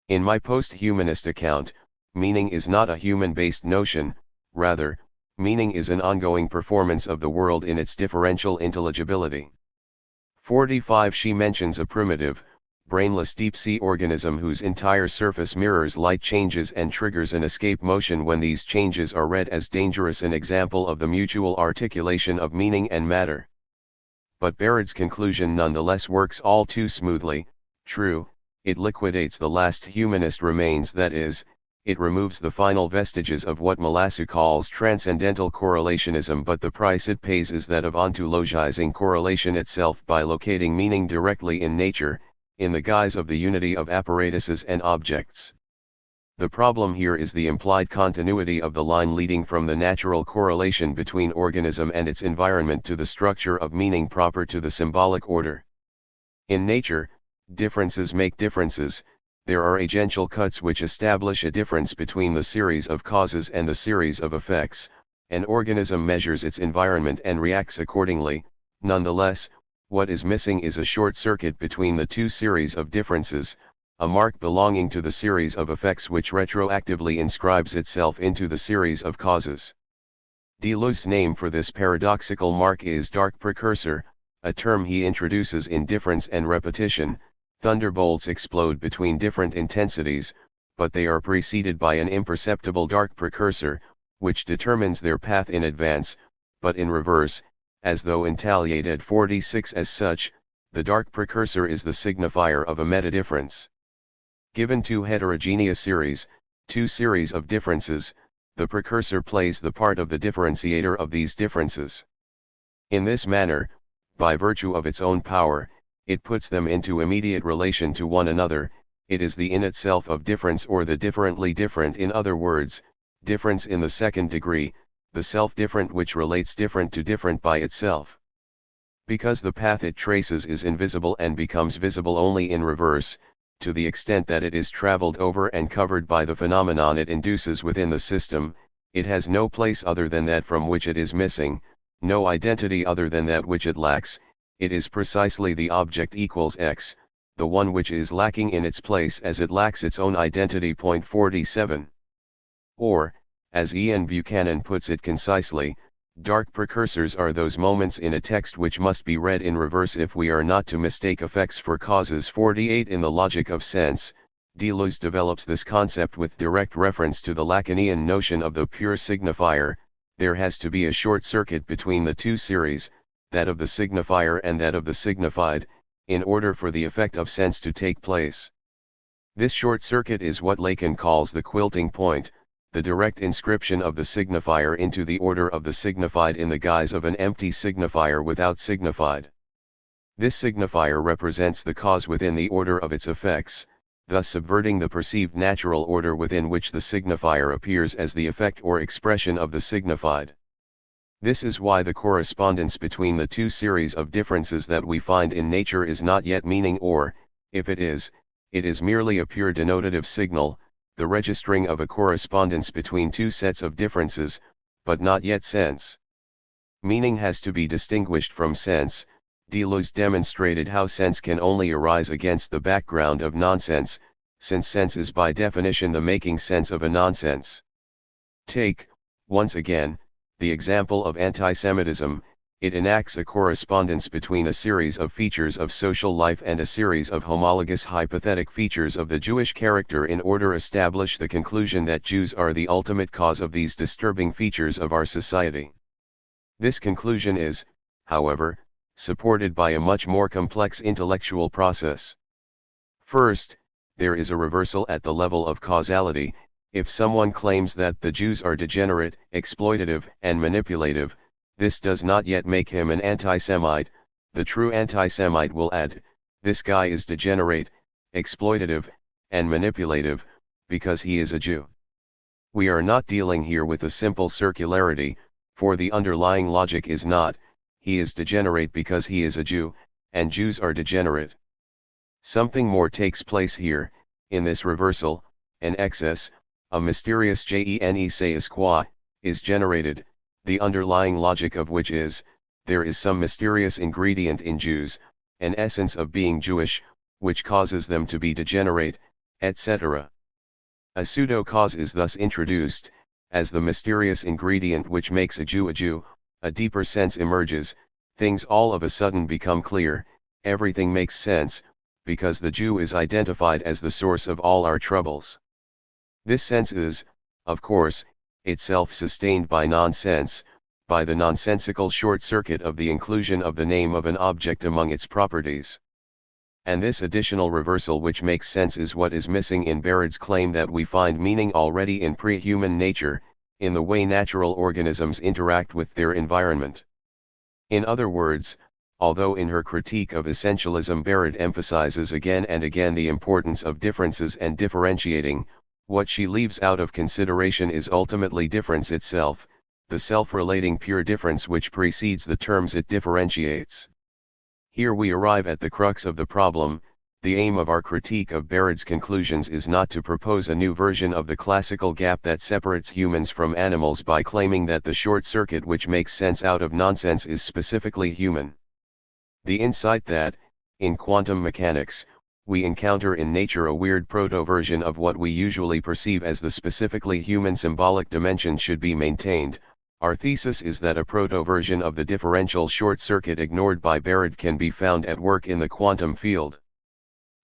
In my post-humanist account, meaning is not a human-based notion, rather, meaning is an ongoing performance of the world in its differential intelligibility. 45. She mentions a primitive, brainless deep-sea organism whose entire surface mirrors light changes and triggers an escape motion when these changes are read as dangerous, an example of the mutual articulation of meaning and matter. But Barrett's conclusion nonetheless works all too smoothly. True, it liquidates the last humanist remains, that is, it removes the final vestiges of what Malassu calls transcendental correlationism, but the price it pays is that of ontologizing correlation itself by locating meaning directly in nature, in the guise of the unity of apparatuses and objects. The problem here is the implied continuity of the line leading from the natural correlation between organism and its environment to the structure of meaning proper to the symbolic order. In nature, differences make differences. There are agential cuts which establish a difference between the series of causes and the series of effects. An organism measures its environment and reacts accordingly. Nonetheless, what is missing is a short circuit between the two series of differences, a mark belonging to the series of effects which retroactively inscribes itself into the series of causes. Deleuze's name for this paradoxical mark is dark precursor, a term he introduces in Difference and Repetition. Thunderbolts explode between different intensities, but they are preceded by an imperceptible dark precursor, which determines their path in advance, but in reverse, as though intagliated. 46. As such, the dark precursor is the signifier of a meta-difference. Given two heterogeneous series, two series of differences, the precursor plays the part of the differentiator of these differences. In this manner, by virtue of its own power, it puts them into immediate relation to one another. It is the in itself of difference, or the differently different, in other words, difference in the second degree, the self-different which relates different to different by itself. Because the path it traces is invisible and becomes visible only in reverse, to the extent that it is traveled over and covered by the phenomenon it induces within the system, it has no place other than that from which it is missing, no identity other than that which it lacks. It is precisely the object equals X, the one which is lacking in its place as it lacks its own identity. 47. Or, as Ian Buchanan puts it concisely, dark precursors are those moments in a text which must be read in reverse if we are not to mistake effects for causes. 48. In the logic of sense, Deleuze develops this concept with direct reference to the Lacanian notion of the pure signifier. There has to be a short circuit between the two series, that of the signifier and that of the signified, in order for the effect of sense to take place. This short circuit is what Lacan calls the quilting point, the direct inscription of the signifier into the order of the signified in the guise of an empty signifier without signified. This signifier represents the cause within the order of its effects, thus subverting the perceived natural order within which the signifier appears as the effect or expression of the signified. This is why the correspondence between the two series of differences that we find in nature is not yet meaning, or, if it is merely a pure denotative signal, the registering of a correspondence between two sets of differences, but not yet sense. Meaning has to be distinguished from sense. Deleuze demonstrated how sense can only arise against the background of nonsense, since sense is by definition the making sense of a nonsense. Take, once again, the example of antisemitism. It enacts a correspondence between a series of features of social life and a series of homologous hypothetic features of the Jewish character in order to establish the conclusion that Jews are the ultimate cause of these disturbing features of our society. This conclusion is, however, supported by a much more complex intellectual process. First, there is a reversal at the level of causality. If someone claims that the Jews are degenerate, exploitative, and manipulative, this does not yet make him an anti-Semite. The true anti-Semite will add, this guy is degenerate, exploitative, and manipulative, because he is a Jew. We are not dealing here with a simple circularity, for the underlying logic is not, he is degenerate because he is a Jew, and Jews are degenerate. Something more takes place here. In this reversal, an excess, a mysterious genesis is generated, the underlying logic of which is, there is some mysterious ingredient in Jews, an essence of being Jewish, which causes them to be degenerate, etc. A pseudo-cause is thus introduced, as the mysterious ingredient which makes a Jew, a deeper sense emerges, things all of a sudden become clear, everything makes sense, because the Jew is identified as the source of all our troubles. This sense is, of course, itself sustained by nonsense, by the nonsensical short circuit of the inclusion of the name of an object among its properties. And this additional reversal which makes sense is what is missing in Barad's claim that we find meaning already in pre-human nature, in the way natural organisms interact with their environment. In other words, although in her critique of essentialism Barad emphasizes again and again the importance of differences and differentiating, what she leaves out of consideration is ultimately difference itself, the self-relating pure difference which precedes the terms it differentiates. Here we arrive at the crux of the problem. The aim of our critique of Barad's conclusions is not to propose a new version of the classical gap that separates humans from animals by claiming that the short circuit which makes sense out of nonsense is specifically human. The insight that, in quantum mechanics, we encounter in nature a weird proto-version of what we usually perceive as the specifically human symbolic dimension should be maintained. Our thesis is that a proto-version of the differential short circuit ignored by Barad can be found at work in the quantum field.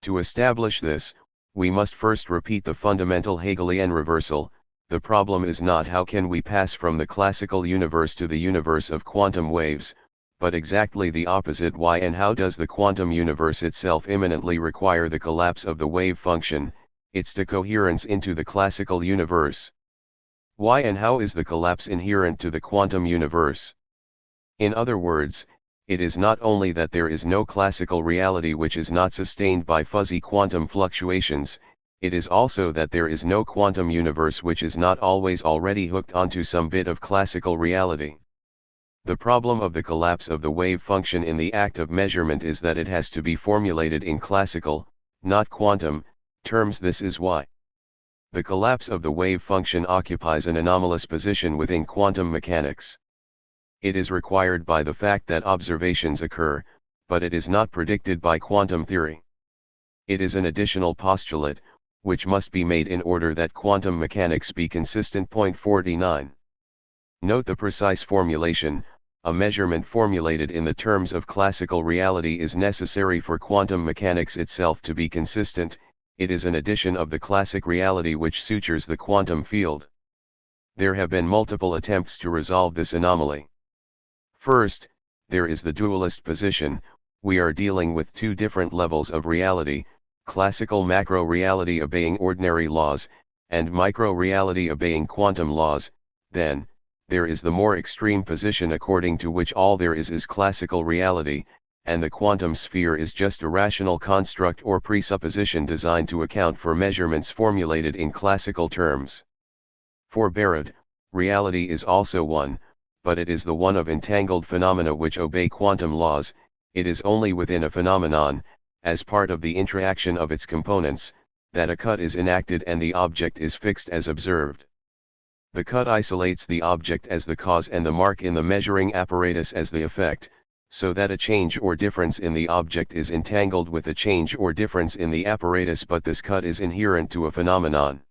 To establish this, we must first repeat the fundamental Hegelian reversal. The problem is not how can we pass from the classical universe to the universe of quantum waves, but exactly the opposite. Why and how does the quantum universe itself imminently require the collapse of the wave function, its decoherence into the classical universe? Why and how is the collapse inherent to the quantum universe? In other words, it is not only that there is no classical reality which is not sustained by fuzzy quantum fluctuations, it is also that there is no quantum universe which is not always already hooked onto some bit of classical reality. The problem of the collapse of the wave function in the act of measurement is that it has to be formulated in classical, not quantum, terms. This is why the collapse of the wave function occupies an anomalous position within quantum mechanics. It is required by the fact that observations occur, but it is not predicted by quantum theory. It is an additional postulate, which must be made in order that quantum mechanics be consistent. Point 49. Note the precise formulation. A measurement formulated in the terms of classical reality is necessary for quantum mechanics itself to be consistent. It is an addition of the classic reality which sutures the quantum field. There have been multiple attempts to resolve this anomaly. First, there is the dualist position. We are dealing with two different levels of reality, classical macro-reality obeying ordinary laws, and micro-reality obeying quantum laws. Then, there is the more extreme position according to which all there is classical reality, and the quantum sphere is just a rational construct or presupposition designed to account for measurements formulated in classical terms. For Barad, reality is also one, but it is the one of entangled phenomena which obey quantum laws. It is only within a phenomenon, as part of the interaction of its components, that a cut is enacted and the object is fixed as observed. The cut isolates the object as the cause and the mark in the measuring apparatus as the effect, so that a change or difference in the object is entangled with a change or difference in the apparatus, but this cut is inherent to a phenomenon.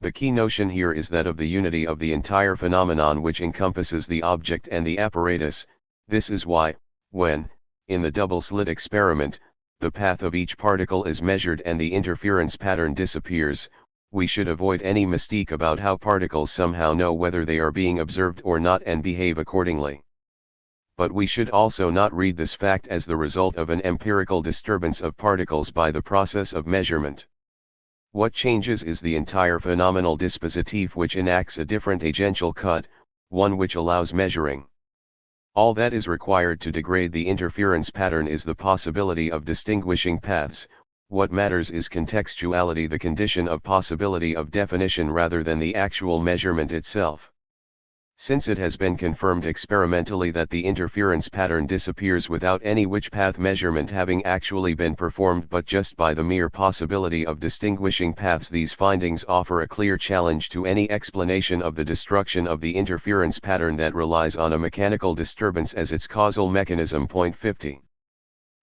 The key notion here is that of the unity of the entire phenomenon which encompasses the object and the apparatus. This is why, when, in the double-slit experiment, the path of each particle is measured and the interference pattern disappears, we should avoid any mystique about how particles somehow know whether they are being observed or not and behave accordingly. But we should also not read this fact as the result of an empirical disturbance of particles by the process of measurement. What changes is the entire phenomenal dispositif which enacts a different agential cut, one which allows measuring. All that is required to degrade the interference pattern is the possibility of distinguishing paths. What matters is contextuality, the condition of possibility of definition rather than the actual measurement itself. Since it has been confirmed experimentally that the interference pattern disappears without any which path measurement having actually been performed but just by the mere possibility of distinguishing paths, these findings offer a clear challenge to any explanation of the destruction of the interference pattern that relies on a mechanical disturbance as its causal mechanism. Point 50.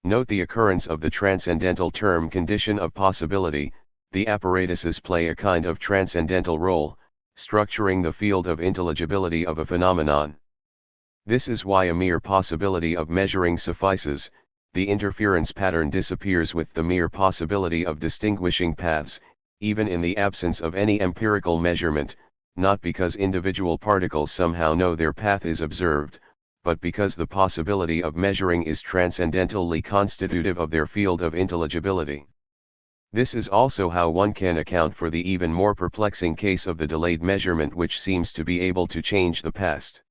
Note the occurrence of the transcendental term condition of possibility. The apparatuses play a kind of transcendental role, structuring the field of intelligibility of a phenomenon. This is why a mere possibility of measuring suffices. The interference pattern disappears with the mere possibility of distinguishing paths, even in the absence of any empirical measurement, not because individual particles somehow know their path is observed, but because the possibility of measuring is transcendentally constitutive of their field of intelligibility. This is also how one can account for the even more perplexing case of the delayed measurement which seems to be able to change the past.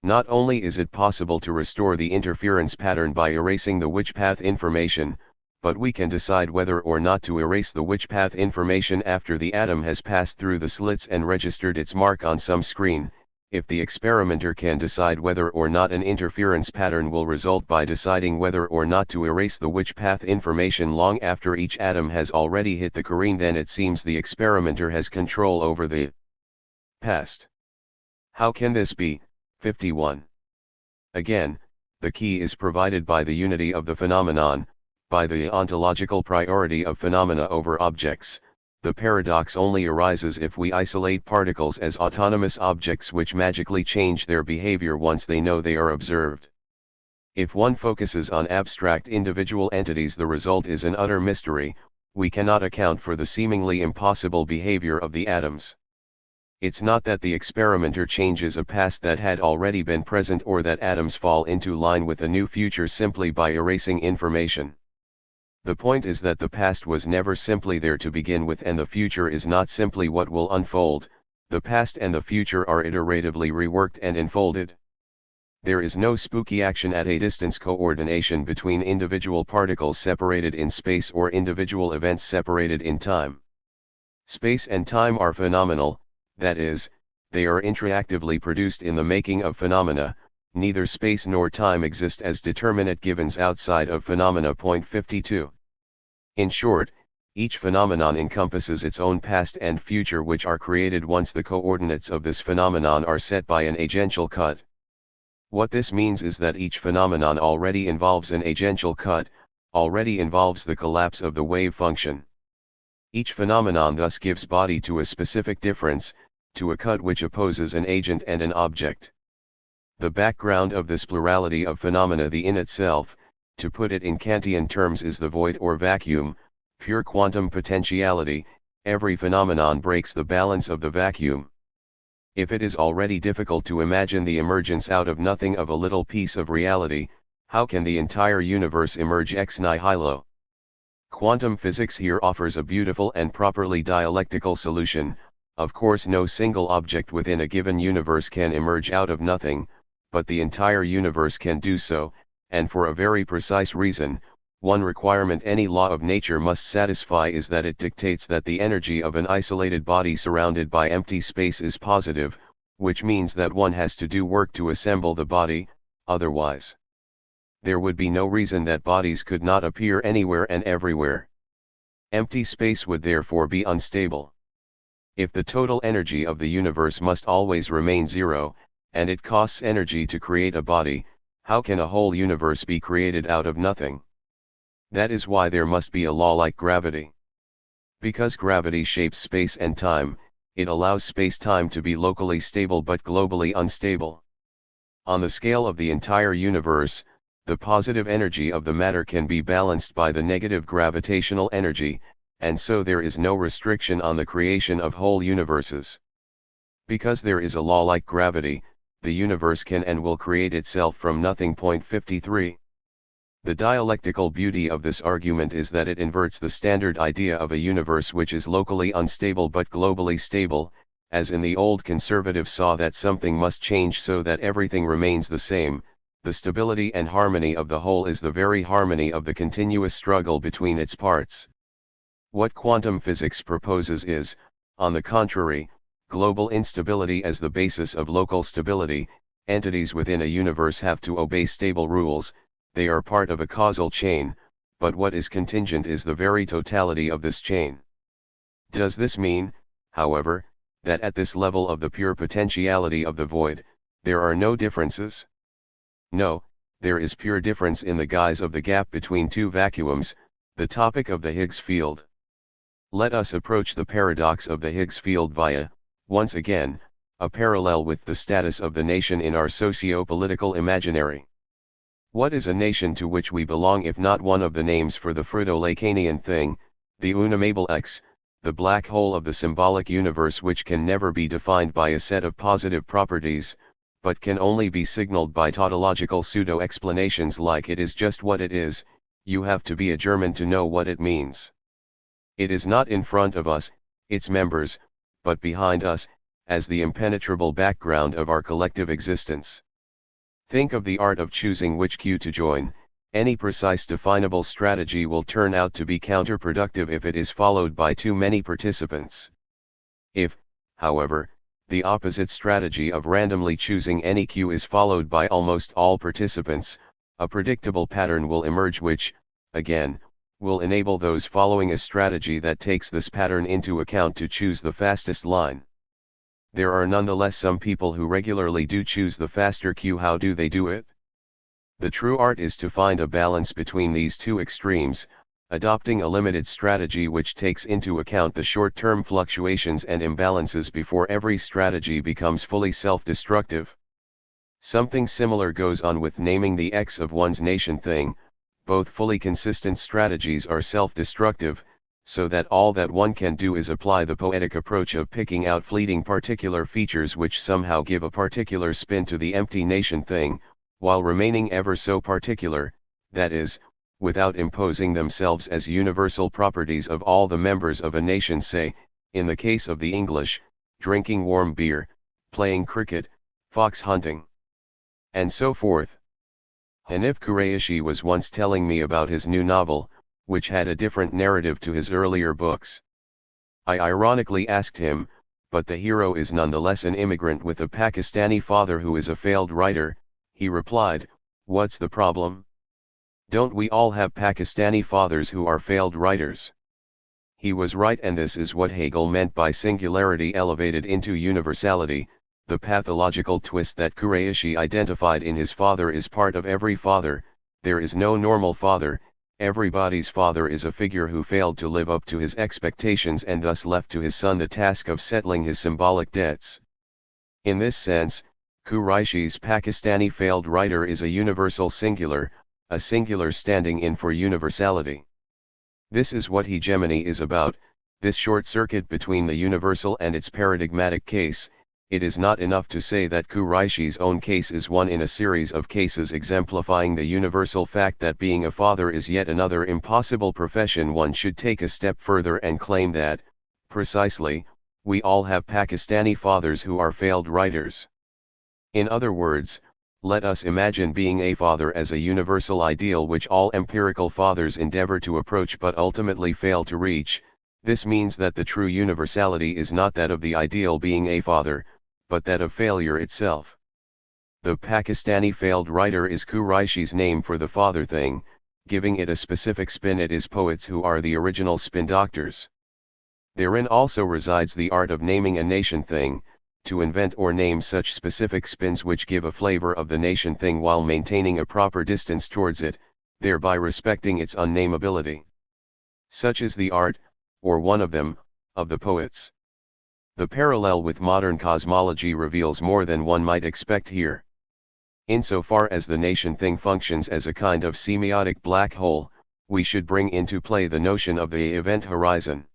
Not only is it possible to restore the interference pattern by erasing the which path information, but we can decide whether or not to erase the which path information after the atom has passed through the slits and registered its mark on some screen. If the experimenter can decide whether or not an interference pattern will result by deciding whether or not to erase the which path information long after each atom has already hit the screen, then it seems the experimenter has control over the past. How can this be? 51. Again, the key is provided by the unity of the phenomenon, by the ontological priority of phenomena over objects. The paradox only arises if we isolate particles as autonomous objects which magically change their behavior once they know they are observed. If one focuses on abstract individual entities, the result is an utter mystery. We cannot account for the seemingly impossible behavior of the atoms. It's not that the experimenter changes a past that had already been present, or that atoms fall into line with a new future simply by erasing information. The point is that the past was never simply there to begin with, and the future is not simply what will unfold. The past and the future are iteratively reworked and enfolded. There is no spooky action at a distance coordination between individual particles separated in space or individual events separated in time. Space and time are phenomenal, that is, they are interactively produced in the making of phenomena. Neither space nor time exist as determinate givens outside of phenomena. Point 52. In short, each phenomenon encompasses its own past and future, which are created once the coordinates of this phenomenon are set by an agential cut. What this means is that each phenomenon already involves an agential cut, already involves the collapse of the wave function. Each phenomenon thus gives body to a specific difference, to a cut which opposes an agent and an object. The background of this plurality of phenomena, the in itself, to put it in Kantian terms, is the void or vacuum, pure quantum potentiality. Every phenomenon breaks the balance of the vacuum. If it is already difficult to imagine the emergence out of nothing of a little piece of reality, how can the entire universe emerge ex nihilo? Quantum physics here offers a beautiful and properly dialectical solution. Of course, no single object within a given universe can emerge out of nothing, but the entire universe can do so, and for a very precise reason. One requirement any law of nature must satisfy is that it dictates that the energy of an isolated body surrounded by empty space is positive, which means that one has to do work to assemble the body, otherwise there would be no reason that bodies could not appear anywhere and everywhere. Empty space would therefore be unstable. If the total energy of the universe must always remain zero, and it costs energy to create a body, how can a whole universe be created out of nothing? That is why there must be a law like gravity. Because gravity shapes space and time, it allows space-time to be locally stable but globally unstable. On the scale of the entire universe, the positive energy of the matter can be balanced by the negative gravitational energy, and so there is no restriction on the creation of whole universes. Because there is a law like gravity, the universe can and will create itself from nothing. 53. The dialectical beauty of this argument is that it inverts the standard idea of a universe which is locally unstable but globally stable, as in the old conservative saw that something must change so that everything remains the same. The stability and harmony of the whole is the very harmony of the continuous struggle between its parts. What quantum physics proposes is, on the contrary, global instability as the basis of local stability. Entities within a universe have to obey stable rules, they are part of a causal chain, but what is contingent is the very totality of this chain. Does this mean, however, that at this level of the pure potentiality of the void, there are no differences? No, there is pure difference in the guise of the gap between two vacuums, the topic of the Higgs field. Let us approach the paradox of the Higgs field via, once again, a parallel with the status of the nation in our socio-political imaginary. What is a nation to which we belong if not one of the names for the Freudo-Lacanian thing, the unamable X, the black hole of the symbolic universe which can never be defined by a set of positive properties, but can only be signaled by tautological pseudo-explanations like it is just what it is? You have to be a German to know what it means. It is not in front of us, its members, but behind us, as the impenetrable background of our collective existence. Think of the art of choosing which queue to join. Any precise definable strategy will turn out to be counterproductive if it is followed by too many participants. If, however, the opposite strategy of randomly choosing any queue is followed by almost all participants, a predictable pattern will emerge which, again, will enable those following a strategy that takes this pattern into account to choose the fastest line. There are nonetheless some people who regularly do choose the faster queue. How do they do it? The true art is to find a balance between these two extremes, adopting a limited strategy which takes into account the short-term fluctuations and imbalances before every strategy becomes fully self-destructive. Something similar goes on with naming the X of one's nation thing. Both fully consistent strategies are self-destructive, so that all that one can do is apply the poetic approach of picking out fleeting particular features which somehow give a particular spin to the empty nation thing, while remaining ever so particular, that is, without imposing themselves as universal properties of all the members of a nation, say, in the case of the English, drinking warm beer, playing cricket, fox hunting, and so forth. Hanif Kureishi was once telling me about his new novel, which had a different narrative to his earlier books. I ironically asked him, but the hero is nonetheless an immigrant with a Pakistani father who is a failed writer. He replied, "What's the problem? Don't we all have Pakistani fathers who are failed writers?" He was right, and this is what Hegel meant by singularity elevated into universality. The pathological twist that Kureishi identified in his father is part of every father. There is no normal father. Everybody's father is a figure who failed to live up to his expectations and thus left to his son the task of settling his symbolic debts. In this sense, Kureishi's Pakistani failed writer is a universal singular, a singular standing in for universality. This is what hegemony is about, this short circuit between the universal and its paradigmatic case. It is not enough to say that Kureishi's own case is one in a series of cases exemplifying the universal fact that being a father is yet another impossible profession. One should take a step further and claim that, precisely, we all have Pakistani fathers who are failed writers. In other words, let us imagine being a father as a universal ideal which all empirical fathers endeavor to approach but ultimately fail to reach. This means that the true universality is not that of the ideal being a father, but that of failure itself. The Pakistani failed writer is Kureishi's name for the father thing, giving it a specific spin. It is poets who are the original spin doctors. Therein also resides the art of naming a nation thing, to invent or name such specific spins which give a flavor of the nation thing while maintaining a proper distance towards it, thereby respecting its unnamability. Such is the art, or one of them, of the poets. The parallel with modern cosmology reveals more than one might expect here. Insofar as the nation thing functions as a kind of semiotic black hole, we should bring into play the notion of the event horizon.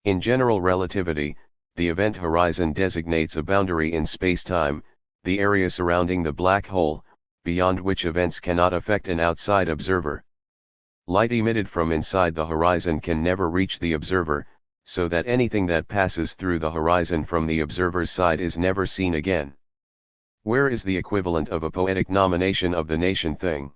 In general relativity, the event horizon designates a boundary in space-time, the area surrounding the black hole, beyond which events cannot affect an outside observer. Light emitted from inside the horizon can never reach the observer, so that anything that passes through the horizon from the observer's side is never seen again. Where is the equivalent of a poetic nomination of the nation thing?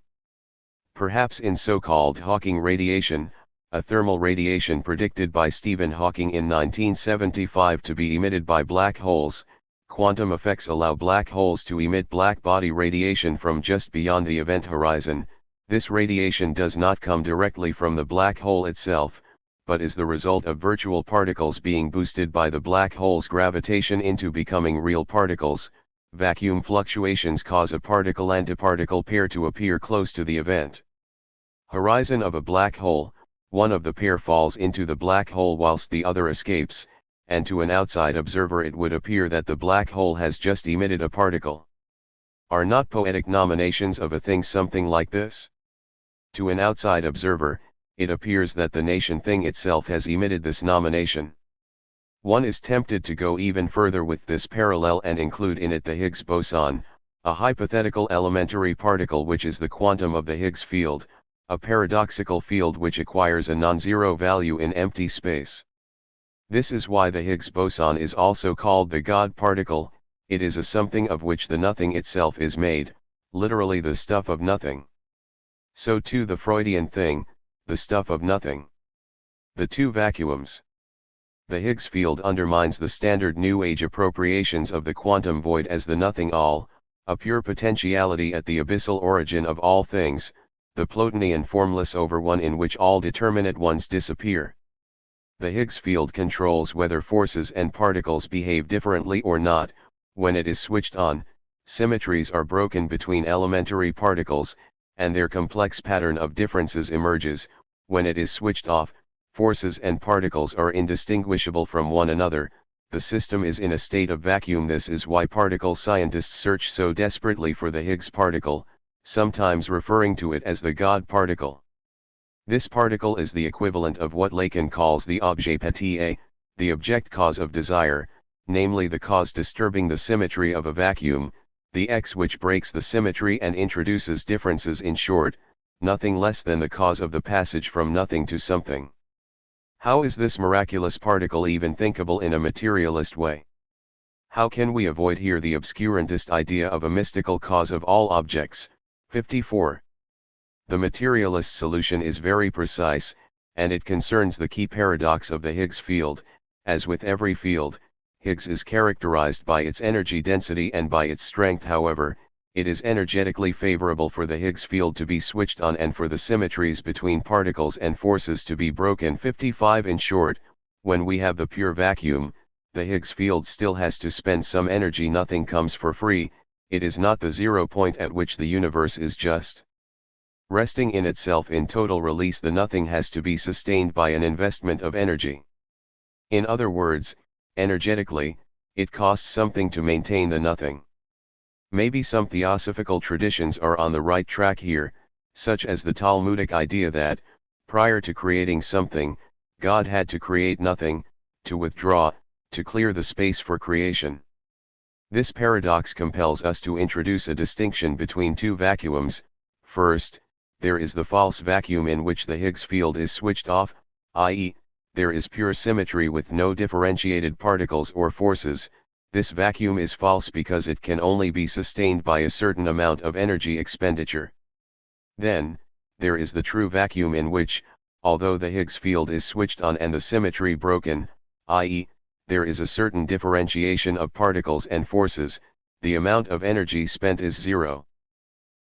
Perhaps in so-called Hawking radiation, a thermal radiation predicted by Stephen Hawking in 1975 to be emitted by black holes. Quantum effects allow black holes to emit black body radiation from just beyond the event horizon. This radiation does not come directly from the black hole itself, but is the result of virtual particles being boosted by the black hole's gravitation into becoming real particles. Vacuum fluctuations cause a particle-antiparticle pair to appear close to the event horizon of a black hole. One of the pair falls into the black hole whilst the other escapes, and to an outside observer it would appear that the black hole has just emitted a particle. Are not poetic nominations of a thing something like this? To an outside observer, it appears that the nation thing itself has emitted this nomination. One is tempted to go even further with this parallel and include in it the Higgs boson, a hypothetical elementary particle which is the quantum of the Higgs field, a paradoxical field which acquires a non-zero value in empty space. This is why the Higgs boson is also called the God particle. It is a something of which the nothing itself is made, literally the stuff of nothing. So too the Freudian thing, the stuff of nothing. The two vacuums. The Higgs field undermines the standard New Age appropriations of the quantum void as the nothing all, a pure potentiality at the abyssal origin of all things, the Plotinian formless over one in which all determinate ones disappear. The Higgs field controls whether forces and particles behave differently or not. When it is switched on, symmetries are broken between elementary particles, and their complex pattern of differences emerges. When it is switched off, forces and particles are indistinguishable from one another. The system is in a state of vacuum. This is why particle scientists search so desperately for the Higgs particle, sometimes referring to it as the God particle. This particle is the equivalent of what Lacan calls the objet petit, the object cause of desire, namely the cause disturbing the symmetry of a vacuum, the X which breaks the symmetry and introduces differences. In short, nothing less than the cause of the passage from nothing to something. How is this miraculous particle even thinkable in a materialist way? How can we avoid here the obscurantist idea of a mystical cause of all objects? 54. The materialist solution is very precise, and it concerns the key paradox of the Higgs field. As with every field, Higgs is characterized by its energy density and by its strength. However, it is energetically favorable for the Higgs field to be switched on and for the symmetries between particles and forces to be broken. 55. In short, when we have the pure vacuum, the Higgs field still has to spend some energy. Nothing comes for free. It is not the 0 point at which the universe is just resting in itself in total release. The nothing has to be sustained by an investment of energy. In other words, energetically, it costs something to maintain the nothing. Maybe some theosophical traditions are on the right track here, such as the Talmudic idea that, prior to creating something, God had to create nothing, to withdraw, to clear the space for creation. This paradox compels us to introduce a distinction between two vacuums. First, there is the false vacuum in which the Higgs field is switched off, i.e., there is pure symmetry with no differentiated particles or forces. This vacuum is false because it can only be sustained by a certain amount of energy expenditure. Then, there is the true vacuum in which, although the Higgs field is switched on and the symmetry broken, i.e., there is a certain differentiation of particles and forces, the amount of energy spent is zero.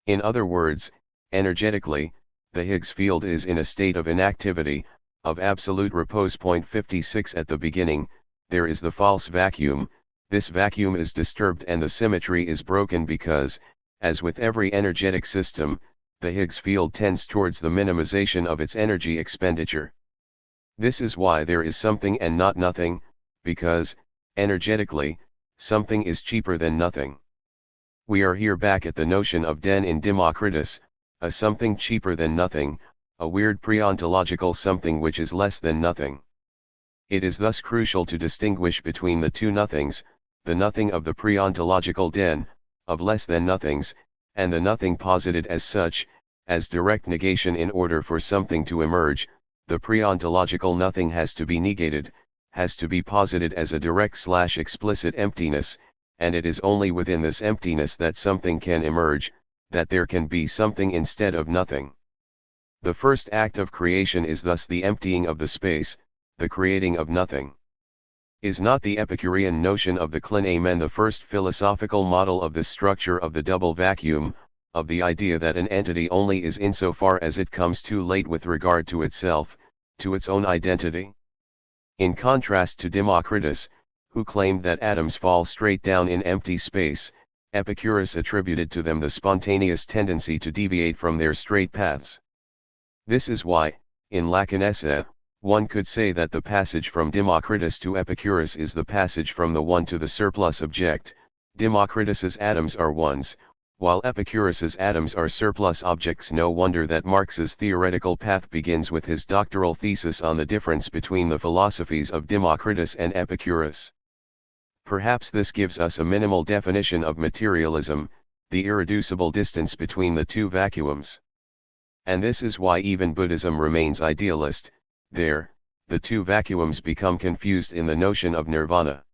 In other words, energetically, the Higgs field is in a state of inactivity, of absolute repose. 56. At the beginning, there is the false vacuum. This vacuum is disturbed and the symmetry is broken because, as with every energetic system, the Higgs field tends towards the minimization of its energy expenditure. This is why there is something and not nothing, because, energetically, something is cheaper than nothing. We are here back at the notion of den in Democritus, a something cheaper than nothing, a weird pre-ontological something which is less than nothing. It is thus crucial to distinguish between the two nothings, the nothing of the pre-ontological den, of less than nothings, and the nothing posited as such, as direct negation. In order for something to emerge, the pre-ontological nothing has to be negated, has to be posited as a direct/explicit emptiness, and it is only within this emptiness that something can emerge, that there can be something instead of nothing. The first act of creation is thus the emptying of the space, the creating of nothing. Is not the Epicurean notion of the clinamen the first philosophical model of the structure of the double vacuum, of the idea that an entity only is insofar as it comes too late with regard to itself, to its own identity? In contrast to Democritus, who claimed that atoms fall straight down in empty space, Epicurus attributed to them the spontaneous tendency to deviate from their straight paths. This is why, in Lacanese, one could say that the passage from Democritus to Epicurus is the passage from the one to the surplus object. Democritus's atoms are ones, while Epicurus's atoms are surplus objects. No wonder that Marx's theoretical path begins with his doctoral thesis on the difference between the philosophies of Democritus and Epicurus. Perhaps this gives us a minimal definition of materialism, the irreducible distance between the two vacuums. And this is why even Buddhism remains idealist. There, the two vacuums become confused in the notion of nirvana.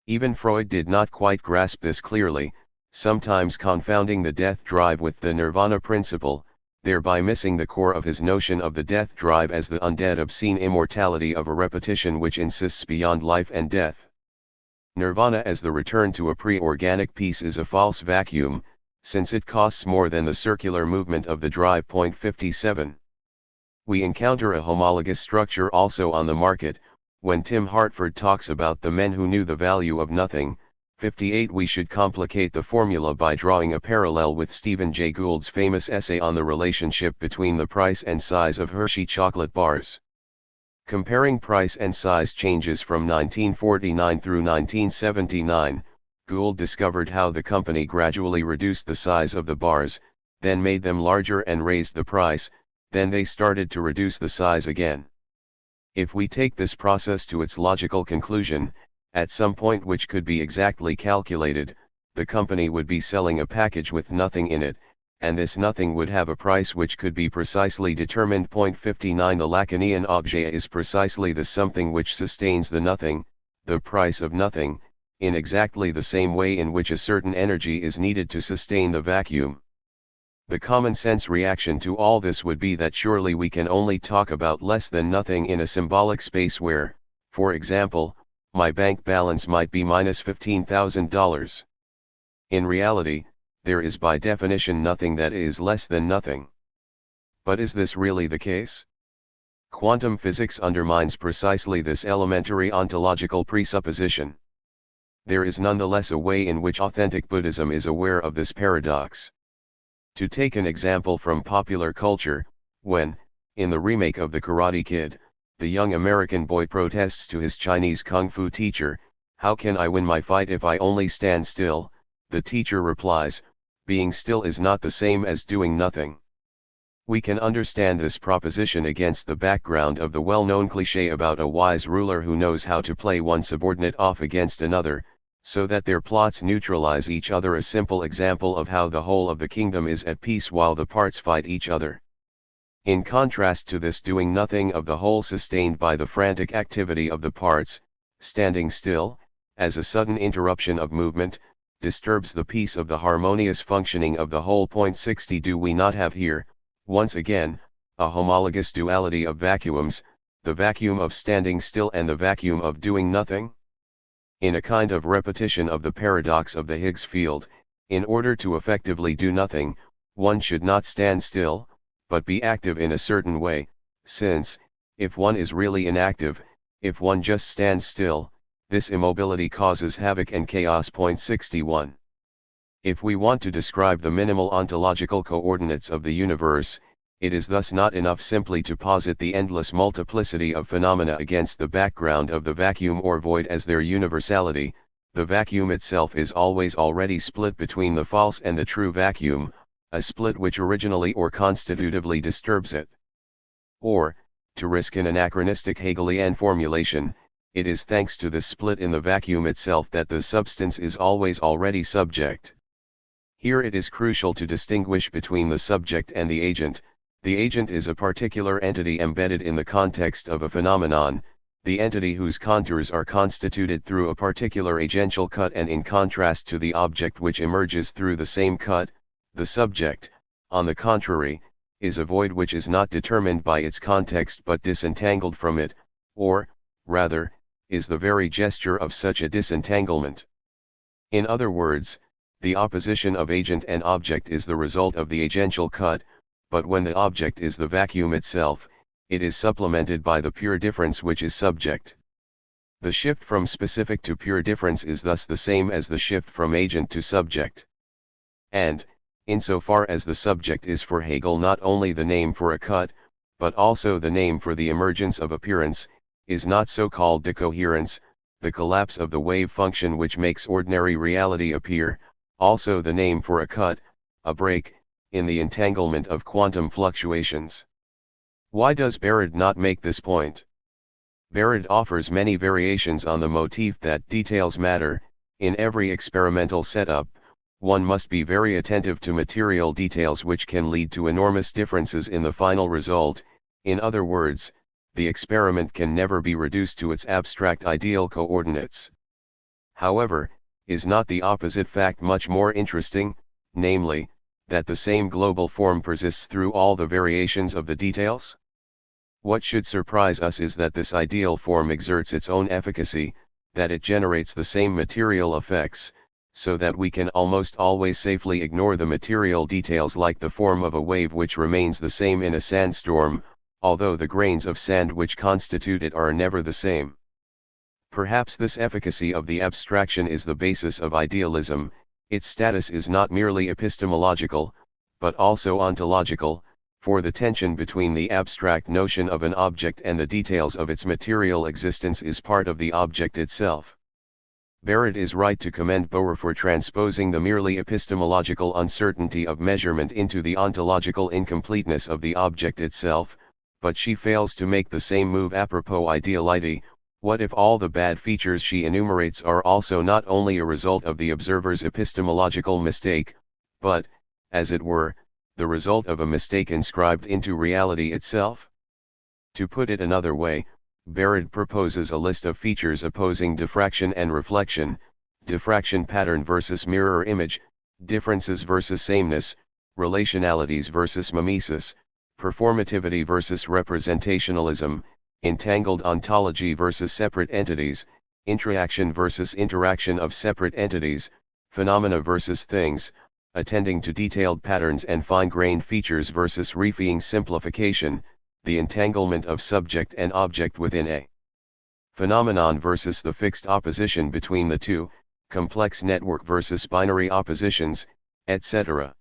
Even Freud did not quite grasp this clearly, sometimes confounding the death drive with the nirvana principle, thereby missing the core of his notion of the death drive as the undead obscene immortality of a repetition which insists beyond life and death. Nirvana as the return to a pre-organic peace is a false vacuum, since it costs more than the circular movement of the drive. 57. We encounter a homologous structure also on the market, when Tim Hartford talks about the men who knew the value of nothing. 58. We should complicate the formula by drawing a parallel with Stephen Jay Gould's famous essay on the relationship between the price and size of Hershey chocolate bars. Comparing price and size changes from 1949 through 1979, Gould discovered how the company gradually reduced the size of the bars, then made them larger and raised the price, then they started to reduce the size again. If we take this process to its logical conclusion, at some point which could be exactly calculated, the company would be selling a package with nothing in it, and this nothing would have a price which could be precisely determined. 59. The Lacanian objet is precisely the something which sustains the nothing, the price of nothing, in exactly the same way in which a certain energy is needed to sustain the vacuum. The common sense reaction to all this would be that surely we can only talk about less than nothing in a symbolic space where, for example, my bank balance might be minus $15,000. In reality, there is by definition nothing that is less than nothing. But is this really the case? Quantum physics undermines precisely this elementary ontological presupposition. There is nonetheless a way in which authentic Buddhism is aware of this paradox. To take an example from popular culture, when, in the remake of The Karate Kid, the young American boy protests to his Chinese kung fu teacher, "How can I win my fight if I only stand still?" the teacher replies, "Being still is not the same as doing nothing." We can understand this proposition against the background of the well-known cliché about a wise ruler who knows how to play one subordinate off against another, so that their plots neutralize each other. A simple example of how the whole of the kingdom is at peace while the parts fight each other. In contrast to this doing nothing of the whole sustained by the frantic activity of the parts, standing still, as a sudden interruption of movement, disturbs the peace of the harmonious functioning of the whole. 60. Do we not have here, once again, a homologous duality of vacuums, the vacuum of standing still and the vacuum of doing nothing? In a kind of repetition of the paradox of the Higgs field, in order to effectively do nothing, one should not stand still, but be active in a certain way, since, if one is really inactive, if one just stands still, this immobility causes havoc and chaos. 61. If we want to describe the minimal ontological coordinates of the universe, it is thus not enough simply to posit the endless multiplicity of phenomena against the background of the vacuum or void as their universality. The vacuum itself is always already split between the false and the true vacuum, a split which originally or constitutively disturbs it. Or, to risk an anachronistic Hegelian formulation, it is thanks to the split in the vacuum itself that the substance is always already subject. Here it is crucial to distinguish between the subject and the agent. The agent is a particular entity embedded in the context of a phenomenon, the entity whose contours are constituted through a particular agential cut, and in contrast to the object which emerges through the same cut. The subject, on the contrary, is a void which is not determined by its context but disentangled from it, or, rather, is the very gesture of such a disentanglement. In other words, the opposition of agent and object is the result of the agential cut, but when the object is the vacuum itself, it is supplemented by the pure difference which is subject. The shift from specific to pure difference is thus the same as the shift from agent to subject. And, insofar as the subject is for Hegel not only the name for a cut, but also the name for the emergence of appearance, is not so-called decoherence, the collapse of the wave function which makes ordinary reality appear, also the name for a cut, a break, in the entanglement of quantum fluctuations. Why does Barrett not make this point? Barrett offers many variations on the motif that details matter. In every experimental setup, one must be very attentive to material details which can lead to enormous differences in the final result. In other words, the experiment can never be reduced to its abstract ideal coordinates. However, is not the opposite fact much more interesting, namely, that the same global form persists through all the variations of the details? What should surprise us is that this ideal form exerts its own efficacy, that it generates the same material effects, so that we can almost always safely ignore the material details, like the form of a wave which remains the same in a sandstorm, although the grains of sand which constitute it are never the same. Perhaps this efficacy of the abstraction is the basis of idealism. Its status is not merely epistemological, but also ontological, for the tension between the abstract notion of an object and the details of its material existence is part of the object itself. Barrett is right to commend Bauer for transposing the merely epistemological uncertainty of measurement into the ontological incompleteness of the object itself, but she fails to make the same move apropos ideality. What if all the bad features she enumerates are also not only a result of the observer's epistemological mistake, but, as it were, the result of a mistake inscribed into reality itself? To put it another way, Barrett proposes a list of features opposing diffraction and reflection, diffraction pattern versus mirror image, differences versus sameness, relationalities versus mimesis, performativity versus representationalism, entangled ontology versus separate entities, interaction versus interaction of separate entities, phenomena versus things, attending to detailed patterns and fine-grained features versus reifying simplification, the entanglement of subject and object within a phenomenon versus the fixed opposition between the two, complex network versus binary oppositions, etc.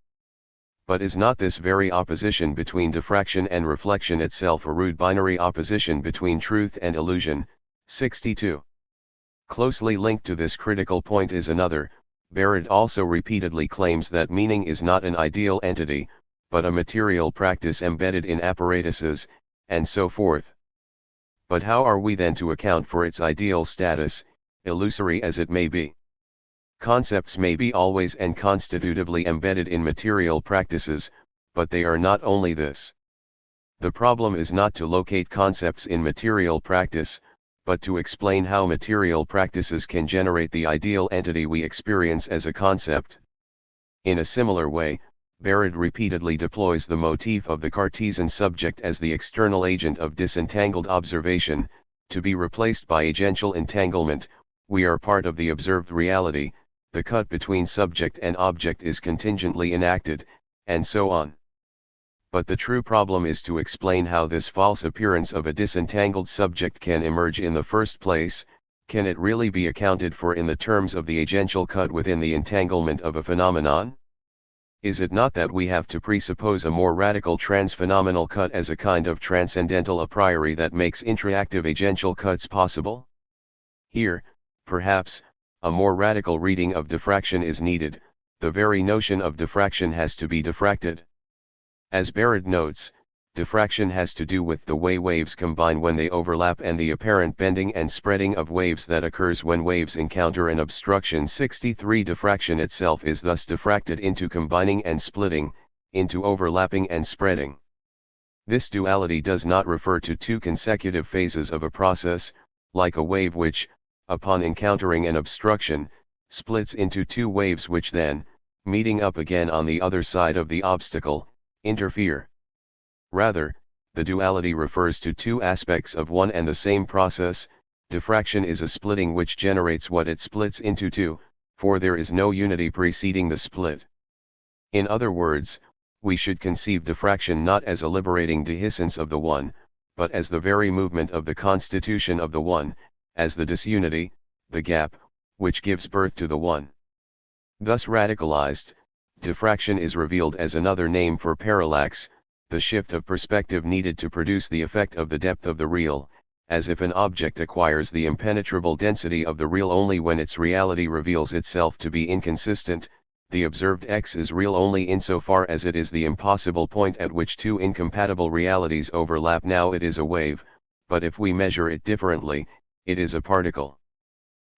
But is not this very opposition between diffraction and reflection itself a rude binary opposition between truth and illusion? 62. Closely linked to this critical point is another. Barrett also repeatedly claims that meaning is not an ideal entity, but a material practice embedded in apparatuses, and so forth. But how are we then to account for its ideal status, illusory as it may be? Concepts may be always and constitutively embedded in material practices, but they are not only this. The problem is not to locate concepts in material practice, but to explain how material practices can generate the ideal entity we experience as a concept. In a similar way, Barrett repeatedly deploys the motif of the Cartesian subject as the external agent of disentangled observation, to be replaced by agential entanglement. We are part of the observed reality, the cut between subject and object is contingently enacted, and so on. But the true problem is to explain how this false appearance of a disentangled subject can emerge in the first place. Can it really be accounted for in the terms of the agential cut within the entanglement of a phenomenon? Is it not that we have to presuppose a more radical transphenomenal cut as a kind of transcendental a priori that makes interactive agential cuts possible? Here, perhaps, a more radical reading of diffraction is needed. The very notion of diffraction has to be diffracted. As Barrett notes, Diffraction has to do with the way waves combine when they overlap and the apparent bending and spreading of waves that occurs when waves encounter an obstruction. 63. Diffraction itself is thus diffracted into combining and splitting, into overlapping and spreading. This duality does not refer to two consecutive phases of a process, like a wave which, upon encountering an obstruction, splits into two waves which then, meeting up again on the other side of the obstacle, interfere. Rather, the duality refers to two aspects of one and the same process. Diffraction is a splitting which generates what it splits into two, for there is no unity preceding the split. In other words, we should conceive diffraction not as a liberating dehiscence of the one, but as the very movement of the constitution of the one, as the disunity, the gap, which gives birth to the one. Thus radicalized, diffraction is revealed as another name for parallax, the shift of perspective needed to produce the effect of the depth of the real, as if an object acquires the impenetrable density of the real only when its reality reveals itself to be inconsistent. The observed X is real only insofar as it is the impossible point at which two incompatible realities overlap. Now it is a wave, but if we measure it differently, it is a particle.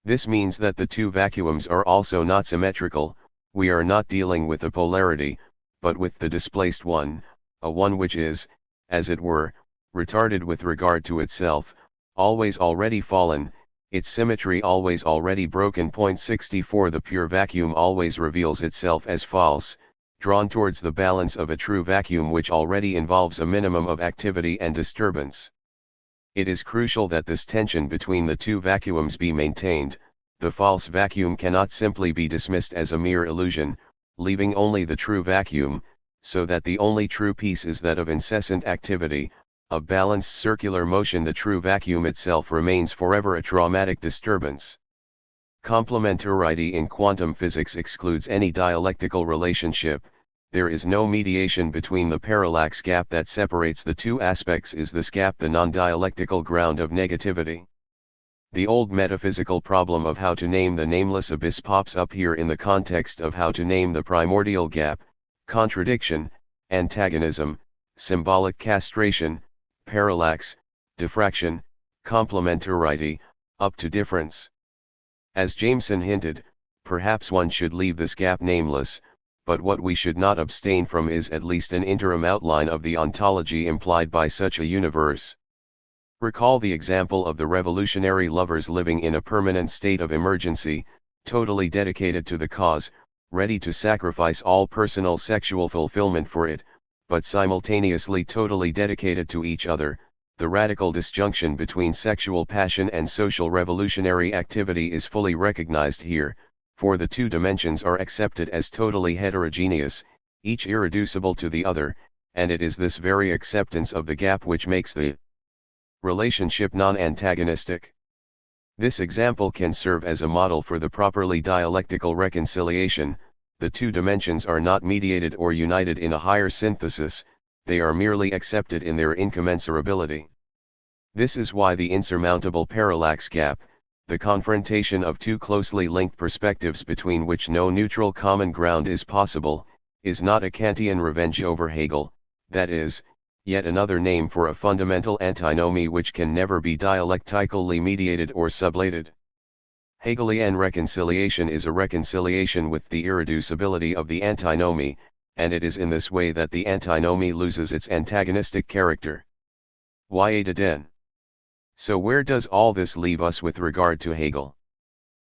This means that the two vacuums are also not symmetrical. We are not dealing with a polarity, but with the displaced one, a one which is, as it were, retarded with regard to itself, always already fallen, its symmetry always already broken. 64 The pure vacuum always reveals itself as false, drawn towards the balance of a true vacuum which already involves a minimum of activity and disturbance. It is crucial that this tension between the two vacuums be maintained. The false vacuum cannot simply be dismissed as a mere illusion, leaving only the true vacuum, so that the only true piece is that of incessant activity, of balanced circular motion. The true vacuum itself remains forever a traumatic disturbance. Complementarity in quantum physics excludes any dialectical relationship. There is no mediation between the parallax gap that separates the two aspects. Is this gap the non-dialectical ground of negativity? The old metaphysical problem of how to name the nameless abyss pops up here in the context of how to name the primordial gap: contradiction, antagonism, symbolic castration, parallax, diffraction, complementarity, up to difference. As Jameson hinted, perhaps one should leave this gap nameless, but what we should not abstain from is at least an interim outline of the ontology implied by such a universe. Recall the example of the revolutionary lovers living in a permanent state of emergency, totally dedicated to the cause, ready to sacrifice all personal sexual fulfillment for it, but simultaneously totally dedicated to each other. The radical disjunction between sexual passion and social revolutionary activity is fully recognized here, for the two dimensions are accepted as totally heterogeneous, each irreducible to the other, and it is this very acceptance of the gap which makes the relationship non-antagonistic. This example can serve as a model for the properly dialectical reconciliation. The two dimensions are not mediated or united in a higher synthesis, they are merely accepted in their incommensurability. This is why the insurmountable parallax gap, the confrontation of two closely linked perspectives between which no neutral common ground is possible, is not a Kantian revenge over Hegel, that is, yet another name for a fundamental antinomy which can never be dialectically mediated or sublated. Hegelian reconciliation is a reconciliation with the irreducibility of the antinomy, and it is in this way that the antinomy loses its antagonistic character. Den. So where does all this leave us with regard to Hegel?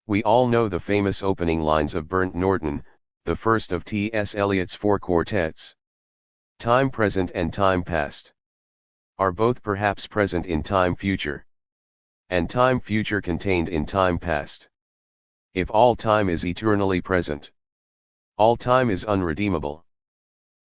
We all know the famous opening lines of Burnt Norton, the first of T.S. Eliot's four quartets. Time present and time past are both perhaps present in time future, and time future contained in time past. If all time is eternally present, all time is unredeemable.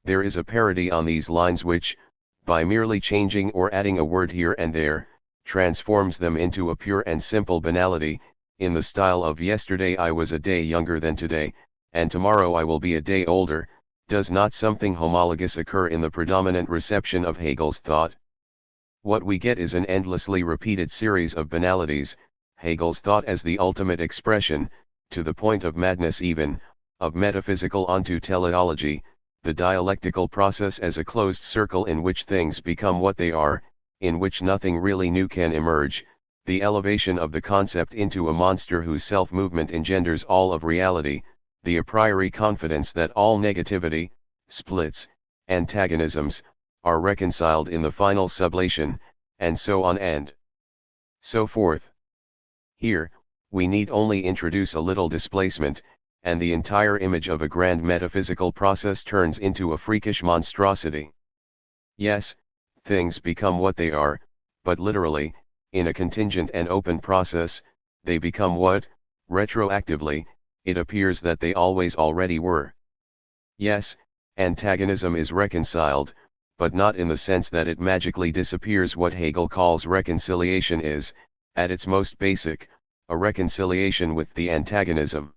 There is a parody on these lines which, by merely changing or adding a word here and there, transforms them into a pure and simple banality, in the style of "Yesterday I was a day younger than today, and tomorrow I will be a day older." Does not something homologous occur in the predominant reception of Hegel's thought? What we get is an endlessly repeated series of banalities, Hegel's thought as the ultimate expression, to the point of madness even, of metaphysical onto teleology, the dialectical process as a closed circle in which things become what they are, in which nothing really new can emerge, the elevation of the concept into a monster whose self-movement engenders all of reality, the a priori confidence that all negativity, splits, antagonisms, are reconciled in the final sublation, and so on and so forth. Here, we need only introduce a little displacement, and the entire image of a grand metaphysical process turns into a freakish monstrosity. Yes, things become what they are, but literally, in a contingent and open process, they become what, retroactively, it appears that they always already were. Yes, antagonism is reconciled, but not in the sense that it magically disappears. What Hegel calls reconciliation is, at its most basic, a reconciliation with the antagonism.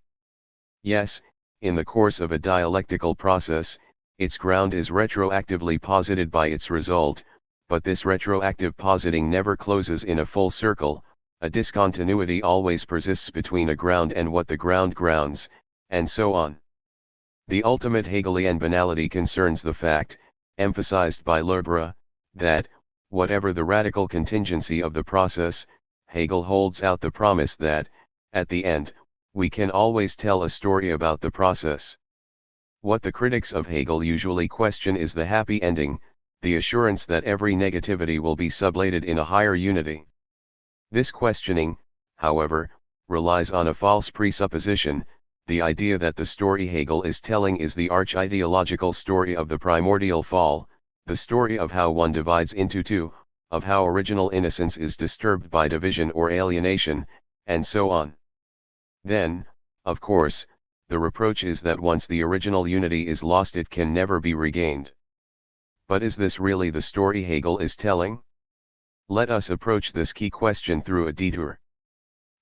Yes, in the course of a dialectical process, its ground is retroactively posited by its result, but this retroactive positing never closes in a full circle, a discontinuity always persists between a ground and what the ground grounds, and so on. The ultimate Hegelian banality concerns the fact, emphasized by Lerbera, that, whatever the radical contingency of the process, Hegel holds out the promise that, at the end, we can always tell a story about the process. What the critics of Hegel usually question is the happy ending, the assurance that every negativity will be sublated in a higher unity. This questioning, however, relies on a false presupposition, the idea that the story Hegel is telling is the arch-ideological story of the primordial fall, the story of how one divides into two, of how original innocence is disturbed by division or alienation, and so on. Then, of course, the reproach is that once the original unity is lost it can never be regained. But is this really the story Hegel is telling? Let us approach this key question through a detour.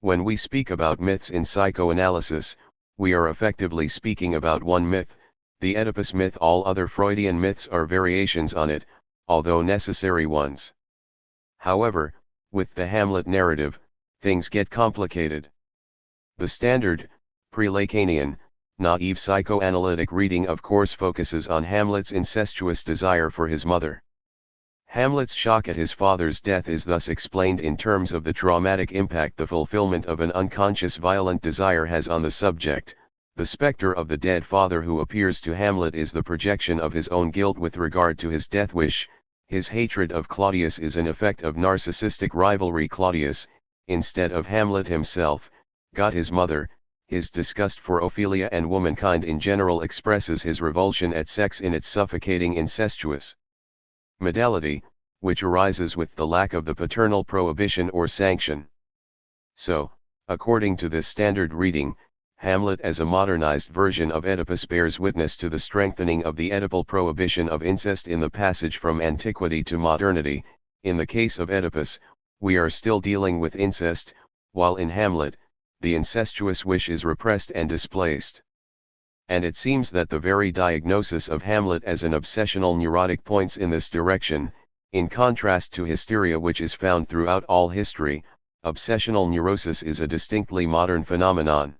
When we speak about myths in psychoanalysis, we are effectively speaking about one myth, the Oedipus myth. All other Freudian myths are variations on it, although necessary ones. However, with the Hamlet narrative, things get complicated. The standard, pre-Lacanian, naive psychoanalytic reading of course focuses on Hamlet's incestuous desire for his mother. Hamlet's shock at his father's death is thus explained in terms of the traumatic impact the fulfillment of an unconscious violent desire has on the subject. The specter of the dead father who appears to Hamlet is the projection of his own guilt with regard to his death wish. His hatred of Claudius is an effect of narcissistic rivalry. Claudius, instead of Hamlet himself, got his mother. His disgust for Ophelia and womankind in general expresses his revulsion at sex in its suffocating incestuous modality, which arises with the lack of the paternal prohibition or sanction. So, according to this standard reading, Hamlet as a modernized version of Oedipus bears witness to the strengthening of the Oedipal prohibition of incest in the passage from antiquity to modernity. In the case of Oedipus, we are still dealing with incest, while in Hamlet, the incestuous wish is repressed and displaced. And it seems that the very diagnosis of Hamlet as an obsessional neurotic points in this direction, in contrast to hysteria which is found throughout all history. Obsessional neurosis is a distinctly modern phenomenon.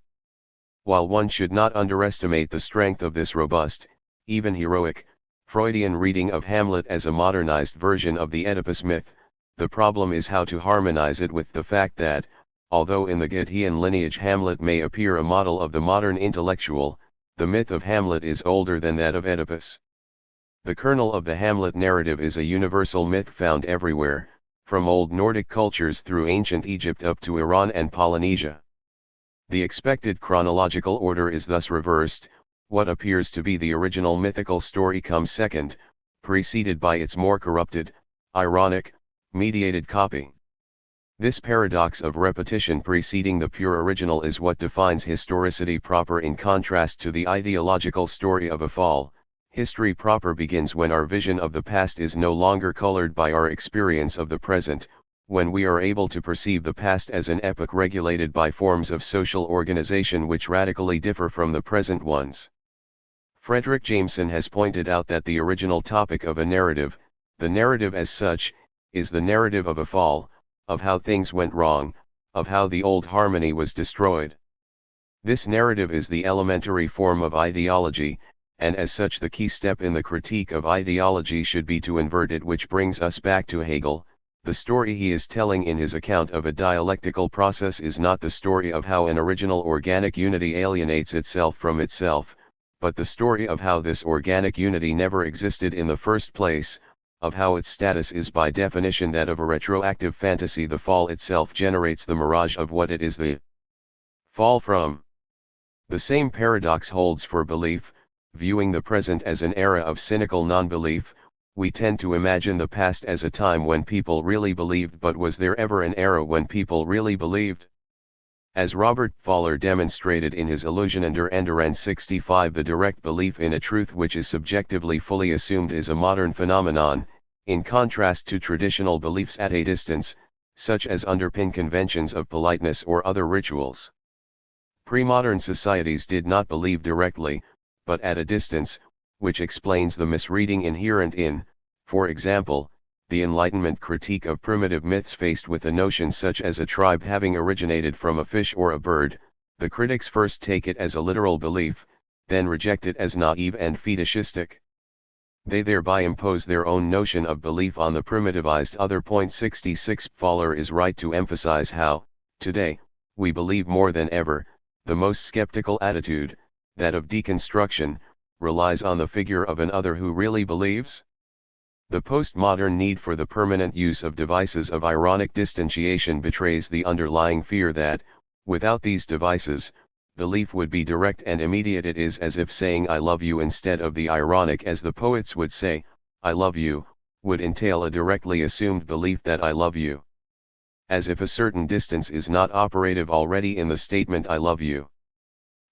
While one should not underestimate the strength of this robust, even heroic, Freudian reading of Hamlet as a modernized version of the Oedipus myth, the problem is how to harmonize it with the fact that, although in the Goethean lineage Hamlet may appear a model of the modern intellectual, the myth of Hamlet is older than that of Oedipus. The kernel of the Hamlet narrative is a universal myth found everywhere, from old Nordic cultures through ancient Egypt up to Iran and Polynesia. The expected chronological order is thus reversed. What appears to be the original mythical story comes second, preceded by its more corrupted, ironic, mediated copy. This paradox of repetition preceding the pure original is what defines historicity proper. In contrast to the ideological story of a fall, history proper begins when our vision of the past is no longer colored by our experience of the present, when we are able to perceive the past as an epoch regulated by forms of social organization which radically differ from the present ones. Frederick Jameson has pointed out that the original topic of a narrative, the narrative as such, is the narrative of a fall, of how things went wrong, of how the old harmony was destroyed. This narrative is the elementary form of ideology, and as such the key step in the critique of ideology should be to invert it, which brings us back to Hegel. The story he is telling in his account of a dialectical process is not the story of how an original organic unity alienates itself from itself, but the story of how this organic unity never existed in the first place, of how its status is by definition that of a retroactive fantasy. The fall itself generates the mirage of what it is the fall from. The same paradox holds for belief. Viewing the present as an era of cynical non-belief, we tend to imagine the past as a time when people really believed, but was there ever an era when people really believed? As Robert Fowler demonstrated in his Illusion under Enderend 65, the direct belief in a truth which is subjectively fully assumed is a modern phenomenon, in contrast to traditional beliefs at a distance, such as underpin conventions of politeness or other rituals. Pre-modern societies did not believe directly, but at a distance, which explains the misreading inherent in, for example, the Enlightenment critique of primitive myths. Faced with a notion such as a tribe having originated from a fish or a bird, the critics first take it as a literal belief, then reject it as naive and fetishistic. They thereby impose their own notion of belief on the primitivized other. 66 Fowler is right to emphasize how, today, we believe more than ever. The most skeptical attitude, that of deconstruction, relies on the figure of an other who really believes. The postmodern need for the permanent use of devices of ironic distanciation betrays the underlying fear that, without these devices, belief would be direct and immediate. It is as if saying I love you instead of the ironic, as the poets would say, I love you, would entail a directly assumed belief that I love you. As if a certain distance is not operative already in the statement I love you.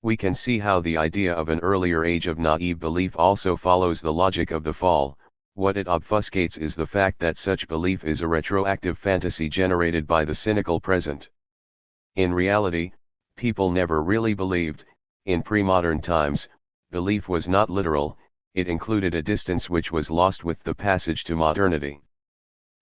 We can see how the idea of an earlier age of naive belief also follows the logic of the fall. What it obfuscates is the fact that such belief is a retroactive fantasy generated by the cynical present. In reality, people never really believed. In pre-modern times, belief was not literal, it included a distance which was lost with the passage to modernity.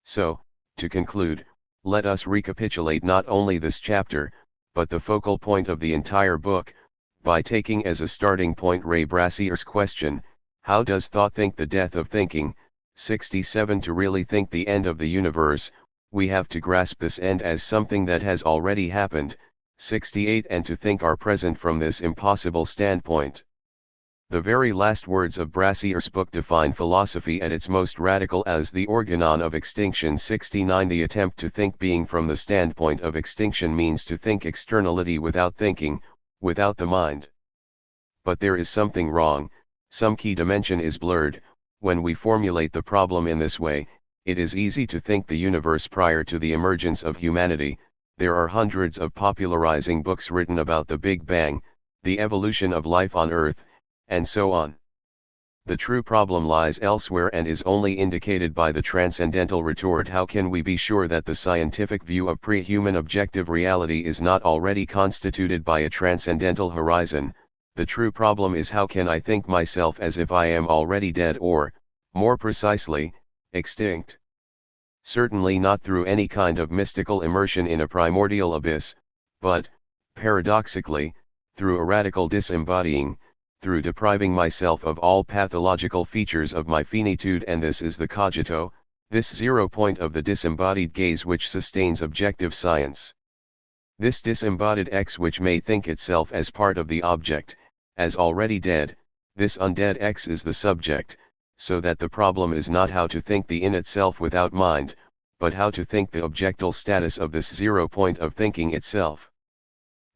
So, to conclude, let us recapitulate not only this chapter, but the focal point of the entire book, by taking as a starting point Ray Brassier's question, how does thought think the death of thinking? 67 To really think the end of the universe, we have to grasp this end as something that has already happened. 68 And to think our present from this impossible standpoint. The very last words of Brassier's book define philosophy at its most radical as the organon of extinction. 69 The attempt to think being from the standpoint of extinction means to think externality without thinking, without the mind. But there is something wrong, some key dimension is blurred. When we formulate the problem in this way, it is easy to think the universe prior to the emergence of humanity. There are hundreds of popularizing books written about the Big Bang, the evolution of life on Earth, and so on. The true problem lies elsewhere and is only indicated by the transcendental retort. How can we be sure that the scientific view of pre-human objective reality is not already constituted by a transcendental horizon? The true problem is, how can I think myself as if I am already dead or, more precisely, extinct? Certainly not through any kind of mystical immersion in a primordial abyss, but, paradoxically, through a radical disembodying, through depriving myself of all pathological features of my finitude. And this is the cogito, this 0 point of the disembodied gaze which sustains objective science. This disembodied X which may think itself as part of the object, as already dead, this undead X is the subject, so that the problem is not how to think the in itself without mind, but how to think the objectal status of this 0 point of thinking itself.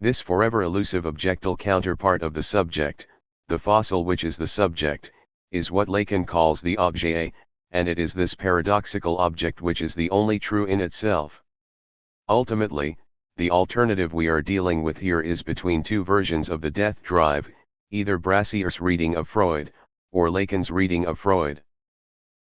This forever elusive objectal counterpart of the subject, the fossil which is the subject, is what Lacan calls the objet, and it is this paradoxical object which is the only true in itself. Ultimately, the alternative we are dealing with here is between two versions of the death drive, either Brassier's reading of Freud, or Lacan's reading of Freud.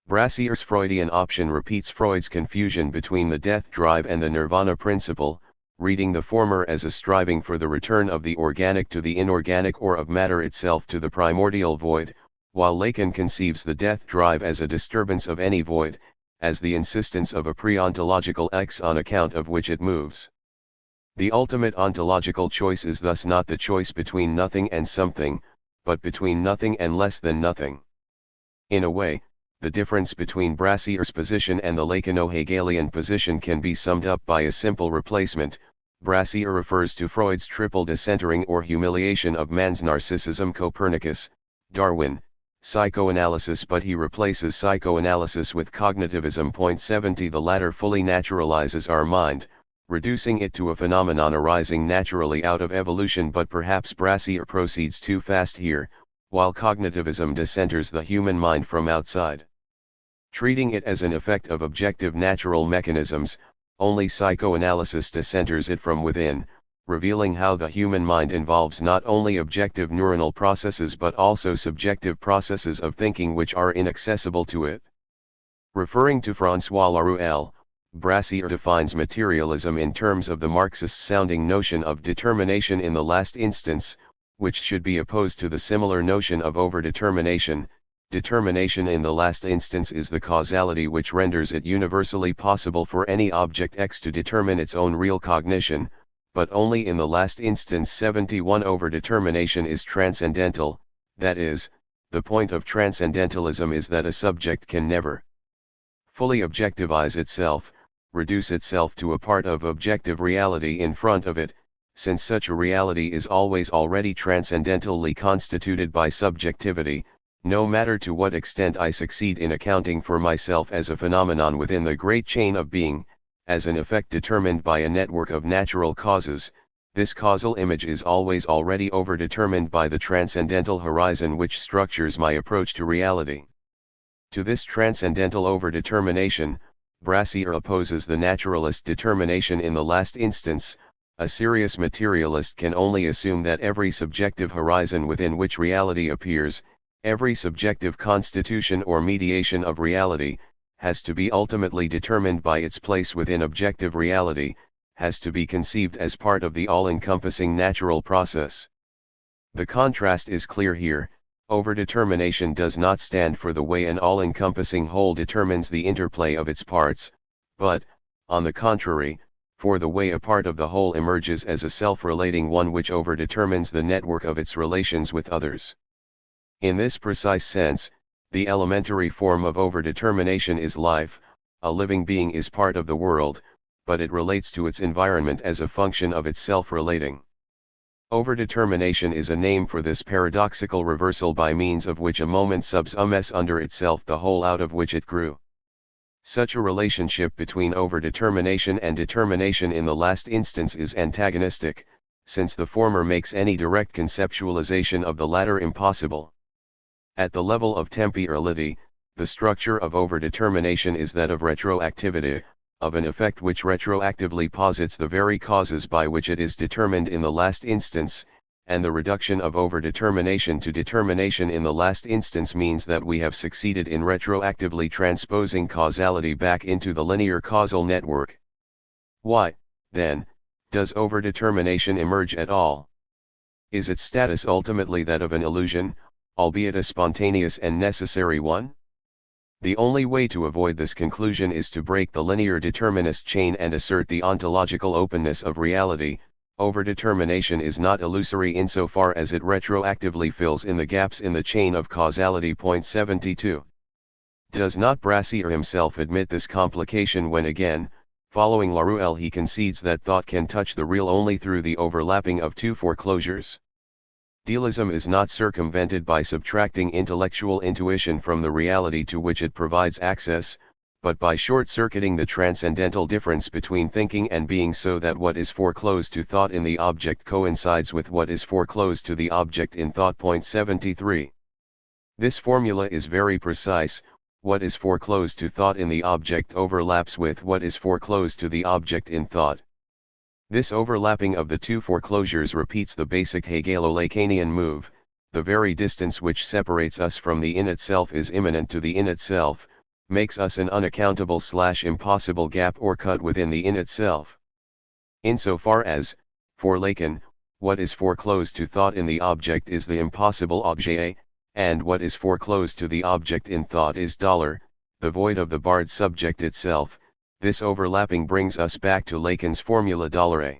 Brassier's Freudian option repeats Freud's confusion between the death drive and the nirvana principle, reading the former as a striving for the return of the organic to the inorganic or of matter itself to the primordial void, while Lacan conceives the death drive as a disturbance of any void, as the insistence of a pre-ontological X on account of which it moves. The ultimate ontological choice is thus not the choice between nothing and something, but between nothing and less than nothing. In a way, the difference between Brassier's position and the Lacano-Hegelian position can be summed up by a simple replacement. Brassier refers to Freud's triple decentering or humiliation of man's narcissism, Copernicus, Darwin, psychoanalysis, but he replaces psychoanalysis with cognitivism. 70 The latter fully naturalizes our mind, reducing it to a phenomenon arising naturally out of evolution, but perhaps Brassier proceeds too fast here, while cognitivism decenters the human mind from outside. Treating it as an effect of objective natural mechanisms, only psychoanalysis decenters it from within, revealing how the human mind involves not only objective neuronal processes but also subjective processes of thinking which are inaccessible to it. Referring to François Laruelle, Brassier defines materialism in terms of the Marxist-sounding notion of determination in the last instance, which should be opposed to the similar notion of overdetermination. Determination in the last instance is the causality which renders it universally possible for any object X to determine its own real cognition, but only in the last instance. 71 Overdetermination is transcendental, that is, the point of transcendentalism is that a subject can never fully objectivize itself, reduce itself to a part of objective reality in front of it, since such a reality is always already transcendentally constituted by subjectivity. No matter to what extent I succeed in accounting for myself as a phenomenon within the great chain of being, as an effect determined by a network of natural causes, this causal image is always already overdetermined by the transcendental horizon which structures my approach to reality. To this transcendental overdetermination, Brassier opposes the naturalist determination in the last instance. A serious materialist can only assume that every subjective horizon within which reality appears, every subjective constitution or mediation of reality, has to be ultimately determined by its place within objective reality, has to be conceived as part of the all-encompassing natural process. The contrast is clear here. Overdetermination does not stand for the way an all-encompassing whole determines the interplay of its parts, but, on the contrary, for the way a part of the whole emerges as a self-relating one which overdetermines the network of its relations with others. In this precise sense, the elementary form of overdetermination is life. A living being is part of the world, but it relates to its environment as a function of its self-relating. Overdetermination is a name for this paradoxical reversal by means of which a moment subsumes under itself the whole out of which it grew. Such a relationship between overdetermination and determination in the last instance is antagonistic, since the former makes any direct conceptualization of the latter impossible. At the level of temporality, the structure of overdetermination is that of retroactivity, of an effect which retroactively posits the very causes by which it is determined in the last instance, and the reduction of overdetermination to determination in the last instance means that we have succeeded in retroactively transposing causality back into the linear causal network. Why, then, does overdetermination emerge at all? Is its status ultimately that of an illusion, albeit a spontaneous and necessary one? The only way to avoid this conclusion is to break the linear determinist chain and assert the ontological openness of reality. Overdetermination is not illusory insofar as it retroactively fills in the gaps in the chain of causality. 72. Does not Brassier himself admit this complication when again, following Laruelle, he concedes that thought can touch the real only through the overlapping of two foreclosures? Dualism is not circumvented by subtracting intellectual intuition from the reality to which it provides access, but by short-circuiting the transcendental difference between thinking and being so that what is foreclosed to thought in the object coincides with what is foreclosed to the object in thought. 73. This formula is very precise. What is foreclosed to thought in the object overlaps with what is foreclosed to the object in thought. This overlapping of the two foreclosures repeats the basic Hegelo-Lacanian move. The very distance which separates us from the in itself is immanent to the in itself, makes us an unaccountable/impossible gap or cut within the in itself. Insofar as, for Lacan, what is foreclosed to thought in the object is the impossible objet, and what is foreclosed to the object in thought is $, the void of the barred subject itself. This overlapping brings us back to Lacan's formula $.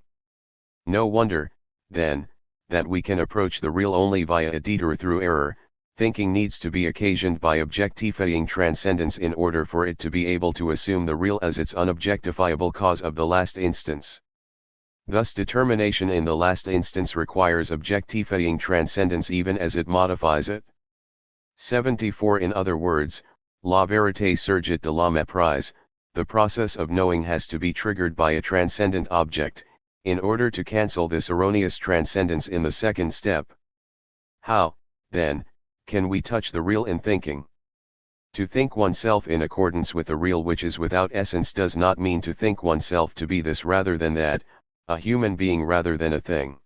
No wonder, then, that we can approach the real only via a detour through error. Thinking needs to be occasioned by objectifying transcendence in order for it to be able to assume the real as its unobjectifiable cause of the last instance. Thus determination in the last instance requires objectifying transcendence even as it modifies it. 74. In other words, la vérité surgit de la méprise, the process of knowing has to be triggered by a transcendent object, in order to cancel this erroneous transcendence in the second step. How, then, can we touch the real in thinking? To think oneself in accordance with the real which is without essence does not mean to think oneself to be this rather than that, a human being rather than a thing.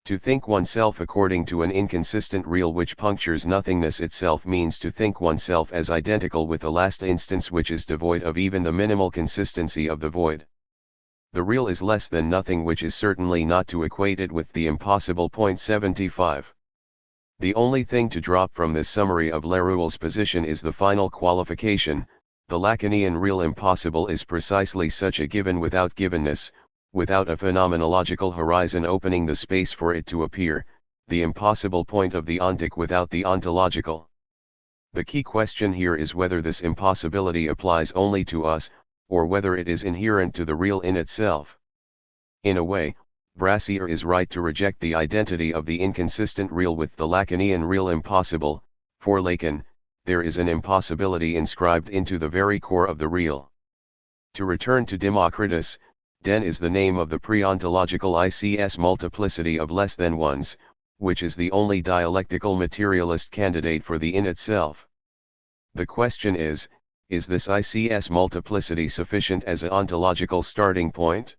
To think oneself according to an inconsistent real which punctures nothingness itself means to think oneself as identical with the last instance which is devoid of even the minimal consistency of the void. The real is less than nothing, which is certainly not to equate it with the impossible. 75. The only thing to drop from this summary of Laruelle's position is the final qualification. The Lacanian real impossible is precisely such a given without givenness, without a phenomenological horizon opening the space for it to appear, the impossible point of the ontic without the ontological. The key question here is whether this impossibility applies only to us, or whether it is inherent to the real in itself. In a way, Brassier is right to reject the identity of the inconsistent real with the Lacanian real impossible. For Lacan, there is an impossibility inscribed into the very core of the real. To return to Democritus, Den is the name of the pre-ontological ICS multiplicity of less than ones, which is the only dialectical materialist candidate for the in itself. The question is this ICS multiplicity sufficient as an ontological starting point?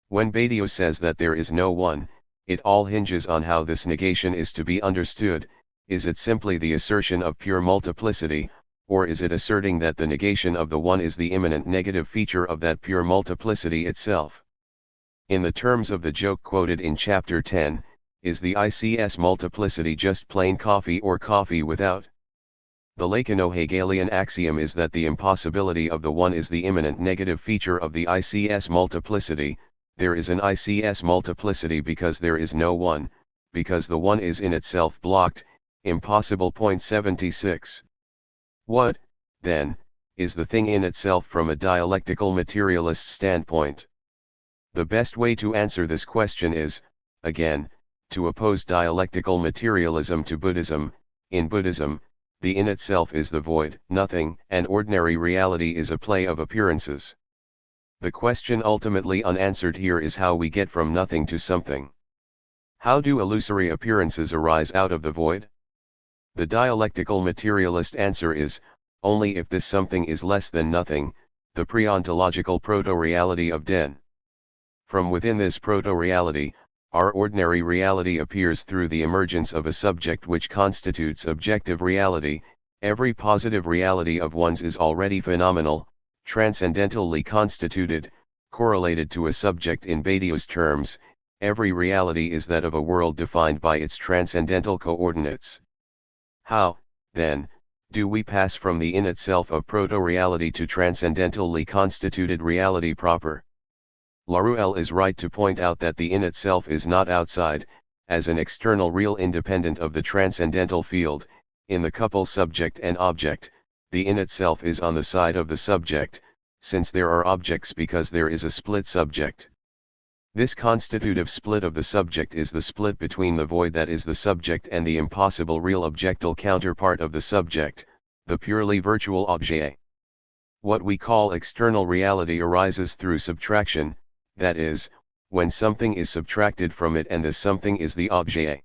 When Badiou says that there is no one, it all hinges on how this negation is to be understood. Is it simply the assertion of pure multiplicity, or is it asserting that the negation of the one is the immanent negative feature of that pure multiplicity itself? In the terms of the joke quoted in chapter 10, is the ICS multiplicity just plain coffee or coffee without? The Lacano-Hegelian axiom is that the impossibility of the one is the immanent negative feature of the ICS multiplicity. There is an ICS multiplicity because there is no one, because the one is in itself blocked, impossible. 76. What, then, is the thing in itself from a dialectical materialist standpoint? The best way to answer this question is, again, to oppose dialectical materialism to Buddhism. In Buddhism, the in itself is the void, nothing, and ordinary reality is a play of appearances. The question ultimately unanswered here is how we get from nothing to something. How do illusory appearances arise out of the void? The dialectical materialist answer is, only if this something is less than nothing, the pre-ontological proto-reality of Den. From within this proto-reality, our ordinary reality appears through the emergence of a subject which constitutes objective reality. Every positive reality of one's is already phenomenal, transcendentally constituted, correlated to a subject. In Badiou's terms, every reality is that of a world defined by its transcendental coordinates. How, then, do we pass from the in itself of proto-reality to transcendentally constituted reality proper? Laruelle is right to point out that the in itself is not outside, as an external real independent of the transcendental field. In the couple subject and object, the in itself is on the side of the subject, since there are objects because there is a split subject. This constitutive split of the subject is the split between the void that is the subject and the impossible real objectal counterpart of the subject, the purely virtual objet. What we call external reality arises through subtraction, that is, when something is subtracted from it and this something is the objet.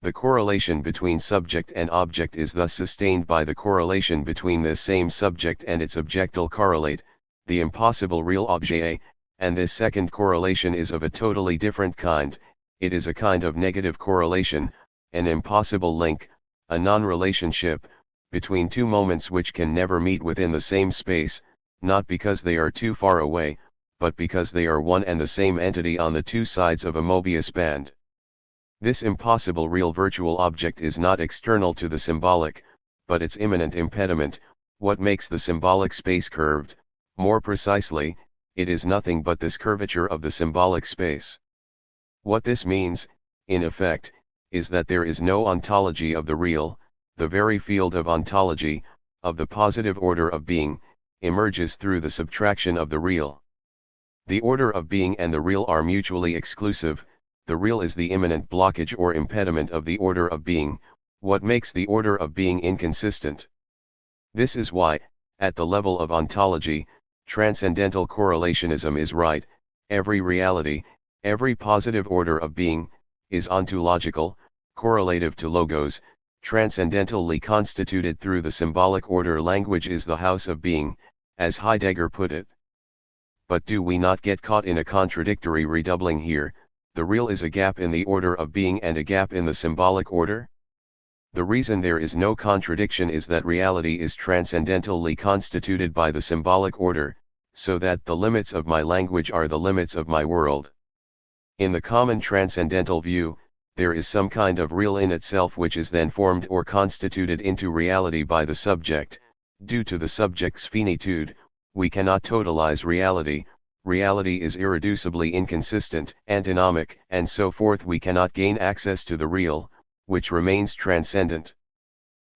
The correlation between subject and object is thus sustained by the correlation between this same subject and its objectal correlate, the impossible real objet, and this second correlation is of a totally different kind. It is a kind of negative correlation, an impossible link, a non-relationship, between two moments which can never meet within the same space, not because they are too far away, but because they are one and the same entity on the two sides of a Mobius band. This impossible real virtual object is not external to the symbolic, but its immanent impediment, what makes the symbolic space curved. More precisely, it is nothing but this curvature of the symbolic space. What this means, in effect, is that there is no ontology of the real. The very field of ontology, of the positive order of being, emerges through the subtraction of the real. The order of being and the real are mutually exclusive. The real is the immanent blockage or impediment of the order of being, what makes the order of being inconsistent. This is why, at the level of ontology, transcendental correlationism is right. Every reality, every positive order of being, is ontological, correlative to logos, transcendentally constituted through the symbolic order. Language is the house of being, as Heidegger put it. But do we not get caught in a contradictory redoubling here? The real is a gap in the order of being and a gap in the symbolic order? The reason there is no contradiction is that reality is transcendentally constituted by the symbolic order, so that the limits of my language are the limits of my world. In the common transcendental view, there is some kind of real in itself which is then formed or constituted into reality by the subject. Due to the subject's finitude, we cannot totalize reality. Reality is irreducibly inconsistent, antinomic, and so forth. We cannot gain access to the real, which remains transcendent.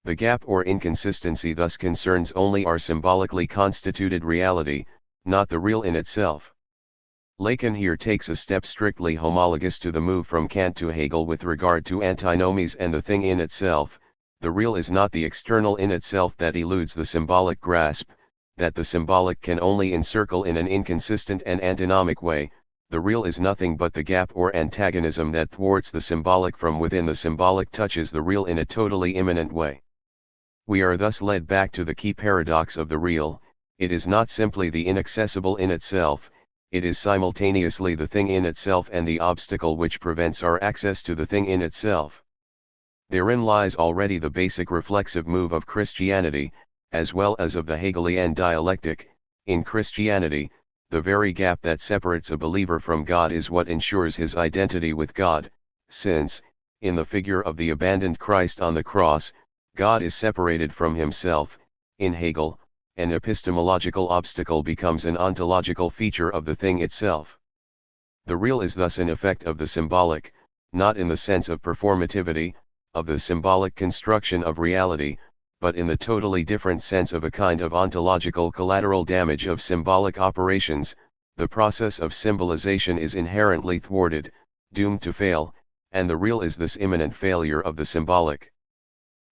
The gap or inconsistency thus concerns only our symbolically constituted reality, not the real in itself. Lacan here takes a step strictly homologous to the move from Kant to Hegel with regard to antinomies and the thing in itself. The real is not the external in itself that eludes the symbolic grasp, that the symbolic can only encircle in an inconsistent and antinomic way. The real is nothing but the gap or antagonism that thwarts the symbolic from within. The symbolic touches the real in a totally immanent way. We are thus led back to the key paradox of the real. It is not simply the inaccessible in itself, it is simultaneously the thing in itself and the obstacle which prevents our access to the thing in itself. Therein lies already the basic reflexive move of Christianity, as well as of the Hegelian dialectic. In Christianity, the very gap that separates a believer from God is what ensures his identity with God, since, in the figure of the abandoned Christ on the cross, God is separated from himself. In Hegel, an epistemological obstacle becomes an ontological feature of the thing itself. The real is thus an effect of the symbolic, not in the sense of performativity, of the symbolic construction of reality, but in the totally different sense of a kind of ontological collateral damage of symbolic operations. The process of symbolization is inherently thwarted, doomed to fail, and the real is this immanent failure of the symbolic.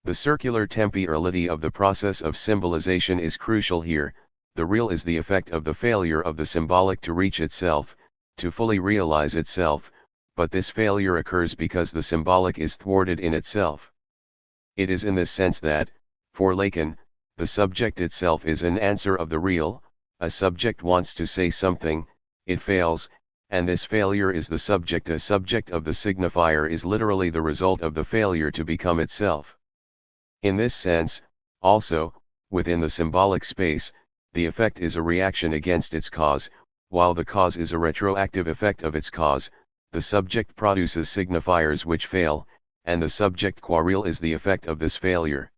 The circular temporality of the process of symbolization is crucial here. The real is the effect of the failure of the symbolic to reach itself, to fully realize itself, but this failure occurs because the symbolic is thwarted in itself. It is in this sense that, for Lacan, the subject itself is an answer of the real. A subject wants to say something, it fails, and this failure is the subject. A subject of the signifier is literally the result of the failure to become itself. In this sense, also, within the symbolic space, the effect is a reaction against its cause, while the cause is a retroactive effect of its cause. The subject produces signifiers which fail, and the subject qua real is the effect of this failure.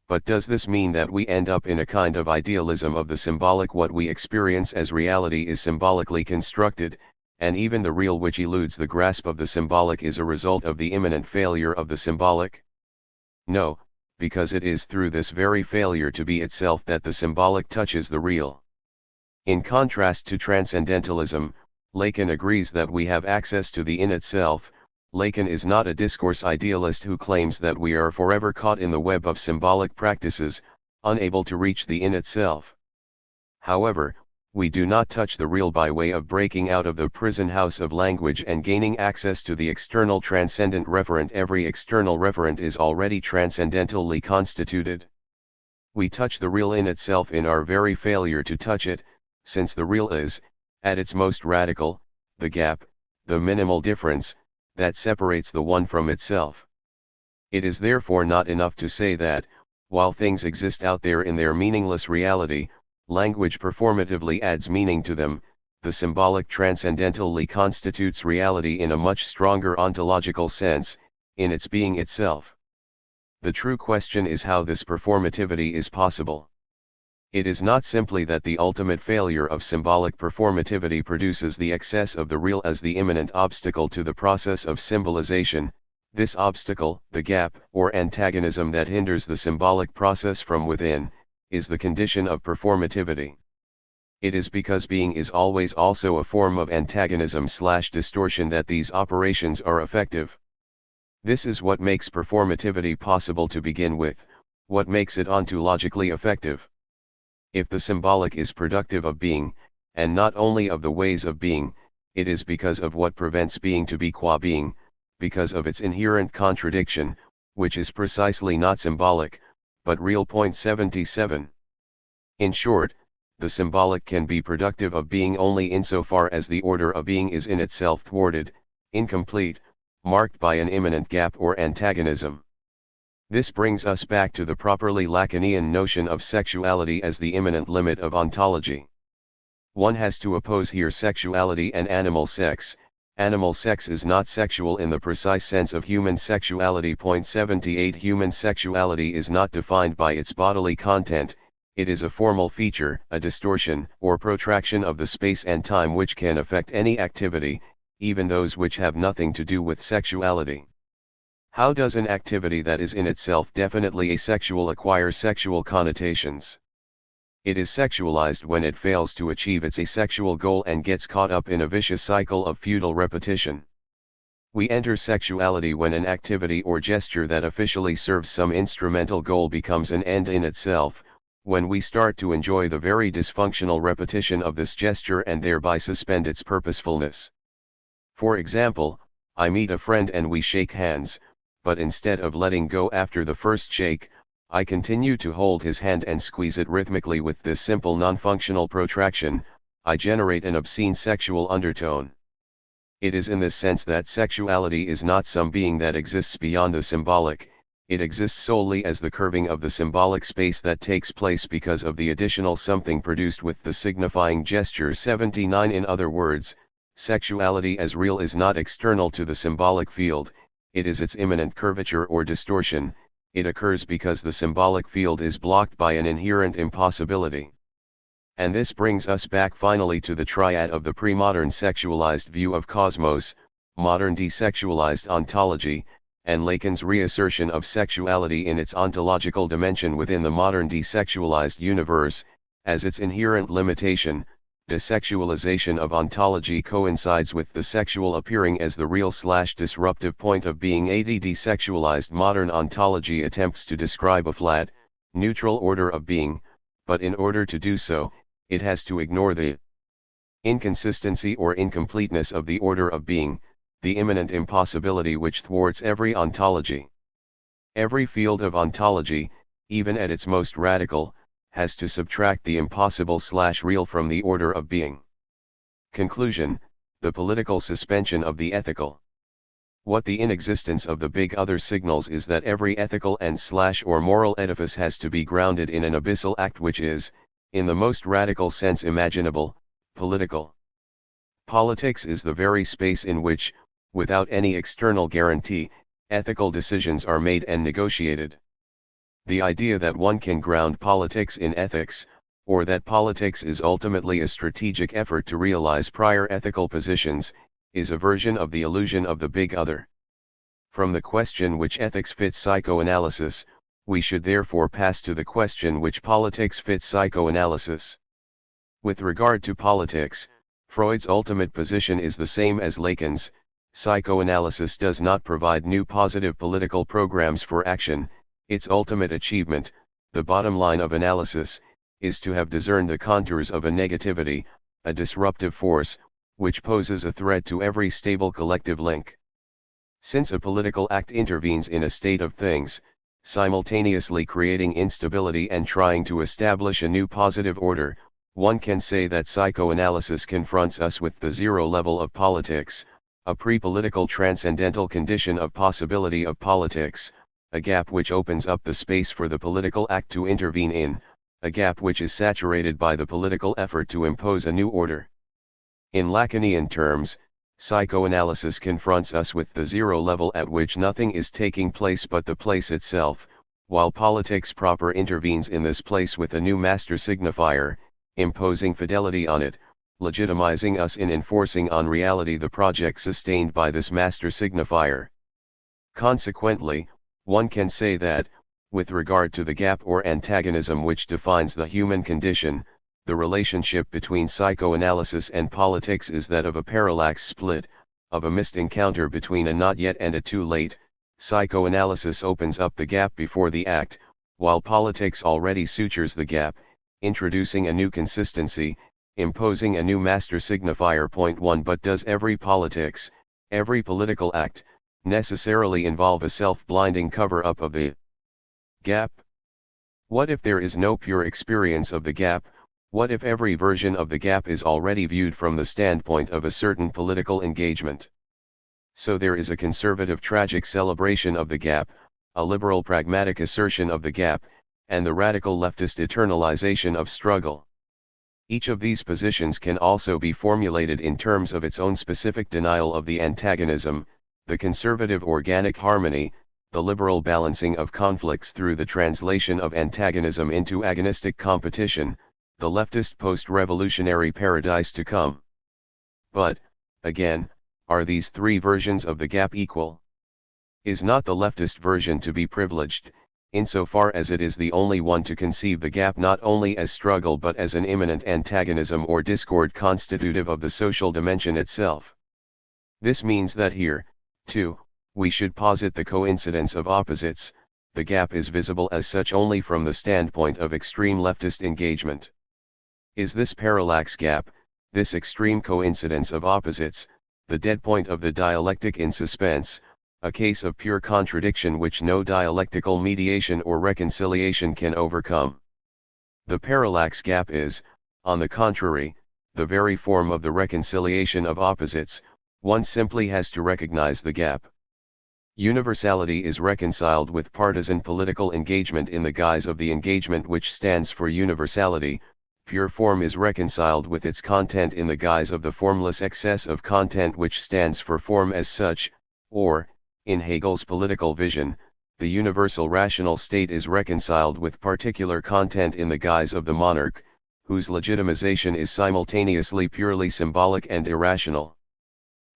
But does this mean that we end up in a kind of idealism of the symbolic? What we experience as reality is symbolically constructed, and even the real which eludes the grasp of the symbolic is a result of the immanent failure of the symbolic? No, because it is through this very failure to be itself that the symbolic touches the real. In contrast to transcendentalism, Lacan agrees that we have access to the in itself. Lacan is not a discourse idealist who claims that we are forever caught in the web of symbolic practices, unable to reach the in itself. However, we do not touch the real by way of breaking out of the prison house of language and gaining access to the external transcendent referent. Every external referent is already transcendentally constituted. We touch the real in itself in our very failure to touch it, since the real is, at its most radical, the gap, the minimal difference, that separates the one from itself. It is therefore not enough to say that, while things exist out there in their meaningless reality, language performatively adds meaning to them. The symbolic transcendentally constitutes reality in a much stronger ontological sense, in its being itself. The true question is how this performativity is possible. It is not simply that the ultimate failure of symbolic performativity produces the excess of the real as the imminent obstacle to the process of symbolization. This obstacle, the gap or antagonism that hinders the symbolic process from within, is the condition of performativity. It is because being is always also a form of antagonism/distortion that these operations are effective. This is what makes performativity possible to begin with, what makes it ontologically effective. If the symbolic is productive of being, and not only of the ways of being, it is because of what prevents being to be qua being, because of its inherent contradiction, which is precisely not symbolic, but real. 77. In short, the symbolic can be productive of being only insofar as the order of being is in itself thwarted, incomplete, marked by an immanent gap or antagonism. This brings us back to the properly Lacanian notion of sexuality as the immanent limit of ontology. One has to oppose here sexuality and animal sex. Animal sex is not sexual in the precise sense of human sexuality. 78 Human sexuality is not defined by its bodily content, it is a formal feature, a distortion or protraction of the space and time which can affect any activity, even those which have nothing to do with sexuality. How does an activity that is in itself definitely asexual acquire sexual connotations? It is sexualized when it fails to achieve its asexual goal and gets caught up in a vicious cycle of futile repetition. We enter sexuality when an activity or gesture that officially serves some instrumental goal becomes an end in itself, when we start to enjoy the very dysfunctional repetition of this gesture and thereby suspend its purposefulness. For example, I meet a friend and we shake hands, but instead of letting go after the first shake, I continue to hold his hand and squeeze it rhythmically. With this simple non-functional protraction, I generate an obscene sexual undertone. It is in this sense that sexuality is not some being that exists beyond the symbolic, it exists solely as the curving of the symbolic space that takes place because of the additional something produced with the signifying gesture. 79 In other words, sexuality as real is not external to the symbolic field, it is its immanent curvature or distortion. It occurs because the symbolic field is blocked by an inherent impossibility. And this brings us back finally to the triad of the pre-modern sexualized view of cosmos, modern desexualized ontology, and Lacan's reassertion of sexuality in its ontological dimension within the modern desexualized universe, as its inherent limitation. Desexualization of ontology coincides with the sexual appearing as the real/disruptive point of being. A desexualized modern ontology attempts to describe a flat, neutral order of being, but in order to do so, it has to ignore the inconsistency or incompleteness of the order of being, the immanent impossibility which thwarts every ontology. Every field of ontology, even at its most radical, has to subtract the impossible/real from the order of being. Conclusion: the political suspension of the ethical. What the inexistence of the big other signals is that every ethical and/or moral edifice has to be grounded in an abyssal act which is, in the most radical sense imaginable, political. Politics is the very space in which, without any external guarantee, ethical decisions are made and negotiated. The idea that one can ground politics in ethics, or that politics is ultimately a strategic effort to realize prior ethical positions, is a version of the illusion of the big other. From the question which ethics fits psychoanalysis, we should therefore pass to the question which politics fits psychoanalysis. With regard to politics, Freud's ultimate position is the same as Lacan's. Psychoanalysis does not provide new positive political programs for action. Its ultimate achievement, the bottom line of analysis, is to have discerned the contours of a negativity, a disruptive force, which poses a threat to every stable collective link. Since a political act intervenes in a state of things, simultaneously creating instability and trying to establish a new positive order, one can say that psychoanalysis confronts us with the zero level of politics, a pre-political transcendental condition of possibility of politics, a gap which opens up the space for the political act to intervene in, a gap which is saturated by the political effort to impose a new order. In Lacanian terms, psychoanalysis confronts us with the zero level at which nothing is taking place but the place itself, while politics proper intervenes in this place with a new master signifier, imposing fidelity on it, legitimizing us in enforcing on reality the project sustained by this master signifier. Consequently, one can say that, with regard to the gap or antagonism which defines the human condition, the relationship between psychoanalysis and politics is that of a parallax split, of a missed encounter between a not yet and a too late. Psychoanalysis opens up the gap before the act, while politics already sutures the gap, introducing a new consistency, imposing a new master signifier. Point 1. But does every politics, every political act, necessarily involve a self-blinding cover-up of the gap? What if there is no pure experience of the gap? What if every version of the gap is already viewed from the standpoint of a certain political engagement? So there is a conservative tragic celebration of the gap, a liberal pragmatic assertion of the gap, and the radical leftist eternalization of struggle. Each of these positions can also be formulated in terms of its own specific denial of the antagonism, the conservative organic harmony, the liberal balancing of conflicts through the translation of antagonism into agonistic competition, the leftist post-revolutionary paradise to come. But, again, are these three versions of the gap equal? Is not the leftist version to be privileged, insofar as it is the only one to conceive the gap not only as struggle but as an immanent antagonism or discord constitutive of the social dimension itself? This means that here, too, we should posit the coincidence of opposites. The gap is visible as such only from the standpoint of extreme leftist engagement. Is this parallax gap, this extreme coincidence of opposites, the dead point of the dialectic in suspense, a case of pure contradiction which no dialectical mediation or reconciliation can overcome? The parallax gap is, on the contrary, the very form of the reconciliation of opposites. One simply has to recognize the gap. Universality is reconciled with partisan political engagement in the guise of the engagement which stands for universality. Pure form is reconciled with its content in the guise of the formless excess of content which stands for form as such, or, in Hegel's political vision, the universal rational state is reconciled with particular content in the guise of the monarch, whose legitimization is simultaneously purely symbolic and irrational.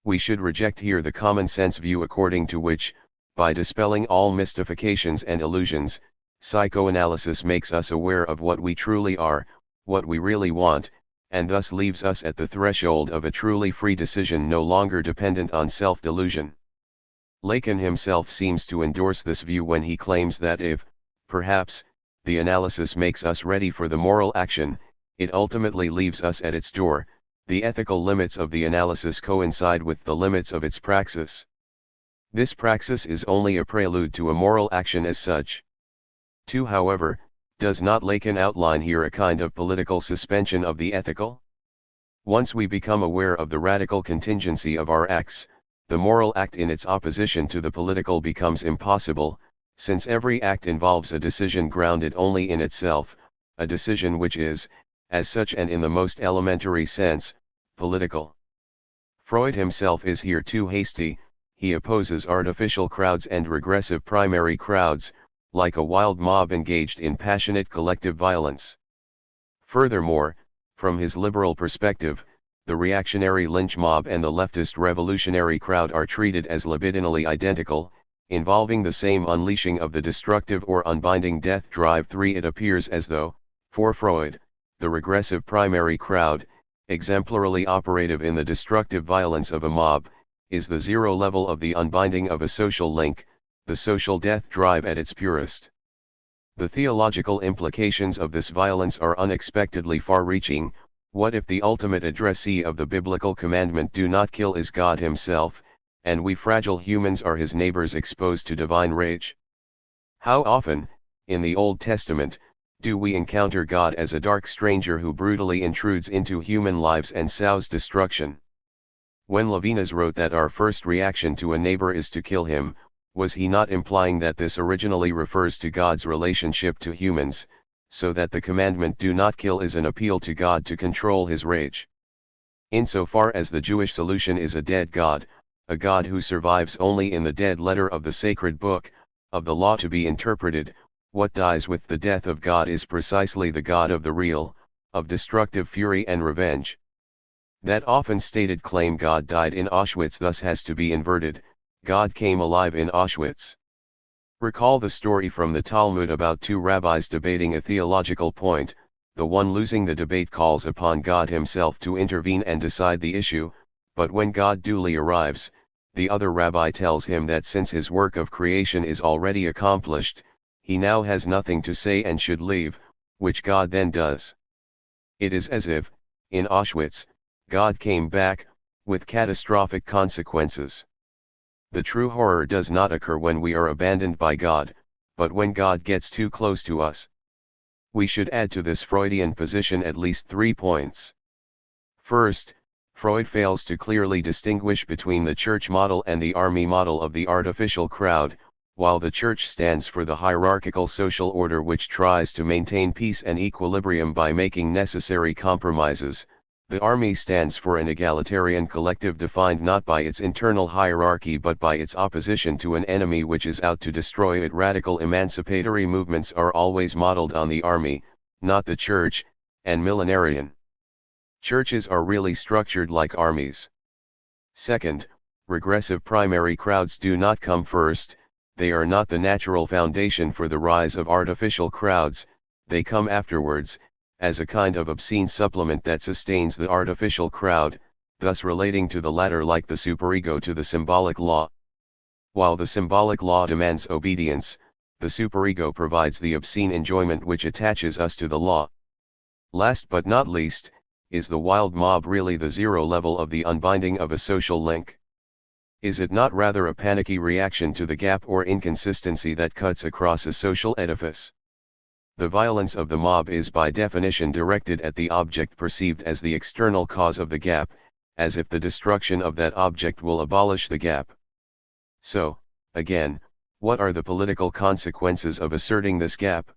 We should reject here the common sense view according to which, by dispelling all mystifications and illusions, psychoanalysis makes us aware of what we truly are, what we really want, and thus leaves us at the threshold of a truly free decision no longer dependent on self-delusion. Lacan himself seems to endorse this view when he claims that if, perhaps, the analysis makes us ready for the moral action, it ultimately leaves us at its door. The ethical limits of the analysis coincide with the limits of its praxis. This praxis is only a prelude to a moral action as such. 2. However, does not Lacan outline here a kind of political suspension of the ethical? Once we become aware of the radical contingency of our acts, the moral act in its opposition to the political becomes impossible, since every act involves a decision grounded only in itself, a decision which is, as such and in the most elementary sense, political. Freud himself is here too hasty. He opposes artificial crowds and regressive primary crowds, like a wild mob engaged in passionate collective violence. Furthermore, from his liberal perspective, the reactionary lynch mob and the leftist revolutionary crowd are treated as libidinally identical, involving the same unleashing of the destructive or unbinding death drive. 3. It appears as though, for Freud, the regressive primary crowd, exemplarily operative in the destructive violence of a mob, is the zero level of the unbinding of a social link, the social death drive at its purest. The theological implications of this violence are unexpectedly far-reaching. What if the ultimate addressee of the biblical commandment "do not kill" is God himself, and we fragile humans are his neighbors exposed to divine rage? How often, in the Old Testament, do we encounter God as a dark stranger who brutally intrudes into human lives and sows destruction? When Levinas wrote that our first reaction to a neighbor is to kill him, was he not implying that this originally refers to God's relationship to humans, so that the commandment "do not kill" is an appeal to God to control his rage? Insofar as the Jewish solution is a dead God, a God who survives only in the dead letter of the sacred book, of the law to be interpreted, What dies with the death of God is precisely the God of the real, of destructive fury and revenge. That often stated claim God died in Auschwitz thus has to be inverted, God came alive in Auschwitz. Recall the story from the Talmud about two rabbis debating a theological point. The one losing the debate calls upon God himself to intervene and decide the issue, but when God duly arrives, the other rabbi tells him that since his work of creation is already accomplished, he now has nothing to say and should leave, which God then does. It is as if, in Auschwitz, God came back, with catastrophic consequences. The true horror does not occur when we are abandoned by God, but when God gets too close to us. We should add to this Freudian position at least 3 points. First, Freud fails to clearly distinguish between the church model and the army model of the artificial crowd. While the church stands for the hierarchical social order which tries to maintain peace and equilibrium by making necessary compromises, the army stands for an egalitarian collective defined not by its internal hierarchy but by its opposition to an enemy which is out to destroy it. Radical emancipatory movements are always modeled on the army, not the church, and millenarian. Churches are really structured like armies. Second, regressive primary crowds do not come first. They are not the natural foundation for the rise of artificial crowds, they come afterwards, as a kind of obscene supplement that sustains the artificial crowd, thus relating to the latter like the superego to the symbolic law. While the symbolic law demands obedience, the superego provides the obscene enjoyment which attaches us to the law. Last but not least, is the wild mob really the zero level of the unbinding of a social link? Is it not rather a panicky reaction to the gap or inconsistency that cuts across a social edifice? The violence of the mob is by definition directed at the object perceived as the external cause of the gap, as if the destruction of that object will abolish the gap. So, again, what are the political consequences of asserting this gap?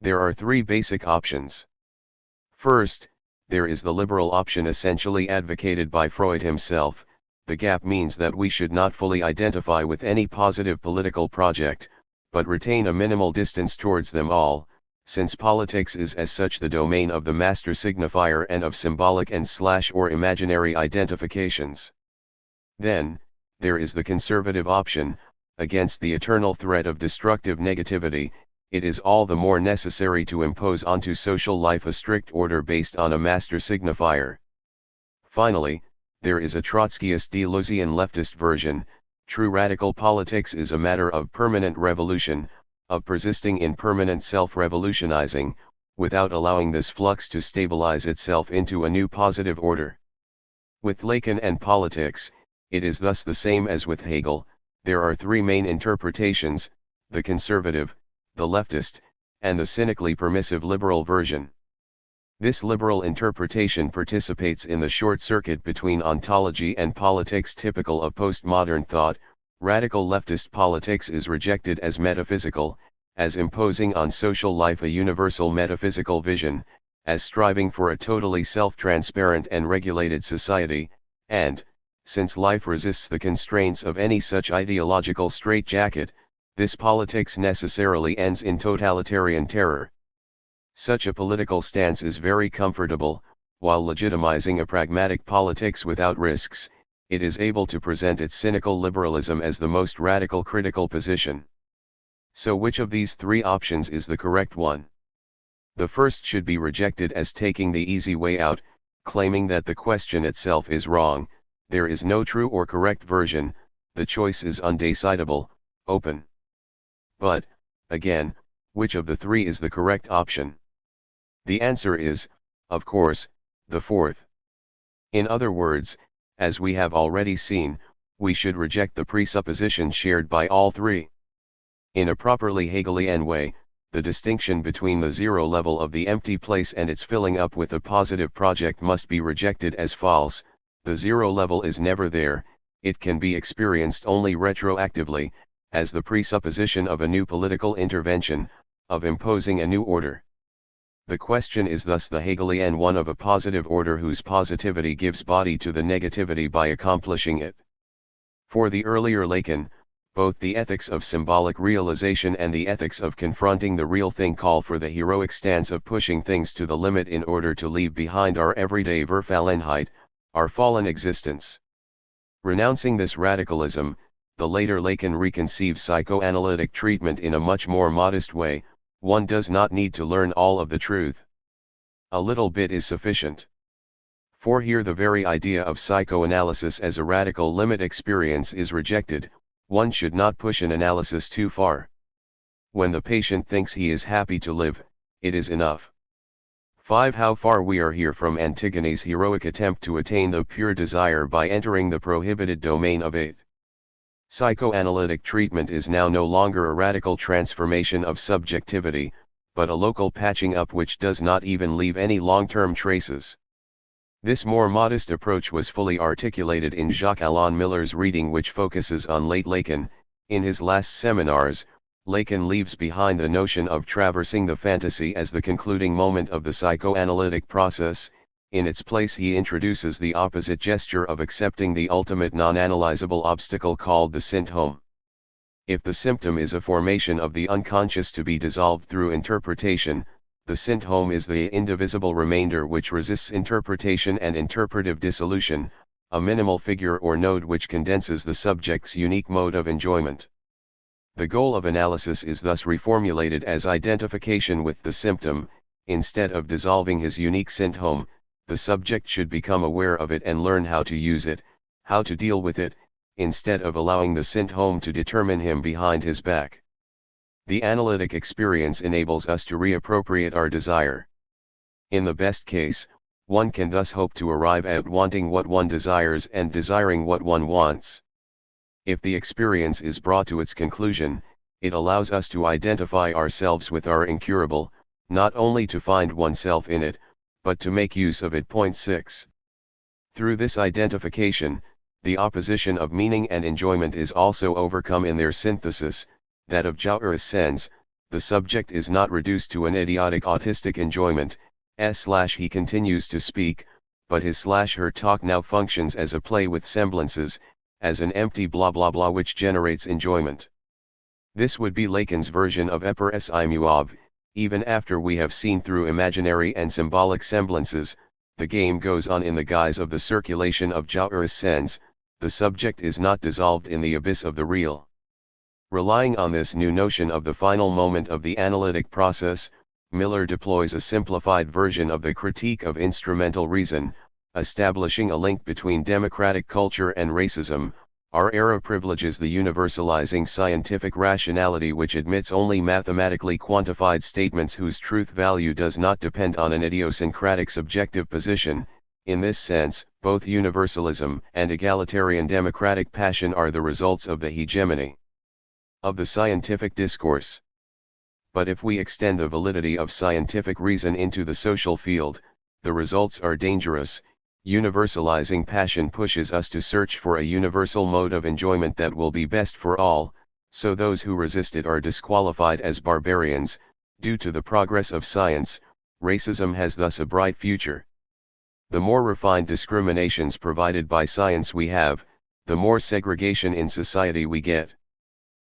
There are 3 basic options. First, there is the liberal option essentially advocated by Freud himself. The gap means that we should not fully identify with any positive political project, but retain a minimal distance towards them all, since politics is as such the domain of the master signifier and of symbolic and or imaginary identifications. Then, there is the conservative option. Against the eternal threat of destructive negativity, it is all the more necessary to impose onto social life a strict order based on a master signifier. Finally, there is a Trotskyist Deleuzian leftist version. True radical politics is a matter of permanent revolution, of persisting in permanent self-revolutionizing, without allowing this flux to stabilize itself into a new positive order. With Lacan and politics, it is thus the same as with Hegel. There are 3 main interpretations: the conservative, the leftist, and the cynically permissive liberal version. This liberal interpretation participates in the short circuit between ontology and politics typical of postmodern thought. Radical leftist politics is rejected as metaphysical, as imposing on social life a universal metaphysical vision, as striving for a totally self-transparent and regulated society, and, since life resists the constraints of any such ideological straitjacket, this politics necessarily ends in totalitarian terror. Such a political stance is very comfortable. While legitimizing a pragmatic politics without risks, it is able to present its cynical liberalism as the most radical critical position. So which of these 3 options is the correct one? The first should be rejected as taking the easy way out, claiming that the question itself is wrong. There is no true or correct version, the choice is undecidable, open. But, again, which of the 3 is the correct option? The answer is, of course, the fourth. In other words, as we have already seen, we should reject the presupposition shared by all 3. In a properly Hegelian way, the distinction between the zero level of the empty place and its filling up with a positive project must be rejected as false. The zero level is never there, it can be experienced only retroactively, as the presupposition of a new political intervention, of imposing a new order. The question is thus the Hegelian one of a positive order whose positivity gives body to the negativity by accomplishing it. For the earlier Lacan, Both the ethics of symbolic realization and the ethics of confronting the real thing call for the heroic stance of pushing things to the limit in order to leave behind our everyday Verfallenheit, our fallen existence. Renouncing this radicalism, the later Lacan reconceives psychoanalytic treatment in a much more modest way. One does not need to learn all of the truth. A little bit is sufficient. For here the very idea of psychoanalysis as a radical limit experience is rejected. One should not push an analysis too far. When the patient thinks he is happy to live, it is enough. 5. How far we are here from Antigone's heroic attempt to attain the pure desire by entering the prohibited domain of it. Psychoanalytic treatment is now no longer a radical transformation of subjectivity, but a local patching up which does not even leave any long-term traces. This more modest approach was fully articulated in Jacques Alain Miller's reading, which focuses on late Lacan. In his last seminars, Lacan leaves behind the notion of traversing the fantasy as the concluding moment of the psychoanalytic process. In its place he introduces the opposite gesture of accepting the ultimate non-analyzable obstacle called the symptom. If the symptom is a formation of the unconscious to be dissolved through interpretation, the symptom is the indivisible remainder which resists interpretation and interpretive dissolution, a minimal figure or node which condenses the subject's unique mode of enjoyment. The goal of analysis is thus reformulated as identification with the symptom. Instead of dissolving his unique symptom, the subject should become aware of it and learn how to use it, how to deal with it, instead of allowing the symptom to determine him behind his back. The analytic experience enables us to reappropriate our desire. In the best case, one can thus hope to arrive at wanting what one desires and desiring what one wants. If the experience is brought to its conclusion, it allows us to identify ourselves with our incurable, not only to find oneself in it, but to make use of it. 6. Through this identification, the opposition of meaning and enjoyment is also overcome in their synthesis, that of jouer's sense. The subject is not reduced to an idiotic autistic enjoyment, he continues to speak, but his/her talk now functions as a play with semblances, as an empty blah blah blah which generates enjoyment. This would be Lacan's version of Eper imuov. Even after we have seen through imaginary and symbolic semblances, the game goes on in the guise of the circulation of jouer's sense. The subject is not dissolved in the abyss of the real. Relying on this new notion of the final moment of the analytic process, Miller deploys a simplified version of the critique of instrumental reason, establishing a link between democratic culture and racism. Our era privileges the universalizing scientific rationality which admits only mathematically quantified statements whose truth value does not depend on an idiosyncratic subjective position. In this sense, both universalism and egalitarian democratic passion are the results of the hegemony of the scientific discourse. But if we extend the validity of scientific reason into the social field, the results are dangerous. Universalizing passion pushes us to search for a universal mode of enjoyment that will be best for all, so those who resist it are disqualified as barbarians. Due to the progress of science, racism has thus a bright future. The more refined discriminations provided by science we have, the more segregation in society we get.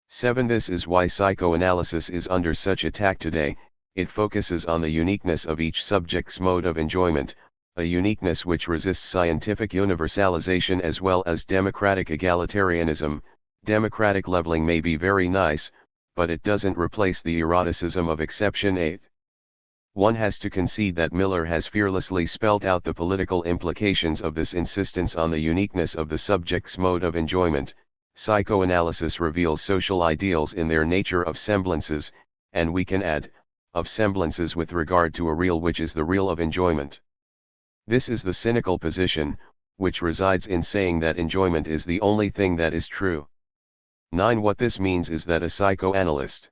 7. This is why psychoanalysis is under such attack today. It focuses on the uniqueness of each subject's mode of enjoyment, a uniqueness which resists scientific universalization as well as democratic egalitarianism. Democratic leveling may be very nice, but it doesn't replace the eroticism of exception. 8. One has to concede that Miller has fearlessly spelled out the political implications of this insistence on the uniqueness of the subject's mode of enjoyment. Psychoanalysis reveals social ideals in their nature of semblances, and we can add, of semblances with regard to a real which is the real of enjoyment. This is the cynical position, which resides in saying that enjoyment is the only thing that is true. 9. What this means is that a psychoanalyst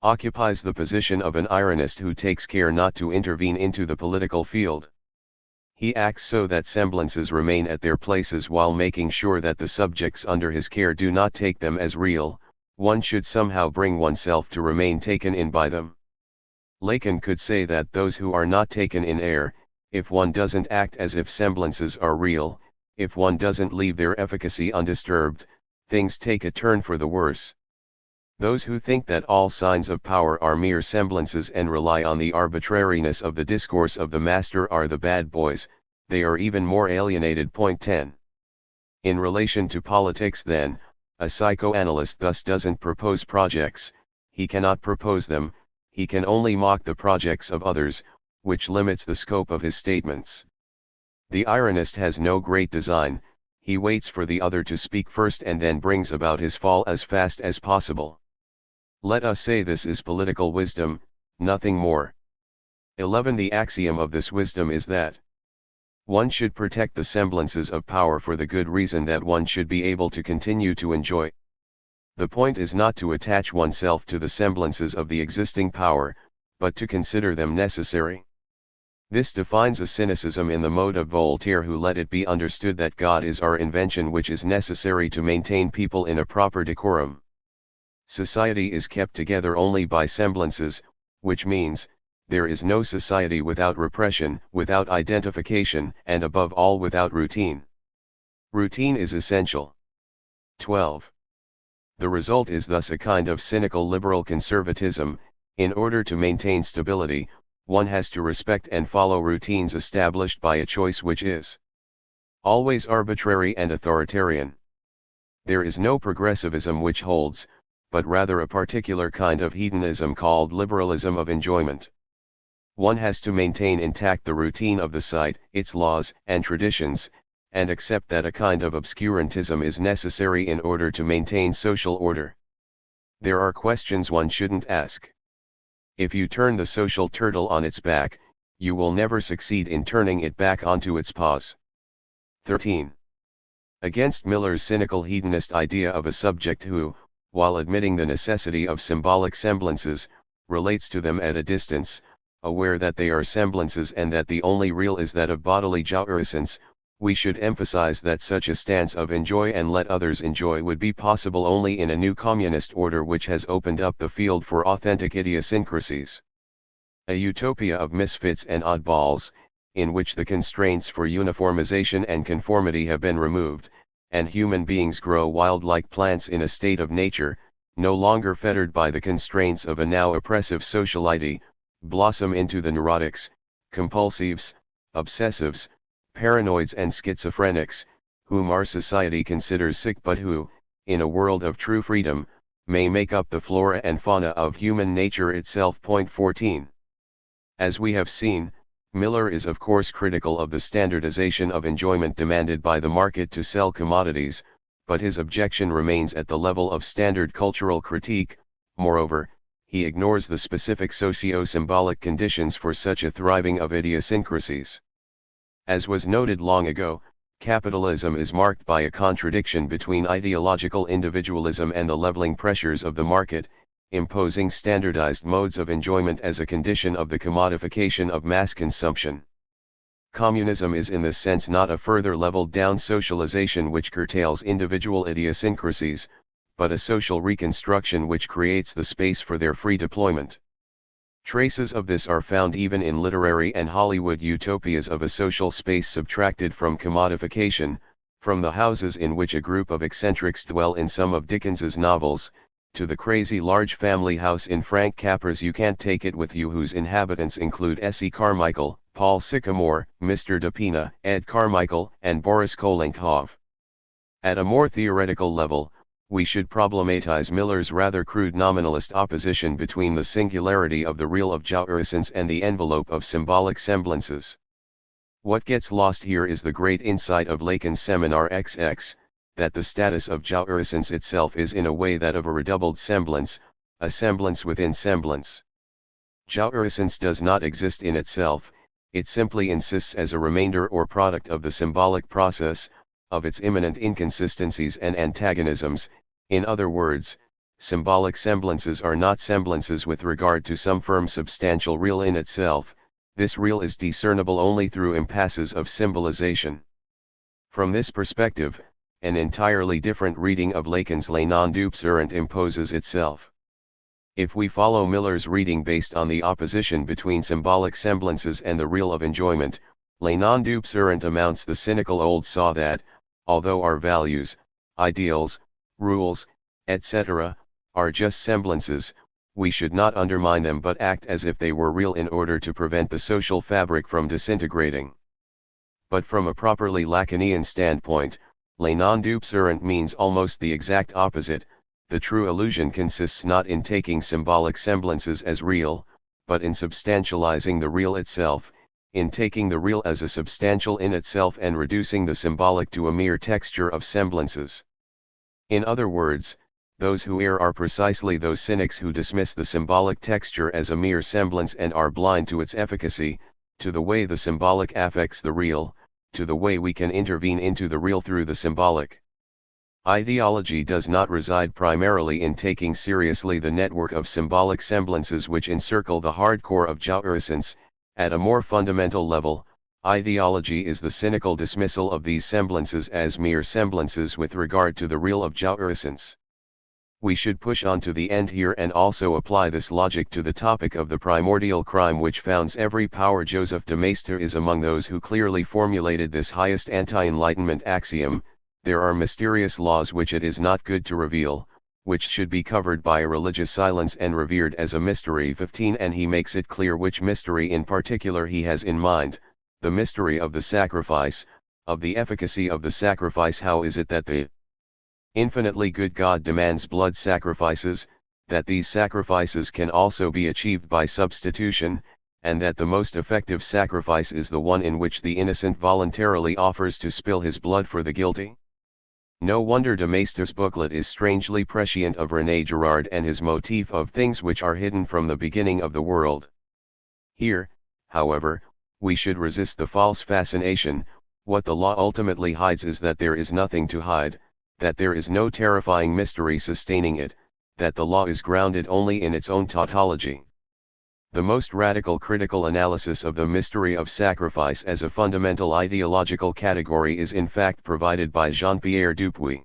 occupies the position of an ironist who takes care not to intervene into the political field. He acts so that semblances remain at their places while making sure that the subjects under his care do not take them as real. One should somehow bring oneself to remain taken in by them. Lacan could say that those who are not taken in err, if one doesn't act as if semblances are real, if one doesn't leave their efficacy undisturbed, things take a turn for the worse. Those who think that all signs of power are mere semblances and rely on the arbitrariness of the discourse of the master are the bad boys, they are even more alienated. Point 10. In relation to politics then, a psychoanalyst thus doesn't propose projects, he cannot propose them, he can only mock the projects of others, which limits the scope of his statements. The ironist has no great design, he waits for the other to speak first and then brings about his fall as fast as possible. Let us say this is political wisdom, nothing more. 11. The axiom of this wisdom is that one should protect the semblances of power for the good reason that one should be able to continue to enjoy. The point is not to attach oneself to the semblances of the existing power, but to consider them necessary. This defines a cynicism in the mode of Voltaire, who let it be understood that God is our invention which is necessary to maintain people in a proper decorum. Society is kept together only by semblances, which means, there is no society without repression, without identification, and above all without routine. Routine is essential. 12. The result is thus a kind of cynical liberal conservatism. In order to maintain stability, one has to respect and follow routines established by a choice which is always arbitrary and authoritarian. There is no progressivism which holds, but rather a particular kind of hedonism called liberalism of enjoyment. One has to maintain intact the routine of the site, its laws and traditions, and accept that a kind of obscurantism is necessary in order to maintain social order. There are questions one shouldn't ask. If you turn the social turtle on its back, you will never succeed in turning it back onto its paws. 13. Against Miller's cynical hedonist idea of a subject who, while admitting the necessity of symbolic semblances, relates to them at a distance, aware that they are semblances and that the only real is that of bodily jouissance, we should emphasize that such a stance of enjoy and let others enjoy would be possible only in a new communist order which has opened up the field for authentic idiosyncrasies. A utopia of misfits and oddballs, in which the constraints for uniformization and conformity have been removed, and human beings grow wild like plants in a state of nature, no longer fettered by the constraints of a now oppressive sociality, blossom into the neurotics, compulsives, obsessives, paranoids and schizophrenics, whom our society considers sick but who, in a world of true freedom, may make up the flora and fauna of human nature itself. Point 14. As we have seen, Miller is of course critical of the standardization of enjoyment demanded by the market to sell commodities, but his objection remains at the level of standard cultural critique. Moreover, he ignores the specific socio-symbolic conditions for such a thriving of idiosyncrasies. As was noted long ago, capitalism is marked by a contradiction between ideological individualism and the leveling pressures of the market, imposing standardized modes of enjoyment as a condition of the commodification of mass consumption. Communism is in this sense not a further leveled down socialization which curtails individual idiosyncrasies, but a social reconstruction which creates the space for their free deployment. Traces of this are found even in literary and Hollywood utopias of a social space subtracted from commodification, from the houses in which a group of eccentrics dwell in some of Dickens's novels, to the crazy large family house in Frank Capra's You Can't Take It With You, whose inhabitants include S.E. Carmichael, Paul Sycamore, Mr. DePina, Ed Carmichael, and Boris Kolenkov. At a more theoretical level, we should problematize Miller's rather crude nominalist opposition between the singularity of the real of jouissance and the envelope of symbolic semblances. What gets lost here is the great insight of Lacan's Seminar XX, that the status of jouissance itself is in a way that of a redoubled semblance, a semblance within semblance. Jouissance does not exist in itself, it simply insists as a remainder or product of the symbolic process, of its immanent inconsistencies and antagonisms. In other words, symbolic semblances are not semblances with regard to some firm substantial real in itself, this real is discernible only through impasses of symbolization. From this perspective, an entirely different reading of Lacan's Les Non-Dupes Errant imposes itself. If we follow Miller's reading based on the opposition between symbolic semblances and the real of enjoyment, Les Non-Dupes Errant amounts the cynical old saw that, although our values, ideals, rules, etc., are just semblances. We should not undermine them but act as if they were real in order to prevent the social fabric from disintegrating. But from a properly Lacanian standpoint, les non-dupes means almost the exact opposite. The true illusion consists not in taking symbolic semblances as real, but in substantializing the real itself, in taking the real as a substantial in itself and reducing the symbolic to a mere texture of semblances. In other words, those who err are precisely those cynics who dismiss the symbolic texture as a mere semblance and are blind to its efficacy, to the way the symbolic affects the real, to the way we can intervene into the real through the symbolic. Ideology does not reside primarily in taking seriously the network of symbolic semblances which encircle the hardcore of jouissance. At a more fundamental level, ideology is the cynical dismissal of these semblances as mere semblances with regard to the real of jouissance. We should push on to the end here and also apply this logic to the topic of the primordial crime which founds every power. Joseph de Maistre is among those who clearly formulated this highest anti-enlightenment axiom: there are mysterious laws which it is not good to reveal, which should be covered by a religious silence and revered as a mystery. 15 And he makes it clear which mystery in particular he has in mind: the mystery of the sacrifice, of the efficacy of the sacrifice. How is it that the infinitely good God demands blood sacrifices, that these sacrifices can also be achieved by substitution, and that the most effective sacrifice is the one in which the innocent voluntarily offers to spill his blood for the guilty? No wonder de Maistre's booklet is strangely prescient of René Girard and his motif of things which are hidden from the beginning of the world. Here, however, we should resist the false fascination. What the law ultimately hides is that there is nothing to hide, that there is no terrifying mystery sustaining it, that the law is grounded only in its own tautology. The most radical critical analysis of the mystery of sacrifice as a fundamental ideological category is in fact provided by Jean-Pierre Dupuy.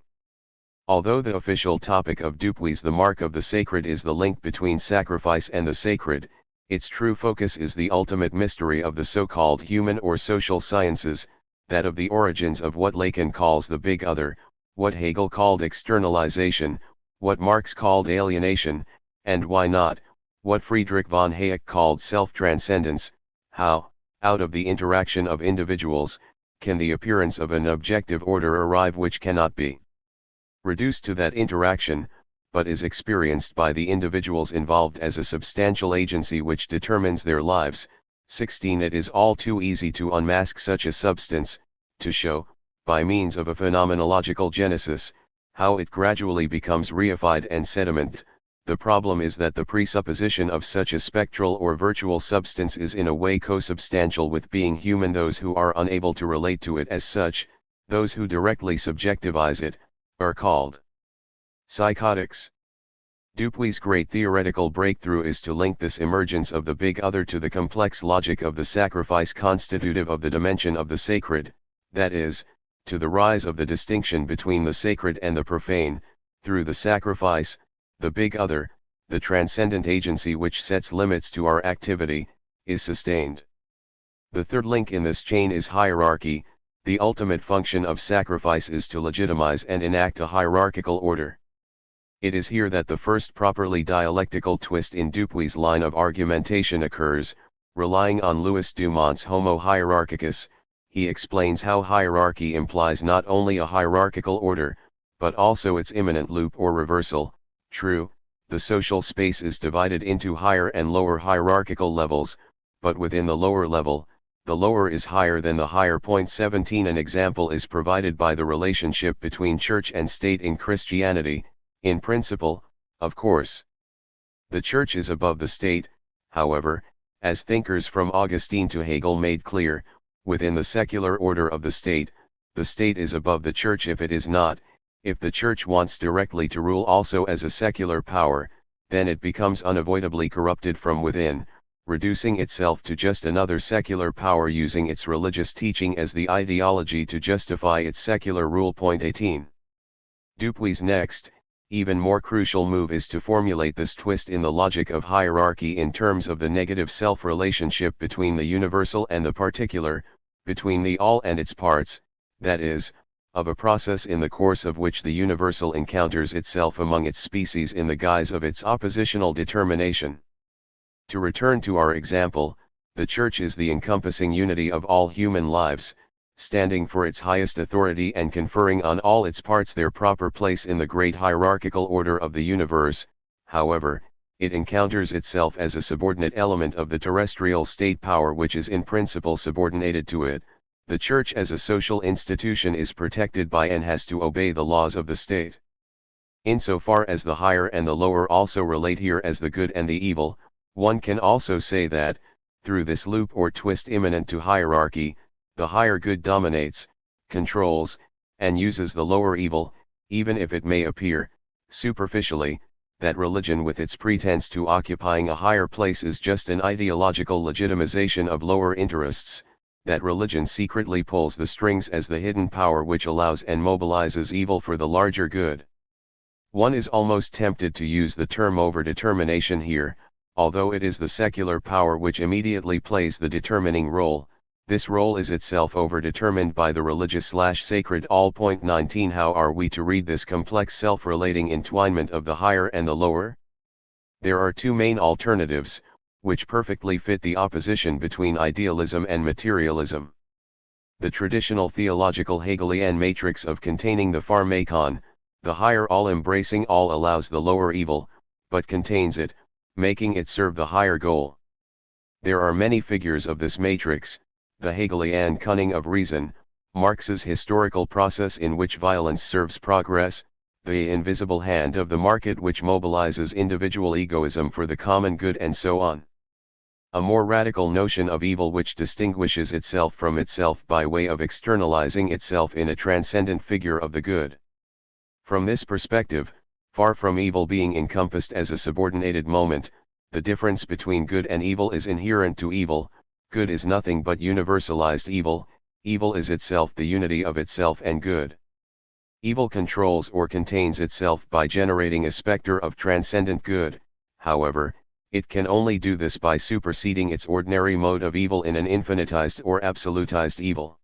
Although the official topic of Dupuy's The Mark of the Sacred is the link between sacrifice and the sacred, its true focus is the ultimate mystery of the so-called human or social sciences, that of the origins of what Lacan calls the big other, what Hegel called externalization, what Marx called alienation, and why not, what Friedrich von Hayek called self-transcendence. How, out of the interaction of individuals, can the appearance of an objective order arrive which cannot be reduced to that interaction, but is experienced by the individuals involved as a substantial agency which determines their lives? 16 It is all too easy to unmask such a substance, to show, by means of a phenomenological genesis, how it gradually becomes reified and sediment. The problem is that the presupposition of such a spectral or virtual substance is in a way co-substantial with being human. Those who are unable to relate to it as such, those who directly subjectivize it, are called psychotics. Dupuy's great theoretical breakthrough is to link this emergence of the big other to the complex logic of the sacrifice constitutive of the dimension of the sacred, that is, to the rise of the distinction between the sacred and the profane. Through the sacrifice, the big other, the transcendent agency which sets limits to our activity, is sustained. The third link in this chain is hierarchy. The ultimate function of sacrifice is to legitimize and enact a hierarchical order. It is here that the first properly dialectical twist in Dupuy's line of argumentation occurs. Relying on Louis Dumont's Homo hierarchicus, he explains how hierarchy implies not only a hierarchical order, but also its immanent loop or reversal. True, the social space is divided into higher and lower hierarchical levels, but within the lower level, the lower is higher than the higher. 17 An example is provided by the relationship between church and state in Christianity. In principle, of course, the church is above the state. However, as thinkers from Augustine to Hegel made clear, within the secular order of the state is above the church if it is not. If the church wants directly to rule also as a secular power, then it becomes unavoidably corrupted from within, reducing itself to just another secular power using its religious teaching as the ideology to justify its secular rule. 18. Dupuy's next, even more crucial move is to formulate this twist in the logic of hierarchy in terms of the negative self-relationship between the universal and the particular, between the all and its parts, that is, of a process in the course of which the universal encounters itself among its species in the guise of its oppositional determination. To return to our example, the Church is the encompassing unity of all human lives, standing for its highest authority and conferring on all its parts their proper place in the great hierarchical order of the universe. However, it encounters itself as a subordinate element of the terrestrial state power which is in principle subordinated to it. The Church as a social institution is protected by and has to obey the laws of the state. Insofar as the higher and the lower also relate here as the good and the evil, one can also say that, through this loop or twist immanent to hierarchy, the higher good dominates, controls, and uses the lower evil, even if it may appear, superficially, that religion with its pretense to occupying a higher place is just an ideological legitimization of lower interests, that religion secretly pulls the strings as the hidden power which allows and mobilizes evil for the larger good. One is almost tempted to use the term overdetermination here, although it is the secular power which immediately plays the determining role. This role is itself overdetermined by the religious/sacred. 19 How are we to read this complex self-relating entwinement of the higher and the lower? There are two main alternatives, which perfectly fit the opposition between idealism and materialism. The traditional theological Hegelian matrix of containing the pharmakon, the higher all-embracing all allows the lower evil, but contains it, making it serve the higher goal. There are many figures of this matrix: the Hegelian cunning of reason, Marx's historical process in which violence serves progress, the invisible hand of the market which mobilizes individual egoism for the common good, and so on. A more radical notion of evil which distinguishes itself from itself by way of externalizing itself in a transcendent figure of the good. From this perspective, far from evil being encompassed as a subordinated moment, the difference between good and evil is inherent to evil. Good is nothing but universalized evil, evil is itself the unity of itself and good. Evil controls or contains itself by generating a specter of transcendent good. However, it can only do this by superseding its ordinary mode of evil in an infinitized or absolutized evil.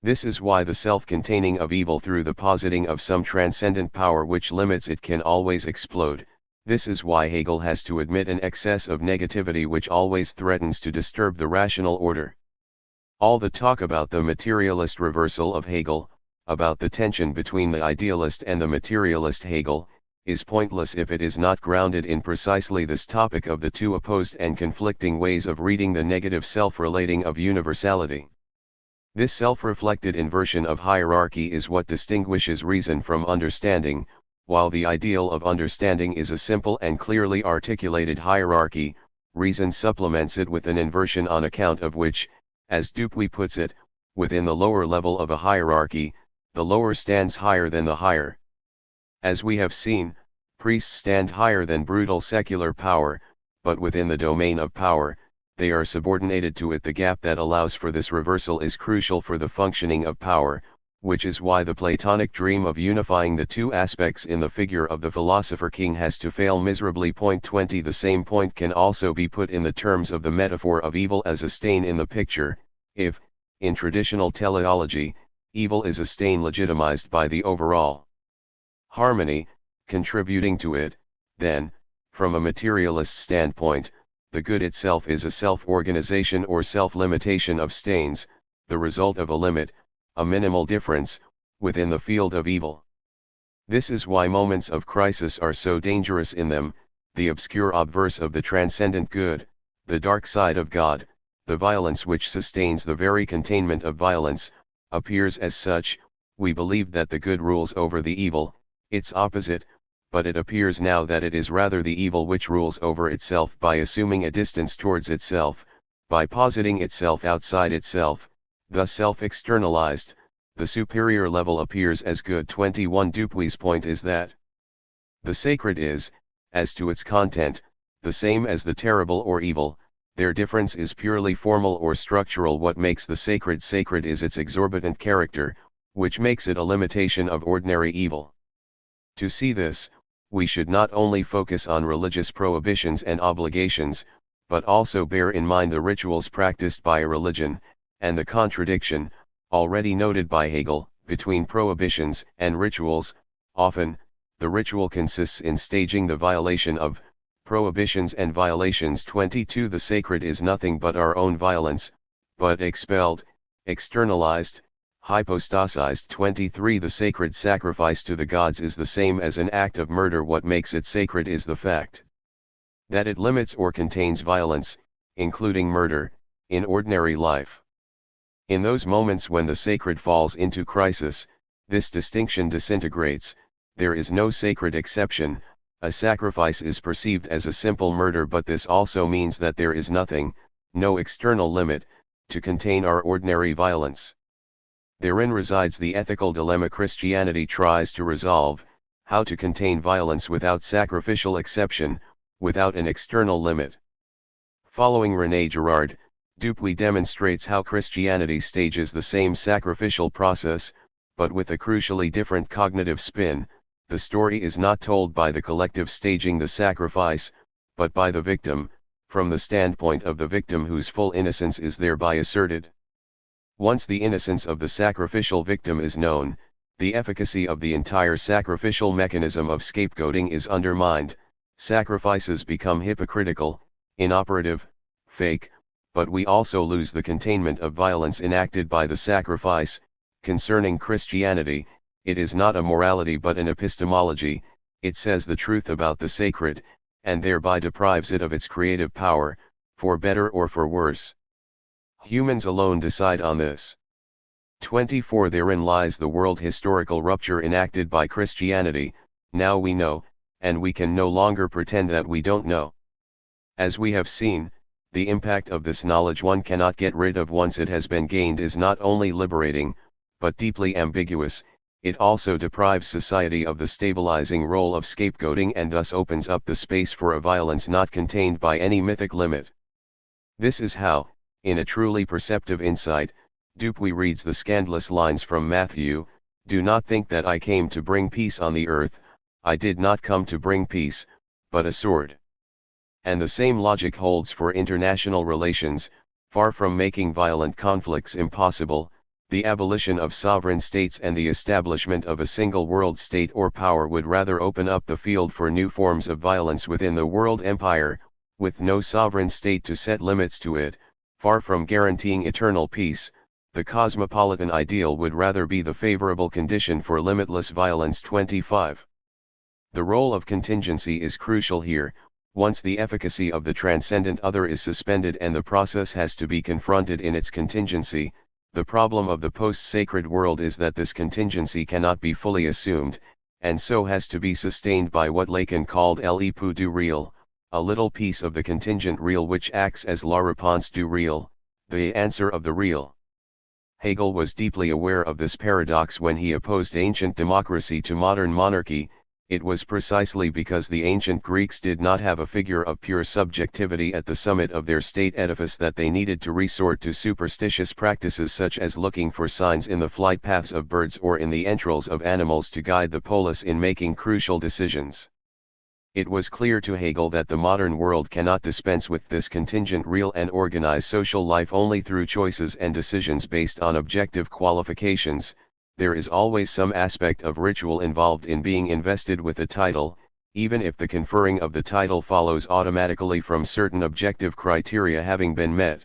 This is why the self-containing of evil through the positing of some transcendent power which limits it can always explode. This is why Hegel has to admit an excess of negativity which always threatens to disturb the rational order. All the talk about the materialist reversal of Hegel, about the tension between the idealist and the materialist Hegel, is pointless if it is not grounded in precisely this topic of the two opposed and conflicting ways of reading the negative self-relating of universality. This self-reflected inversion of hierarchy is what distinguishes reason from understanding. While the ideal of understanding is a simple and clearly articulated hierarchy, reason supplements it with an inversion on account of which, as Dupuy puts it, within the lower level of a hierarchy, the lower stands higher than the higher. As we have seen, priests stand higher than brutal secular power, but within the domain of power, they are subordinated to it. The gap that allows for this reversal is crucial for the functioning of power, which is why the Platonic dream of unifying the two aspects in the figure of the philosopher king has to fail miserably. 20 The same point can also be put in the terms of the metaphor of evil as a stain in the picture. If, in traditional teleology, evil is a stain legitimized by the overall harmony, contributing to it, then, from a materialist standpoint, the good itself is a self-organization or self-limitation of stains, the result of a limit, a minimal difference, within the field of evil. This is why moments of crisis are so dangerous in them, the obscure obverse of the transcendent good, the dark side of God, the violence which sustains the very containment of violence, appears as such. We believe that the good rules over the evil, its opposite, but it appears now that it is rather the evil which rules over itself by assuming a distance towards itself, by positing itself outside itself, thus self-externalized. The superior level appears as good. 21 Dupuy's point is that the sacred is, as to its content, the same as the terrible or evil. Their difference is purely formal or structural. What makes the sacred sacred is its exorbitant character, which makes it a limitation of ordinary evil. To see this, we should not only focus on religious prohibitions and obligations, but also bear in mind the rituals practiced by a religion, and the contradiction, already noted by Hegel, between prohibitions and rituals. Often, the ritual consists in staging the violation of prohibitions and violations. 22 The sacred is nothing but our own violence, but expelled, externalized, hypostasized. 23 The sacred sacrifice to the gods is the same as an act of murder. What makes it sacred is the fact that it limits or contains violence, including murder, in ordinary life. In those moments when the sacred falls into crisis, this distinction disintegrates. There is no sacred exception. A sacrifice is perceived as a simple murder, but this also means that there is nothing, no external limit, to contain our ordinary violence. Therein resides the ethical dilemma Christianity tries to resolve: how to contain violence without sacrificial exception, without an external limit. Following René Girard, Dupuy demonstrates how Christianity stages the same sacrificial process, but with a crucially different cognitive spin. The story is not told by the collective staging the sacrifice, but by the victim, from the standpoint of the victim whose full innocence is thereby asserted. Once the innocence of the sacrificial victim is known, the efficacy of the entire sacrificial mechanism of scapegoating is undermined. Sacrifices become hypocritical, inoperative, fake, but we also lose the containment of violence enacted by the sacrifice. Concerning Christianity, it is not a morality but an epistemology. It says the truth about the sacred, and thereby deprives it of its creative power, for better or for worse. Humans alone decide on this. 24 Therein lies the world historical rupture enacted by Christianity. Now we know, and we can no longer pretend that we don't know. As we have seen, the impact of this knowledge one cannot get rid of once it has been gained is not only liberating, but deeply ambiguous. It also deprives society of the stabilizing role of scapegoating and thus opens up the space for a violence not contained by any mythic limit. This is how, in a truly perceptive insight, Dupuy reads the scandalous lines from Matthew: "Do not think that I came to bring peace on the earth. I did not come to bring peace, but a sword." And the same logic holds for international relations. Far from making violent conflicts impossible, the abolition of sovereign states and the establishment of a single world state or power would rather open up the field for new forms of violence within the world empire. With no sovereign state to set limits to it, far from guaranteeing eternal peace, the cosmopolitan ideal would rather be the favorable condition for limitless violence. 25. The role of contingency is crucial here. Once the efficacy of the transcendent other is suspended and the process has to be confronted in its contingency, the problem of the post-sacred world is that this contingency cannot be fully assumed, and so has to be sustained by what Lacan called l'époux du réel, a little piece of the contingent real which acts as la réponse du réel, the answer of the real. Hegel was deeply aware of this paradox when he opposed ancient democracy to modern monarchy. It was precisely because the ancient Greeks did not have a figure of pure subjectivity at the summit of their state edifice that they needed to resort to superstitious practices such as looking for signs in the flight paths of birds or in the entrails of animals to guide the polis in making crucial decisions. It was clear to Hegel that the modern world cannot dispense with this contingent real and organize social life only through choices and decisions based on objective qualifications. There is always some aspect of ritual involved in being invested with a title, even if the conferring of the title follows automatically from certain objective criteria having been met.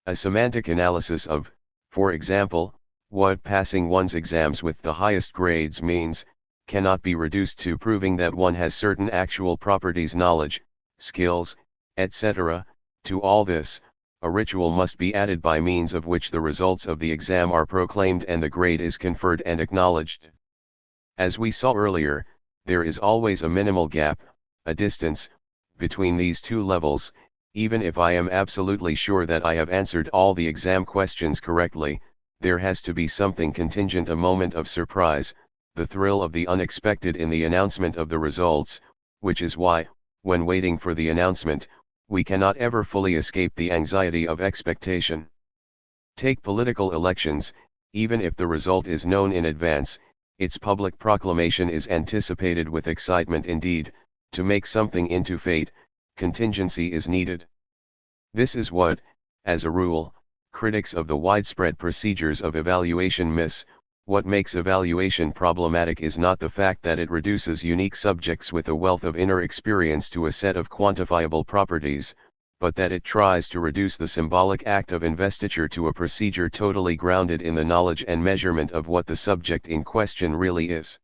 A semantic analysis of, for example, what passing one's exams with the highest grades means, cannot be reduced to proving that one has certain actual properties, knowledge, skills, etc. To all this, a ritual must be added by means of which the results of the exam are proclaimed and the grade is conferred and acknowledged. As we saw earlier, there is always a minimal gap, a distance, between these two levels. Even if I am absolutely sure that I have answered all the exam questions correctly, there has to be something contingent, a moment of surprise, the thrill of the unexpected in the announcement of the results, which is why, when waiting for the announcement, we cannot ever fully escape the anxiety of expectation. Take political elections. Even if the result is known in advance, its public proclamation is anticipated with excitement. Indeed, to make something into fate, contingency is needed. This is what, as a rule, critics of the widespread procedures of evaluation miss. What makes evaluation problematic is not the fact that it reduces unique subjects with a wealth of inner experience to a set of quantifiable properties, but that it tries to reduce the symbolic act of investiture to a procedure totally grounded in the knowledge and measurement of what the subject in question really is.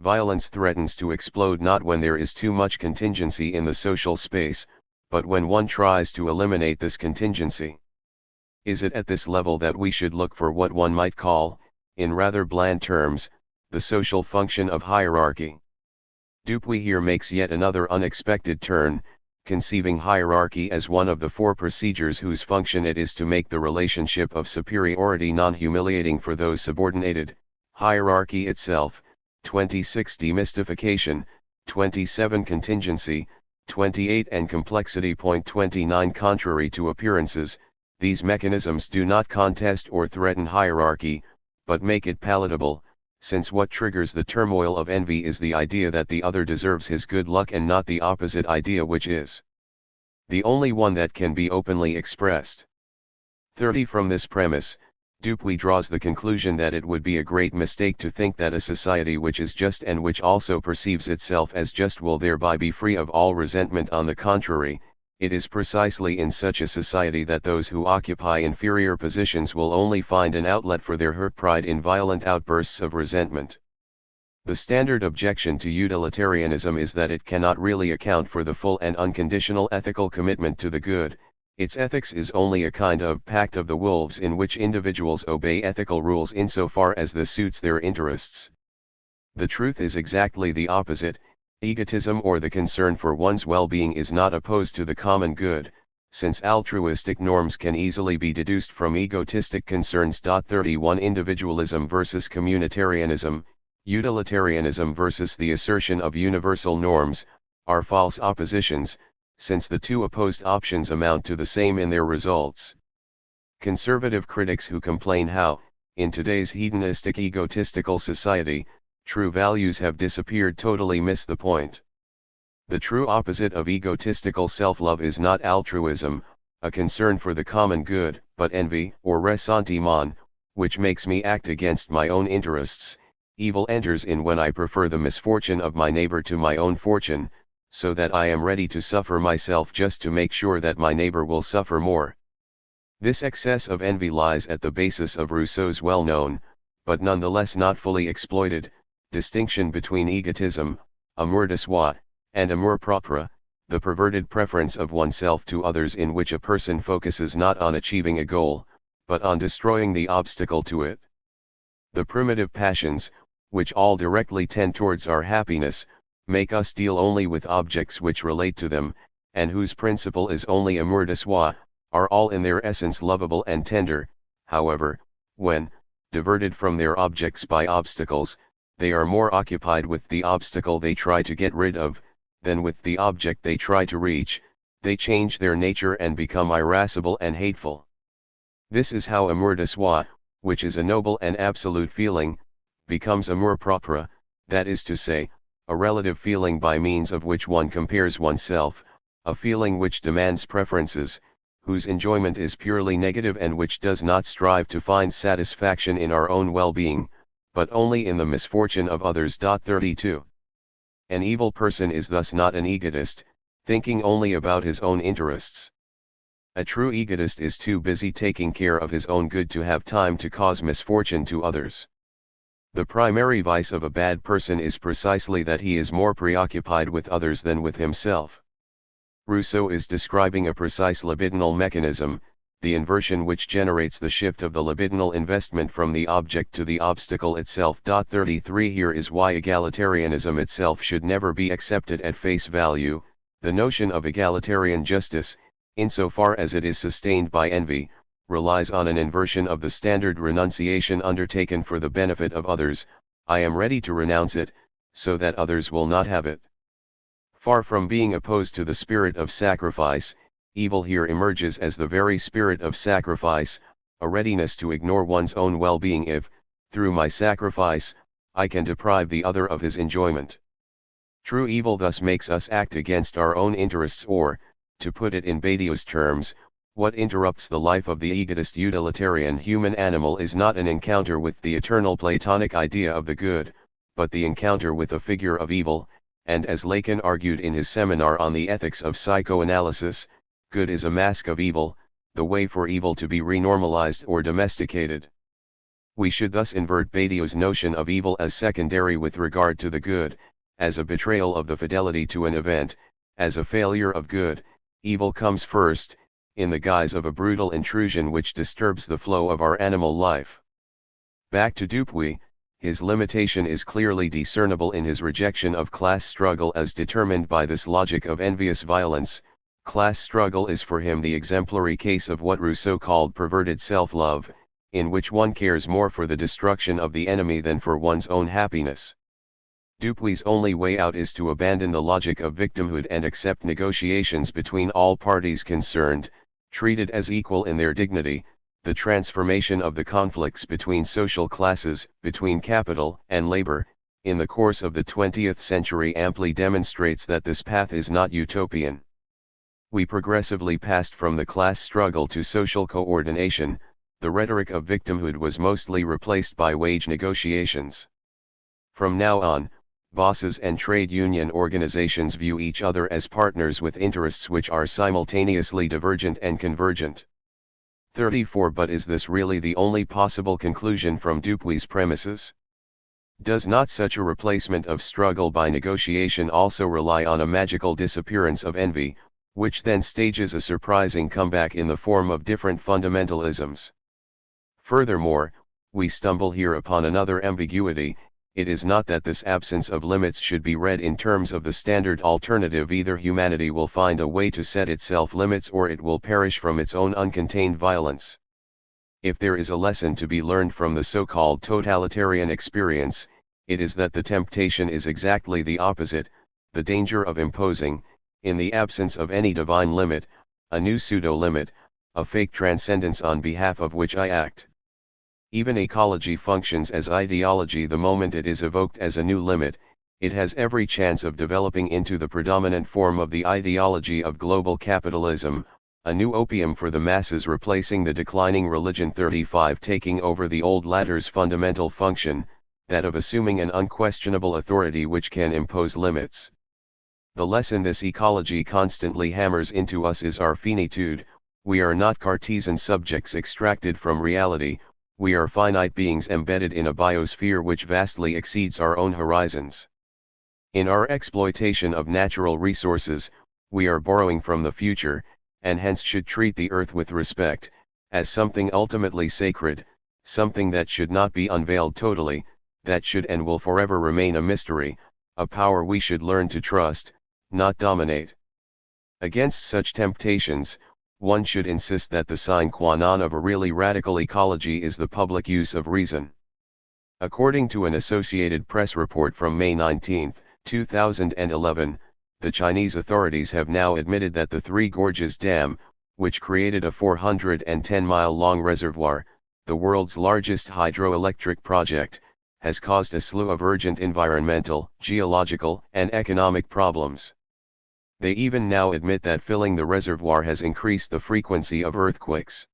Violence threatens to explode not when there is too much contingency in the social space, but when one tries to eliminate this contingency. Is it at this level that we should look for what one might call, in rather bland terms, the social function of hierarchy? Dupuy here makes yet another unexpected turn, conceiving hierarchy as one of the four procedures whose function it is to make the relationship of superiority non-humiliating for those subordinated. Hierarchy itself, 26 demystification, 27 contingency, 28 and complexity. 29 Contrary to appearances, these mechanisms do not contest or threaten hierarchy, but make it palatable, since what triggers the turmoil of envy is the idea that the other deserves his good luck and not the opposite idea, which is the only one that can be openly expressed. 30 From this premise, Dupuy draws the conclusion that it would be a great mistake to think that a society which is just and which also perceives itself as just will thereby be free of all resentment. On the contrary, it is precisely in such a society that those who occupy inferior positions will only find an outlet for their hurt pride in violent outbursts of resentment. The standard objection to utilitarianism is that it cannot really account for the full and unconditional ethical commitment to the good. Its ethics is only a kind of pact of the wolves in which individuals obey ethical rules insofar as this suits their interests. The truth is exactly the opposite. Egotism or the concern for one's well-being is not opposed to the common good, since altruistic norms can easily be deduced from egotistic concerns. 31 Individualism versus communitarianism, utilitarianism versus the assertion of universal norms, are false oppositions, since the two opposed options amount to the same in their results. Conservative critics who complain how, in today's hedonistic egotistical society, true values have disappeared totally miss the point. The true opposite of egotistical self-love is not altruism, a concern for the common good, but envy or ressentiment, which makes me act against my own interests. Evil enters in when I prefer the misfortune of my neighbor to my own fortune, so that I am ready to suffer myself just to make sure that my neighbor will suffer more. This excess of envy lies at the basis of Rousseau's well-known, but nonetheless not fully exploited, distinction between egotism, amour de soi, and amour propre, the perverted preference of oneself to others in which a person focuses not on achieving a goal, but on destroying the obstacle to it. The primitive passions, which all directly tend towards our happiness, make us deal only with objects which relate to them, and whose principle is only amour de soi, are all in their essence lovable and tender. However, when, diverted from their objects by obstacles, they are more occupied with the obstacle they try to get rid of, than with the object they try to reach, they change their nature and become irascible and hateful. This is how amour de soi, which is a noble and absolute feeling, becomes amour propre, that is to say, a relative feeling by means of which one compares oneself, a feeling which demands preferences, whose enjoyment is purely negative and which does not strive to find satisfaction in our own well-being, but only in the misfortune of others. 32. An evil person is thus not an egotist, thinking only about his own interests. A true egotist is too busy taking care of his own good to have time to cause misfortune to others. The primary vice of a bad person is precisely that he is more preoccupied with others than with himself. Rousseau is describing a precise libidinal mechanism, the inversion which generates the shift of the libidinal investment from the object to the obstacle itself. 33 Here is why egalitarianism itself should never be accepted at face value. The notion of egalitarian justice, insofar as it is sustained by envy, relies on an inversion of the standard renunciation undertaken for the benefit of others. I am ready to renounce it, so that others will not have it. Far from being opposed to the spirit of sacrifice, evil here emerges as the very spirit of sacrifice, a readiness to ignore one's own well-being if, through my sacrifice, I can deprive the other of his enjoyment. True evil thus makes us act against our own interests or, to put it in Badiou's terms, What interrupts the life of the egotist utilitarian human animal is not an encounter with the eternal Platonic idea of the good, but the encounter with a figure of evil, and as Lacan argued in his seminar on the ethics of psychoanalysis, good is a mask of evil, the way for evil to be renormalized or domesticated. We should thus invert Badiou's notion of evil as secondary with regard to the good, as a betrayal of the fidelity to an event, as a failure of good. Evil comes first, in the guise of a brutal intrusion which disturbs the flow of our animal life. Back to Dupuy, his limitation is clearly discernible in his rejection of class struggle as determined by this logic of envious violence. Class struggle is for him the exemplary case of what Rousseau called perverted self-love, in which one cares more for the destruction of the enemy than for one's own happiness. Dupuy's only way out is to abandon the logic of victimhood and accept negotiations between all parties concerned, treated as equal in their dignity. The transformation of the conflicts between social classes, between capital and labor, in the course of the 20th century amply demonstrates that this path is not utopian. We progressively passed from the class struggle to social coordination. The rhetoric of victimhood was mostly replaced by wage negotiations. From now on, bosses and trade union organizations view each other as partners with interests which are simultaneously divergent and convergent. 34 But is this really the only possible conclusion from Dupuy's premises? Does not such a replacement of struggle by negotiation also rely on a magical disappearance of envy, which then stages a surprising comeback in the form of different fundamentalisms? Furthermore, we stumble here upon another ambiguity. It is not that this absence of limits should be read in terms of the standard alternative: either humanity will find a way to set itself limits or it will perish from its own uncontained violence. If there is a lesson to be learned from the so-called totalitarian experience, it is that the temptation is exactly the opposite, the danger of imposing, in the absence of any divine limit, a new pseudo-limit, a fake transcendence on behalf of which I act. Even ecology functions as ideology. The moment it is evoked as a new limit, it has every chance of developing into the predominant form of the ideology of global capitalism, a new opium for the masses replacing the declining religion. 35 Taking over the old ladder's fundamental function, that of assuming an unquestionable authority which can impose limits. The lesson this ecology constantly hammers into us is our finitude. We are not Cartesian subjects extracted from reality. We are finite beings embedded in a biosphere which vastly exceeds our own horizons. In our exploitation of natural resources, we are borrowing from the future, and hence should treat the earth with respect, as something ultimately sacred, something that should not be unveiled totally, that should and will forever remain a mystery, a power we should learn to trust, not dominate. Against such temptations, one should insist that the sine qua non of a really radical ecology is the public use of reason. According to an Associated Press report from May 19, 2011, the Chinese authorities have now admitted that the Three Gorges Dam, which created a 410-mile-long reservoir, the world's largest hydroelectric project, has caused a slew of urgent environmental, geological, and economic problems. They even now admit that filling the reservoir has increased the frequency of earthquakes.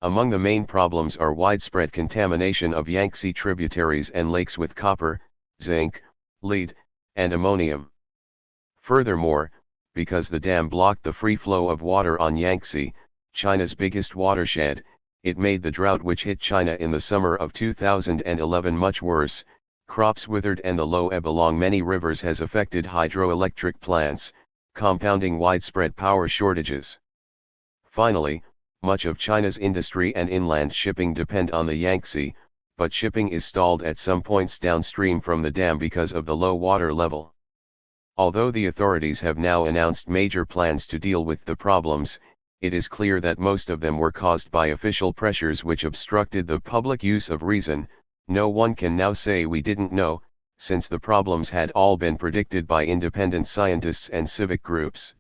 Among the main problems are widespread contamination of Yangtze tributaries and lakes with copper, zinc, lead, and ammonium. Furthermore, because the dam blocked the free flow of water on Yangtze, China's biggest watershed, it made the drought which hit China in the summer of 2011 much worse. Crops withered and the low ebb along many rivers has affected hydroelectric plants, compounding widespread power shortages. Finally, much of China's industry and inland shipping depend on the Yangtze, but shipping is stalled at some points downstream from the dam because of the low water level. Although the authorities have now announced major plans to deal with the problems, it is clear that most of them were caused by official pressures which obstructed the public use of reason. No one can now say we didn't know, since the problems had all been predicted by independent scientists and civic groups.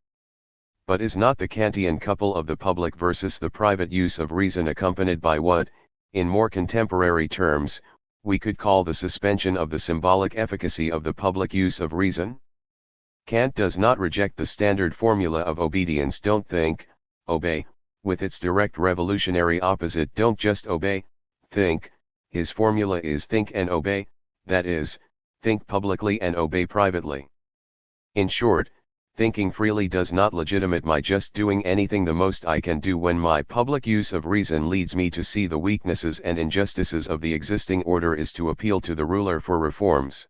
But is not the Kantian couple of the public versus the private use of reason accompanied by what, in more contemporary terms, we could call the suspension of the symbolic efficacy of the public use of reason? Kant does not reject the standard formula of obedience: don't think, obey, with its direct revolutionary opposite don't just obey, think. His formula is think and obey, that is, think publicly and obey privately. In short, thinking freely does not legitimate my just doing anything. The most I can do when my public use of reason leads me to see the weaknesses and injustices of the existing order is to appeal to the ruler for reforms.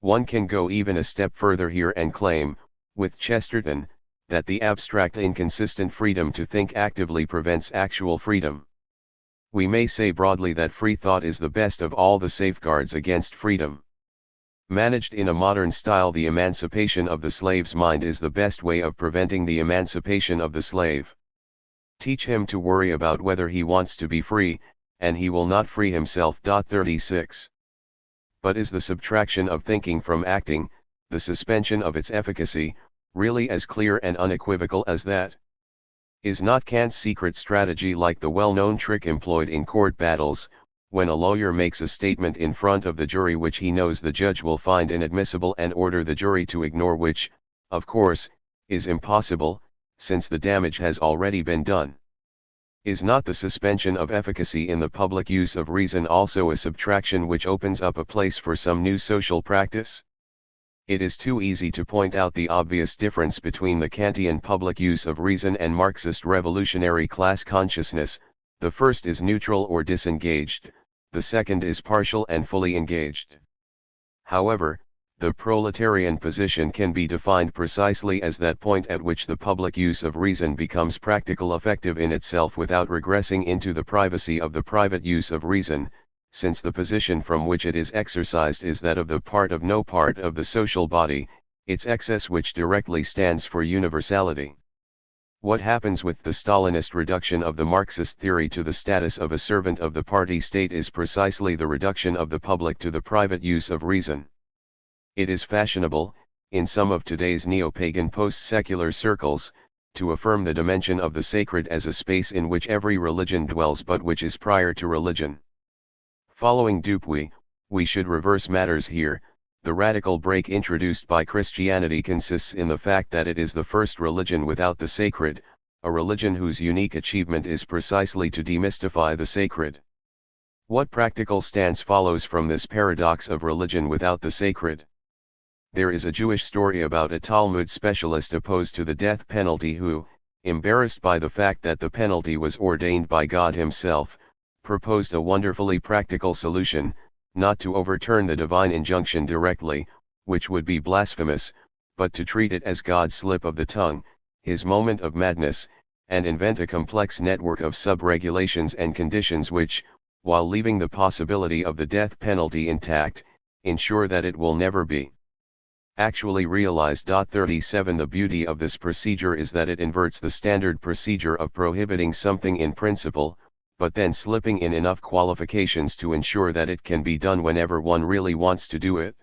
One can go even a step further here and claim, with Chesterton, that the abstract inconsistent freedom to think actively prevents actual freedom. We may say broadly that free thought is the best of all the safeguards against freedom. Managed in a modern style, the emancipation of the slave's mind is the best way of preventing the emancipation of the slave. Teach him to worry about whether he wants to be free, and he will not free himself. 36. But is the subtraction of thinking from acting, the suspension of its efficacy, really as clear and unequivocal as that? Is not Kant's secret strategy like the well-known trick employed in court battles, when a lawyer makes a statement in front of the jury which he knows the judge will find inadmissible and order the jury to ignore, which, of course, is impossible, since the damage has already been done? Is not the suspension of efficacy in the public use of reason also a subtraction which opens up a place for some new social practice? It is too easy to point out the obvious difference between the Kantian public use of reason and Marxist revolutionary class consciousness. The first is neutral or disengaged, the second is partial and fully engaged. However, the proletarian position can be defined precisely as that point at which the public use of reason becomes practical effective in itself without regressing into the privacy of the private use of reason, since the position from which it is exercised is that of the part of no part of the social body, its excess which directly stands for universality. What happens with the Stalinist reduction of the Marxist theory to the status of a servant of the party state is precisely the reduction of the public to the private use of reason. It is fashionable, in some of today's neo-pagan post-secular circles, to affirm the dimension of the sacred as a space in which every religion dwells but which is prior to religion. Following Dupuy, we should reverse matters here. The radical break introduced by Christianity consists in the fact that it is the first religion without the sacred, a religion whose unique achievement is precisely to demystify the sacred. What practical stance follows from this paradox of religion without the sacred? There is a Jewish story about a Talmud specialist opposed to the death penalty who, embarrassed by the fact that the penalty was ordained by God himself, proposed a wonderfully practical solution, not to overturn the divine injunction directly, which would be blasphemous, but to treat it as God's slip of the tongue, his moment of madness, and invent a complex network of sub-regulations and conditions which, while leaving the possibility of the death penalty intact, ensure that it will never be actually realized. 37 The beauty of this procedure is that it inverts the standard procedure of prohibiting something in principle, but then slipping in enough qualifications to ensure that it can be done whenever one really wants to do it.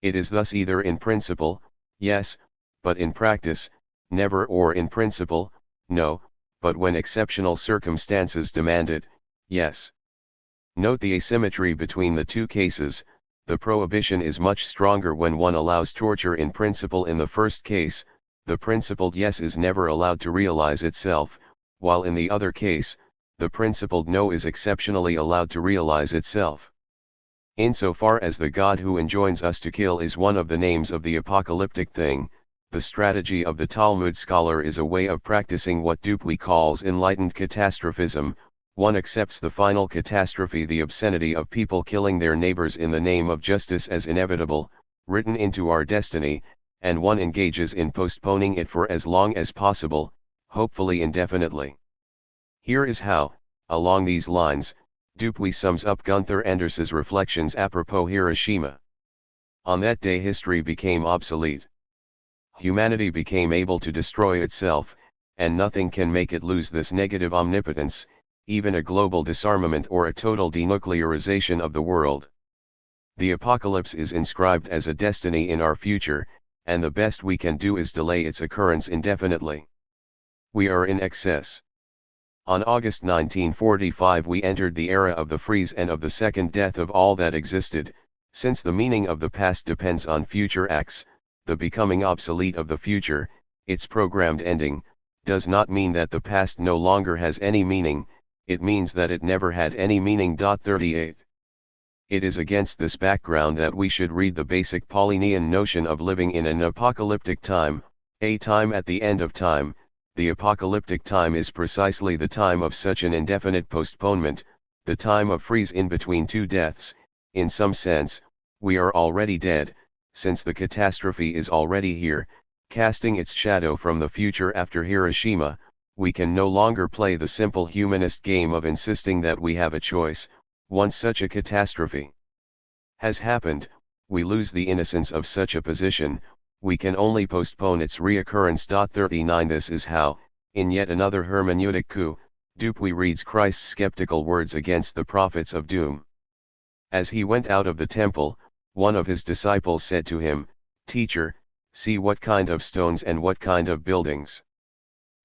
It is thus either in principle, yes, but in practice, never, or in principle, no, but when exceptional circumstances demand it, yes. Note the asymmetry between the two cases. The prohibition is much stronger when one allows torture in principle. In the first case, the principled yes is never allowed to realize itself, while in the other case, the principled no is exceptionally allowed to realize itself. Insofar as the God who enjoins us to kill is one of the names of the apocalyptic thing, the strategy of the Talmud scholar is a way of practicing what Dupuy calls enlightened catastrophism. One accepts the final catastrophe, the obscenity of people killing their neighbors in the name of justice, as inevitable, written into our destiny, and one engages in postponing it for as long as possible, hopefully indefinitely. Here is how, along these lines, Dupuy sums up Gunther Anders's reflections apropos Hiroshima. On that day history became obsolete. Humanity became able to destroy itself, and nothing can make it lose this negative omnipotence, even a global disarmament or a total denuclearization of the world. The apocalypse is inscribed as a destiny in our future, and the best we can do is delay its occurrence indefinitely. We are in excess. On August 1945 we entered the era of the freeze and of the second death of all that existed, since the meaning of the past depends on future acts, the becoming obsolete of the future, its programmed ending, does not mean that the past no longer has any meaning, it means that it never had any meaning. 38. It is against this background that we should read the basic Paulinian notion of living in an apocalyptic time, a time at the end of time. The apocalyptic time is precisely the time of such an indefinite postponement, the time of freeze in between two deaths. In some sense, we are already dead, since the catastrophe is already here, casting its shadow from the future. After Hiroshima, we can no longer play the simple humanist game of insisting that we have a choice. Once such a catastrophe has happened, we lose the innocence of such a position, we can only postpone its reoccurrence. 39. This is how, in yet another hermeneutic coup, Dupuy reads Christ's skeptical words against the prophets of doom. As he went out of the temple, one of his disciples said to him, "Teacher, see what kind of stones and what kind of buildings."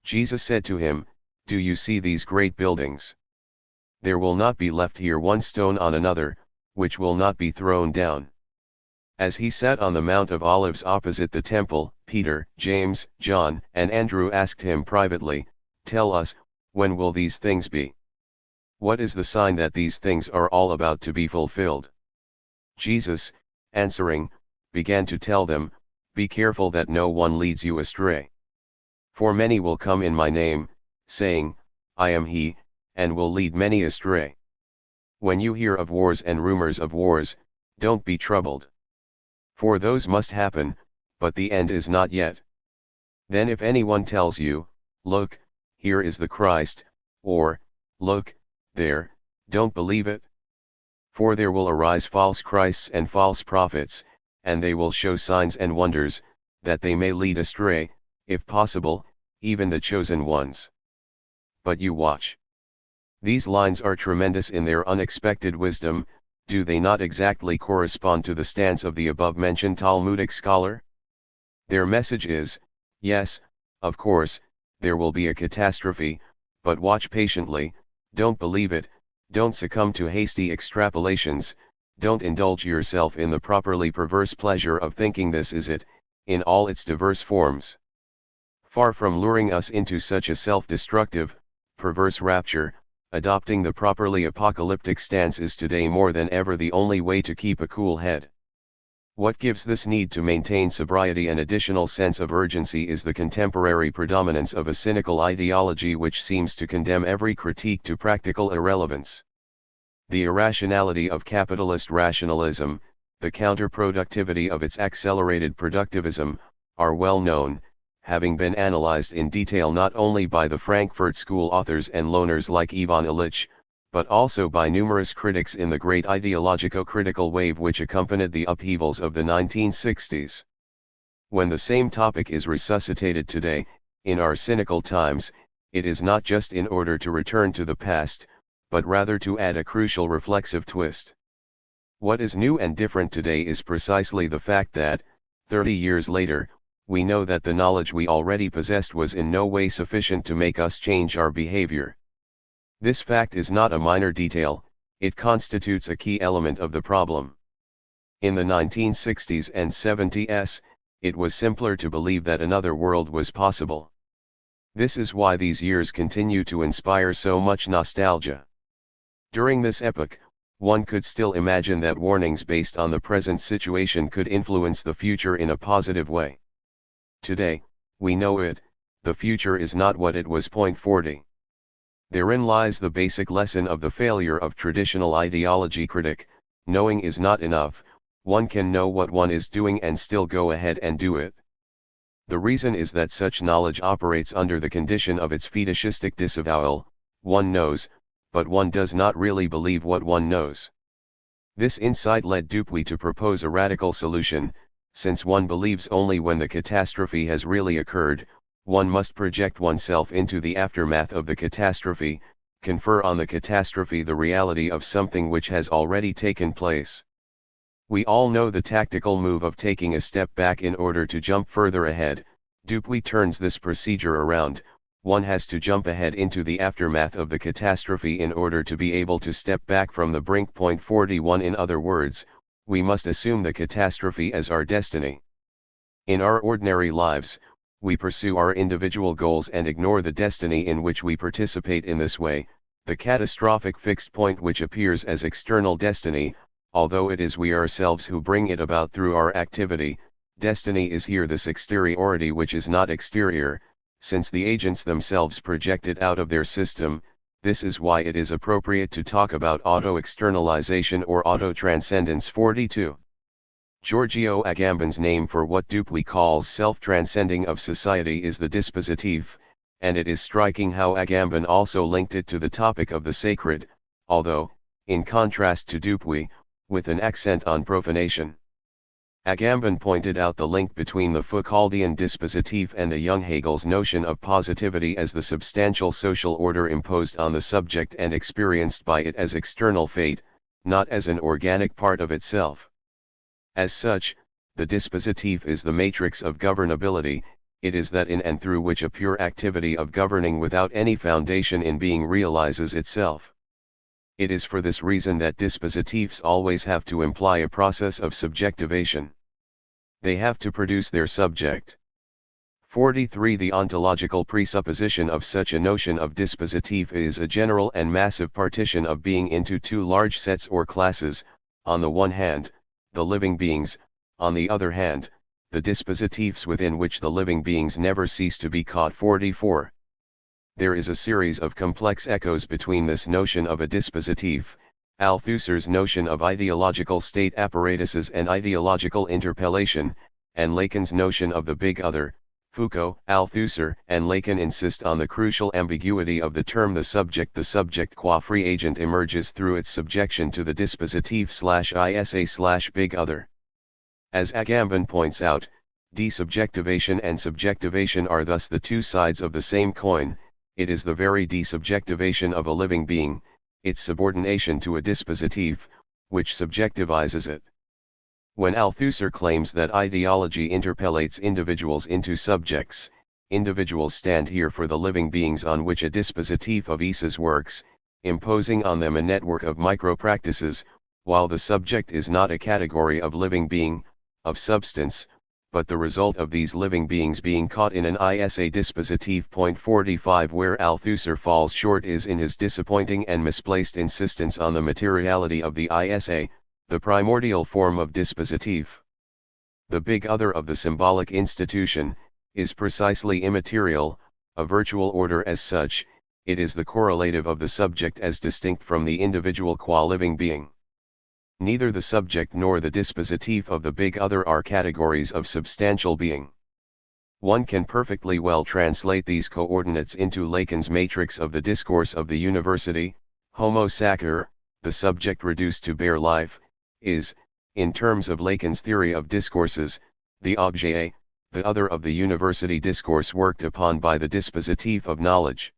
Jesus said to him, "Do you see these great buildings? There will not be left here one stone on another, which will not be thrown down." As he sat on the Mount of Olives opposite the temple, Peter, James, John, and Andrew asked him privately, "Tell us, when will these things be? What is the sign that these things are all about to be fulfilled?" Jesus, answering, began to tell them, "Be careful that no one leads you astray. For many will come in my name, saying, 'I am he,' and will lead many astray. When you hear of wars and rumors of wars, don't be troubled. For those must happen, but the end is not yet. Then if anyone tells you, 'Look, here is the Christ,' or, 'Look, there,' don't believe it. For there will arise false Christs and false prophets, and they will show signs and wonders, that they may lead astray, if possible, even the chosen ones. But you watch." These lines are tremendous in their unexpected wisdom. Do they not exactly correspond to the stance of the above-mentioned Talmudic scholar? Their message is, yes, of course, there will be a catastrophe, but watch patiently, don't believe it, don't succumb to hasty extrapolations, don't indulge yourself in the properly perverse pleasure of thinking this is it, in all its diverse forms. Far from luring us into such a self-destructive, perverse rapture, adopting the properly apocalyptic stance is today more than ever the only way to keep a cool head. What gives this need to maintain sobriety an additional sense of urgency is the contemporary predominance of a cynical ideology which seems to condemn every critique to practical irrelevance. The irrationality of capitalist rationalism, the counterproductivity of its accelerated productivism, are well known, having been analyzed in detail not only by the Frankfurt School authors and loners like Ivan Illich, but also by numerous critics in the great ideologico-critical wave which accompanied the upheavals of the 1960s. When the same topic is resuscitated today, in our cynical times, it is not just in order to return to the past, but rather to add a crucial reflexive twist. What is new and different today is precisely the fact that, 30 years later, we know that the knowledge we already possessed was in no way sufficient to make us change our behavior. This fact is not a minor detail, it constitutes a key element of the problem. In the 1960s and 70s, it was simpler to believe that another world was possible. This is why these years continue to inspire so much nostalgia. During this epoch, one could still imagine that warnings based on the present situation could influence the future in a positive way. Today, we know it, the future is not what it was. 40. Therein lies the basic lesson of the failure of traditional ideology critic. Knowing is not enough, one can know what one is doing and still go ahead and do it. The reason is that such knowledge operates under the condition of its fetishistic disavowal. One knows, but one does not really believe what one knows. This insight led Dupuy to propose a radical solution. Since one believes only when the catastrophe has really occurred, one must project oneself into the aftermath of the catastrophe, confer on the catastrophe the reality of something which has already taken place. We all know the tactical move of taking a step back in order to jump further ahead. Dupuy turns this procedure around. One has to jump ahead into the aftermath of the catastrophe in order to be able to step back from the brink. 41. In other words, we must assume the catastrophe as our destiny. In our ordinary lives, we pursue our individual goals and ignore the destiny in which we participate. In this way, the catastrophic fixed point which appears as external destiny, although it is we ourselves who bring it about through our activity, destiny is here this exteriority which is not exterior, since the agents themselves project it out of their system. This is why it is appropriate to talk about auto-externalization or auto-transcendence. 42. Giorgio Agamben's name for what Dupuy calls self-transcending of society is the dispositif, and it is striking how Agamben also linked it to the topic of the sacred, although, in contrast to Dupuy, with an accent on profanation. Agamben pointed out the link between the Foucauldian dispositif and the young Hegel's notion of positivity as the substantial social order imposed on the subject and experienced by it as external fate, not as an organic part of itself. As such, the dispositif is the matrix of governability, it is that in and through which a pure activity of governing without any foundation in being realizes itself. It is for this reason that dispositifs always have to imply a process of subjectivation. They have to produce their subject. 43. The ontological presupposition of such a notion of dispositif is a general and massive partition of being into two large sets or classes, on the one hand, the living beings, on the other hand, the dispositifs within which the living beings never cease to be caught. 44. There is a series of complex echoes between this notion of a dispositif, Althusser's notion of ideological state apparatuses and ideological interpellation, and Lacan's notion of the big other. Foucault, Althusser, and Lacan insist on the crucial ambiguity of the term the subject. The subject qua free agent emerges through its subjection to the dispositif/isa/big other. As Agamben points out, desubjectivation and subjectivation are thus the two sides of the same coin. It is the very desubjectivation of a living being, its subordination to a dispositif, which subjectivizes it. When Althusser claims that ideology interpellates individuals into subjects, individuals stand here for the living beings on which a dispositif of ISAs works, imposing on them a network of micro-practices, while the subject is not a category of living being, of substance, but the result of these living beings being caught in an ISA dispositif. 45. Where Althusser falls short is in his disappointing and misplaced insistence on the materiality of the ISA, the primordial form of dispositif. The big other of the symbolic institution, is precisely immaterial, a virtual order as such, it is the correlative of the subject as distinct from the individual qua living being. Neither the subject nor the dispositif of the big other are categories of substantial being. One can perfectly well translate these coordinates into Lacan's matrix of the discourse of the university. Homo sacer, the subject reduced to bare life, is, in terms of Lacan's theory of discourses, the objet, the other of the university discourse worked upon by the dispositif of knowledge.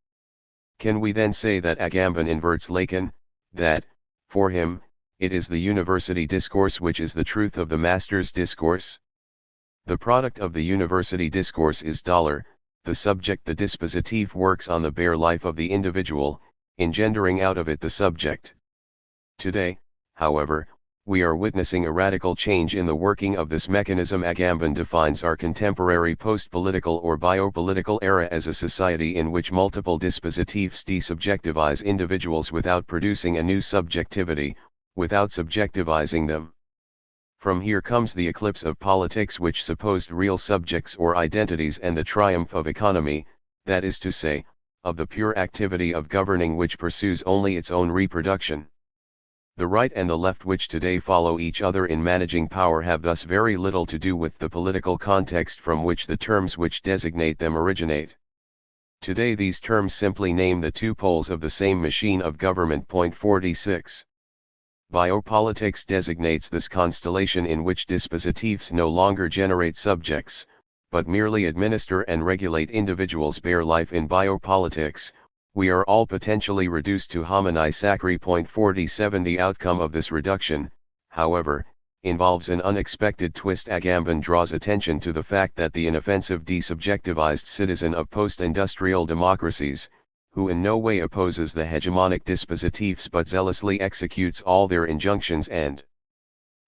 Can we then say that Agamben inverts Lacan, that, for him, it is the university discourse which is the truth of the master's discourse? The product of the university discourse is dollar, the subject. The dispositif works on the bare life of the individual, engendering out of it the subject. Today, however, we are witnessing a radical change in the working of this mechanism. Agamben defines our contemporary post-political or biopolitical era as a society in which multiple dispositifs desubjectivize individuals without producing a new subjectivity, without subjectivizing them. From here comes the eclipse of politics, which supposed real subjects or identities, and the triumph of economy, that is to say, of the pure activity of governing which pursues only its own reproduction. The right and the left, which today follow each other in managing power, have thus very little to do with the political context from which the terms which designate them originate. Today these terms simply name the two poles of the same machine of government. 46. Biopolitics designates this constellation in which dispositifs no longer generate subjects, but merely administer and regulate individuals' bare life. In biopolitics, we are all potentially reduced to homini sacri. 47. The outcome of this reduction, however, involves an unexpected twist. Agamben draws attention to the fact that the inoffensive desubjectivized citizen of post-industrial democracies, who in no way opposes the hegemonic dispositifs but zealously executes all their injunctions and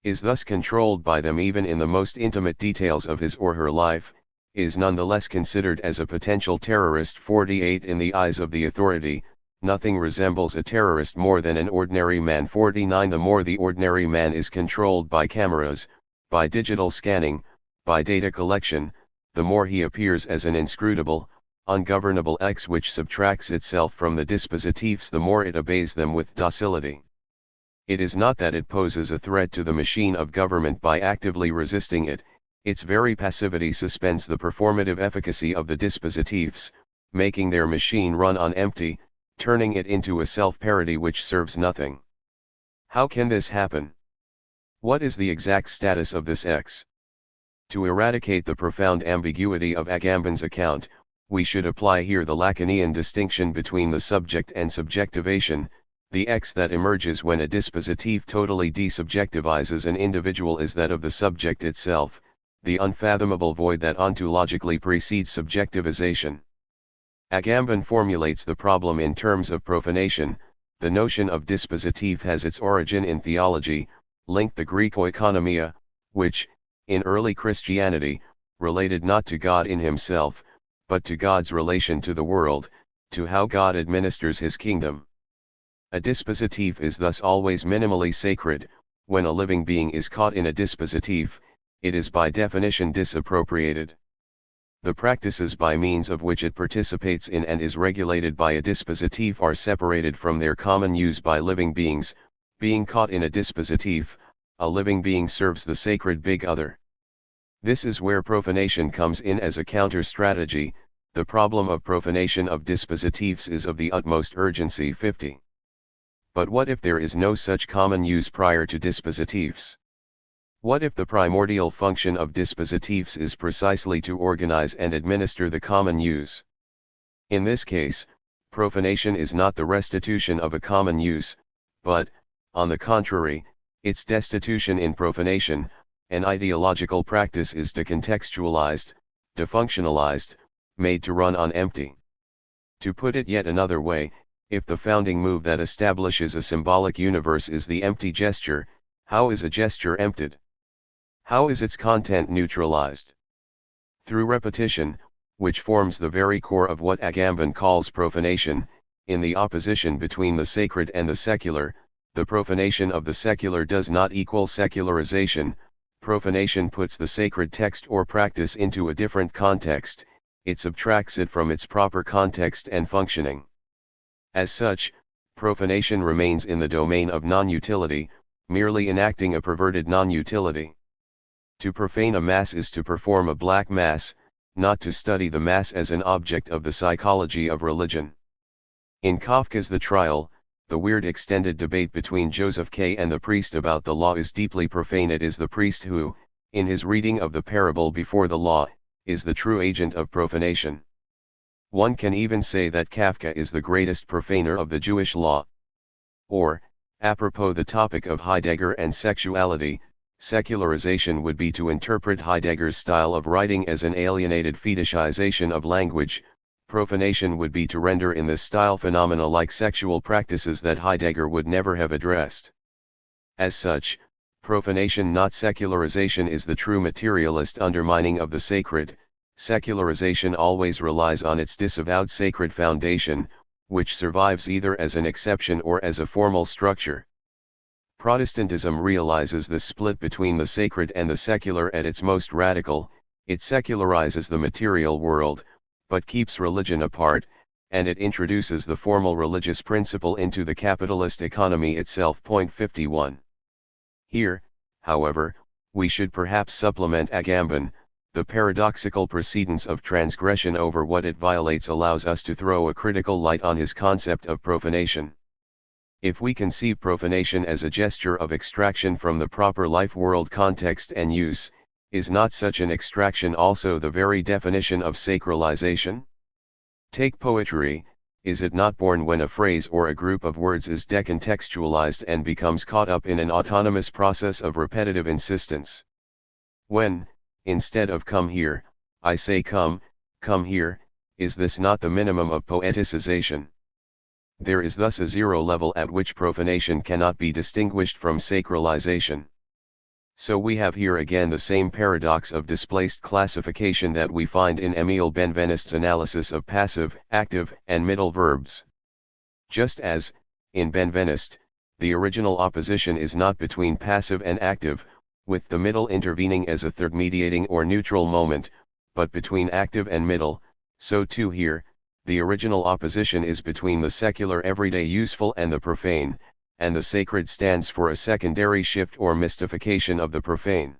is thus controlled by them even in the most intimate details of his or her life, is nonetheless considered as a potential terrorist. 48 In the eyes of the authority, nothing resembles a terrorist more than an ordinary man. 49 The more the ordinary man is controlled by cameras, by digital scanning, by data collection, the more he appears as an inscrutable, ungovernable X which subtracts itself from the dispositives, the more it obeys them with docility. It is not that it poses a threat to the machine of government by actively resisting it, its very passivity suspends the performative efficacy of the dispositives, making their machine run on empty, turning it into a self-parody which serves nothing. How can this happen? What is the exact status of this X? To eradicate the profound ambiguity of Agamben's account, we should apply here the Lacanian distinction between the subject and subjectivation. The X that emerges when a dispositive totally desubjectivizes an individual is that of the subject itself, the unfathomable void that ontologically precedes subjectivization. Agamben formulates the problem in terms of profanation. The notion of dispositive has its origin in theology, linked the Greek oikonomia, which, in early Christianity, related not to God in himself, but to God's relation to the world, to how God administers his kingdom. A dispositive is thus always minimally sacred. When a living being is caught in a dispositive, it is by definition disappropriated. The practices by means of which it participates in and is regulated by a dispositive are separated from their common use by living beings. Being caught in a dispositive, a living being serves the sacred big other. This is where profanation comes in as a counter-strategy. The problem of profanation of dispositives is of the utmost urgency. 50. But what if there is no such common use prior to dispositives? What if the primordial function of dispositives is precisely to organize and administer the common use? In this case, profanation is not the restitution of a common use, but, on the contrary, its destitution. In profanation, an ideological practice is decontextualized, defunctionalized, made to run on empty. To put it yet another way, if the founding move that establishes a symbolic universe is the empty gesture, how is a gesture emptied? How is its content neutralized? Through repetition, which forms the very core of what Agamben calls profanation. In the opposition between the sacred and the secular, the profanation of the secular does not equal secularization. Profanation puts the sacred text or practice into a different context, it subtracts it from its proper context and functioning. As such, profanation remains in the domain of non-utility, merely enacting a perverted non-utility. To profane a mass is to perform a black mass, not to study the mass as an object of the psychology of religion. In Kafka's The Trial, the weird extended debate between Joseph K. and the priest about the law is deeply profane. It is the priest who, in his reading of the parable before the law, is the true agent of profanation. One can even say that Kafka is the greatest profaner of the Jewish law. Or, apropos the topic of Heidegger and sexuality, secularization would be to interpret Heidegger's style of writing as an alienated fetishization of language. Profanation would be to render in this style phenomena like sexual practices that Heidegger would never have addressed. As such, profanation not secularization is the true materialist undermining of the sacred. Secularization always relies on its disavowed sacred foundation, which survives either as an exception or as a formal structure. Protestantism realizes the split between the sacred and the secular at its most radical. It secularizes the material world, but keeps religion apart, and it introduces the formal religious principle into the capitalist economy itself. 51. Here, however, we should perhaps supplement Agamben. The paradoxical precedence of transgression over what it violates allows us to throw a critical light on his concept of profanation. If we conceive profanation as a gesture of extraction from the proper life world context and use, is not such an extraction also the very definition of sacralization? Take poetry, is it not born when a phrase or a group of words is decontextualized and becomes caught up in an autonomous process of repetitive insistence? When, instead of come here, I say come here, is this not the minimum of poeticization? There is thus a zero level at which profanation cannot be distinguished from sacralization. So we have here again the same paradox of displaced classification that we find in Émile Benvenist's analysis of passive, active, and middle verbs. Just as, in Benveniste, the original opposition is not between passive and active, with the middle intervening as a third mediating or neutral moment, but between active and middle, so too here, the original opposition is between the secular everyday useful and the profane, and the sacred stands for a secondary shift or mystification of the profane.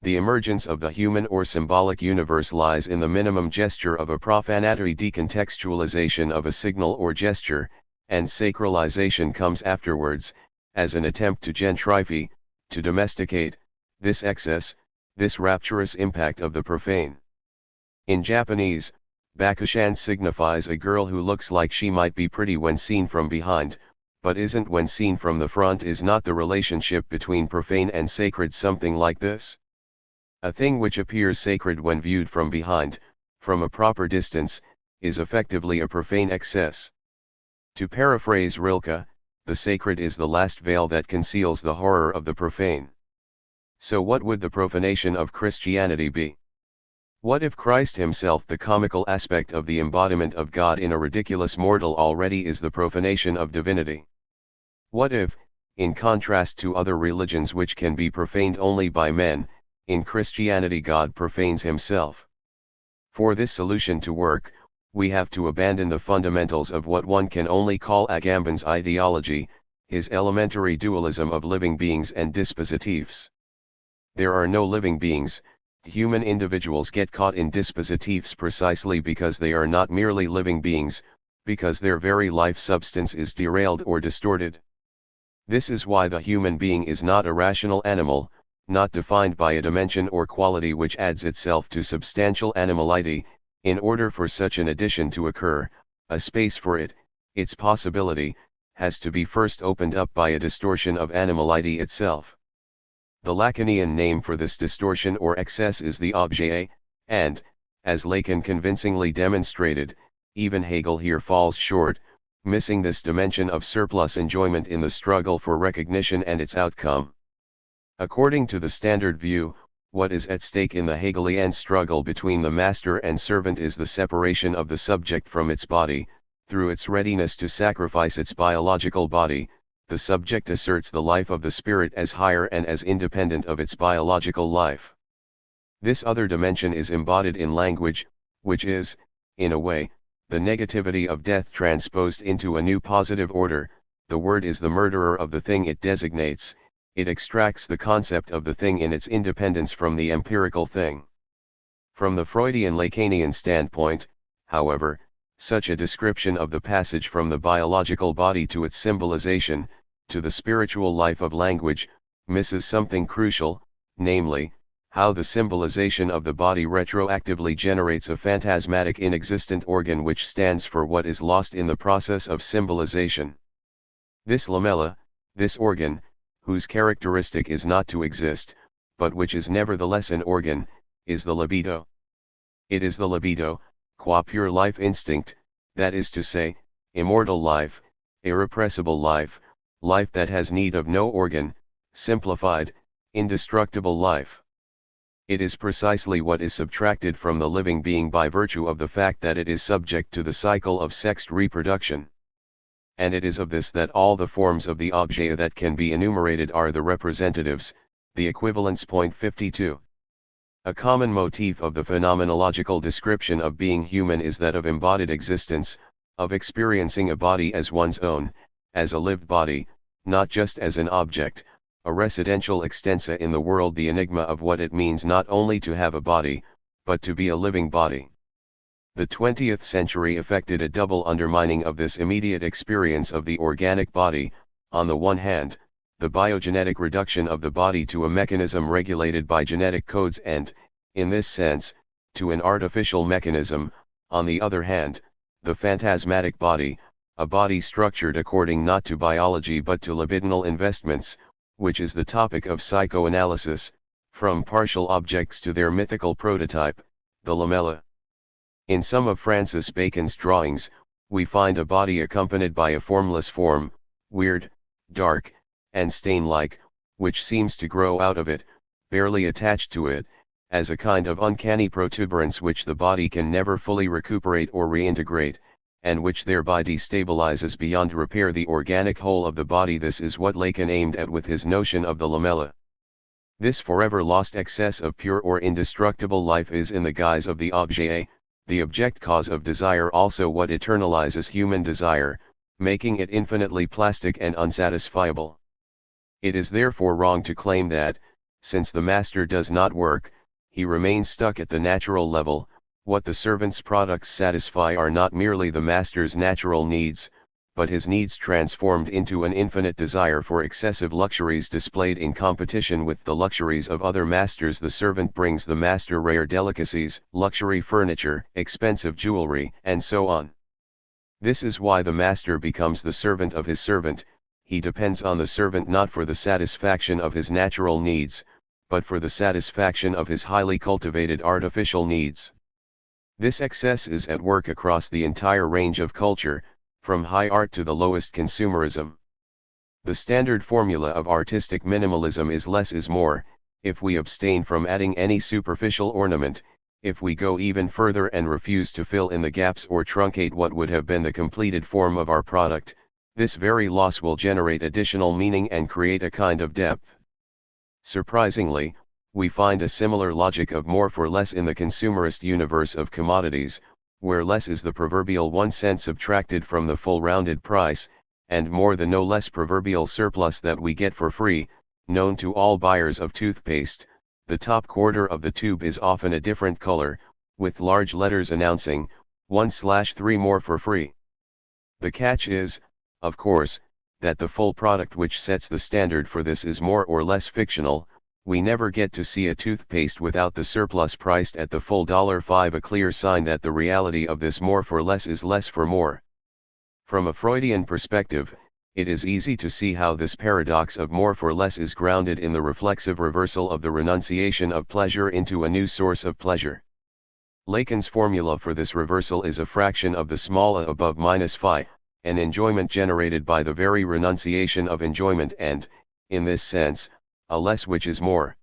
The emergence of the human or symbolic universe lies in the minimum gesture of a profanatory decontextualization of a signal or gesture, and sacralization comes afterwards, as an attempt to gentrify, to domesticate, this excess, this rapturous impact of the profane. In Japanese, bakushan signifies a girl who looks like she might be pretty when seen from behind, but isn't when seen from the front. Is not the relationship between profane and sacred something like this? A thing which appears sacred when viewed from behind, from a proper distance, is effectively a profane excess. To paraphrase Rilke, the sacred is the last veil that conceals the horror of the profane. So what would the profanation of Christianity be? What if Christ himself, the comical aspect of the embodiment of God in a ridiculous mortal, already is the profanation of divinity? What if, in contrast to other religions which can be profaned only by men, in Christianity God profanes himself? For this solution to work, we have to abandon the fundamentals of what one can only call Agamben's ideology, his elementary dualism of living beings and dispositives. There are no living beings. Human individuals get caught in dispositives precisely because they are not merely living beings, because their very life substance is derailed or distorted. This is why the human being is not a rational animal, not defined by a dimension or quality which adds itself to substantial animality. In order for such an addition to occur, a space for it, its possibility, has to be first opened up by a distortion of animality itself. The Lacanian name for this distortion or excess is the objet, and, as Lacan convincingly demonstrated, even Hegel here falls short, missing this dimension of surplus enjoyment in the struggle for recognition and its outcome. According to the standard view, what is at stake in the Hegelian struggle between the master and servant is the separation of the subject from its body. Through its readiness to sacrifice its biological body, the subject asserts the life of the spirit as higher and as independent of its biological life. This other dimension is embodied in language, which is, in a way, the negativity of death transposed into a new positive order. The word is the murderer of the thing it designates. It extracts the concept of the thing in its independence from the empirical thing. From the Freudian Lacanian standpoint, however, such a description of the passage from the biological body to its symbolization, to the spiritual life of language, misses something crucial, namely, how the symbolization of the body retroactively generates a phantasmatic inexistent organ which stands for what is lost in the process of symbolization. This lamella, this organ, whose characteristic is not to exist, but which is nevertheless an organ, is the libido. It is the libido, qua pure life instinct, that is to say, immortal life, irrepressible life, life that has need of no organ, simplified, indestructible life. It is precisely what is subtracted from the living being by virtue of the fact that it is subject to the cycle of sexed reproduction. And it is of this that all the forms of the objet that can be enumerated are the representatives, the equivalence. Point 52. A common motif of the phenomenological description of being human is that of embodied existence, of experiencing a body as one's own, as a lived body, not just as an object, a residential extensa in the world. The enigma of what it means not only to have a body, but to be a living body. The 20th century effected a double undermining of this immediate experience of the organic body. On the one hand, the biogenetic reduction of the body to a mechanism regulated by genetic codes and, in this sense, to an artificial mechanism. On the other hand, the phantasmatic body, a body structured according not to biology but to libidinal investments, which is the topic of psychoanalysis, from partial objects to their mythical prototype, the lamella. In some of Francis Bacon's drawings, we find a body accompanied by a formless form, weird, dark, and stain-like, which seems to grow out of it, barely attached to it, as a kind of uncanny protuberance which the body can never fully recuperate or reintegrate, and which thereby destabilizes beyond repair the organic whole of the body. This is what Lacan aimed at with his notion of the lamella. This forever lost excess of pure or indestructible life is in the guise of the objet, the object cause of desire, also what eternalizes human desire, making it infinitely plastic and unsatisfiable. It is therefore wrong to claim that, since the master does not work, he remains stuck at the natural level. What the servant's products satisfy are not merely the master's natural needs, but his needs transformed into an infinite desire for excessive luxuries displayed in competition with the luxuries of other masters. The servant brings the master rare delicacies, luxury furniture, expensive jewelry, and so on. This is why the master becomes the servant of his servant. He depends on the servant not for the satisfaction of his natural needs, but for the satisfaction of his highly cultivated artificial needs. This excess is at work across the entire range of culture, from high art to the lowest consumerism. The standard formula of artistic minimalism is less is more. If we abstain from adding any superficial ornament, if we go even further and refuse to fill in the gaps or truncate what would have been the completed form of our product, this very loss will generate additional meaning and create a kind of depth. Surprisingly, we find a similar logic of more for less in the consumerist universe of commodities, where less is the proverbial 1 cent subtracted from the full rounded price, and more the no less proverbial surplus that we get for free. Known to all buyers of toothpaste, the top quarter of the tube is often a different color, with large letters announcing, 1/3 more for free. The catch is, of course, that the full product which sets the standard for this is more or less fictional. We never get to see a toothpaste without the surplus priced at the full $5, a clear sign that the reality of this more for less is less for more. From a Freudian perspective, it is easy to see how this paradox of more for less is grounded in the reflexive reversal of the renunciation of pleasure into a new source of pleasure. Lacan's formula for this reversal is a fraction of the small a above minus phi, an enjoyment generated by the very renunciation of enjoyment and, in this sense, a less which is more.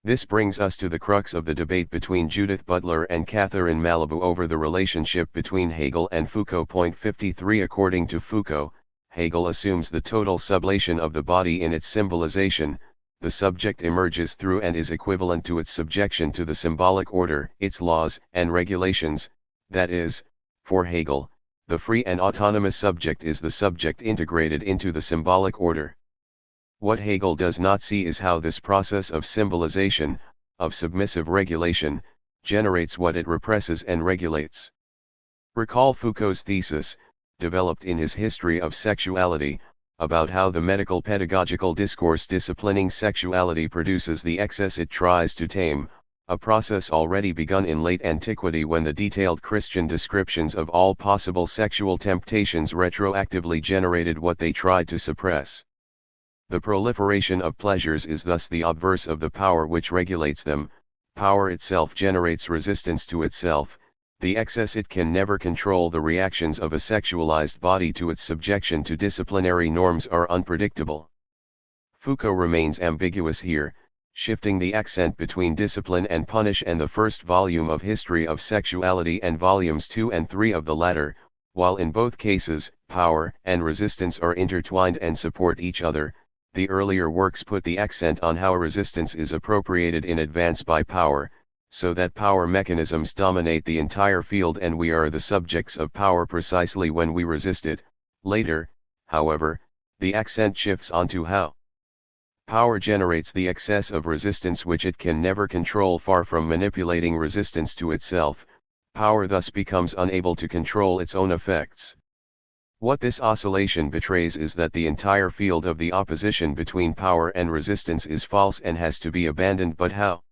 This brings us to the crux of the debate between Judith Butler and Catherine Malibu over the relationship between Hegel and Foucault. 53 According to Foucault, Hegel assumes the total sublation of the body in its symbolization. The subject emerges through and is equivalent to its subjection to the symbolic order, its laws and regulations. That is, for Hegel, the free and autonomous subject is the subject integrated into the symbolic order. What Hegel does not see is how this process of symbolization, of submissive regulation, generates what it represses and regulates. Recall Foucault's thesis, developed in his History of Sexuality, about how the medical pedagogical discourse disciplining sexuality produces the excess it tries to tame, a process already begun in late antiquity when the detailed Christian descriptions of all possible sexual temptations retroactively generated what they tried to suppress. The proliferation of pleasures is thus the obverse of the power which regulates them. Power itself generates resistance to itself. The excess it can never control. The reactions of a sexualized body to its subjection to disciplinary norms are unpredictable. Foucault remains ambiguous here, shifting the accent between discipline and punish and the first volume of History of Sexuality and volumes 2 and 3 of the latter, while in both cases, power and resistance are intertwined and support each other. The earlier works put the accent on how resistance is appropriated in advance by power, so that power mechanisms dominate the entire field and we are the subjects of power precisely when we resist it. Later, however, the accent shifts onto how power generates the excess of resistance which it can never control. Far from manipulating resistance to itself, power thus becomes unable to control its own effects. What this oscillation betrays is that the entire field of the opposition between power and resistance is false and has to be abandoned. But how?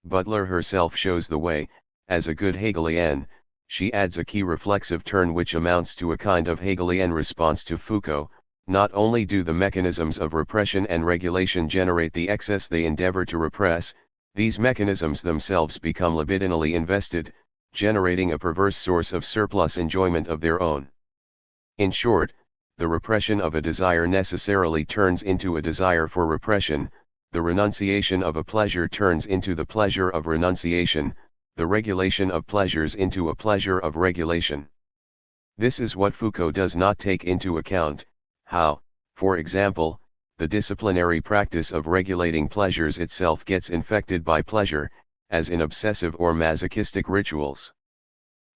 Butler herself shows the way. As a good Hegelian, she adds a key reflexive turn which amounts to a kind of Hegelian response to Foucault. Not only do the mechanisms of repression and regulation generate the excess they endeavor to repress, these mechanisms themselves become libidinally invested, generating a perverse source of surplus enjoyment of their own. In short, the repression of a desire necessarily turns into a desire for repression, the renunciation of a pleasure turns into the pleasure of renunciation, the regulation of pleasures into a pleasure of regulation. This is what Foucault does not take into account, how, for example, the disciplinary practice of regulating pleasures itself gets infected by pleasure, as in obsessive or masochistic rituals.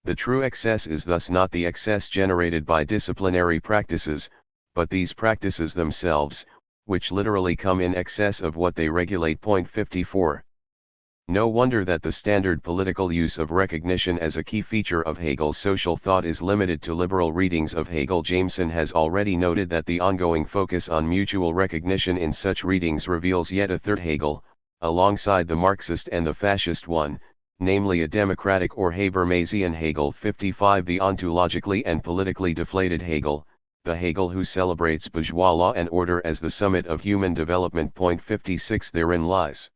The true excess is thus not the excess generated by disciplinary practices, but these practices themselves, which literally come in excess of what they regulate. 54. No wonder that the standard political use of recognition as a key feature of Hegel's social thought is limited to liberal readings of Hegel. Jameson has already noted that the ongoing focus on mutual recognition in such readings reveals yet a third Hegel, alongside the Marxist and the fascist one, namely a democratic or Habermasian Hegel. 55. The ontologically and politically deflated Hegel, the Hegel who celebrates bourgeois law and order as the summit of human development. 56. Therein lies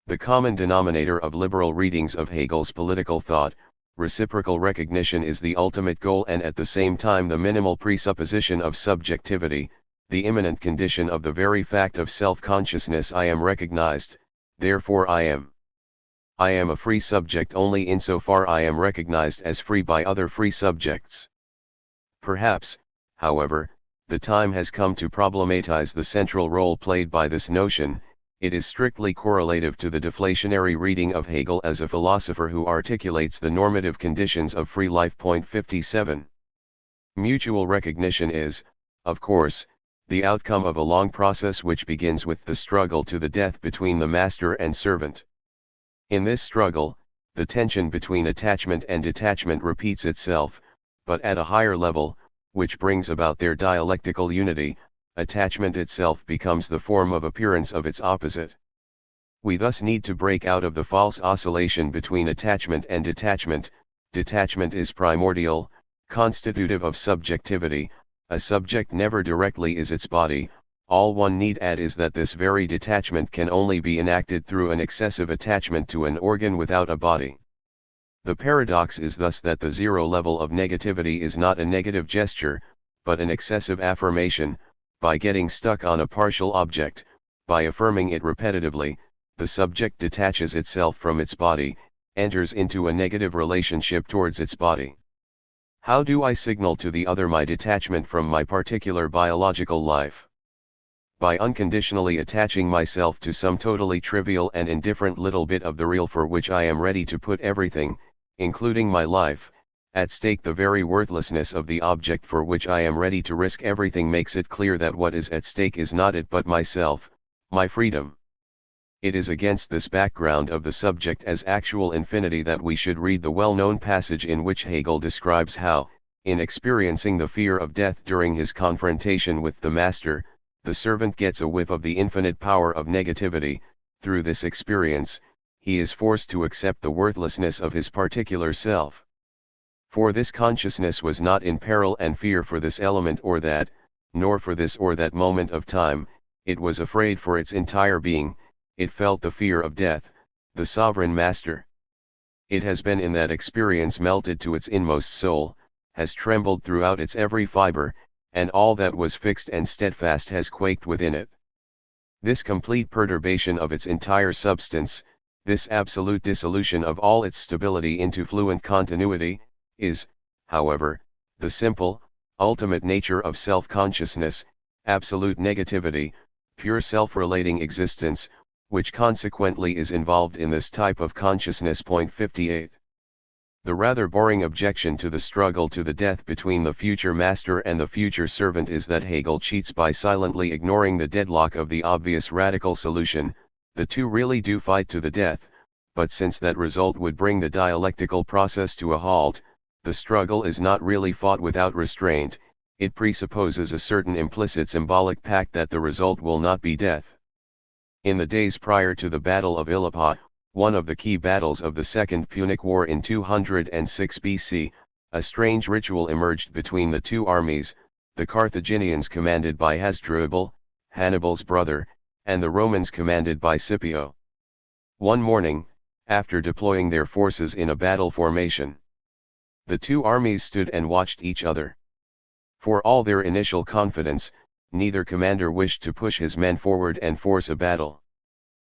the common denominator of liberal readings of Hegel's political thought. Reciprocal recognition is the ultimate goal and at the same time the minimal presupposition of subjectivity, the immanent condition of the very fact of self-consciousness. I am recognized, therefore I am. I am a free subject only insofar I am recognized as free by other free subjects. Perhaps, however, the time has come to problematize the central role played by this notion. It is strictly correlative to the deflationary reading of Hegel as a philosopher who articulates the normative conditions of free life. 57. Mutual recognition is, of course, the outcome of a long process which begins with the struggle to the death between the master and servant. In this struggle, the tension between attachment and detachment repeats itself, but at a higher level, which brings about their dialectical unity. Attachment itself becomes the form of appearance of its opposite. We thus need to break out of the false oscillation between attachment and detachment. Detachment is primordial, constitutive of subjectivity. A subject never directly is its body. All one need add is that this very detachment can only be enacted through an excessive attachment to an organ without a body. The paradox is thus that the zero level of negativity is not a negative gesture, but an excessive affirmation. By getting stuck on a partial object, by affirming it repetitively, the subject detaches itself from its body, enters into a negative relationship towards its body. How do I signal to the other my detachment from my particular biological life? By unconditionally attaching myself to some totally trivial and indifferent little bit of the real for which I am ready to put everything, including my life, at stake. The very worthlessness of the object for which I am ready to risk everything makes it clear that what is at stake is not it but myself, my freedom. It is against this background of the subject as actual infinity that we should read the well-known passage in which Hegel describes how, in experiencing the fear of death during his confrontation with the master, the servant gets a whiff of the infinite power of negativity. Through this experience, he is forced to accept the worthlessness of his particular self. For this consciousness was not in peril and fear for this element or that, nor for this or that moment of time. It was afraid for its entire being. It felt the fear of death, the sovereign master. It has been in that experience melted to its inmost soul, has trembled throughout its every fiber, and all that was fixed and steadfast has quaked within it. This complete perturbation of its entire substance, this absolute dissolution of all its stability into fluent continuity, is, however, the simple, ultimate nature of self-consciousness, absolute negativity, pure self-relating existence, which consequently is involved in this type of consciousness. 58. The rather boring objection to the struggle to the death between the future master and the future servant is that Hegel cheats by silently ignoring the deadlock of the obvious radical solution. The two really do fight to the death, but since that result would bring the dialectical process to a halt, the struggle is not really fought without restraint. It presupposes a certain implicit symbolic pact that the result will not be death. In the days prior to the Battle of Illaput, one of the key battles of the Second Punic War in 206 BC, a strange ritual emerged between the two armies, the Carthaginians commanded by Hasdrubal, Hannibal's brother, and the Romans commanded by Scipio. One morning, after deploying their forces in a battle formation, the two armies stood and watched each other. For all their initial confidence, neither commander wished to push his men forward and force a battle.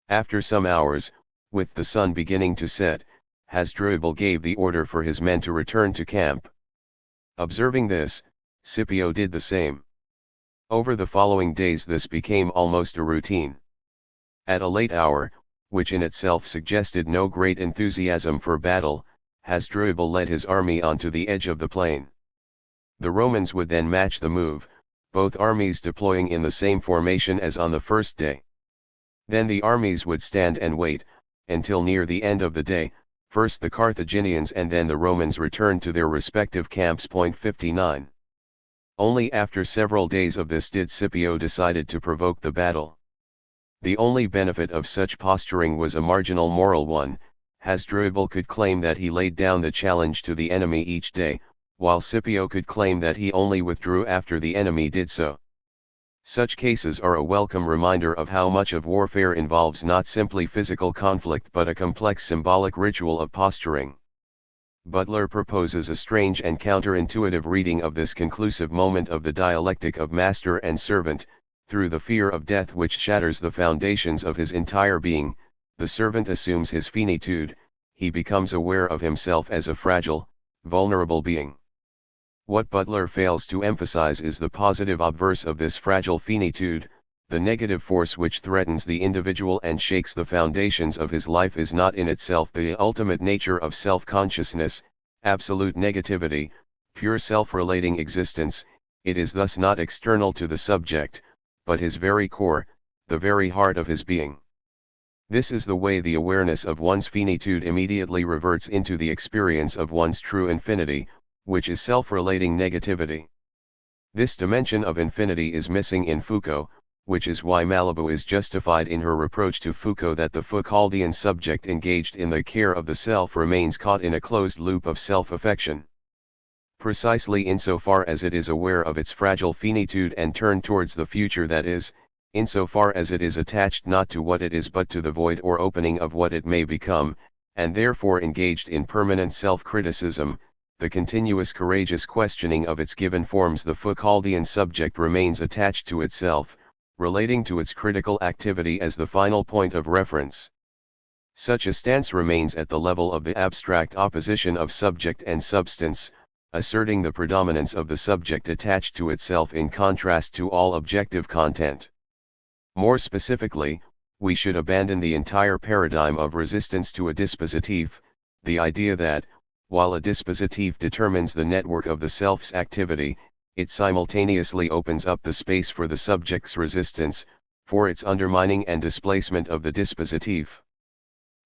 After some hours, with the sun beginning to set, Hasdrubal gave the order for his men to return to camp. Observing this, Scipio did the same. Over the following days this became almost a routine. At a late hour, which in itself suggested no great enthusiasm for battle, Hasdrubal led his army onto the edge of the plain. The Romans would then match the move, both armies deploying in the same formation as on the first day. Then the armies would stand and wait, until near the end of the day, first the Carthaginians and then the Romans returned to their respective camps. 59. Only after several days of this did Scipio decided to provoke the battle. The only benefit of such posturing was a marginal moral one. Hasdrubal could claim that he laid down the challenge to the enemy each day, while Scipio could claim that he only withdrew after the enemy did so. Such cases are a welcome reminder of how much of warfare involves not simply physical conflict but a complex symbolic ritual of posturing. Butler proposes a strange and counterintuitive reading of this conclusive moment of the dialectic of master and servant. Through the fear of death which shatters the foundations of his entire being, the servant assumes his finitude, he becomes aware of himself as a fragile, vulnerable being. What Butler fails to emphasize is the positive obverse of this fragile finitude. The negative force which threatens the individual and shakes the foundations of his life is not in itself the ultimate nature of self-consciousness, absolute negativity, pure self-relating existence. It is thus not external to the subject, but his very core, the very heart of his being. This is the way the awareness of one's finitude immediately reverts into the experience of one's true infinity, which is self-relating negativity. This dimension of infinity is missing in Foucault, which is why Malibu is justified in her reproach to Foucault that the Foucauldian subject engaged in the care of the self remains caught in a closed loop of self-affection. Precisely insofar as it is aware of its fragile finitude and turned towards the future, that is, insofar as it is attached not to what it is but to the void or opening of what it may become, and therefore engaged in permanent self-criticism, the continuous courageous questioning of its given forms, the Foucauldian subject remains attached to itself, relating to its critical activity as the final point of reference. Such a stance remains at the level of the abstract opposition of subject and substance, asserting the predominance of the subject attached to itself in contrast to all objective content. More specifically, we should abandon the entire paradigm of resistance to a dispositif, the idea that, while a dispositif determines the network of the self's activity, it simultaneously opens up the space for the subject's resistance, for its undermining and displacement of the dispositif.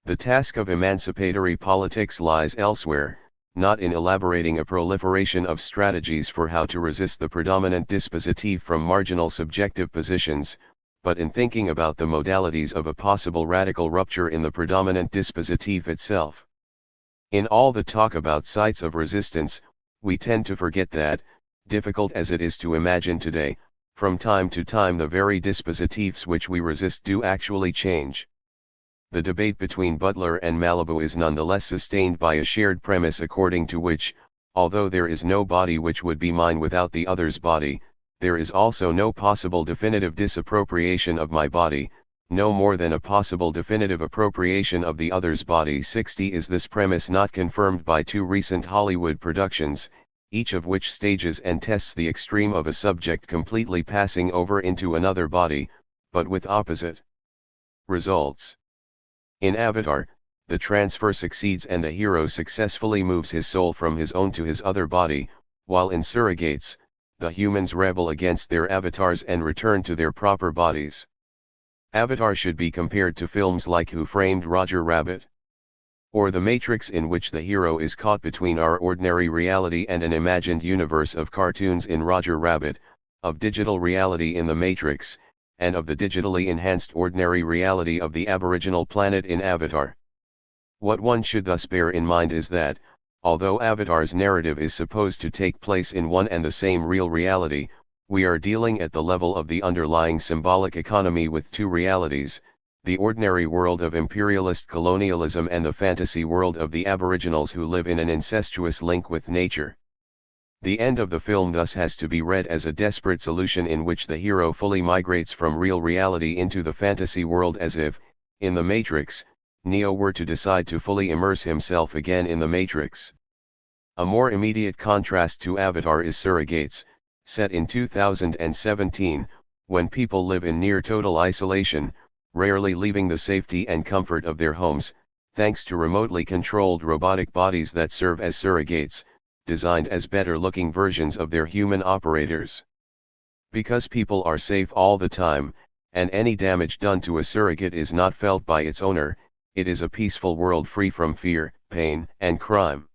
The task of emancipatory politics lies elsewhere, not in elaborating a proliferation of strategies for how to resist the predominant dispositif from marginal subjective positions, but in thinking about the modalities of a possible radical rupture in the predominant dispositif itself. In all the talk about sites of resistance, we tend to forget that, difficult as it is to imagine today, from time to time the very dispositifs which we resist do actually change. The debate between Butler and Malibu is nonetheless sustained by a shared premise according to which, although there is no body which would be mine without the other's body, there is also no possible definitive disappropriation of my body, no more than a possible definitive appropriation of the other's body. 60 Is this premise not confirmed by two recent Hollywood productions, each of which stages and tests the extreme of a subject completely passing over into another body, but with opposite results? In Avatar, the transfer succeeds and the hero successfully moves his soul from his own to his other body, while in Surrogates, the humans rebel against their avatars and return to their proper bodies. Avatar should be compared to films like Who Framed Roger Rabbit? Or The Matrix, in which the hero is caught between our ordinary reality and an imagined universe of cartoons in Roger Rabbit, of digital reality in The Matrix, and of the digitally enhanced ordinary reality of the aboriginal planet in Avatar. What one should thus bear in mind is that, although Avatar's narrative is supposed to take place in one and the same real reality, we are dealing at the level of the underlying symbolic economy with two realities, the ordinary world of imperialist colonialism and the fantasy world of the aboriginals who live in an incestuous link with nature. The end of the film thus has to be read as a desperate solution in which the hero fully migrates from real reality into the fantasy world, as if, in The Matrix, Neo were to decide to fully immerse himself again in the Matrix. A more immediate contrast to Avatar is Surrogates, set in 2017, when people live in near total isolation, rarely leaving the safety and comfort of their homes, thanks to remotely controlled robotic bodies that serve as surrogates, designed as better-looking versions of their human operators. Because people are safe all the time, and any damage done to a surrogate is not felt by its owner, it is a peaceful world free from fear, pain, and crime.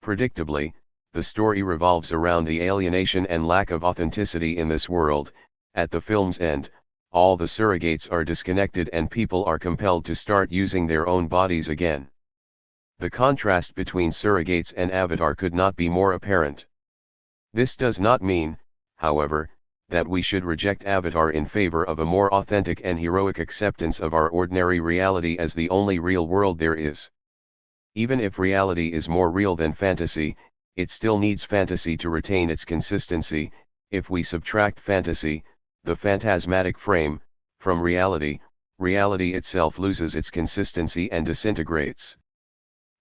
Predictably, the story revolves around the alienation and lack of authenticity in this world. At the film's end, all the surrogates are disconnected and people are compelled to start using their own bodies again. The contrast between Surrogates and Avatar could not be more apparent. This does not mean, however, that we should reject Avatar in favor of a more authentic and heroic acceptance of our ordinary reality as the only real world there is. Even if reality is more real than fantasy, it still needs fantasy to retain its consistency. If we subtract fantasy, the phantasmatic frame, from reality, reality itself loses its consistency and disintegrates.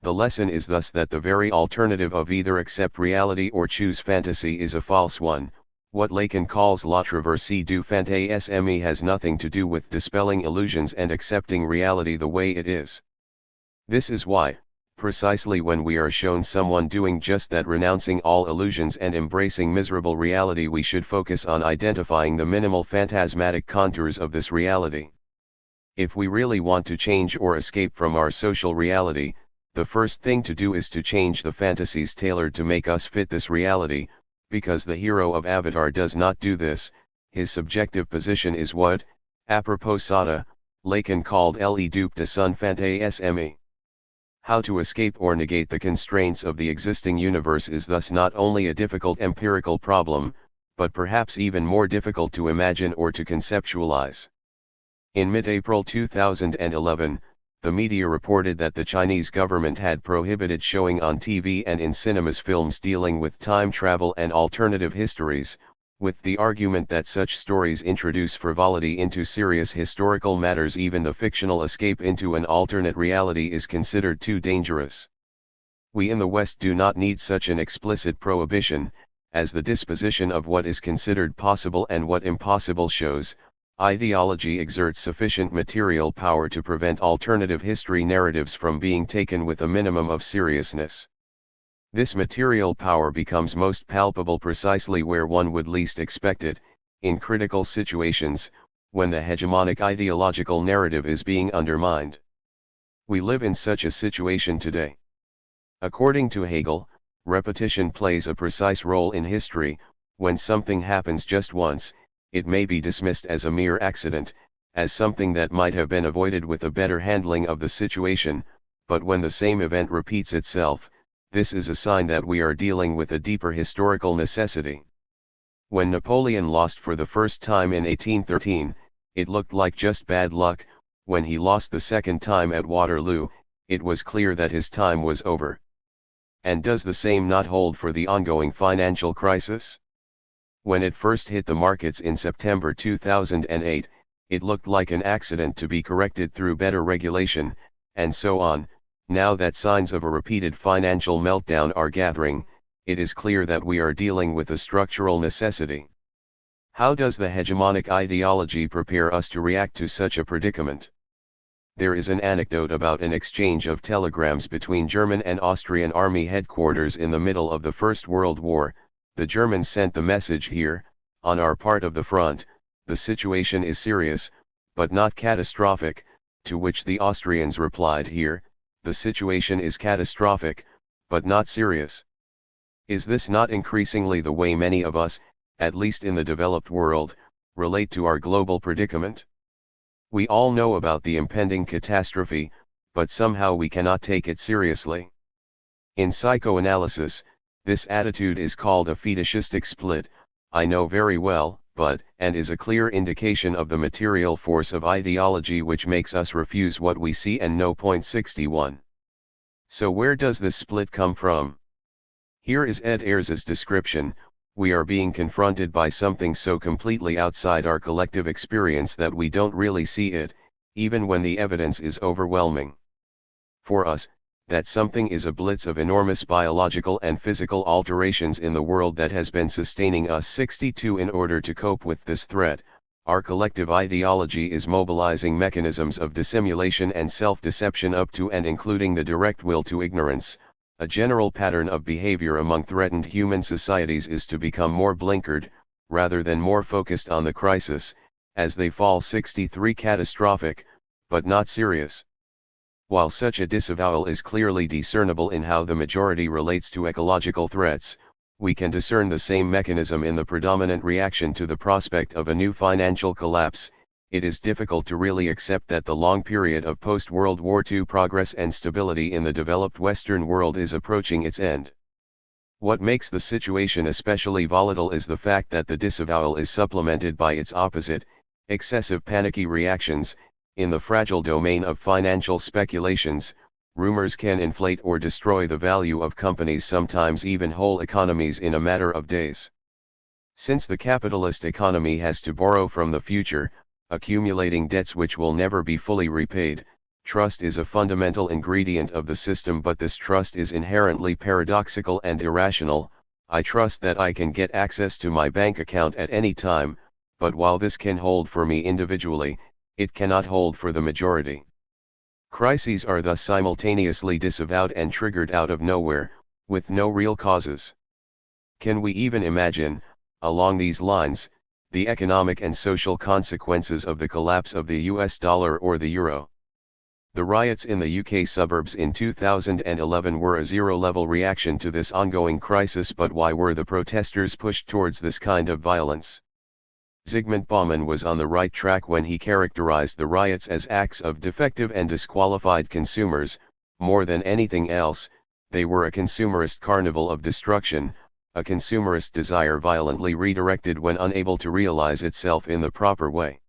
The lesson is thus that the very alternative of either accept reality or choose fantasy is a false one. What Lacan calls la traversée du fantasme has nothing to do with dispelling illusions and accepting reality the way it is. This is why, precisely when we are shown someone doing just that, renouncing all illusions and embracing miserable reality, we should focus on identifying the minimal phantasmatic contours of this reality. If we really want to change or escape from our social reality, the first thing to do is to change the fantasies tailored to make us fit this reality, because the hero of Avatar does not do this. His subjective position is what, apropos Sada, Lacan called le dupe de son fantasme. How to escape or negate the constraints of the existing universe is thus not only a difficult empirical problem, but perhaps even more difficult to imagine or to conceptualize. In mid-April 2011, the media reported that the Chinese government had prohibited showing on TV and in cinemas films dealing with time travel and alternative histories, with the argument that such stories introduce frivolity into serious historical matters. Even the fictional escape into an alternate reality is considered too dangerous. We in the West do not need such an explicit prohibition, as the disposition of what is considered possible and what impossible shows. Ideology exerts sufficient material power to prevent alternative history narratives from being taken with a minimum of seriousness. This material power becomes most palpable precisely where one would least expect it, in critical situations, when the hegemonic ideological narrative is being undermined. We live in such a situation today. According to Hegel, repetition plays a precise role in history. When something happens just once, it may be dismissed as a mere accident, as something that might have been avoided with a better handling of the situation, but when the same event repeats itself, this is a sign that we are dealing with a deeper historical necessity. When Napoleon lost for the first time in 1813, it looked like just bad luck. When he lost the second time at Waterloo, it was clear that his time was over. And does the same not hold for the ongoing financial crisis? When it first hit the markets in September 2008, it looked like an accident to be corrected through better regulation, and so on. Now that signs of a repeated financial meltdown are gathering, it is clear that we are dealing with a structural necessity. How does the hegemonic ideology prepare us to react to such a predicament? There is an anecdote about an exchange of telegrams between German and Austrian army headquarters in the middle of the First World War. The Germans sent the message: "Here, on our part of the front, the situation is serious, but not catastrophic," to which the Austrians replied: "Here, the situation is catastrophic, but not serious." Is this not increasingly the way many of us, at least in the developed world, relate to our global predicament? We all know about the impending catastrophe, but somehow we cannot take it seriously. In psychoanalysis, this attitude is called a fetishistic split. I know very well, but, and is a clear indication of the material force of ideology which makes us refuse what we see and know. 61. So where does this split come from? Here is Ed Ayres's description: we are being confronted by something so completely outside our collective experience that we don't really see it, even when the evidence is overwhelming. For us, that something is a blitz of enormous biological and physical alterations in the world that has been sustaining us 62 in order to cope with this threat. Our collective ideology is mobilizing mechanisms of dissimulation and self-deception up to and including the direct will to ignorance. A general pattern of behavior among threatened human societies is to become more blinkered, rather than more focused on the crisis, as they fall 63 catastrophic, but not serious. While such a disavowal is clearly discernible in how the majority relates to ecological threats, we can discern the same mechanism in the predominant reaction to the prospect of a new financial collapse. It is difficult to really accept that the long period of post-World War II progress and stability in the developed Western world is approaching its end. What makes the situation especially volatile is the fact that the disavowal is supplemented by its opposite, excessive panicky reactions. In the fragile domain of financial speculations, rumors can inflate or destroy the value of companies, sometimes even whole economies, in a matter of days. Since the capitalist economy has to borrow from the future, accumulating debts which will never be fully repaid, trust is a fundamental ingredient of the system, but this trust is inherently paradoxical and irrational. I trust that I can get access to my bank account at any time, but while this can hold for me individually, it cannot hold for the majority. Crises are thus simultaneously disavowed and triggered out of nowhere, with no real causes. Can we even imagine, along these lines, the economic and social consequences of the collapse of the US dollar or the euro? The riots in the UK suburbs in 2011 were a zero-level reaction to this ongoing crisis, but why were the protesters pushed towards this kind of violence? Zygmunt Bauman was on the right track when he characterized the riots as acts of defective and disqualified consumers. More than anything else, they were a consumerist carnival of destruction, a consumerist desire violently redirected when unable to realize itself in the proper way.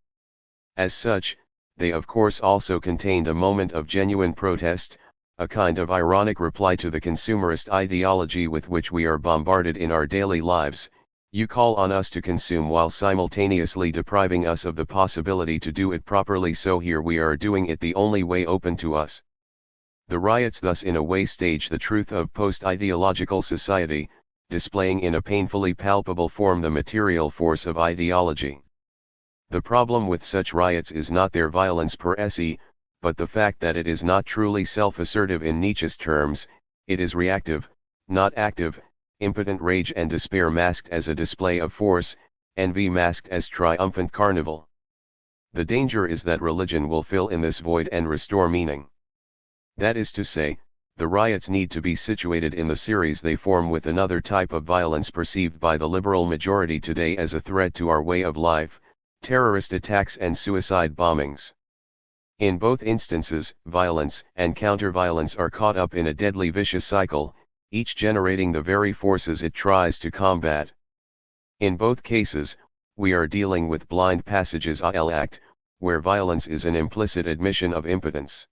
As such, they of course also contained a moment of genuine protest, a kind of ironic reply to the consumerist ideology with which we are bombarded in our daily lives. You call on us to consume while simultaneously depriving us of the possibility to do it properly, so here we are doing it the only way open to us. The riots thus in a way stage the truth of post-ideological society, displaying in a painfully palpable form the material force of ideology. The problem with such riots is not their violence per se, but the fact that it is not truly self-assertive in Nietzsche's terms. It is reactive, not active. Impotent rage and despair masked as a display of force, envy masked as triumphant carnival. The danger is that religion will fill in this void and restore meaning. That is to say, the riots need to be situated in the series they form with another type of violence perceived by the liberal majority today as a threat to our way of life: terrorist attacks and suicide bombings. In both instances, violence and counter-violence are caught up in a deadly vicious cycle, each generating the very forces it tries to combat. In both cases, we are dealing with blind passages à l'acte, where violence is an implicit admission of impotence.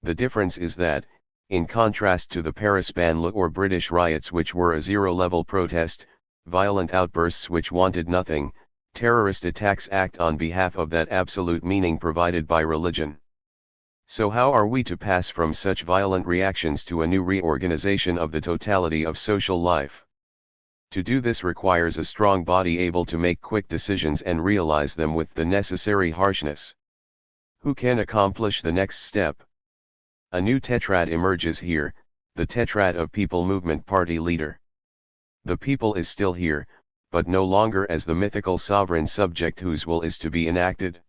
The difference is that, in contrast to the Paris Banlieue or British riots which were a zero-level protest, violent outbursts which wanted nothing, terrorist attacks act on behalf of that absolute meaning provided by religion. So how are we to pass from such violent reactions to a new reorganization of the totality of social life? To do this requires a strong body able to make quick decisions and realize them with the necessary harshness. Who can accomplish the next step? A new tetrad emerges here, the tetrad of People Movement Party leader. The people is still here, but no longer as the mythical sovereign subject whose will is to be enacted.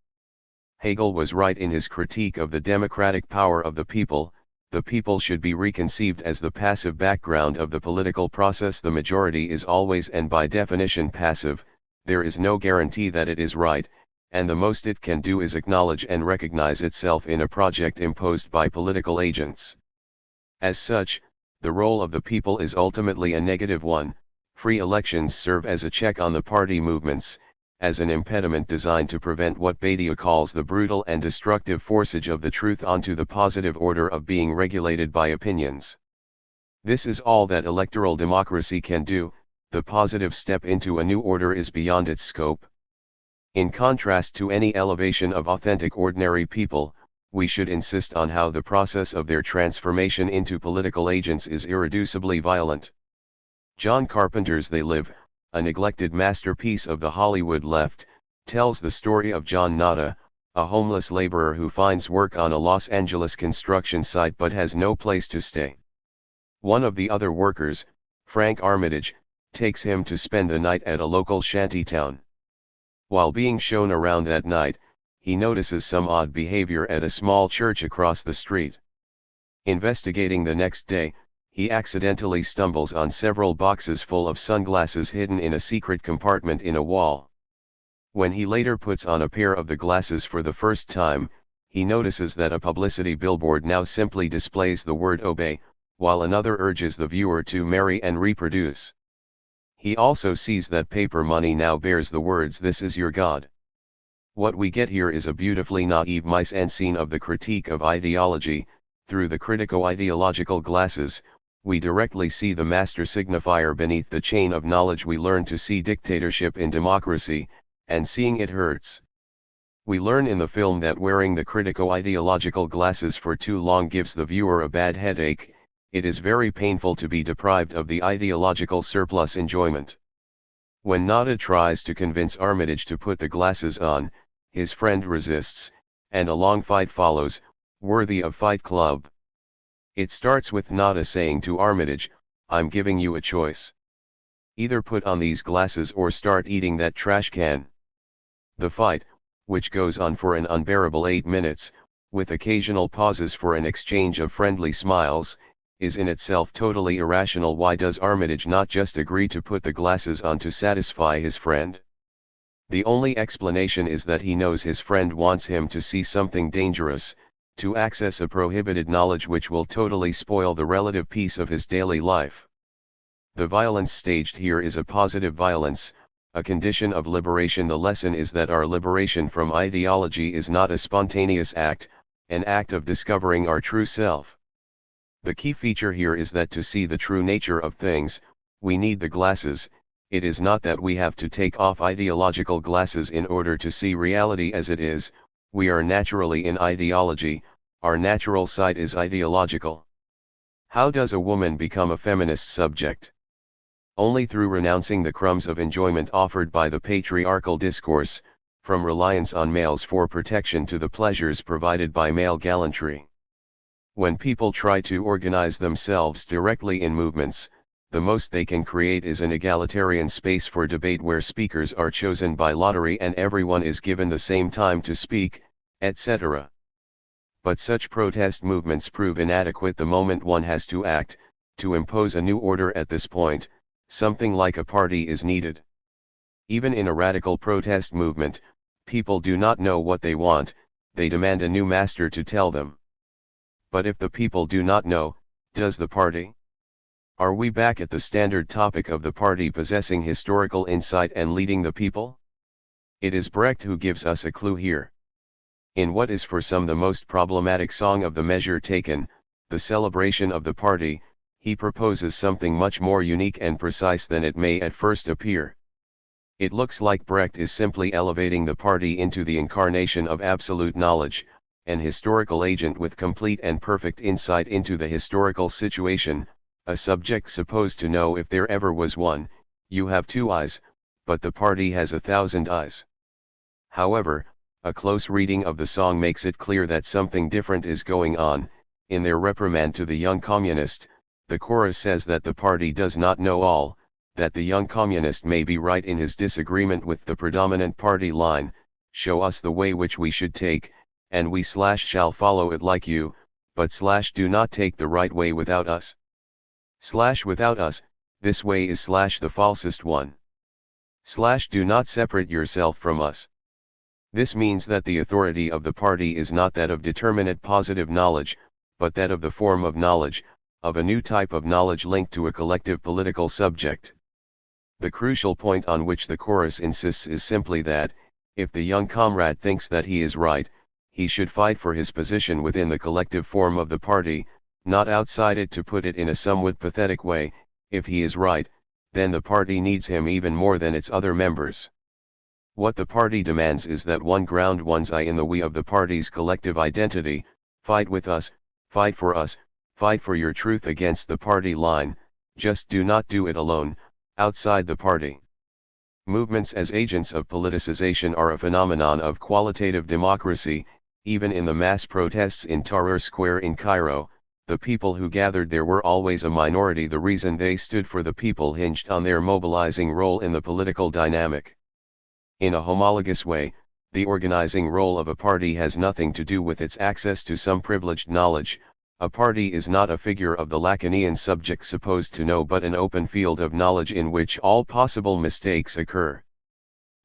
Hegel was right in his critique of the democratic power of the people. The people should be reconceived as the passive background of the political process. The majority is always and by definition passive. There is no guarantee that it is right, and the most it can do is acknowledge and recognize itself in a project imposed by political agents. As such, the role of the people is ultimately a negative one. Free elections serve as a check on the party movements, as an impediment designed to prevent what Badiou calls the brutal and destructive forcage of the truth onto the positive order of being regulated by opinions. This is all that electoral democracy can do. The positive step into a new order is beyond its scope. In contrast to any elevation of authentic ordinary people, we should insist on how the process of their transformation into political agents is irreducibly violent. John Carpenter's They Live, a neglected masterpiece of the Hollywood left, tells the story of John Nada, a homeless laborer who finds work on a Los Angeles construction site but has no place to stay. One of the other workers, Frank Armitage, takes him to spend the night at a local shantytown. While being shown around that night, he notices some odd behavior at a small church across the street. Investigating the next day, he accidentally stumbles on several boxes full of sunglasses hidden in a secret compartment in a wall. When he later puts on a pair of the glasses for the first time, he notices that a publicity billboard now simply displays the word obey, while another urges the viewer to marry and reproduce. He also sees that paper money now bears the words "This is your God." What we get here is a beautifully naive mise-en-scene of the critique of ideology. Through the critico-ideological glasses, we directly see the master signifier beneath the chain of knowledge. We learn to see dictatorship in democracy, and seeing it hurts. We learn in the film that wearing the critico-ideological glasses for too long gives the viewer a bad headache. It is very painful to be deprived of the ideological surplus enjoyment. When Nada tries to convince Armitage to put the glasses on, his friend resists, and a long fight follows, worthy of Fight Club. It starts with Nada saying to Armitage, "I'm giving you a choice. Either put on these glasses or start eating that trash can." The fight, which goes on for an unbearable 8 minutes, with occasional pauses for an exchange of friendly smiles, is in itself totally irrational. Why does Armitage not just agree to put the glasses on to satisfy his friend? The only explanation is that he knows his friend wants him to see something dangerous, to access a prohibited knowledge which will totally spoil the relative peace of his daily life. The violence staged here is a positive violence, a condition of liberation. The lesson is that our liberation from ideology is not a spontaneous act, an act of discovering our true self. The key feature here is that to see the true nature of things, we need the glasses. It is not that we have to take off ideological glasses in order to see reality as it is. We are naturally in ideology, our natural side is ideological. How does a woman become a feminist subject? Only through renouncing the crumbs of enjoyment offered by the patriarchal discourse, from reliance on males for protection to the pleasures provided by male gallantry. When people try to organize themselves directly in movements, the most they can create is an egalitarian space for debate where speakers are chosen by lottery and everyone is given the same time to speak, etc. But such protest movements prove inadequate the moment one has to act, to impose a new order. At this point, something like a party is needed. Even in a radical protest movement, people do not know what they want, they demand a new master to tell them. But if the people do not know, does the party? Are we back at the standard topic of the party possessing historical insight and leading the people? It is Brecht who gives us a clue here. In what is for some the most problematic song of the measure taken, the celebration of the party, he proposes something much more unique and precise than it may at first appear. It looks like Brecht is simply elevating the party into the incarnation of absolute knowledge, an historical agent with complete and perfect insight into the historical situation, a subject supposed to know if there ever was one. You have 2 eyes, but the party has 1,000 eyes. However, a close reading of the song makes it clear that something different is going on. In their reprimand to the young communist, the chorus says that the party does not know all, that the young communist may be right in his disagreement with the predominant party line, show us the way which we should take, and we shall follow it like you, but do not take the right way without us. Without us, this way is the falsest one. Do not separate yourself from us. This means that the authority of the party is not that of determinate positive knowledge, but that of the form of knowledge, of a new type of knowledge linked to a collective political subject. The crucial point on which the chorus insists is simply that, if the young comrade thinks that he is right, he should fight for his position within the collective form of the party, not outside it. To put it in a somewhat pathetic way, if he is right, then the party needs him even more than its other members. What the party demands is that one ground one's I in the we of the party's collective identity, fight with us, fight for us, fight for your truth against the party line, just do not do it alone, outside the party. Movements as agents of politicization are a phenomenon of qualitative democracy. Even in the mass protests in Tahrir Square in Cairo, the people who gathered there were always a minority. The reason they stood for the people hinged on their mobilizing role in the political dynamic. In a homologous way, the organizing role of a party has nothing to do with its access to some privileged knowledge. A party is not a figure of the Lacanian subject supposed to know, but an open field of knowledge in which all possible mistakes occur.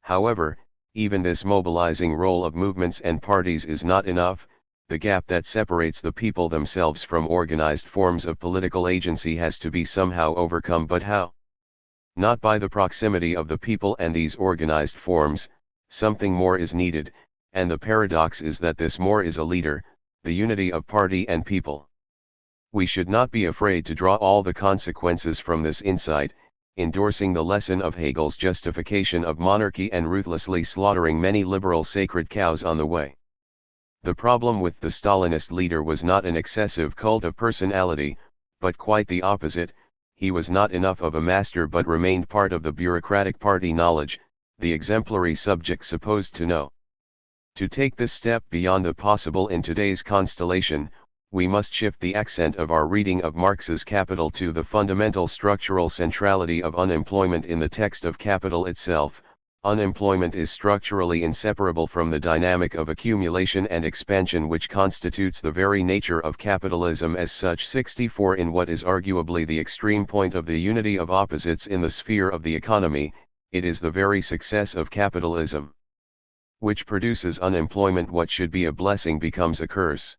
However, even this mobilizing role of movements and parties is not enough. The gap that separates the people themselves from organized forms of political agency has to be somehow overcome. But how? Not by the proximity of the people and these organized forms. Something more is needed, and the paradox is that this more is a leader, the unity of party and people. We should not be afraid to draw all the consequences from this insight, endorsing the lesson of Hegel's justification of monarchy and ruthlessly slaughtering many liberal sacred cows on the way. The problem with the Stalinist leader was not an excessive cult of personality, but quite the opposite. He was not enough of a master but remained part of the bureaucratic party knowledge, the exemplary subject supposed to know. To take this step beyond the possible in today's constellation, we must shift the accent of our reading of Marx's Capital to the fundamental structural centrality of unemployment in the text of Capital itself. Unemployment is structurally inseparable from the dynamic of accumulation and expansion which constitutes the very nature of capitalism as such. 64 In what is arguably the extreme point of the unity of opposites in the sphere of the economy, it is the very success of capitalism which produces unemployment. What should be a blessing becomes a curse.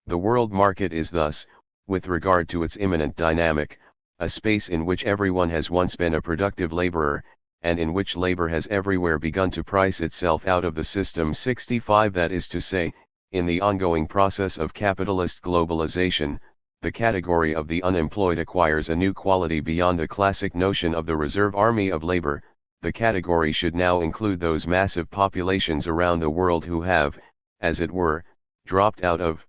The world market is thus, with regard to its immanent dynamic, a space in which everyone has once been a productive laborer, and in which labor has everywhere begun to price itself out of the system. 65 That is to say, in the ongoing process of capitalist globalization, the category of the unemployed acquires a new quality beyond the classic notion of the reserve army of labor. The category should now include those massive populations around the world who have, as it were, dropped out of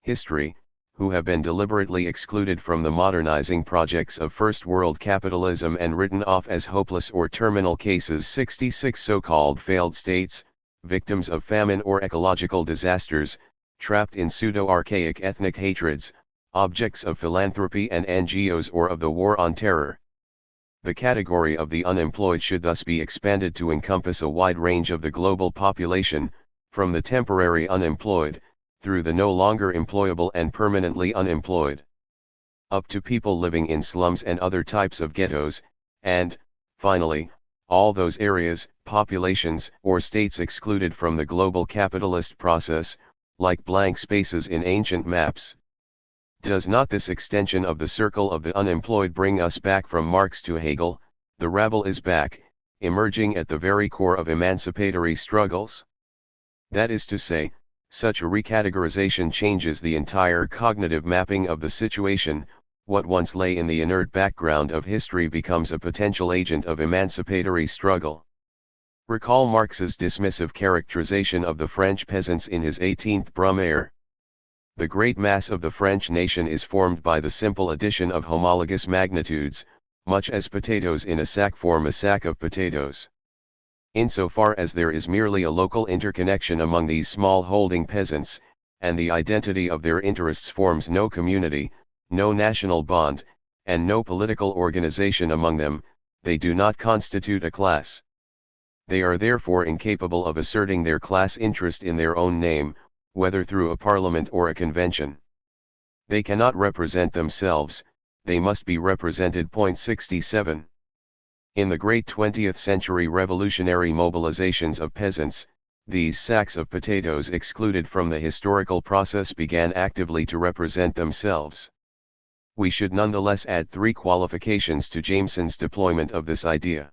history, who have been deliberately excluded from the modernizing projects of first world capitalism and written off as hopeless or terminal cases. 66 So-called failed states, victims of famine or ecological disasters, trapped in pseudo-archaic ethnic hatreds, objects of philanthropy and NGOs or of the war on terror. The category of the unemployed should thus be expanded to encompass a wide range of the global population, from the temporary unemployed, through the no longer employable and permanently unemployed, up to people living in slums and other types of ghettos, and, finally, all those areas, populations, or states excluded from the global capitalist process, like blank spaces in ancient maps. Does not this extension of the circle of the unemployed bring us back from Marx to Hegel? The rabble is back, emerging at the very core of emancipatory struggles. That is to say, such a recategorization changes the entire cognitive mapping of the situation. What once lay in the inert background of history becomes a potential agent of emancipatory struggle. Recall Marx's dismissive characterization of the French peasants in his 18th Brumaire. The great mass of the French nation is formed by the simple addition of homologous magnitudes, much as potatoes in a sack form a sack of potatoes. Insofar as there is merely a local interconnection among these small holding peasants, and the identity of their interests forms no community, no national bond, and no political organization among them, they do not constitute a class. They are therefore incapable of asserting their class interest in their own name, whether through a parliament or a convention. They cannot represent themselves, they must be represented. 67. In the great 20th century revolutionary mobilizations of peasants, these sacks of potatoes excluded from the historical process began actively to represent themselves. We should nonetheless add three qualifications to Jameson's deployment of this idea.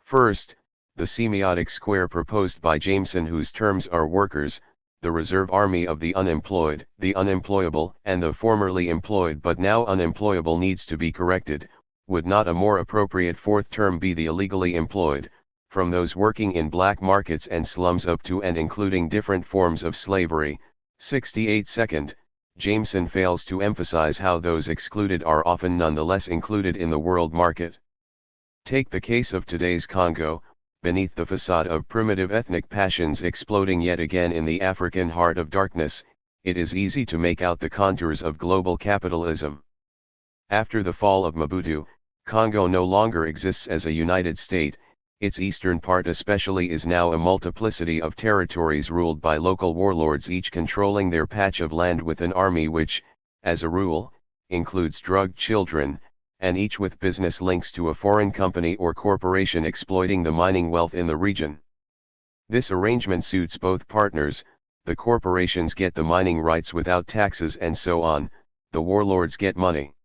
First, the semiotic square proposed by Jameson, whose terms are workers, the reserve army of the unemployed, the unemployable, and the formerly employed but now unemployable needs to be corrected. Would not a more appropriate fourth term be the illegally employed, from those working in black markets and slums up to and including different forms of slavery? 68 Second, Jameson fails to emphasize how those excluded are often nonetheless included in the world market. Take the case of today's Congo. Beneath the facade of primitive ethnic passions exploding yet again in the African heart of darkness, it is easy to make out the contours of global capitalism. After the fall of Mobutu, Congo no longer exists as a united state. Its eastern part especially is now a multiplicity of territories ruled by local warlords, each controlling their patch of land with an army which, as a rule, includes drugged children, and each with business links to a foreign company or corporation exploiting the mining wealth in the region. This arrangement suits both partners. The corporations get the mining rights without taxes and so on, the warlords get money.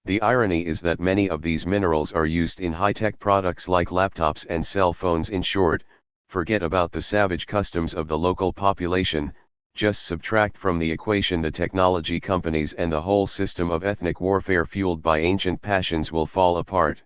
The irony is that many of these minerals are used in high-tech products like laptops and cell phones. In short, forget about the savage customs of the local population, just subtract from the equation the technology companies and the whole system of ethnic warfare fueled by ancient passions will fall apart.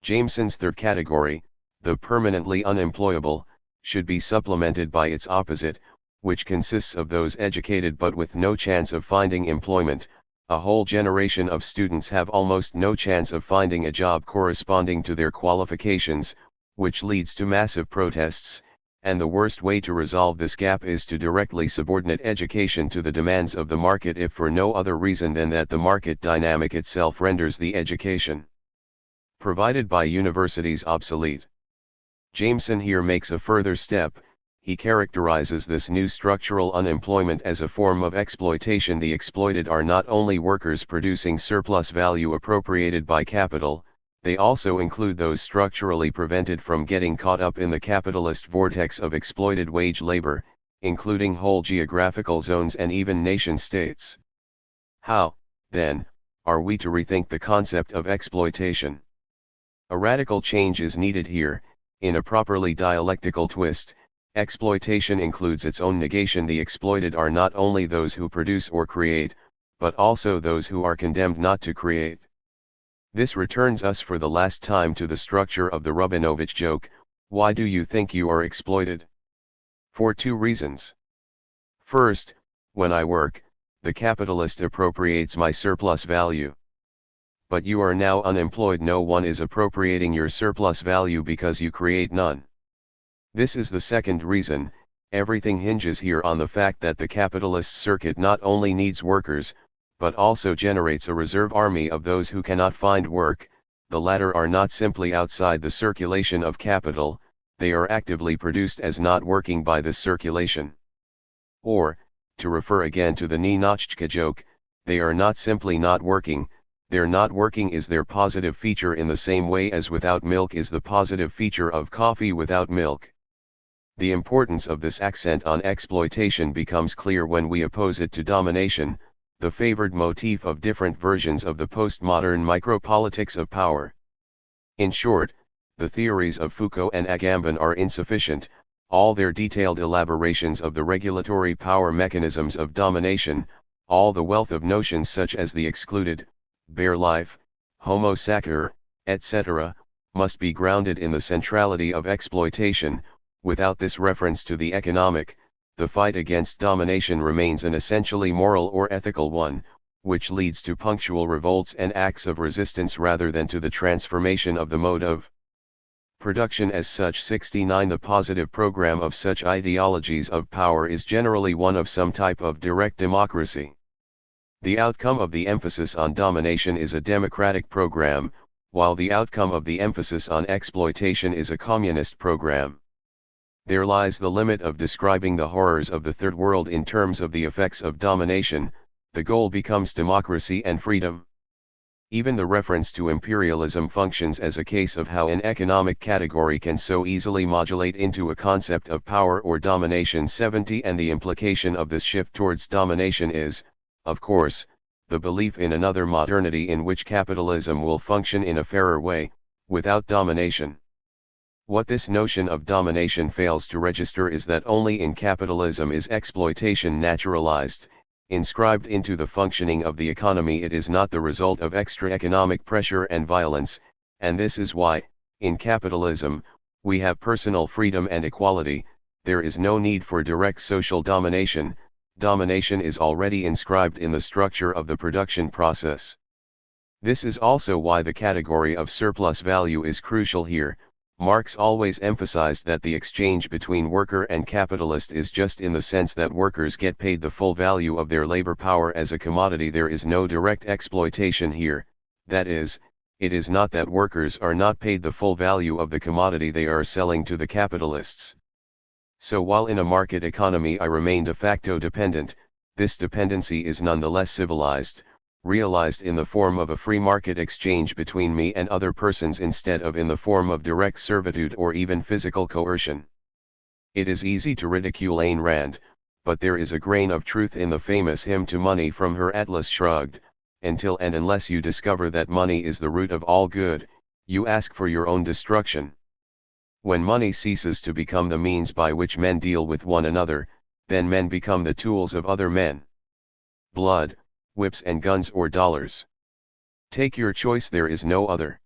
Jameson's third category, the permanently unemployable, should be supplemented by its opposite, which consists of those educated but with no chance of finding employment. A whole generation of students have almost no chance of finding a job corresponding to their qualifications, which leads to massive protests, and the worst way to resolve this gap is to directly subordinate education to the demands of the market, if for no other reason than that the market dynamic itself renders the education provided by universities obsolete. Jameson here makes a further step. He characterizes this new structural unemployment as a form of exploitation. The exploited are not only workers producing surplus value appropriated by capital, they also include those structurally prevented from getting caught up in the capitalist vortex of exploited wage labor, including whole geographical zones and even nation-states. How, then, are we to rethink the concept of exploitation? A radical change is needed here. In a properly dialectical twist, exploitation includes its own negation. The exploited are not only those who produce or create, but also those who are condemned not to create. This returns us for the last time to the structure of the Rubinovich joke. Why do you think you are exploited? For two reasons. First, when I work, the capitalist appropriates my surplus value. But you are now unemployed. No one is appropriating your surplus value because you create none. This is the second reason. Everything hinges here on the fact that the capitalist circuit not only needs workers, but also generates a reserve army of those who cannot find work. The latter are not simply outside the circulation of capital, they are actively produced as not working by this circulation. Or, to refer again to the Ninotchka joke, they are not simply not working, their not working is their positive feature in the same way as without milk is the positive feature of coffee without milk. The importance of this accent on exploitation becomes clear when we oppose it to domination, the favored motif of different versions of the postmodern micropolitics of power. In short, the theories of Foucault and Agamben are insufficient. All their detailed elaborations of the regulatory power mechanisms of domination, all the wealth of notions such as the excluded, bare life, homo sacer, etc., must be grounded in the centrality of exploitation. Without this reference to the economic, the fight against domination remains an essentially moral or ethical one, which leads to punctual revolts and acts of resistance rather than to the transformation of the mode of production as such. 69 The positive program of such ideologies of power is generally one of some type of direct democracy. The outcome of the emphasis on domination is a democratic program, while the outcome of the emphasis on exploitation is a communist program. There lies the limit of describing the horrors of the Third World in terms of the effects of domination. The goal becomes democracy and freedom. Even the reference to imperialism functions as a case of how an economic category can so easily modulate into a concept of power or domination. 70 And the implication of this shift towards domination is, of course, the belief in another modernity in which capitalism will function in a fairer way, without domination. What this notion of domination fails to register is that only in capitalism is exploitation naturalized, inscribed into the functioning of the economy. It is not the result of extra economic pressure and violence, and this is why, in capitalism, we have personal freedom and equality. There is no need for direct social domination. Domination is already inscribed in the structure of the production process. This is also why the category of surplus value is crucial here. Marx always emphasized that the exchange between worker and capitalist is just in the sense that workers get paid the full value of their labor power as a commodity. There is no direct exploitation here, that is, it is not that workers are not paid the full value of the commodity they are selling to the capitalists. So while in a market economy I remain de facto dependent, this dependency is nonetheless civilized, realized in the form of a free market exchange between me and other persons instead of in the form of direct servitude or even physical coercion. It is easy to ridicule Ayn Rand, but there is a grain of truth in the famous hymn to money from her Atlas Shrugged. Until and unless you discover that money is the root of all good, you ask for your own destruction. When money ceases to become the means by which men deal with one another, then men become the tools of other men. Blood, whips and guns or dollars. Take your choice, there is no other.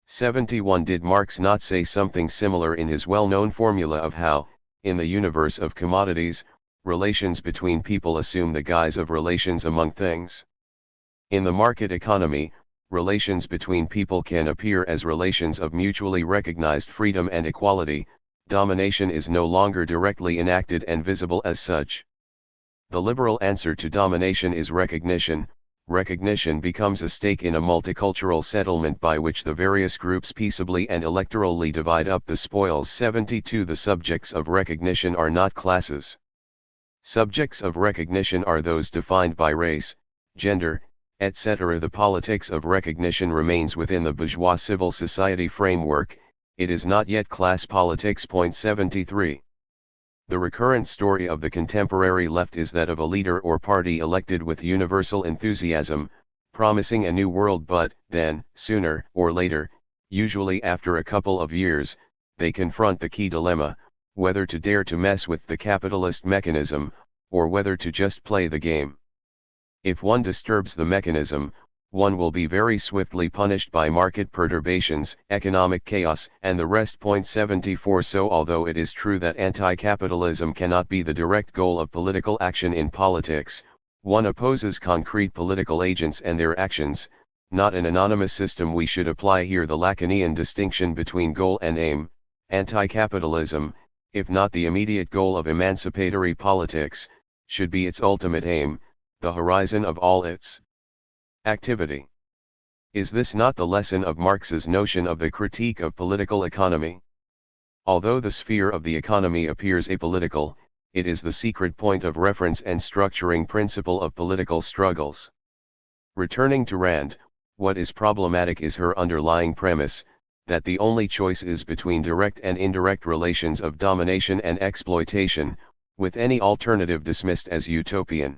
71. Did Marx not say something similar in his well-known formula of how, in the universe of commodities, relations between people assume the guise of relations among things? In the market economy, relations between people can appear as relations of mutually recognized freedom and equality. Domination is no longer directly enacted and visible as such. The liberal answer to domination is recognition. Recognition becomes a stake in a multicultural settlement by which the various groups peaceably and electorally divide up the spoils. 72. The subjects of recognition are not classes. Subjects of recognition are those defined by race, gender, etc. The politics of recognition remains within the bourgeois civil society framework. It is not yet class politics. 73. The recurrent story of the contemporary left is that of a leader or party elected with universal enthusiasm, promising a new world, but then, sooner or later, usually after a couple of years, they confront the key dilemma, whether to dare to mess with the capitalist mechanism, or whether to just play the game. If one disturbs the mechanism, one will be very swiftly punished by market perturbations, economic chaos, and the rest. 74. So although it is true that anti-capitalism cannot be the direct goal of political action in politics, one opposes concrete political agents and their actions, not an anonymous system. We should apply here the Lacanian distinction between goal and aim. Anti-capitalism, if not the immediate goal of emancipatory politics, should be its ultimate aim, the horizon of all its activity. Is this not the lesson of Marx's notion of the critique of political economy? Although the sphere of the economy appears apolitical, it is the secret point of reference and structuring principle of political struggles. Returning to Rand, what is problematic is her underlying premise, that the only choice is between direct and indirect relations of domination and exploitation, with any alternative dismissed as utopian.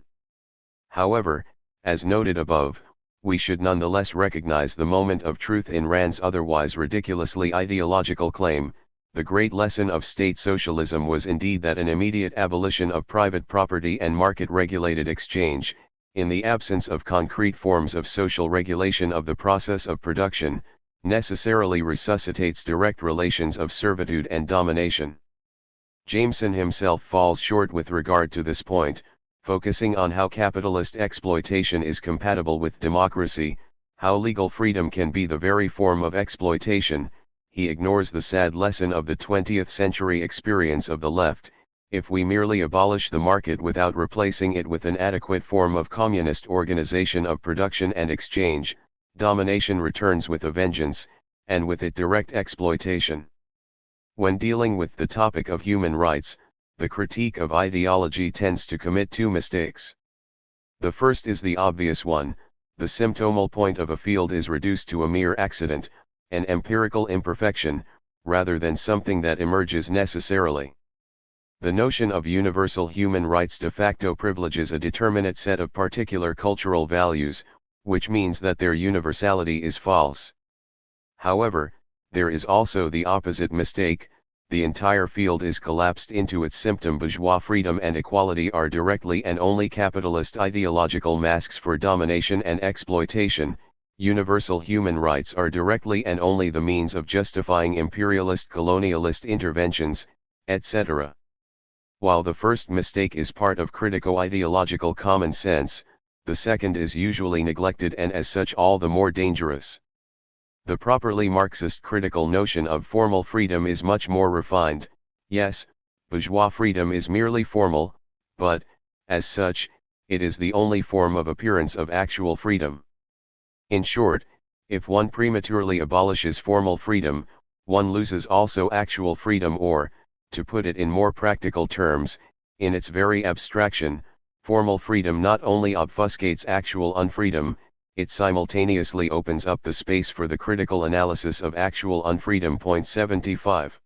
However, as noted above, we should nonetheless recognize the moment of truth in Rand's otherwise ridiculously ideological claim. The great lesson of state socialism was indeed that an immediate abolition of private property and market-regulated exchange, in the absence of concrete forms of social regulation of the process of production, necessarily resuscitates direct relations of servitude and domination. Jameson himself falls short with regard to this point, focusing on how capitalist exploitation is compatible with democracy, how legal freedom can be the very form of exploitation. He ignores the sad lesson of the 20th century experience of the left. If we merely abolish the market without replacing it with an adequate form of communist organization of production and exchange, domination returns with a vengeance, and with it direct exploitation. When dealing with the topic of human rights, the critique of ideology tends to commit two mistakes. The first is the obvious one: the symptomal point of a field is reduced to a mere accident, an empirical imperfection, rather than something that emerges necessarily. The notion of universal human rights de facto privileges a determinate set of particular cultural values, which means that their universality is false. However, There is also the opposite mistake: the entire field is collapsed into its symptom. Bourgeois freedom and equality are directly and only capitalist ideological masks for domination and exploitation. Universal human rights are directly and only the means of justifying imperialist colonialist interventions, etc. While the first mistake is part of critico-ideological common sense, the second is usually neglected and as such all the more dangerous. The properly Marxist critical notion of formal freedom is much more refined. Yes, bourgeois freedom is merely formal, but, as such, it is the only form of appearance of actual freedom. In short, if one prematurely abolishes formal freedom, one loses also actual freedom, or, to put it in more practical terms, in its very abstraction, formal freedom not only obfuscates actual unfreedom, it simultaneously opens up the space for the critical analysis of actual unfreedom. 75.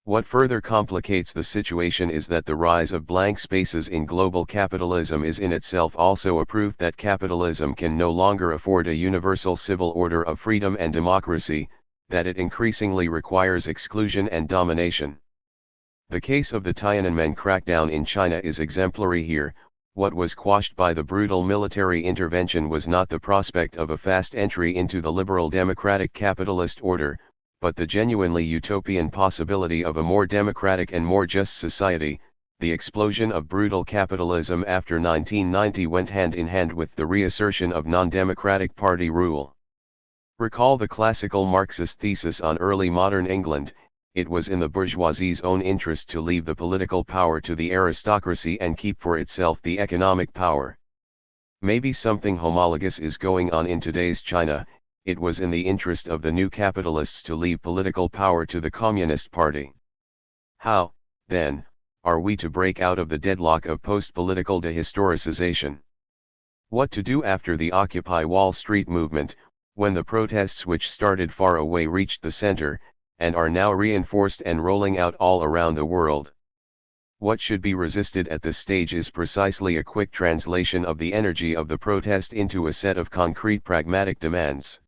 What further complicates the situation is that the rise of blank spaces in global capitalism is in itself also a proof that capitalism can no longer afford a universal civil order of freedom and democracy, that it increasingly requires exclusion and domination. The case of the Tiananmen crackdown in China is exemplary here. What was quashed by the brutal military intervention was not the prospect of a fast entry into the liberal democratic capitalist order, but the genuinely utopian possibility of a more democratic and more just society. The explosion of brutal capitalism after 1990 went hand in hand with the reassertion of non-democratic party rule. Recall the classical Marxist thesis on early modern England: it was in the bourgeoisie's own interest to leave the political power to the aristocracy and keep for itself the economic power. Maybe something homologous is going on in today's China. It was in the interest of the new capitalists to leave political power to the Communist Party. How, then, are we to break out of the deadlock of post-political dehistoricization? What to do after the Occupy Wall Street movement, when the protests which started far away reached the center, and are now reinforced and rolling out all around the world? What should be resisted at this stage is precisely a quick translation of the energy of the protest into a set of concrete pragmatic demands.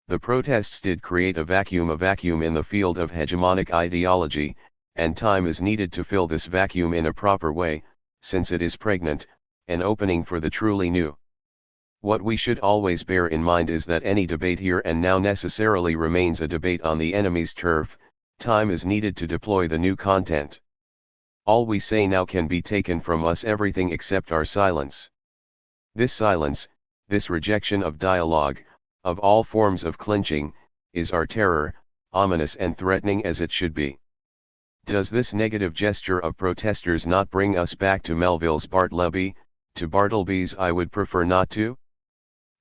The protests did create a vacuum in the field of hegemonic ideology, and time is needed to fill this vacuum in a proper way, since it is pregnant, an opening for the truly new. What we should always bear in mind is that any debate here and now necessarily remains a debate on the enemy's turf. Time is needed to deploy the new content. All we say now can be taken from us, everything except our silence. This silence, this rejection of dialogue, of all forms of clinching, is our terror, ominous and threatening as it should be. Does this negative gesture of protesters not bring us back to Melville's Bartleby, to Bartleby's "I would prefer not to"?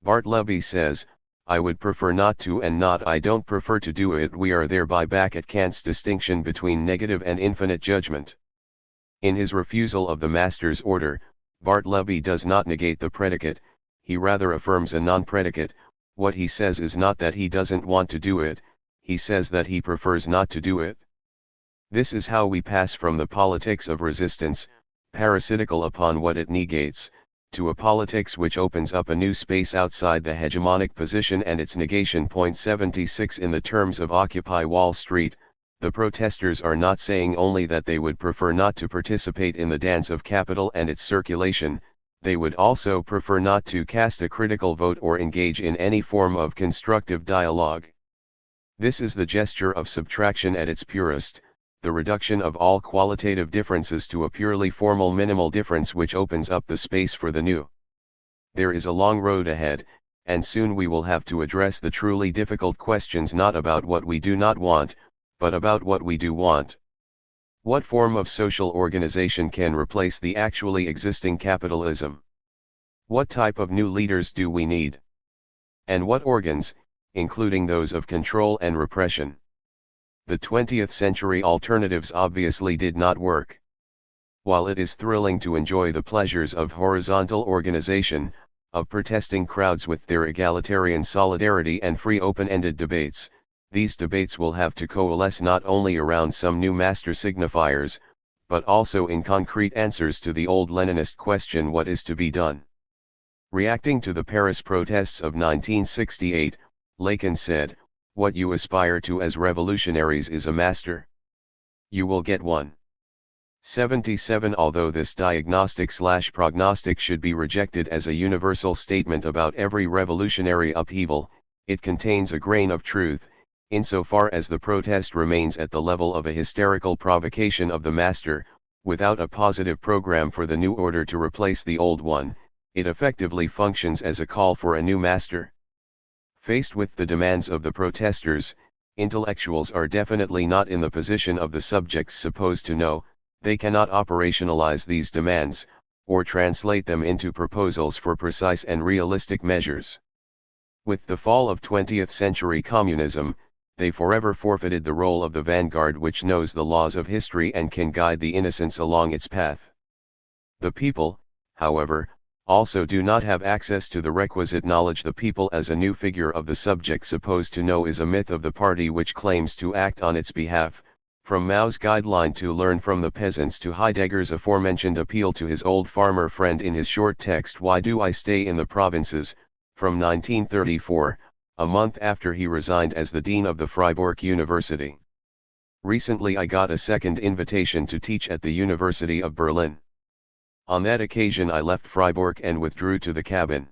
Bartleby says, "I would prefer not to," and not "I don't prefer to do it." We are thereby back at Kant's distinction between negative and infinite judgment. In his refusal of the master's order, Bartleby does not negate the predicate, he rather affirms a non-predicate. What he says is not that he doesn't want to do it, he says that he prefers not to do it. This is how we pass from the politics of resistance, parasitical upon what it negates, to a politics which opens up a new space outside the hegemonic position and its negation. 76. In the terms of Occupy Wall Street, the protesters are not saying only that they would prefer not to participate in the dance of capital and its circulation, they would also prefer not to cast a critical vote or engage in any form of constructive dialogue. This is the gesture of subtraction at its purest, the reduction of all qualitative differences to a purely formal minimal difference which opens up the space for the new. There is a long road ahead, and soon we will have to address the truly difficult questions not about what we do not want, but about what we do want. What form of social organization can replace the actually existing capitalism? What type of new leaders do we need? And what organs, including those of control and repression? The 20th century alternatives obviously did not work. While it is thrilling to enjoy the pleasures of horizontal organization, of protesting crowds with their egalitarian solidarity and free open-ended debates, these debates will have to coalesce not only around some new master signifiers, but also in concrete answers to the old Leninist question: what is to be done? Reacting to the Paris protests of 1968, Lacan said, What you aspire to as revolutionaries is a master. You will get one. 77. Although this diagnostic/prognostic should be rejected as a universal statement about every revolutionary upheaval, it contains a grain of truth, insofar as the protest remains at the level of a hysterical provocation of the master, without a positive program for the new order to replace the old one. It effectively functions as a call for a new master. Faced with the demands of the protesters, intellectuals are definitely not in the position of the subjects supposed to know. They cannot operationalize these demands, or translate them into proposals for precise and realistic measures. With the fall of 20th century communism, they forever forfeited the role of the vanguard which knows the laws of history and can guide the innocents along its path. The people, however, also do not have access to the requisite knowledge. The people as a new figure of the subject supposed to know is a myth of the party which claims to act on its behalf. From Mao's guideline to learn from the peasants to Heidegger's aforementioned appeal to his old farmer friend in his short text Why Do I Stay in the Provinces, from 1934, a month after he resigned as the dean of the Freiburg University. Recently I got a second invitation to teach at the University of Berlin. On that occasion I left Freiburg and withdrew to the cabin.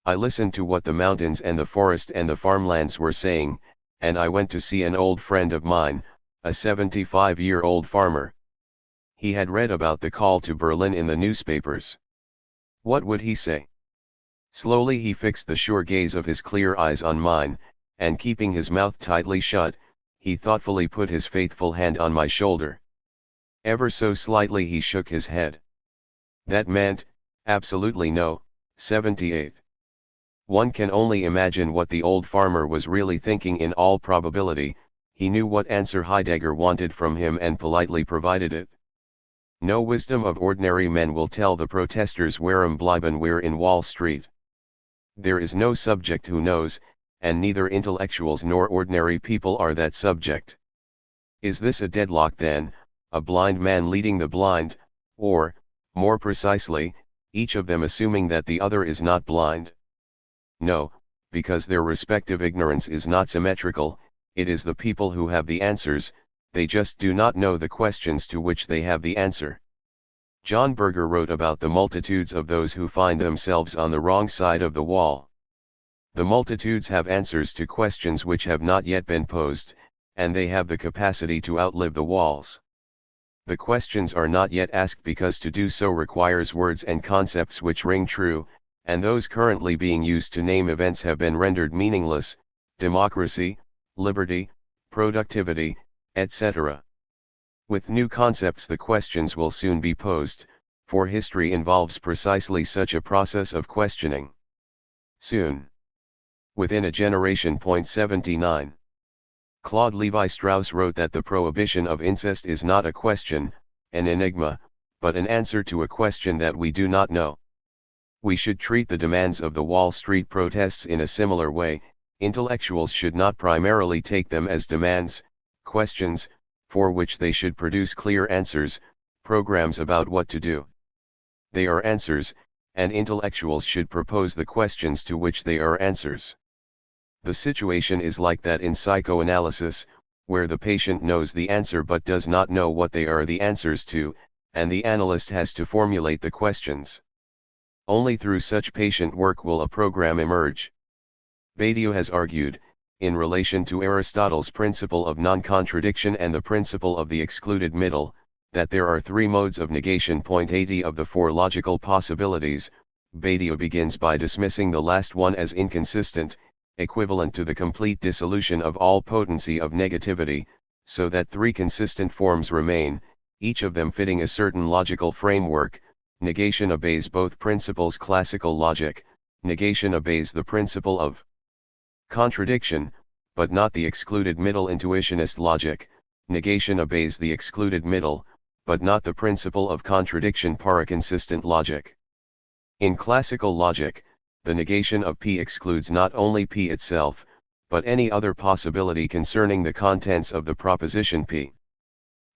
I listened to what the mountains and the forest and the farmlands were saying, and I went to see an old friend of mine, a 75-year-old farmer. He had read about the call to Berlin in the newspapers. What would he say? Slowly he fixed the sure gaze of his clear eyes on mine, and keeping his mouth tightly shut, he thoughtfully put his faithful hand on my shoulder. Ever so slightly he shook his head. That meant, absolutely no. 78. One can only imagine what the old farmer was really thinking. In all probability, he knew what answer Heidegger wanted from him and politely provided it. No wisdom of ordinary men will tell the protesters warum bleiben wir in Wall Street. There is no subject who knows, and neither intellectuals nor ordinary people are that subject. Is this a deadlock then, a blind man leading the blind, or, more precisely, each of them assuming that the other is not blind? No, because their respective ignorance is not symmetrical. It is the people who have the answers, they just do not know the questions to which they have the answer. John Berger wrote about the multitudes of those who find themselves on the wrong side of the wall. The multitudes have answers to questions which have not yet been posed, and they have the capacity to outlive the walls. The questions are not yet asked because to do so requires words and concepts which ring true, and those currently being used to name events have been rendered meaningless: democracy, liberty, productivity, etc. With new concepts the questions will soon be posed, for history involves precisely such a process of questioning. Soon. Within a generation. 79. Claude Lévi-Strauss wrote that the prohibition of incest is not a question, an enigma, but an answer to a question that we do not know. We should treat the demands of the Wall Street protests in a similar way. Intellectuals should not primarily take them as demands, questions, for which they should produce clear answers, programs about what to do. They are answers, and intellectuals should propose the questions to which they are answers. The situation is like that in psychoanalysis, where the patient knows the answer but does not know what they are the answers to, and the analyst has to formulate the questions. Only through such patient work will a program emerge. Badiou has argued, in relation to Aristotle's principle of non-contradiction and the principle of the excluded middle, that there are three modes of negation. 80 of the four logical possibilities, Badiou begins by dismissing the last one as inconsistent, equivalent to the complete dissolution of all potency of negativity, so that three consistent forms remain, each of them fitting a certain logical framework. Negation obeys both principles. Classical logic, negation obeys the principle of contradiction, but not the excluded middle. Intuitionist logic, negation obeys the excluded middle, but not the principle of contradiction. Paraconsistent logic. In classical logic, the negation of P excludes not only P itself, but any other possibility concerning the contents of the proposition P.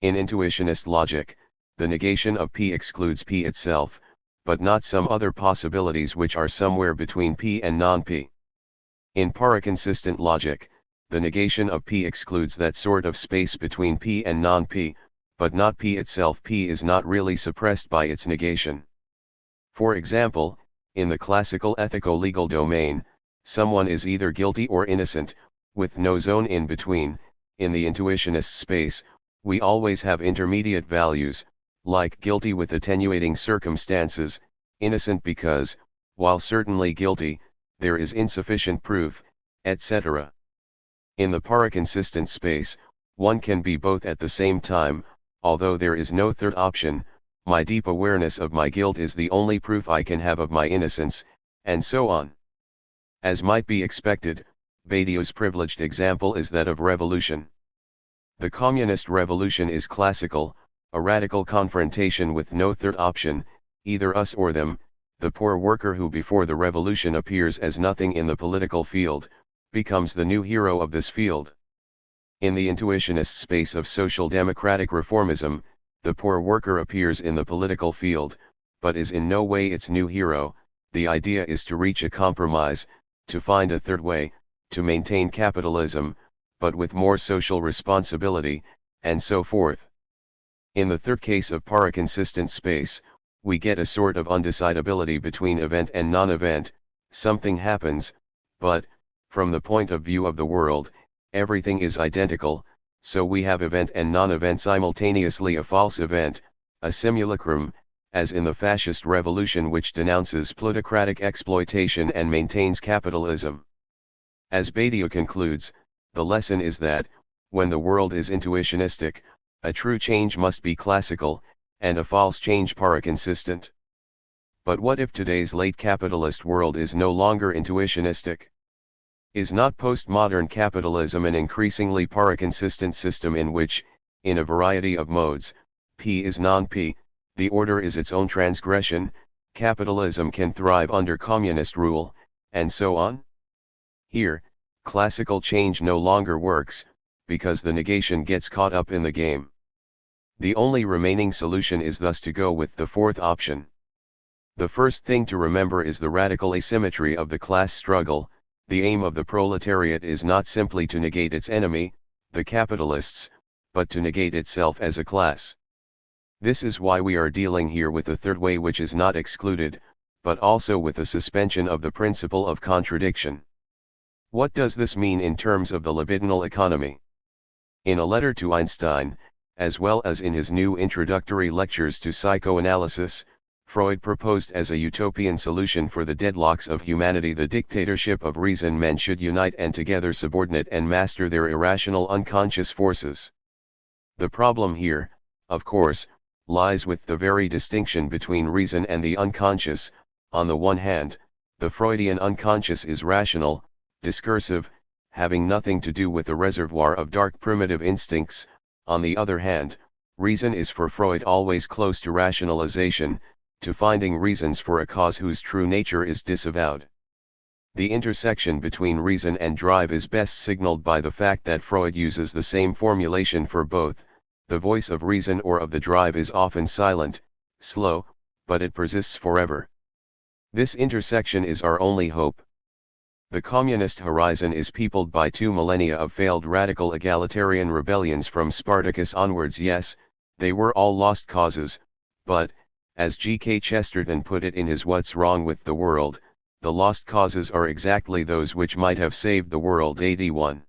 In intuitionist logic, the negation of P excludes P itself, but not some other possibilities which are somewhere between P and non-P. In paraconsistent logic, the negation of P excludes that sort of space between P and non-P, but not P itself. P is not really suppressed by its negation. For example, in the classical ethico-legal domain, someone is either guilty or innocent, with no zone in between. In the intuitionist space, we always have intermediate values, like guilty with attenuating circumstances, innocent because, while certainly guilty, there is insufficient proof, etc. In the paraconsistent space, one can be both at the same time, although there is no third option. My deep awareness of my guilt is the only proof I can have of my innocence, and so on. As might be expected, Badio's privileged example is that of revolution. The communist revolution is classical, a radical confrontation with no third option, either us or them. The poor worker who before the revolution appears as nothing in the political field, becomes the new hero of this field. In the intuitionist space of social democratic reformism, the poor worker appears in the political field, but is in no way its new hero. The idea is to reach a compromise, to find a third way, to maintain capitalism, but with more social responsibility, and so forth. In the third case of paraconsistent space, we get a sort of undecidability between event and non-event. Something happens, but, from the point of view of the world, everything is identical, so we have event and non-event simultaneously, a false event, a simulacrum, as in the fascist revolution which denounces plutocratic exploitation and maintains capitalism. As Badio concludes, the lesson is that, when the world is intuitionistic, a true change must be classical, and a false change paraconsistent. But what if today's late capitalist world is no longer intuitionistic? Is not postmodern capitalism an increasingly paraconsistent system in which, in a variety of modes, P is non-P, the order is its own transgression, capitalism can thrive under communist rule, and so on? Here, classical change no longer works, because the negation gets caught up in the game. The only remaining solution is thus to go with the fourth option. The first thing to remember is the radical asymmetry of the class struggle. The aim of the proletariat is not simply to negate its enemy, the capitalists, but to negate itself as a class. This is why we are dealing here with a third way which is not excluded, but also with a suspension of the principle of contradiction. What does this mean in terms of the libidinal economy? In a letter to Einstein, as well as in his new introductory lectures to psychoanalysis, Freud proposed as a utopian solution for the deadlocks of humanity the dictatorship of reason. Men should unite and together subordinate and master their irrational unconscious forces. The problem here, of course, lies with the very distinction between reason and the unconscious. On the one hand, the Freudian unconscious is rational, discursive, having nothing to do with the reservoir of dark primitive instincts. On the other hand, reason is for Freud always close to rationalization, to finding reasons for a cause whose true nature is disavowed. The intersection between reason and drive is best signaled by the fact that Freud uses the same formulation for both. The voice of reason or of the drive is often silent, slow, but it persists forever. This intersection is our only hope. The communist horizon is peopled by 2 millennia of failed radical egalitarian rebellions from Spartacus onwards. Yes, they were all lost causes, but, as G.K. Chesterton put it in his What's Wrong with the World, the lost causes are exactly those which might have saved the world. 81.